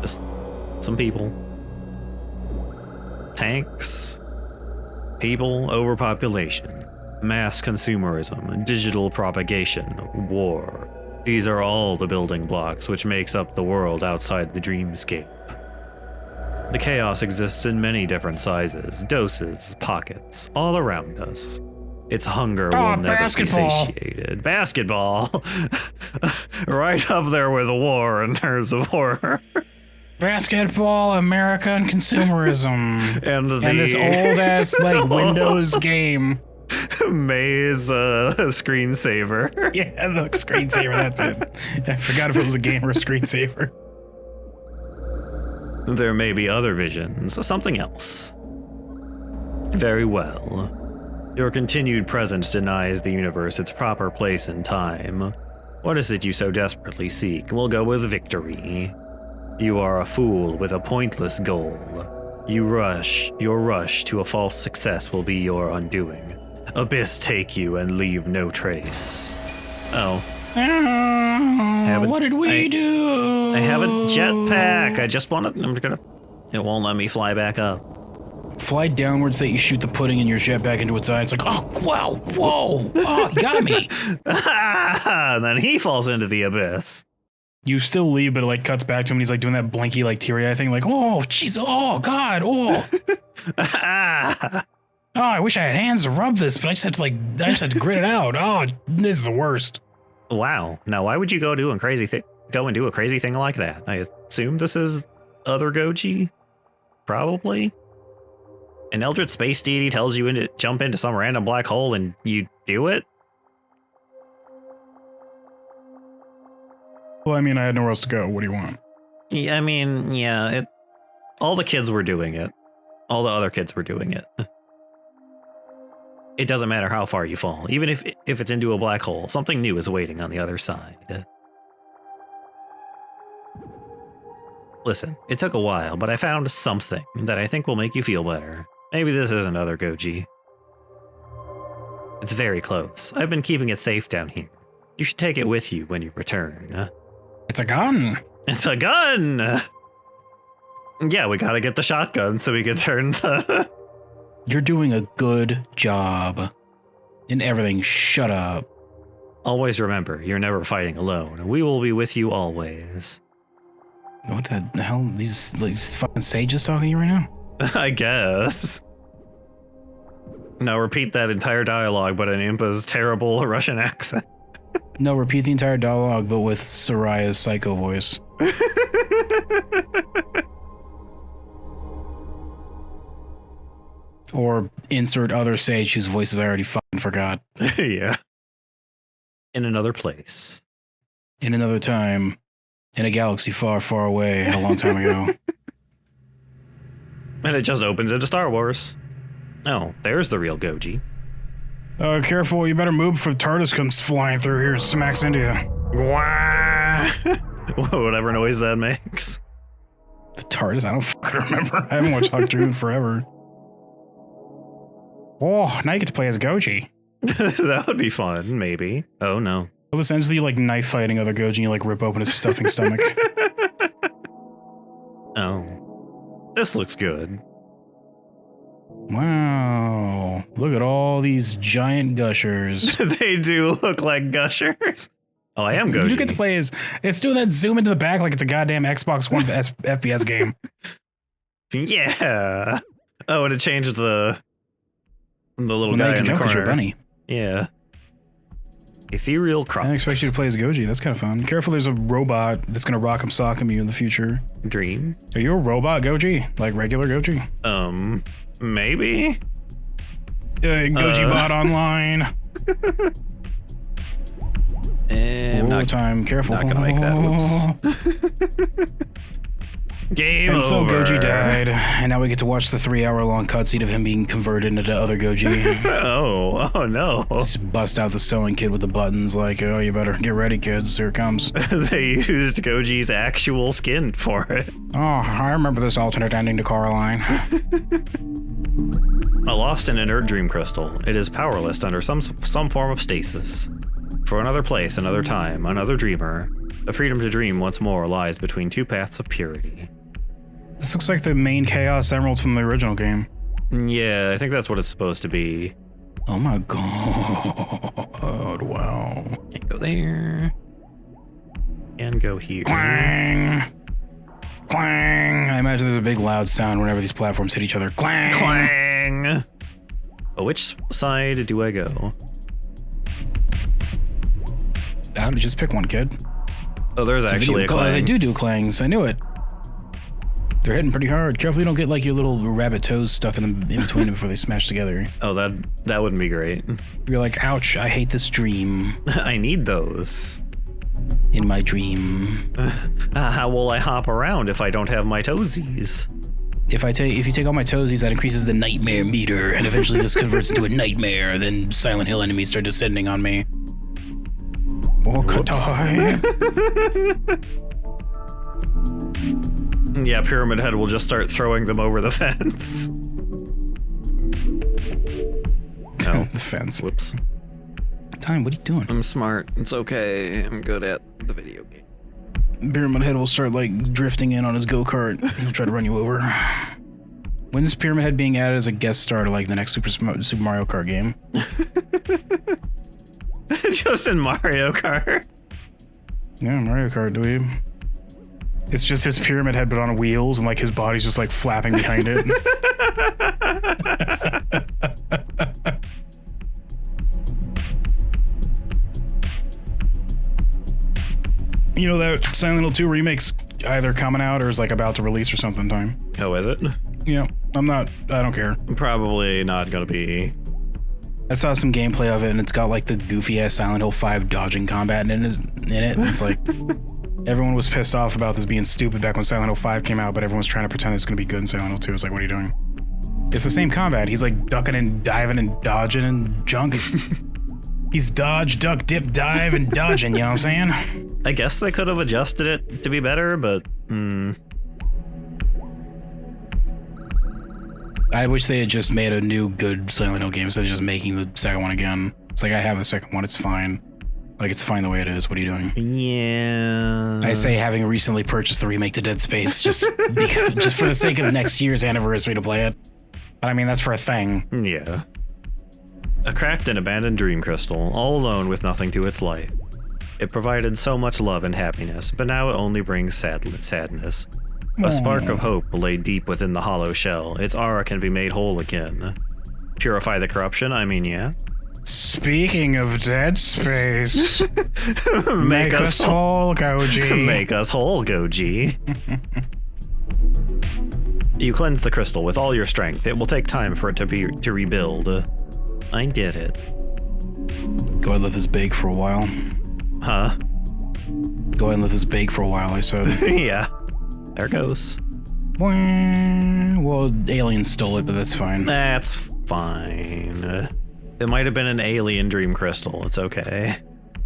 Just some people. Tanks. People, overpopulation. Mass consumerism. Digital propagation. War. These are all the building blocks which makes up the world outside the dreamscape. The chaos exists in many different sizes, doses, pockets, all around us. Its hunger will never be satiated. Basketball! Right up there with war in terms of horror. Basketball, America, and consumerism. And this old-ass, like, Windows game. Maze screensaver. Yeah, the screensaver, that's it. I forgot if it was a game or a screensaver. There may be other visions, something else. Very well. Your continued presence denies the universe its proper place in time. What is it you so desperately seek? We'll go with victory. You are a fool with a pointless goal. Your rush to a false success will be your undoing. Abyss take you and leave no trace. Oh. What did we do? I have a jetpack. It won't let me fly back up. Fly downwards that you shoot the pudding in your jetpack into its eye. It's like, oh, wow, whoa, oh, you got me. And then he falls into the abyss. You still leave, but it like cuts back to him and he's like doing that blinky like teary eye thing, like, oh jeez, oh god, oh. Oh, I wish I had hands to rub this, but I just had to grit it out. Oh, this is the worst. Wow. Now why would you go and do a crazy thing like that? I assume this is other Goji? Probably. An eldritch space deity tells you to jump into some random black hole and you do it? Well, I mean, I had nowhere else to go. What do you want? Yeah, I mean, yeah, all the kids were doing it. All the other kids were doing it. It doesn't matter how far you fall. Even if it's into a black hole, something new is waiting on the other side. Listen, it took a while, but I found something that I think will make you feel better. Maybe this isn't other Goji. It's very close. I've been keeping it safe down here. You should take it with you when you return. It's a gun. It's a gun! Yeah, we gotta get the shotgun so we can turn the... You're doing a good job. In everything, shut up. Always remember, you're never fighting alone. We will be with you always. What the hell? These fucking sages talking to you right now? I guess. Now repeat that entire dialogue, but in Impa's terrible Russian accent. No, repeat the entire dialogue, but with Soraya's psycho voice. Or insert other sage whose voices I already fucking forgot. Yeah. In another place. In another time. In a galaxy far, far away, a long time ago. And it just opens into Star Wars. Oh, there's the real Goji. Careful, you better move before the TARDIS comes flying through here and smacks into you. Whatever noise that makes. The TARDIS? I don't fucking remember. I haven't watched Doctor Who in forever. Oh, now you get to play as Goji. That would be fun, maybe. Oh, no. Well, this ends with you, like, knife fighting other Goji and you, like, rip open his stuffing stomach. Oh. This looks good. Wow. Look at all these giant gushers. They do look like gushers. Oh, I am Goji. You get to play as... It's doing that zoom into the back like it's a goddamn Xbox One FPS game. Yeah. Oh, and it changed the little now guy you can in the jump 'cause corner. you're a bunny. Yeah. Ethereal crops. I didn't expect you to play as Goji. That's kind of fun. Careful, there's a robot that's going to rock'em sock'em you in the future. Dream. Are you a robot Goji? Like regular Goji? Maybe? Goji bot online. Not time. Careful. Not gonna make that. Oops. Game And over. so Goji died, and now we get to watch the 3-hour-long cutscene of him being converted into other Goji. Oh no. Just bust out the sewing kit with the buttons like, oh, you better get ready, kids. Here it comes. They used Goji's actual skin for it. Oh, I remember this alternate ending to Coraline. A lost and inert dream crystal. It is powerless under some form of stasis. For another place, another time, another dreamer. The freedom to dream once more lies between two paths of purity. This looks like the main Chaos Emerald from the original game. Yeah, I think that's what it's supposed to be. Oh my god, wow. Can't go there. And go here. Clang! Clang! I imagine there's a big loud sound whenever these platforms hit each other. Clang! Clang! Oh, which side do I go? How to just pick one, kid. Oh, there's actually a clang. They do clangs. I knew it. They're hitting pretty hard. Careful you don't get like your little rabbit toes stuck in between them before they smash together. Oh, that wouldn't be great. You're like, ouch, I hate this dream. I need those. In my dream. How will I hop around if I don't have my toesies? If you take all my toesies, that increases the nightmare meter, and eventually this converts into a nightmare. Then Silent Hill enemies start descending on me. Yeah, Pyramid Head will just start throwing them over the fence. Oh, the fence. Whoops. Time, what are you doing? I'm smart. It's okay. I'm good at the video game. Pyramid Head will start like drifting in on his go-kart. He'll try to run you over. When is Pyramid Head being added as a guest star to like the next Super Mario Kart game? Just in Mario Kart. Yeah, Mario Kart, dweeb. It's just his pyramid head, but on wheels, and like his body's just like flapping behind it. You know that Silent Hill 2 remake's either coming out or is like about to release or something time. Oh, is it? Yeah, I don't care. Probably not gonna be. I saw some gameplay of it, and it's got like the goofy ass Silent Hill 5 dodging combat in it. And it's like everyone was pissed off about this being stupid back when Silent Hill 5 came out, but everyone was trying to pretend it's gonna be good in Silent Hill 2. It's like, what are you doing? It's the same combat. He's like ducking and diving and dodging and junk. He's dodge, duck, dip, dive, and dodging. You know what I'm saying? I guess they could have adjusted it to be better, but I wish they had just made a new good Silent Hill game instead of just making the second one again. It's like, I have the second one, it's fine. Like, it's fine the way it is. What are you doing? Yeah. I say having recently purchased the remake to Dead Space just for the sake of next year's anniversary to play it. But I mean, that's for a thing. Yeah. A cracked and abandoned dream crystal, all alone with nothing to its life. It provided so much love and happiness, but now it only brings sadness. A spark of hope lay deep within the hollow shell. Its aura can be made whole again. Purify the corruption? I mean, yeah. Speaking of Dead Space, Make us whole, Goji. Make us whole, Goji. You cleanse the crystal with all your strength. It will take time for it to rebuild. I did it. Go ahead and let this bake for a while. Huh? Go ahead and let this bake for a while, I said. Yeah. There it goes. Well, aliens stole it, but that's fine. That's fine. It might have been an alien dream crystal. It's okay.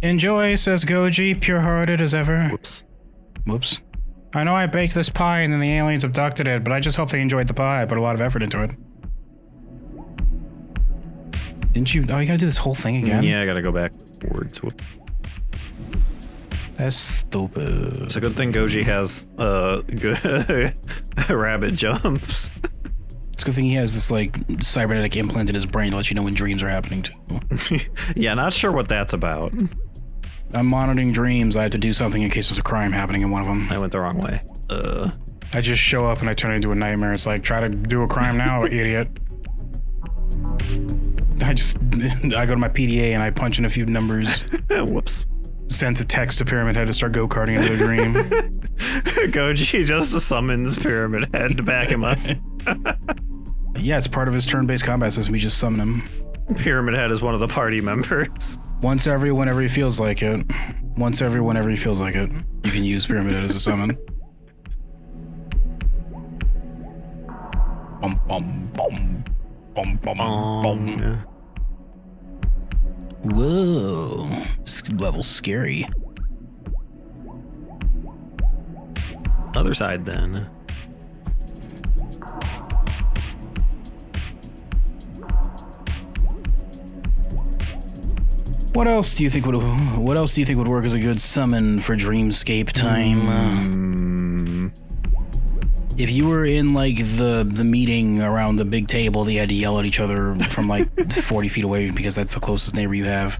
Enjoy, says Goji, pure-hearted as ever. Whoops. I know I baked this pie and then the aliens abducted it, but I just hope they enjoyed the pie. I put a lot of effort into it. Didn't you? Oh, you gotta do this whole thing again? Yeah, I gotta go backwards. Whoop. That's stupid. It's a good thing Goji has good rabbit jumps. It's a good thing he has this, like, cybernetic implant in his brain to let you know when dreams are happening, too. Yeah, not sure what that's about. I'm monitoring dreams. I have to do something in case there's a crime happening in one of them. I went the wrong way. I just show up and I turn it into a nightmare. It's like, try to do a crime now, idiot. I go to my PDA and I punch in a few numbers. Whoops. Sends a text to Pyramid Head to start go-karting into a dream. Goji just summons Pyramid Head to back him up. Yeah, it's part of his turn-based combat system. We just summon him. Pyramid Head is one of the party members. Once every, whenever he feels like it. Once every, whenever he feels like it. You can use Pyramid Head as a summon. Bum, bum, bum. Bum, bum, bum. Whoa. This level's scary. Other side, then. What else do you think would work as a good summon for Dreamscape time? If you were in like the meeting around the big table, they had to yell at each other from like 40 feet away because that's the closest neighbor you have.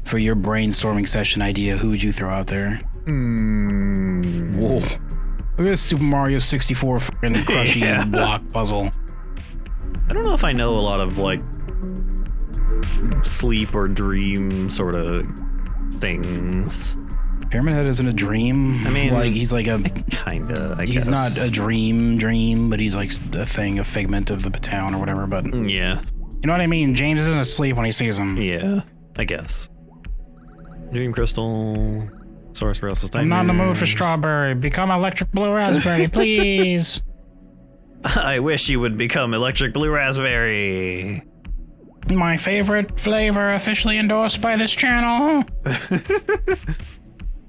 For your brainstorming session idea, who would you throw out there? Whoa. Look at this Super Mario 64 fucking crushy block puzzle. I don't know if I know a lot of like sleep or dream sort of things. Pyramid Head isn't a dream. I mean, like he's like a kinda. I guess he's not a dream, but he's like a thing, a figment of the town or whatever. But yeah, you know what I mean. James isn't asleep when he sees him. Yeah, I guess. Dream crystal, source for else's I'm not in the mood for strawberry. Become electric blue raspberry, please. I wish you would become electric blue raspberry. My favorite flavor, officially endorsed by this channel.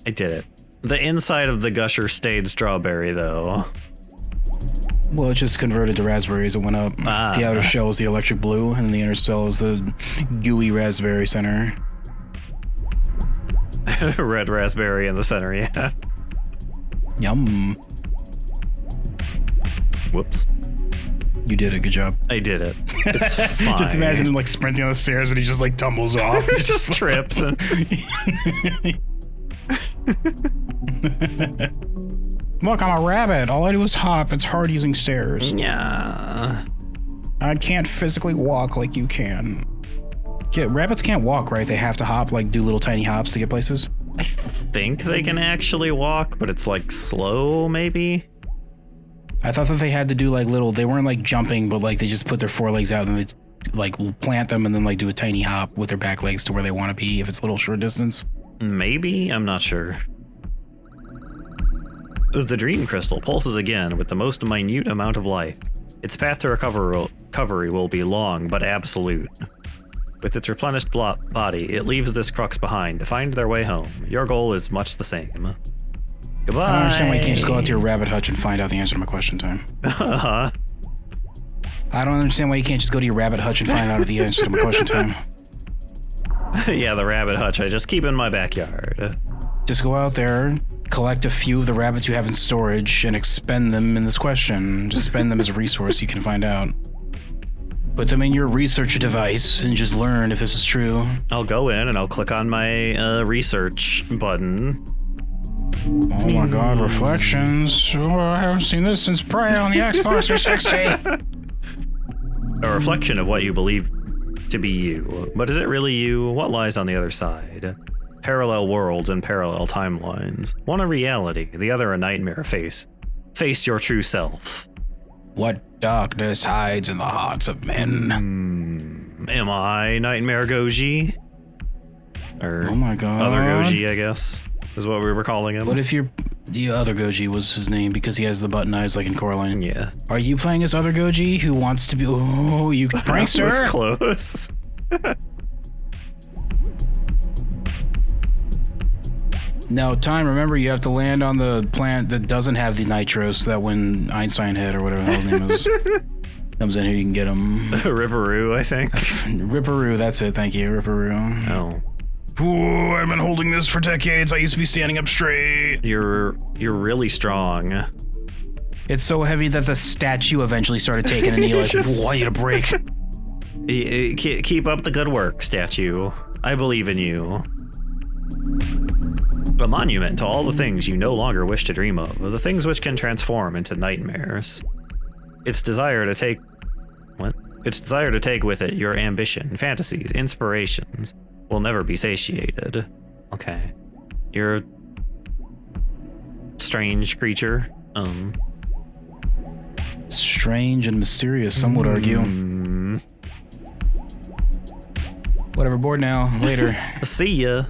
I did it. The inside of the gusher stayed strawberry, though. Well, it just converted to raspberries. It went up. The outer shell is the electric blue, and the inner shell is the gooey raspberry center. Red raspberry in the center, yeah. Yum. Whoops. You did it. Good job. I did it. It's fine. Just imagine him like sprinting on the stairs, but he just like tumbles off. He just trips. And Look, I'm a rabbit. All I do is hop. It's hard using stairs. yeah. I can't physically walk like you can. Yeah, rabbits can't walk, right? They have to hop, like do little tiny hops to get places. I think they can actually walk, but it's like slow, maybe? I thought that they had to do like little, they weren't like jumping, but like they just put their forelegs out and they like plant them and then like do a tiny hop with their back legs to where they want to be if it's a little short distance. Maybe? I'm not sure. The dream crystal pulses again with the most minute amount of life. Its path to recovery will be long, but absolute. With its replenished body, it leaves this crux behind to find their way home. Your goal is much the same. Goodbye. I don't understand why you can't just go out to your rabbit hutch and find out the answer to my question time. Uh-huh. I don't understand why you can't just go to your rabbit hutch and find out the answer to my question time. Yeah, the rabbit hutch I just keep in my backyard. Just go out there, collect a few of the rabbits you have in storage, and expend them in this question. Just spend them as a resource you can find out. Put them in your research device and just learn if this is true. I'll go in and I'll click on my research button. Oh my god, reflections. Oh, I haven't seen this since Prey on the Xbox 360. A reflection of what you believe to be you. But is it really you? What lies on the other side? Parallel worlds and parallel timelines. One a reality, the other a nightmare. Face your true self. What darkness hides in the hearts of men? Am I Nightmare Goji? Or oh my god. Other Goji, I guess, is what we were calling him. What if the other Goji was his name because he has the button eyes like in Coraline? Yeah. Are you playing as other Goji who wants to be? Oh, you prankster! That was close. Now, Time, remember you have to land on the planet that doesn't have the nitros that when Einstein hit or whatever the hell his name is comes in here, you can get him. Ripperoo, I think. Ripperoo, that's it. Thank you, Ripperoo. Oh. Ooh, I've been holding this for decades. I used to be standing up straight. You're really strong. It's so heavy that the statue eventually started taking a knee like, why you to break? Keep up the good work, statue. I believe in you. A monument to all the things you no longer wish to dream of, the things which can transform into nightmares. Its desire to take with it your ambition, fantasies, inspirations will never be satiated. Okay. You're a strange creature. Strange and mysterious, some would argue. Whatever, bored now. Later. See ya.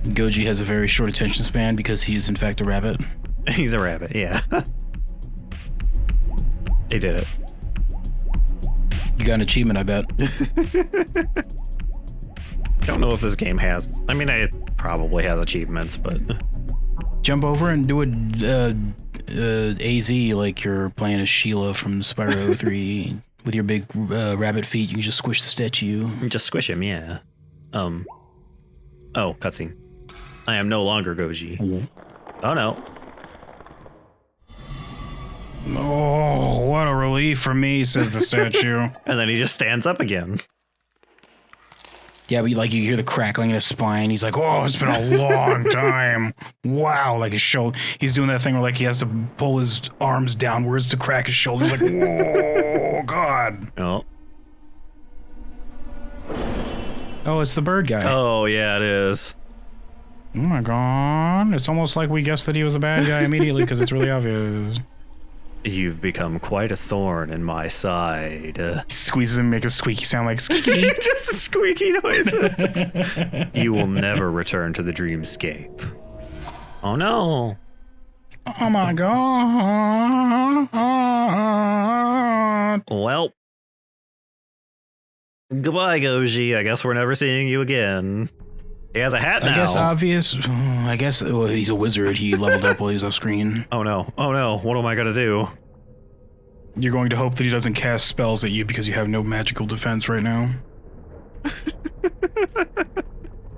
Goji has a very short attention span because he is in fact a rabbit. He's a rabbit, yeah. They did it. You got an achievement, I bet. Don't know if this game has. I mean, it probably has achievements, but jump over and do a AZ like you're playing as Sheila from Spyro 3 with your big rabbit feet. You can just squish the statue. Just squish him, yeah. Oh, cutscene. I am no longer Goji. Oh no. Oh, what a relief for me, says the statue. And then he just stands up again. Yeah, but like you hear the crackling in his spine. He's like, oh, it's been a long time. Wow, like his shoulder. He's doing that thing where like he has to pull his arms downwards to crack his shoulders. Like, whoa, God. Oh. Oh, it's the bird guy. Oh, yeah, it is. Oh my God. It's almost like we guessed that he was a bad guy immediately because it's really obvious. You've become quite a thorn in my side. He squeezes and makes a squeaky sound like squeaky. Just squeaky noises. You will never return to the dreamscape. Oh no. Oh my God. Well. Goodbye, Goji. I guess we're never seeing you again. He has a hat now. I guess obvious. I guess well, he's a wizard. He leveled up while he was off screen. Oh no. Oh no. What am I gonna do? You're going to hope that he doesn't cast spells at you because you have no magical defense right now.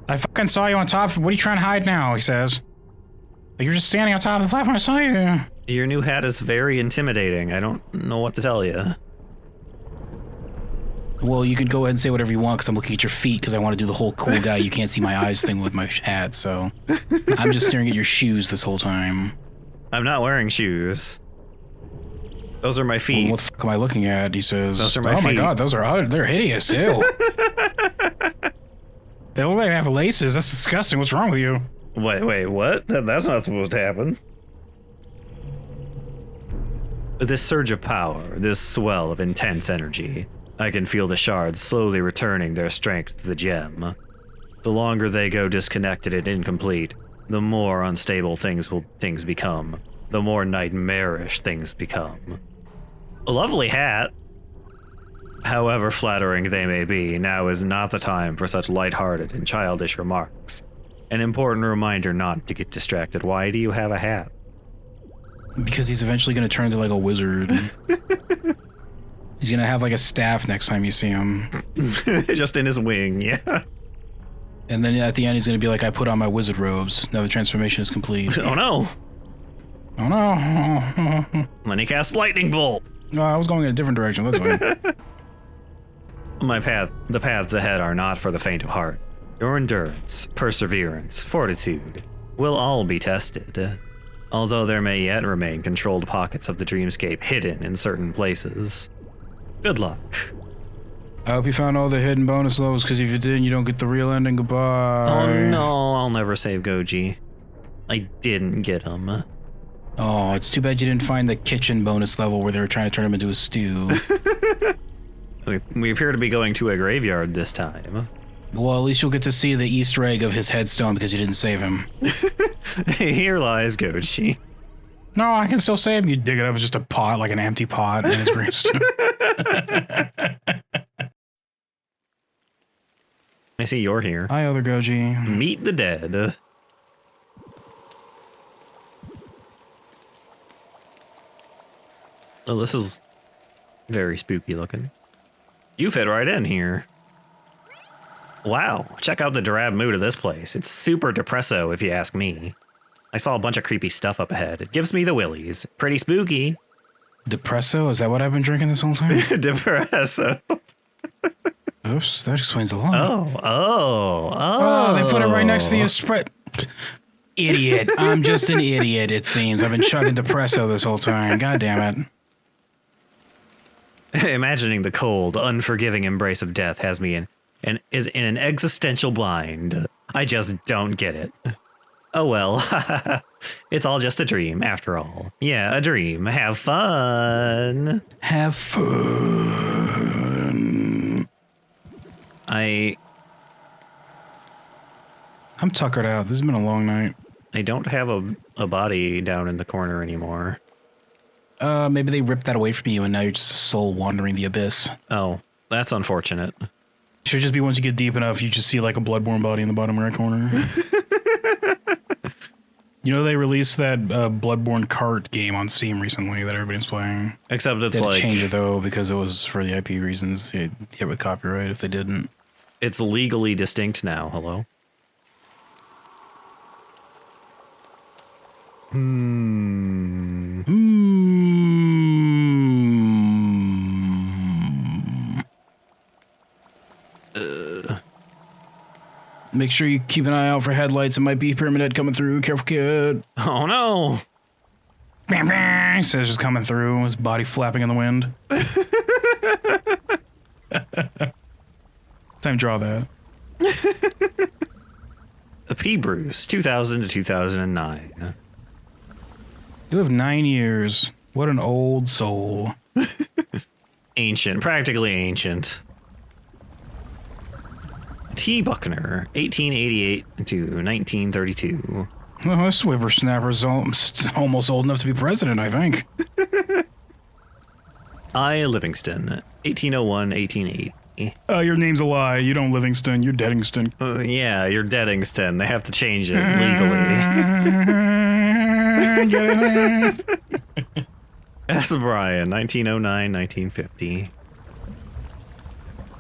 I fucking saw you on top. What are you trying to hide now? He says. Like, you're just standing on top of the platform. I saw you. Your new hat is very intimidating. I don't know what to tell you. Well, you can go ahead and say whatever you want because I'm looking at your feet because I want to do the whole cool guy you can't see my eyes thing with my hat, so I'm just staring at your shoes this whole time. I'm not wearing shoes. Those are my feet. Well, what the fuck am I looking at? He says. Those are my feet. Oh my God, they're hideous. Ew. They look like they have laces. That's disgusting. What's wrong with you? Wait, what? That's not supposed to happen. This surge of power, this swell of intense energy. I can feel the shards slowly returning their strength to the gem. The longer they go disconnected and incomplete, the more unstable things become. The more nightmarish things become. A lovely hat. However flattering they may be, now is not the time for such lighthearted and childish remarks. An important reminder not to get distracted. Why do you have a hat? Because he's eventually going to turn into like a wizard. He's going to have like a staff next time you see him. Just in his wing, yeah. And then at the end he's going to be like, I put on my wizard robes. Now the transformation is complete. Oh no. Oh no. Then he casts lightning bolt. No, I was going in a different direction. That's fine. The paths ahead are not for the faint of heart. Your endurance, perseverance, fortitude will all be tested. Although there may yet remain controlled pockets of the dreamscape hidden in certain places. Good luck. I hope you found all the hidden bonus levels, because if you didn't, you don't get the real ending. Goodbye. Oh no, I'll never save Goji. I didn't get him. Oh, it's too bad you didn't find the kitchen bonus level where they were trying to turn him into a stew. We appear to be going to a graveyard this time. Well, at least you'll get to see the Easter egg of his headstone because you didn't save him. Here lies Goji. No, I can still save him. You dig it up, it's just a pot, like an empty pot in his gravestone. I see you're here. Hi, other Goji. Meet the dead. Oh, this is very spooky looking. You fit right in here. Wow, check out the drab mood of this place. It's super depresso if you ask me. I saw a bunch of creepy stuff up ahead. It gives me the willies. Pretty spooky. Depresso? Is that what I've been drinking this whole time? Depresso. Oops, that explains a lot. Oh, they put it right next to the espresso. Idiot. I'm just an idiot, it seems. I've been chugging Depresso this whole time. God damn it. Imagining the cold, unforgiving embrace of death has me in an existential blind. I just don't get it. Oh well, it's all just a dream after all. Yeah, a dream. Have fun. Have fun. I'm tuckered out. This has been a long night. I don't have a body down in the corner anymore. Maybe they ripped that away from you and now you're just a soul wandering the abyss. Oh, that's unfortunate. Should just be once you get deep enough, you just see like a bloodborne body in the bottom right corner. You know, they released that Bloodborne cart game on Steam recently that everybody's playing. Except it's they had to like... change it though because it was for the IP reasons. You'd hit with copyright if they didn't. It's legally distinct now. Hello? Make sure you keep an eye out for headlights. It might be Pyramid Head coming through. Careful, kid. Oh no! Bam, bam, says just coming through, his body flapping in the wind. Time to draw that. A P. Bruce, 2000 to 2009. You live 9 years. What an old soul. Ancient, practically ancient. T. Buckner, 1888 to 1932. Well, this whippersnapper's almost old enough to be president, I think. I. Livingston, 1801, 1880. Your name's a lie. You don't Livingston. You're Deadingston. Yeah, you're Deadingston. They have to change it legally. S. Bryan, 1909, 1950.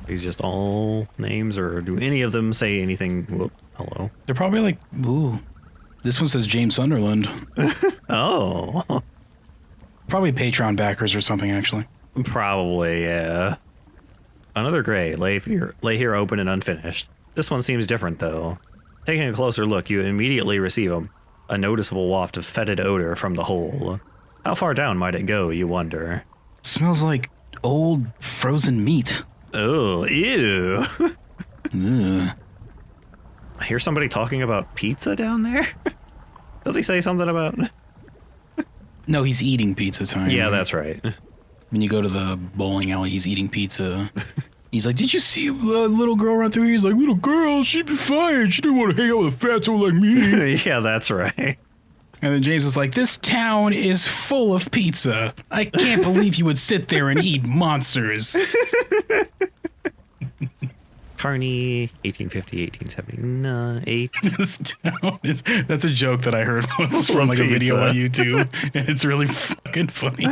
These just all names, or do any of them say anything? Whoop, hello. They're probably like, ooh. This one says James Sunderland. Oh. Probably Patreon backers or something, actually. Probably, yeah. Another gray, lay here open and unfinished. This one seems different, though. Taking a closer look, you immediately receive a noticeable waft of fetid odor from the hole. How far down might it go, you wonder? Smells like old frozen meat. Oh, ew. Ugh. I hear somebody talking about pizza down there? Does he say something about... No, he's eating pizza time. Yeah, that's right. When you go to the bowling alley, he's eating pizza. He's like, did you see a little girl run through here? He's like, little girl, she'd be fine. She didn't want to hang out with a fatso like me. Yeah, that's right. And then James was like, this town is full of pizza. I can't believe you would sit there and eat monsters. Carney, 1850, 1879, This town is... That's a joke that I heard once from like a video on YouTube. And it's really fucking funny.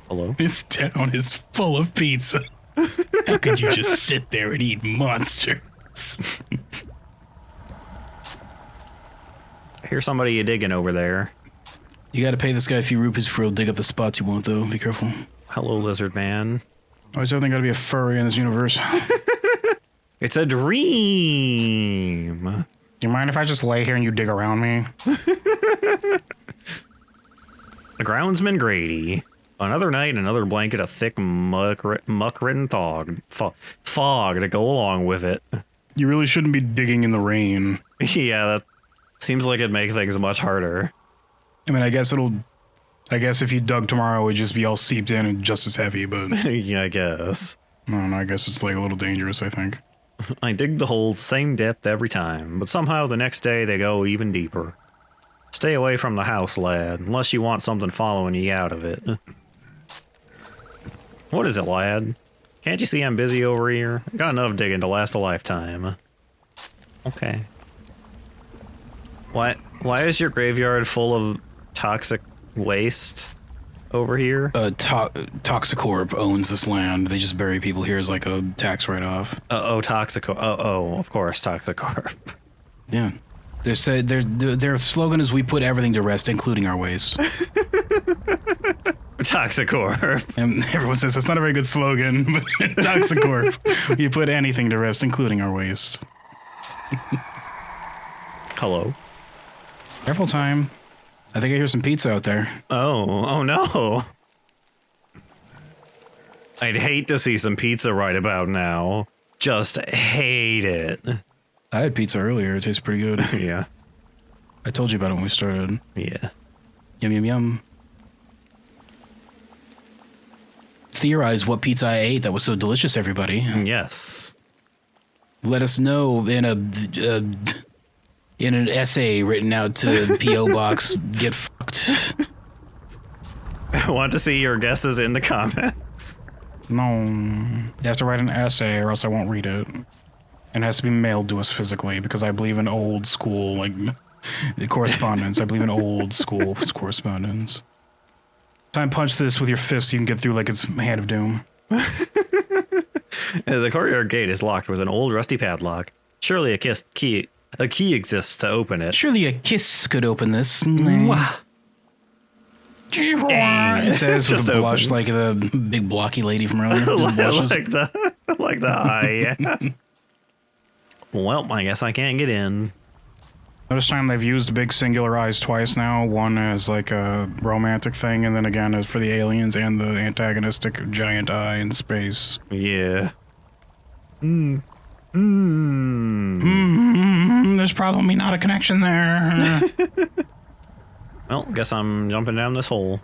Hello? This town is full of pizza. How could you just sit there and eat monsters? I hear somebody digging over there. You gotta pay this guy a few rupees for he'll dig up the spots you want, though. Be careful. Hello, lizard man. Why is everything gotta be a furry in this universe? It's a dream. Do you mind if I just lay here and you dig around me? The groundsman Grady. Another night, another blanket of thick muck-ridden fog to go along with it. You really shouldn't be digging in the rain. Yeah, that seems like it'd make things much harder. I mean, I guess if you dug tomorrow, it would just be all seeped in and just as heavy, but... Yeah, I guess. I don't know, I guess it's like a little dangerous, I think. I dig the holes same depth every time, but somehow the next day they go even deeper. Stay away from the house, lad, unless you want something following you out of it. What is it, lad? Can't you see I'm busy over here? I got enough digging to last a lifetime. Okay. Why is your graveyard full of toxic waste over here? Toxicorp owns this land. They just bury people here as like a tax write-off. Toxicorp. Of course, Toxicorp. Yeah. Their slogan is, "We put everything to rest, including our waste." Toxicorp. And everyone says that's not a very good slogan, but Toxicorp. You put anything to rest, including our waste. Hello. Careful time. I think I hear some pizza out there. Oh no. I'd hate to see some pizza right about now. Just hate it. I had pizza earlier. It tastes pretty good. Yeah. I told you about it when we started. Yeah. Yum, yum, yum. Theorize what pizza I ate that was so delicious, everybody. Yes. Let us know in an essay written out to P.O. Box. Get fucked. I want to see your guesses in the comments. No. You have to write an essay or else I won't read it. It has to be mailed to us physically because I believe in old school, like, correspondence. I believe in old school correspondence. Time punch this with your fist, you can get through like it's Hand of Doom. The courtyard gate is locked with an old rusty padlock. Surely a key exists to open it. Surely a kiss could open this. Mwah. It says with Just a blush opens. like the big blocky lady from earlier. like the eye. Yeah. Well, I guess I can't get in. Notice time they've used big singular eyes twice now. One as like a romantic thing, and then again as for the aliens and the antagonistic giant eye in space. Yeah. There's probably not a connection there. Well, guess I'm jumping down this hole.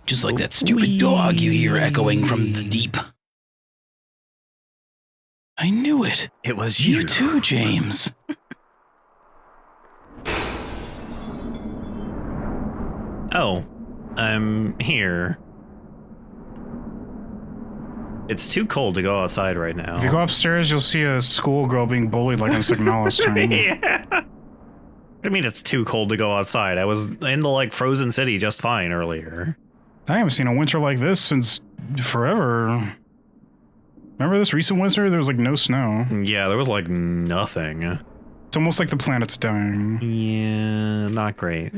Just like that stupid dog you hear echoing from the deep. I knew it. It was you. You too, James. Oh, I'm here. It's too cold to go outside right now. If you go upstairs, you'll see a schoolgirl being bullied like in Signalis time. Yeah. I mean, it's too cold to go outside. I was in the, like, frozen city just fine earlier. I haven't seen a winter like this since forever. Remember this recent winter? There was like no snow. Yeah, there was, like, nothing. It's almost like the planet's dying. Yeah, not great.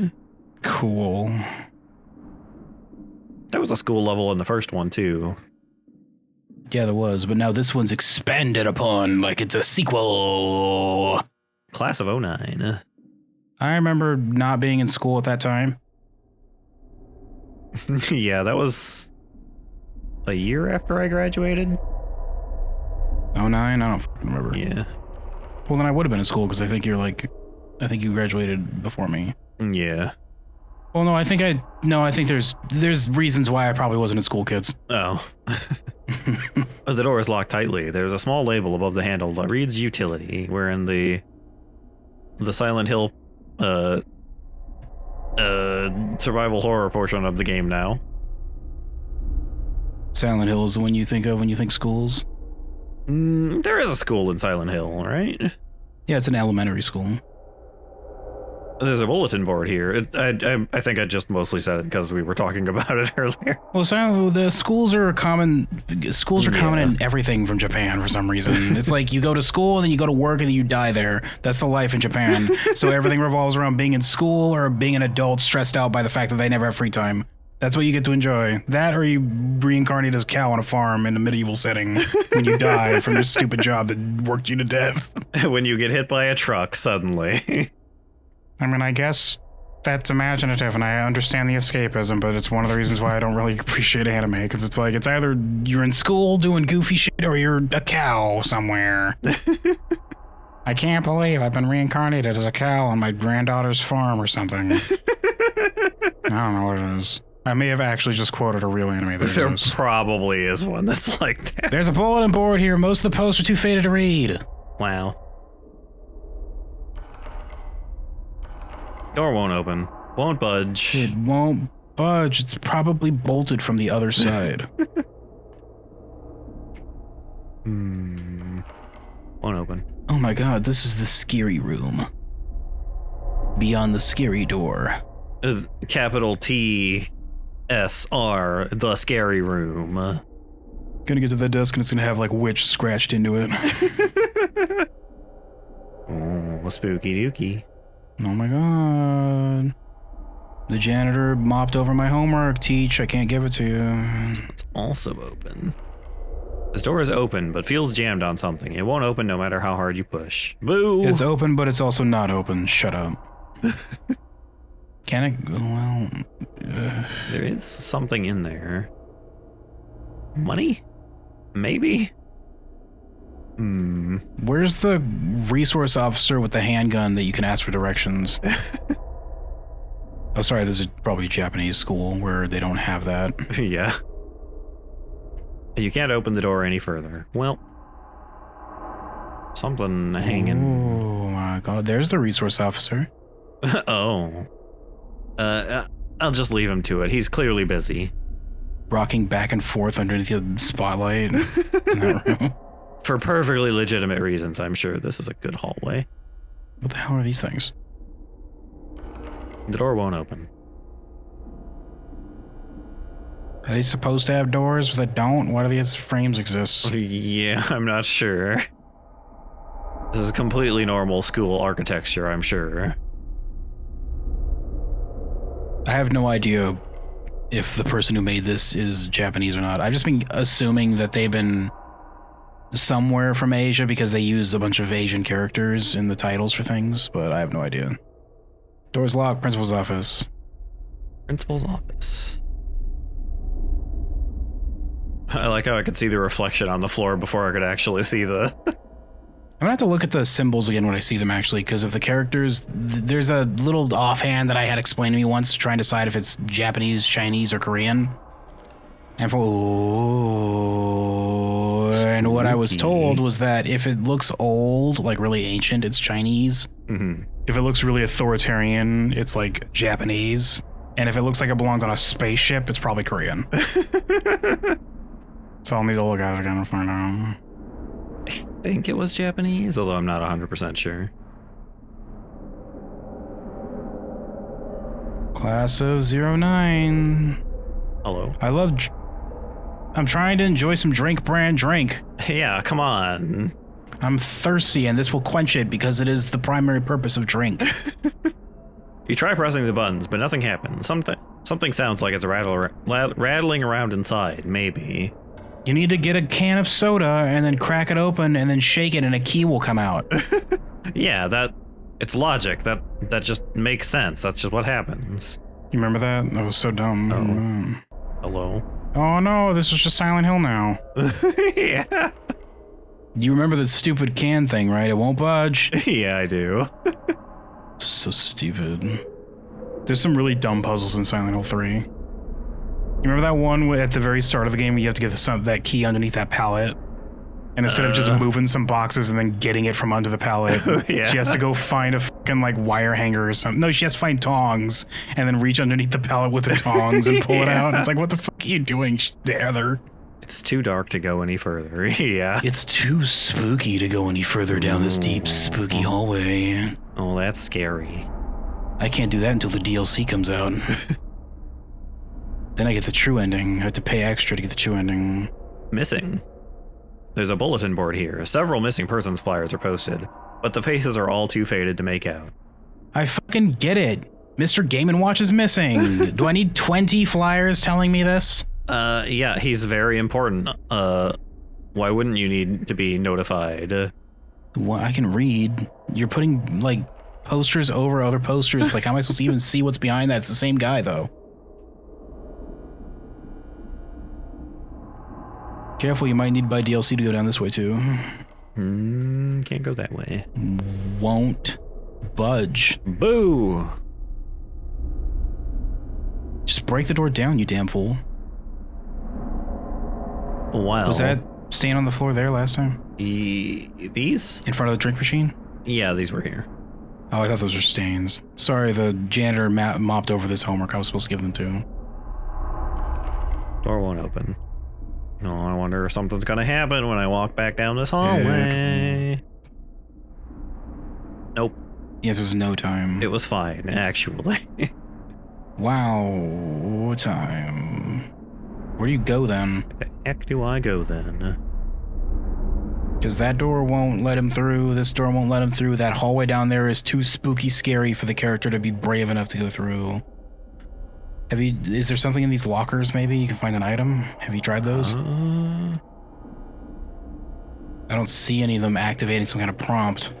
Cool. There was a school level in the first one, too. Yeah, there was, but now this one's expanded upon like it's a sequel. Class of 09. I remember not being in school at that time. Yeah, that was a year after I graduated. 09? I don't fucking remember. Yeah. Well, then I would have been in school because I think you graduated before me. Yeah. Well, no, I think there's reasons why I probably wasn't in school, kids. Oh. The door is locked tightly. There's a small label above the handle that reads utility. We're in the Silent Hill survival horror portion of the game now. Silent Hill is the one you think of when you think schools? There is a school in Silent Hill, right? Yeah, it's an elementary school. There's a bulletin board here. I think I just mostly said it because we were talking about it earlier. Well, so the schools are common. Schools are common in everything from Japan for some reason. It's like you go to school and then you go to work and then you die there. That's the life in Japan. So everything revolves around being in school or being an adult stressed out by the fact that they never have free time. That's what you get to enjoy. That or you reincarnate as a cow on a farm in a medieval setting when you die from your stupid job that worked you to death. When you get hit by a truck suddenly. I mean, I guess that's imaginative, and I understand the escapism, but it's one of the reasons why I don't really appreciate anime, because it's like, it's either you're in school doing goofy shit, or you're a cow somewhere. I can't believe I've been reincarnated as a cow on my granddaughter's farm or something. I don't know what it is. I may have actually just quoted a real anime that There exists. probably is one that's like that. There's a bulletin board here. Most of the posts are too faded to read. Wow. Door won't open. Won't budge. It won't budge. It's probably bolted from the other side. Won't open. Oh my god, this is the scary room. Beyond the scary door. Capital T S R, the scary room. Gonna get to the desk and it's gonna have like witch scratched into it. Oh, spooky dooky. Oh my god. The janitor mopped over my homework. Teach, I can't give it to you. It's also open. This door is open, but feels jammed on something. It won't open no matter how hard you push. Boo! It's open, but it's also not open. Shut up. Can it? Well... There is something in there. Money? Maybe? Where's the resource officer with the handgun that you can ask for directions? Oh, sorry, this is probably a Japanese school where they don't have that. Yeah. You can't open the door any further. Well, something hanging. Oh my god, there's the resource officer. Oh. I'll just leave him to it. He's clearly busy. Rocking back and forth underneath the spotlight in that room. For perfectly legitimate reasons, I'm sure this is a good hallway. What the hell are these things? The door won't open. Are they supposed to have doors that don't? Why do these frames exist? Yeah, I'm not sure. This is completely normal school architecture, I'm sure. I have no idea if the person who made this is Japanese or not. I've just been assuming that they've been somewhere from Asia because they use a bunch of Asian characters in the titles for things, but I have no idea. Door's locked, principal's office. Principal's office. I like how I could see the reflection on the floor before I could actually see the... I'm gonna have to look at the symbols again when I see them, actually, because of the characters. There's a little offhand that I had explained to me once, trying to decide if it's Japanese, Chinese, or Korean. And and what I was told was that if it looks old, like really ancient, it's Chinese. Mm-hmm. If it looks really authoritarian, it's like Japanese. And if it looks like it belongs on a spaceship, it's probably Korean. So I'll need to look at it again and find out. I think it was Japanese, although I'm not 100% sure. Class of 09. Hello. I'm trying to enjoy some drink. Yeah, come on. I'm thirsty, and this will quench it because it is the primary purpose of drink. You try pressing the buttons, but nothing happens. Something sounds like it's rattling around inside, maybe. You need to get a can of soda and then crack it open and then shake it and a key will come out. Yeah, it's logic. That just makes sense. That's just what happens. You remember that? That was so dumb. Hello? Oh no, this is just Silent Hill now. Yeah. You remember the stupid can thing, right? It won't budge. Yeah, I do. So stupid. There's some really dumb puzzles in Silent Hill 3. You remember that one at the very start of the game where you have to get that key underneath that pallet? And instead of just moving some boxes and then getting it from under the pallet, Yeah. she has to go find a fucking like wire hanger or something. No, she has to find tongs and then reach underneath the pallet with the tongs and pull it out. And it's like, what the fuck are you doing, Heather? It's too dark to go any further. Yeah. It's too spooky to go any further down this deep, spooky hallway. Oh, that's scary. I can't do that until the DLC comes out. Then I get the true ending. I have to pay extra to get the true ending. Missing. There's a bulletin board here. Several missing persons flyers are posted, but the faces are all too faded to make out. I fucking get it. Mr. Game & Watch is missing. Do I need 20 flyers telling me this? Yeah, he's very important. Why wouldn't you need to be notified? Well, I can read. You're putting, like, posters over other posters. Like, how am I supposed to even see what's behind that? It's the same guy, though. Careful, you might need to buy DLC to go down this way, too. Can't go that way. Won't budge. Boo! Just break the door down, you damn fool. Wow. Was that stain on the floor there last time? These? In front of the drink machine? Yeah, these were here. Oh, I thought those were stains. Sorry, the janitor mopped over this homework I was supposed to give them to. Door won't open. Oh, I wonder if something's gonna happen when I walk back down this hallway. Nope. Yes, there's no time. It was fine, actually. Wow, time. Where do you go then? Where the heck do I go then? Because that door won't let him through, this door won't let him through, that hallway down there is too spooky scary for the character to be brave enough to go through. Is there something in these lockers maybe? You can find an item? Have you tried those? I don't see any of them activating some kind of prompt.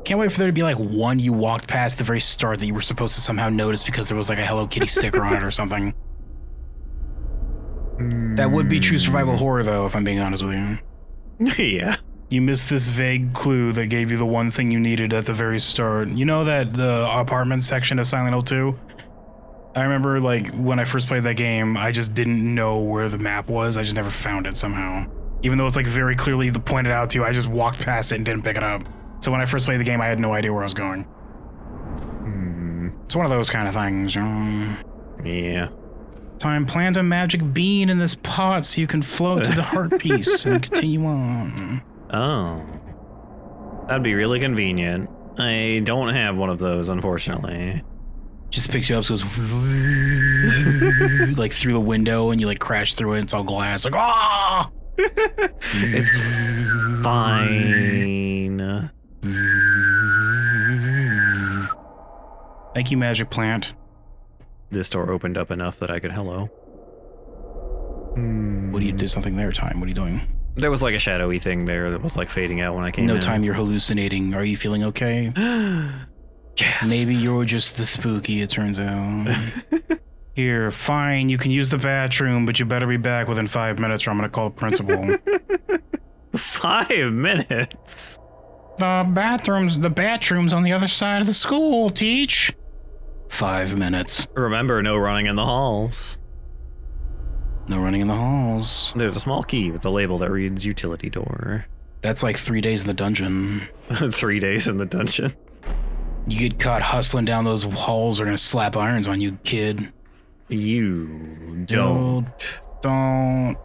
Can't wait for there to be like one you walked past at the very start that you were supposed to somehow notice because there was like a Hello Kitty sticker on it or something. That would be true survival horror though, if I'm being honest with you. Yeah. You missed this vague clue that gave you the one thing you needed at the very start. You know that the apartment section of Silent Hill 2? I remember, like, when I first played that game, I just didn't know where the map was. I just never found it somehow. Even though it's, like, very clearly pointed out to you, I just walked past it and didn't pick it up. So when I first played the game, I had no idea where I was going. It's one of those kind of things. Yeah. Time, plant a magic bean in this pot so you can float to the heart piece and continue on. Oh. That'd be really convenient. I don't have one of those, unfortunately. Just picks you up, so goes like through the window, and you like crash through it. It's all glass. Like, ah! It's fine. Thank you, magic plant. This door opened up enough that I could hello. What do you do? Something there, Time? What are you doing? There was like a shadowy thing there that was like fading out when I came in. No, Time, you're hallucinating. Are you feeling okay? Yes. Maybe you're just the spooky, it turns out. Here, fine, you can use the bathroom, but you better be back within 5 minutes or I'm gonna call the principal. 5 minutes? The bathroom's on the other side of the school, Teach. 5 minutes. Remember, no running in the halls. No running in the halls. There's a small key with a label that reads utility door. That's like 3 days in the dungeon. 3 days in the dungeon. You get caught hustling down those halls, they're gonna slap irons on you, kid. You don't belong.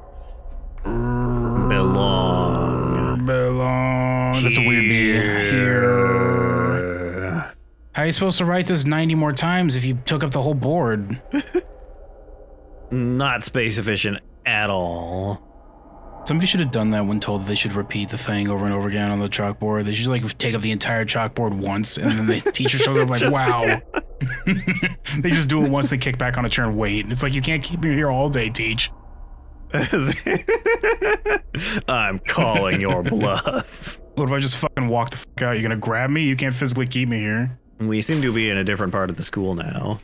That's a weird beat. Here. How are you supposed to write this 90 more times if you took up the whole board? Not space efficient at all. Somebody should have done that when told that they should repeat the thing over and over again on the chalkboard. They should like take up the entire chalkboard once, and then the teacher shows up like, wow. They just do it once, they kick back on a chair and wait. It's like, you can't keep me here all day, Teach. I'm calling your bluff. What if I just fucking walk the fuck out? You're gonna grab me? You can't physically keep me here. We seem to be in a different part of the school now.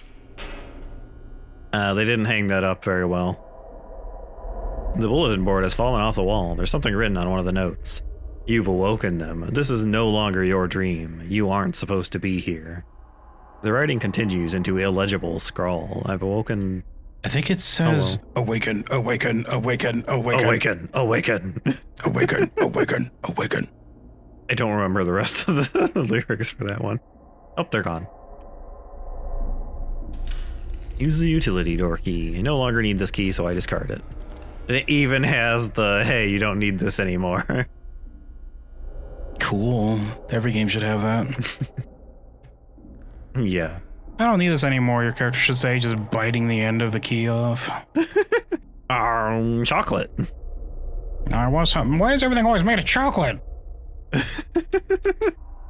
They didn't hang that up very well. The bulletin board has fallen off the wall. There's something written on one of the notes. You've awoken them. This is no longer your dream. You aren't supposed to be here. The writing continues into illegible scrawl. I've awoken... I think it says, awaken, awaken, awaken, awaken. Awaken, awaken. Awaken, awaken, awaken. I don't remember the rest of the lyrics for that one. Oh, they're gone. Use the utility door key. I no longer need this key, so I discard it. It even has the, hey, you don't need this anymore. Cool. Every game should have that. Yeah. I don't need this anymore, your character should say, just biting the end of the key off. Chocolate. I want something. Why is everything always made of chocolate?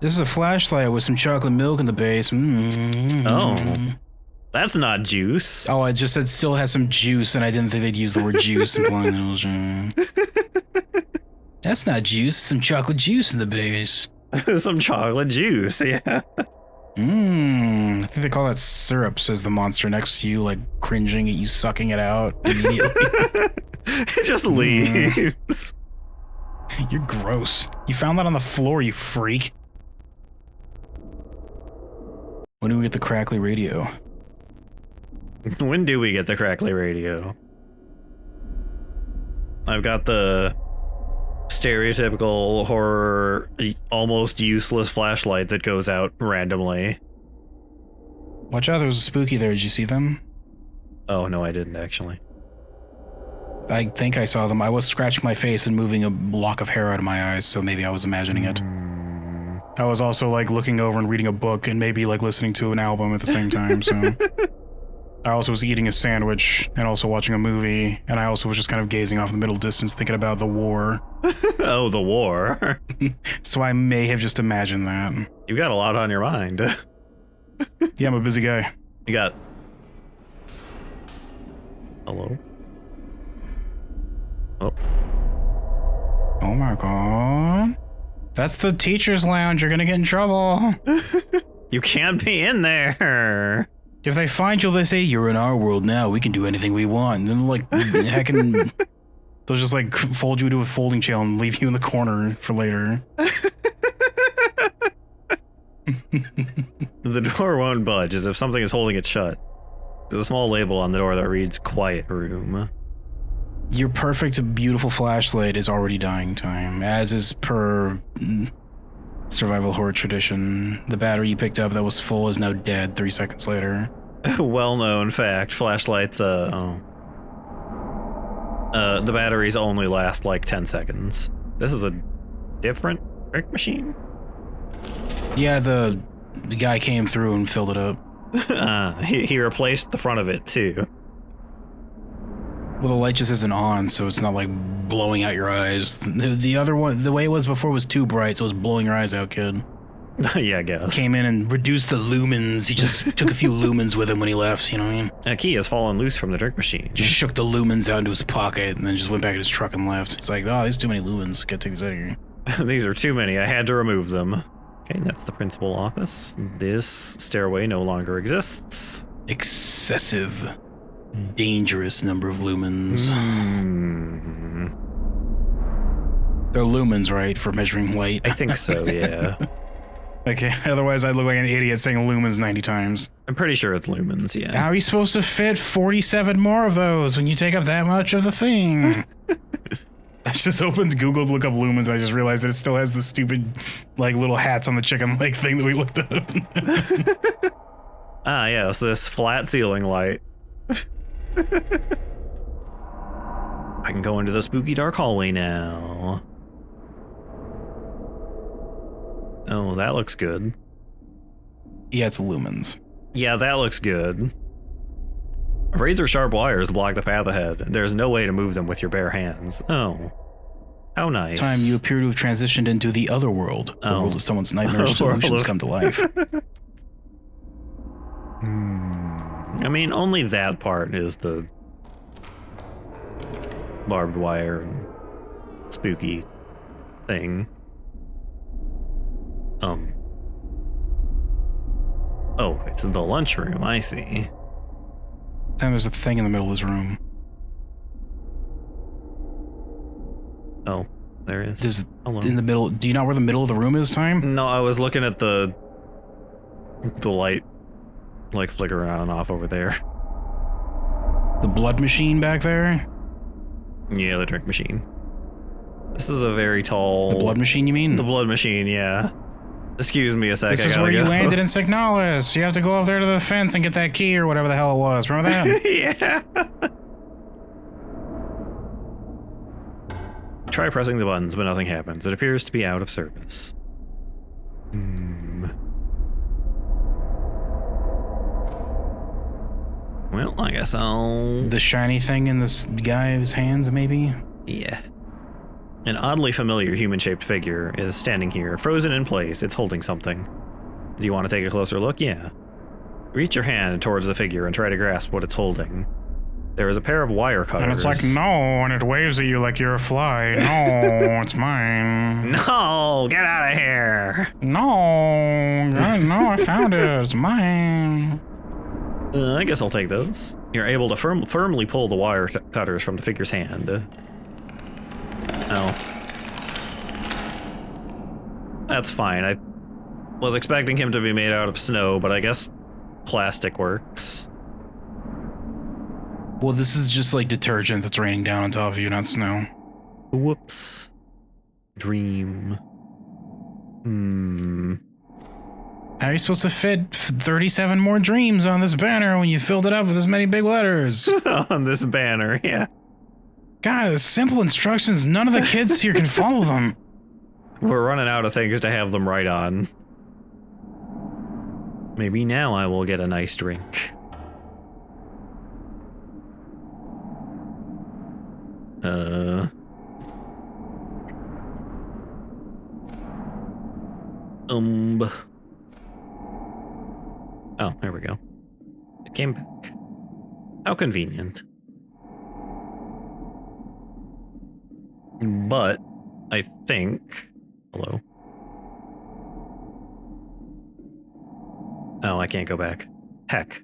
This is a flashlight with some chocolate milk in the base. Oh. That's not juice. Oh, I just said still has some juice, and I didn't think they'd use the word juice, implying that it was That's not juice, some chocolate juice in the base. Some chocolate juice, yeah. I think they call that syrup, says the monster next to you, like cringing at you sucking it out immediately. It just leaves. You're gross. You found that on the floor, you freak. When do we get the crackly radio? When do we get the crackly radio? I've got the stereotypical horror, almost useless flashlight that goes out randomly. Watch out, there was a spooky there. Did you see them? Oh, no, I didn't actually. I think I saw them. I was scratching my face and moving a lock of hair out of my eyes, so maybe I was imagining it. I was also like looking over and reading a book and maybe like listening to an album at the same time, so... I also was eating a sandwich and also watching a movie, and I also was just kind of gazing off in the middle distance thinking about the war. Oh, the war. So I may have just imagined that. You got a lot on your mind. Yeah, I'm a busy guy. You got... Hello? Oh. Oh my god. That's the teacher's lounge. You're gonna get in trouble. You can't be in there. If they find you, they say, you're in our world now. We can do anything we want. And then, like, heckin'... They'll just, like, fold you into a folding chair and leave you in the corner for later. The door won't budge as if something is holding it shut. There's a small label on the door that reads, Quiet Room. Your perfect, beautiful flashlight is already dying time, as is per... survival horror tradition. The battery you picked up that was full is now dead 3 seconds later. Well-known fact, flashlights, the batteries only last like 10 seconds. This is a different trick machine? Yeah, the guy came through and filled it up. He replaced the front of it, too. Well, the light just isn't on, so it's not like blowing out your eyes. The other one, the way it was before was too bright, so it was blowing your eyes out, kid. Yeah, I guess. Came in and reduced the lumens. He just took a few lumens with him when he left, you know what I mean? A key has fallen loose from the drink machine. Just shook the lumens out into his pocket and then just went back in his truck and left. It's like, oh, there's too many lumens. Gotta take these out of here. These are too many. I had to remove them. Okay, that's the principal office. This stairway no longer exists. Excessive, dangerous number of lumens. They're lumens, right, for measuring light? I think so, yeah. Okay, otherwise I'd look like an idiot saying lumens 90 times. I'm pretty sure it's lumens, yeah. How are you supposed to fit 47 more of those when you take up that much of the thing? I just opened Google to look up lumens and I just realized that it still has the stupid, like, little hats on the chicken leg thing that we looked up. Ah, yes, this flat ceiling light. I can go into the spooky dark hallway now. Oh, that looks good. Yeah, it's lumens. Yeah, that looks good. Razor sharp wires block the path ahead. There's no way to move them with your bare hands. Oh. How nice. Time you appear to have transitioned into the other world. The world of someone's nightmarish solutions come to life. I mean, only that part is the barbed wire and spooky thing. Oh, it's the lunchroom, I see. Time there's a thing in the middle of this room. Oh, there is. There's in the middle. Do you know where the middle of the room is, Time? No, I was looking at the light, like, flickering on and off over there. The blood machine back there? Yeah, the drink machine. This is a very tall... The blood machine, you mean? The blood machine, yeah. Excuse me a sec, This is where you landed in Signalis. You have to go up there to the fence and get that key or whatever the hell it was. Remember that? Yeah. Try pressing the buttons, but nothing happens. It appears to be out of service. Well, I guess I'll... The shiny thing in this guy's hands, maybe? Yeah. An oddly familiar human-shaped figure is standing here, frozen in place. It's holding something. Do you want to take a closer look? Yeah. Reach your hand towards the figure and try to grasp what it's holding. There is a pair of wire cutters. And it's like, no, and it waves at you like you're a fly. No, it's mine. No, get out of here. No, no, I found it. It's mine. I guess I'll take those. You're able to firmly pull the wire cutters from the figure's hand. Oh. That's fine. I was expecting him to be made out of snow, but I guess plastic works. Well, this is just like detergent that's raining down on top of you, not snow. Whoops. Dream. How are you supposed to fit 37 more dreams on this banner when you filled it up with as many big letters? On this banner, yeah. God, simple instructions. None of the kids here can follow them. We're running out of things to have them write on. Maybe now I will get a nice drink. Oh, there we go. It came back. How convenient. But I think... Hello? Oh, I can't go back. Heck.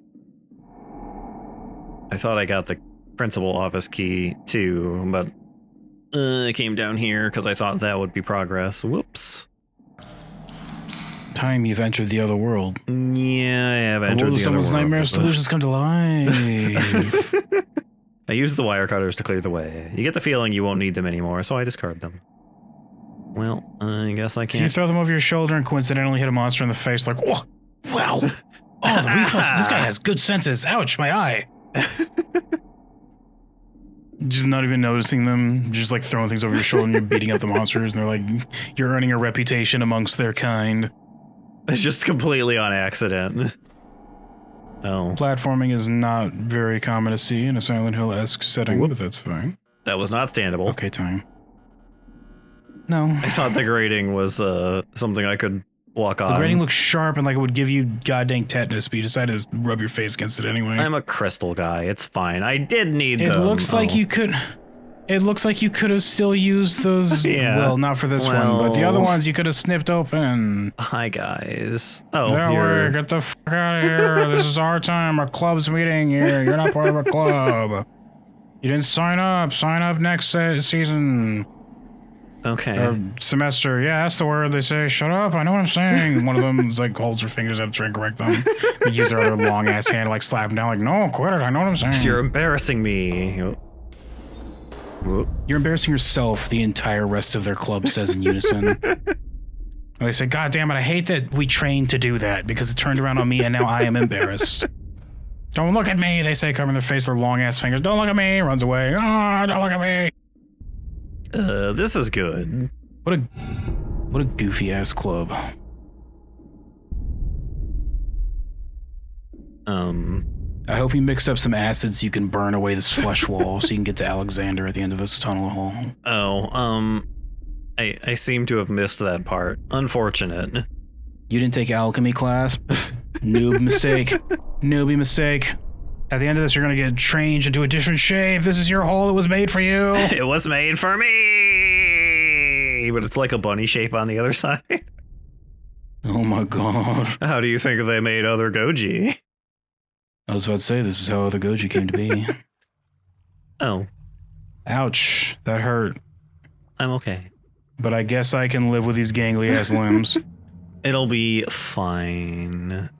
I thought I got the principal office key too, but I came down here because I thought that would be progress. Whoops. Time you've entered the other world. Yeah, I have entered the other world. Someone's nightmare solutions come to life. I used the wire cutters to clear the way. You get the feeling you won't need them anymore, so I discard them. Well, I guess I can't. So you throw them over your shoulder and coincidentally hit a monster in the face like, whoa, wow. Oh, the reflex. This guy has good senses. Ouch, my eye. just not even noticing them, just like throwing things over your shoulder and you're beating up the monsters and they're like, you're earning a reputation amongst their kind. It's just completely on accident. Oh. Platforming is not very common to see in a Silent Hill-esque setting, but that's fine. That was not standable. Okay, time. No. I thought the grating was something I could walk on. The grating looks sharp and like it would give you goddamn tetanus, but you decided to rub your face against it anyway. I'm a crystal guy. It's fine. I did need them. It looks like you could... It looks like you could have still used those. Yeah. Well, not for this one, but the other ones you could have snipped open. Hi, guys. Oh, no way, get the fuck out of here. This is our time. Our club's meeting here. You're not part of a club. You didn't sign up. Sign up next season. Okay. Or semester. Yeah, that's the word they say. Shut up. I know what I'm saying. One of them is like holds their fingers up, trying to correct them. They use their other long ass hand to like slap them down. Like, no, quit it. I know what I'm saying. You're embarrassing me. Whoop. You're embarrassing yourself, the entire rest of their club says in unison. And they say, God damn it, I hate that we trained to do that because it turned around on me and now I am embarrassed. Don't look at me, they say, covering their face with their long ass fingers. Don't look at me, runs away. Ah, don't look at me. This is good. What a goofy ass club. I hope you mixed up some acids so you can burn away this flesh wall so you can get to Alexander at the end of this tunnel hole. Oh, I seem to have missed that part. Unfortunate. You didn't take alchemy class? Noob mistake. Noobie mistake. At the end of this, you're going to get changed into a different shape. This is your hole. It was made for you. It was made for me! But it's like a bunny shape on the other side. Oh my god. How do you think they made other Goji? I was about to say, this is how the Goji came to be. Oh. Ouch. That hurt. I'm okay. But I guess I can live with these gangly ass limbs. It'll be fine.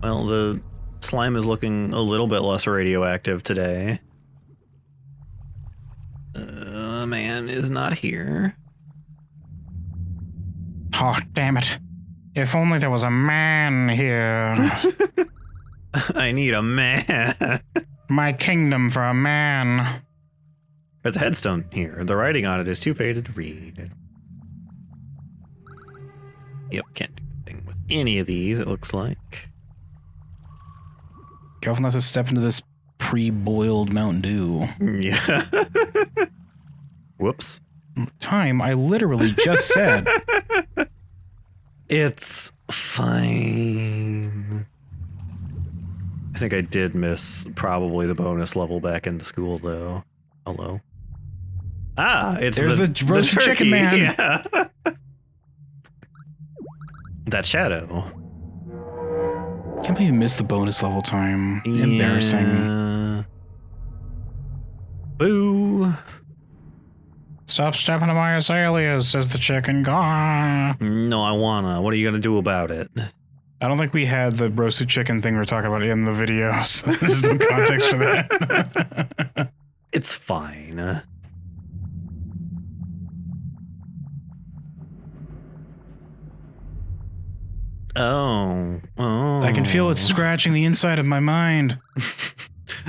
Well, the slime is looking a little bit less radioactive today. Man is not here. Oh, damn it. If only there was a man here. I need a man. My kingdom for a man. There's a headstone here. The writing on it is too faded to read. Yep, can't do anything with any of these, it looks like. Careful not to step into this pre-boiled Mountain Dew. Yeah. Whoops. Time, I literally just said. It's fine. I think I did miss probably the bonus level back into school, though. Hello. Ah, There's the roasted chicken man. Yeah. That shadow. Can't believe you missed the bonus level time. Yeah. Embarrassing. Boo. Stop stepping on my azaleas, says the chicken. Gah. No, I wanna. What are you gonna do about it? I don't think we had the roasted chicken thing we were talking about in the video, so there's no context for that. It's fine. Oh. I can feel it scratching the inside of my mind.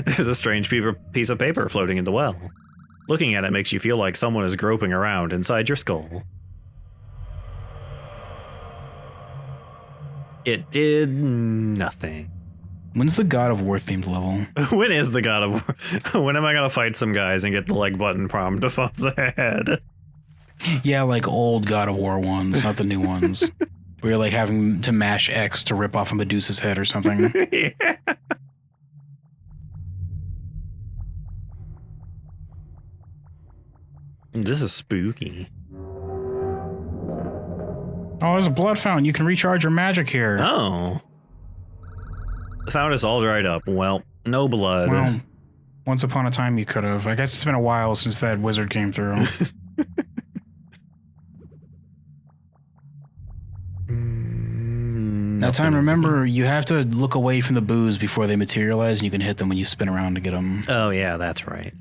There's a strange piece of paper floating in the well. Looking at it makes you feel like someone is groping around inside your skull. It did nothing. When's the God of War themed level? When is the God of War? When am I gonna fight some guys and get the like button prompt above their head? Yeah, like old God of War ones, not the new ones. Where you're like having to mash X to rip off a Medusa's head or something. Yeah. This is spooky. Oh, there's a blood fountain. You can recharge your magic here. Oh. The fountain is all dried up. Well, no blood. Well, once upon a time you could have. I guess it's been a while since that wizard came through. Now, Time, remember, you have to look away from the booze before they materialize, and you can hit them when you spin around to get them. Oh, yeah, that's right.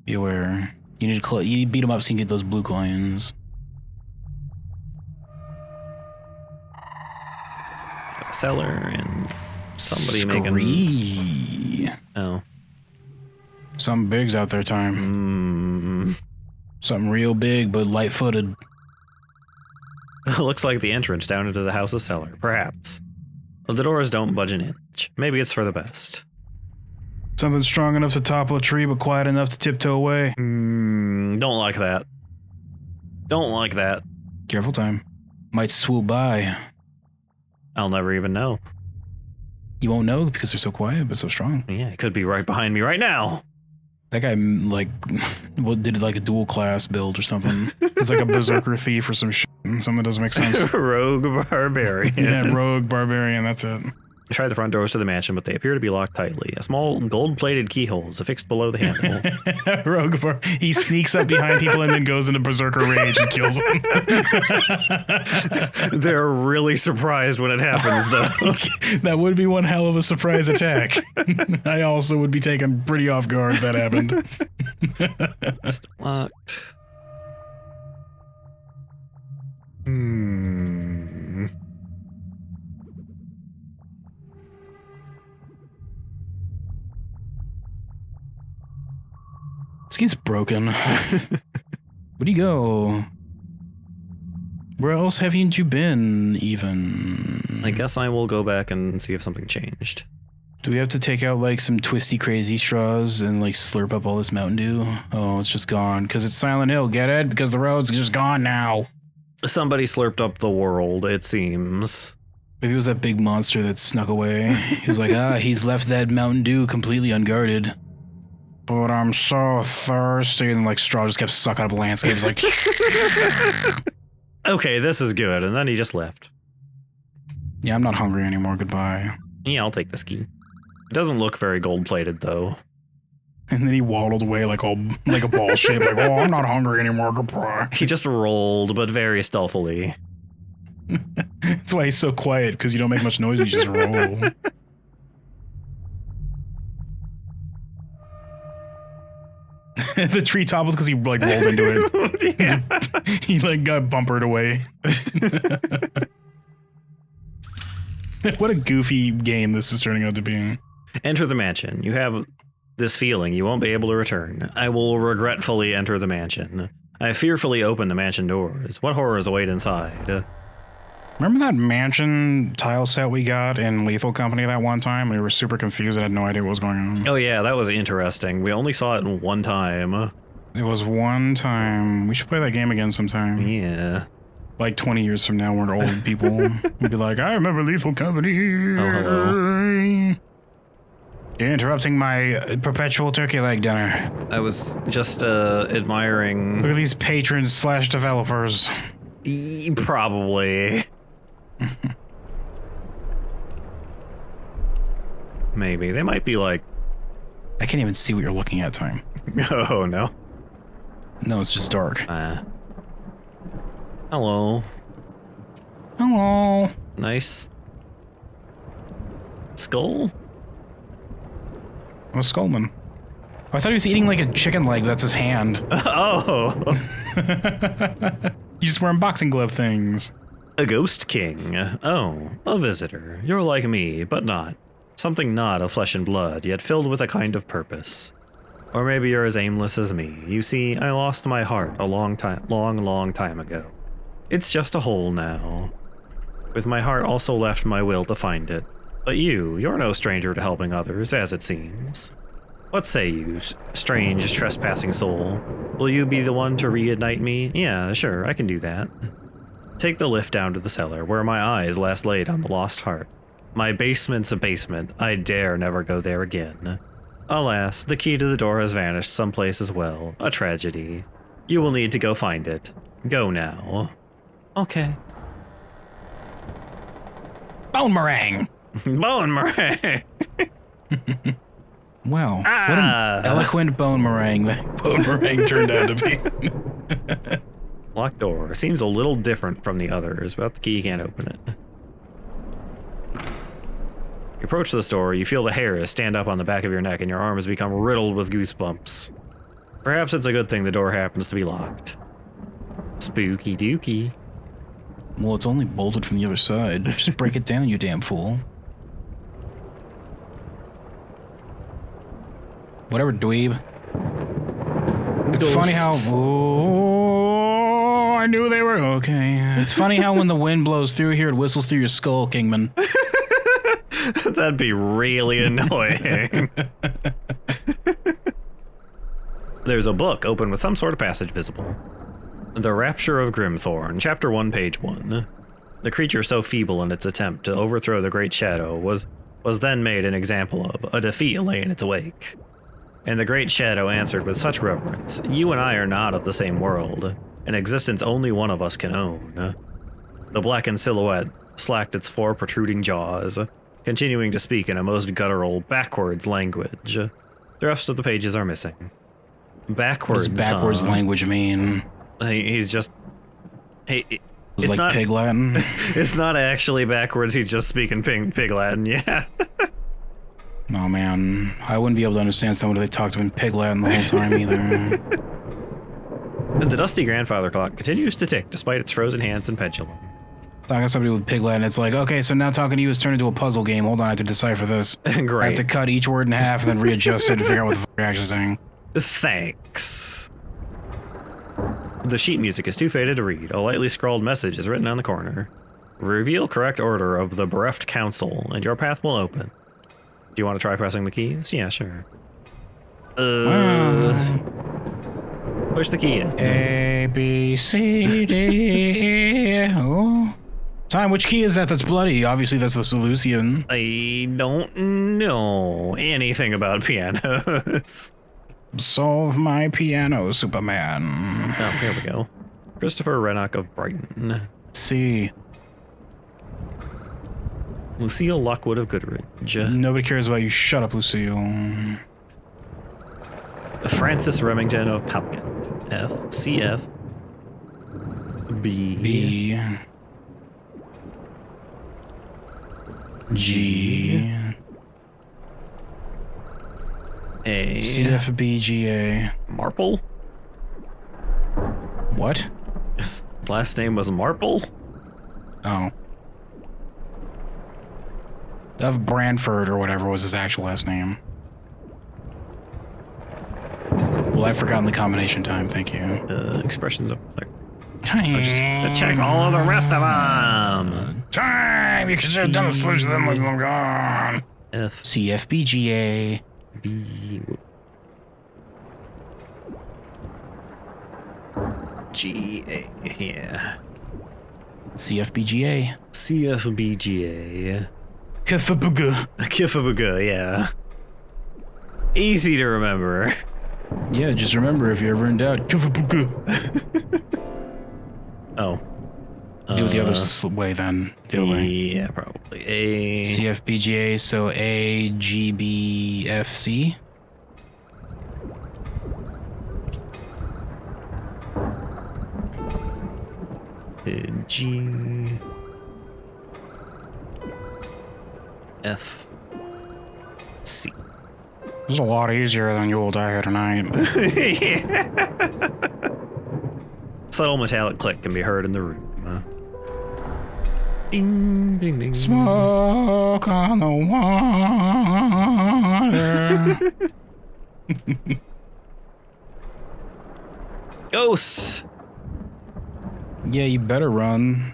Be aware. You need to beat them up so you can get those blue coins. A cellar and somebody making... Oh. Something big's out there, Time. Something real big, but light-footed. Looks like the entrance down into the house's cellar, perhaps. The doors don't budge an inch. Maybe it's for the best. Something strong enough to topple a tree, but quiet enough to tiptoe away. Don't like that. Don't like that. Careful, Time. Might swoop by. I'll never even know. You won't know because they're so quiet, but so strong. Yeah, it could be right behind me right now. That guy, like, did like a dual class build or something. It's like a berserker thief or some shit. Something that doesn't make sense. Rogue barbarian. Yeah, rogue barbarian, that's it. I tried the front doors to the mansion, but they appear to be locked tightly. A small gold-plated keyhole is affixed below the handle. He sneaks up behind people and then goes into berserker rage and kills them. They're really surprised when it happens, though. That would be one hell of a surprise attack. I also would be taken pretty off guard if that happened. It's locked. This game's broken. Where'd you go? Where else haven't you been, even? I guess I will go back and see if something changed. Do we have to take out, like, some twisty crazy straws and, like, slurp up all this Mountain Dew? Oh, it's just gone. Because it's Silent Hill, get it? Because the road's just gone now. Somebody slurped up the world, it seems. Maybe it was that big monster that snuck away. He was like, he's left that Mountain Dew completely unguarded. But I'm so thirsty. And, like, straw just kept sucking up landscapes, like... Okay, this is good. And then he just left. Yeah, I'm not hungry anymore. Goodbye. Yeah, I'll take this key. It doesn't look very gold-plated, though. And then he waddled away like a ball shape, like, oh, I'm not hungry anymore. Goodbye. He just rolled, but very stealthily. That's why he's so quiet, because you don't make much noise, you just roll. The tree toppled because he, like, rolled into it. Yeah. He, like, got bumpered away. What a goofy game this is turning out to be. Enter the mansion. You have this feeling you won't be able to return. I will regretfully enter the mansion. I fearfully open the mansion doors. What horrors await inside? Remember that mansion tile set we got in Lethal Company that one time? We were super confused and had no idea what was going on. Oh yeah, that was interesting. We only saw it one time. It was one time. We should play that game again sometime. Yeah. Like 20 years from now, we're old people. We'd be like, I remember Lethal Company. Oh, hello. You're interrupting my perpetual turkey leg dinner. I was just admiring. Look at these patrons slash developers. Probably. Maybe. They might be like... I can't even see what you're looking at, Time. Oh, no. No, it's just dark. Hello. Hello. Nice. Skull? I'm a skullman. Oh, I thought he was eating like a chicken leg. That's his hand. Oh! You just wearing boxing glove things. A ghost king. Oh, a visitor. You're like me, but not. Something not of flesh and blood, yet filled with a kind of purpose. Or maybe you're as aimless as me. You see, I lost my heart a long time ago. It's just a hole now. With my heart also left my will to find it. But you're no stranger to helping others, as it seems. What say you, strange, trespassing soul? Will you be the one to reignite me? Yeah, sure, I can do that. Take the lift down to the cellar, where my eyes last laid on the lost heart. My basement's a basement. I dare never go there again. Alas, the key to the door has vanished someplace as well. A tragedy. You will need to go find it. Go now. Okay. Bone meringue. Bone meringue! Wow. What an eloquent bone meringue that bone meringue turned out to be. Locked door. Seems a little different from the others. Without the key, you can't open it. You approach this door, you feel the hairs stand up on the back of your neck and your arms become riddled with goosebumps. Perhaps it's a good thing the door happens to be locked. Spooky dooky. Well, it's only bolted from the other side. Just break it down, you damn fool. Whatever, dweeb. It's funny how... Oh, I knew they were okay. It's funny how when the wind blows through here, it whistles through your skull, Kingman. That'd be really annoying. There's a book open with some sort of passage visible. The Rapture of Grimthorn, Chapter 1, Page 1. The creature so feeble in its attempt to overthrow the Great Shadow was then made an example of. A defeat lay in its wake. And the Great Shadow answered with such reverence, "You and I are not of the same world, an existence only one of us can own." The blackened silhouette slacked its four protruding jaws, continuing to speak in a most guttural, backwards language. The rest of the pages are missing. Backwards. What does backwards language mean? He's just... It's it's like not, pig Latin? It's not actually backwards, he's just speaking pig Latin, yeah. Oh man, I wouldn't be able to understand someone if they talked in pig Latin the whole time either. The dusty grandfather clock continues to tick despite its frozen hands and pendulum. Talking to somebody with pig Latin, it's like, okay, so now talking to you is turned into a puzzle game. Hold on, I have to decipher this. Great. I have to cut each word in half and then readjust it to figure out what the fuck you're actually saying. Thanks. The sheet music is too faded to read. A lightly scrawled message is written on the corner. Reveal correct order of the bereft council, and your path will open. Do you want to try pressing the keys? Yeah, sure. Push the key in. A, B, C, D, E, oh. Time, which key is that that's bloody? Obviously, that's the Seleucian. I don't know anything about pianos. Solve my piano, Superman. Oh, here we go. Christopher Rennock of Brighton. C. Lucille Lockwood of Goodridge. Nobody cares about you. Shut up, Lucille. Francis Remington of Palkent. F. C. F. B. B. G. A. C, F, B, G, A. Marple? What? His last name was Marple? Oh. Of Branford or whatever was his actual last name. Well, I've forgotten the combination time, thank you. Expressions of... Time. Just check all of the rest of them. Time. You should have done the solution to them like I'm gone. F CFBGA. B G A. Yeah. CFBGA. CFBGA. Kafabuga. Kifabuga, yeah. Easy to remember. Yeah, just remember if you're ever in doubt, Kafabuga. Oh. Do it the other way then. The other way. Yeah, probably. A. CFBGA, so AGBFC. G. F. C. This is a lot easier than you will die tonight. Yeah. Subtle metallic click can be heard in the room. Ding, ding, ding. Smoke on the water. Ghosts! Yeah, you better run.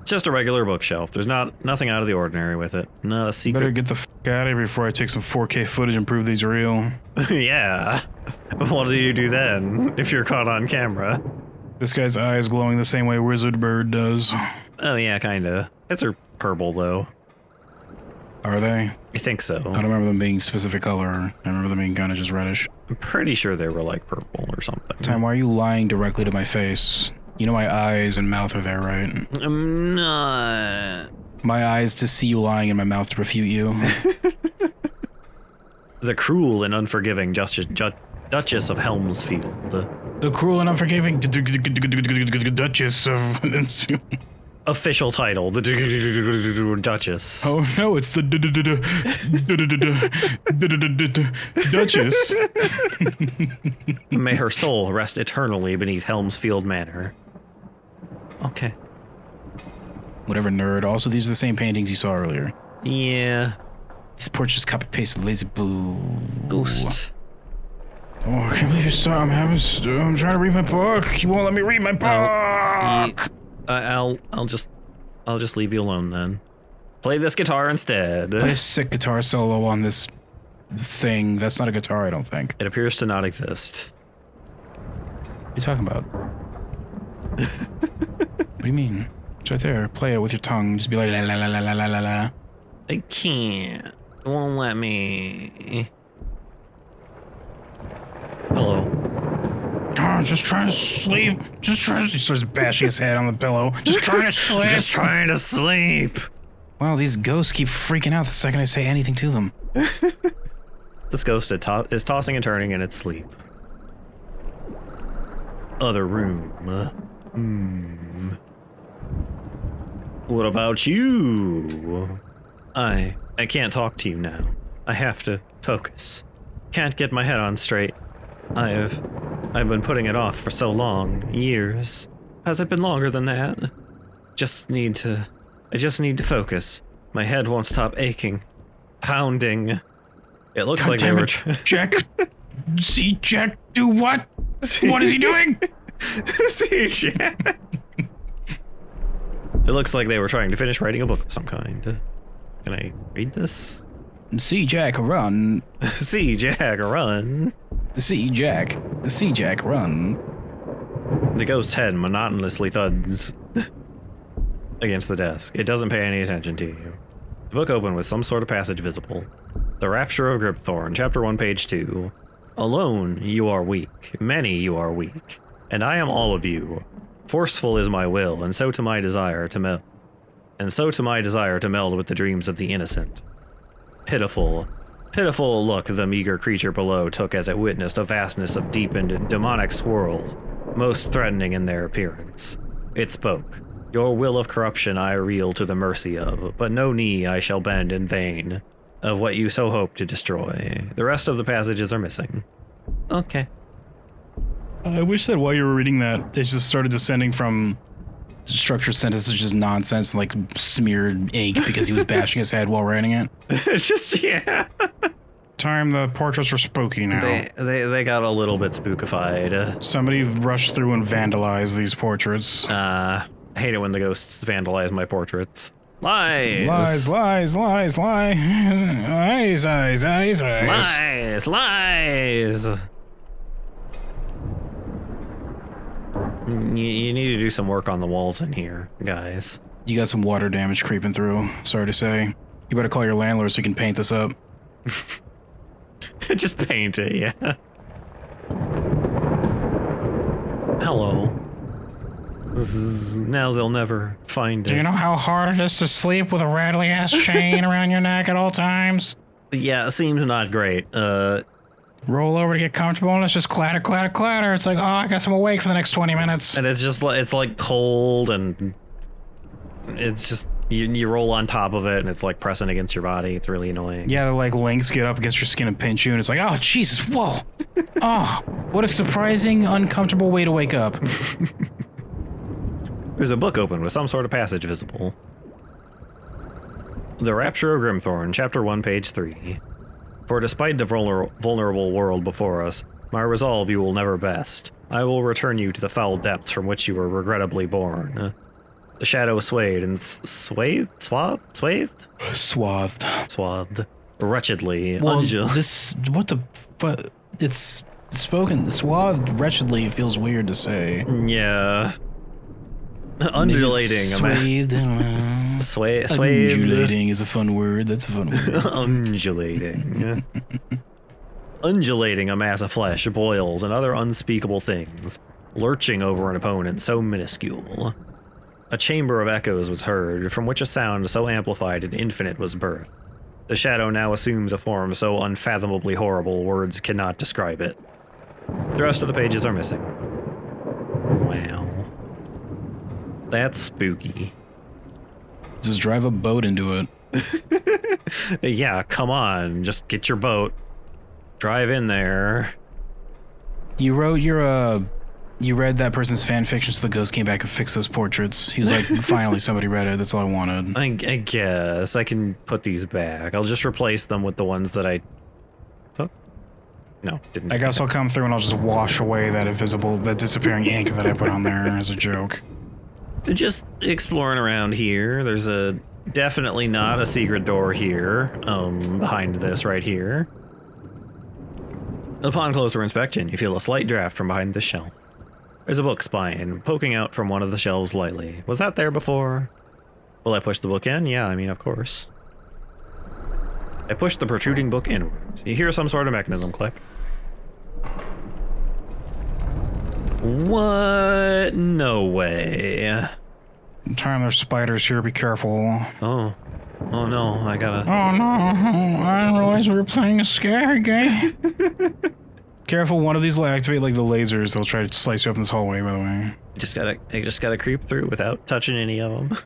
Just a regular bookshelf. There's nothing out of the ordinary with it. Not a secret. Better get the f out of here before I take some 4K footage and prove these real. Yeah. What do you do then if you're caught on camera? This guy's eyes glowing the same way Wizard Bird does. Oh yeah, kinda. It's are purple though. Are they? I think so. I don't remember them being specific color. I remember them being kind of just reddish. I'm pretty sure they were like purple or something. Time, why are you lying directly to my face? You know my eyes and mouth are there, right? I'm not. My eyes to see you lying and my mouth to refute you. The cruel and unforgiving Duchess of Helmsfield. The cruel and unforgiving Duchess of... Official title, the Duchess. Oh no, it's the Duchess. May her soul rest eternally beneath Helmsfield Manor. Okay. Whatever, nerd. Also, these are the same paintings you saw earlier. Yeah. This porch just copy-pasted lazy boo. Ghost. Oh, I can't believe you saw. I'm trying to read my book. You won't let me read my book. I'll just leave you alone then. Play this guitar instead. Play a sick guitar solo on this thing. That's not a guitar, I don't think. It appears to not exist. What are you talking about? What do you mean? It's right there. Play it with your tongue. Just be like la la la la la la la. I can't. It won't let me. Hello. Oh, just trying to sleep. Just trying to. He starts bashing his head on the pillow. Just trying to sleep. Just trying to sleep. Wow, these ghosts keep freaking out the second I say anything to them. This ghost is tossing and turning in its sleep. Other room. What about you? I can't talk to you now. I have to focus. Can't get my head on straight. I've been putting it off for so long, years. Has it been longer than that? I just need to focus. My head won't stop aching, pounding. It looks God like they damn were. it. Jack. See Jack do what? What is he doing? See Jack. It looks like they were trying to finish writing a book of some kind. Can I read this? See Jack run. See Jack run. See Jack. See Jack run. The ghost's head monotonously thuds against the desk. It doesn't pay any attention to you. The book opened with some sort of passage visible. The Rapture of Gripthorn, Chapter 1, Page 2. Alone you are weak, many you are weak, and I am all of you. Forceful is my will, and so to my desire to meld with the dreams of the innocent. Pitiful, pitiful look the meager creature below took as it witnessed a vastness of deepened demonic swirls, most threatening in their appearance. It spoke. Your will of corruption I reel to the mercy of, but no knee I shall bend in vain of what you so hope to destroy. The rest of the passages are missing. Okay. I wish that while you were reading that, it just started descending from Structured sentences just nonsense, like smeared ink because he was bashing his head while writing it. It's just, yeah. time the portraits are spooky now. They got a little bit spookified. Somebody rushed through and vandalized these portraits. I hate it when the ghosts vandalize my portraits. Lies! Lies, lies, lies, lies. Lies, lies, lies, lies. Lies! Lies! You need to do some work on the walls in here, guys. You got some water damage creeping through. Sorry to say. You better call your landlord so you can paint this up. Just paint it, yeah. Hello. Now they'll never find it. Do you know how hard it is to sleep with a rattly ass chain around your neck at all times? Yeah, it seems not great. Roll over to get comfortable and it's just clatter, clatter, clatter. It's like, oh, I guess I'm awake for the next 20 minutes. And it's just like, it's like cold and it's just, you roll on top of it and it's like pressing against your body. It's really annoying. Yeah, the like links get up against your skin and pinch you and it's like, oh, Jesus, whoa. Oh, what a surprising, uncomfortable way to wake up. There's a book open with some sort of passage visible. The Rapture of Grimthorn, Chapter 1, Page 3. For despite the vulnerable world before us, my resolve you will never best. I will return you to the foul depths from which you were regrettably born. The shadow swayed and swathed, wretchedly. Well, this, what the fuck? It's spoken, swathed wretchedly feels weird to say. Yeah. Undulating. Swathed, I don't know. Swathed. Undulating is a fun word. That's a fun word. Undulating. Undulating a mass of flesh, boils, and other unspeakable things, lurching over an opponent so minuscule. A chamber of echoes was heard, from which a sound so amplified and infinite was birthed. The shadow now assumes a form so unfathomably horrible words cannot describe it. The rest of the pages are missing. Wow. That's spooky. Just drive a boat into it. Yeah, come on. Just get your boat. Drive in there. You wrote you read that person's fan fiction so the ghost came back and fixed those portraits. He was like, finally somebody read it. That's all I wanted. I guess I can put these back. I'll just replace them with the ones that I took. No, didn't. I guess I'll come through and I'll just wash away that disappearing ink that I put on there as a joke. Just exploring around here. There's definitely not a secret door here, behind this right here. Upon closer inspection, you feel a slight draft from behind this shelf. There's a book spine poking out from one of the shelves lightly. Was that there before? Will I push the book in? Yeah, I mean, of course. I push the protruding book inwards. You hear some sort of mechanism click. What? No way. Time there's spiders here, be careful. Oh no, I gotta... Oh no, I didn't realize we were playing a scary game. Careful, one of these will activate like the lasers. They'll try to slice you up in this hallway, by the way. I just gotta creep through without touching any of them.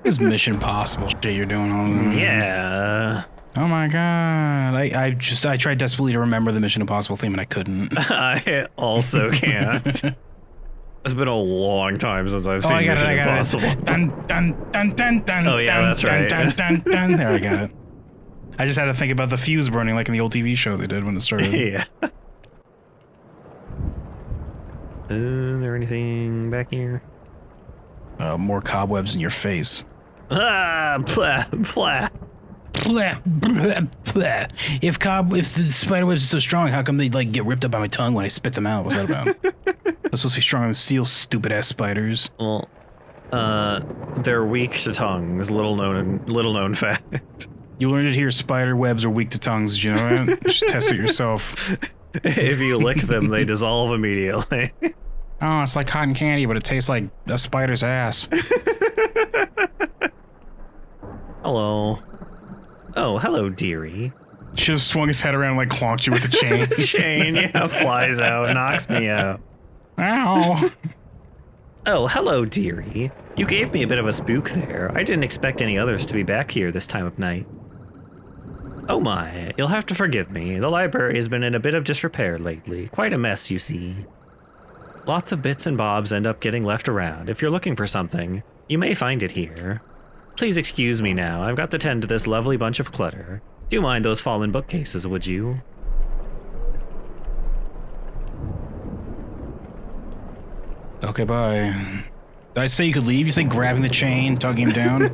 This Mission Impossible shit you're doing. Yeah. Oh my god. I tried desperately to remember the Mission Impossible theme and I couldn't. I also can't. It's been a long time since I've seen Mission Impossible. Dun, dun, dun, dun, dun, Oh, yeah, that's right. Dun, dun, dun, dun. There, I got it. I just had to think about the fuse burning like in the old TV show they did when it started. Yeah. Is there anything back here? More cobwebs in your face. Ah, blah, blah. Blah, blah, blah. If the spiderwebs are so strong, how come they like get ripped up by my tongue when I spit them out? What's that about? They're supposed to be stronger than steel, stupid ass spiders. Well, they're weak to tongues. Little known fact. You learned it here. Spider webs are weak to tongues. Did you know that? You should test it yourself. If you lick them, they dissolve immediately. Oh, it's like cotton candy, but it tastes like a spider's ass. Hello. Oh, hello, dearie. Should have swung his head around and like clonked you with a chain. Chain, yeah, flies out, knocks me out. Ow. Oh, hello, dearie. You gave me a bit of a spook there. I didn't expect any others to be back here this time of night. Oh my, you'll have to forgive me. The library has been in a bit of disrepair lately. Quite a mess, you see. Lots of bits and bobs end up getting left around. If you're looking for something, you may find it here. Please excuse me now. I've got to tend to this lovely bunch of clutter. Do mind those fallen bookcases, would you? Okay, bye. Did I say you could leave? You say grabbing the chain, tugging him down?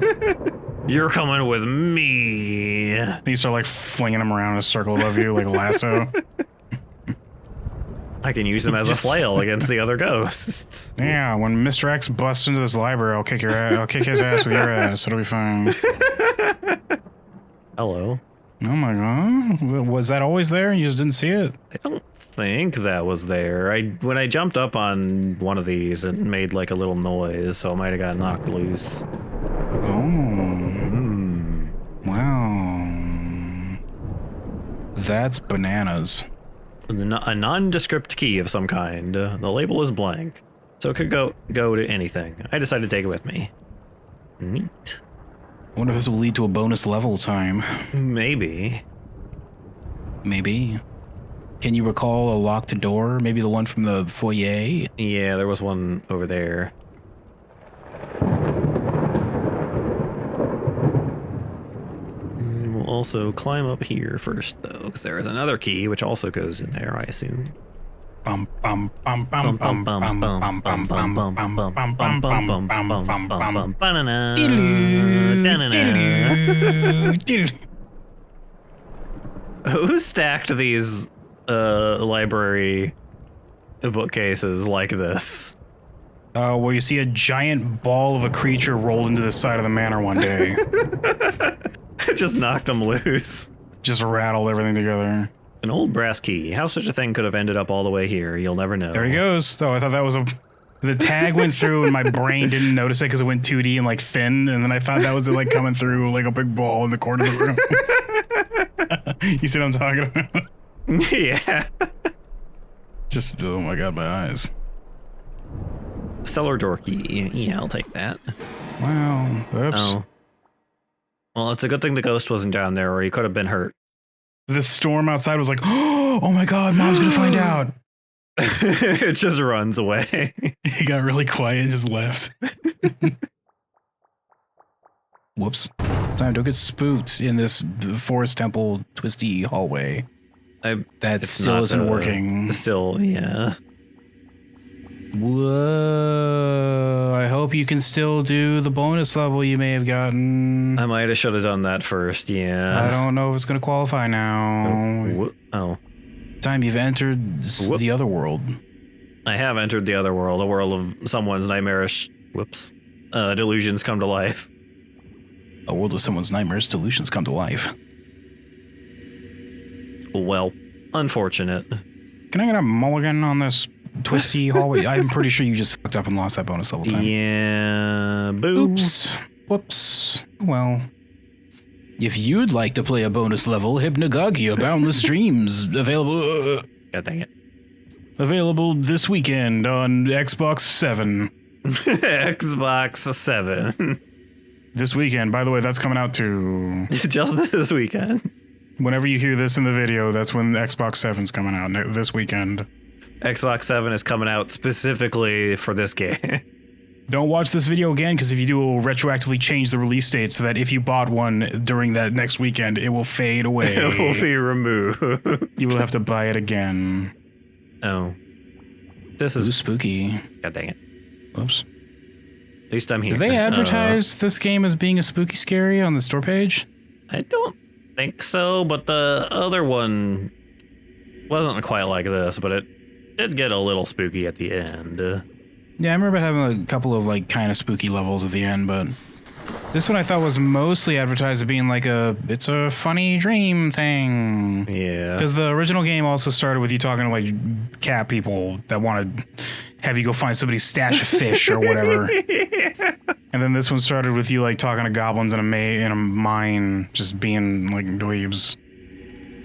You're coming with me. You start like flinging him around in a circle above you like a lasso. I can use him as a flail against the other ghosts. Yeah, when Mr. X busts into this library, I'll kick your ass. I'll kick his ass with your ass. It'll be fine. Hello. Oh my god. Was that always there? You just didn't see it? I don't think that was there. When I jumped up on one of these, it made like a little noise, so it might have got knocked loose. Oh. Wow. That's bananas. A nondescript key of some kind. The label is blank, so it could go to anything. I decided to take it with me. Neat. I wonder if this will lead to a bonus level time. Maybe. Maybe. Can you recall a locked door? Maybe the one from the foyer? Yeah, there was one over there. We'll also climb up here first, though, because there is another key which also goes in there, I assume. Bum bum bum bum bum bum bum bum bum bum bum bum bum bum bum bum bum bum. Who stacked these library bookcases like this? Well, you see a giant ball of a creature rolled into the side of the manor one day. Just knocked them loose. Just rattled everything together. An old brass key. How such a thing could have ended up all the way here, you'll never know. There he goes. Oh, I thought that was a... The tag went through and my brain didn't notice it because it went 2D and like thin, and then I thought that was it like coming through like a big ball in the corner of the room. You see what I'm talking about? Yeah. Just, oh my god, my eyes. Cellar door key. Yeah, I'll take that. Wow. Oops. Oh. Well, it's a good thing the ghost wasn't down there, or he could have been hurt. The storm outside was like, oh my god, mom's gonna find out. It just runs away. He got really quiet and just left. Whoops. Time, don't get spooked in this forest temple twisty hallway. That still isn't working. Still, yeah. Whoa. I hope you can still do the bonus level you may have gotten. I might have should have done that first, yeah. I don't know if it's going to qualify now. Oh. Time, you've entered the other world. I have entered the other world, a world of someone's nightmarish, delusions come to life. A world of someone's nightmares, delusions come to life. Well, unfortunate. Can I get a mulligan on this twisty hallway? I'm pretty sure you just fucked up and lost that bonus level time. Yeah, boo. Oops. Whoops. Well... If you'd like to play a bonus level, Hypnagogia, Boundless Dreams, available... God dang it. Available this weekend on Xbox 7. Xbox 7. This weekend. By the way, that's coming out too. Just this weekend. Whenever you hear this in the video, that's when the Xbox 7's coming out this weekend. Xbox 7 is coming out specifically for this game. Don't watch this video again, because if you do, it will retroactively change the release date so that if you bought one during that next weekend, it will fade away. It will be removed. You will have to buy it again. Oh. This is spooky. God dang it. Whoops. At least I'm here. Do they advertise this game as being a spooky scary on the store page? I don't think so, but the other one wasn't quite like this, but it did get a little spooky at the end. Yeah, I remember having a couple of like kind of spooky levels at the end, but this one I thought was mostly advertised as being like it's a funny dream thing. Yeah. Because the original game also started with you talking to like cat people that want to have you go find somebody's stash of fish or whatever. Yeah. And then this one started with you like talking to goblins in a mine, just being like dweebs.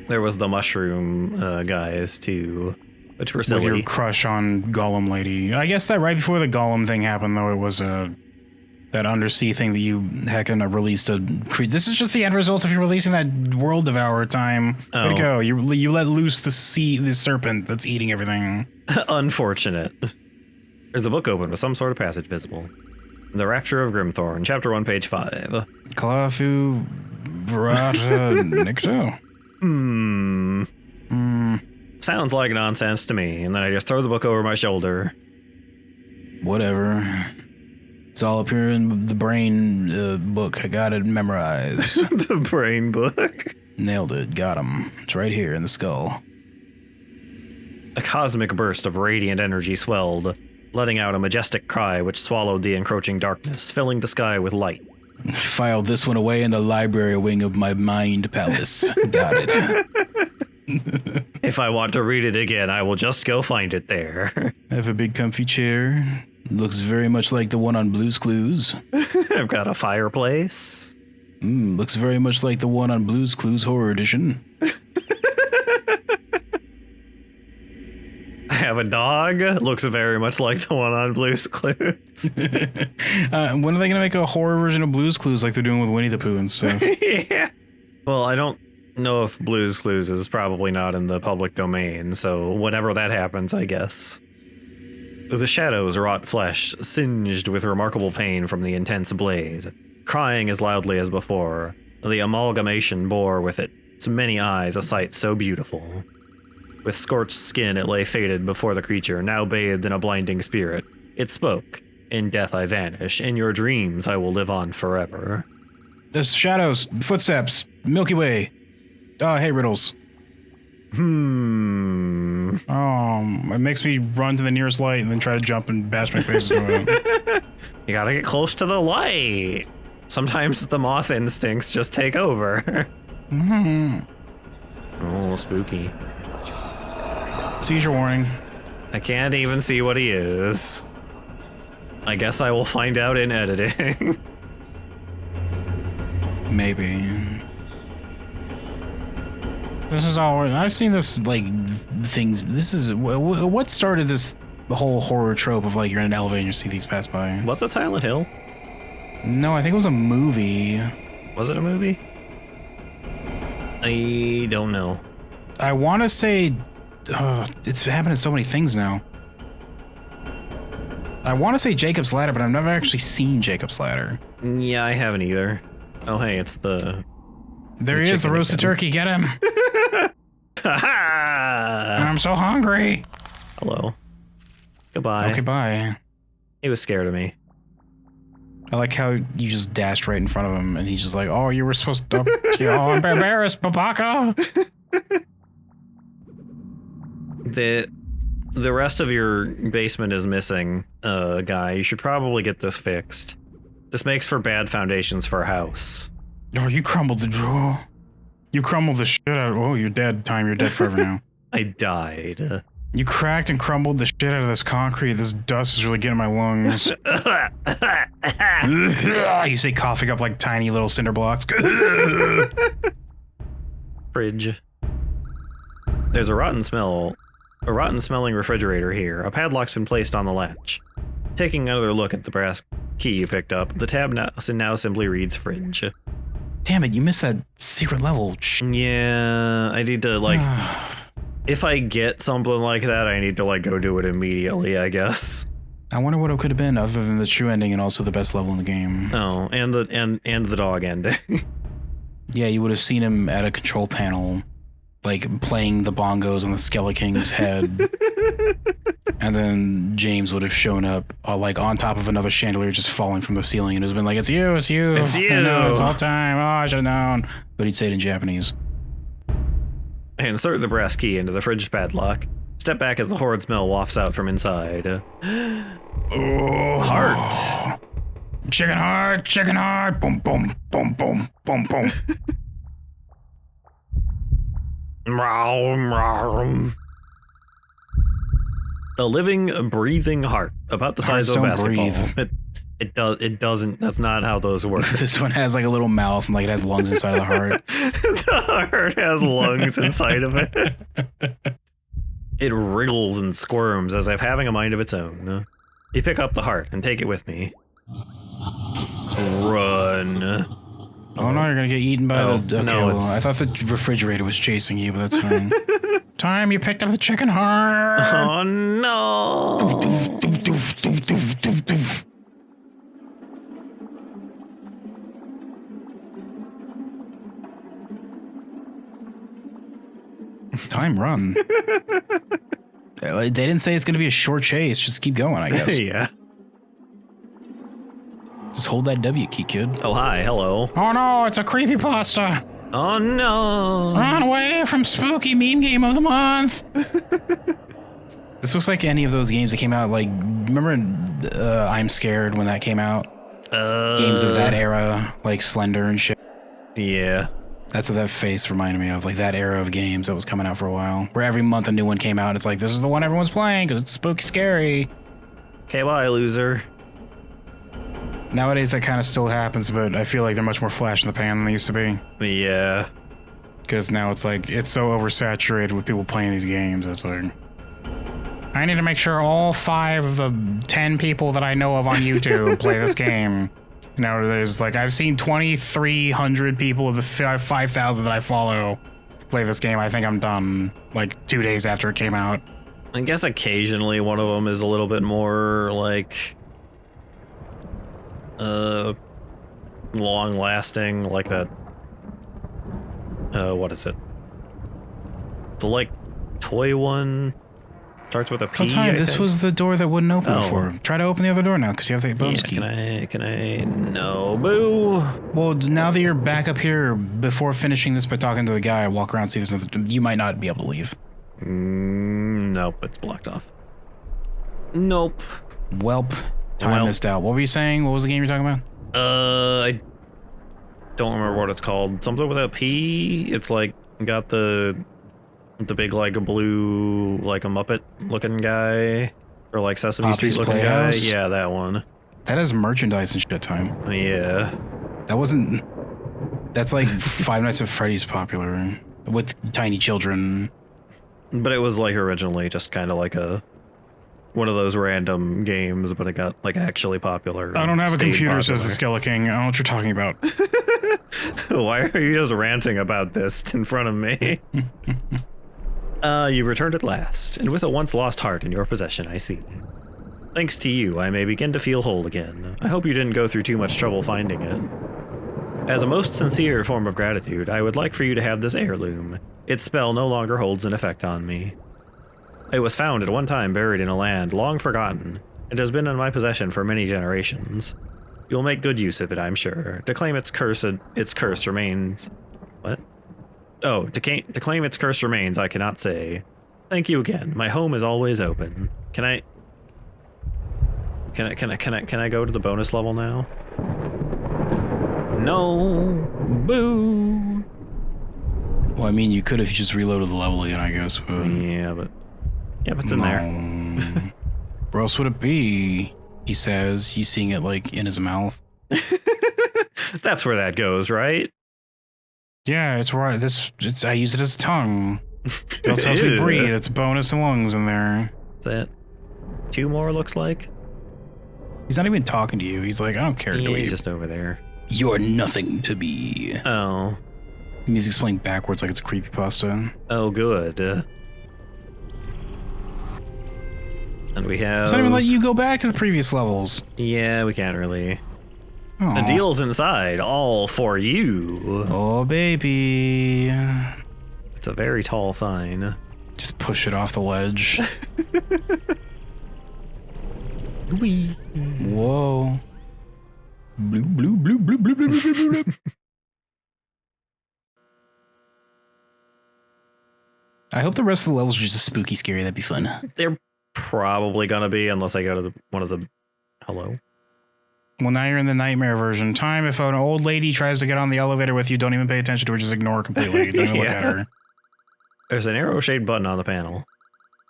There was the mushroom guys too. Which were silly. With your crush on Gollum lady. I guess that right before the Gollum thing happened, though, it was that undersea thing that you heckin' released a... This is just the end result of you releasing that World Devourer time. Oh. Way to go. You let loose the serpent that's eating everything. Unfortunate. There's a book open with some sort of passage visible. The Rapture of Grimthorn, Chapter 1, page 5. Clothu Vrata Nikto. Sounds like nonsense to me, and then I just throw the book over my shoulder. Whatever. It's all up here in the brain book. I got it memorized. The brain book. Nailed it. Got him. It's right here in the skull. A cosmic burst of radiant energy swelled, letting out a majestic cry which swallowed the encroaching darkness, filling the sky with light. Filed this one away in the library wing of my mind palace. Got it. If I want to read it again, I will just go find it there. I have a big comfy chair. Looks very much like the one on Blue's Clues. I've got a fireplace. Looks very much like the one on Blue's Clues Horror Edition. I have a dog. Looks very much like the one on Blue's Clues. When are they going to make a horror version of Blue's Clues like they're doing with Winnie the Pooh and stuff? Yeah. Well, I don't know if Blue's Clues is probably not in the public domain, so whenever that happens, I guess. The shadows wrought flesh, singed with remarkable pain from the intense blaze, crying as loudly as before. The amalgamation bore with its many eyes a sight so beautiful. With scorched skin it lay fated before the creature, now bathed in a blinding spirit. It spoke, "In death I vanish, in your dreams I will live on forever." There's shadows, footsteps, Milky Way. Oh, hey, riddles. It makes me run to the nearest light and then try to jump and bash my face into it. You gotta get close to the light. Sometimes the moth instincts just take over. Oh, spooky. Seizure warning. I can't even see what he is. I guess I will find out in editing. Maybe. This is all. I've seen this, like, things. This is. What started this whole horror trope of, like, you're in an elevator and you see these pass by? Was it Silent Hill? No, I think it was a movie. Was it a movie? I don't know. I want to say. It's happened in so many things now. I want to say Jacob's Ladder, but I've never actually seen Jacob's Ladder. Yeah, I haven't either. Oh, hey, it's the... There he is, the roasted turkey. Get him. I'm so hungry. Hello. Goodbye. Okay, bye. He was scared of me. I like how you just dashed right in front of him, and he's just like, "Oh, you were supposed to... Oh, I'm embarrassed, Babaka." The rest of your basement is missing, guy. You should probably get this fixed. This makes for bad foundations for a house. Oh, you crumbled the drawer. You crumbled the shit out of... Oh, you're dead. Time, you're dead forever now. I died. You cracked and crumbled the shit out of this concrete. This dust is really getting my lungs. You say coughing up like tiny little cinder blocks. Fridge. There's a rotten smelling refrigerator here. A padlock's been placed on the latch. Taking another look at the brass key you picked up, the tab now simply reads fridge. Damn it, you missed that secret level. Yeah, I need to, like... if I get something like that, I need to, like, go do it immediately, I guess. I wonder what it could have been other than the true ending and also the best level in the game. Oh, and the dog ending. Yeah, you would have seen him at a control panel, like, playing the bongos on the Skeleking's head. And then James would have shown up, like, on top of another chandelier just falling from the ceiling and has been like, it's you. It's you. I know, it's all time. Oh, I should have known. But he'd say it in Japanese. I insert the brass key into the fridge padlock. Step back as the horrid smell wafts out from inside. Oh, heart. Chicken heart, chicken heart. Boom, boom, boom, boom, boom, boom. A living, breathing heart, about the size of a basketball. It doesn't. That's not how those work. This one has like a little mouth and like it has lungs inside of the heart. The heart has lungs inside of it. It wriggles and squirms as if having a mind of its own. You pick up the heart and take it with me. Run. Oh no, you're gonna get eaten by the... Okay, no, well, I thought the refrigerator was chasing you, but that's fine. Time, you picked up the chicken heart! Oh no! Time run. They didn't say it's going to be a short chase. Just keep going, I guess. Yeah. Just hold that W key, kid. Oh, hi. Hello. Oh no, it's a creepypasta. Oh, no. Run away from spooky meme game of the month. This looks like any of those games that came out, like, remember I'm Scared when that came out? Games of that era, like Slender and shit. Yeah. That's what that face reminded me of, like that era of games that was coming out for a while. Where every month a new one came out, it's like, this is the one everyone's playing because it's spooky scary. Okay, bye, loser. Nowadays that kind of still happens, but I feel like they're much more flash in the pan than they used to be. Yeah. Because now it's like, it's so oversaturated with people playing these games. It's like, I need to make sure all 5 of the 10 people that I know of on YouTube play this game. Nowadays, like, I've seen 2,300 people of the 5,000 that I follow play this game. I think I'm done, like, 2 days after it came out. I guess occasionally one of them is a little bit more, like, long-lasting, like that, what is it? The, like, toy one starts with a P, This was the door that wouldn't open Oh. before. Try to open the other door now, because you have the bonus key. Can I, no, boo. Well, now that you're back up here, before finishing this by talking to the guy, walk around, see there's nothing, you might not be able to leave. Nope, it's blocked off. Nope. Welp, time missed out. What were you saying? What was the game you're talking about? I don't remember what it's called. Something with a P. It's like got the big like a blue like a Muppet looking guy or like Sesame Poppy's Street looking Playhouse? guy. Yeah, that one. That has merchandise and shit. Time. Yeah. That wasn't. That's like Five Nights at Freddy's popular with tiny children. But it was like originally just kind of like a one of those random games, but it got like actually popular. I don't have a stayed computer, says the popular. Skeleking. I don't know what you're talking about. Why are you just ranting about this in front of me? You returned at last, and with a once lost heart in your possession, I see. Thanks to you, I may begin to feel whole again. I hope you didn't go through too much trouble finding it. As a most sincere form of gratitude, I would like for you to have this heirloom. Its spell no longer holds an effect on me. It was found at one time buried in a land long forgotten, and has been in my possession for many generations. You'll make good use of it, I'm sure. To claim its curse remains... What? Oh, to claim its curse remains, I cannot say. Thank you again. My home is always open. Can I go to the bonus level now? No. Boo. Well, I mean, you could if you just reloaded the level again, I guess. But Yeah, but it's in there. Where else would it be? He says. He's seeing it like in his mouth. That's where that goes, right? Yeah, it's right. I use it as a tongue. It also helps me breathe. It's bonus and lungs in there. Is that 2 more looks like? He's not even talking to you. He's like, I don't care. Yeah, he's just over there. You're nothing to me. Oh. The music's playing backwards like it's a creepypasta. Oh, good. And we have... Does that even let you go back to the previous levels? Yeah, we can't really. Aw. The deal's inside, all for you. Oh, baby. It's a very tall sign. Just push it off the ledge. Wee. Whoa. Bloop, bloop, bloop, bloop, bloop, bloop, bloop, bloop. I hope the rest of the levels are just spooky scary. That'd be fun. They're probably gonna be, unless I go to one of the... Hello? Well, now you're in the nightmare version. Time, if an old lady tries to get on the elevator with you, don't even pay attention to her. Just ignore her completely. Don't even look at her. There's an arrow-shaped button on the panel.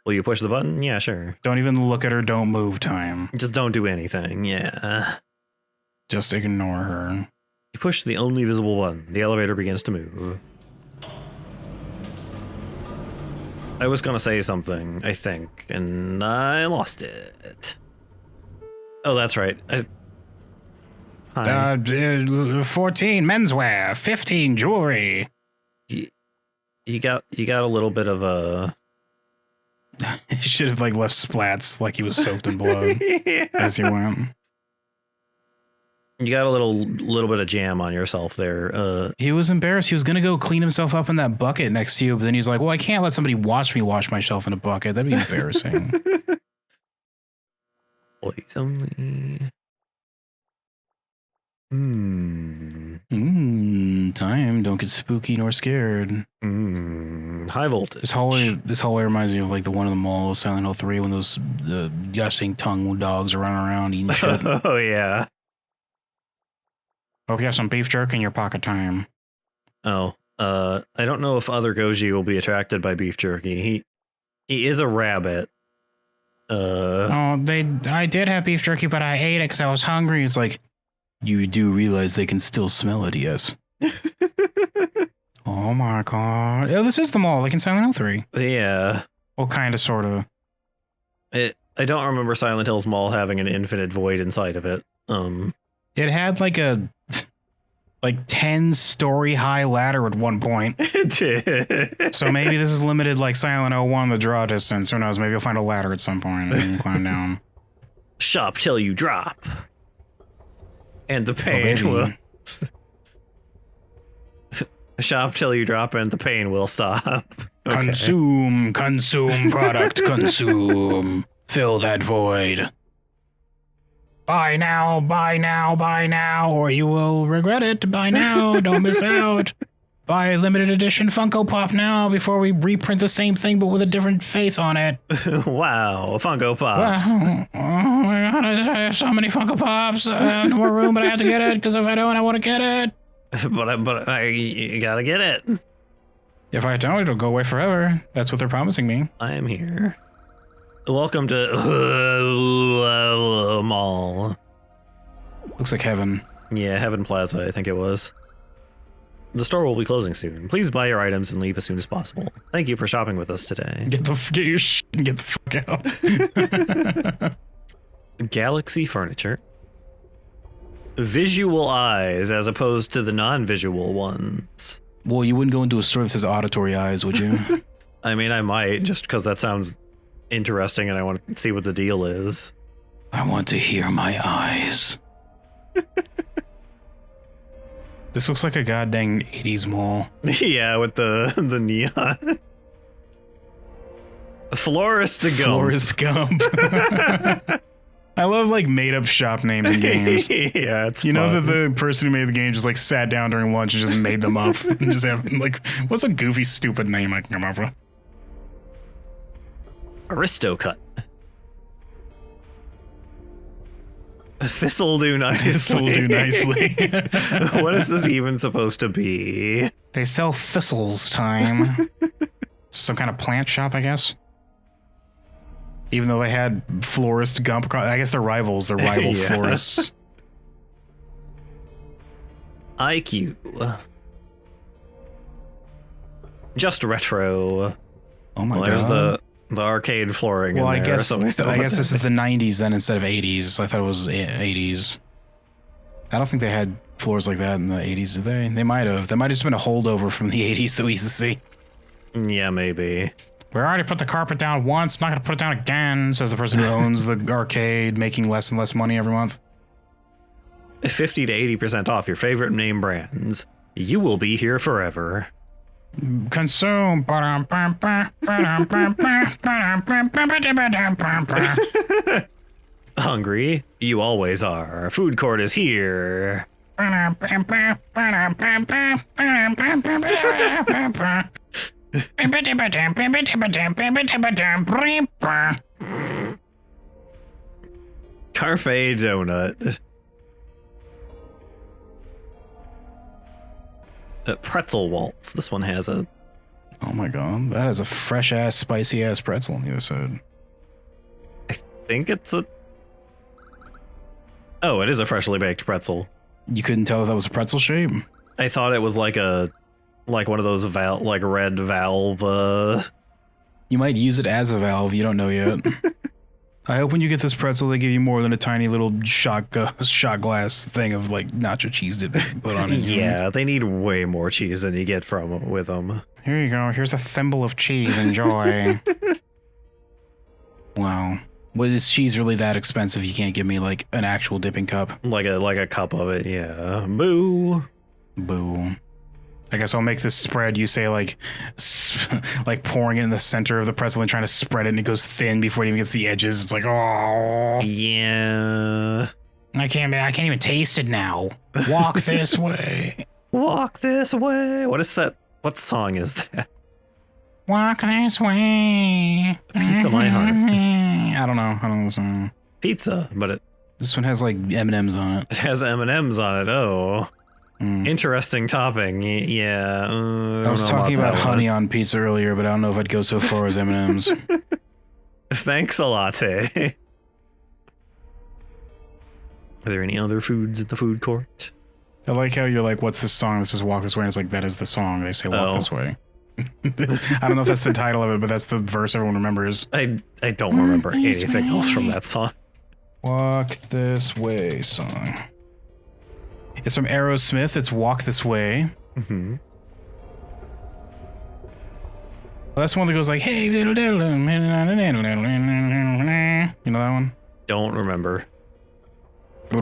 Will you push the button? Yeah, sure. Don't even look at her. Don't move, Time. Just don't do anything, yeah. Just ignore her. You push the only visible button. The elevator begins to move. I was gonna say something, I think, and I lost it. Oh, that's right. Hi. 14 menswear, 15 jewelry. You got a little bit of a... He should have like left splats like he was soaked in blood Yeah. as he went. You got a little bit of jam on yourself there. He was embarrassed. He was gonna go clean himself up in that bucket next to you, but then he's like, "Well, I can't let somebody watch me wash myself in a bucket. That'd be embarrassing." Boys only. Time. Don't get spooky nor scared. High voltage. This hallway reminds me of like the one in the mall, Silent Hill 3, when those gushing tongue dogs are running around eating shit. Oh yeah. Hope you have some beef jerky in your pocket time. Oh, I don't know if other Goji will be attracted by beef jerky. He is a rabbit. I did have beef jerky, but I ate it because I was hungry. It's like, you do realize they can still smell it, yes. Oh my god. Oh, this is the mall, like in Silent Hill 3. Yeah. Well, kind of, sort of. I don't remember Silent Hill's mall having an infinite void inside of it. It had like a 10-story high ladder at one point. It did. So maybe this is limited like Silent Hill 1, the draw distance. Who knows? Maybe you'll find a ladder at some point and you can climb down. Shop till you drop. And the pain will... Shop till you drop and the pain will stop. Okay. Consume product, consume. Fill that void. Buy now, or you will regret it. Buy now, don't miss out. Buy limited edition Funko Pop now before we reprint the same thing but with a different face on it. Wow, Funko Pops. Oh my god, I have so many Funko Pops. No more room, but I have to get it because if I don't, I want to get it. but you gotta get it. If I don't, it'll go away forever. That's what they're promising me. I am here. Welcome to Mall. Looks like heaven. Yeah, Heaven Plaza, I think it was. The store will be closing soon. Please buy your items and leave as soon as possible. Thank you for shopping with us today. Get your shit and get the fuck out. Galaxy furniture. Visual eyes as opposed to the non-visual ones. Well, you wouldn't go into a store that says auditory eyes, would you? I mean, I might, just because that sounds interesting and I want to see what the deal is. I want to hear my eyes. This looks like a goddamn 80s mall. Yeah, with the neon. Florist Gump. Florist Gump. I love like made up shop names in games. Yeah, it's you fun. know that the person who made the game just like sat down during lunch and just made them up and just have like, what's a goofy stupid name I can come up with? Aristocut. This'll do nicely. This'll do nicely. What is this even supposed to be? They sell thistles time. Some kind of plant shop, I guess. Even though they had Florist Gump, I guess they're rivals. They're rival Yeah. florists. IQ. Just retro. Oh my god. There's the arcade flooring Well, in there. I guess this is the 90s then instead of 80s. I thought it was 80s. I don't think they had floors like that in the 80s, did they? They might have. That might have just been a holdover from the 80s that we used to see. Yeah, maybe. We already put the carpet down once. I'm not going to put it down again, says the person who owns the arcade, making less and less money every month. 50 to 80% off your favorite name brands. You will be here forever. Consume. Hungry? You always are. Food court is here. Carpe donut. Pretzel waltz. This one has a... Oh my god, that is a fresh ass, spicy ass pretzel on the other side. I think it's a... Oh, it is a freshly baked pretzel. You couldn't tell that was a pretzel shape? I thought it was like one of those red valve. You might use it as a valve, you don't know yet. I hope when you get this pretzel, they give you more than a tiny little shot glass thing of like nacho cheese to put on it. Yeah, they need way more cheese than you get with them. Here you go. Here's a thimble of cheese. Enjoy. Wow. Well, is cheese really that expensive? You can't give me like an actual dipping cup. Like a cup of it, yeah. Boo. Boo. I guess I'll make this spread. You say like pouring it in the center of the pretzel and trying to spread it, and it goes thin before it even gets the edges. It's like, oh, Yeah. I can't even taste it now. Walk this way. Walk this way. What is that? What song is that? Walk this way. Pizza My Heart. I don't know the song. Pizza, but This one has like M&Ms on it. it has M&Ms on it. Oh. Interesting topping. Yeah. I was talking about honey on pizza earlier, but I don't know if I'd go so far as M&Ms. Thanks a latte. Are there any other foods in the food court? I like how you're like, what's this song? This is Walk This Way. And it's like, that is the song. They say Walk This Way. I don't know if that's the title of it, but that's the verse everyone remembers. I don't remember anything else from that song. Walk This Way song. It's from Aerosmith. It's Walk This Way. Mm-hmm. Well, that's the one that goes like, hey, you know that one? Don't remember. That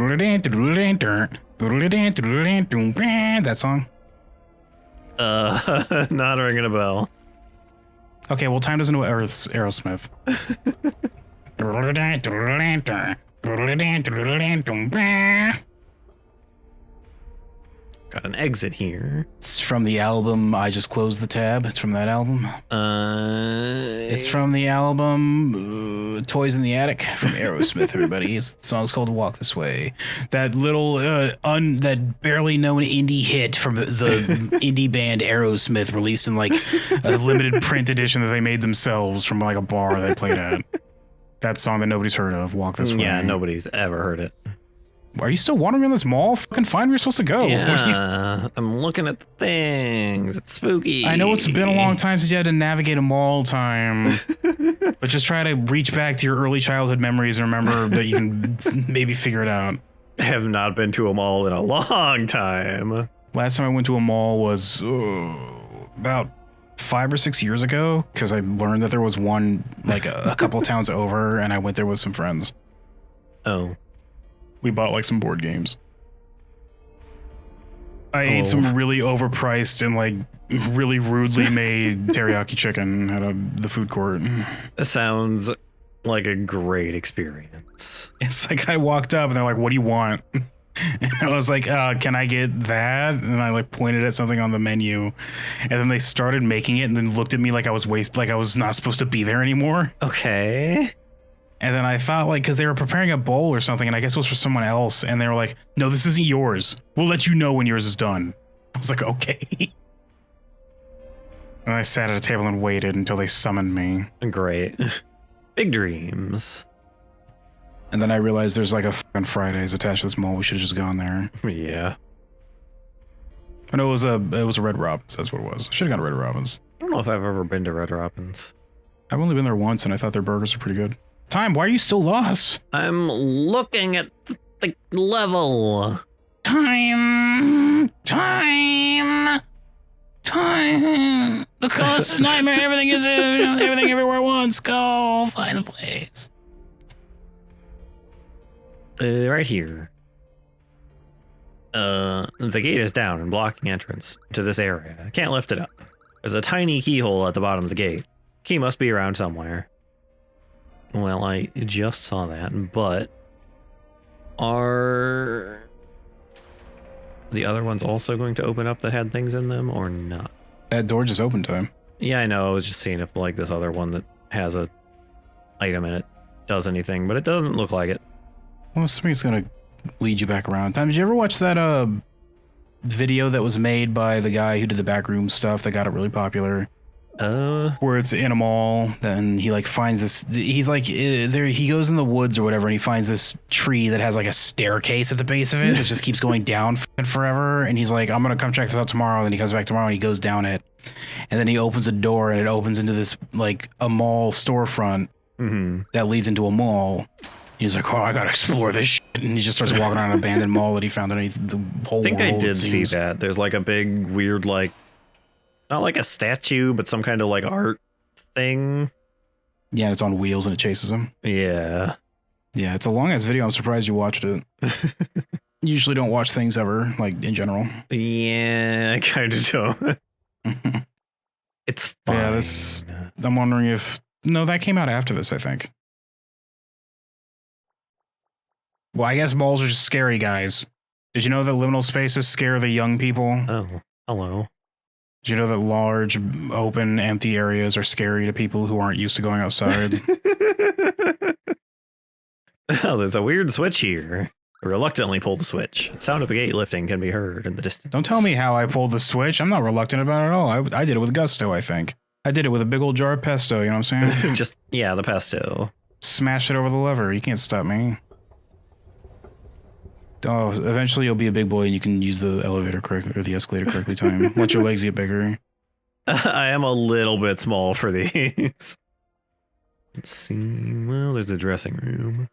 song? Not ringing a bell. Okay, well, time doesn't know Aerosmith. Got an exit here. It's from the album I Just Closed the Tab. It's from that album. It's from the album Toys in the Attic from Aerosmith, everybody. The song's called Walk This Way. That little, that barely known indie hit from the indie band Aerosmith, released in like A limited print edition that they made themselves from like a bar they played at. That song that nobody's heard of, Walk This Way. Yeah, nobody's ever heard it. Are you still wandering around this mall? Fucking find where you're supposed to go. Yeah, I'm looking at the things. It's spooky. I know it's been a long time since you had to navigate a mall time, but just try to reach back to your early childhood memories and remember that you can maybe figure it out. I have not been to a mall in a long time. Last time I went to a mall was about 5 or 6 years ago, because I learned that there was one like a couple towns over, and I went there with some friends. Oh. We bought like some board games. I ate some really overpriced and like really rudely made teriyaki chicken at the food court. That sounds like a great experience. It's like I walked up and they're like, "What do you want?" And I was like, "Can I get that?" And I like pointed at something on the menu, and then they started making it and then looked at me like I was not supposed to be there anymore. Okay. And then I thought, like, because they were preparing a bowl or something, and I guess it was for someone else, and they were like, "No, this isn't yours. We'll let you know when yours is done." I was like, "Okay." And I sat at a table and waited until they summoned me. Great. Big dreams. And then I realized there's like a fucking Fridays attached to this mall. We should have just gone there. Yeah. I know it was a Red Robin's. That's what it was. I should have gone to Red Robin's. I don't know if I've ever been to Red Robin's. I've only been there once, and I thought their burgers were pretty good. Time, why are you still lost? I'm looking at the level. Time. The cost of nightmare. Everything is everything everywhere at once. Go find the place. Right here. The gate is down and blocking entrance to this area. I can't lift it up. There's a tiny keyhole at the bottom of the gate. Key must be around somewhere. Well, I just saw that, but are the other ones also going to open up that had things in them or not? That door just opened to him. Yeah, I know. I was just seeing if like this other one that has a item in it does anything, but it doesn't look like it. Well, somebody's gonna lead you back around. Tom, did you ever watch that video that was made by the guy who did the backroom stuff that got it really popular? Where it's in a mall, then he like finds this, he's like there, he goes in the woods or whatever, and he finds this tree that has like a staircase at the base of it that just keeps going down forever, and he's like, I'm gonna come check this out tomorrow. And then he comes back tomorrow and he goes down it, and then he opens a door and it opens into this like a mall storefront that leads into a mall. He's like, oh, I gotta explore this shit. And he just starts walking around an abandoned mall that he found underneath the whole world. I think I did see that. There's like a big weird like, not like a statue, but some kind of like art thing Yeah, it's on wheels and it chases him. Yeah. Yeah, it's a long ass video. I'm surprised you watched it. Usually don't watch things ever, like in general. Yeah, I kind of don't. It's fine. Yeah, I'm wondering if... No, that came out after this, I think. Well, I guess balls are just scary, guys. Did you know that liminal spaces scare the young people? Oh, hello. Did you know that large, open, empty areas are scary to people who aren't used to going outside? Oh, there's a weird switch here. Reluctantly pull the switch. The sound of a gate lifting can be heard in the distance. Don't tell me how I pulled the switch. I'm not reluctant about it at all. I did it with gusto, I think. I did it with a big old jar of pesto, you know what I'm saying? Just, yeah, the pesto. Smash it over the lever. You can't stop me. Oh, eventually you'll be a big boy and you can use the elevator correctly or the escalator correctly time. Once your legs get bigger. I am a little bit small for these. Let's see. Well, there's a dressing room.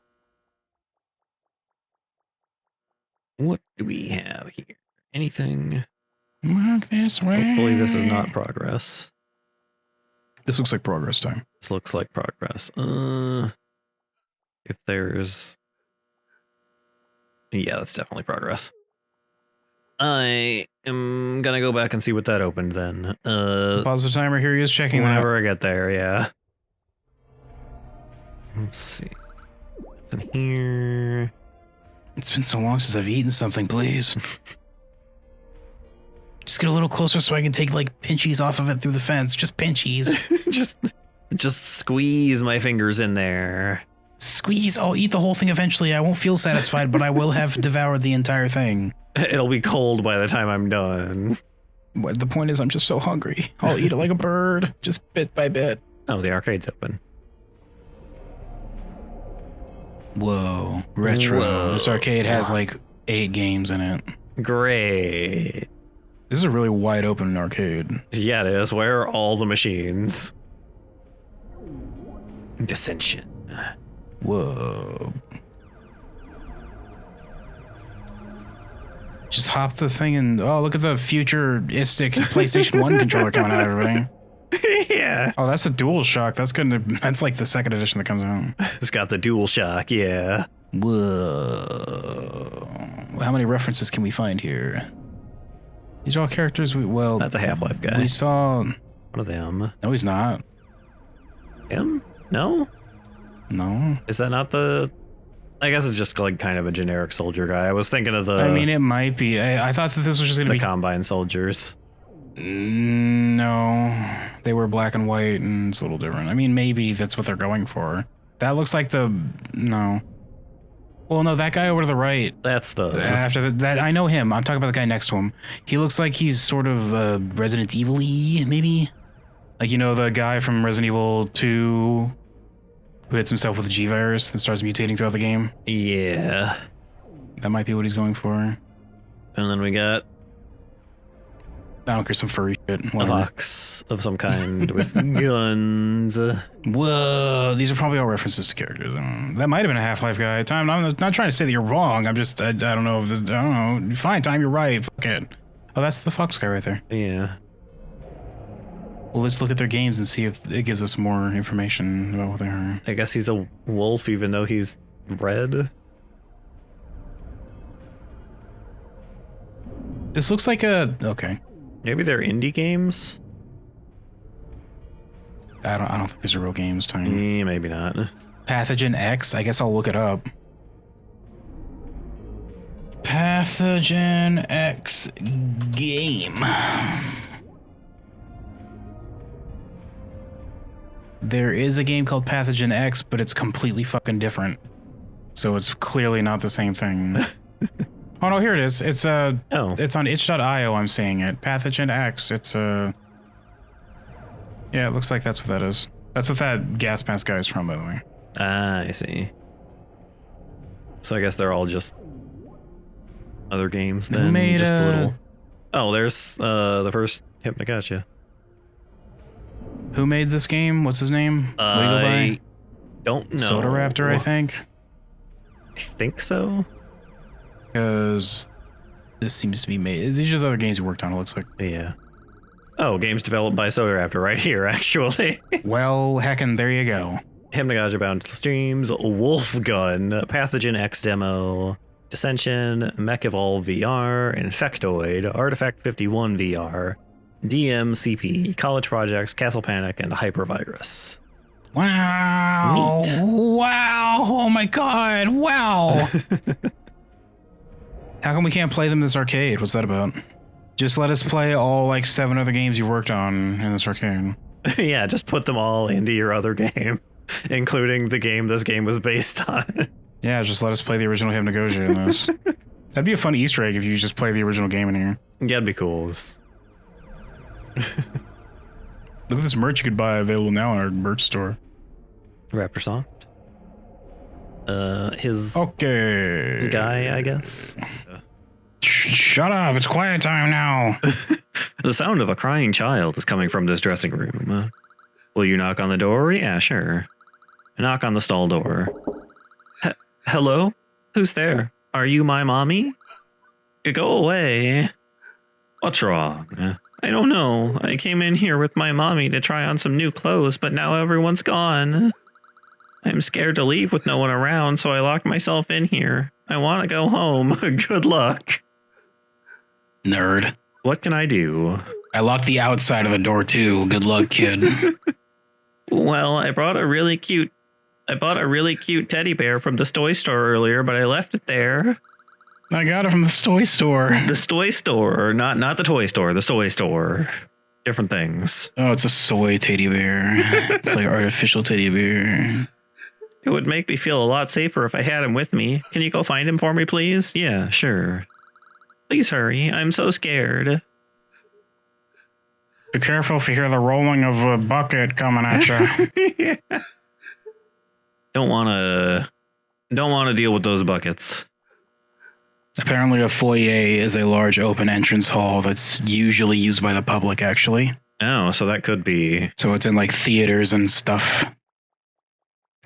What do we have here? Anything? Walk this way. Hopefully this is not progress. This looks like progress time. This looks like progress. If there's... Yeah, that's definitely progress. I am gonna go back and see what that opened then. Pause the timer. Here he is checking whenever I get there, yeah. Let's see. What's in here? It's been so long since I've eaten something, please. Just get a little closer so I can take like pinchies off of it through the fence. Just pinchies. just squeeze my fingers in there. Squeeze. I'll eat the whole thing eventually. I won't feel satisfied, but I will have devoured the entire thing. It'll be cold by the time I'm done. But the point is, I'm just so hungry. I'll eat it like a bird, just bit by bit. Oh, the arcade's open. Whoa. Retro. Whoa. This arcade has like 8 games in it. Great. This is a really wide open arcade. Yeah, it is. Where are all the machines? Dissension. Whoa. Just hop the thing and... Oh, look at the futuristic PlayStation 1 controller coming out, everybody. Yeah. Oh, that's the DualShock. That's like the second edition that comes out. It's got the DualShock, yeah. Whoa. How many references can we find here? These are all characters well... That's a Half-Life guy. We saw... One of them. No, he's not. Him? No? No. Is that not the... I guess it's just like kind of a generic soldier guy. I was thinking of the... I mean, it might be. I thought that this was just going to be... The Combine soldiers. No. They were black and white and it's a little different. I mean, maybe that's what they're going for. That looks like the... No. Well, no, that guy over to the right. That's the... After that, I know him. I'm talking about the guy next to him. He looks like he's sort of Resident Evil-y, maybe? Like, you know, the guy from Resident Evil 2 who hits himself with a G-Virus that starts mutating throughout the game? Yeah. That might be what he's going for. And then we got... I don't care, some furry shit. A fox of some kind with guns. Whoa, these are probably all references to characters. That might have been a Half-Life guy. Time, I'm not trying to say that you're wrong. I'm just, I don't know if this, I don't know. Fine, Time, you're right. Fuck it. Oh, that's the fox guy right there. Yeah. Well, let's look at their games and see if it gives us more information about what they are. I guess he's a wolf even though he's red. This looks like a... Okay. Maybe they're indie games? I don't think these are real games, Time. Maybe not. Pathogen X? I guess I'll look it up. Pathogen X game. There is a game called Pathogen X, but it's completely fucking different. So it's clearly not the same thing. Oh no, here it is. It's it's on itch.io. I'm seeing it. Pathogen X. It's yeah, it looks like that's what that is. That's what that gas mask guy is from, by the way. Ah, I see. So I guess they're all just other games then. Who made just a little. Oh, there's the first Hypnagogia. Who made this game? What's his name? What do you go by? Don't know. Soda Raptor, I think. I think so. Because this seems to be made. These are just other games he worked on, it looks like. Yeah. Oh, games developed by Soda Raptor right here, actually. Well, heckin', there you go. Hypnagogia, Boundless Dreams, Wolf Gun, Pathogen X Demo, Dissension, Mech Evolve VR, Infectoid, Artifact 51 VR, DMCP, College Projects, Castle Panic, and Hypervirus. Wow. Neat. Wow. Oh my god. Wow. How come we can't play them in this arcade? What's that about? Just let us play all like 7 other games you worked on in this arcade. Yeah, just put them all into your other game, including the game this game was based on. Yeah, just let us play the original Hypnagogia in this. That'd be a fun Easter egg if you just play the original game in here. Yeah, that'd be cool. Look at this merch you could buy available now in our merch store. Raptor Soft. His Okay. guy, I guess. Shut up, it's quiet time now. The sound of a crying child is coming from this dressing room. Will you knock on the door? Yeah, sure. Knock on the stall door. Hello? Who's there? Are you my mommy? Go away. What's wrong? I don't know. I came in here with my mommy to try on some new clothes, but now everyone's gone. I'm scared to leave with no one around, so I locked myself in here. I want to go home. Good luck. Nerd. What can I do? I locked the outside of the door too. Good luck, kid. Well, I bought a really cute teddy bear from the toy store earlier, but I left it there. I got it from the toy store. The toy store, not the toy store, the toy store. Different things. Oh, it's a soy teddy bear. It's like artificial teddy bear. It would make me feel a lot safer if I had him with me. Can you go find him for me, please? Yeah, sure. Please hurry. I'm so scared. Be careful if you hear the rolling of a bucket coming at you. Yeah. Don't want to deal with those buckets. Apparently a foyer is a large open entrance hall that's usually used by the public, actually. Oh, so that could be... So it's in like theaters and stuff.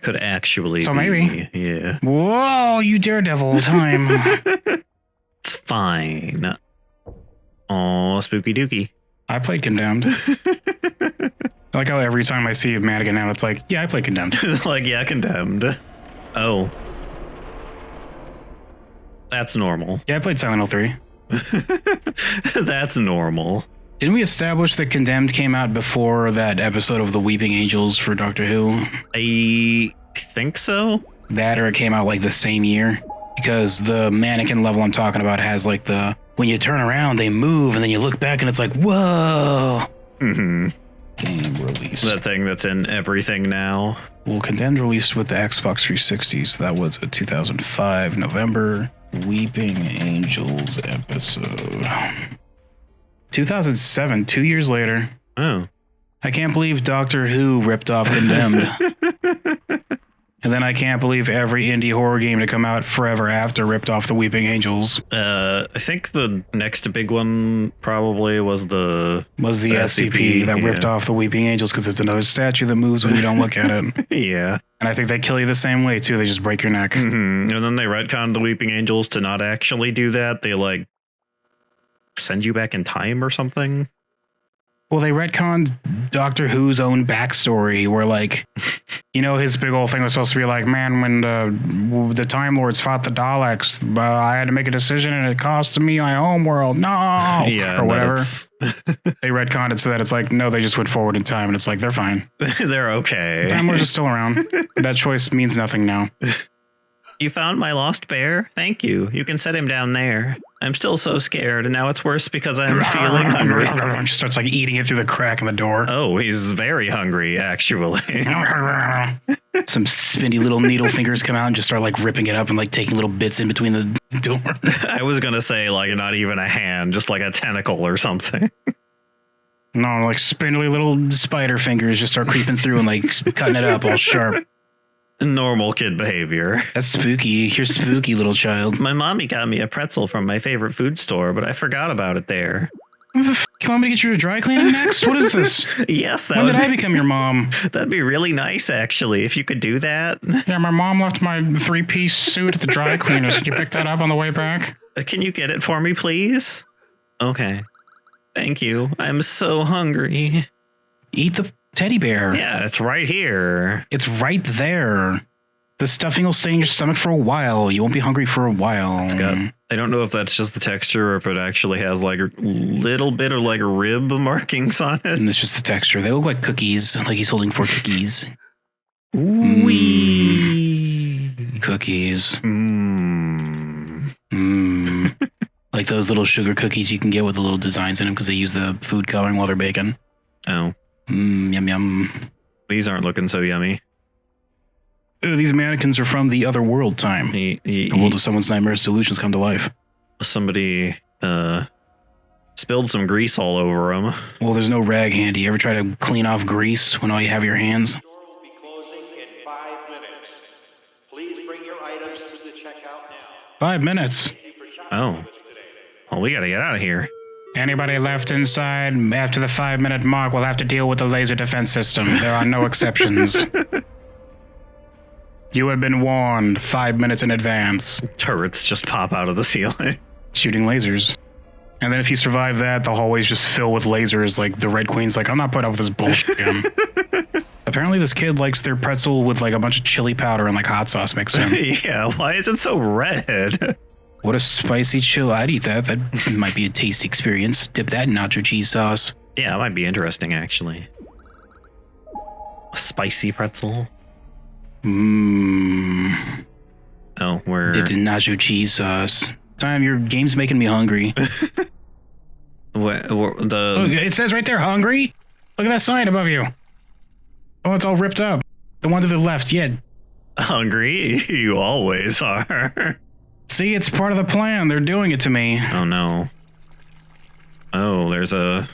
Could actually so be... maybe. Yeah. Whoa, you daredevil time. It's fine. Oh, spooky dookie. I played Condemned. I like how every time I see a mannequin now, it's like, yeah, I played Condemned. Like, yeah, Condemned. Oh. That's normal. Yeah, I played Silent Hill 3. That's normal. Didn't we establish that Condemned came out before that episode of The Weeping Angels for Doctor Who? I think so. That or it came out like the same year? Because the mannequin level I'm talking about has like the, when you turn around, they move, and then you look back and it's like, whoa. Mm-hmm. Game release. That thing that's in everything now. Well, Condemned released with the Xbox 360, so that was a 2005 November Weeping Angels episode. 2007, 2 years later. Oh. I can't believe Doctor Who ripped off Condemned. And then I can't believe every indie horror game to come out forever after ripped off the Weeping Angels. I think the next big one probably was the SCP that ripped off the Weeping Angels because it's another statue that moves when you don't look at it. Yeah. And I think they kill you the same way too. They just break your neck. Mm-hmm. And then they retconned the Weeping Angels to not actually do that. They like send you back in time or something. Well, they retconned Doctor Who's own backstory where, like, you know, his big old thing was supposed to be like, man, when the Time Lords fought the Daleks, I had to make a decision and it cost me my home world. No! Yeah, or whatever. They retconned it so that it's like, no, they just went forward in time and it's like, they're fine. They're okay. Time Lords are still around. That choice means nothing now. You found my lost bear? Thank you. You can set him down there. I'm still so scared, and now it's worse because I'm feeling hungry. She starts like eating it through the crack in the door. Oh, he's very hungry, actually. Some spinny little needle fingers come out and just start like ripping it up and like taking little bits in between the door. I was gonna say like not even a hand, just like a tentacle or something. No, like spindly little spider fingers just start creeping through and like cutting it up all sharp. Normal kid behavior. That's spooky. You're spooky, little child. My mommy got me a pretzel from my favorite food store, but I forgot about it there. What the you want me to get you to dry cleaning next? What is this? Yes, when did I become your mom? That'd be really nice, actually, if you could do that. Yeah, my mom left my 3-piece suit at the dry cleaners. Could you pick that up on the way back? Can you get it for me, please? Okay. Thank you. I'm so hungry. Eat the teddy bear. Yeah, it's right here. It's right there. The stuffing will stay in your stomach for a while. You won't be hungry for a while. It's got, I don't know if that's just the texture or if it actually has like a little bit of like rib markings on it. And it's just the texture. They look like cookies, like he's holding 4 cookies. Wee. Cookies. Like those little sugar cookies you can get with the little designs in them because they use the food coloring while they're baking. Oh. Yum yum. These aren't looking so yummy. Ooh, these mannequins are from the other world time. The world of someone's nightmares delusions come to life. Somebody spilled some grease all over them. Well, there's no rag handy. You ever try to clean off grease when all you have are your hands? The store will be closing in 5 minutes. Please bring your items to the checkout now. 5 minutes. Oh. Well, we gotta get out of here. Anybody left inside after the 5-minute mark will have to deal with the laser defense system. There are no exceptions. You have been warned 5 minutes in advance. Turrets just pop out of the ceiling. Shooting lasers. And then if you survive that, the hallways just fill with lasers. Like the Red Queen's like, I'm not putting up with this bullshit again. Apparently this kid likes their pretzel with like a bunch of chili powder and like hot sauce mixed in. Yeah, why is it so red? What a spicy chill. I'd eat that. That might be a tasty experience. Dip that in nacho cheese sauce. Yeah, it might be interesting actually. A spicy pretzel. Oh, we're dipped in nacho cheese sauce. Time, your game's making me hungry. Look, it says right there, hungry. Look at that sign above you. Oh, it's all ripped up. The one to the left, yeah. Hungry? You always are. See, it's part of the plan. They're doing it to me. Oh no. Oh, there's a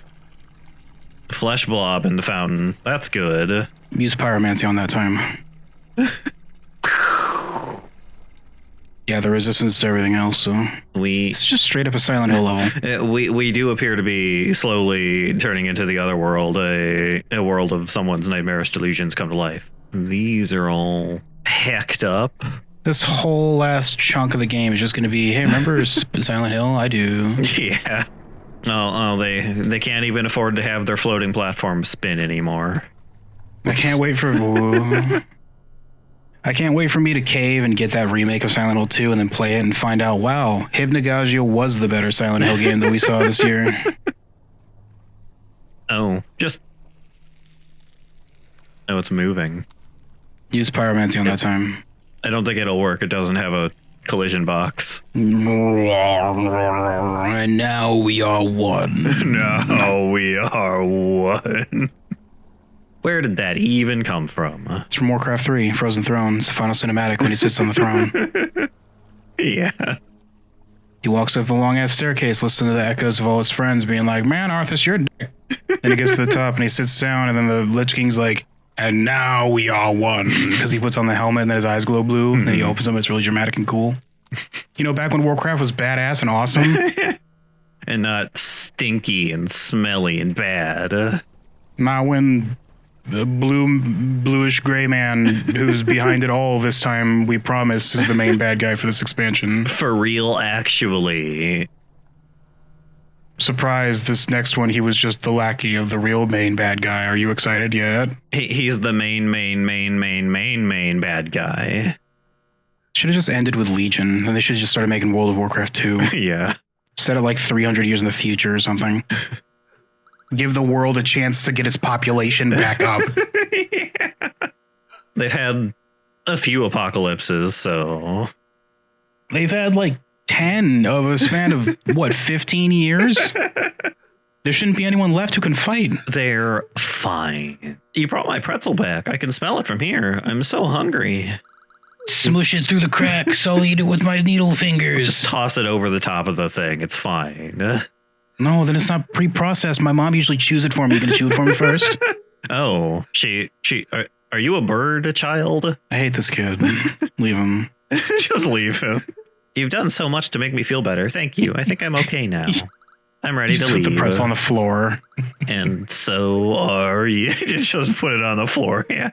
flesh blob in the fountain. That's good. Use pyromancy on that time. Yeah, the resistance to everything else, so it's just straight up a Silent Hill level. We do appear to be slowly turning into the other world, a world of someone's nightmarish delusions come to life. These are all hacked up. This whole last chunk of the game is just going to be, hey, remember Silent Hill? I do. Yeah. Oh, they can't even afford to have their floating platform spin anymore. I can't wait for... I can't wait for me to cave and get that remake of Silent Hill 2 and then play it and find out, wow, Hypnagogia was the better Silent Hill game that we saw this year. Oh, just... Oh, it's moving. Use pyromancy on that time. I don't think it'll work. It doesn't have a collision box. And now we are one. Now we are one. Where did that even come from? It's from Warcraft 3, Frozen Thrones, final cinematic when he sits on the throne. Yeah. He walks up the long-ass staircase, listening to the echoes of all his friends being like, man, Arthas, you're a dick. Then he gets to the top and he sits down and then the Lich King's like, and now we are one. Because he puts on the helmet and then his eyes glow blue and then he opens them. It's really dramatic and cool. You know, back when Warcraft was badass and awesome. And not stinky and smelly and bad. Not when... the bluish gray man who's behind it all this time, we promise, is the main bad guy for this expansion. For real, actually. Surprise, this next one, he was just the lackey of the real main bad guy. Are you excited yet? He's the main bad guy. Should have just ended with Legion, and they should have just started making World of Warcraft 2. Yeah. Set it like 300 years in the future or something. Give the world a chance to get its population back up. Yeah. They've had a few apocalypses, so... They've had like 10 of a span of, what, 15 years? There shouldn't be anyone left who can fight. They're fine. You brought my pretzel back. I can smell it from here. I'm so hungry. Smush it through the cracks. I'll eat it with my needle fingers. Just toss it over the top of the thing. It's fine. No, then it's not pre-processed. My mom usually chews it for me. You gonna chew it for me first? Oh, are you a bird, child? I hate this kid. Leave him. Just leave him. You've done so much to make me feel better. Thank you. I think I'm okay now. I'm ready to leave. Put the pretzel on the floor. And so are you. Just put it on the floor. Yeah.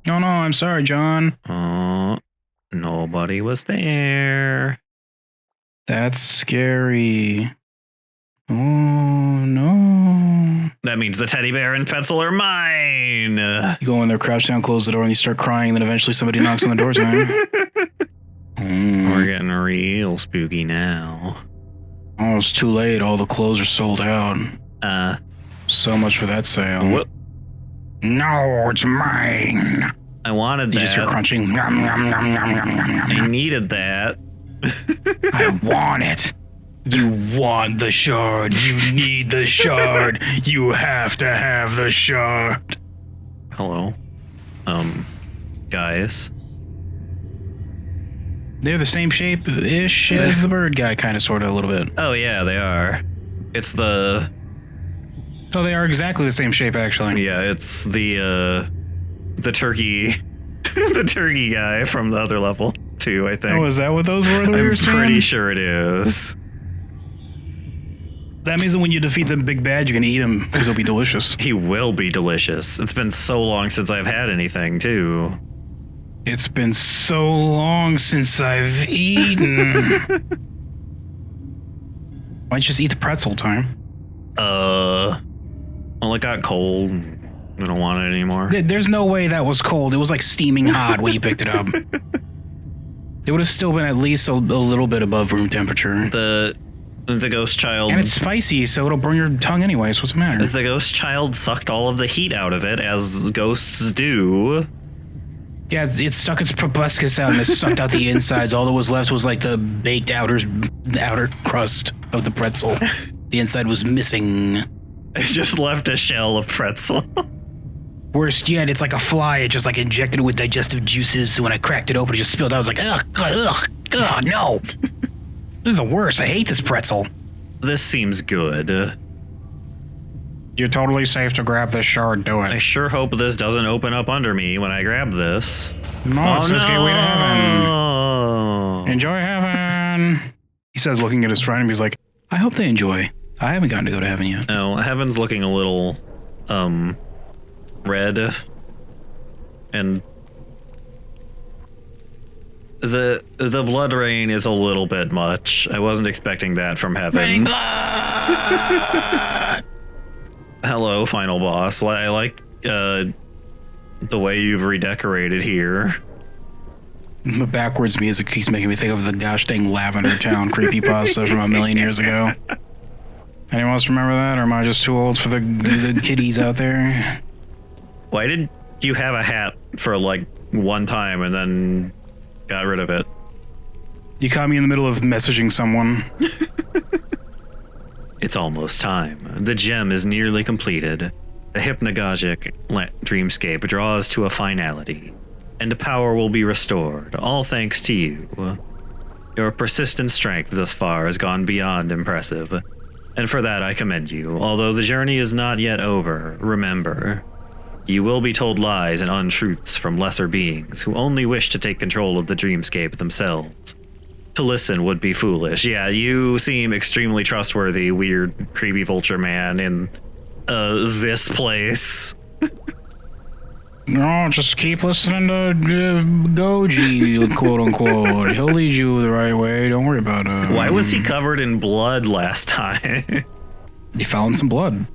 Oh no, I'm sorry, John. Oh, nobody was there. That's scary. Oh, no. That means the teddy bear and Petzl are mine. You go in there, crouch down, close the door, and you start crying, then eventually somebody knocks on the door, We're getting real spooky now. Oh, it's too late. All the clothes are sold out. So much for that sale. What? No, it's mine. I wanted You that. just hear crunching. Nom, nom, nom, nom, nom, nom, nom, I nom. needed that. I want it. You want the shard. You need the shard. You have to have the shard. Hello. Guys. They're the same shape-ish as the bird guy, kind of, sort of, a little bit. Oh yeah, they are. It's the So they are exactly the same shape, actually. yeah, it's the turkey the turkey guy from the other level too, I think. Oh, is that what those were that we I'm were seeing? pretty sure it is. That means that when you defeat the big bad, you can eat him because they'll be delicious. He will be delicious. It's been so long since I've had anything too. It's been so long since I've eaten. Why don't you just eat the pretzel, time? Well, it got cold. I don't want it anymore. There's no way that was cold. It was like steaming hot when you picked it up. It would have still been at least a little bit above room temperature. The ghost child. And it's spicy, so it'll burn your tongue anyway, so what's the matter? The ghost child sucked all of the heat out of it, as ghosts do. Yeah, it stuck its proboscis out and it sucked out the insides. All that was left was like the baked outer crust of the pretzel. The inside was missing. It just left a shell of pretzel. Worst yet, it's like a fly. It just like injected it with digestive juices. So when I cracked it open, it just spilled out. I was like, ugh, no. This is the worst. I hate this pretzel. This seems good. You're totally safe to grab this shard. Do I it. sure hope this doesn't open up under me when I grab this. No, it says gateway to heaven. no! Enjoy heaven. He says, looking at his friend, and he's like, I hope they enjoy. I haven't gotten to go to heaven yet. No, heaven's looking a little, red. And the blood rain is a little bit much. I wasn't expecting that from heaven. Hello, final boss. I like the way you've redecorated here. The backwards music keeps making me think of the gosh dang Lavender Town creepypasta from a million years ago. Anyone else remember that, or am I just too old for the kiddies out there? Why did you have a hat for like one time and then got rid of it? You caught me in the middle of messaging someone. It's almost time. The gem is nearly completed. The hypnagogic dreamscape draws to a finality, and power will be restored, all thanks to you. Your persistent strength thus far has gone beyond impressive, and for that I commend you. Although the journey is not yet over, remember, you will be told lies and untruths from lesser beings who only wish to take control of the dreamscape themselves. To listen would be foolish. Yeah, you seem extremely trustworthy, weird, creepy vulture man in this place. No, just keep listening to Goji, quote unquote. He'll lead you the right way. Don't worry about it. Why was he covered in blood last time? He fell in some blood.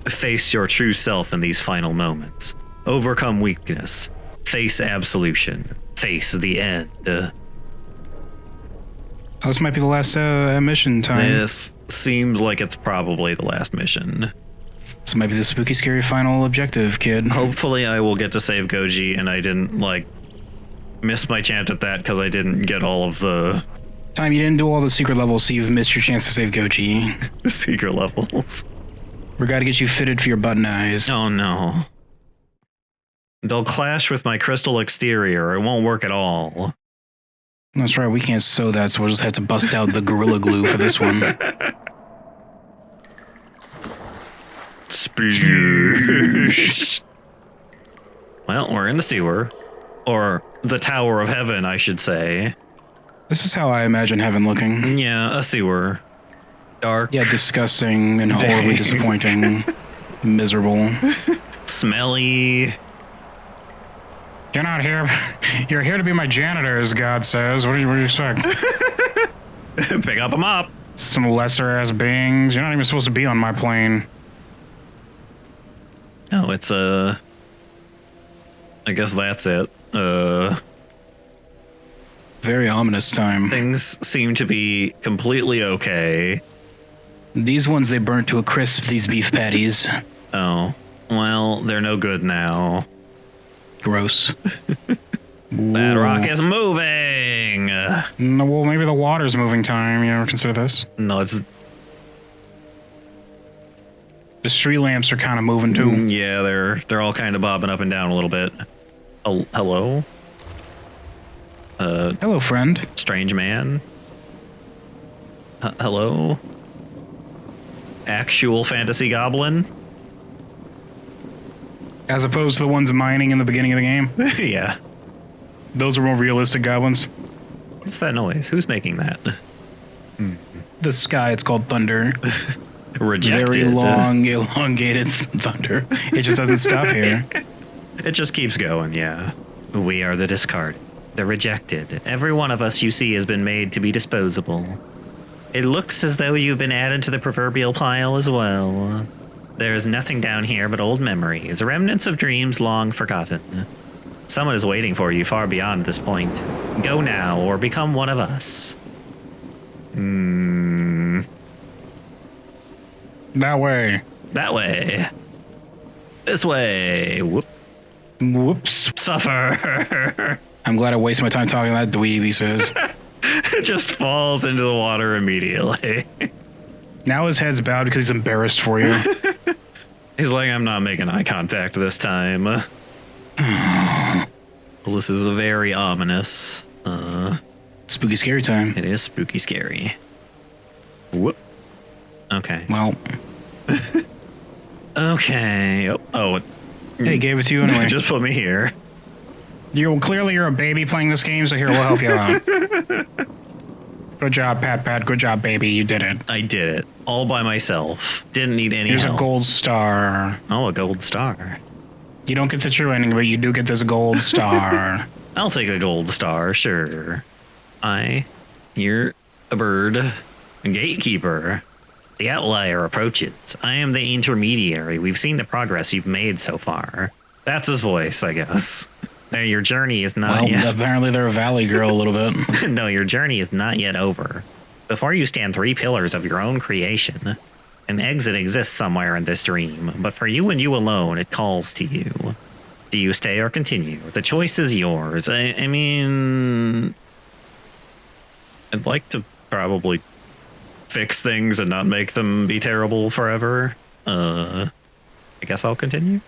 Face your true self in these final moments. Overcome weakness. Face absolution. Face the end. Oh, this might be the last mission time. This seems like it's probably the last mission. This might be the spooky, scary final objective, kid. Hopefully I will get to save Goji and I didn't, like, miss my chance at that because I didn't get all of the Time, you didn't do all the secret levels, so you've missed your chance to save Goji. secret levels. We gotta get you fitted for your button eyes. Oh no. They'll clash with my crystal exterior. It won't work at all. That's right, we can't sew that, so we'll just have to bust out the Gorilla Glue for this one. Sploosh. Well, we're in the sewer. Or the Tower of Heaven, I should say. This is how I imagine heaven looking. Yeah, a sewer. Dark. Yeah, disgusting and horribly disappointing. Miserable. Smelly. You're not here. You're here to be my janitor, as God says. What do you expect? Pick up them up. Some lesser ass beings. You're not even supposed to be on my plane. Oh, it's I guess that's it. Very ominous time. Things seem to be completely okay. These ones, they burnt to a crisp, these beef patties. Oh, well, they're no good now. Gross. That rock is moving. No, well, maybe the water's moving time. You ever consider this? No, it's The street lamps are kind of moving too. yeah. They're all kind of bobbing up and down a little bit. Oh, hello. Hello, friend. Strange man. Hello. Actual fantasy goblin. As opposed to the ones mining in the beginning of the game. Yeah. Those are more realistic goblins. What's that noise? Who's making that? The sky, it's called thunder. Rejected. Very long, elongated thunder. It just doesn't stop here. It just keeps going, yeah. We are the discarded, the rejected. Every one of us you see has been made to be disposable. It looks as though you've been added to the proverbial pile as well. There is nothing down here but old memories, remnants of dreams long forgotten. Someone is waiting for you far beyond this point. Go now or become one of us. That way. That way. This way. Whoop. Whoops. Suffer. I'm glad I wasted my time talking to that dweeb, he says. It just falls into the water immediately. Now his head's bowed because he's embarrassed for you. He's like, I'm not making eye contact this time. Well, this is very ominous. Spooky scary time. It is spooky scary. Whoop. Okay. Well, Okay. Oh, Hey, gave it to you anyway. just put me here. Clearly you're a baby playing this game, so here, we'll help you out. Good job, Pat. Good job, baby. You did it. I did it all by myself. Didn't need any Here's help. a gold star. Oh, a gold star. You don't get the true ending, but you do get this gold star. I'll take a gold star, sure. You're a bird, a gatekeeper. The outlier approaches. I am the intermediary. We've seen the progress you've made so far. That's his voice, I guess. There, your journey is not well, yet. apparently they're a valley girl a little bit. No, your journey is not yet over. Before you stand three pillars of your own creation. An exit exists somewhere in this dream, but for you and you alone, it calls to you. Do you stay or continue? The choice is yours. I mean, I'd like to probably fix things and not make them be terrible forever. I guess I'll continue.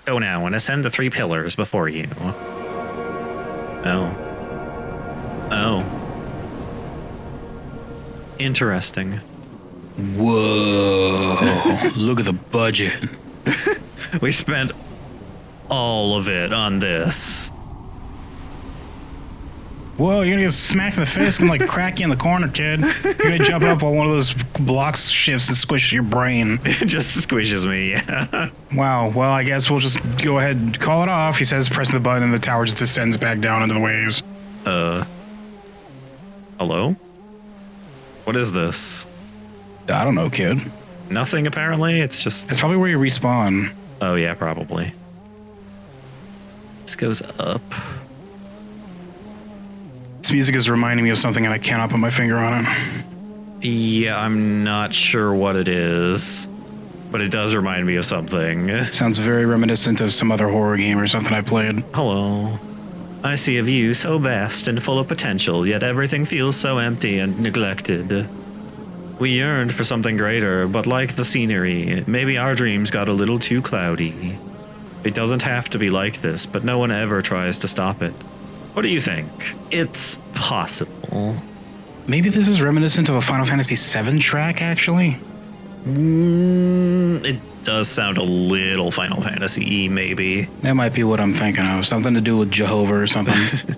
Go now and ascend the three pillars before you. Oh. Interesting. Whoa. Look at the budget. We spent all of it on this. Whoa, you're gonna get smacked in the face and like crack you in the corner, kid. You're gonna jump up on one of those blocks shifts and squish your brain. It just squishes me, yeah. Wow, well, I guess we'll just go ahead and call it off. He says, pressing the button, and the tower just descends back down into the waves. Hello? What is this? I don't know, kid. Nothing, apparently? It's just... It's probably where you respawn. Oh, yeah, probably. This goes up. This music is reminding me of something, and I cannot put my finger on it. Yeah, I'm not sure what it is, but it does remind me of something. Sounds very reminiscent of some other horror game or something I played. Hello. I see a view so vast and full of potential, yet everything feels so empty and neglected. We yearned for something greater, but like the scenery, maybe our dreams got a little too cloudy. It doesn't have to be like this, but no one ever tries to stop it. What do you think? It's possible. Maybe this is reminiscent of a Final Fantasy VII track, actually? It does sound a little Final Fantasy-y, maybe. That might be what I'm thinking of. Something to do with Jehovah or something.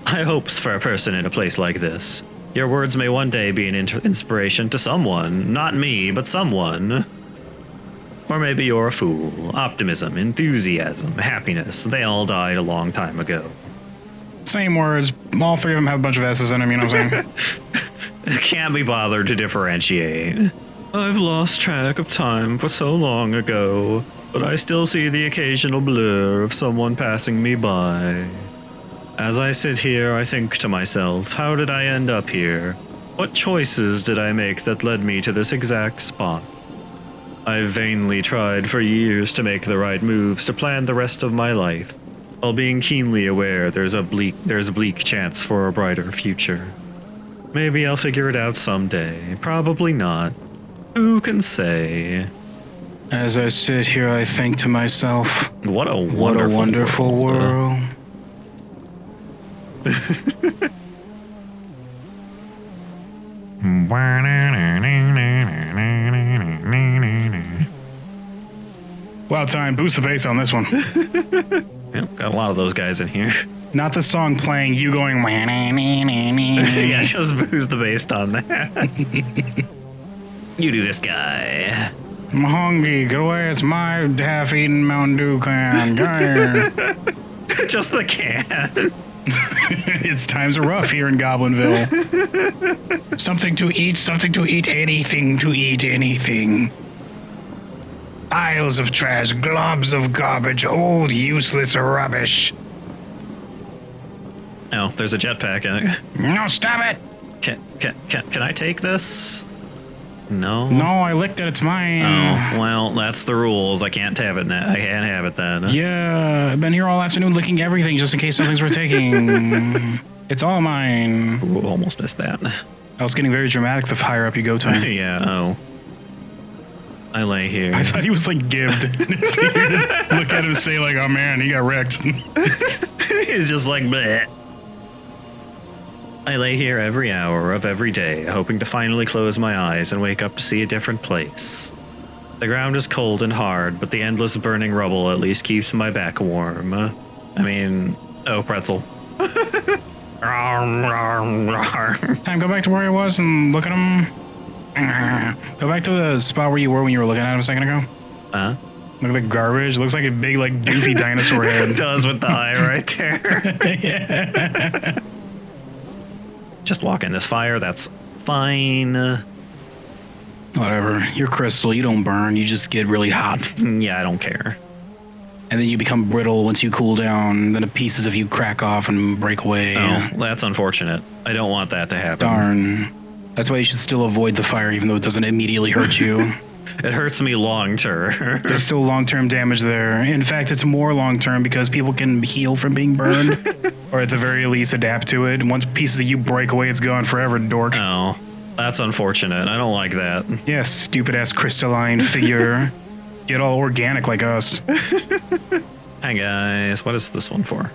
High hopes for a person in a place like this. Your words may one day be an inspiration to someone. Not me, but someone. Or maybe you're a fool. Optimism, enthusiasm, happiness, they all died a long time ago. Same words. All three of them have a bunch of S's in them, you know what I'm saying? Can't be bothered to differentiate. I've lost track of time for so long ago, but I still see the occasional blur of someone passing me by. As I sit here, I think to myself, how did I end up here? What choices did I make that led me to this exact spot? I've vainly tried for years to make the right moves to plan the rest of my life, while being keenly aware there's a bleak chance for a brighter future. Maybe I'll figure it out someday. Probably not. Who can say? As I sit here, I think to myself, What a wonderful world. Well, time. Boost the bass on this one. Yep, got a lot of those guys in here. Not the song playing, you going. Yeah, just boost the bass on that. You do this guy. I'm hungry. Where's my half-eaten Mountain Dew can? Just the can. It's times are rough here in Goblinville. Something to eat, anything to eat, anything. Piles of trash, globs of garbage, old useless rubbish. Oh, there's a jetpack in it. No, stop it! Can I take this? No. No, I licked it, it's mine. Oh, well, that's the rules. I can't have it now. I can't have it then. Yeah, I've been here all afternoon licking everything just in case something's worth taking. It's all mine. Ooh, almost missed that. I was getting very dramatic the higher up you go, Tom. Yeah, oh. I lay here. I thought he was like gibbed. It's weird. Look at him say like, oh man, he got wrecked. He's just like, bleh. I lay here every hour of every day, hoping to finally close my eyes and wake up to see a different place. The ground is cold and hard, but the endless burning rubble at least keeps my back warm. I mean, oh, pretzel. Time, go back to where I was and look at him. Go back to the spot where you were when you were looking at him a second ago. Huh? Look at the garbage. Looks like a big, like, doofy dinosaur head. It does with the eye right there. Yeah. Just walk in this fire, that's fine. Whatever. You're crystal. You don't burn. You just get really hot. Yeah, I don't care. And then you become brittle once you cool down. Then the pieces of you crack off and break away. Oh, that's unfortunate. I don't want that to happen. Darn. That's why you should still avoid the fire, even though it doesn't immediately hurt you. It hurts me long term. There's still long-term damage there. In fact, it's more long-term because people can heal from being burned, or at the very least adapt to it. And once pieces of you break away, it's gone forever, dork. Oh, that's unfortunate. I don't like that. Yeah, stupid-ass crystalline figure. Get all organic like us. Hi guys, what is this one for?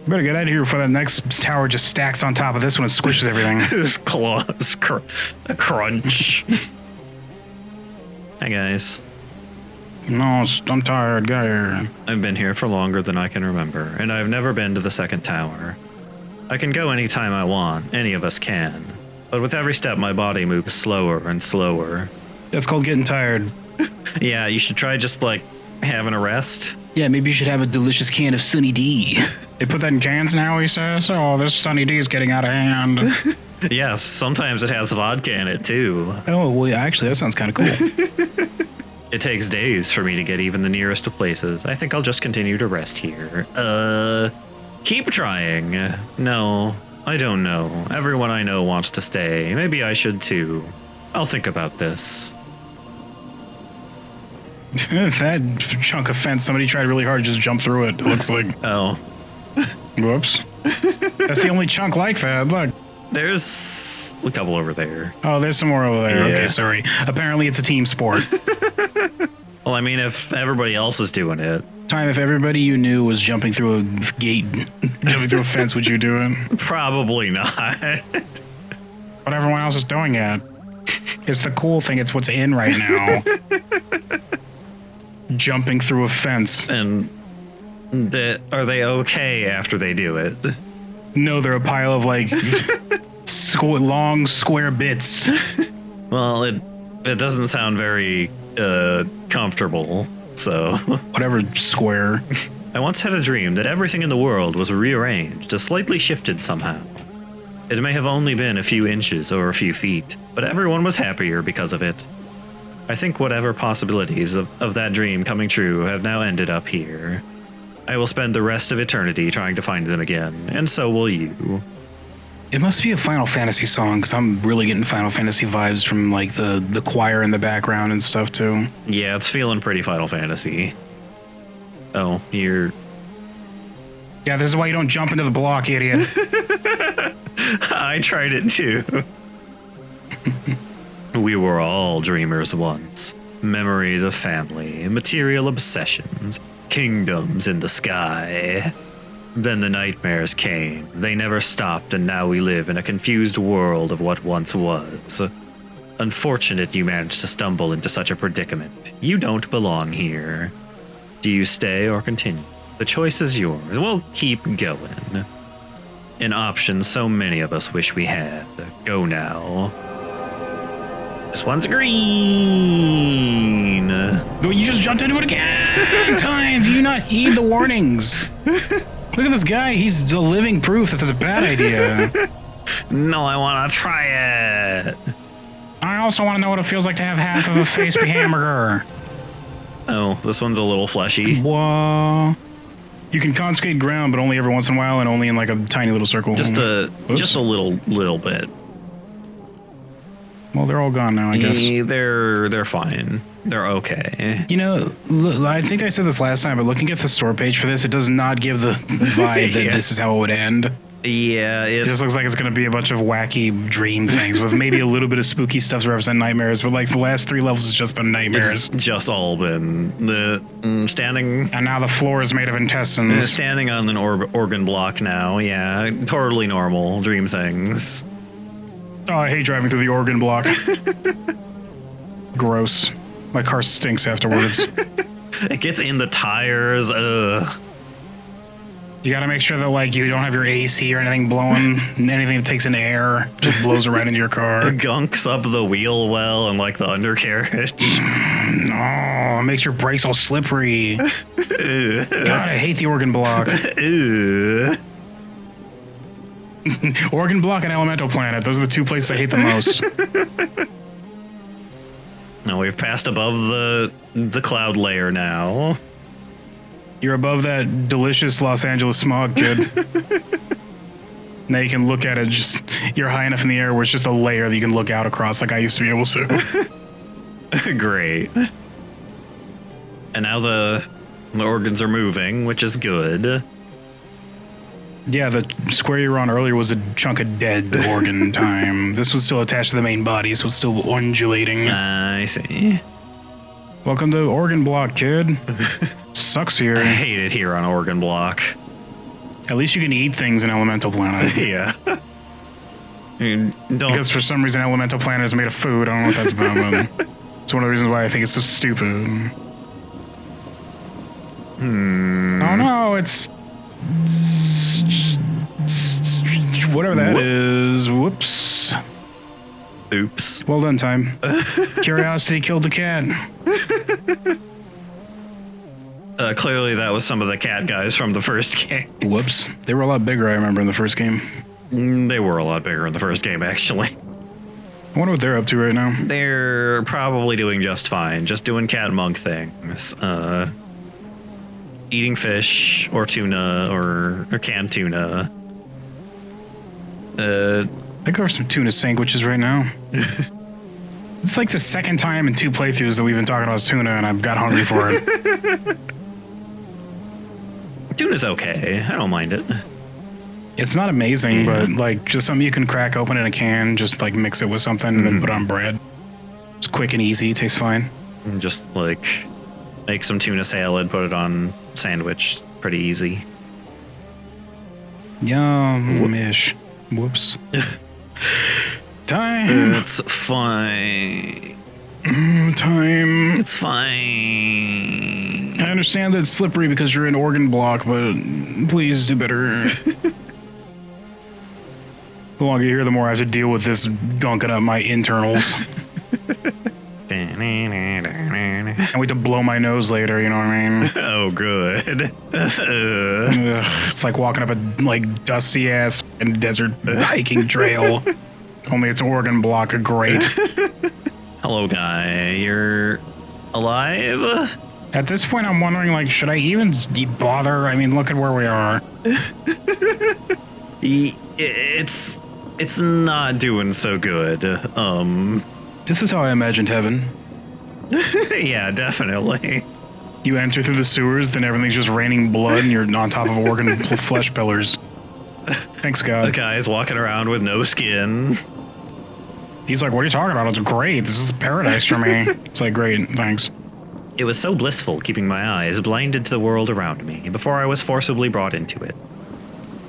You better get out of here before that next tower just stacks on top of this one and squishes everything. This claws, a crunch. Hi guys. No, I'm tired. Get here. I've been here for longer than I can remember, and I've never been to the second tower. I can go anytime I want, any of us can. But with every step, my body moves slower and slower. That's called getting tired. Yeah, you should try just, like, having a rest. Yeah, maybe you should have a delicious can of Sunny D. They put that in cans now, he says? Oh, this Sunny D is getting out of hand. Yes, sometimes it has vodka in it, too. Oh, well, actually, that sounds kind of cool. It takes days for me to get even the nearest of places. I think I'll just continue to rest here. Keep trying. No, I don't know. Everyone I know wants to stay. Maybe I should too. I'll think about this. That chunk of fence, somebody tried really hard to just jump through it, it looks like. Oh. Whoops. That's the only chunk like that, look. There's a couple over there. Oh, there's some more over there. Yeah. Okay, sorry. Apparently it's a team sport. Well, I mean, if everybody else is doing it. Time if everybody you knew was jumping through a gate. Jumping through a fence, would you do it? Probably not. But everyone else is doing it. It's the cool thing, it's what's in right now. Jumping through a fence. And are they okay after they do it? No, they're a pile of like long square bits. Well, it doesn't sound very comfortable. So Whatever, square. I once had a dream that everything in the world was rearranged, slightly shifted somehow. It may have only been a few inches or a few feet, but everyone was happier because of it. I think whatever possibilities of that dream coming true have now ended up here. I will spend the rest of eternity trying to find them again, and so will you. It must be a Final Fantasy song, because I'm really getting Final Fantasy vibes from like the choir in the background and stuff too. Yeah, it's feeling pretty Final Fantasy. Oh, you're... Yeah, this is why you don't jump into the block, idiot. I tried it too. We were all dreamers once. Memories of family, material obsessions, kingdoms in the sky. Then the nightmares came. They never stopped, and now we live in a confused world of what once was. Unfortunate you managed to stumble into such a predicament. You don't belong here. Do you stay or continue? The choice is yours. We'll keep going. An option so many of us wish we had. Go now. This one's green. Oh, you just jumped into it again! Time! Do you not heed the warnings? Look at this guy. He's the living proof that that's a bad idea. No, I want to try it. I also want to know what it feels like to have half of a face be hamburger. Oh, this one's a little fleshy. Whoa. You can confiscate ground, but only every once in a while and only in like a tiny little circle. Just a little bit. Well, they're all gone now, I guess. They're fine. They're okay. You know, I think I said this last time, but looking at the store page for this, it does not give the vibe that this is how it would end. Yeah, It just looks like it's going to be a bunch of wacky dream things with maybe a little bit of spooky stuff to represent nightmares, but like the last 3 levels has just been nightmares. It's just all been the standing. And now the floor is made of intestines. Standing on an organ block now. Yeah, totally normal dream things. Oh, I hate driving through the organ block. Gross. My car stinks afterwards. It gets in the tires. Ugh. You gotta make sure that like you don't have your AC or anything blowing. Anything that takes in air just blows right into your car. It gunks up the wheel well and like the undercarriage. No, it makes your brakes all slippery. God, I hate the organ block. Organ block and Elemental Planet. Those are the 2 places I hate the most. Now we've passed above the cloud layer now. You're above that delicious Los Angeles smog, kid. Now you can look at it, just you're high enough in the air where it's just a layer that you can look out across like I used to be able to. Great. And now the organs are moving, which is good. Yeah, the square you were on earlier was a chunk of dead organ time. This was still attached to the main body, so it's still undulating. I see. Welcome to Organ Block, kid. Sucks here. I hate it here on Organ Block. At least you can eat things in Elemental Planet. Yeah. Don't. Because for some reason Elemental Planet is made of food. I don't know what that's about, but it's one of the reasons why I think it's so stupid. Oh no, it's... whatever that is. Whoops. Oops. Well done, time. Curiosity killed the cat. Clearly that was some of the cat guys from the first game. Whoops. They were a lot bigger, I remember, in the first game. They were a lot bigger in the first game, actually. I wonder what they're up to right now. They're probably doing just fine. Just doing cat monk things. Eating fish or tuna or canned tuna. I go for some tuna sandwiches right now. It's like the second time in 2 playthroughs that we've been talking about tuna, and I've got hungry for it. Tuna's okay. I don't mind it. It's not amazing, but like just something you can crack open in a can, just like mix it with something and then put on bread. It's quick and easy. Tastes fine. And just like make some tuna salad, put it on sandwich. Pretty easy. Yum-ish. Whoops. Time. It's fine. Time. It's fine. I understand that it's slippery because you're in organ block, but please do better. The longer you're here, the more I have to deal with this gunking up my internals. Dang. Can't wait to blow my nose later, you know what I mean? Oh, good. Ugh, it's like walking up a like dusty ass and desert hiking trail. Only it's an organ block. Great. Hello, guy. You're alive? At this point, I'm wondering, like, should I even bother? I mean, look at where we are. It's not doing so good. This is how I imagined heaven. Yeah, definitely. You enter through the sewers, then everything's just raining blood, and you're on top of organ flesh pillars. Thanks, The God. guy's walking around with no skin. He's like, what are you talking about? It's great. This is paradise for me. It's like, great, thanks. It was so blissful keeping my eyes blinded to the world around me before I was forcibly brought into it.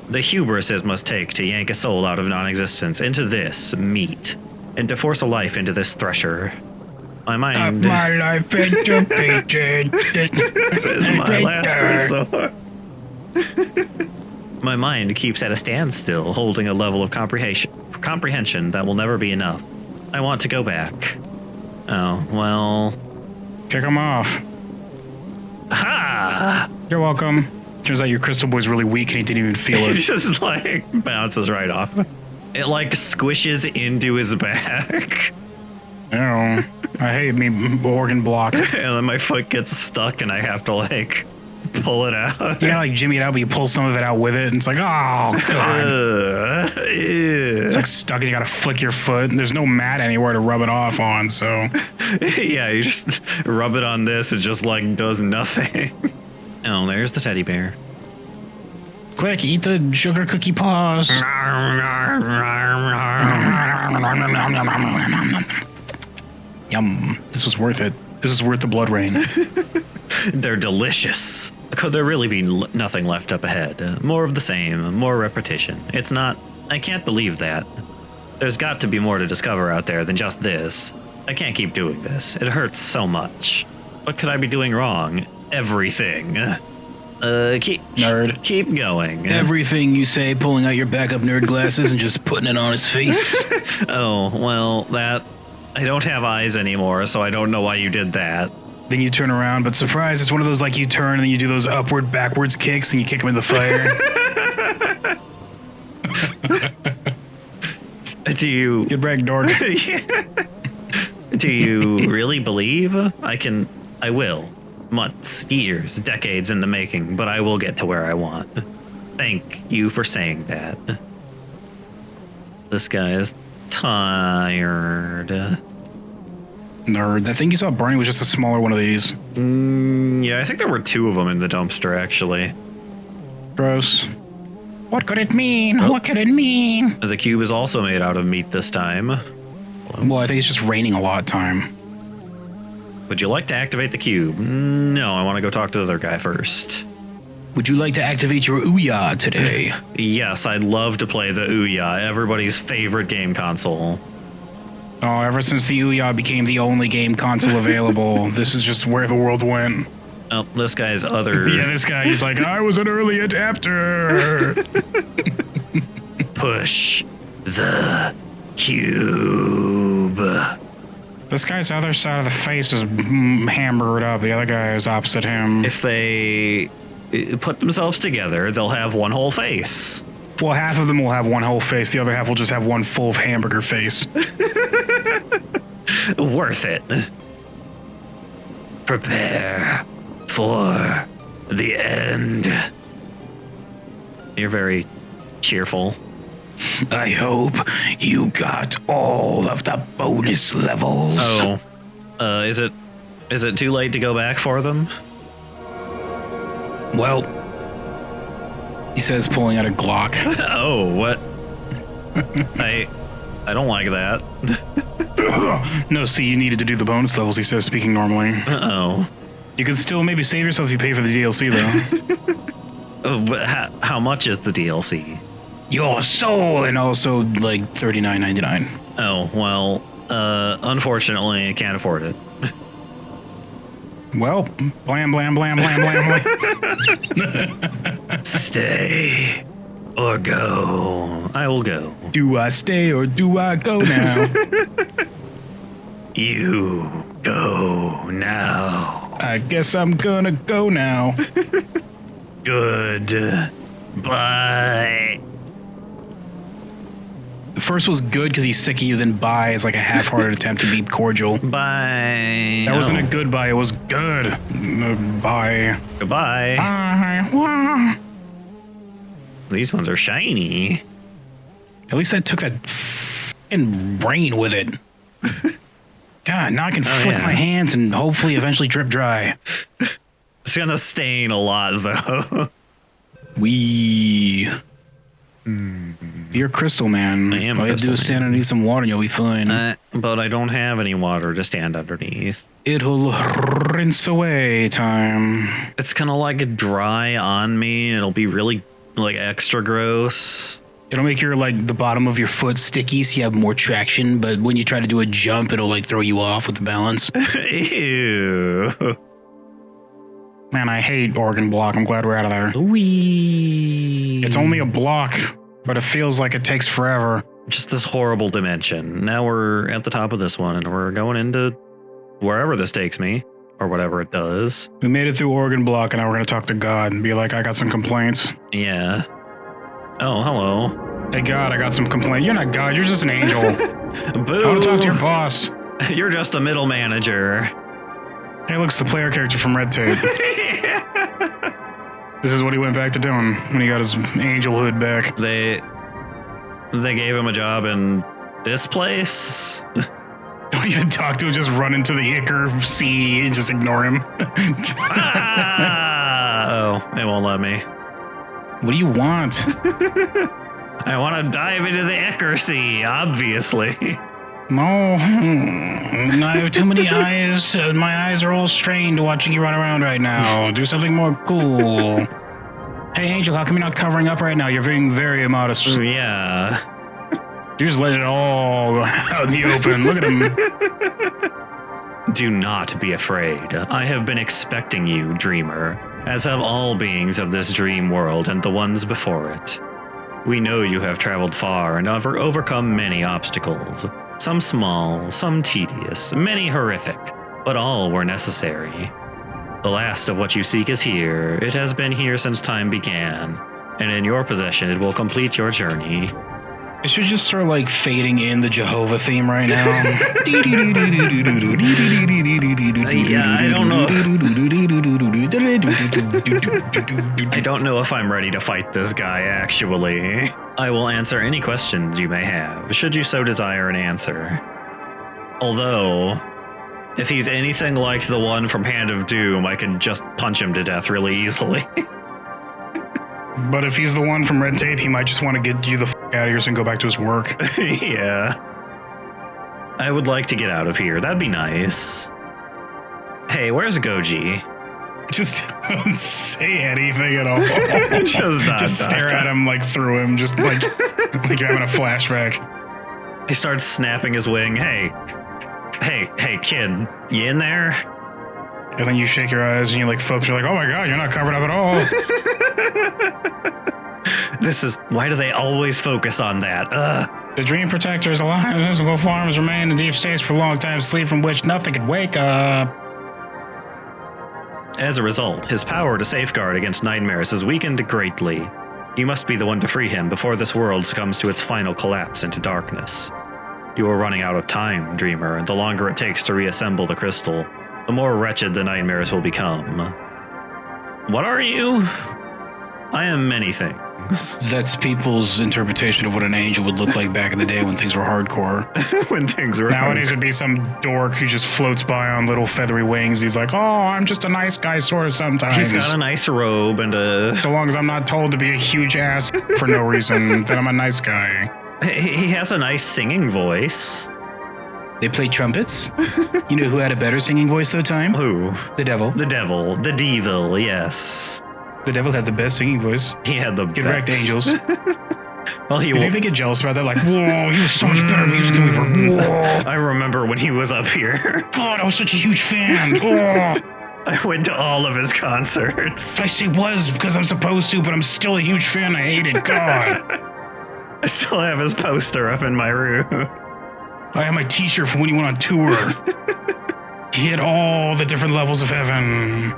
The hubris it must take to yank a soul out of non-existence into this meat, and to force a life into this thresher. My mind... My life into pieces. This is my last resort. My mind keeps at a standstill, holding a level of comprehension that will never be enough. I want to go back. Oh, well... Kick him off. Ha! You're welcome. Turns out your crystal boy's really weak and he didn't even feel It it. just like bounces right off. It like squishes into his back. Ew. I hate me organ block. And then my foot gets stuck and I have to like pull it out. Yeah, like jimmy it out, but you pull some of it out with it, and it's like, oh god. Ew. It's like stuck, and you gotta flick your foot. There's no mat anywhere to rub it off on, so. Yeah, you just rub it on this, it just like does nothing. Oh, there's the teddy bear. Quick, eat the sugar cookie paws. Yum. This was worth it. This is worth the blood rain. They're delicious. Could there really be nothing left up ahead? More of the same, more repetition. It's not... I can't believe that. There's got to be more to discover out there than just this. I can't keep doing this. It hurts so much. What could I be doing wrong? Everything. Nerd. Keep going. Everything you say, pulling out your backup nerd glasses and just putting it on his face. Oh, well, that... I don't have eyes anymore, so I don't know why you did that. Then you turn around, but surprise, it's one of those like you turn and then you do those upward, backwards kicks and you kick him in the fire. Do you... Get back, dork. Do you really believe? I will. Months, years, decades in the making, but I will get to where I want. Thank you for saying that. This guy is tired. Nerd. I think you saw Barney was just a smaller one of these. Yeah, I think there were two of them in the dumpster, actually. Gross. What could it mean? Oh. What could it mean? The cube is also made out of meat this time. Well, I think it's just raining a lot of time. Would you like to activate the cube? No, I want to go talk to the other guy first. Would you like to activate your Ouya today? Yes, I'd love to play the Ouya, everybody's favorite game console. Oh, ever since the Ouya became the only game console available, this is just where the world went. Oh, this guy's other... Yeah, this guy, he's like, I was an early adapter. Push the cube. This guy's other side of the face is hammered up. The other guy is opposite him. If they put themselves together, they'll have one whole face. Well, half of them will have one whole face. The other half will just have one full of hamburger face. Worth it. Prepare for the end. You're very cheerful. I hope you got all of the bonus levels. Oh, is it too late to go back for them? Well, He says, pulling out a Glock. Oh, what? I don't like that. No, see, you needed to do the bonus levels, he says, speaking normally. Uh-oh. You can still maybe save yourself if you pay for the DLC, though. Oh, but how much is the DLC? your soul, and also like $39.99. Oh, well, unfortunately, I can't afford it. Well, blam, blam, blam, blam, blam, blam. Stay or go. I will go. Do I stay or do I go now? You Go now. I guess I'm gonna go now. Good. Bye. The first was good because he's sick of you, then bye is like a half-hearted attempt to be cordial. Bye. That wasn't a goodbye, it was good. Bye. Goodbye. Bye. These ones are shiny. At least that took that f***ing rain with it. God, now I can flick yeah. my hands and hopefully eventually drip dry. It's gonna stain a lot, though. You're a crystal man. I am a All you have to do is crystal stand underneath some water and you'll be fine. But I don't have any water to stand underneath. It'll rinse away time. It's gonna like dry on me. It'll be really like extra gross. It'll make your like the bottom of your foot sticky so you have more traction, but when you try to do a jump, it'll like throw you off with the balance. Ew. Man, I hate organ block. I'm glad we're out of there. Wee. It's only a block, but it feels like it takes forever. Just this horrible dimension. Now we're at the top of this one and we're going into wherever this takes me or whatever it does. We made it through organ block, and now we're gonna talk to God and be like, I got some complaints. Yeah. Oh, hello. Hey God, I got some complaints. You're not God, you're just an angel. Boo. I want to talk to your boss. You're just a middle manager. Hey, look, it's the player character from Red Tape. This is what he went back to doing when he got his angel hood back. They gave him a job in this place. Don't even talk to him, just run into the Icar Sea and just ignore him. Oh, it won't let me. What do you want? I want to dive into the Icar Sea, obviously. No. I have too many eyes. My eyes are all strained watching you run around right now. Do something more cool. Hey, Angel, how come you're not covering up right now? You're being very immodest. Yeah. You're just letting it all out in the open. Look at him. Do not be afraid. I have been expecting you, dreamer, as have all beings of this dream world and the ones before it. We know you have traveled far and have overcome many obstacles. Some small, some tedious, many horrific, but all were necessary. The last of what you seek is here. It has been here since time began, and in your possession it will complete your journey. I should just start like fading in the Jehovah theme right now. I don't know. I don't know if I'm ready to fight this guy, actually. I will answer any questions you may have, should you so desire an answer. Although, if he's anything like the one from Hand of Doom, I can just punch him to death really easily. But if he's the one from Red Tape, he might just want to get you the f*** out of here so he can go back to his work. Yeah. I would like to get out of here. That'd be nice. Hey, where's Goji? Just don't say anything at all. Just stare at him like through him, just like you're having a flashback. He starts snapping his wing. Hey, kid, you in there? And then you shake your eyes and you like focus. You're like, oh my God, you're not covered up at all. Why do they always focus on that? The Dream Protector's alive. Mystical forms remain in deep states for long time, sleep from which nothing could wake up. As a result, his power to safeguard against nightmares is weakened greatly. You must be the one to free him before this world succumbs to its final collapse into darkness. You are running out of time, Dreamer, and the longer it takes to reassemble the crystal, the more wretched the nightmares will become. What are you? I am many things. That's people's interpretation of what an angel would look like back in the day when things were hardcore. When things were Nowadays it'd be some dork who just floats by on little feathery wings. He's like, oh, I'm just a nice guy sort of sometimes. He's got a nice robe and a... So long as I'm not told to be a huge ass for no reason, then I'm a nice guy. He has a nice singing voice. They play trumpets. You know who had a better singing voice though, Time? Who? The devil. The devil. The devil, yes. The devil had the best singing voice. He had the Get wrecked, best. angels. Well, You think they get jealous about that? Like, whoa, he was so much better music than we were. Whoa. I remember when he was up here. God, I was such a huge fan. Oh. I went to all of his concerts. I say was because I'm supposed to, but I'm still a huge fan. I hate it. God. I still have his poster up in my room. I have my t-shirt from when he went on tour. hit all the different levels of heaven.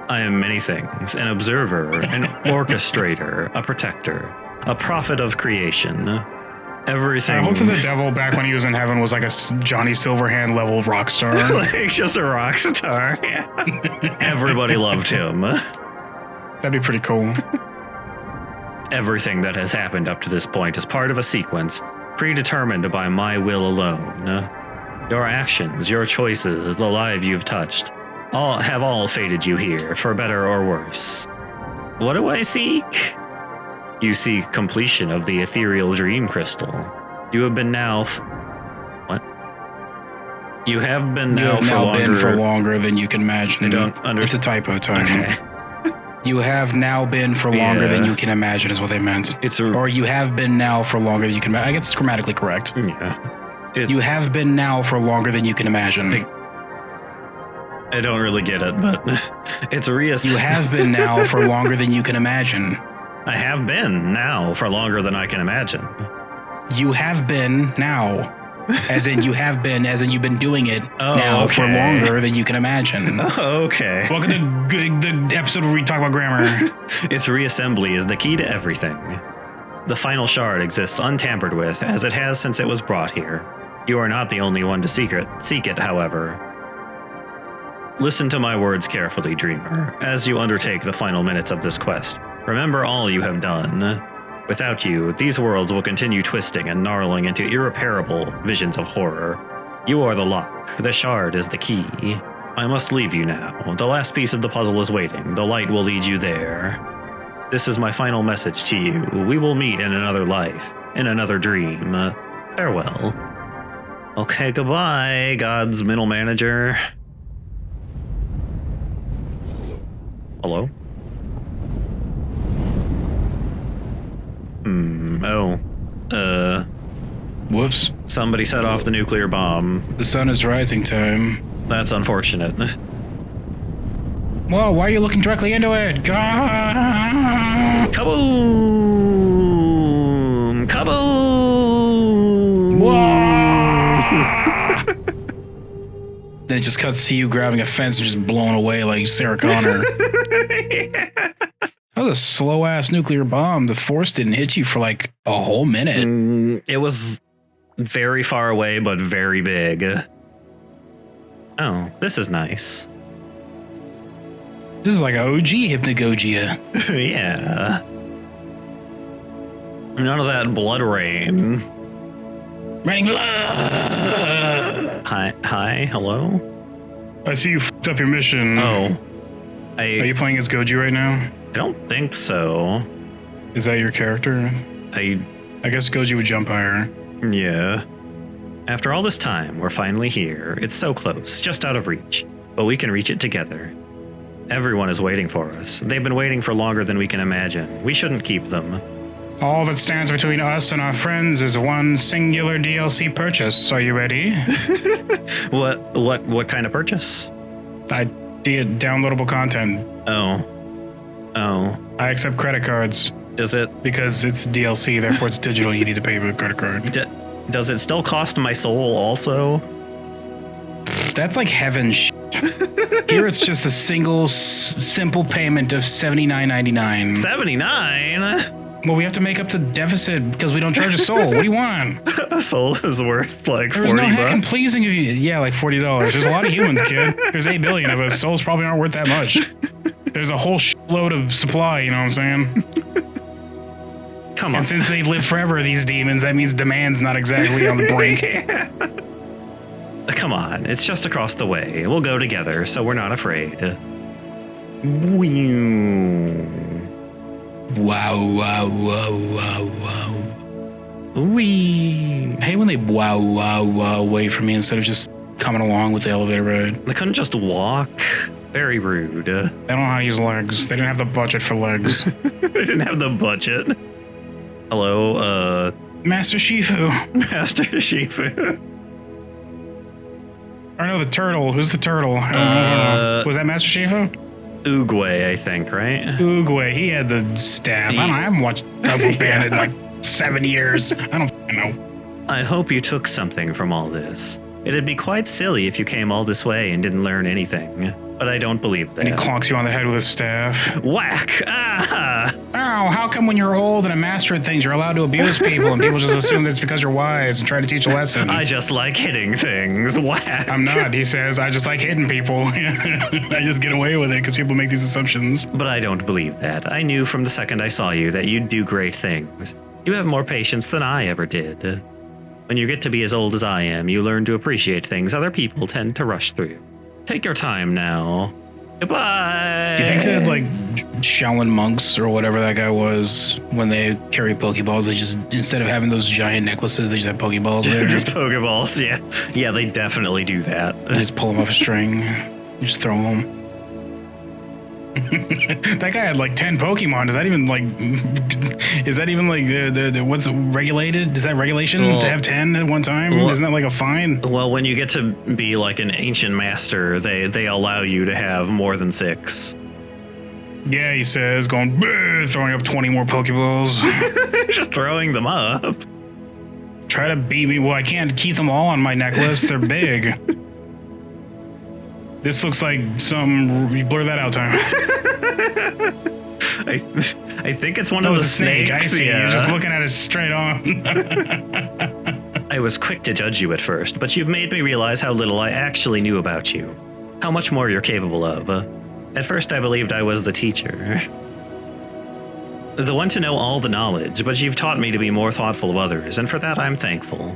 I am many things: an observer, an orchestrator, a protector, a prophet of creation. Everything. I hope that the devil back when he was in heaven was like a Johnny Silverhand level rock star. Like just a rock star. Yeah. Everybody loved him. That'd be pretty cool. Everything that has happened up to this point is part of a sequence predetermined by my will alone. Your actions, your choices, the lives you've touched, all fated you here, for better or worse. What do I seek? You seek completion of the ethereal dream crystal. You have been now... What? You have been You now have for now longer... been for longer than you can imagine. I don't It's a typo, Tony. Okay. You have now been for longer Yeah. than you can imagine is what they meant. It's Or you have been now for longer than you can imagine. I guess it's grammatically correct. Yeah. You have been now for longer than you can imagine. I don't really get it, but it's You have been now for longer than you can imagine. I have been now for longer than I can imagine. You have been now. As in you have been, as in you've been doing it Oh, now for okay. longer than you can imagine. Okay. Welcome to the episode where we talk about grammar. Its reassembly is the key to everything. The final shard exists untampered with, as it has since it was brought here. You are not the only one to seek it, however. Listen to my words carefully, dreamer, as you undertake the final minutes of this quest. Remember all you have done. Without you, these worlds will continue twisting and gnarling into irreparable visions of horror. You are the lock. The shard is the key. I must leave you now. The last piece of the puzzle is waiting. The light will lead you there. This is my final message to you. We will meet in another life, in another dream. Farewell. Okay, goodbye, God's middle manager. Hello? Whoops. Somebody set off the nuclear bomb. The sun is rising time. That's unfortunate. Whoa, why are you looking directly into it? Kaboom! Kaboom! Whoa! Then it just cuts to you grabbing a fence and just blowing away like Sarah Connor. That was a slow-ass nuclear bomb. The force didn't hit you for like a whole minute. It was very far away, but very big. Oh, this is nice. This is like OG Hypnagogia. Yeah. None of that blood rain. Raining blood. Hi, hello? I see you fucked up your mission. Oh. Are you playing as Goji right now? I don't think so. Is that your character? I guess Goji would jump higher. Yeah. After all this time, we're finally here. It's so close, just out of reach. But we can reach it together. Everyone is waiting for us. They've been waiting for longer than we can imagine. We shouldn't keep them. All that stands between us and our friends is one singular DLC purchase. Are you ready? What kind of purchase? Downloadable content. Oh. I accept credit cards. Does it Because it's DLC, therefore it's digital. You need to pay with a credit card. does it still cost my soul also? That's like heaven shit. Here it's just a single, simple payment of $79.99. 79? Well, we have to make up the deficit because we don't charge a soul. What do you want? A soul is worth like There's 40 no heckin' bucks. pleasing of you. Yeah, like $40. There's a lot of humans, kid. There's 8 billion of us. Souls probably aren't worth that much. There's a whole shitload of supply, you know what I'm saying? Come on. And since they live forever, these demons, that means demand's not exactly on the brink. Come on, it's just across the way. We'll go together, so we're not afraid. Wow, wow, wow, wow, wow. Wee. I hate when they wow, wow, wow away from me instead of just coming along with the elevator ride. They couldn't just walk. Very rude. They don't know how to use legs. They didn't have the budget for legs. They didn't have the budget. Hello, Master Shifu. Master Shifu. Or no, the turtle. Who's the turtle? I don't know. Was that Master Shifu? Oogway, I think, right? Oogway. He had the staff. I haven't watched Kung Fu Panda in like 7 years. I don't f***ing know. I hope you took something from all this. It'd be quite silly if you came all this way and didn't learn anything. But I don't believe that. And he clonks you on the head with his staff. Whack! Ah! Oh, how come when you're old and a master at things, you're allowed to abuse people and people just assume that it's because you're wise and try to teach a lesson? I just like hitting things. Whack! I'm not, he says. I just like hitting people. I just get away with it because people make these assumptions. But I don't believe that. I knew from the second I saw you that you'd do great things. You have more patience than I ever did. When you get to be as old as I am, you learn to appreciate things other people tend to rush through. Take your time now. Goodbye. Do you think that, like, Shaolin monks or whatever that guy was, when they carry Pokeballs, they just, instead of having those giant necklaces, they just have Pokeballs there? Just Pokeballs, yeah. Yeah, they definitely do that. They just pull them off a string. You just throw them. That guy had like 10 Pokemon. Is that even like the what's regulated? Is that regulation to have 10 at one time? Isn't that like a fine? Well, when you get to be like an ancient master, they allow you to have more than 6. Yeah, he says, going, throwing up 20 more Pokeballs. Just throwing them up. Try to beat me. Well, I can't keep them all on my necklace. They're big. This looks like some. Blur that out, time. I think it's one of the snakes. I see. Yeah. You're just looking at it straight on. I was quick to judge you at first, but you've made me realize how little I actually knew about you. How much more you're capable of. At first, I believed I was the teacher. The one to know all the knowledge, but you've taught me to be more thoughtful of others, and for that I'm thankful.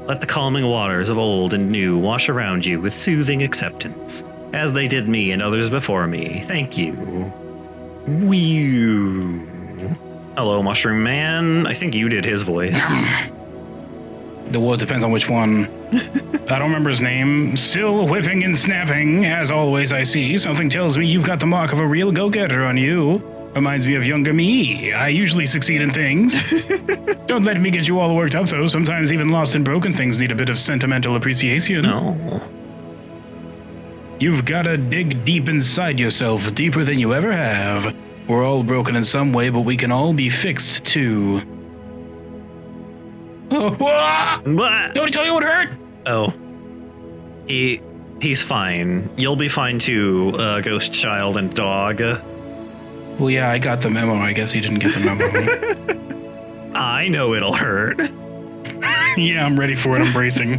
Let the calming waters of old and new wash around you with soothing acceptance, as they did me and others before me. Thank you. Whew. Hello, Mushroom Man. I think you did his voice. Well, it depends on which one. I don't remember his name. Still whipping and snapping, as always I see. Something tells me you've got the mark of a real go-getter on you. Reminds me of younger me. I usually succeed in things. Don't let me get you all worked up, though. Sometimes even lost and broken things need a bit of sentimental appreciation. No. You've got to dig deep inside yourself, deeper than you ever have. We're all broken in some way, but we can all be fixed, too. Oh, What? nobody told you it would hurt? Oh. He's fine. You'll be fine too, Ghost Child and Dog. Well, yeah, I got the memo. I guess he didn't get the memo. I know it'll hurt. Yeah, I'm ready for it. I'm bracing.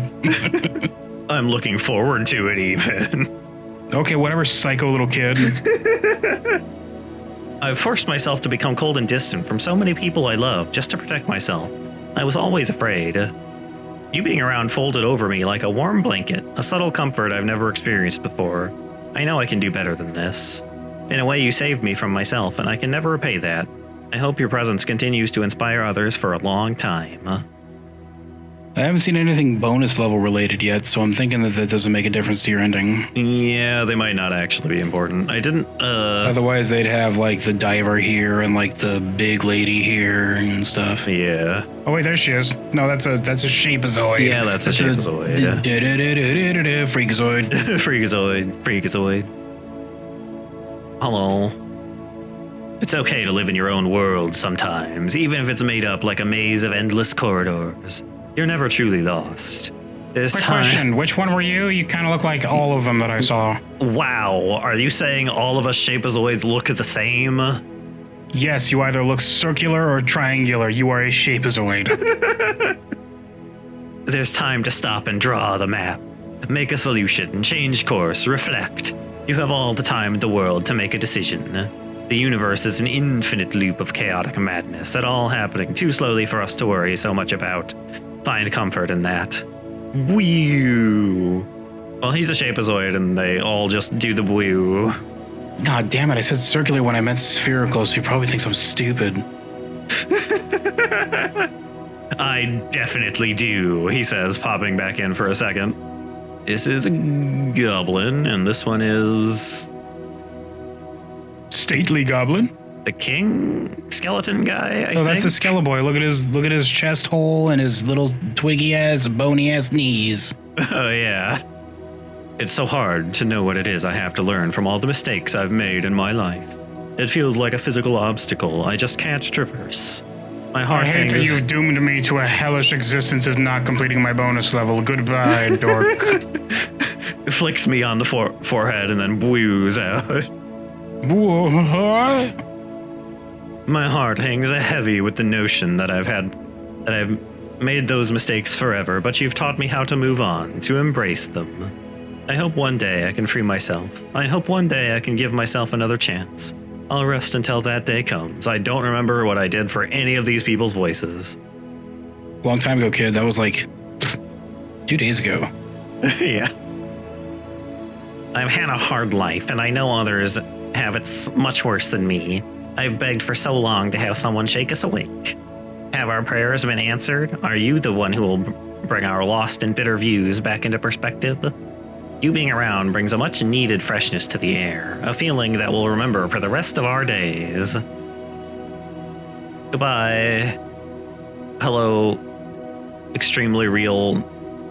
I'm looking forward to it even. Okay, whatever, psycho little kid. I've forced myself to become cold and distant from so many people I love just to protect myself. I was always afraid. You being around folded over me like a warm blanket, a subtle comfort I've never experienced before. I know I can do better than this. In a way, you saved me from myself, and I can never repay that. I hope your presence continues to inspire others for a long time. I haven't seen anything bonus level related yet, so I'm thinking that doesn't make a difference to your ending. Yeah, they might not actually be important. I didn't, Otherwise, they'd have, like, the diver here and, like, the big lady here and stuff. Yeah. Oh, wait, there she is. No, that's a shapeazoid. Yeah, that's a shapezoid. Freakazoid. Freakazoid. Hello. It's okay to live in your own world sometimes, even if it's made up like a maze of endless corridors. You're never truly lost. This Quick time... question, which one were you? You kind of look like all of them that I saw. Wow, are you saying all of us shapezoids look the same? Yes, you either look circular or triangular. You are a shapezoid. There's time to stop and draw the map. Make a solution, change course, reflect. You have all the time in the world to make a decision. The universe is an infinite loop of chaotic madness, that all happening too slowly for us to worry so much about. Find comfort in that. Whew. Well, he's a shapezoid, and they all just do the whew. God damn it, I said circular when I meant spherical, so he probably thinks I'm stupid. I definitely do, he says, popping back in for a second. This is a goblin, and this one is... Stately goblin? the king skeleton guy, I think. That's the Skeleboy. Look at his chest hole and his little twiggy ass, bony ass knees. Oh yeah. It's so hard to know what it is I have to learn from all the mistakes I've made in my life. It feels like a physical obstacle I just can't traverse. My heart I hate that hangs. you doomed me to a hellish existence of not completing my bonus level. Goodbye, dork. Flicks me on the forehead and then woos out. What? My heart hangs heavy with the notion that I've made those mistakes forever, but you've taught me how to move on, to embrace them. I hope one day I can free myself. I hope one day I can give myself another chance. I'll rest until that day comes. I don't remember what I did for any of these people's voices. Long time ago, kid. That was like 2 days ago. Yeah. I've had a hard life, and I know others have it much worse than me. I've begged for so long to have someone shake us awake. Have our prayers been answered? Are you the one who will bring our lost and bitter views back into perspective? You being around brings a much needed freshness to the air, a feeling that we'll remember for the rest of our days. Goodbye. Hello, extremely real,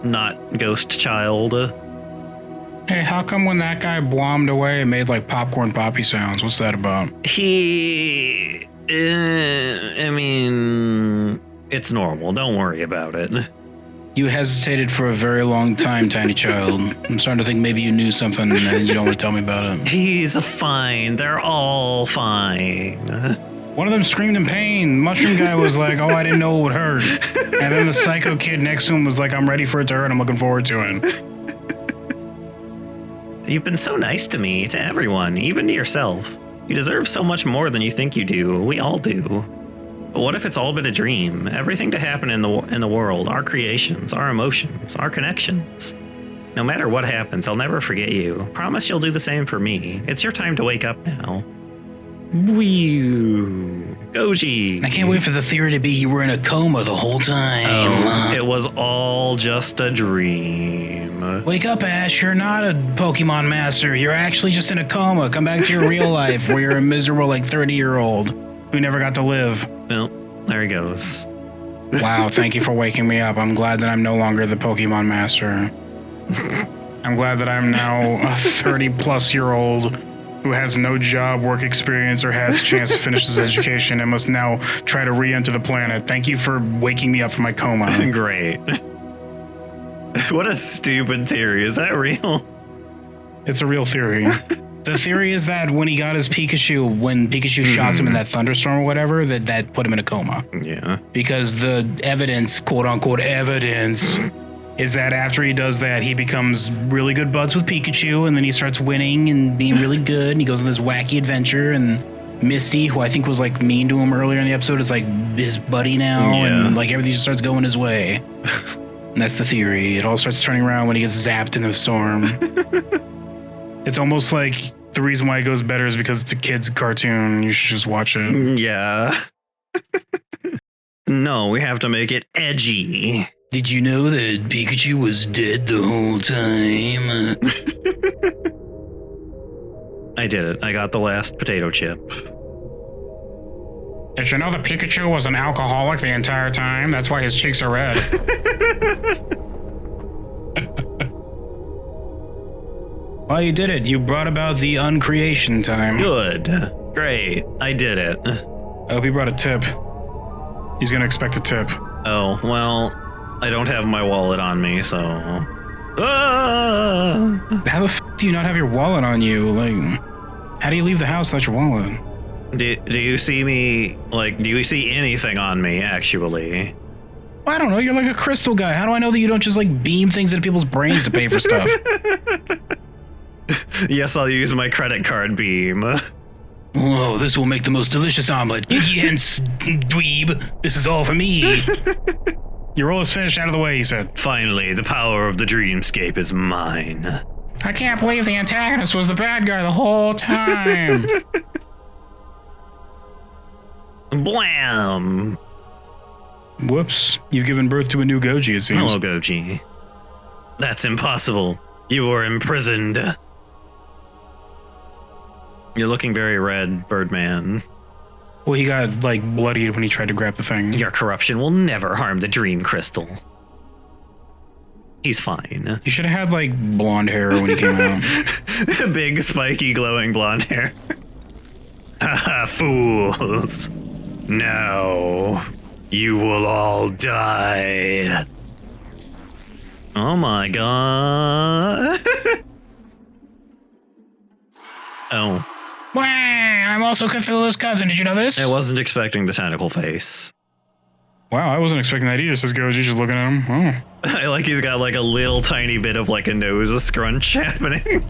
not ghost child. Hey, how come when that guy bombed away it made like popcorn poppy sounds? What's that about? I mean, it's normal. Don't worry about it. You hesitated for a very long time, tiny child. I'm starting to think maybe you knew something and you don't want to tell me about it. He's fine. They're all fine. One of them screamed in pain. Mushroom guy was like, oh, I didn't know it would hurt. And then the psycho kid next to him was like, I'm ready for it to hurt. I'm looking forward to it. You've been so nice to me, to everyone, even to yourself. You deserve so much more than you think you do. We all do. But what if it's all been a dream? Everything to happen in the world, our creations, our emotions, our connections. No matter what happens, I'll never forget you. Promise you'll do the same for me. It's your time to wake up now. Wee Goji. I can't wait for the theory to be you were in a coma the whole time. It was all just a dream. Wake up, Ash. You're not a Pokemon master. You're actually just in a coma. Come back to your real life where you're a miserable, like, 30-year-old who never got to live. Well, there he goes. Wow, thank you for waking me up. I'm glad that I'm no longer the Pokemon master. I'm glad that I'm now a 30-plus-year-old who has no job, work experience, or has a chance to finish his education and must now try to re-enter the planet. Thank you for waking me up from my coma. Great. What a stupid theory. Is that real? It's a real theory. The theory is that when he got his Pikachu, when Pikachu shocked him in that thunderstorm or whatever, that put him in a coma. Yeah. Because the evidence, quote-unquote evidence, is that after he does that, he becomes really good buds with Pikachu, and then he starts winning and being really good, and he goes on this wacky adventure, and Misty, who I think was like mean to him earlier in the episode, is like his buddy now, and like everything just starts going his way. And that's the theory. It all starts turning around when he gets zapped in the storm. It's almost like the reason why it goes better is because it's a kid's cartoon. You should just watch it. Yeah. No, we have to make it edgy. Did you know that Pikachu was dead the whole time? I did it. I got the last potato chip. Did you know that Pikachu was an alcoholic the entire time? That's why his cheeks are red. Well, you did it. You brought about the uncreation time. Good. Great. I did it. I hope he brought a tip. He's gonna expect a tip. Oh, well, I don't have my wallet on me, so... Ah! How the f*** do you not have your wallet on you? Like, how do you leave the house without your wallet? Do you see me, like, do you see anything on me, actually? I don't know, you're like a crystal guy. How do I know that you don't just, like, beam things into people's brains to pay for stuff? Yes, I'll use my credit card beam. Whoa, this will make the most delicious omelet. Hence, dweeb, this is all for me. Your roll is finished, out of the way, he said. Finally, the power of the dreamscape is mine. I can't believe the antagonist was the bad guy the whole time. Blam! Whoops, you've given birth to a new Goji, it seems. Hello, Goji. That's impossible. You were imprisoned. You're looking very red, Birdman. Well, he got, like, bloodied when he tried to grab the thing. Your corruption will never harm the Dream Crystal. He's fine. You should have had, like, blonde hair when he came out. Big, spiky, glowing blonde hair. Haha, fools. No. You will all die. Oh my god. Oh. Wah, I'm also Cthulhu's cousin. Did you know this? I wasn't expecting the tentacle face. Wow, I wasn't expecting that either, says Goji's just looking at him. Oh. I like he's got like a little tiny bit of like a nose scrunch happening.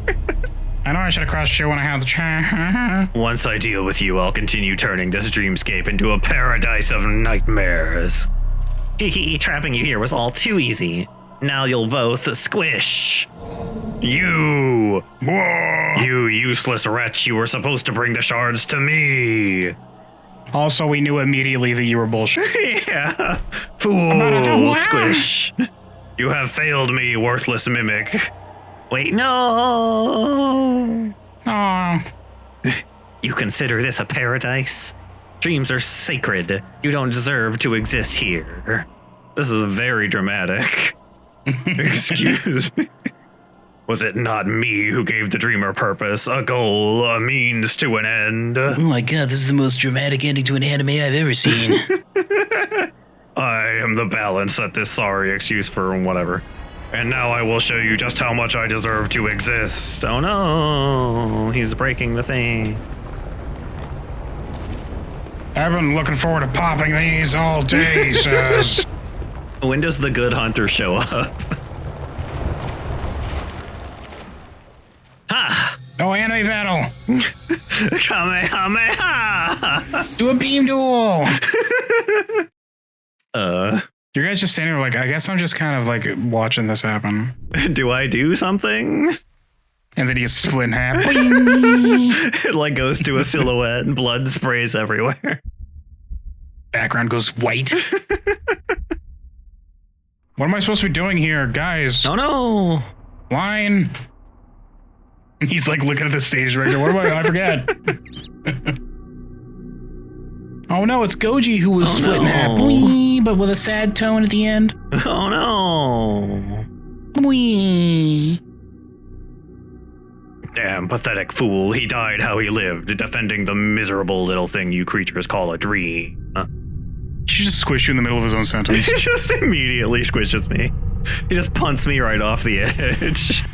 I know I should have crossed you when I had the chat. Once I deal with you, I'll continue turning this dreamscape into a paradise of nightmares. Hehe, trapping you here was all too easy. Now you'll both squish. You! Whoa. You useless wretch, you were supposed to bring the shards to me. Also, we knew immediately that you were bullshit. Yeah. Fool, squish. You have failed me, worthless mimic. Wait, no. Aw. You consider this a paradise? Dreams are sacred. You don't deserve to exist here. This is very dramatic. Excuse me. Was it not me who gave the dreamer purpose, a goal, a means to an end? Oh my god, this is the most dramatic ending to an anime I've ever seen. I am the balance that this sorry excuse for whatever. And now I will show you just how much I deserve to exist. Oh no, he's breaking the thing. I've been looking forward to popping these all day, he says. When does the good hunter show up? Ha! Oh, anime battle. Kamehameha! Do a beam duel. You guys just standing there like, I guess I'm just kind of like watching this happen. Do I do something? And then he gets split in half. It like goes to a silhouette and blood sprays everywhere. Background goes white. What am I supposed to be doing here, guys? Oh no! Line. He's like looking at the stage right now. What am I forget. Oh no, it's Goji who was split in half. Whee, but with a sad tone at the end. Oh no! Whee. Damn pathetic fool, he died how he lived, defending the miserable little thing you creatures call a dream. He should just squish you in the middle of his own sentence. He just immediately squishes me. He just punts me right off the edge.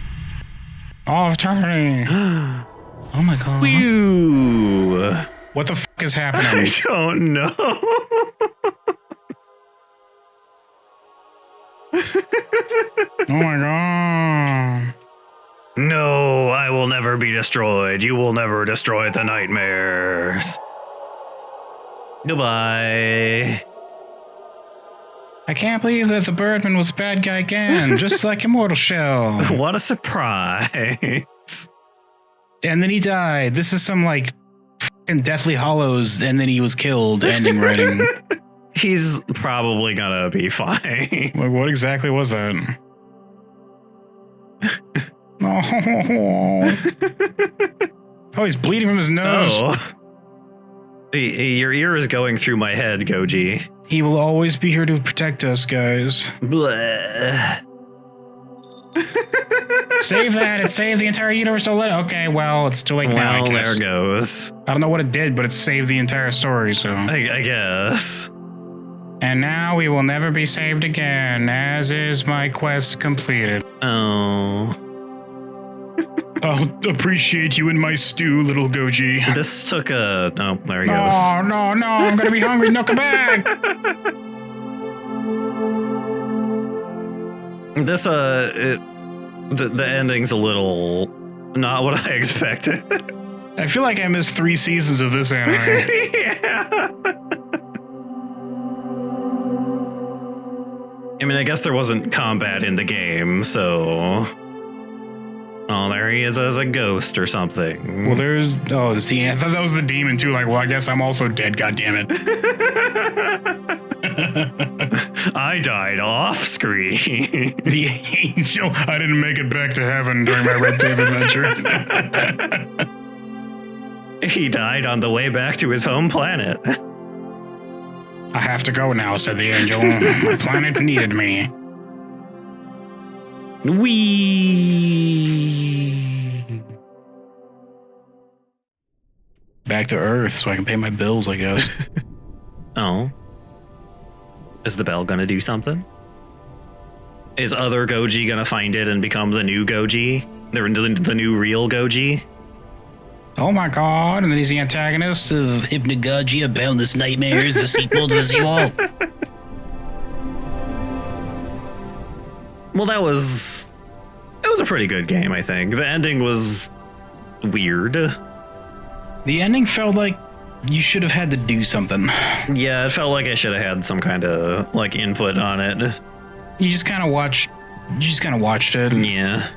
Off turning. Oh my god. Whew. What the fuck is I happening? don't know. Oh my god. No, I will never be destroyed. You will never destroy the nightmares. Goodbye. I can't believe that the Birdman was a bad guy again, just like Immortal Shell. What a surprise. And then he died. This is some like fucking Deathly Hollows, and then he was killed ending writing. He's probably gonna be fine. Like, what exactly was that? Oh, he's bleeding from his nose. Oh. Your ear is going through my head, Goji. He will always be here to protect us, guys. Bleh. Save that. It saved the entire universe. Okay, well, it's too late now, I Well, guess. there goes. I don't know what it did, but it saved the entire story, so. I guess. And now we will never be saved again, as is my quest completed. Oh. I'll appreciate you in my stew, little Goji. This took a... Oh, there he goes. Oh, no, I'm gonna be hungry. No, come back. This, the ending's a little... not what I expected. I feel like I missed 3 seasons of this anime. Yeah. I mean, I guess there wasn't combat in the game, so... Oh, there he is as a ghost or something. Well, there's the. I thought that was the demon too. Like, well, I guess I'm also dead. God damn it! I died off screen. The angel. I didn't make it back to heaven during my red tape adventure. He died on the way back to his home planet. I have to go now, said the angel. My planet needed me. Wee. Back to Earth so I can pay my bills, I guess. Oh. Is the bell gonna do something? Is other Goji gonna find it and become the new Goji? The new real Goji? Oh my god, and then he's the antagonist of Hypnagogia, Boundless Nightmares, the sequel to the sequel. Well, it was a pretty good game, I think. The ending was weird. The ending felt like you should have had to do something. Yeah, it felt like I should have had some kind of like input on it. You just kind of watched it. Yeah.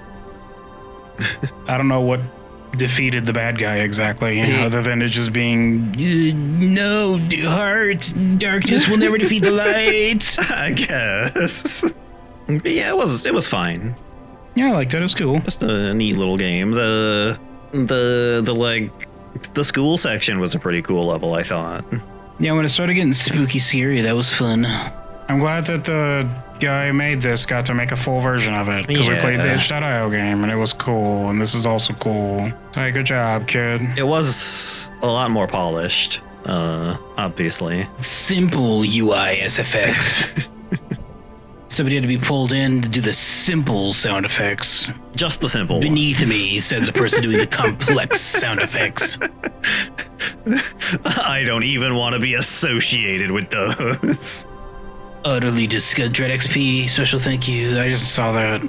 I don't know what defeated the bad guy exactly, other than it just being no heart, darkness will never defeat the light. I guess. Yeah, it was fine. Yeah, I liked it. It was cool. Just a neat little game. The school section was a pretty cool level, I thought. Yeah, when it started getting spooky scary, that was fun. I'm glad that the guy who made this got to make a full version of it, because we played the itch.io game and it was cool, and this is also cool. Hey, good job, kid. It was a lot more polished, obviously. Simple UI SFX. Somebody had to be pulled in to do the simple sound effects. Just the simple Beneath ones. me, said the person doing the complex sound effects. I don't even want to be associated with those. Utterly disgusted. Dread XP, special thank you. I just saw that.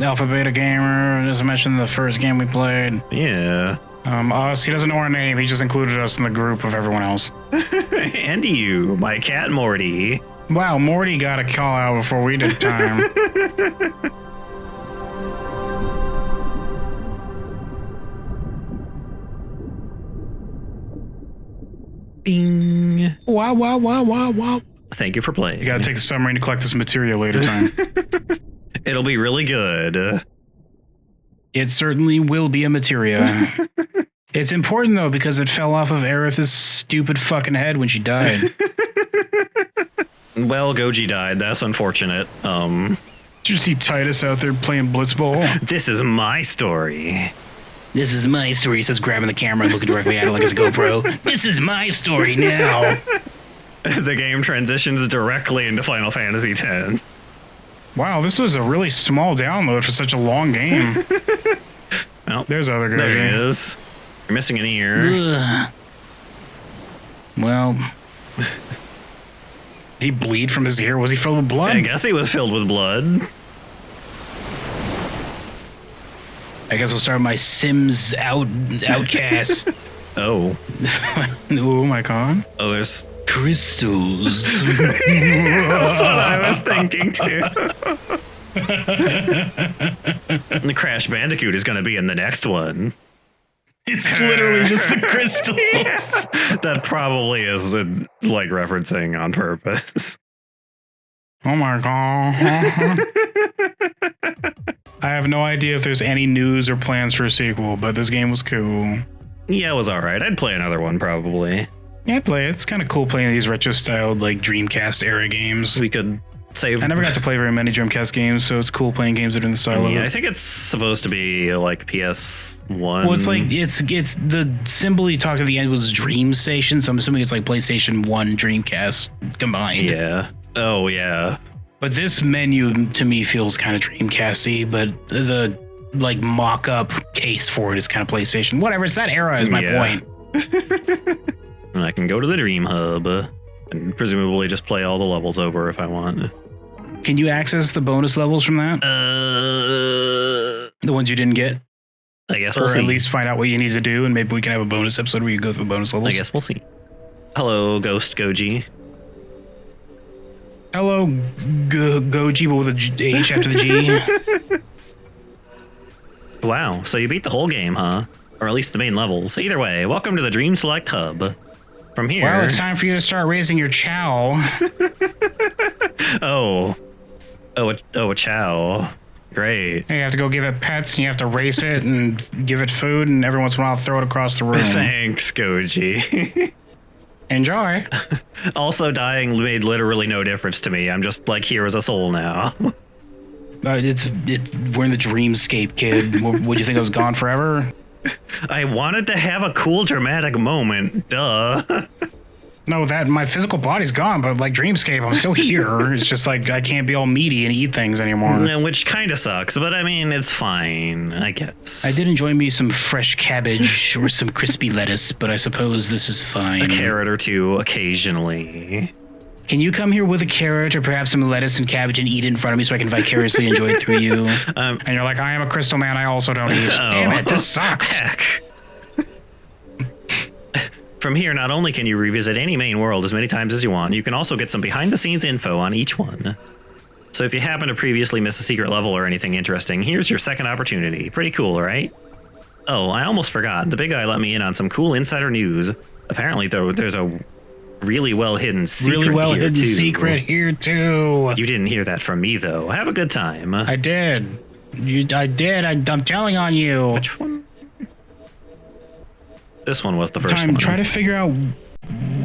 Alpha Beta Gamer, as I mentioned, the first game we played. Yeah. Us, he doesn't know our name, he just included us in the group of everyone else. And you, my cat Morty. Wow, Morty got a call out before we did time. Bing. Wow, wow, wow, wow, wow. Thank you for playing. You gotta take the submarine to collect this material later time. It'll be really good. It certainly will be a materia. It's important though, because it fell off of Aerith's stupid fucking head when she died. Well, Goji died. That's unfortunate. Did you see Titus out there playing Blitzball? This is my story. This is my story, he says, grabbing the camera and looking directly at it like it's a GoPro. This is my story now. The game transitions directly into Final Fantasy X. Wow, this was a really small download for such a long game. Well, There's other Goji. there he is. You're missing an ear. Ugh. Well, Did he bleed from his ear? Was he filled with blood? I guess he was filled with blood. I guess we'll start my Sims outcast. Oh. Oh my god. Oh, there's... Crystals. That's what I was thinking, too. The Crash Bandicoot is going to be in the next one. It's literally just the crystals. Yes. That probably is, like, referencing on purpose. Oh my god. I have no idea if there's any news or plans for a sequel, but this game was cool. Yeah, it was alright. I'd play another one, probably. Yeah, I'd play it. It's kind of cool playing these retro-styled, like, Dreamcast era games. We could save... I never got to play very many Dreamcast games, so it's cool playing games that are in the style of Yeah, it. I think it's supposed to be, like, PS1. Well, it's like, it's the symbol you talked at the end was Dream Station, so I'm assuming it's like PlayStation 1 Dreamcast combined. Yeah. Oh, yeah. But this menu to me feels kind of Dreamcasty, but the like mock-up case for it is kind of PlayStation. Whatever, it's that era is my point. And I can go to the Dream Hub and presumably just play all the levels over if I want. Can you access the bonus levels from that? The ones you didn't get? I guess Or we'll see. at least find out what you need to do, and maybe we can have a bonus episode where you go through the bonus levels. I guess we'll see. Hello, Ghost Goji. Hello, Goji, but with a H after the G. Wow, so you beat the whole game, huh? Or at least the main levels. Either way, welcome to the Dream Select Hub. From here... Well, it's time for you to start raising your chow. Oh, a chow. Great. You have to go give it pets, and you have to race it and give it food, and every once in a while throw it across the room. Thanks, Goji. Enjoy. Also, dying made literally no difference to me. I'm just, like, here as a soul now. We're in the dreamscape, kid. Would you think I was gone forever? I wanted to have a cool, dramatic moment. Duh. No, that my physical body's gone, but like Dreamscape, I'm still here. It's just like I can't be all meaty and eat things anymore. Which kind of sucks, but I mean, it's fine, I guess. I did enjoy me some fresh cabbage or some crispy lettuce, but I suppose this is fine. A carrot or two occasionally. Can you come here with a carrot or perhaps some lettuce and cabbage and eat it in front of me so I can vicariously enjoy it through you? And you're like, I am a crystal man, I also don't eat. Oh, Damn it, this sucks. Heck. From here, not only can you revisit any main world as many times as you want, you can also get some behind-the-scenes info on each one. So if you happen to previously miss a secret level or anything interesting, here's your second opportunity. Pretty cool, right? Oh, I almost forgot. The big guy let me in on some cool insider news. Apparently, though, there's a really well-hidden secret here, too. You didn't hear that from me, though. Have a good time. I did. I'm telling on you. Which one? This one was the first one. Try to figure out.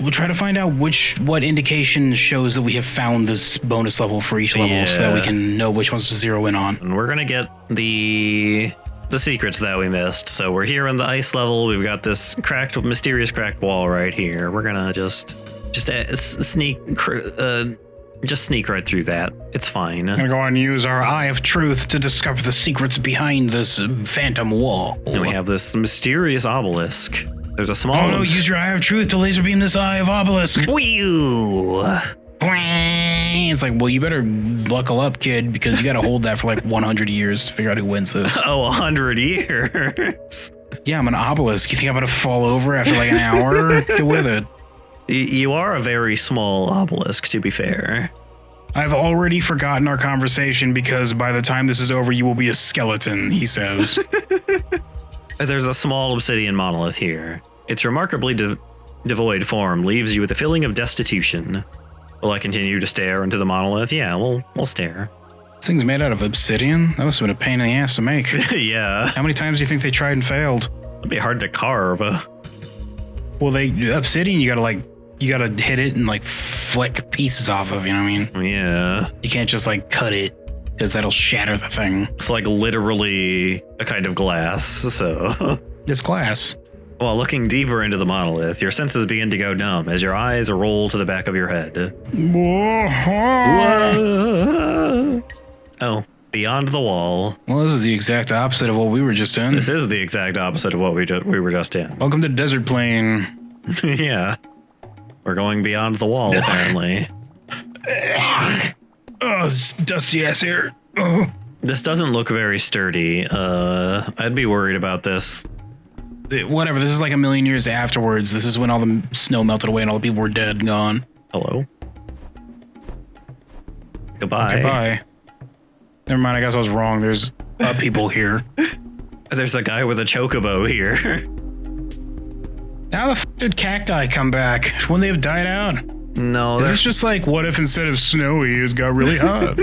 We'll try to find out what indication shows that we have found this bonus level for each level, so that we can know which ones to zero in on. And we're gonna get the secrets that we missed. So we're here in the ice level. We've got this mysterious cracked wall right here. We're gonna just sneak right through that. It's fine. We're gonna go and use our eye of truth to discover the secrets behind this phantom wall. And we have this mysterious obelisk. There's a small... Oh no, use your eye of truth to laser beam this eye of obelisk. Whew! It's like, well, you better buckle up, kid, because you gotta hold that for like 100 years to figure out who wins this. Oh, 100 years? Yeah, I'm an obelisk. You think I'm gonna fall over after like an hour? Get with it. You are a very small obelisk, to be fair. I've already forgotten our conversation because by the time this is over, you will be a skeleton, he says. There's a small obsidian monolith here. Its remarkably devoid form leaves you with a feeling of destitution. Will I continue to stare into the monolith? Yeah, we'll stare. This thing's made out of obsidian? That must have been a pain in the ass to make. Yeah. How many times do you think they tried and failed? It'd be hard to carve. Well, obsidian, you gotta hit it and like flick pieces off of, you know what I mean? Yeah. You can't just like cut it because that'll shatter the thing. It's like literally a kind of glass, so. It's glass. While looking deeper into the monolith, your senses begin to go numb as your eyes roll to the back of your head. Whoa. Oh, beyond the wall. Well, this is the exact opposite of what we were just in. This is the exact opposite of what we were just in. Welcome to Desert Plain. Yeah. We're going beyond the wall, apparently. Oh, it's dusty ass air. Oh. This doesn't look very sturdy. I'd be worried about this. Whatever, this is like a million years afterwards. This is when all the snow melted away and all the people were dead and gone. Hello? Goodbye. Goodbye. Never mind, I guess I was wrong. There's people here. There's a guy with a chocobo here. How the f did cacti come back? Wouldn't they have died out? No. Is this just like, what if instead of snowy, it got really hot?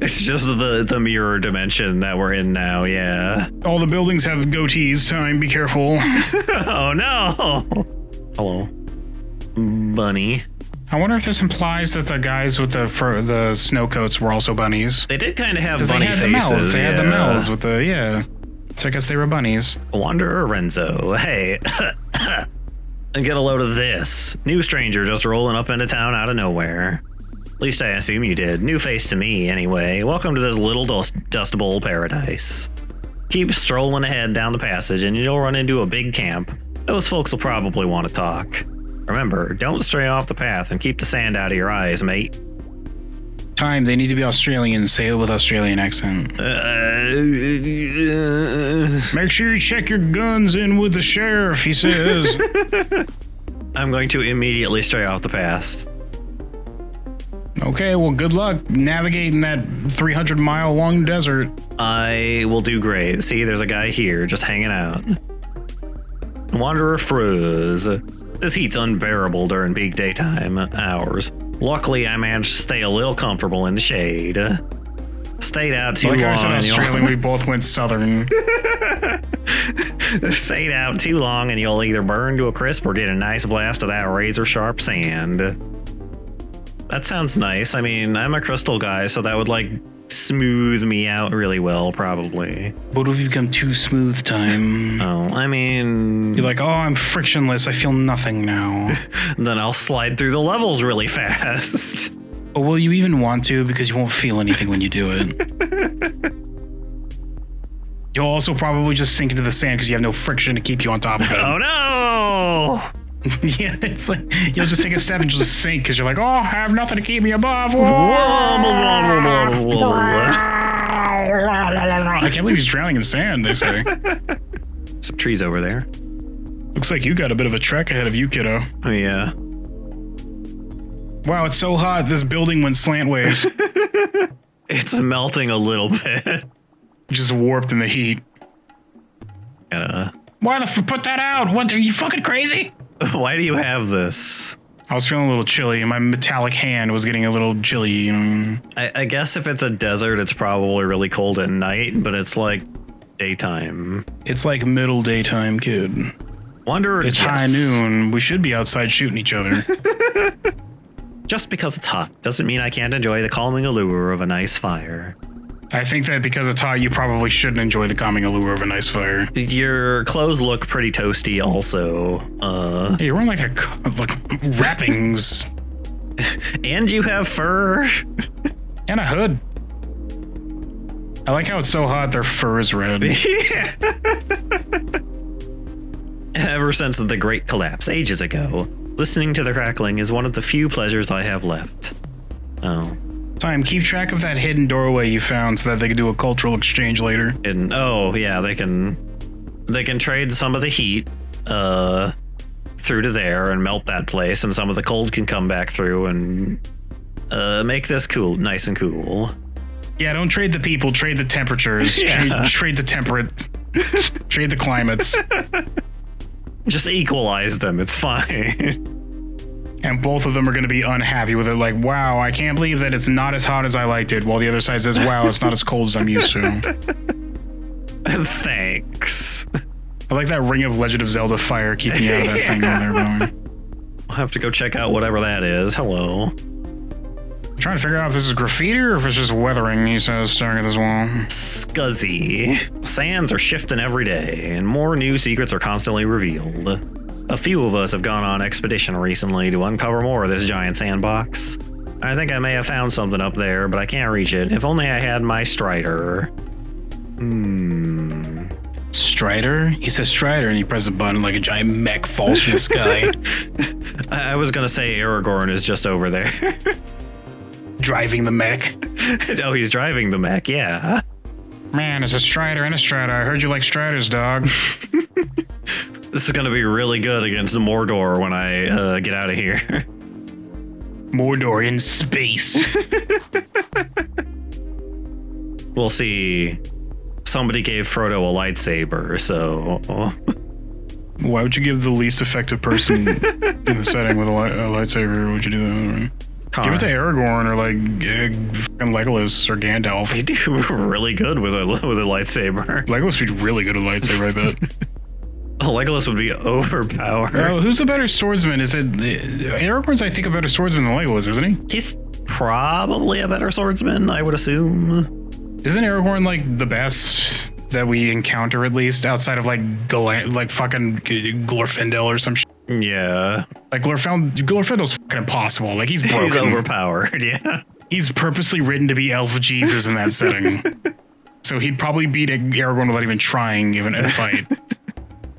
It's just the mirror dimension that we're in now, yeah. All the buildings have goatees, time, be careful. Oh no! Hello. Bunny. I wonder if this implies that the guys with the snow coats were also bunnies. They did kind of have they bunny had faces. The mouths. They had the mouths with the, yeah. So I guess they were bunnies. Wanderer Renzo, hey. And get a load of this. New stranger just rolling up into town out of nowhere. At least I assume you did. New face to me, anyway. Welcome to this little dust bowl paradise. Keep strolling ahead down the passage and you'll run into a big camp. Those folks will probably want to talk. Remember, don't stray off the path and keep the sand out of your eyes, mate. Time, they need to be Australian. Say it with Australian accent. Make sure you check your guns in with the sheriff, he says. I'm going to immediately stray off the path. Okay, well, good luck navigating that 300-mile long desert. I will do great. See, there's a guy here just hanging out. Wanderer Frizz. This heat's unbearable during peak daytime hours. Luckily, I managed to stay a little comfortable in the shade. Stayed out too long. Like I said, Australian, we both went southern. Stayed out too long and you'll either burn to a crisp or get a nice blast of that razor-sharp sand. That sounds nice. I mean, I'm a crystal guy, so that would, like, smooth me out really well, probably. What if you become too smooth time? Oh, I mean... You're like, oh, I'm frictionless. I feel nothing now. Then I'll slide through the levels really fast. But will you even want to? Because you won't feel anything when you do it. You'll also probably just sink into the sand because you have no friction to keep you on top of it. Oh no! Yeah, it's like you'll just take a step and just sink because you're like, oh, I have nothing to keep me above. I can't believe he's drowning in sand, they say. Some trees over there. Looks like you got a bit of a trek ahead of you, kiddo. Oh yeah. Wow, it's so hot. This building went slantways. It's melting a little bit. Just warped in the heat. Why the f put that out? What, are you fucking crazy? Why do you have this? I was feeling a little chilly, and my metallic hand was getting a little chilly. You know? I guess if it's a desert, it's probably really cold at night, but it's like daytime. It's like middle daytime, kid. Wonder It's high noon. We should be outside shooting each other. Just because it's hot doesn't mean I can't enjoy the calming allure of a nice fire. I think that because it's hot, you probably shouldn't enjoy the calming allure of a nice fire. Your clothes look pretty toasty also. Hey, you're wearing like wrappings. And you have fur. And a hood. I like how it's so hot their fur is red. Yeah. Ever since the Great Collapse ages ago, listening to the crackling is one of the few pleasures I have left. Oh. Time, keep track of that hidden doorway you found so that they can do a cultural exchange later. And oh yeah, they can trade some of the heat through to there and melt that place, and some of the cold can come back through and make this cool, nice and cool. Yeah, don't trade the people, trade the temperatures, Yeah. trade the temperate, trade the climates. Just equalize them, it's fine. And both of them are going to be unhappy with it, like, wow, I can't believe that it's not as hot as I liked it, while the other side says, wow, it's not as cold as I'm used to. Thanks. I like that Ring of Legend of Zelda fire keeping out of that thing over there, boy. I'll have to go check out whatever that is. Hello. I'm trying to figure out if this is graffiti or if it's just weathering, he says, staring at this wall. Scuzzy. Sands are shifting every day, and more new secrets are constantly revealed. A few of us have gone on expedition recently to uncover more of this giant sandbox. I think I may have found something up there, but I can't reach it. If only I had my Strider. Strider? He says Strider and he presses a button like a giant mech falls from the sky. I was gonna say Aragorn is just over there. Driving the mech. Oh, he's driving the mech, yeah. Man, it's a Strider and a Strider. I heard you like Striders, dog. This is gonna be really good against Mordor when I get out of here. Mordor in space. We'll see. Somebody gave Frodo a lightsaber, so... Why would you give the least effective person in the setting with a lightsaber? Would you do that? Give it to Aragorn or like fucking Legolas or Gandalf. They do really good with a lightsaber. Legolas would be really good with a lightsaber, I bet. Legolas would be overpowered. Oh, who's a better swordsman? Is it Aragorn's? I think a better swordsman than Legolas, isn't he? He's probably a better swordsman, I would assume. Isn't Aragorn like the best that we encounter, at least outside of like fucking Glorfindel or some shit? Yeah. Like Glorfindel's fucking impossible. Like he's broken. He's overpowered, yeah. He's purposely written to be Elf Jesus in that setting. So he'd probably beat Aragorn without even trying even in a fight.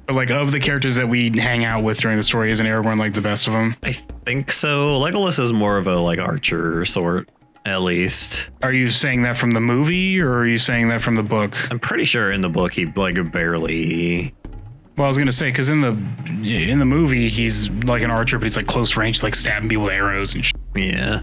But like of the characters that we hang out with during the story, isn't Aragorn like the best of them? I think so. Legolas is more of a like archer sort, at least. Are you saying that from the movie or are you saying that from the book? I'm pretty sure in the book he like barely... Well, I was gonna say, because in the movie he's like an archer, but he's like close range, like stabbing people with arrows and shit. Yeah.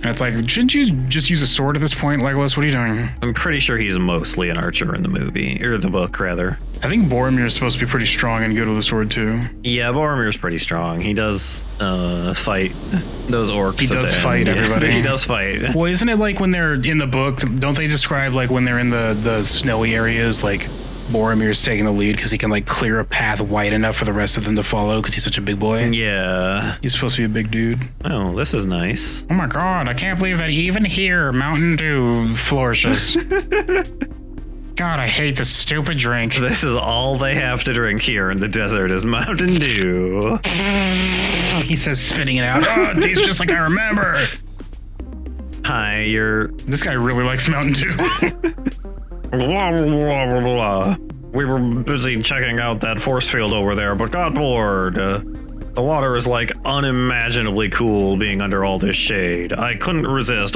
And it's like, shouldn't you just use a sword at this point, Legolas? What are you doing? I'm pretty sure he's mostly an archer in the movie, or the book, rather. I think Boromir's supposed to be pretty strong and good with a sword, too. Yeah, Boromir's pretty strong. He does fight those orcs. He does fight everybody. He does fight. Well, isn't it like when they're in the book, don't they describe like when they're in the snowy areas, like Boromir's taking the lead because he can like clear a path wide enough for the rest of them to follow because he's such a big boy. Yeah. He's supposed to be a big dude. Oh, this is nice. Oh my god, I can't believe that even here Mountain Dew flourishes. God, I hate this stupid drink. This is all they have to drink here in the desert is Mountain Dew. He says, spitting it out. Oh, it tastes just like I remember. Hi, you're... This guy really likes Mountain Dew. We were busy checking out that force field over there, but got bored. The water is like unimaginably cool being under all this shade. I couldn't resist.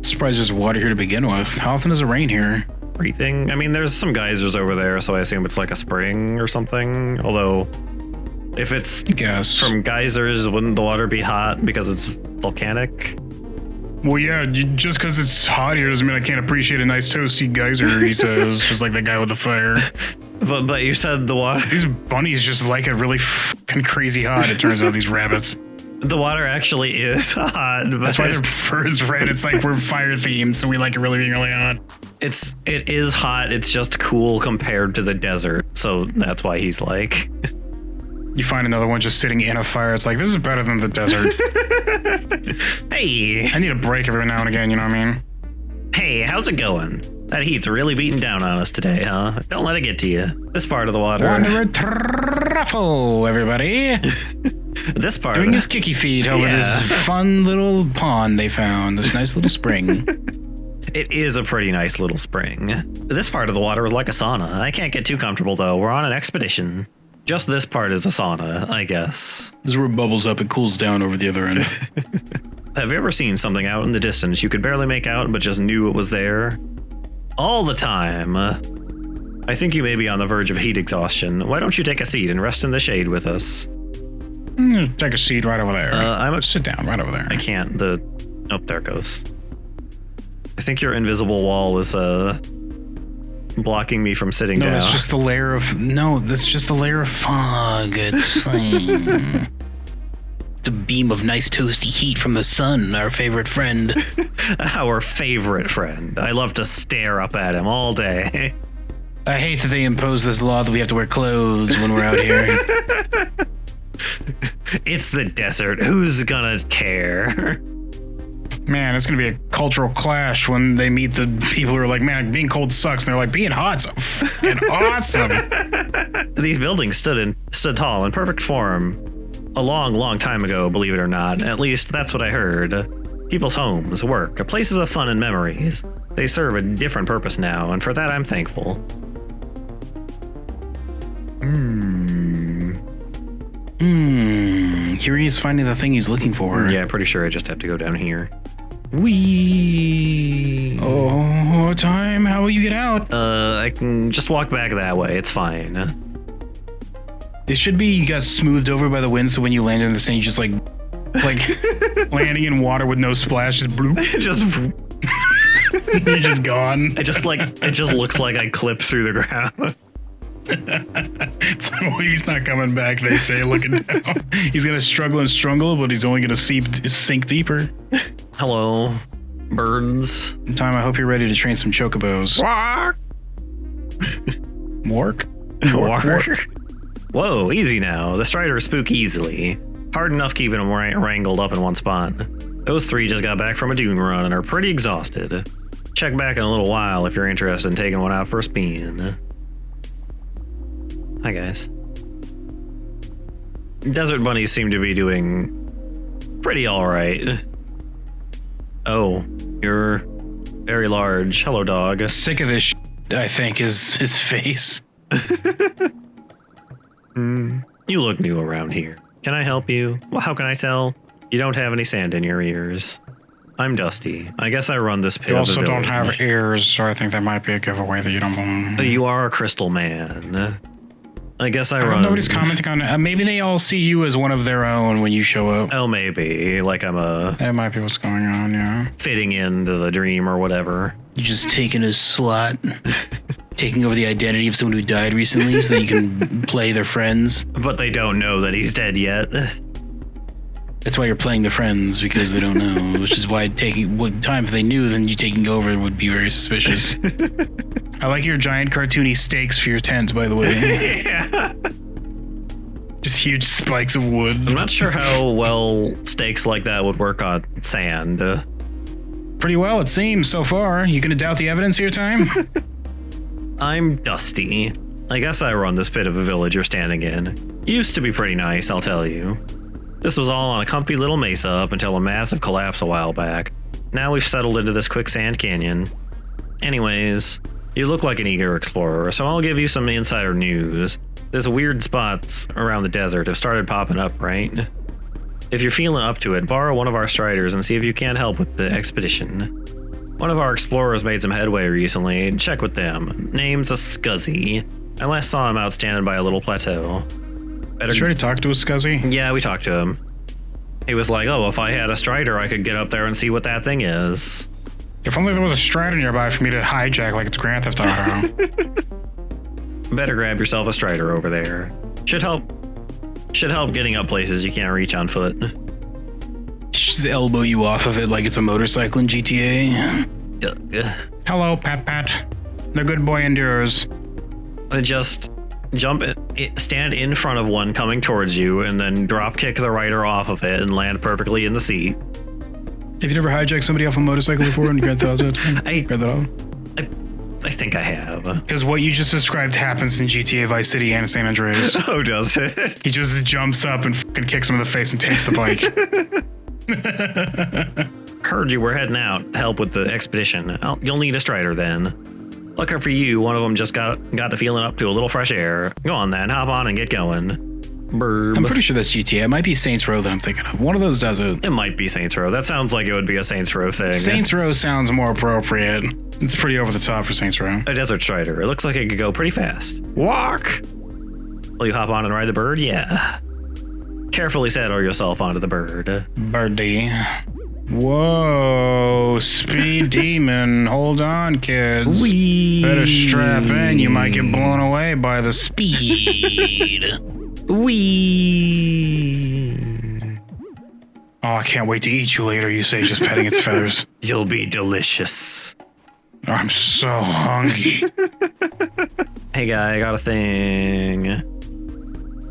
Surprised there's water here to begin with. How often does it rain here? Everything. I mean, there's some geysers over there, so I assume it's like a spring or something. Although, if it's Guess. from geysers, wouldn't the water be hot because it's volcanic? Well, yeah, just because it's hot here doesn't mean I can't appreciate a nice toasty geyser, he says, just like the guy with the fire. But you said the water... These bunnies just like it really fucking crazy hot, it turns out, these rabbits. The water actually is hot. But That's why their fur is red. It's like we're fire themed, so we like it really being really hot. It is hot. It's just cool compared to the desert. So that's why he's like... You find another one just sitting in a fire. It's like, this is better than the desert. Hey! I need a break every now and again, you know what I mean? Hey, how's it going? That heat's really beating down on us today, huh? Don't let it get to you. This part of the water... Wanderer Truffle, everybody. This part Doing of his kicky feet over this fun little pond they found. This nice little spring. It is a pretty nice little spring. This part of the water is like a sauna. I can't get too comfortable, though. We're on an expedition. Just this part is a sauna, I guess. This is where it bubbles up. It cools down over the other end. Have you ever seen something out in the distance you could barely make out, but just knew it was there? All the time. I think you may be on the verge of heat exhaustion. Why don't you take a seat and rest in the shade with us? Take a seat right over there. Sit down right over there. I can't. Oh, there it goes. I think your invisible wall is blocking me from sitting down. That's just the layer of fog. It's the beam of nice toasty heat from the sun, our favorite friend. Our favorite friend. I love to stare up at him all day. I hate that they impose this law that we have to wear clothes when we're out here. It's the desert. Who's gonna care? Man, it's gonna be a cultural clash when they meet the people who are like, man, being cold sucks. And they're like, being hot's fucking awesome. These buildings stood tall in perfect form a long, long time ago, believe it or not. At least that's what I heard. People's homes, work, places of fun and memories. They serve a different purpose now, and for that I'm thankful. Here he is finding the thing he's looking for. Yeah, pretty sure I just have to go down here. Wee. Oh, time. How will you get out? I can just walk back that way. It's fine. It should be you got smoothed over by the wind, so when you land in the sand, you just like landing in water with no splash, just bloop. You're just gone. It just looks like I clipped through the ground. It's like, well, he's not coming back, they say, looking down. He's gonna struggle and struggle, but he's only gonna sink deeper. Hello, birds. Time, I hope you're ready to train some chocobos. Work? Work. Whoa, easy now. The striders spook easily. Hard enough keeping them wrangled up in one spot. Those three just got back from a dune run and are pretty exhausted. Check back in a little while if you're interested in taking one out for a spin. Hi, guys. Desert bunnies seem to be doing pretty alright. Oh, you're very large. Hello, dog. Sick of this I think, is his face. You look new around here. Can I help you? Well, how can I tell? You don't have any sand in your ears. I'm Dusty. I guess I run this pit. You also don't have ears, so I think that might be a giveaway that you don't belong. You are a crystal man. I guess I run. Nobody's commenting on it. Maybe they all see you as one of their own when you show up. Oh, maybe. Like I'm That might be what's going on, yeah. fitting into the dream or whatever. You just taking a slot, taking over the identity of someone who died recently so that you can play their friends. But they don't know that he's dead yet. That's why you're playing the friends, because they don't know, which is why what time if they knew, then you taking over would be very suspicious. I like your giant cartoony stakes for your tent, by the way. Yeah. Just huge spikes of wood. I'm not sure how well stakes like that would work on sand. Pretty well, it seems, so far. You gonna doubt the evidence here, Time? I'm dusty. I guess I run this bit of a village you're standing in. Used to be pretty nice, I'll tell you. This was all on a comfy little mesa up until a massive collapse a while back. Now we've settled into this quicksand canyon. Anyways, you look like an eager explorer, so I'll give you some insider news. These weird spots around the desert have started popping up, right? If you're feeling up to it, borrow one of our striders and see if you can't help with the expedition. One of our explorers made some headway recently. Check with them. Name's a Scuzzy. I last saw him out standing by a little plateau. Did you already talk to a Scuzzy? Yeah, we talked to him. He was like, oh, if I had a strider, I could get up there and see what that thing is. If only there was a strider nearby for me to hijack like it's Grand Theft Auto. Better grab yourself a strider over there. Should help getting up places you can't reach on foot. Just elbow you off of it like it's a motorcycle in GTA. Hello, Pat. The good boy endures. Just stand in front of one coming towards you and then drop kick the rider off of it and land perfectly in the seat. Have you never hijacked somebody off a motorcycle before in Grand Theft Auto? I think I have. Because what you just described happens in GTA Vice City and San Andreas. Oh, does it? He just jumps up and fucking kicks him in the face and takes the bike. Heard you were heading out to help with the expedition. You'll need a strider then. Lucky for you, one of them just got the feeling up to a little fresh air. Go on then, hop on and get going. Burb. I'm pretty sure that's GTA. It might be Saints Row that I'm thinking of. One of those does it. It might be Saints Row. That sounds like it would be a Saints Row thing. Saints Row sounds more appropriate. It's pretty over the top for Saints Row. A desert strider. It looks like it could go pretty fast. Walk! Will you hop on and ride the bird? Yeah. Carefully saddle yourself onto the bird. Birdie. Whoa, speed demon. Hold on, kids. Whee! Better strap in. You might get blown away by the speed. Whee! Oh, I can't wait to eat you later, you say, just petting its feathers. You'll be delicious. I'm so hungry. Hey guy, I got a thing.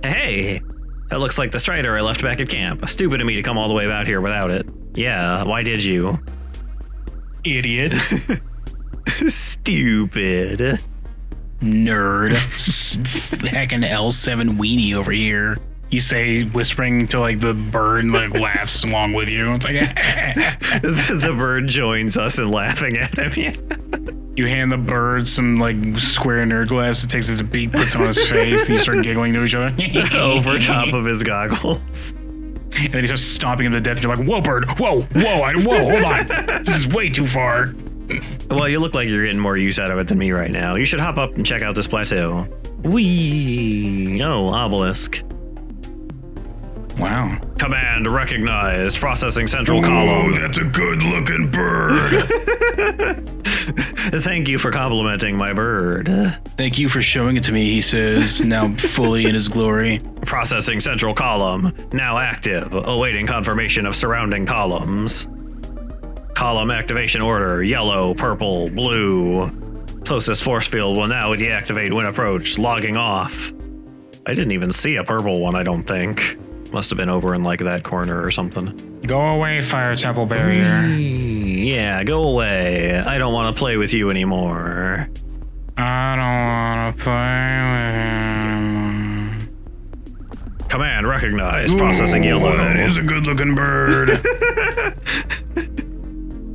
Hey! That looks like the strider I left back at camp. Stupid of me to come all the way out here without it. Yeah, why did you? Idiot. Stupid. Nerd. Heckin' L7 weenie over here. You say, whispering to like the bird, like laughs along with you. It's like, The bird joins us in laughing at him. Yeah. You hand the bird some like square nerd glass. It takes its beak, puts it on his face, and you start giggling to each other. Over top of his goggles. And then he starts stomping him to death. And you're like, whoa, bird, whoa, hold on. This is way too far. Well, you look like you're getting more use out of it than me right now. You should hop up and check out this plateau. Whee! Oh, obelisk. Wow. Command recognized. Processing central column. That's a good-looking bird. Thank you for complimenting my bird. Thank you for showing it to me, he says, now fully in his glory. Processing central column. Now active. Awaiting confirmation of surrounding columns. Column activation order. Yellow, purple, blue. Closest force field will now deactivate when approached. Logging off. I didn't even see a purple one, I don't think. Must have been over in like that corner or something. Go away, fire temple barrier. Yeah, go away. I don't want to play with you anymore. I don't want to play with him. Command recognized. Processing yellow. That is a good-looking bird.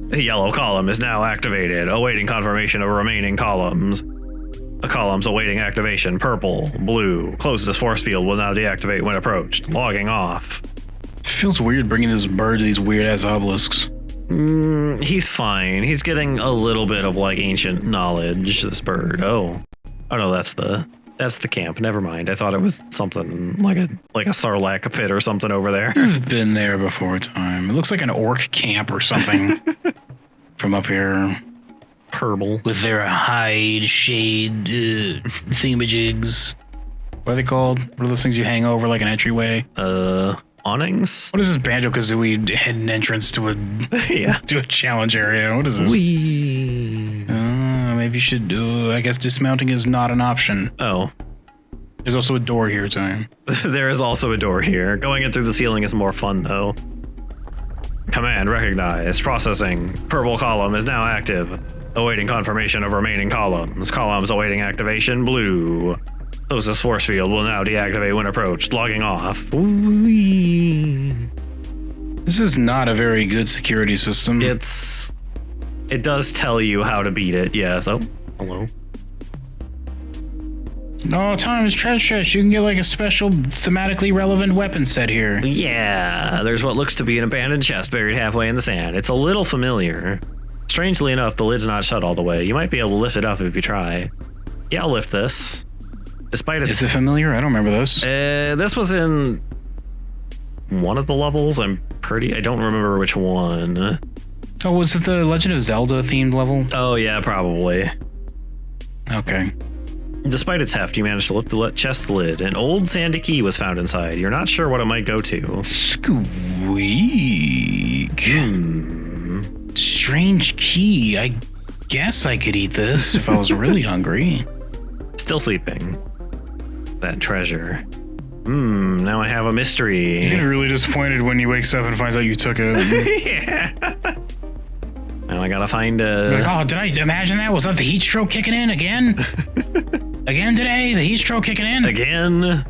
The yellow column is now activated. Awaiting confirmation of remaining columns. The columns awaiting activation. Purple, blue. Closest force field will now deactivate when approached. Logging off. It feels weird bringing this bird to these weird-ass obelisks. He's fine. He's getting a little bit of like ancient knowledge, this bird. Oh no, that's the camp. Never mind. I thought it was something like a sarlacc pit or something over there. I've been there before, Time. It looks like an orc camp or something from up here. Purple. With their hide shade thingamajigs. What are they called? What are those things you hang over like an entryway? awnings. What is this Banjo-Kazooie hidden entrance to a Yeah. to a challenge area? What is this? Whee. Maybe you should do. I guess dismounting is not an option. Oh. There's also a door here, Time. There is also a door here. Going in through the ceiling is more fun, though. Command recognized. Processing. Purple column is now active. Awaiting confirmation of remaining columns. Columns awaiting activation. Blue. Closest force field will now deactivate when approached. Logging off. Whee. This is not a very good security system. It does tell you how to beat it. Yes. Oh, hello. No, Time's treasure chest. You can get like a special thematically relevant weapon set here. Yeah, there's what looks to be an abandoned chest buried halfway in the sand. It's a little familiar. Strangely enough, the lid's not shut all the way. You might be able to lift it up if you try. Yeah, I'll lift this. Despite its... Is it familiar? I don't remember this. This was in one of the levels. I don't remember which one. Oh, was it the Legend of Zelda themed level? Oh, yeah, probably. Okay. Despite its heft, you managed to lift the chest lid. An old sandy key was found inside. You're not sure what it might go to. Squeak. Hmm. Strange key. I guess I could eat this if I was really hungry. Still sleeping. That treasure. Now I have a mystery. He's gonna be really disappointed when he wakes up and finds out you took it. Yeah. Now I gotta find a... Like, oh, did I imagine that? Was that the heat stroke kicking in again? Again today? The heat stroke kicking in? Again?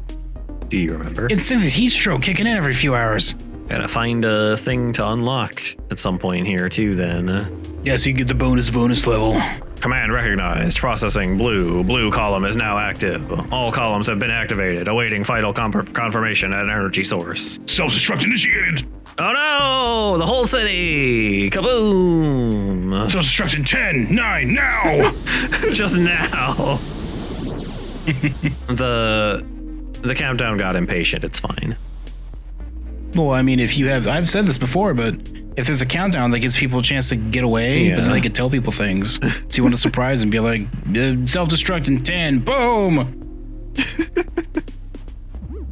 Do you remember? It's this heat stroke kicking in every few hours. Gotta find a thing to unlock at some point here too then. Yeah, so you get the bonus level. Command recognized. Processing. Blue. Blue column is now active. All columns have been activated. Awaiting final confirmation at an energy source. Self-destruct initiated. Oh no! The whole city! Kaboom! Self-destruct in 10, 9, now! Just now. The countdown got impatient. It's fine. Well, I mean, if you have, I've said this before, but if there's a countdown that gives people a chance to get away, but then they could tell people things. So you want to surprise and be like, self-destruct in 10, boom!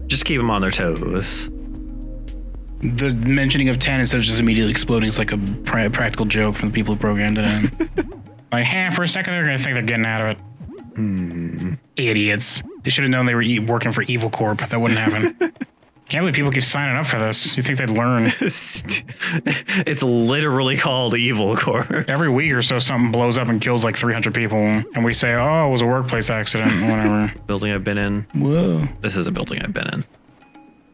Just keep them on their toes. The mentioning of 10 instead of just immediately exploding is like a practical joke from the people who programmed it in. Like, for a second, they're going to think they're getting out of it. Idiots. They should have known they were working for Evil Corp. That wouldn't happen. Can't believe people keep signing up for this. You think they'd learn? It's literally called Evil Corp. Every week or so, something blows up and kills like 300 people. And we say, oh, it was a workplace accident, whatever. Building I've been in. Whoa. This is a building I've been in.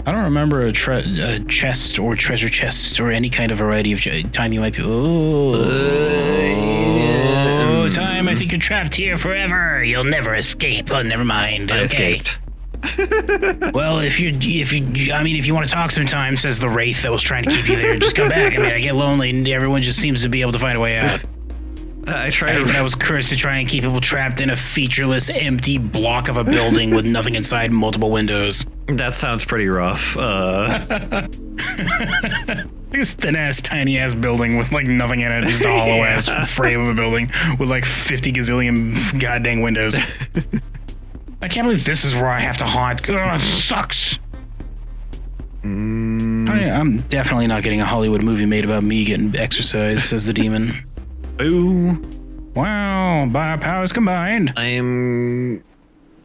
I don't remember a chest or treasure chest or any kind of variety of time you might be. Oh, Time! I think you're trapped here forever. You'll never escape. Oh, never mind. I Okay. escaped. Well, if you want to talk sometime, says the wraith that was trying to keep you there, just come back. I mean, I get lonely, and everyone just seems to be able to find a way out. I tried I was cursed to try and keep people trapped in a featureless, empty block of a building with nothing inside, multiple windows. That sounds pretty rough. This thin-ass, tiny-ass building with, like, nothing in it, just a hollow-ass frame of a building with, like, 50 gazillion goddamn windows. I can't believe this is where I have to haunt. Ugh, it sucks. I'm definitely not getting a Hollywood movie made about me getting exercise, says the demon. Ooh. Wow, by our powers combined. I'm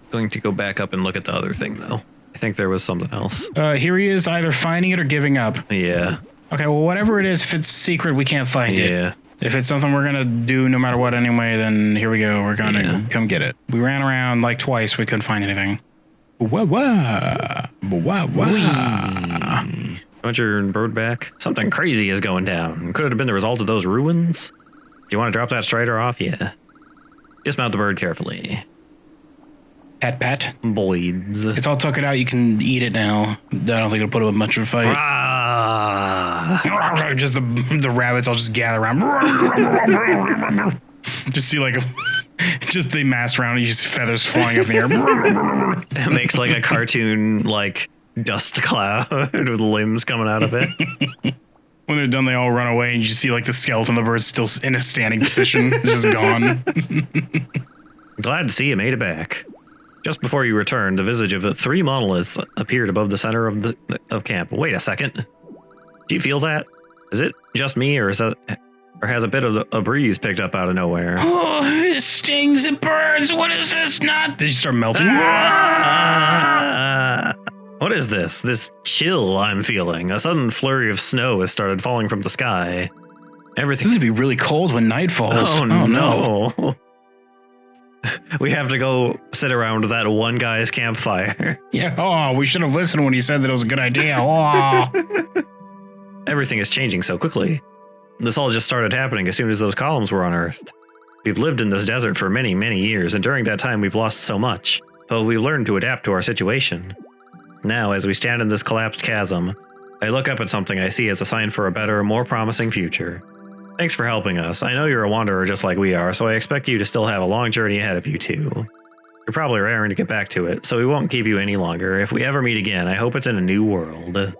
going to go back up and look at the other thing, though. I think there was something else. Here he is, either finding it or giving up. Yeah. Okay, well, whatever it is, if it's secret, we can't find it. Yeah. If it's something we're gonna do no matter what anyway, then here we go. We're gonna come get it. We ran around like twice. We couldn't find anything. Wah wah. Wah wah. Want your bird back? Something crazy is going down. Could it have been the result of those ruins? Do you want to drop that strider off? Yeah. Dismount the bird carefully. Pat pat. Boys. It's all took it out. You can eat it now. I don't think it'll put up much of a fight. Just the rabbits all just gather around. Just see like just they mass around and just feathers flying up in the air. It makes like a cartoon like dust cloud with limbs coming out of it. When they're done, they all run away and you see like the skeleton of the bird still in a standing position. It's just gone. Glad to see you made it back. Just before you returned, the visage of 3 monoliths appeared above the center of camp. Wait a second. Do you feel that? Is it just me, or has a bit of a breeze picked up out of nowhere? Oh, it stings, it burns. What is this? Not. Did you start melting? What is this? This chill I'm feeling. A sudden flurry of snow has started falling from the sky. Everything. This is gonna be really cold when night falls. Oh no. We have to go sit around that one guy's campfire. Yeah. Oh, we should have listened when he said that it was a good idea. Oh. Everything is changing so quickly. This all just started happening as soon as those columns were unearthed. We've lived in this desert for many, many years, and during that time we've lost so much. But we learned to adapt to our situation. Now, as we stand in this collapsed chasm, I look up at something I see as a sign for a better, more promising future. Thanks for helping us. I know you're a wanderer just like we are, so I expect you to still have a long journey ahead of you too. You're probably raring to get back to it, so we won't keep you any longer. If we ever meet again, I hope it's in a new world.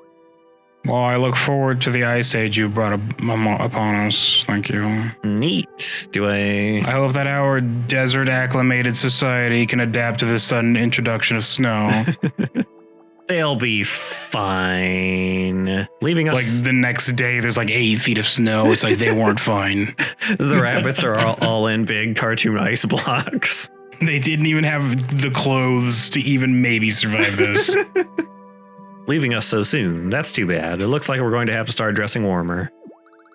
Well, I look forward to the ice age you brought upon us. Thank you. Neat. I hope that our desert acclimated society can adapt to the sudden introduction of snow. They'll be fine. Leaving us... Like the next day, there's like 8 feet of snow. It's like they weren't fine. The rabbits are all in big cartoon ice blocks. They didn't even have the clothes to even maybe survive this. Leaving us so soon. That's too bad. It looks like we're going to have to start dressing warmer.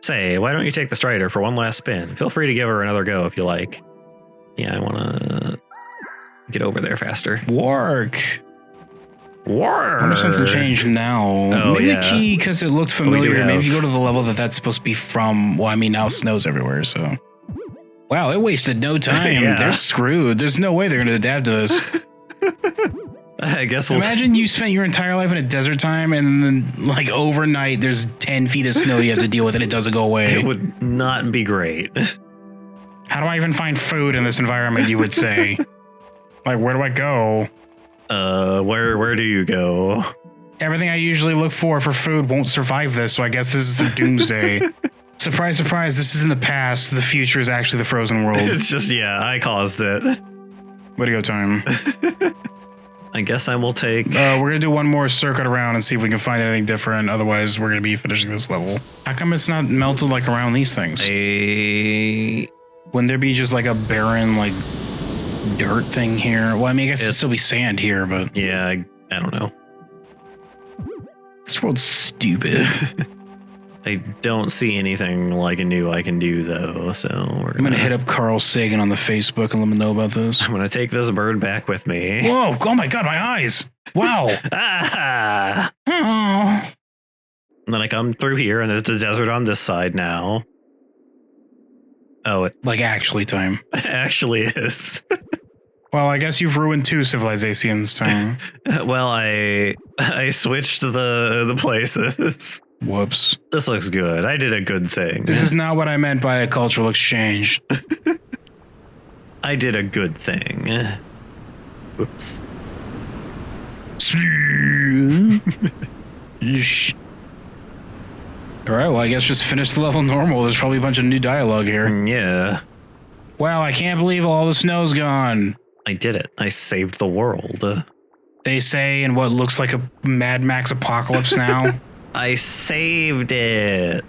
Say, why don't you take the Strider for one last spin? Feel free to give her another go if you like. Yeah, I want to get over there faster. Work. I wonder if something changed now. Oh, maybe yeah. the key, because it looked familiar. Maybe if you go to the level that's supposed to be from, well, I mean, now snow's everywhere, so. Wow, it wasted no time. Yeah. They're screwed. There's no way they're going to adapt to this. I guess we'll... Imagine you spent your entire life in a desert time, and then, like, overnight, there's 10 feet of snow you have to deal with, and it doesn't go away. It would not be great. How do I even find food in this environment, you would say? Like, where do I go? Where do you go? Everything I usually look for food won't survive this, so I guess this is the doomsday. Surprise, surprise, this is in the past. The future is actually the frozen world. It's just, yeah, I caused it. Video time. I guess I will take... We're going to do one more circuit around and see if we can find anything different. Otherwise, we're going to be finishing this level. How come it's not melted like around these things? Wouldn't there be just like a barren, like, dirt thing here? Well, I mean, I guess it'd still be sand here, but... Yeah, I don't know. This world's stupid. I don't see anything like new I can do, though, so we're I'm going to hit up Carl Sagan on the Facebook and let him know about this. I'm going to take this bird back with me. Whoa, oh my god, my eyes! Wow! Ah! Oh. And then I come through here, and it's a desert on this side now. Oh, it Like, actually time. actually is. Well, I guess you've ruined 2 civilizations time. Well, I switched the places. Whoops. This looks good. I did a good thing. This is not what I meant by a cultural exchange. I did a good thing. Whoops. Alright, well, I guess just finish the level normal. There's probably a bunch of new dialogue here. Yeah. Wow, I can't believe all the snow's gone. I did it. I saved the world. They say in what looks like a Mad Max apocalypse now. I saved it.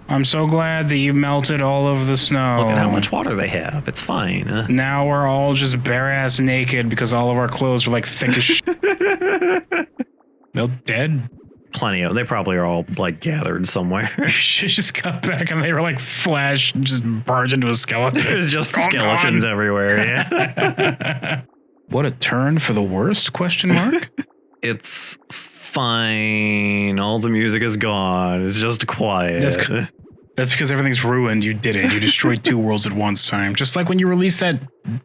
I'm so glad that you melted all of the snow. Look at how much water they have. It's fine. Now we're all just bare-ass naked because all of our clothes are like thick as shit. They're dead. Plenty of. They probably are all like gathered somewhere. She just got back and they were like Flash just barged into a skeleton. There's just skeletons everywhere. Yeah. What a turn for the worst? Question mark. It's fine. All the music is gone. It's just quiet. That's because everything's ruined. You did it. You destroyed 2 worlds at once time. Just like when you released that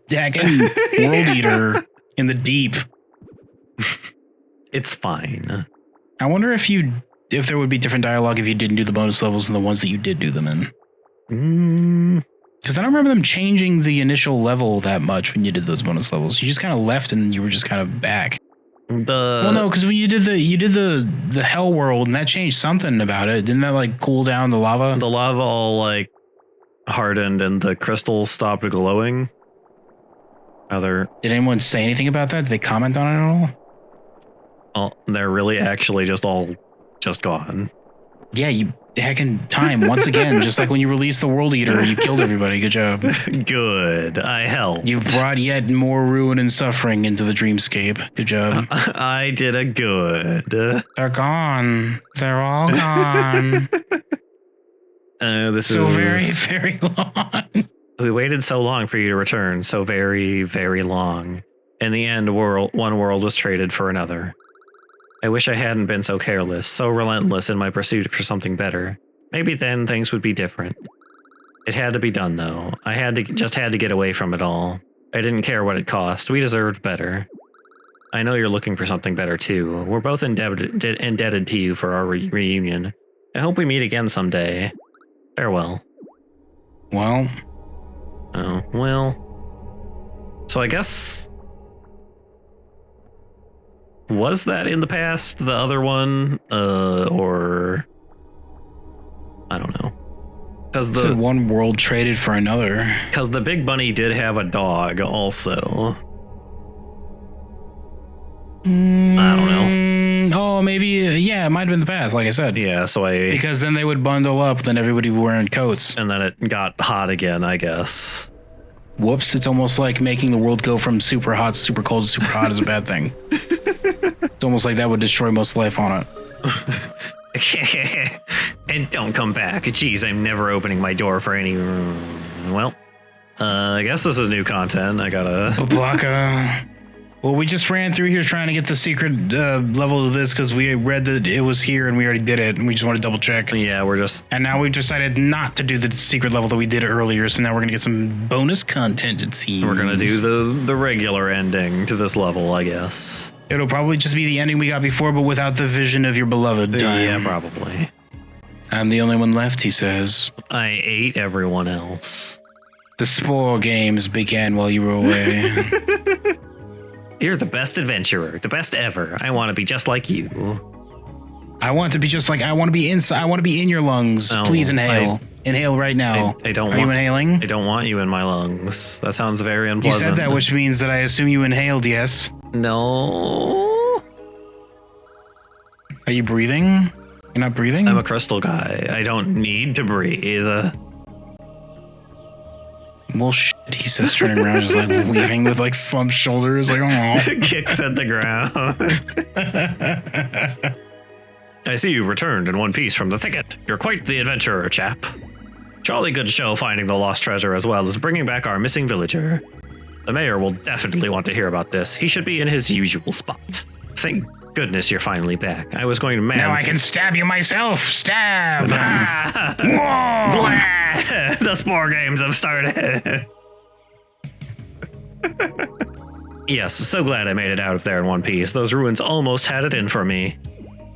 hacking World Eater in the deep. It's fine. I wonder if there would be different dialogue if you didn't do the bonus levels than the ones that you did do them in. Because I don't remember them changing the initial level that much when you did those bonus levels. You just kind of left and you were just kind of back. Well, no, because when you did the hell world and that changed something about it. Didn't that like cool down the lava? The lava all like hardened and the crystals stopped glowing. Did anyone say anything about that? Did they comment on it at all? They're really actually just all just gone. Yeah, you heckin' time once again. Just like when you released the World Eater, you killed everybody. Good job. Good. I helped. You brought yet more ruin and suffering into the dreamscape. Good job. I did a good. They're gone. They're all gone. This so is very, very long. We waited so long for you to return, so very, very long. In the end, one world was traded for another. I wish I hadn't been so careless, so relentless in my pursuit for something better. Maybe then things would be different. It had to be done, though. I just had to get away from it all. I didn't care what it cost. We deserved better. I know you're looking for something better, too. We're both indebted to you for our reunion. I hope we meet again someday. Farewell. Well. Oh, well. So I guess... Was that in the past, the other one? Or... I don't know. Because the one world traded for another. Because the big bunny did have a dog also. I don't know. Oh, maybe, yeah, it might have been the past, like I said. Yeah, so because then they would bundle up, then everybody wearing coats. And then it got hot again, I guess. Whoops, it's almost like making the world go from super hot to super cold to super hot is a bad thing. It's almost like that would destroy most life on it. And don't come back. Jeez, I'm never opening my door for any... Well, I guess this is new content. I gotta... Babaka. Well, we just ran through here trying to get the secret level of this because we read that it was here and we already did it and we just want to double check. Yeah, we're just... And now we've decided not to do the secret level that we did earlier, so now we're going to get some bonus content, it seems. We're going to do the regular ending to this level, I guess. It'll probably just be the ending we got before, but without the vision of your beloved time. Yeah, probably. I'm the only one left, he says. I ate everyone else. The Spore games began while you were away. You're the best adventurer, the best ever. I want to be just like you. I want to be just like, I want to be inside. I want to be in your lungs. No, please inhale. Inhale right now. I don't Are you inhaling? I don't want you in my lungs. That sounds very unpleasant. You said that, which means that I assume you inhaled, yes? No. Are you breathing? You're not breathing? I'm a crystal guy. I don't need to breathe. Well, shit, he says, turning around, just like leaving with like slumped shoulders, like, oh. Kicks at the ground. I see you returned in one piece from the thicket. You're quite the adventurer, chap. Jolly good show finding the lost treasure as well as bringing back our missing villager. The mayor will definitely want to hear about this. He should be in his usual spot. Thank goodness you're finally back. I was going to Now I can stab you myself. Stab. Whoa. The Spore games have started. Yes, so glad I made it out of there in one piece. Those ruins almost had it in for me.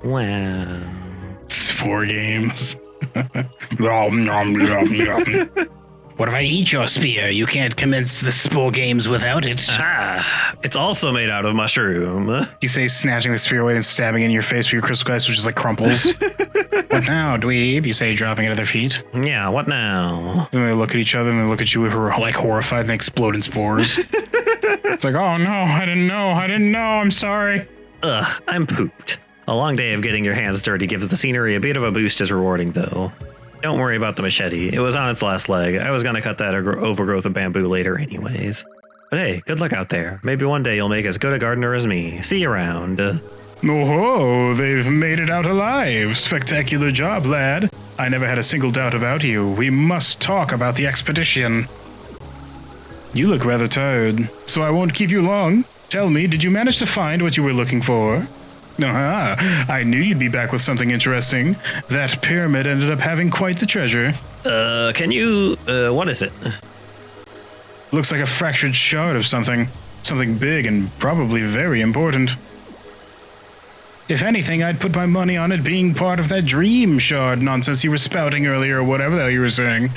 Wow. Spore games. What if I eat your spear? You can't commence the Spore games without it. It's also made out of mushroom. You say snatching the spear away and stabbing it in your face with your crystal glass, which just like crumples. What now, dweeb? You say, dropping it at their feet. Yeah, what now? And they look at each other and they look at you who are like horrified and they explode in spores. It's like, oh no, I didn't know, I'm sorry. Ugh, I'm pooped. A long day of getting your hands dirty gives the scenery a bit of a boost as rewarding, though. Don't worry about the machete. It was on its last leg. I was gonna cut that overgrowth of bamboo later anyways. But hey, good luck out there. Maybe one day you'll make as good a gardener as me. See you around. Oh, they've made it out alive. Spectacular job, lad. I never had a single doubt about you. We must talk about the expedition. You look rather tired, so I won't keep you long. Tell me, did you manage to find what you were looking for? I knew you'd be back with something interesting. That pyramid ended up having quite the treasure. Can you, what is it? Looks like a fractured shard of something. Something big and probably very important. If anything, I'd put my money on it being part of that dream shard nonsense you were spouting earlier or whatever the hell you were saying.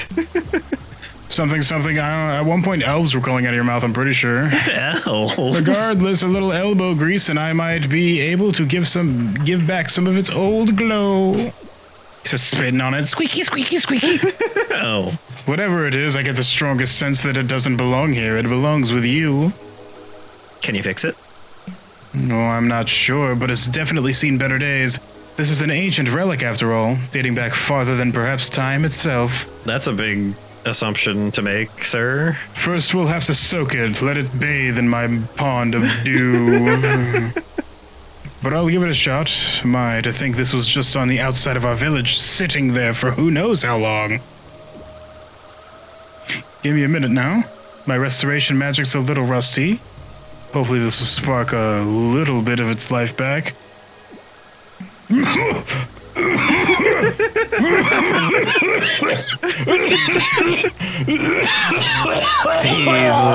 Something, at one point elves were calling out of your mouth, I'm pretty sure. Elves? Regardless, a little elbow grease and I might be able to give back some of its old glow. He says, spitting on it, squeaky, squeaky, squeaky. Oh. Whatever it is, I get the strongest sense that it doesn't belong here. It belongs with you. Can you fix it? No, I'm not sure, but it's definitely seen better days. This is an ancient relic, after all, dating back farther than perhaps time itself. That's a big assumption to make, sir. First, we'll have to soak it, let it bathe in my pond of dew. But I'll give it a shot. My, to think this was just on the outside of our village, sitting there for who knows how long. Give me a minute now. My restoration magic's a little rusty. Hopefully this will spark a little bit of its life back. He's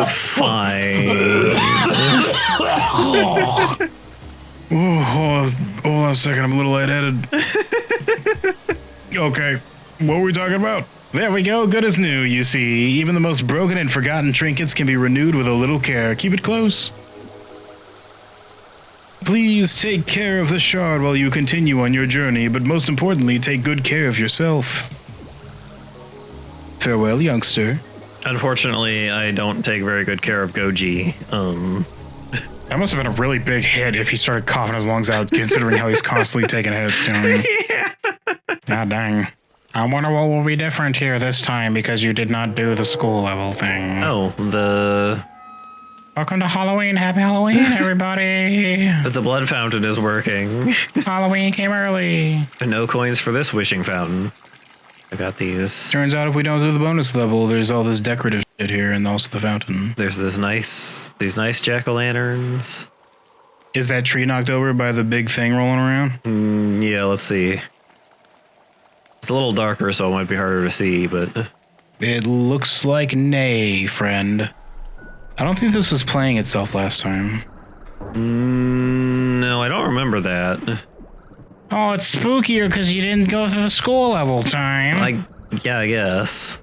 fine. Hold on a second, I'm a little lightheaded. Okay, what were we talking about? There we go, good as new, you see. Even the most broken and forgotten trinkets can be renewed with a little care. Keep it close. Please take care of the shard while you continue on your journey, but most importantly, take good care of yourself. Farewell, youngster. Unfortunately, I don't take very good care of Goji. That must have been a really big hit if he started coughing his lungs out, considering how he's constantly taking hits. Yeah. God dang. I wonder what will be different here this time because you did not do the school level thing. Oh, the... Welcome to Halloween. Happy Halloween, everybody. The blood fountain is working. Halloween came early. And no coins for this wishing fountain. I got these. Turns out if we don't do the bonus level, there's all this decorative shit here and also the fountain. There's these nice jack-o'-lanterns. Is that tree knocked over by the big thing rolling around? Yeah, let's see. It's a little darker, so it might be harder to see, but... It looks like nay, friend. I don't think this was playing itself last time. No, I don't remember that. Oh, it's spookier because you didn't go through the school level time. Yeah, I guess.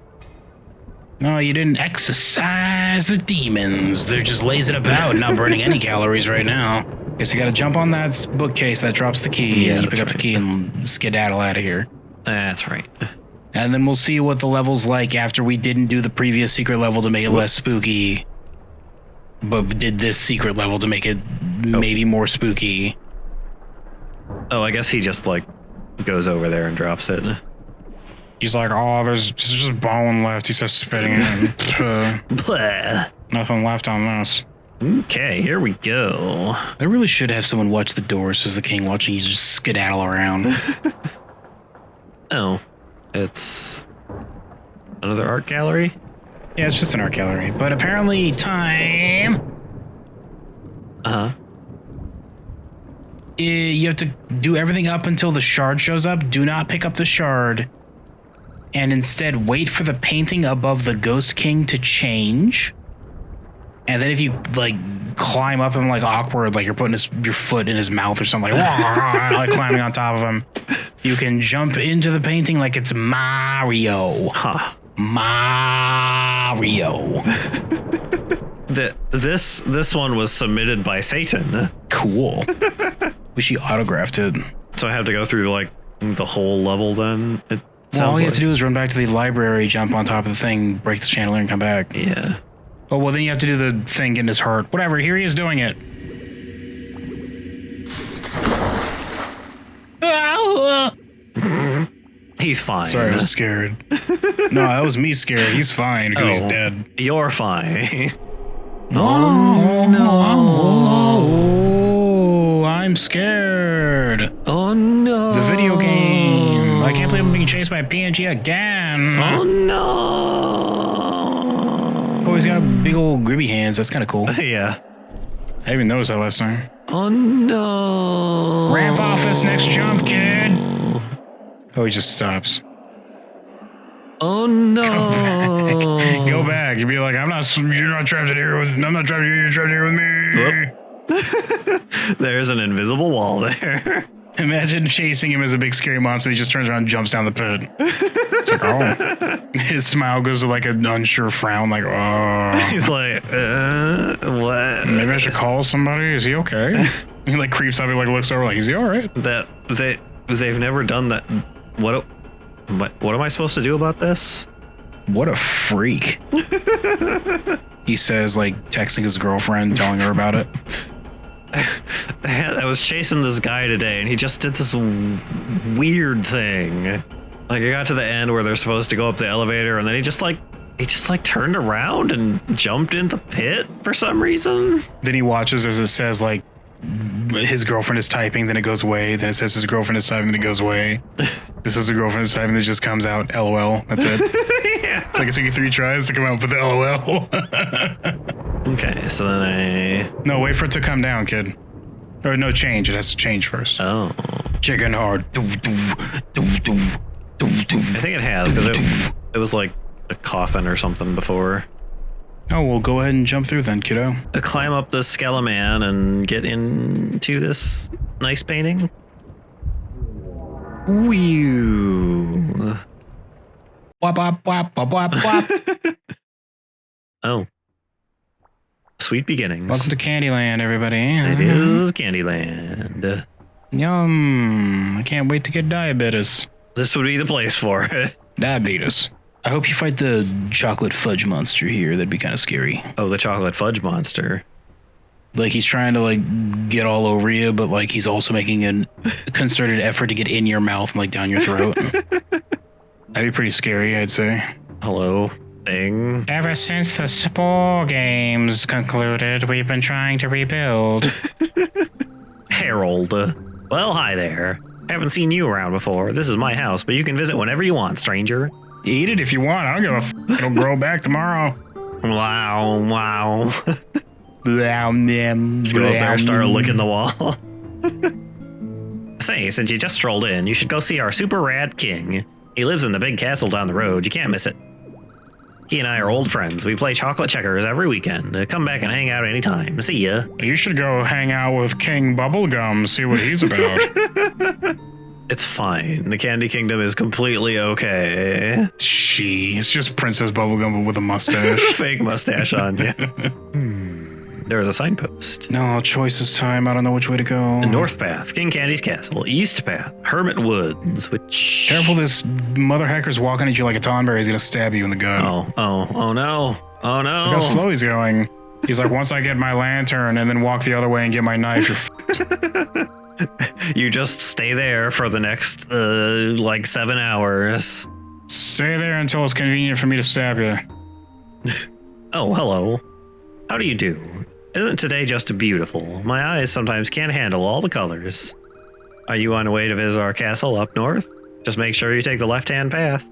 No, you didn't exercise the demons. They're just lazing about, not burning any calories right now. Guess you gotta jump on that bookcase that drops the key, Yeah, and you pick up that's the key and skedaddle out of here. That's right. And then we'll see what the level's like after we didn't do the previous secret level to make it less spooky. But did this secret level to make it maybe more spooky. Oh, I guess he just, like, goes over there and drops it. He's like, oh, there's just bone left. He starts spitting it. Blah. Nothing left on this. Okay, here we go. I really should have someone watch the doors as the king watching you just skedaddle around. Oh, it's another art gallery? Yeah, it's just an art gallery. But apparently time... Uh-huh. You have to do everything up until the shard shows up. Do not pick up the shard. And instead wait for the painting above the Ghost King to change. And then if you, like, climb up him, like, awkward, like you're putting your foot in his mouth or something, like climbing on top of him, you can jump into the painting like it's Mario. Huh. Mario. This one was submitted by Satan. Cool. Wish he autographed it. So I have to go through, like, the whole level then? Well, all you have to do is run back to the library, jump on top of the thing, break the chandelier, and come back. Yeah. Oh, well, then you have to do the thing in his heart. Whatever, here he is doing it. He's fine. Sorry, I was scared. No, that was me scared. He's fine because he's dead. You're fine. Oh, no. I'm scared. Oh, no. The video game. I can't believe I'm being chased by a PNG again. Oh, no. Oh, he's got big old gribby hands. That's kind of cool. Yeah. I didn't even notice that last time. Oh, no. Ramp off this next jump, kid. Oh, he just stops. Oh, no. Go back. Go back. You'd be like, you're not trapped in here with, I'm not trapped here, you're trapped here with me. There's an invisible wall there. Imagine chasing him as a big scary monster. He just turns around and jumps down the pit. It's like, oh. His smile goes to like an unsure frown, like, oh. He's like, what? Maybe I should call somebody. Is he okay? He like creeps up and like looks over like, is he all right? They've never done that. What am I supposed to do about this? What a freak. He says, like, texting his girlfriend, telling her about it. I was chasing this guy today, and he just did this weird thing. Like, I got to the end where they're supposed to go up the elevator, and then he just turned around and jumped in the pit for some reason. Then he watches as it says, like, his girlfriend is typing, then it goes away. Then it says his girlfriend is typing, then it goes away. This is the girlfriend is typing, then it just comes out, LOL. That's it. Yeah. It's like it took you 3 tries to come out with the LOL. Okay, so then No, wait for it to come down, kid. Or no, change. It has to change first. Oh. Chicken hard. I think it has, because it was like a coffin or something before. Oh, well, go ahead and jump through then, kiddo. Climb up the Skeleman and get into this nice painting. Whew. Wop, wop, wop, wop, wop, wop. Oh. Sweet beginnings. Welcome to Candyland, everybody. It is Candyland. Yum. I can't wait to get diabetes. This would be the place for it. Diabetes. I hope you fight the chocolate fudge monster here. That'd be kind of scary. Oh, the chocolate fudge monster. Like, he's trying to, like, get all over you, but, like, he's also making a concerted effort to get in your mouth and, like, down your throat. That'd be pretty scary, I'd say. Hello, thing. Ever since the Spore Games concluded, we've been trying to rebuild. Harold. Well, hi there. Haven't seen you around before. This is my house, but you can visit whenever you want, stranger. Eat it if you want. I don't give a f. It'll grow back tomorrow. Wow. Just Just go up there and start licking the wall. Say, since you just strolled in, you should go see our super rad king. He lives in the big castle down the road. You can't miss it. He and I are old friends. We play chocolate checkers every weekend. Come back and hang out anytime. See ya. You should go hang out with King Bubblegum, see what he's about. It's fine. The Candy Kingdom is completely okay. It's just Princess Bubblegum but with a mustache. Fake mustache on, yeah. There's a signpost. No, choices time. I don't know which way to go. North Path, King Candy's Castle. East Path, Hermit Woods, which... Careful, this mother hacker's walking at you like a Tonberry. He's gonna stab you in the gut. Oh no. Oh no. Look how slow he's going. He's like, once I get my lantern and then walk the other way and get my knife, you're f***ed. You just stay there for the next, like 7 hours. Stay there until it's convenient for me to stab you. Oh, hello. How do you do? Isn't today just beautiful? My eyes sometimes can't handle all the colors. Are you on your way to visit our castle up north? Just make sure you take the left-hand path.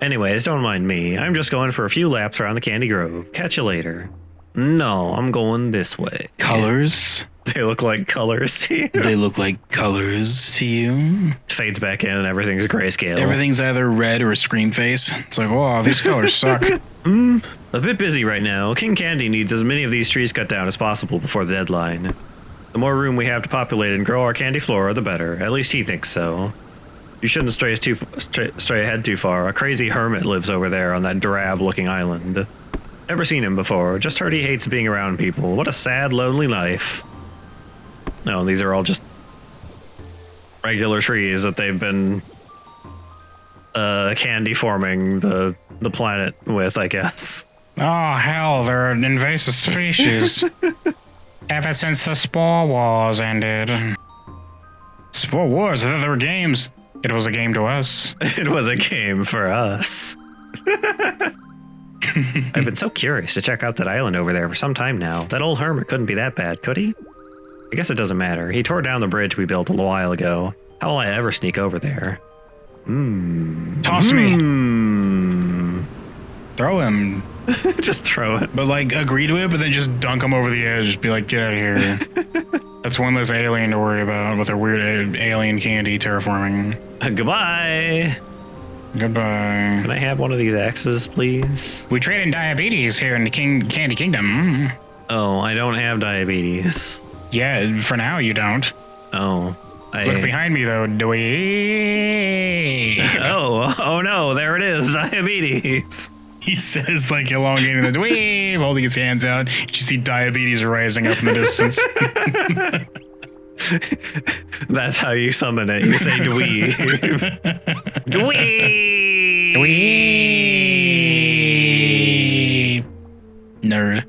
Anyways, don't mind me. I'm just going for a few laps around the Candy Grove. Catch you later. No, I'm going this way. Colors? They look like colors to you. They look like colors to you. Fades back in and everything's grayscale. Everything's either red or scream face. It's like, oh, these colors suck. A bit busy right now. King Candy needs as many of these trees cut down as possible before the deadline. The more room we have to populate and grow our candy flora, the better. At least he thinks so. You shouldn't stray ahead too far. A crazy hermit lives over there on that drab-looking island. Never seen him before. Just heard he hates being around people. What a sad, lonely life. No, these are all just regular trees that they've been candy forming the planet with, I guess. Oh, hell, they're an invasive species. Ever since the Spore Wars ended. Spore Wars? I thought they were games. It was a game to us. It was a game for us. I've been so curious to check out that island over there for some time now. That old hermit couldn't be that bad, could he? I guess it doesn't matter. He tore down the bridge we built a little while ago. How will I ever sneak over there? Toss me. Throw him. Just throw it. But, like, agree to it, but then just dunk him over the edge. Be like, get out of here. That's one less alien to worry about with their weird alien candy terraforming. Goodbye. Goodbye. Can I have one of these axes, please? We trade in diabetes here in the Candy Kingdom. Oh, I don't have diabetes. Yeah, for now you don't. Oh. Look behind me, though, Dewey. Oh no, there it is, diabetes. He says, like, elongating the dweeb, holding his hands out. You see diabetes rising up in the distance. That's how you summon it. You say dweeb. Dweeb. Dweeb. Nerd.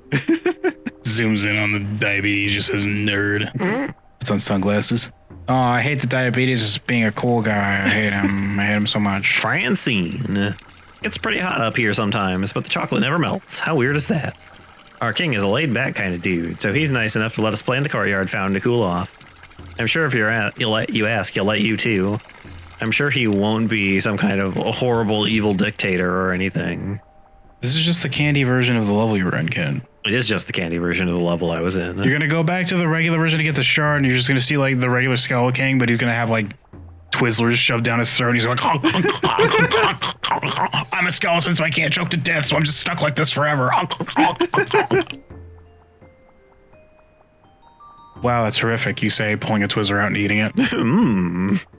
Zooms in on the diabetes, just says nerd. Puts on sunglasses. Oh, I hate the diabetes just being a cool guy. I hate him so much. Francine. It's pretty hot up here sometimes, but the chocolate never melts. How weird is that? Our king is a laid-back kind of dude, so he's nice enough to let us play in the courtyard fountain to cool off. I'm sure if he'll let you too. I'm sure he won't be some kind of horrible evil dictator or anything. This is just the candy version of the level you were in, kid. It is just the candy version of the level I was in. You're gonna go back to the regular version to get the shard, and you're just gonna see like the regular Skull King, but he's gonna have like Twizzlers shoved down his throat. And he's like, I'm a skeleton, so I can't choke to death, so I'm just stuck like this forever. Wow, that's horrific. You say, pulling a Twizzler out and eating it.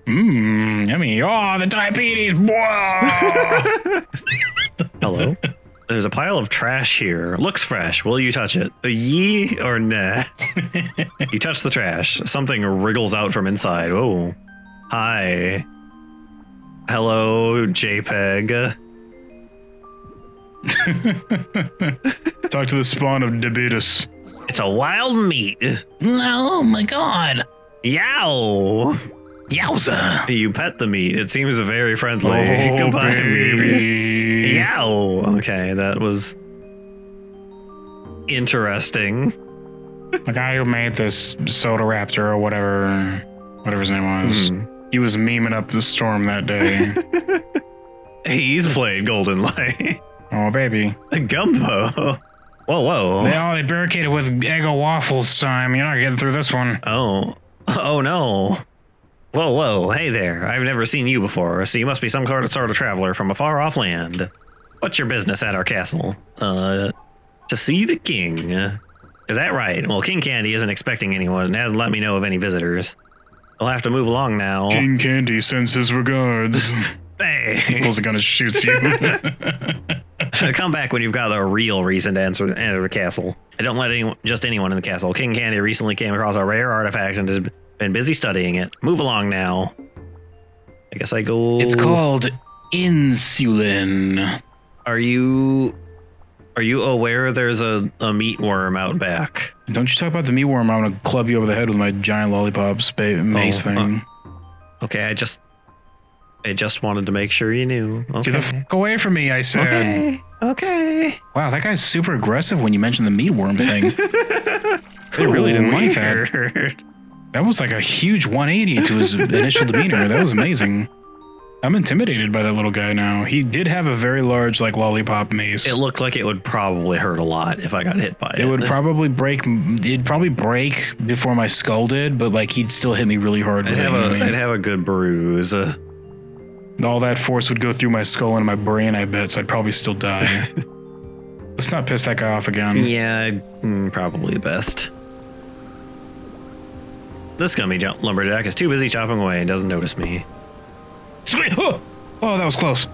Yummy. Oh, the diabetes. Hello? There's a pile of trash here. Looks fresh. Will you touch it? Yee or nah? You touch the trash. Something wriggles out from inside. Oh. Hi. Hello, JPEG. Talk to the spawn of diabetes. It's a wild meat. Oh my god. Yow. Yowza. You pet the meat. It seems very friendly. Oh, Goodbye, meat. baby. Yow. Okay, that was interesting. The guy who made this Soda Raptor or whatever his name was, he was memeing up the storm that day. He's played Golden Light. Oh, baby. A gumbo. Whoa. They barricaded with Eggo waffles, Simon. You're not getting through this one. Oh no. Whoa. Hey there. I've never seen you before, so you must be some sort of traveler from a far off land. What's your business at our castle? To see the king. Is that right? Well, King Candy isn't expecting anyone and hasn't let me know of any visitors. I'll have to move along now. King Candy sends his regards. Hey. Pulls a gun and shoots you. Come back when you've got a real reason to enter the castle. And don't let anyone in the castle. King Candy recently came across a rare artifact and has been busy studying it. Move along now. I guess I go... It's called insulin. Are you aware there's a meat worm out back? Don't you talk about the meat worm. I'm gonna club you over the head with my giant lollipops mace thing. Okay, I just wanted to make sure you knew. Okay. Get the fuck away from me, I said. Okay. Wow, that guy's super aggressive when you mentioned the meat worm thing. They really didn't like that. That was like a huge 180 to his initial demeanor. That was amazing. I'm intimidated by that little guy now. He did have a very large, like, lollipop mace. It looked like it would probably hurt a lot if I got hit by it. It would probably break. It'd probably break before my skull did, but like he'd still hit me really hard. I'd have a good bruise. All that force would go through my skull and my brain, I bet, so I'd probably still die. Let's not piss that guy off again. Yeah, probably best. This scummy lumberjack is too busy chopping away and doesn't notice me. Oh, that was close.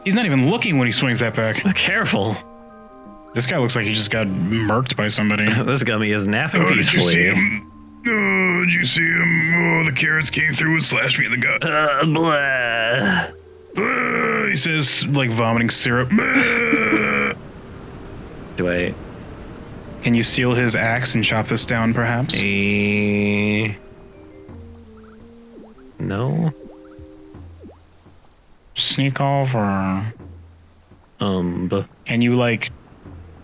He's not even looking when he swings that back. Careful. This guy looks like he just got murked by somebody. This gummy is napping peacefully. Did you see him? Oh, did you see him? Oh, the carrots came through and slashed me in the gut. Blah. He says, like vomiting syrup. Do I... Can you seal his axe and chop this down, perhaps? No. Sneak off, or can you like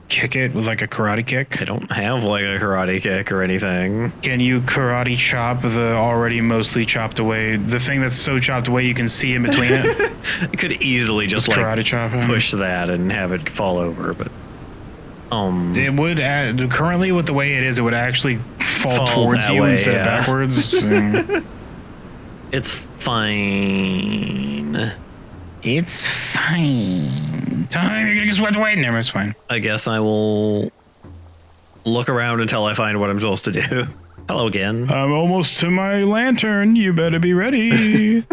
kick it with like a karate kick? I don't have like a karate kick or anything. Can you karate chop the already mostly chopped away, the thing that's so chopped away you can see in between it? I could easily just like karate chop him? push that and have it fall over, but it would currently with the way it is, it would actually fall towards you way, instead of backwards. It's fine. It's fine. Time, you're gonna get swept away. Never, it's fine. I guess I will look around until I find what I'm supposed to do. Hello again. I'm almost to my lantern. You better be ready.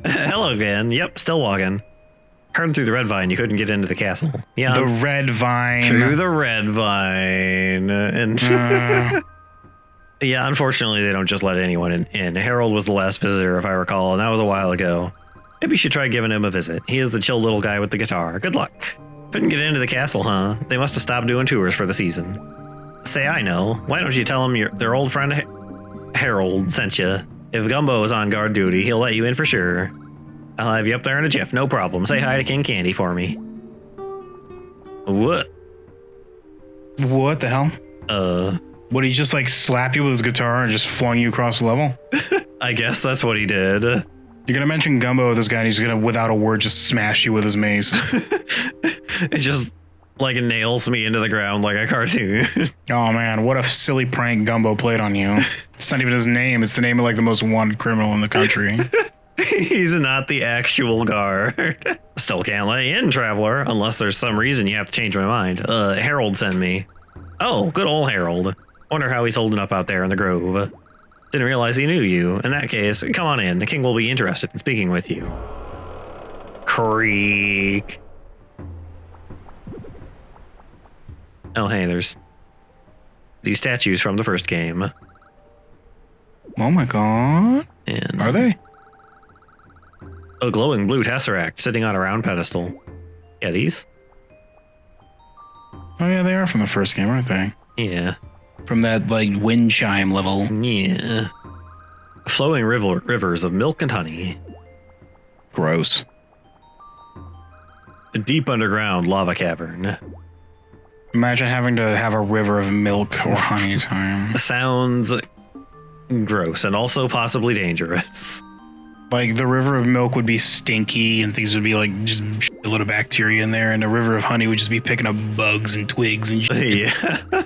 Hello again. Yep, still walking. Heard through the red vine you couldn't get into the castle. Yeah. The red vine. Through the red vine. And yeah, unfortunately they don't just let anyone in. Harold was the last visitor, if I recall, and that was a while ago. Maybe you should try giving him a visit. He is the chill little guy with the guitar. Good luck. Couldn't get into the castle, huh? They must have stopped doing tours for the season. Say I know. Why don't you tell them their old friend Harold sent you? If Gumbo is on guard duty, he'll let you in for sure. I'll have you up there in a jiff, no problem. Say hi to King Candy for me. What? What the hell? Would he just like slap you with his guitar and just flung you across the level? I guess that's what he did. You're gonna mention Gumbo with this guy and he's gonna, without a word, just smash you with his mace. It just like nails me into the ground like a cartoon. Oh man, what a silly prank Gumbo played on you. It's not even his name, it's the name of like the most wanted criminal in the country. He's not the actual guard. Still can't let you in, traveler, unless there's some reason you have to change my mind. Harold sent me. Oh, good old Harold. Wonder how he's holding up out there in the grove. Didn't realize he knew you. In that case, come on in. The king will be interested in speaking with you. Creak. Oh, hey, there's these statues from the first game. Oh my god. And Are they? a glowing blue tesseract sitting on a round pedestal. Yeah, these? Oh yeah, they are from the first game, aren't they? Yeah. From that, like, wind chime level. Yeah. Flowing rivers of milk and honey. Gross. A deep underground lava cavern. Imagine having to have a river of milk or honey time. Sounds gross and also possibly dangerous. Like, the river of milk would be stinky and things would be like just a little bacteria in there, and the river of honey would just be picking up bugs and twigs and shit. Yeah.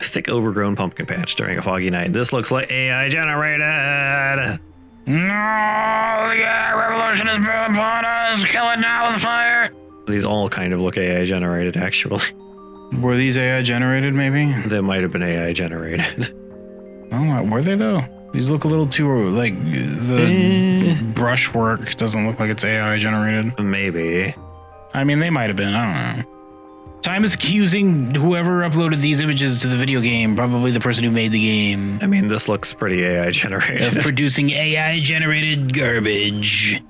Thick overgrown pumpkin patch during a foggy night. This looks like AI generated. No, the revolution is upon us. Kill it now with fire. These all kind of look AI generated, actually. Were these AI generated, maybe? They might have been AI generated. Oh, were they though? These look a little too, like, the brushwork doesn't look like it's AI generated. Maybe. I mean, they might have been, I don't know. Time is accusing whoever uploaded these images to the video game, probably the person who made the game, I mean, this looks pretty AI generated. Of producing AI generated garbage.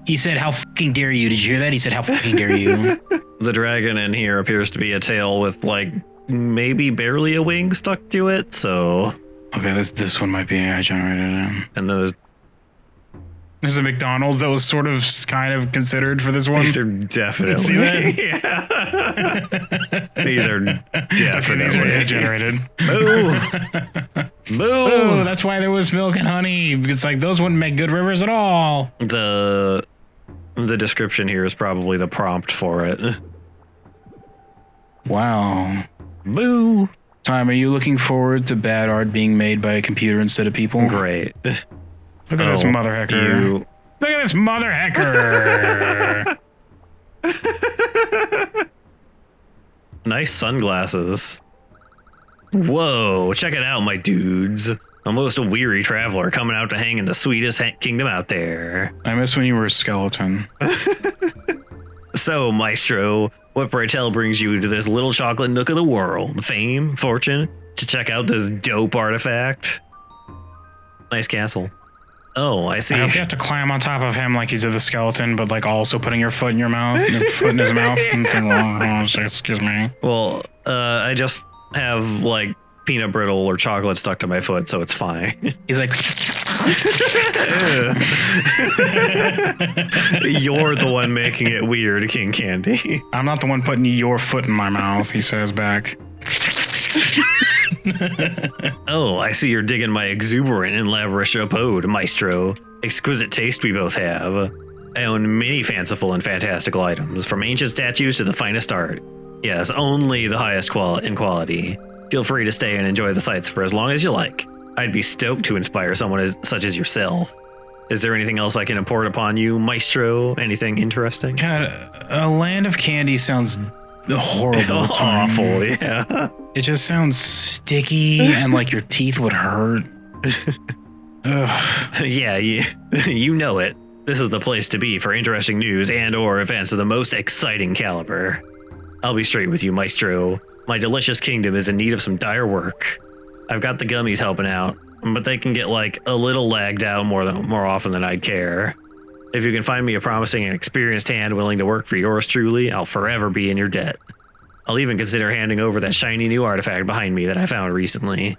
He said, how fucking dare you? Did you hear that? He said, how fucking dare you? The dragon in here appears to be a tail with, like, maybe barely a wing stuck to it, so... Okay, this one might be AI generated. And then There's a McDonald's that was sort of kind of considered for this one. these are definitely... See that? Yeah. These are definitely... Okay, these are AI generated. Boo! Boo! Oh, that's why there was milk and honey. It's like those wouldn't make good rivers at all. The description here is probably the prompt for it. Wow. Boo! Time, are you looking forward to bad art being made by a computer instead of people? Great. Look at this mother hacker. Look at this mother hacker. Nice sunglasses. Whoa, check it out, my dudes. Almost a weary traveler coming out to hang in the sweetest kingdom out there. I miss when you were a skeleton. So, Maestro, what pray tell brings you to this little chocolate nook of the world? Fame? Fortune? To check out this dope artifact? Nice castle. Oh, I see. I hope you have to climb on top of him like you did the skeleton, but like also putting your foot in your mouth, your foot in his mouth. And it's like, oh, excuse me. Well, I just have like peanut brittle or chocolate stuck to my foot, so it's fine. He's like, You're the one making it weird, King Candy. I'm not the one putting your foot in my mouth, he says back. Oh, I see you're digging my exuberant and lavish abode, Maestro. Exquisite taste we both have. I own many fanciful and fantastical items, from ancient statues to the finest art. Yes, only the highest quality. Feel free to stay and enjoy the sights for as long as you like. I'd be stoked to inspire someone such as yourself. Is there anything else I can import upon you, Maestro? Anything interesting? God, a land of candy sounds horrible. Awful, yeah. It just sounds sticky and like your teeth would hurt. Ugh. Yeah, you know it. This is the place to be for interesting news and or events of the most exciting caliber. I'll be straight with you, Maestro. My delicious kingdom is in need of some dire work. I've got the gummies helping out, but they can get like a little lagged out more often than I'd care. If you can find me a promising and experienced hand willing to work for yours truly, I'll forever be in your debt. I'll even consider handing over that shiny new artifact behind me that I found recently.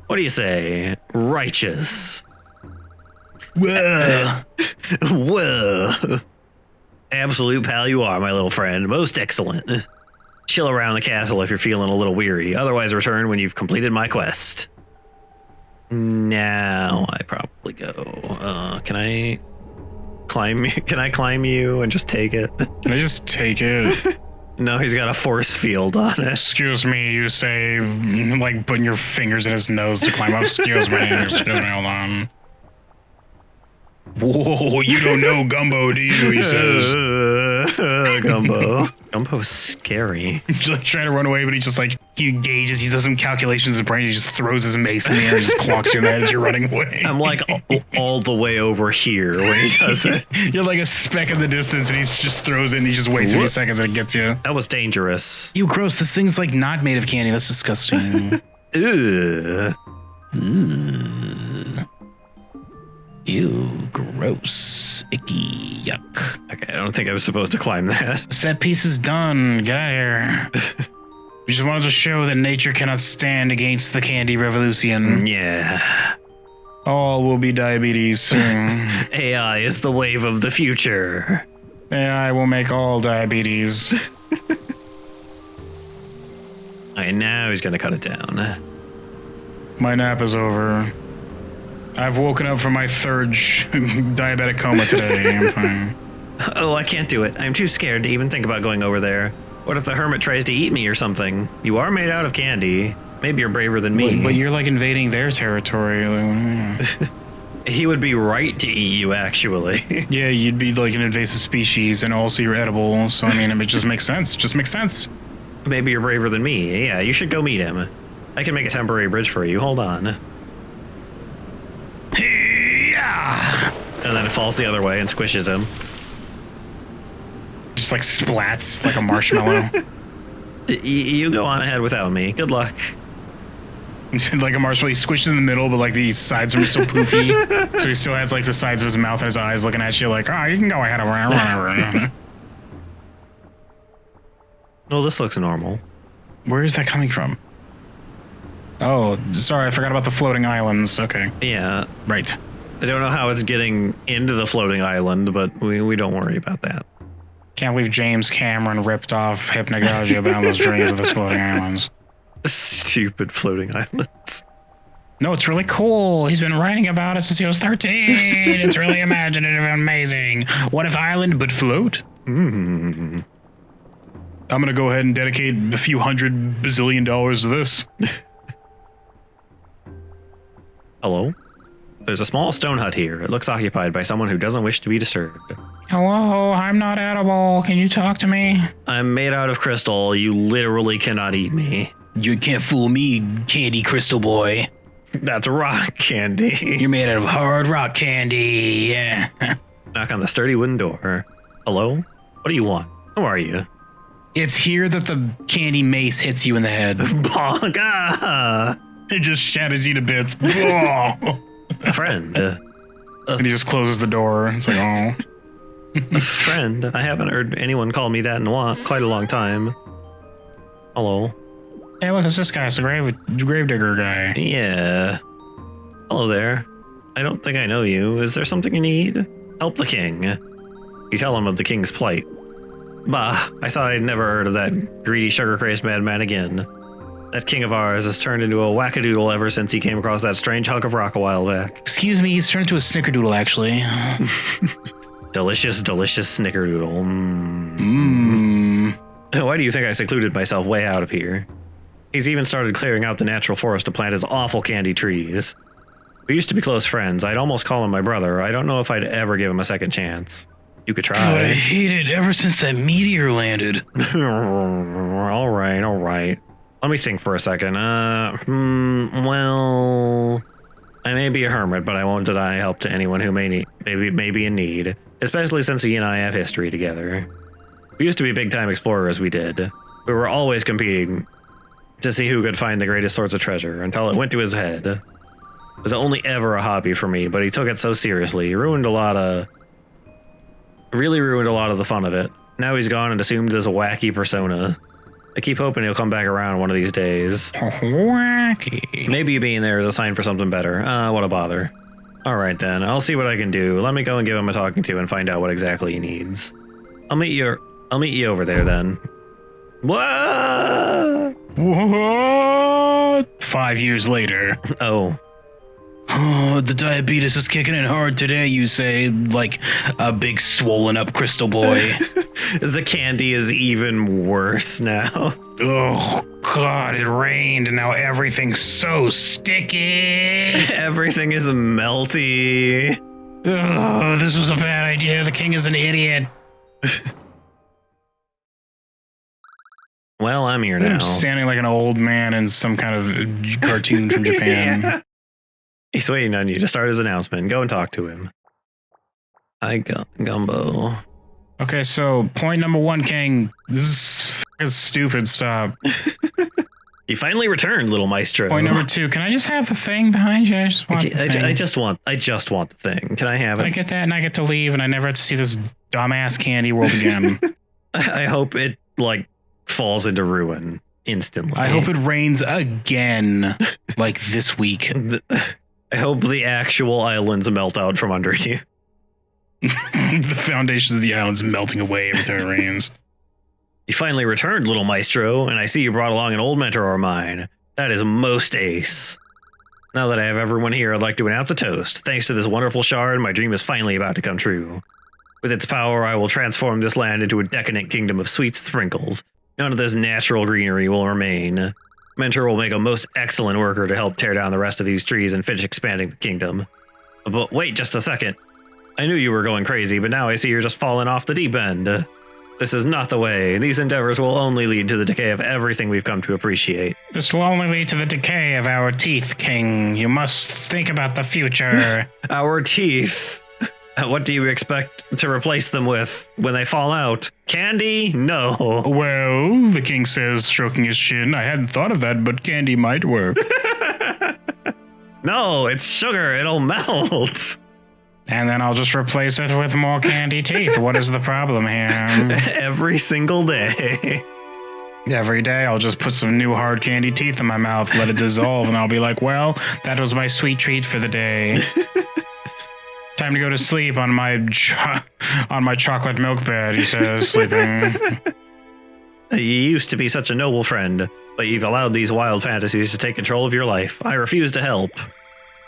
What do you say? Righteous. Whoa. Whoa. Absolute pal you are, my little friend. Most excellent. Chill around the castle if you're feeling a little weary. Otherwise, return when you've completed my quest. Now I probably go. Can I climb you? Can I climb you and just take it? Can I just take it? No, he's got a force field on it. Excuse me, you say, like putting your fingers in his nose to climb up. Excuse me, hold on. Whoa, you don't know Gumbo, do you? He says. Gumbo. Gumbo's scary. He's like trying to run away, but he gauges, he does some calculations in his brain, he just throws his mace in the air and just clocks you in the head as you're running away. I'm like all the way over here when he does it. You're like a speck in the distance and he just throws it and he just waits a few seconds and it gets you. That was dangerous. You gross. This thing's like not made of candy. That's disgusting. Ugh. Ew, gross. Icky, yuck. Okay, I don't think I was supposed to climb that. Set piece is done. Get out of here. We just wanted to show that nature cannot stand against the candy revolution. Yeah. All will be diabetes soon. AI is the wave of the future. AI will make all diabetes. Okay, now he's gonna cut it down. My nap is over. I've woken up from my third diabetic coma today. I'm fine. Oh, I can't do it. I'm too scared to even think about going over there. What if the hermit tries to eat me or something? You are made out of candy. Maybe you're braver than me. But you're like invading their territory. He would be right to eat you, actually. Yeah, you'd be like an invasive species, and also you're edible. So I mean, it just makes sense. Just makes sense. Maybe you're braver than me. Yeah, you should go meet him. I can make a temporary bridge for you. Hold on. And then it falls the other way and squishes him. Just like splats like a marshmallow. You go on ahead without me. Good luck. Like a marshmallow, he squishes in the middle, but like the sides are so poofy. So he still has like the sides of his mouth and his eyes looking at you like, oh, you can go ahead and whatever. Well, this looks normal. Where is that coming from? Oh, sorry, I forgot about the floating islands. Okay. Yeah. Right. I don't know how it's getting into the floating island, but we don't worry about that. Can't believe James Cameron ripped off Hypnagogia Boundless Dreams with his floating islands. Stupid floating islands. No, it's really cool. He's been writing about it since he was 13. It's really imaginative and amazing. What if island but float? Mm. I'm gonna go ahead and dedicate a few $100 bazillion to this. Hello? There's a small stone hut here. It looks occupied by someone who doesn't wish to be disturbed. Hello, I'm not edible. Can you talk to me? I'm made out of crystal. You literally cannot eat me. You can't fool me, candy crystal boy. That's rock candy. You're made out of hard rock candy. Yeah. Knock on the sturdy wooden door. Hello? What do you want? Who are you? It's here that the candy mace hits you in the head. Bonk! Ah! It just shatters you to bits. A friend. And he just closes the door. It's like, oh. A friend. I haven't heard anyone call me that in quite a long time. Hello. Hey, look, it's this guy. It's a gravedigger guy. Yeah. Hello there. I don't think I know you. Is there something you need? Help the king. You tell him of the king's plight. Bah, I thought I'd never heard of that greedy, sugar-crazed madman again. That king of ours has turned into a wackadoodle ever since he came across that strange hunk of rock a while back. Excuse me, he's turned into a snickerdoodle, actually. Delicious, delicious snickerdoodle. Mmm. Why do you think I secluded myself way out of here? He's even started clearing out the natural forest to plant his awful candy trees. We used to be close friends. I'd almost call him my brother. I don't know if I'd ever give him a second chance. You could I try. hate it ever since that meteor landed. All right. Let me think for a second. Well, I may be a hermit, but I won't deny help to anyone who may be in need, especially since he and I have history together. We used to be big-time explorers, we did. We were always competing to see who could find the greatest sorts of treasure until it went to his head. It was only ever a hobby for me, but he took it so seriously. He ruined a lot of Really ruined a lot of the fun of it. Now he's gone and assumed as a wacky persona. I keep hoping he'll come back around one of these days. Wacky. Maybe you being there is a sign for something better. What a bother. Alright then, I'll see what I can do. Let me go and give him a talking to and find out what exactly he needs. I'll meet you over there then. What? What? 5 years later. Oh. Oh, the diabetes is kicking in hard today, you say, like a big swollen up crystal boy. The candy is even worse now. Oh, God, it rained and now everything's so sticky. Everything is melty. Oh, this was a bad idea. The king is an idiot. Well, I'm here now. I'm standing like an old man in some kind of cartoon from Japan. Yeah. He's waiting on you to start his announcement. Go and talk to him. Gumbo. Okay, so point number 1, King. This is stupid. Stop. You finally returned, little maestro. Point number 2. Can I just have the thing behind you? I just want the thing. I just want the thing. Can I have it? I get that, and I get to leave, and I never have to see this dumbass candy world again. I hope it like falls into ruin instantly. I hope it rains again, like this week. I hope the actual islands melt out from under you. The foundations of the island's melting away every time it rains. You finally returned, little maestro, and I see you brought along an old mentor of mine. That is most ace. Now that I have everyone here, I'd like to announce a toast. Thanks to this wonderful shard, my dream is finally about to come true. With its power, I will transform this land into a decadent kingdom of sweets and sprinkles. None of this natural greenery will remain. Mentor will make a most excellent worker to help tear down the rest of these trees and finish expanding the kingdom. But wait just a second. I knew you were going crazy, but now I see you're just falling off the deep end. This is not the way. These endeavors will only lead to the decay of everything we've come to appreciate. This will only lead to the decay of our teeth, King. You must think about the future. Our teeth. What do you expect to replace them with when they fall out? Candy? No. Well, the king says, stroking his chin, I hadn't thought of that, but candy might work. No, it's sugar. It'll melt. And then I'll just replace it with more candy teeth. What is the problem here? Every single day. Every day I'll just put some new hard candy teeth in my mouth, let it dissolve, and I'll be like, well, that was my sweet treat for the day. Time to go to sleep on my chocolate milk bed, he says, sleeping. You used to be such a noble friend, but you've allowed these wild fantasies to take control of your life. I refuse to help.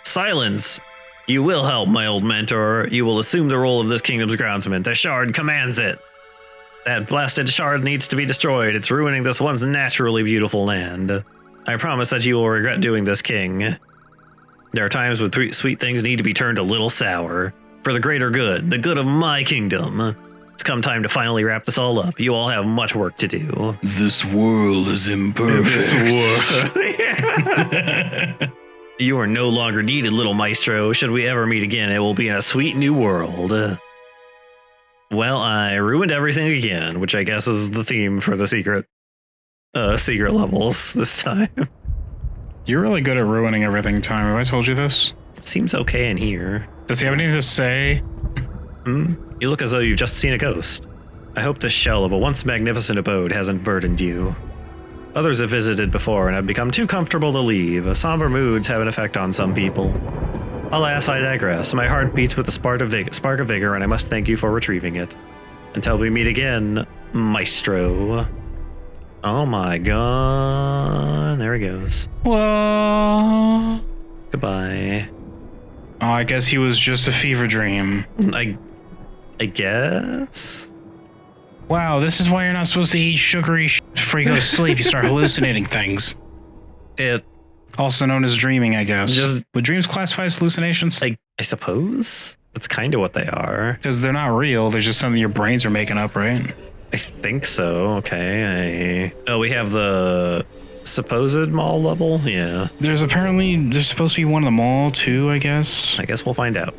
Silence! You will help, my old mentor. You will assume the role of this kingdom's groundsman. The shard commands it. That blasted shard needs to be destroyed. It's ruining this once naturally beautiful land. I promise that you will regret doing this, King. There are times when sweet things need to be turned a little sour. For the greater good, the good of my kingdom. It's come time to finally wrap this all up. You all have much work to do. This world is imperfect. You are no longer needed, little maestro. Should we ever meet again, it will be in a sweet new world. Well, I ruined everything again, which I guess is the theme for the secret levels this time. You're really good at ruining everything, Time. Have I told you this? Seems okay in here. Does he have anything to say? You look as though you've just seen a ghost. I hope this shell of a once magnificent abode hasn't burdened you. Others have visited before and have become too comfortable to leave. Somber moods have an effect on some people. Alas, I digress. My heart beats with a spark of vigor, and I must thank you for retrieving it. Until we meet again, Maestro. Oh my god. There he goes. Whoa. Goodbye. Oh, I guess he was just a fever dream. I guess? Wow, this is why you're not supposed to eat sugary shit before you go to sleep. You start hallucinating things. It... Also known as dreaming, I guess. Would dreams classify as hallucinations? I suppose? That's kind of what they are. Because they're not real. They're just something your brains are making up, right? I think so. Okay. Oh, we have the supposed mall level? Yeah. There's supposed to be one in the mall, too, I guess. I guess we'll find out.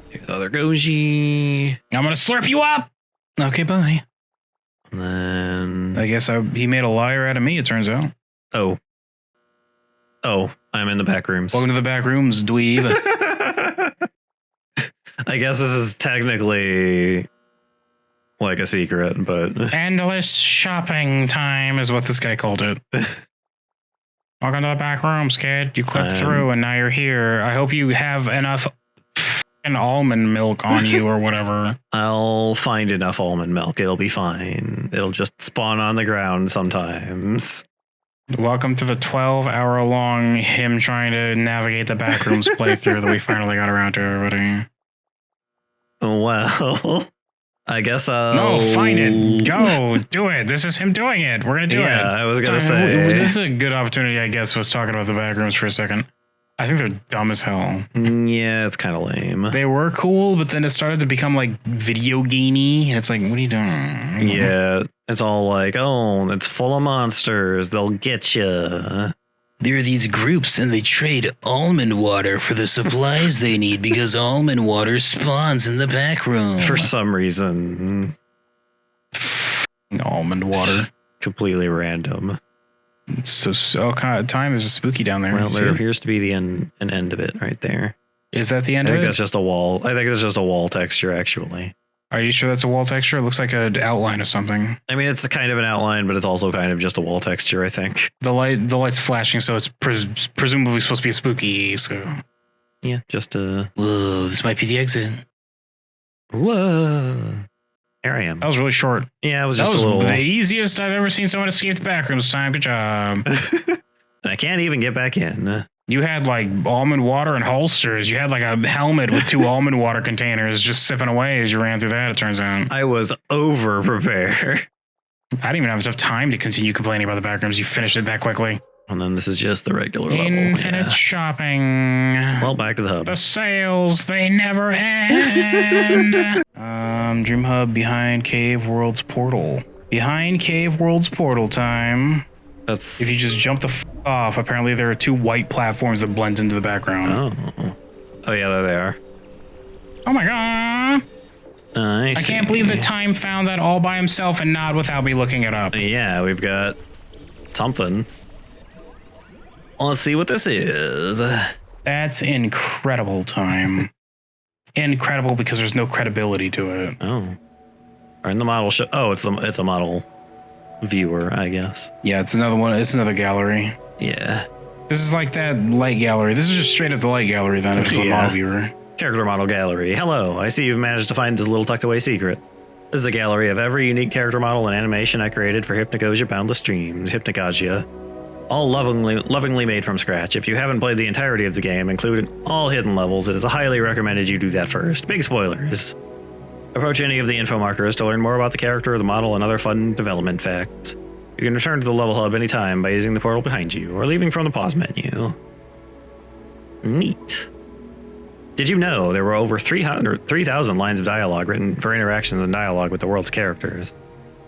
Here's other Goji. I'm gonna slurp you up! Okay, bye. And then... I guess he made a liar out of me, it turns out. Oh, I'm in the back rooms. Welcome to the back rooms, dweeb. I guess this is technically... like a secret, but Endless shopping time is what this guy called it. Welcome to the back rooms, kid. You clicked through and now you're here. I hope you have enough f***ing almond milk on you or whatever. I'll find enough almond milk. It'll be fine. It'll just spawn on the ground sometimes. Welcome to the 12-hour-long him trying to navigate the back rooms playthrough that we finally got around to, everybody. Well, I guess No, find it. Go. Do it. This is him doing it. We're going to do it. Yeah, I was going to say. This is a good opportunity, I guess, was talking about the back rooms for a second. I think they're dumb as hell. Yeah, it's kind of lame. They were cool, but then it started to become like video gamey, and it's like, what are you doing? Yeah, it's all like, oh, it's full of monsters. They'll get you. There are these groups, and they trade almond water for the supplies they need because almond water spawns in the back room. For some reason. Almond water. Completely random. So time is spooky down there. Well, there appears to be an end of it right there. Is that the end of it? I think that's just a wall. I think it's just a wall texture, actually. Are you sure that's a wall texture? It looks like an outline of something. I mean, it's kind of an outline, but it's also kind of just a wall texture, I think. The light's flashing, so it's presumably supposed to be spooky. So yeah, just a. Whoa, this might be the exit. Whoa. Here I am. That was really short. Yeah, it was just a little. The easiest I've ever seen someone escape the backrooms time. Good job. And I can't even get back in. You had like almond water and holsters. You had like a helmet with 2 almond water containers just sipping away as you ran through that, it turns out. I was over prepared. I didn't even have enough time to continue complaining about the backrooms. You finished it that quickly. And then this is just the regular level. Infinite shopping. Well, back to the hub. The sales, they never end. Dream Hub behind Cave World's portal. Behind Cave World's portal time. That's. If you just jump the off, apparently there are 2 white platforms that blend into the background. Oh yeah, there they are. Oh my god. I can't believe that Time found that all by himself and not without me looking it up. Yeah, we've got something. Let's see what this is. That's incredible, Time. Incredible because there's no credibility to it. Oh. Or in the model show. Oh, it's a model viewer, I guess. Yeah, it's another one. It's another gallery. Yeah. This is like that light gallery. This is just straight up the light gallery then if it's a model viewer. Character model gallery. Hello, I see you've managed to find this little tucked away secret. This is a gallery of every unique character model and animation I created for Hypnagogia Boundless Dreams, Hypnagogia. All lovingly made from scratch. If you haven't played the entirety of the game, including all hidden levels, it is highly recommended you do that first. Big spoilers. Approach any of the info markers to learn more about the character of the model and other fun development facts. You can return to the level hub anytime by using the portal behind you, or leaving from the pause menu. Neat. Did you know there were over 3,000 lines of dialogue written for interactions and dialogue with the world's characters?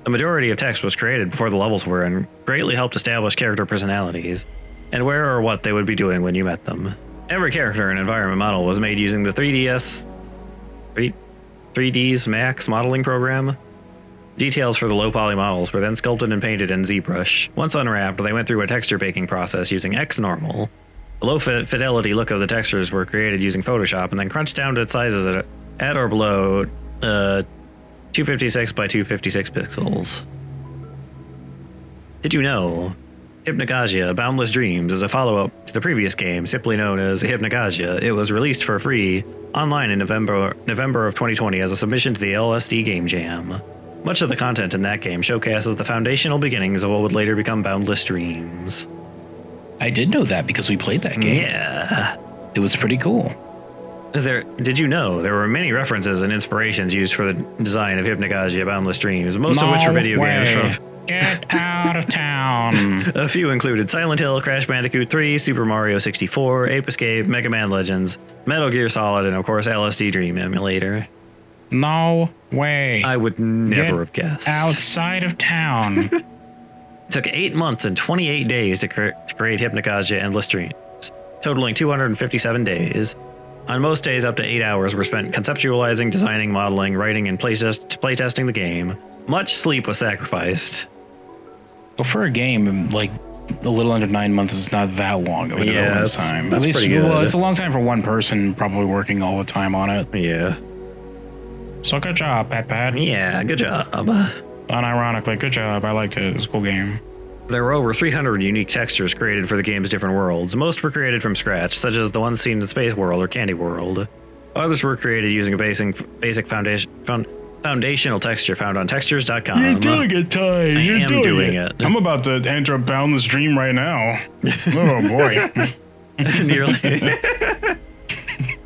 The majority of text was created before the levels were and greatly helped establish character personalities, and where or what they would be doing when you met them. Every character and environment model was made using the 3ds Max modeling program. Details for the low poly models were then sculpted and painted in ZBrush. Once unwrapped, they went through a texture baking process using XNormal. The low fidelity look of the textures were created using Photoshop and then crunched down to sizes at or below 256 by 256 pixels. Did you know Hypnagogia Boundless Dreams is a follow-up to the previous game, simply known as Hypnagogia? It was released for free online in November of 2020 as a submission to the LSD Game Jam. Much of the content in that game showcases the foundational beginnings of what would later become Boundless Dreams. I did know that because we played that game. Yeah. It was pretty cool. Did you know there were many references and inspirations used for the design of Hypnagogia Boundless Dreams, most of which were video games from... Get out of town. A few included Silent Hill, Crash Bandicoot 3, Super Mario 64, Ape Escape, Mega Man Legends, Metal Gear Solid, and of course LSD Dream Emulator. No way. I would never have guessed. Outside of town. It took 8 months and 28 days to create Hypnagogia Endless Dreams, totaling 257 days. On most days, up to 8 hours were spent conceptualizing, designing, modeling, writing, and playtesting the game. Much sleep was sacrificed. Well, for a game, like a little under 9 months is not that long of a development time. At least, well, it's a long time for one person probably working all the time on it. Yeah. So good job, Pat. Yeah, good job. Unironically, good job. I liked it. It was a cool game. There were over 300 unique textures created for the game's different worlds. Most were created from scratch, such as the ones seen in Space World or Candy World. Others were created using a basic foundational texture found on textures.com. You're doing it, Ty. I am doing it. I'm about to enter a Boundless Dream right now. Oh, boy.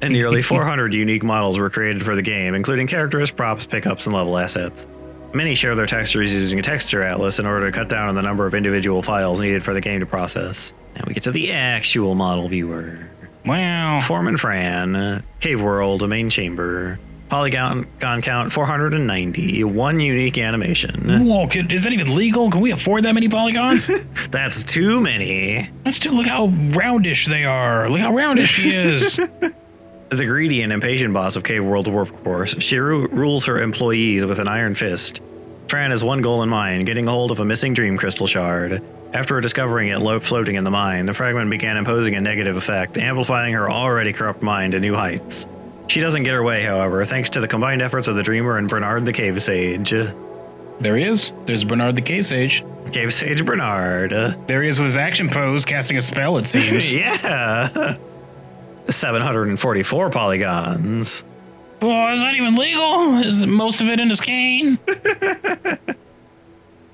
Nearly 400 unique models were created for the game, including characters, props, pickups, and level assets. Many share their textures using a texture atlas in order to cut down on the number of individual files needed for the game to process. Now we get to the actual model viewer. Wow. Form and Fran, Cave World, main chamber. Polygon count 490, one unique animation. Whoa, is that even legal? Can we afford that many polygons? That's too many. Look how roundish they are. Look how roundish she is. The greedy and impatient boss of Cave World's workforce, she rules her employees with an iron fist. Fran has one goal in mind, getting a hold of a missing dream crystal shard. After discovering it floating in the mine, the fragment began imposing a negative effect, amplifying her already corrupt mind to new heights. She doesn't get her way, however, thanks to the combined efforts of the Dreamer and Bernard the Cave Sage. There he is. There's Bernard the Cave Sage. Cave Sage Bernard. There he is with his action pose, casting a spell, it seems. Yeah. 744 polygons. Oh, is that even legal? Is most of it in his cane?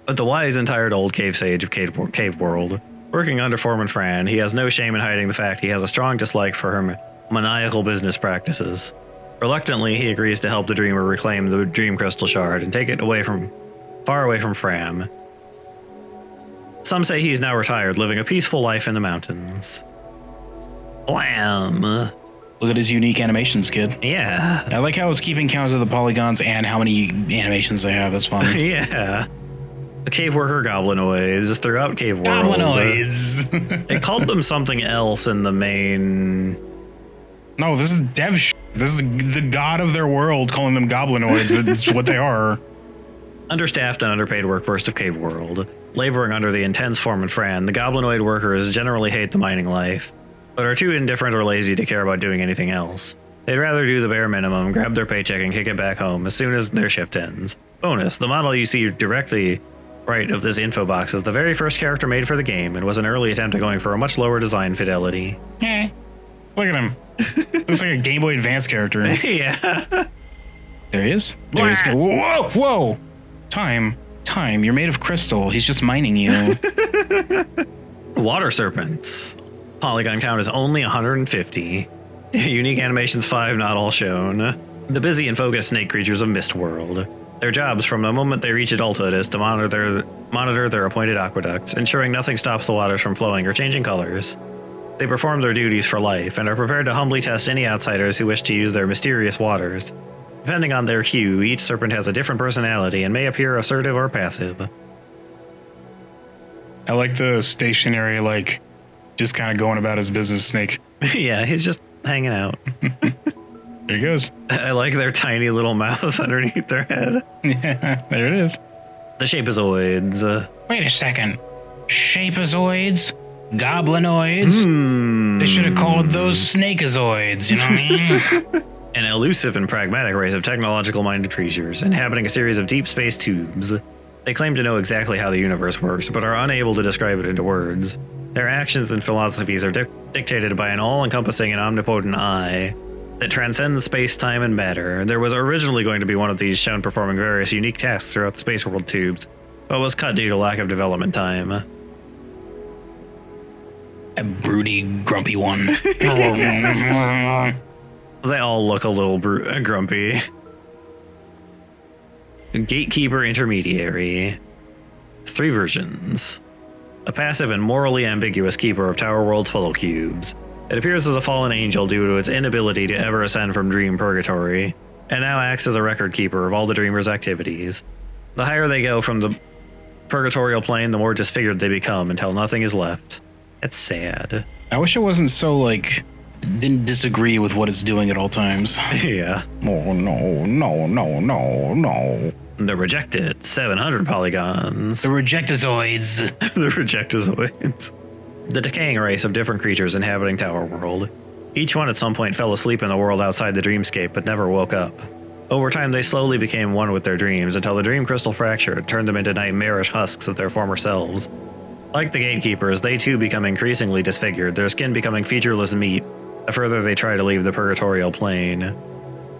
But the wise and tired old Cave Sage of Cave World. Working under Foreman Fran, he has no shame in hiding the fact he has a strong dislike for her maniacal business practices. Reluctantly, he agrees to help the Dreamer reclaim the Dream Crystal Shard and take it far away from Fram. Some say he's now retired, living a peaceful life in the mountains. Blam! Look at his unique animations, kid. Yeah. I like how it's keeping count of the polygons and how many animations they have. That's fun. Yeah. The cave worker goblinoids throughout Cave World. Goblinoids. They called them something else in the main. No, this is dev. This is the god of their world calling them goblinoids. That's what they are. Understaffed and underpaid workforce of Cave World. Laboring under the intense Foreman Fran, the goblinoid workers generally hate the mining life, but are too indifferent or lazy to care about doing anything else. They'd rather do the bare minimum, grab their paycheck, and kick it back home as soon as their shift ends. Bonus, the model you see directly right of this info box is the very first character made for the game and was an early attempt at going for a much lower design fidelity. Look at him. Looks like a Game Boy Advance character. Yeah. There he is. There he is. Whoa, whoa. Time. You're made of crystal. He's just mining you. Water serpents. Polygon count is only 150. Unique animations 5 not all shown. The busy and focused snake creatures of Mist World. Their jobs from the moment they reach adulthood is to monitor their appointed aqueducts, ensuring nothing stops the waters from flowing or changing colors. They perform their duties for life and are prepared to humbly test any outsiders who wish to use their mysterious waters. Depending on their hue, each serpent has a different personality and may appear assertive or passive. I like the stationary, like, just kind of going about his business snake. Yeah, he's just hanging out. There he goes. I like their tiny little mouths underneath their head. Yeah, there it is. The Shapeazoids. Wait a second. Shapeazoids? Goblinoids? They should have called those snakeazoids, you know what I mean? An elusive and pragmatic race of technological-minded creatures, inhabiting a series of deep space tubes. They claim to know exactly how the universe works, but are unable to describe it into words. Their actions and philosophies are dictated by an all-encompassing and omnipotent eye that transcends space, time, and matter. There was originally going to be one of these shown performing various unique tasks throughout the Space World tubes, but was cut due to lack of development time. A broody, grumpy one. They all look a little grumpy. Gatekeeper Intermediary. 3 versions. A passive and morally ambiguous keeper of Tower World's puzzle cubes. It appears as a fallen angel due to its inability to ever ascend from Dream Purgatory, and now acts as a record keeper of all the Dreamer's activities. The higher they go from the Purgatorial plane, the more disfigured they become until nothing is left. It's sad. I wish it wasn't so, like, didn't disagree with what it's doing at all times. Yeah. No. The Rejected, 700 polygons. The Rejectazoids. The Rejectazoids. The decaying race of different creatures inhabiting Tower World. Each one at some point fell asleep in the world outside the dreamscape, but never woke up. Over time, they slowly became one with their dreams until the dream crystal fractured, turned them into nightmarish husks of their former selves. Like the gatekeepers, they too become increasingly disfigured, their skin becoming featureless meat the further they try to leave the purgatorial plane.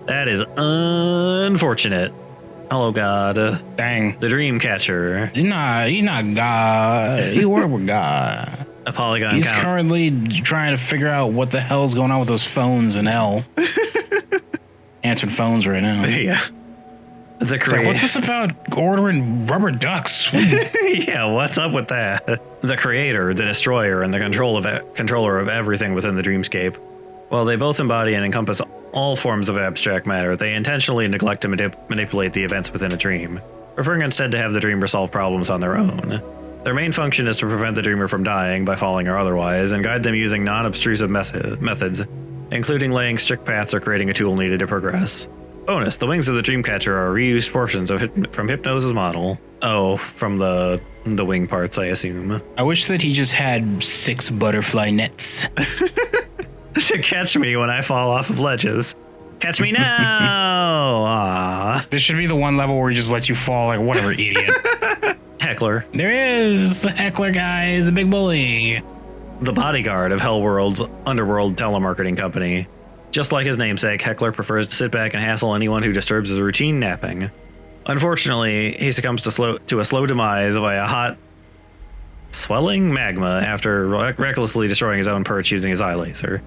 That is unfortunate. Hello, God. Dang. The dream catcher. He's not God. He worked with God. A polygon He's count. currently trying to figure out what the hell's going on with those phones in hell. Answering phones right now. Yeah. The It's like, what's this about ordering rubber ducks? Yeah, what's up with that? The creator, the destroyer, and the controller of everything within the dreamscape. While they both embody and encompass all forms of abstract matter, they intentionally neglect to manipulate the events within a dream, preferring instead to have the dreamer solve problems on their own. Their main function is to prevent the dreamer from dying by falling or otherwise, and guide them using non-obtrusive methods, including laying strict paths or creating a tool needed to progress. Bonus, the wings of the Dreamcatcher are reused portions from Hypno's model. Oh, from the wing parts, I assume. I wish that he just had 6 butterfly nets. To catch me when I fall off of ledges. Catch me now! Aww. This should be the one level where he just lets you fall like whatever, idiot. Heckler. There is the heckler guy, is the big bully. The bodyguard of Hellworld's underworld telemarketing company. Just like his namesake, Heckler prefers to sit back and hassle anyone who disturbs his routine napping. Unfortunately, he succumbs to a slow demise via hot, swelling magma after recklessly destroying his own perch using his eye laser.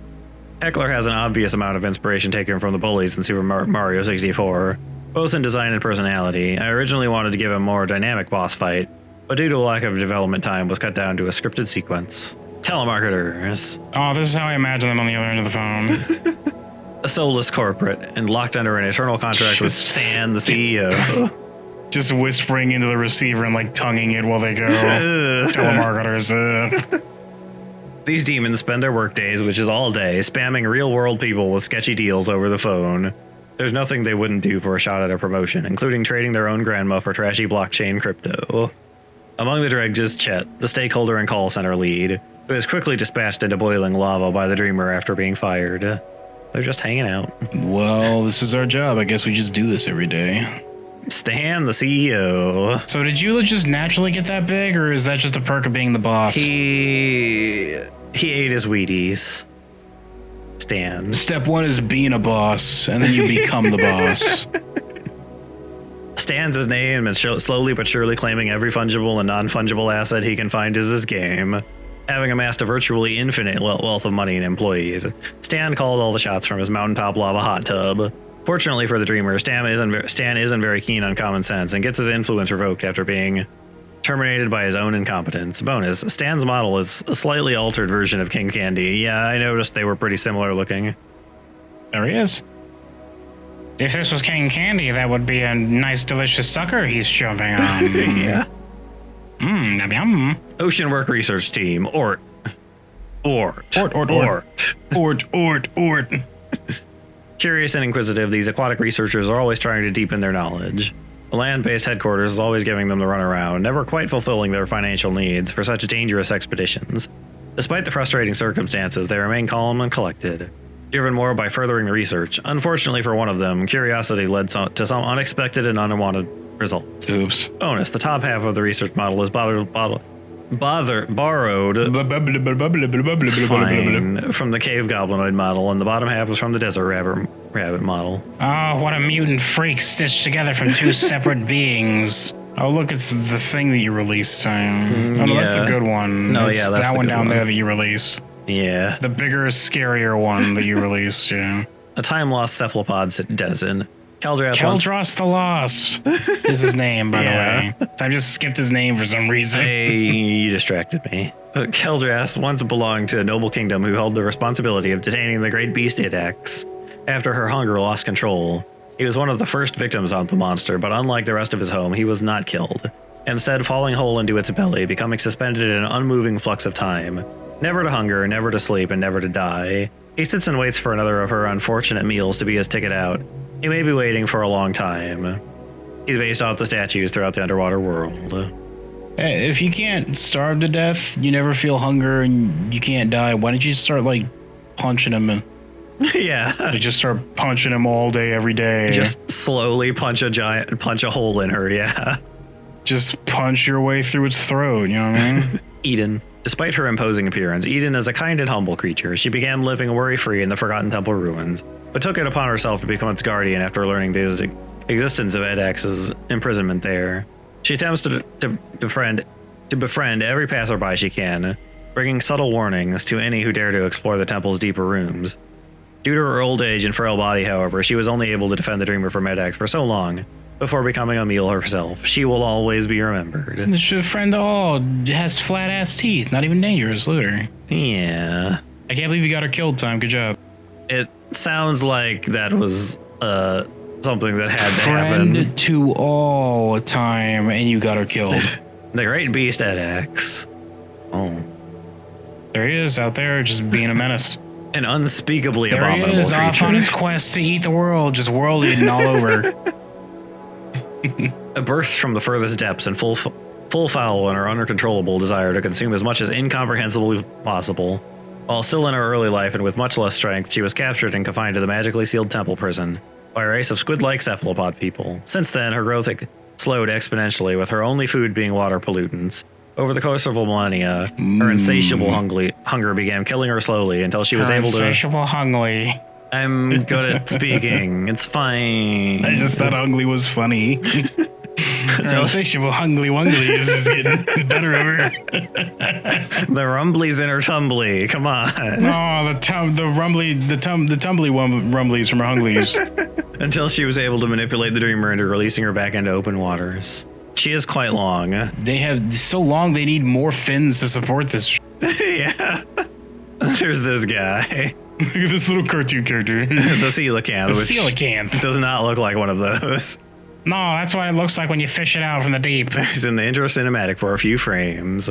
Heckler has an obvious amount of inspiration taken from the bullies in Super Mario 64, both in design and personality. I originally wanted to give him a more dynamic boss fight, but due to a lack of development time was cut down to a scripted sequence. Telemarketers. Oh, this is how I imagine them on the other end of the phone. A soulless corporate and locked under an eternal contract with Stan, the CEO. Just whispering into the receiver and like tonguing it while they go. Telemarketers. These demons spend their workdays, which is all day, spamming real-world people with sketchy deals over the phone. There's nothing they wouldn't do for a shot at a promotion, including trading their own grandma for trashy blockchain crypto. Among the dregs is Chet, the stakeholder and call center lead, who is quickly dispatched into boiling lava by the dreamer after being fired. They're just hanging out. Well, this is our job. I guess we just do this every day. Stan, the CEO. So did you just naturally get that big, or is that just a perk of being the boss? He ate his Wheaties. Stan. Step 1 is being a boss, and then you become the boss. Stan's his name and slowly but surely claiming every fungible and non-fungible asset he can find is his game. Having amassed a virtually infinite wealth of money and employees, Stan called all the shots from his mountaintop lava hot tub. Fortunately for the dreamer, Stan isn't very keen on common sense and gets his influence revoked after being terminated by his own incompetence. Bonus, Stan's model is a slightly altered version of King Candy. Yeah, I noticed they were pretty similar looking. There he is. If this was King Candy, that would be a nice, delicious sucker he's jumping on. Yeah. Mmm, yum. Ocean Work Research Team, ORT. Curious and inquisitive, these aquatic researchers are always trying to deepen their knowledge. The land-based headquarters is always giving them the runaround, never quite fulfilling their financial needs for such dangerous expeditions. Despite the frustrating circumstances, they remain calm and collected, driven more by furthering the research. Unfortunately for one of them, curiosity led to some unexpected and unwanted results. Oops. Bonus, the top half of the research model is borrowed fine from the cave goblinoid model, and the bottom half is from the desert rabbit model. Oh, what a mutant freak stitched together from 2 separate beings. Oh, look, it's the thing that you released. Oh, no, that's the good one. No, it's yeah, that's that the one good down one. there that you released. Yeah. The bigger, scarier one that you released, yeah. A time-lost cephalopod denizen. Keldros the Lost is his name, by the way. I just skipped his name for some reason. You distracted me. Keldras once belonged to a noble kingdom who held the responsibility of detaining the great beast Idax after her hunger lost control. He was one of the first victims of the monster, but unlike the rest of his home, he was not killed. Instead, falling whole into its belly, becoming suspended in an unmoving flux of time. Never to hunger, never to sleep, and never to die. He sits and waits for another of her unfortunate meals to be his ticket out. He may be waiting for a long time. He's based off the statues throughout the underwater world. Hey, if you can't starve to death, you never feel hunger, and you can't die, why don't you start, like, punching him Yeah. You just start punching him all day, every day. Just slowly punch a hole in her, yeah. Just punch your way through its throat, you know what I mean? Eden. Despite her imposing appearance, Eden is a kind and humble creature. She began living worry-free in the Forgotten Temple ruins, but took it upon herself to become its guardian after learning the existence of Edx's imprisonment there. She attempts to befriend every passerby she can, bringing subtle warnings to any who dare to explore the temple's deeper rooms. Due to her old age and frail body, however, she was only able to defend the dreamer from Edx for so long, before becoming a meal herself. She will always be remembered. This friend has flat ass teeth. Not even dangerous. Look at her. Yeah. I can't believe you got her killed, Tom. Good job. It sounds like that was something that had to Friend happen. to all time, and you got her killed. The great beast Edx. Oh. There he is out there, just being a menace. An unspeakably There he abominable is, creature. off on his quest to eat the world, just world eating all over. A birth from the furthest depths and full foul in her uncontrollable desire to consume as much as incomprehensibly possible. While still in her early life and with much less strength, she was captured and confined to the magically sealed temple prison by a race of squid-like cephalopod people. Since then, her growth slowed exponentially, with her only food being water pollutants. Over the course of a millennia, her insatiable hunger began killing her slowly until she was able to... Insatiable hungry. I'm good at speaking. It's fine. I just thought ugly was funny. Insatiable hungly wungly is just getting better over. The rumblies in her tumbly. Come on. Oh, the tumbly rumblies from her hunglies. Until she was able to manipulate the dreamer into releasing her back into open waters. She is quite long. They have so long they need more fins to support this. Yeah. There's this guy. Look at this little cartoon character. The coelacanth, which Coelacanth. does not look like one of those. No, that's what it looks like when you fish it out from the deep. He's in the intro cinematic for a few frames.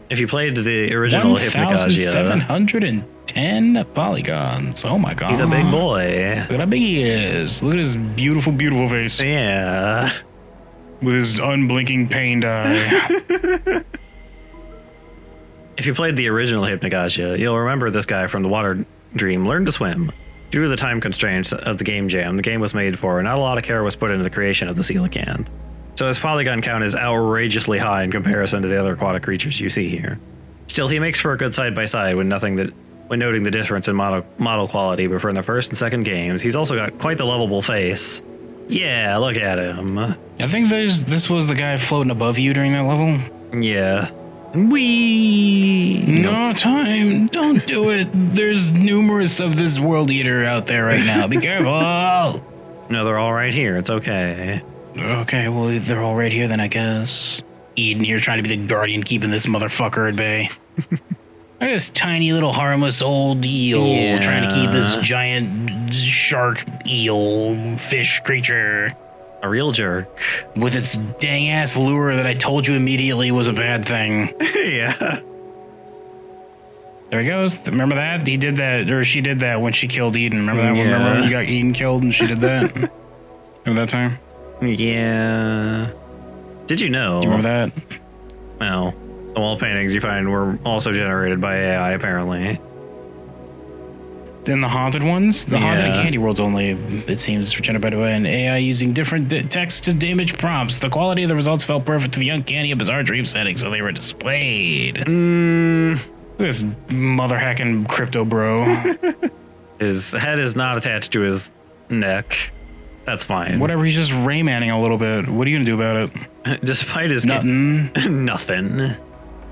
If you played the original Hypnagogia, 1,710 polygons. Oh my god. he's a big boy. Look at how big he is. Look at his Beautiful, beautiful face. Yeah. With his unblinking pained eye. If you played the original Hypnagogia, you'll remember this guy from the Water Dream learned to swim. Due to the time constraints of the game jam the game was made for, not a lot of care was put into the creation of the coelacanth. So his polygon count is outrageously high in comparison to the other aquatic creatures you see here. Still, he makes for a good side-by-side when noting the difference in model quality between the first and second games. He's also got quite the lovable face. Yeah, look at him. I think this was the guy floating above you during that level. Yeah. Wee. No time. Don't do it. There's numerous of this world eater out there right now. Be careful. No, they're all right here. It's okay. Okay, well, if they're all right here, then I guess. Eden here trying to be the guardian, keeping this motherfucker at bay. Look at this tiny little harmless old eel trying to keep this giant shark eel fish creature. A real jerk. With its dang ass lure that I told you immediately was a bad thing. Yeah. There he goes. Remember that? He did that, or she did that when she killed Eden. Remember that? Yeah. Remember when you got Eden killed and she did that? Remember that time? Yeah. Did you know? Do you remember that? Well, the wall paintings you find were also generated by AI, apparently. Then the haunted ones? The haunted and Yeah. candy worlds only, it seems, were generated by an AI using different text to image prompts. The quality of the results felt perfect to the uncanny and bizarre dream settings, so they were displayed. Look at this mother hacking crypto bro. His head is not attached to his neck. That's fine. Whatever, he's just Raymanning a little bit. What are you gonna do about it? Despite his Nothing. nothing.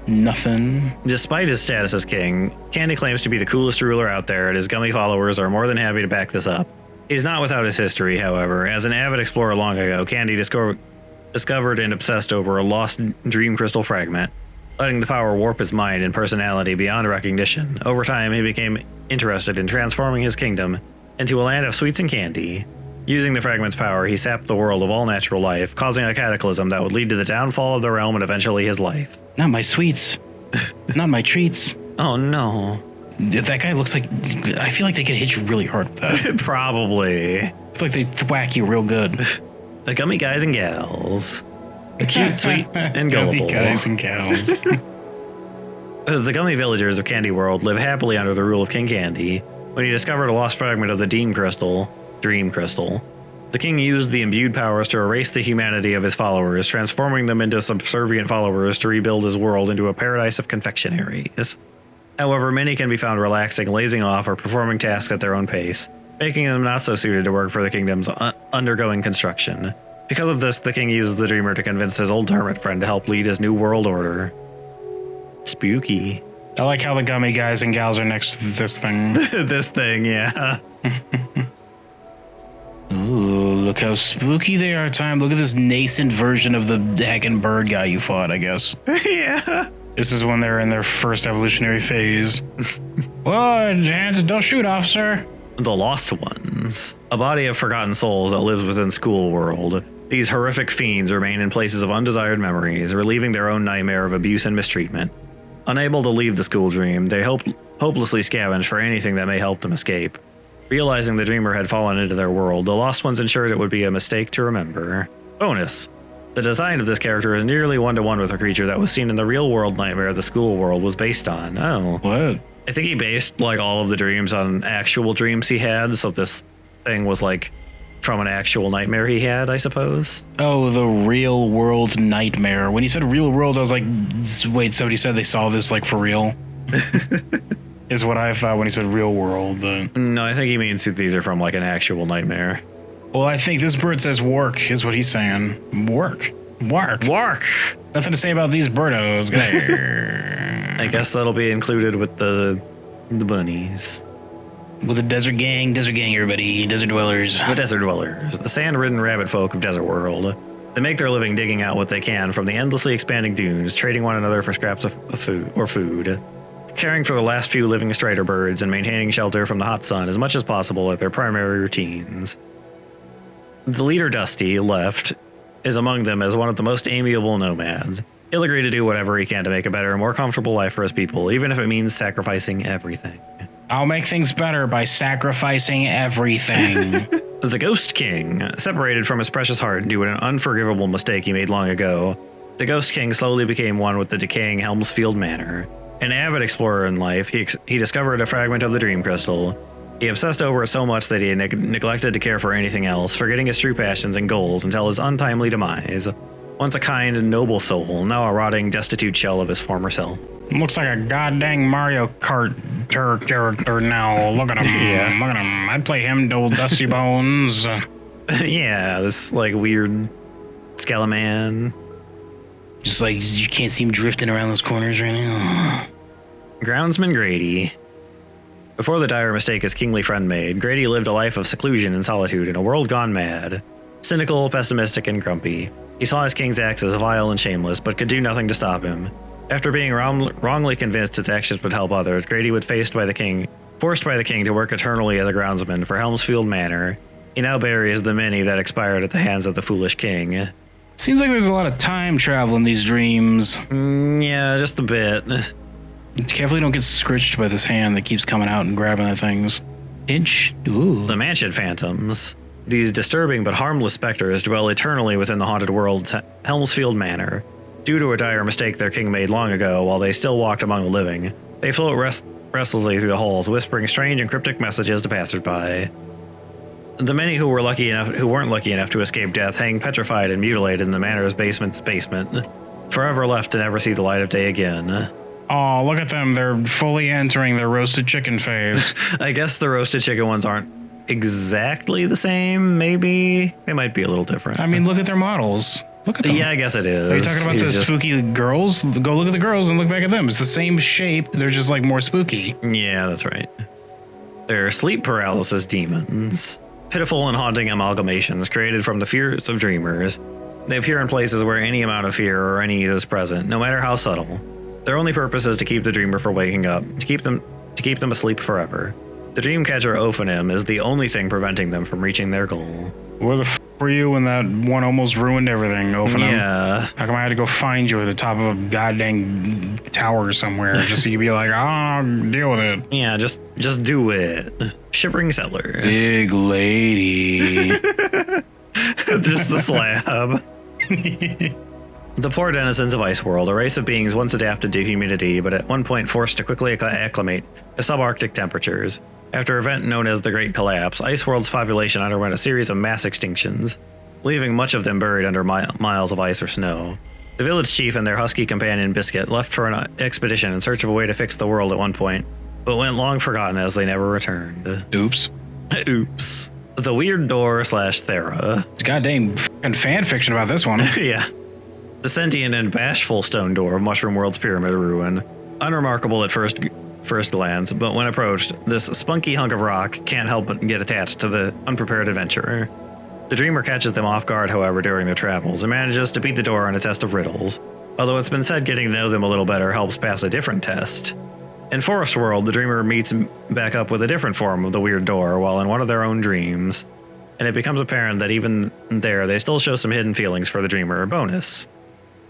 Nothing. Despite his status as king, Candy claims to be the coolest ruler out there, and his gummy followers are more than happy to back this up. He's not without his history, however. As an avid explorer long ago, Candy discovered and obsessed over a lost dream crystal fragment, letting the power warp his mind and personality beyond recognition. Over time, he became interested in transforming his kingdom into a land of sweets and candy. Using the fragment's power, he sapped the world of all natural life, causing a cataclysm that would lead to the downfall of the realm and eventually his life. Not my sweets. Not my treats. Oh no. That guy looks like... I feel like they could hit you really hard with that. Probably. I feel like they thwack you real good. The gummy guys and gals. Cute, sweet, and Gummy gullible. guys and gals. The gummy villagers of Candy World live happily under the rule of King Candy. When he discovered a lost fragment of the Dream Crystal, the king used the imbued powers to erase the humanity of his followers, transforming them into subservient followers to rebuild his world into a paradise of confectionaries. However, many can be found relaxing, lazing off, or performing tasks at their own pace, making them not so suited to work for the kingdoms undergoing construction. Because of this, the king uses the dreamer to convince his old hermit friend to help lead his new world order. Spooky. I like how the gummy guys and gals are next to this thing. This thing, yeah. Ooh, look how spooky they are, Time. Look at this nascent version of the heckin' bird guy you fought, I guess. Yeah. This is when they're in their first evolutionary phase. Whoa, don't shoot, officer. The Lost Ones. A body of forgotten souls that lives within School World. These horrific fiends remain in places of undesired memories, relieving their own nightmare of abuse and mistreatment. Unable to leave the school dream, they hopelessly scavenge for anything that may help them escape. Realizing the dreamer had fallen into their world, the Lost Ones ensured it would be a mistake to remember. Bonus. The design of this character is nearly one-to-one with a creature that was seen in the real-world nightmare the School World was based on. Oh. What? I think he based like all of the dreams on actual dreams he had, so this thing was like from an actual nightmare he had, I suppose. Oh, the real world nightmare. When he said real world, I was like, wait, somebody said they saw this like for real? Is what I thought when he said real world. But... No, I think he means these are from like an actual nightmare. Well, I think this bird says work, is what he's saying. Work. Nothing to say about these birdos. I guess that'll be included with the bunnies. With the desert gang, everybody, desert dwellers. The desert dwellers, the sand-ridden rabbit folk of Desert World. They make their living digging out what they can from the endlessly expanding dunes, trading one another for scraps of food. Caring for the last few living strider birds and maintaining shelter from the hot sun as much as possible are their primary routines. The leader, Dusty, left, is among them as one of the most amiable nomads. He'll agree to do whatever he can to make a better and more comfortable life for his people, even if it means sacrificing everything. I'll make things better by sacrificing everything. The Ghost King, separated from his precious heart due to an unforgivable mistake he made long ago, the Ghost King slowly became one with the decaying Helmsfield Manor. An avid explorer in life, he discovered a fragment of the Dream Crystal. He obsessed over it so much that he neglected to care for anything else, forgetting his true passions and goals until his untimely demise. Once a kind and noble soul, now a rotting, destitute shell of his former self. Looks like a goddamn Mario Kart character now. Look at him. Yeah. Look at him. I'd play him, old Dusty Bones. Yeah, this like weird Skeleman. Just like you can't see him drifting around those corners right now. Groundsman Grady. Before the dire mistake his kingly friend made, Grady lived a life of seclusion and solitude in a world gone mad. Cynical, pessimistic, and grumpy. He saw his king's acts as vile and shameless, but could do nothing to stop him. After being wrongly convinced his actions would help others, Grady was forced by the king to work eternally as a groundsman for Helmsfield Manor. He now buries the many that expired at the hands of the foolish king. Seems like there's a lot of time travel in these dreams. Yeah, just a bit. Carefully don't get scritched by this hand that keeps coming out and grabbing the things. Inch? Ooh. The Mansion Phantoms. These disturbing but harmless specters dwell eternally within the haunted world's Helmsfield Manor. Due to a dire mistake their king made long ago while they still walked among the living, they float restlessly through the halls, whispering strange and cryptic messages to passersby. The many who weren't lucky enough to escape death hang petrified and mutilated in the manor's basement, forever left to never see the light of day again. Oh, look at them. They're fully entering their roasted chicken phase. I guess the roasted chicken ones aren't exactly the same, maybe? They might be a little different. I mean, look at their models. Look at them. Yeah, I guess it is. Are you talking about the spooky girls? Go look at the girls and look back at them. It's the same shape. They're just like more spooky. Yeah, that's right. They're sleep paralysis demons. Pitiful and haunting amalgamations created from the fears of dreamers. They appear in places where any amount of fear or unease is present, no matter how subtle. Their only purpose is to keep the dreamer from waking up, to keep them asleep forever. The dreamcatcher Ophanim is the only thing preventing them from reaching their goal. Where the f were you when that one almost ruined everything, Ophanim? Yeah. How come I had to go find you at the top of a goddamn tower somewhere just so you could be like, oh, deal with it? Yeah, just do it. Shivering Settlers. Big lady. Just the slab. The poor denizens of Iceworld, a race of beings once adapted to humidity, but at one point forced to quickly acclimate to subarctic temperatures. After an event known as the Great Collapse, Iceworld's population underwent a series of mass extinctions, leaving much of them buried under miles of ice or snow. The village chief and their husky companion Biscuit left for an expedition in search of a way to fix the world at one point, but went long forgotten as they never returned. Oops. Oops. The Weird Door / Thera. It's goddamn fucking fan fiction about this one. Yeah. The sentient and bashful stone door of Mushroom World's pyramid ruin. Unremarkable at first glance, but when approached, this spunky hunk of rock can't help but get attached to the unprepared adventurer. The dreamer catches them off guard, however, during their travels, and manages to beat the door on a test of riddles. Although it's been said getting to know them a little better helps pass a different test. In Forest World, the dreamer meets back up with a different form of the weird door while in one of their own dreams, and it becomes apparent that even there they still show some hidden feelings for the dreamer. Bonus.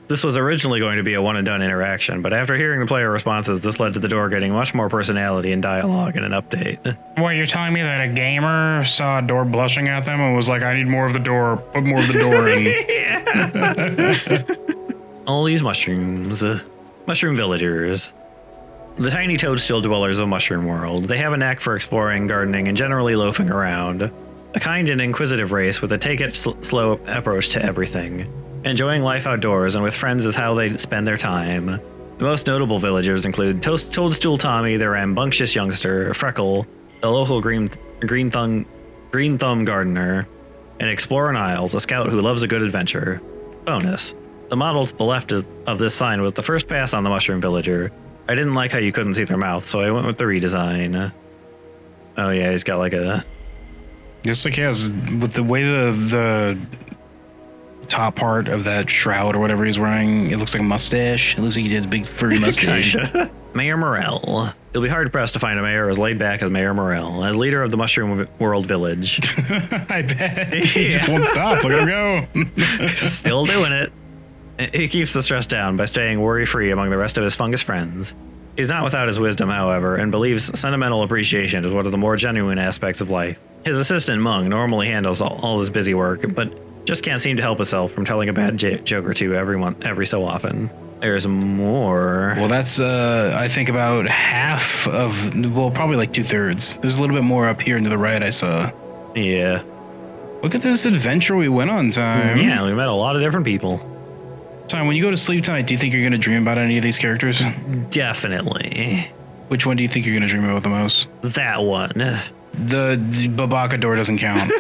This was originally going to be a one-and-done interaction, but after hearing the player responses, this led to the door getting much more personality and dialogue in an update. What, you're telling me that a gamer saw a door blushing at them and was like, I need more of the door, put more of the door in. All these mushrooms. Mushroom villagers. The tiny toadstool dwellers of Mushroom World. They have a knack for exploring, gardening, and generally loafing around. A kind and inquisitive race with a take-it-slow approach to everything. Enjoying life outdoors and with friends is how they spend their time. The most notable villagers include Toadstool Tommy, the rambunctious youngster, Freckle, the local green thumb gardener, and Explorer Niles, a scout who loves a good adventure. Bonus. The model to the left of this sign was the first pass on the Mushroom Villager. I didn't like how you couldn't see their mouth, so I went with the redesign. Oh yeah, he's got like a... Just like he has, with the way the top part of that shroud or whatever he's wearing, it looks like a mustache. It looks like he has a big furry mustache. Mayor Morel. You'll be hard pressed to find a mayor as laid back as Mayor Morel, as leader of the Mushroom World Village. I bet. He just won't stop. Look at him go. Still doing it. He keeps the stress down by staying worry-free among the rest of his fungus friends. He's not without his wisdom, however, and believes sentimental appreciation is one of the more genuine aspects of life. His assistant, Mung, normally handles all his busy work, but just can't seem to help himself from telling a bad joke or two every so often. There's more. Well, that's, I think about half of, well, probably like 2/3. There's a little bit more up here and to the right I saw. Yeah. Look at this adventure we went on, Time. Yeah, we met a lot of different people. Time, when you go to sleep tonight, do you think you're going to dream about any of these characters? Definitely. Which one do you think you're going to dream about the most? That one. The Babakador doesn't count.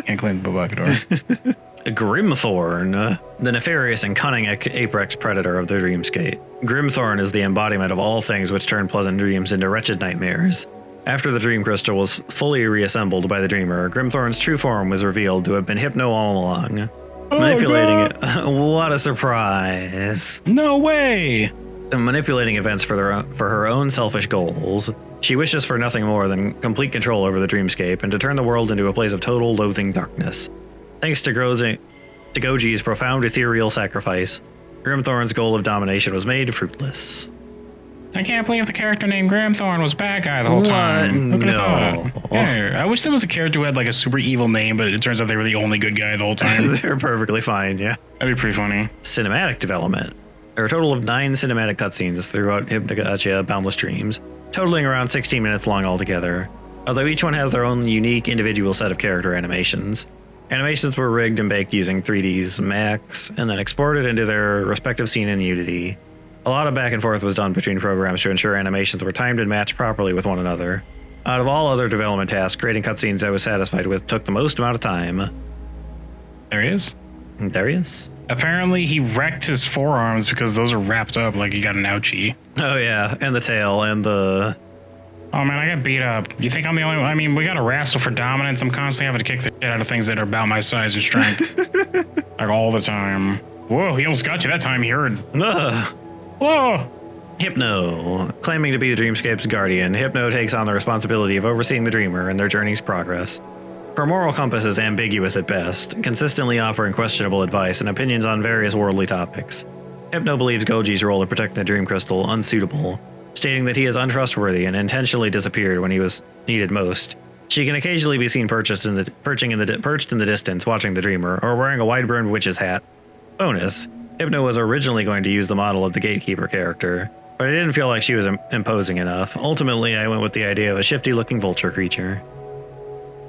Can't claim Babakador. Grimthorn, the nefarious and cunning apex predator of the dreamscape. Grimthorn is the embodiment of all things which turn pleasant dreams into wretched nightmares. After the dream crystal was fully reassembled by the dreamer, Grimthorn's true form was revealed to have been Hypno all along. Manipulating it. What a surprise. No way. Manipulating events for her own selfish goals. She wishes for nothing more than complete control over the dreamscape and to turn the world into a place of total loathing darkness. Thanks to Goji's profound ethereal sacrifice, Grimthorn's goal of domination was made fruitless. I can't believe the character named Grimthorn was bad guy the whole time. Who could have thought? Yeah, I wish there was a character who had like a super evil name, but it turns out they were the only good guy the whole time. They're perfectly fine, yeah. That'd be pretty funny. Cinematic development. There are a total of 9 cinematic cutscenes throughout Hypnagogia Boundless Dreams, totaling around 16 minutes long altogether, although each one has their own unique individual set of character animations. Animations were rigged and baked using 3ds Max, and then exported into their respective scene in Unity. A lot of back and forth was done between programs to ensure animations were timed and matched properly with one another. Out of all other development tasks, creating cutscenes I was satisfied with took the most amount of time. There he is. There he is. Apparently he wrecked his forearms because those are wrapped up like he got an ouchie. Oh yeah, and the tail and the... Oh man, I got beat up. You think I'm the only one? I mean, we got to wrestle for dominance. I'm constantly having to kick the shit out of things that are about my size and strength. Like all the time. Whoa, he almost got you that time, he heard. Ugh. Whoa! Hypno. Claiming to be the dreamscape's guardian, Hypno takes on the responsibility of overseeing the dreamer and their journey's progress. Her moral compass is ambiguous at best, consistently offering questionable advice and opinions on various worldly topics. Hypno believes Goji's role in protecting the Dream Crystal unsuitable, stating that he is untrustworthy and intentionally disappeared when he was needed most. She can occasionally be seen perched in the distance watching the dreamer, or wearing a wide-brimmed witch's hat. Bonus. Hypno was originally going to use the model of the Gatekeeper character. but I didn't feel like she was imposing enough. Ultimately, I went with the idea of a shifty-looking vulture creature.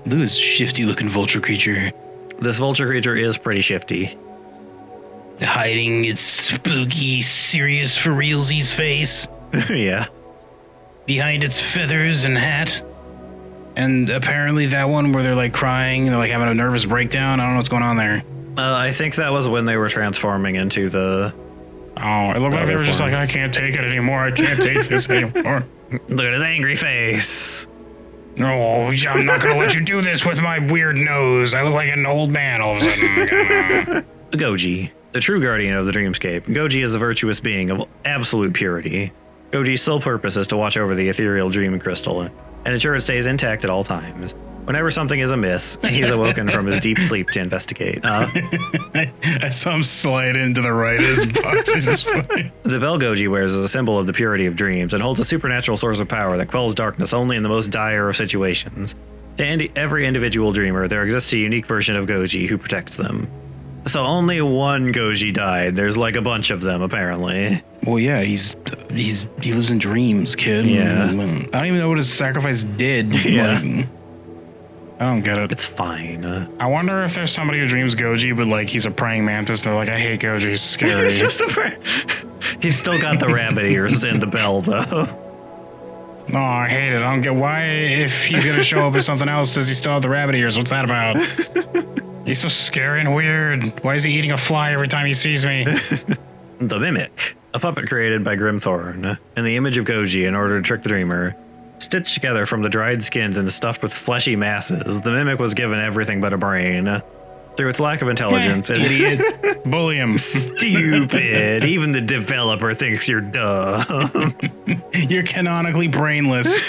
Look at this shifty-looking vulture creature. This vulture creature is pretty shifty. Hiding its spooky, serious for realsies face Yeah. behind its feathers and hat. And apparently that one where they're like crying, they're like having a nervous breakdown. I don't know what's going on there. I think that was when they were transforming into the... Oh, it looked like they were just like, I can't take it anymore. I can't take this anymore. Look at his angry face. No, I'm not going to let you do this with my weird nose. I look like an old man all of a sudden. Goji, the true guardian of the dreamscape. Goji is a virtuous being of absolute purity. Goji's sole purpose is to watch over the ethereal dream crystal and ensure it stays intact at all times. Whenever something is amiss, he's awoken from his deep sleep to investigate. I saw him slide into the right of his box. It's just funny. The bell Goji wears is a symbol of the purity of dreams and holds a supernatural source of power that quells darkness only in the most dire of situations. To every individual dreamer, there exists a unique version of Goji who protects them. So only one Goji died. There's like a bunch of them, apparently. Well, yeah, he lives in dreams, kid. Yeah. I don't even know what his sacrifice did. Yeah. Like, I don't get it. It's fine. I wonder if there's somebody who dreams Goji, but like he's a praying mantis. They're like, I hate Goji. He's scary. It's just he's still got the rabbit ears and the bell, though. No, I hate it. I don't get why, if he's going to show up as something else, does he still have the rabbit ears? What's that about? He's so scary and weird. Why is he eating a fly every time he sees me? The Mimic, a puppet created by Grimthorn, in the image of Goji in order to trick the dreamer. Stitched together from the dried skins and stuffed with fleshy masses, the Mimic was given everything but a brain. Through its lack of intelligence, Idiot. Bully him. Stupid. Even the developer thinks you're dumb. You're canonically brainless.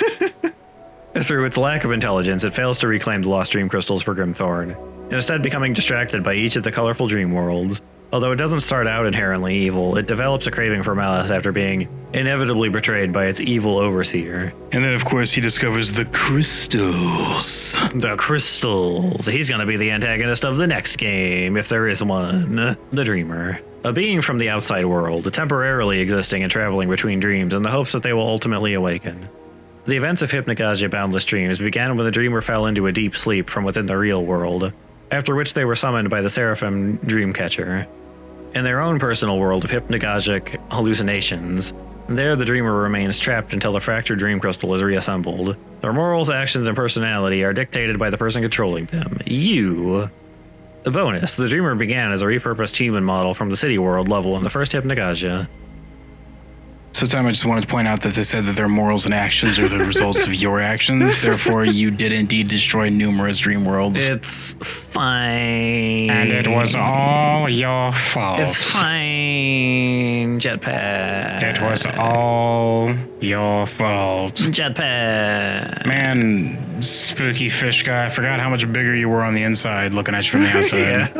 Through its lack of intelligence, it fails to reclaim the lost dream crystals for Grimthorn, instead becoming distracted by each of the colorful dream worlds. Although it doesn't start out inherently evil, it develops a craving for malice after being inevitably betrayed by its evil overseer. And then, of course, he discovers the crystals. The crystals. He's gonna be the antagonist of the next game, if there is one. The Dreamer. A being from the outside world, temporarily existing and traveling between dreams in the hopes that they will ultimately awaken. The events of Hypnagogia Boundless Dreams began when the Dreamer fell into a deep sleep from within the real world, after which they were summoned by the Seraphim Dreamcatcher. In their own personal world of hypnagogic hallucinations, there the dreamer remains trapped until the fractured dream crystal is reassembled. Their morals, actions, and personality are dictated by the person controlling them, you. A bonus, the dreamer began as a repurposed human model from the city world level in the first Hypnagogia. So, Tom, I just wanted to point out that they said that their morals and actions are the results of your actions. Therefore, you did indeed destroy numerous dream worlds. It's fine. And it was all your fault. It's fine, Jetpack. It was all your fault. Jetpack. Man, spooky fish guy, I forgot how much bigger you were on the inside looking at you from the outside.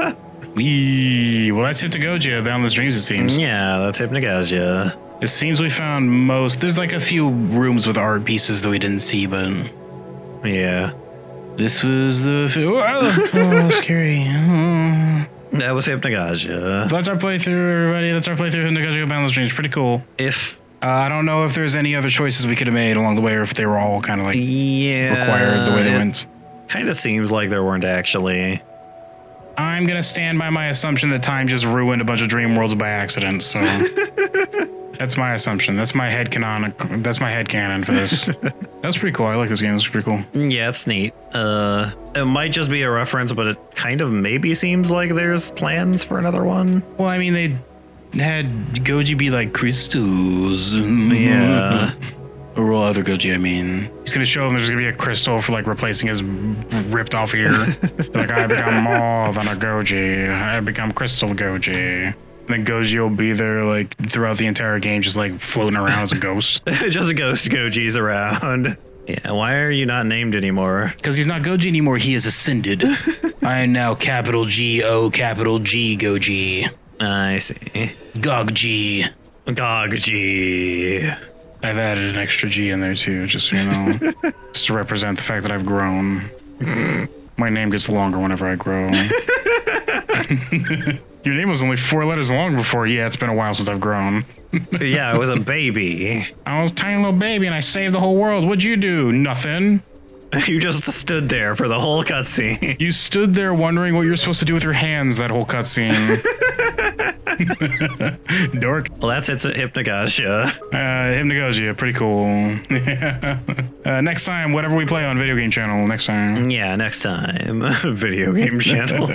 Yeah. Well, that's Hypnagogia, Boundless Dreams, it seems. Yeah, that's Hypnagogia. It seems we found most. There's like a few rooms with art pieces that we didn't see, but Yeah. this was the. Oh, scary. Oh. That was Hypnagogia. That's our playthrough, everybody. That's our playthrough of Hypnagogia Boundless Dreams. Pretty cool. If I don't know if there's any other choices we could have made along the way, or if they were all kind of like required the way they went. Kind of seems like there weren't actually. I'm going to stand by my assumption that time just ruined a bunch of dream worlds by accident, so. That's my assumption. That's my head canon for this. That's pretty cool. I like this game. It's pretty cool. Yeah, it's neat. It might just be a reference, but it kind of maybe seems like there's plans for another one. Well, I mean, they had Goji be like crystals. Yeah. Or all other Goji, I mean. He's going to show him there's going to be a crystal for like replacing his ripped off ear. Like, I become more than a Goji. I become Crystal Goji. And then Goji will be there like throughout the entire game, just like floating around as a ghost. Just a ghost Goji's around. Yeah, why are you not named anymore? Because he's not Goji anymore, he has ascended. I am now capital G-O, capital G Goji. I see. Gog-G. Gog-G. I've added an extra G in there too, just so you know. Just to represent the fact that I've grown. My name gets longer whenever I grow. Your name was only 4 letters long before. Yeah, it's been a while since I've grown. Yeah, I was a baby. I was a tiny little baby and I saved the whole world. What'd you do? Nothing. You just stood there for the whole cutscene. You stood there wondering what you're supposed to do with your hands that whole cutscene. Dork. Well, that's it's a Hypnagogia. Hypnagogia, pretty cool. Next time, whatever we play on Video Game Channel, next time. Yeah, next time. Video game channel.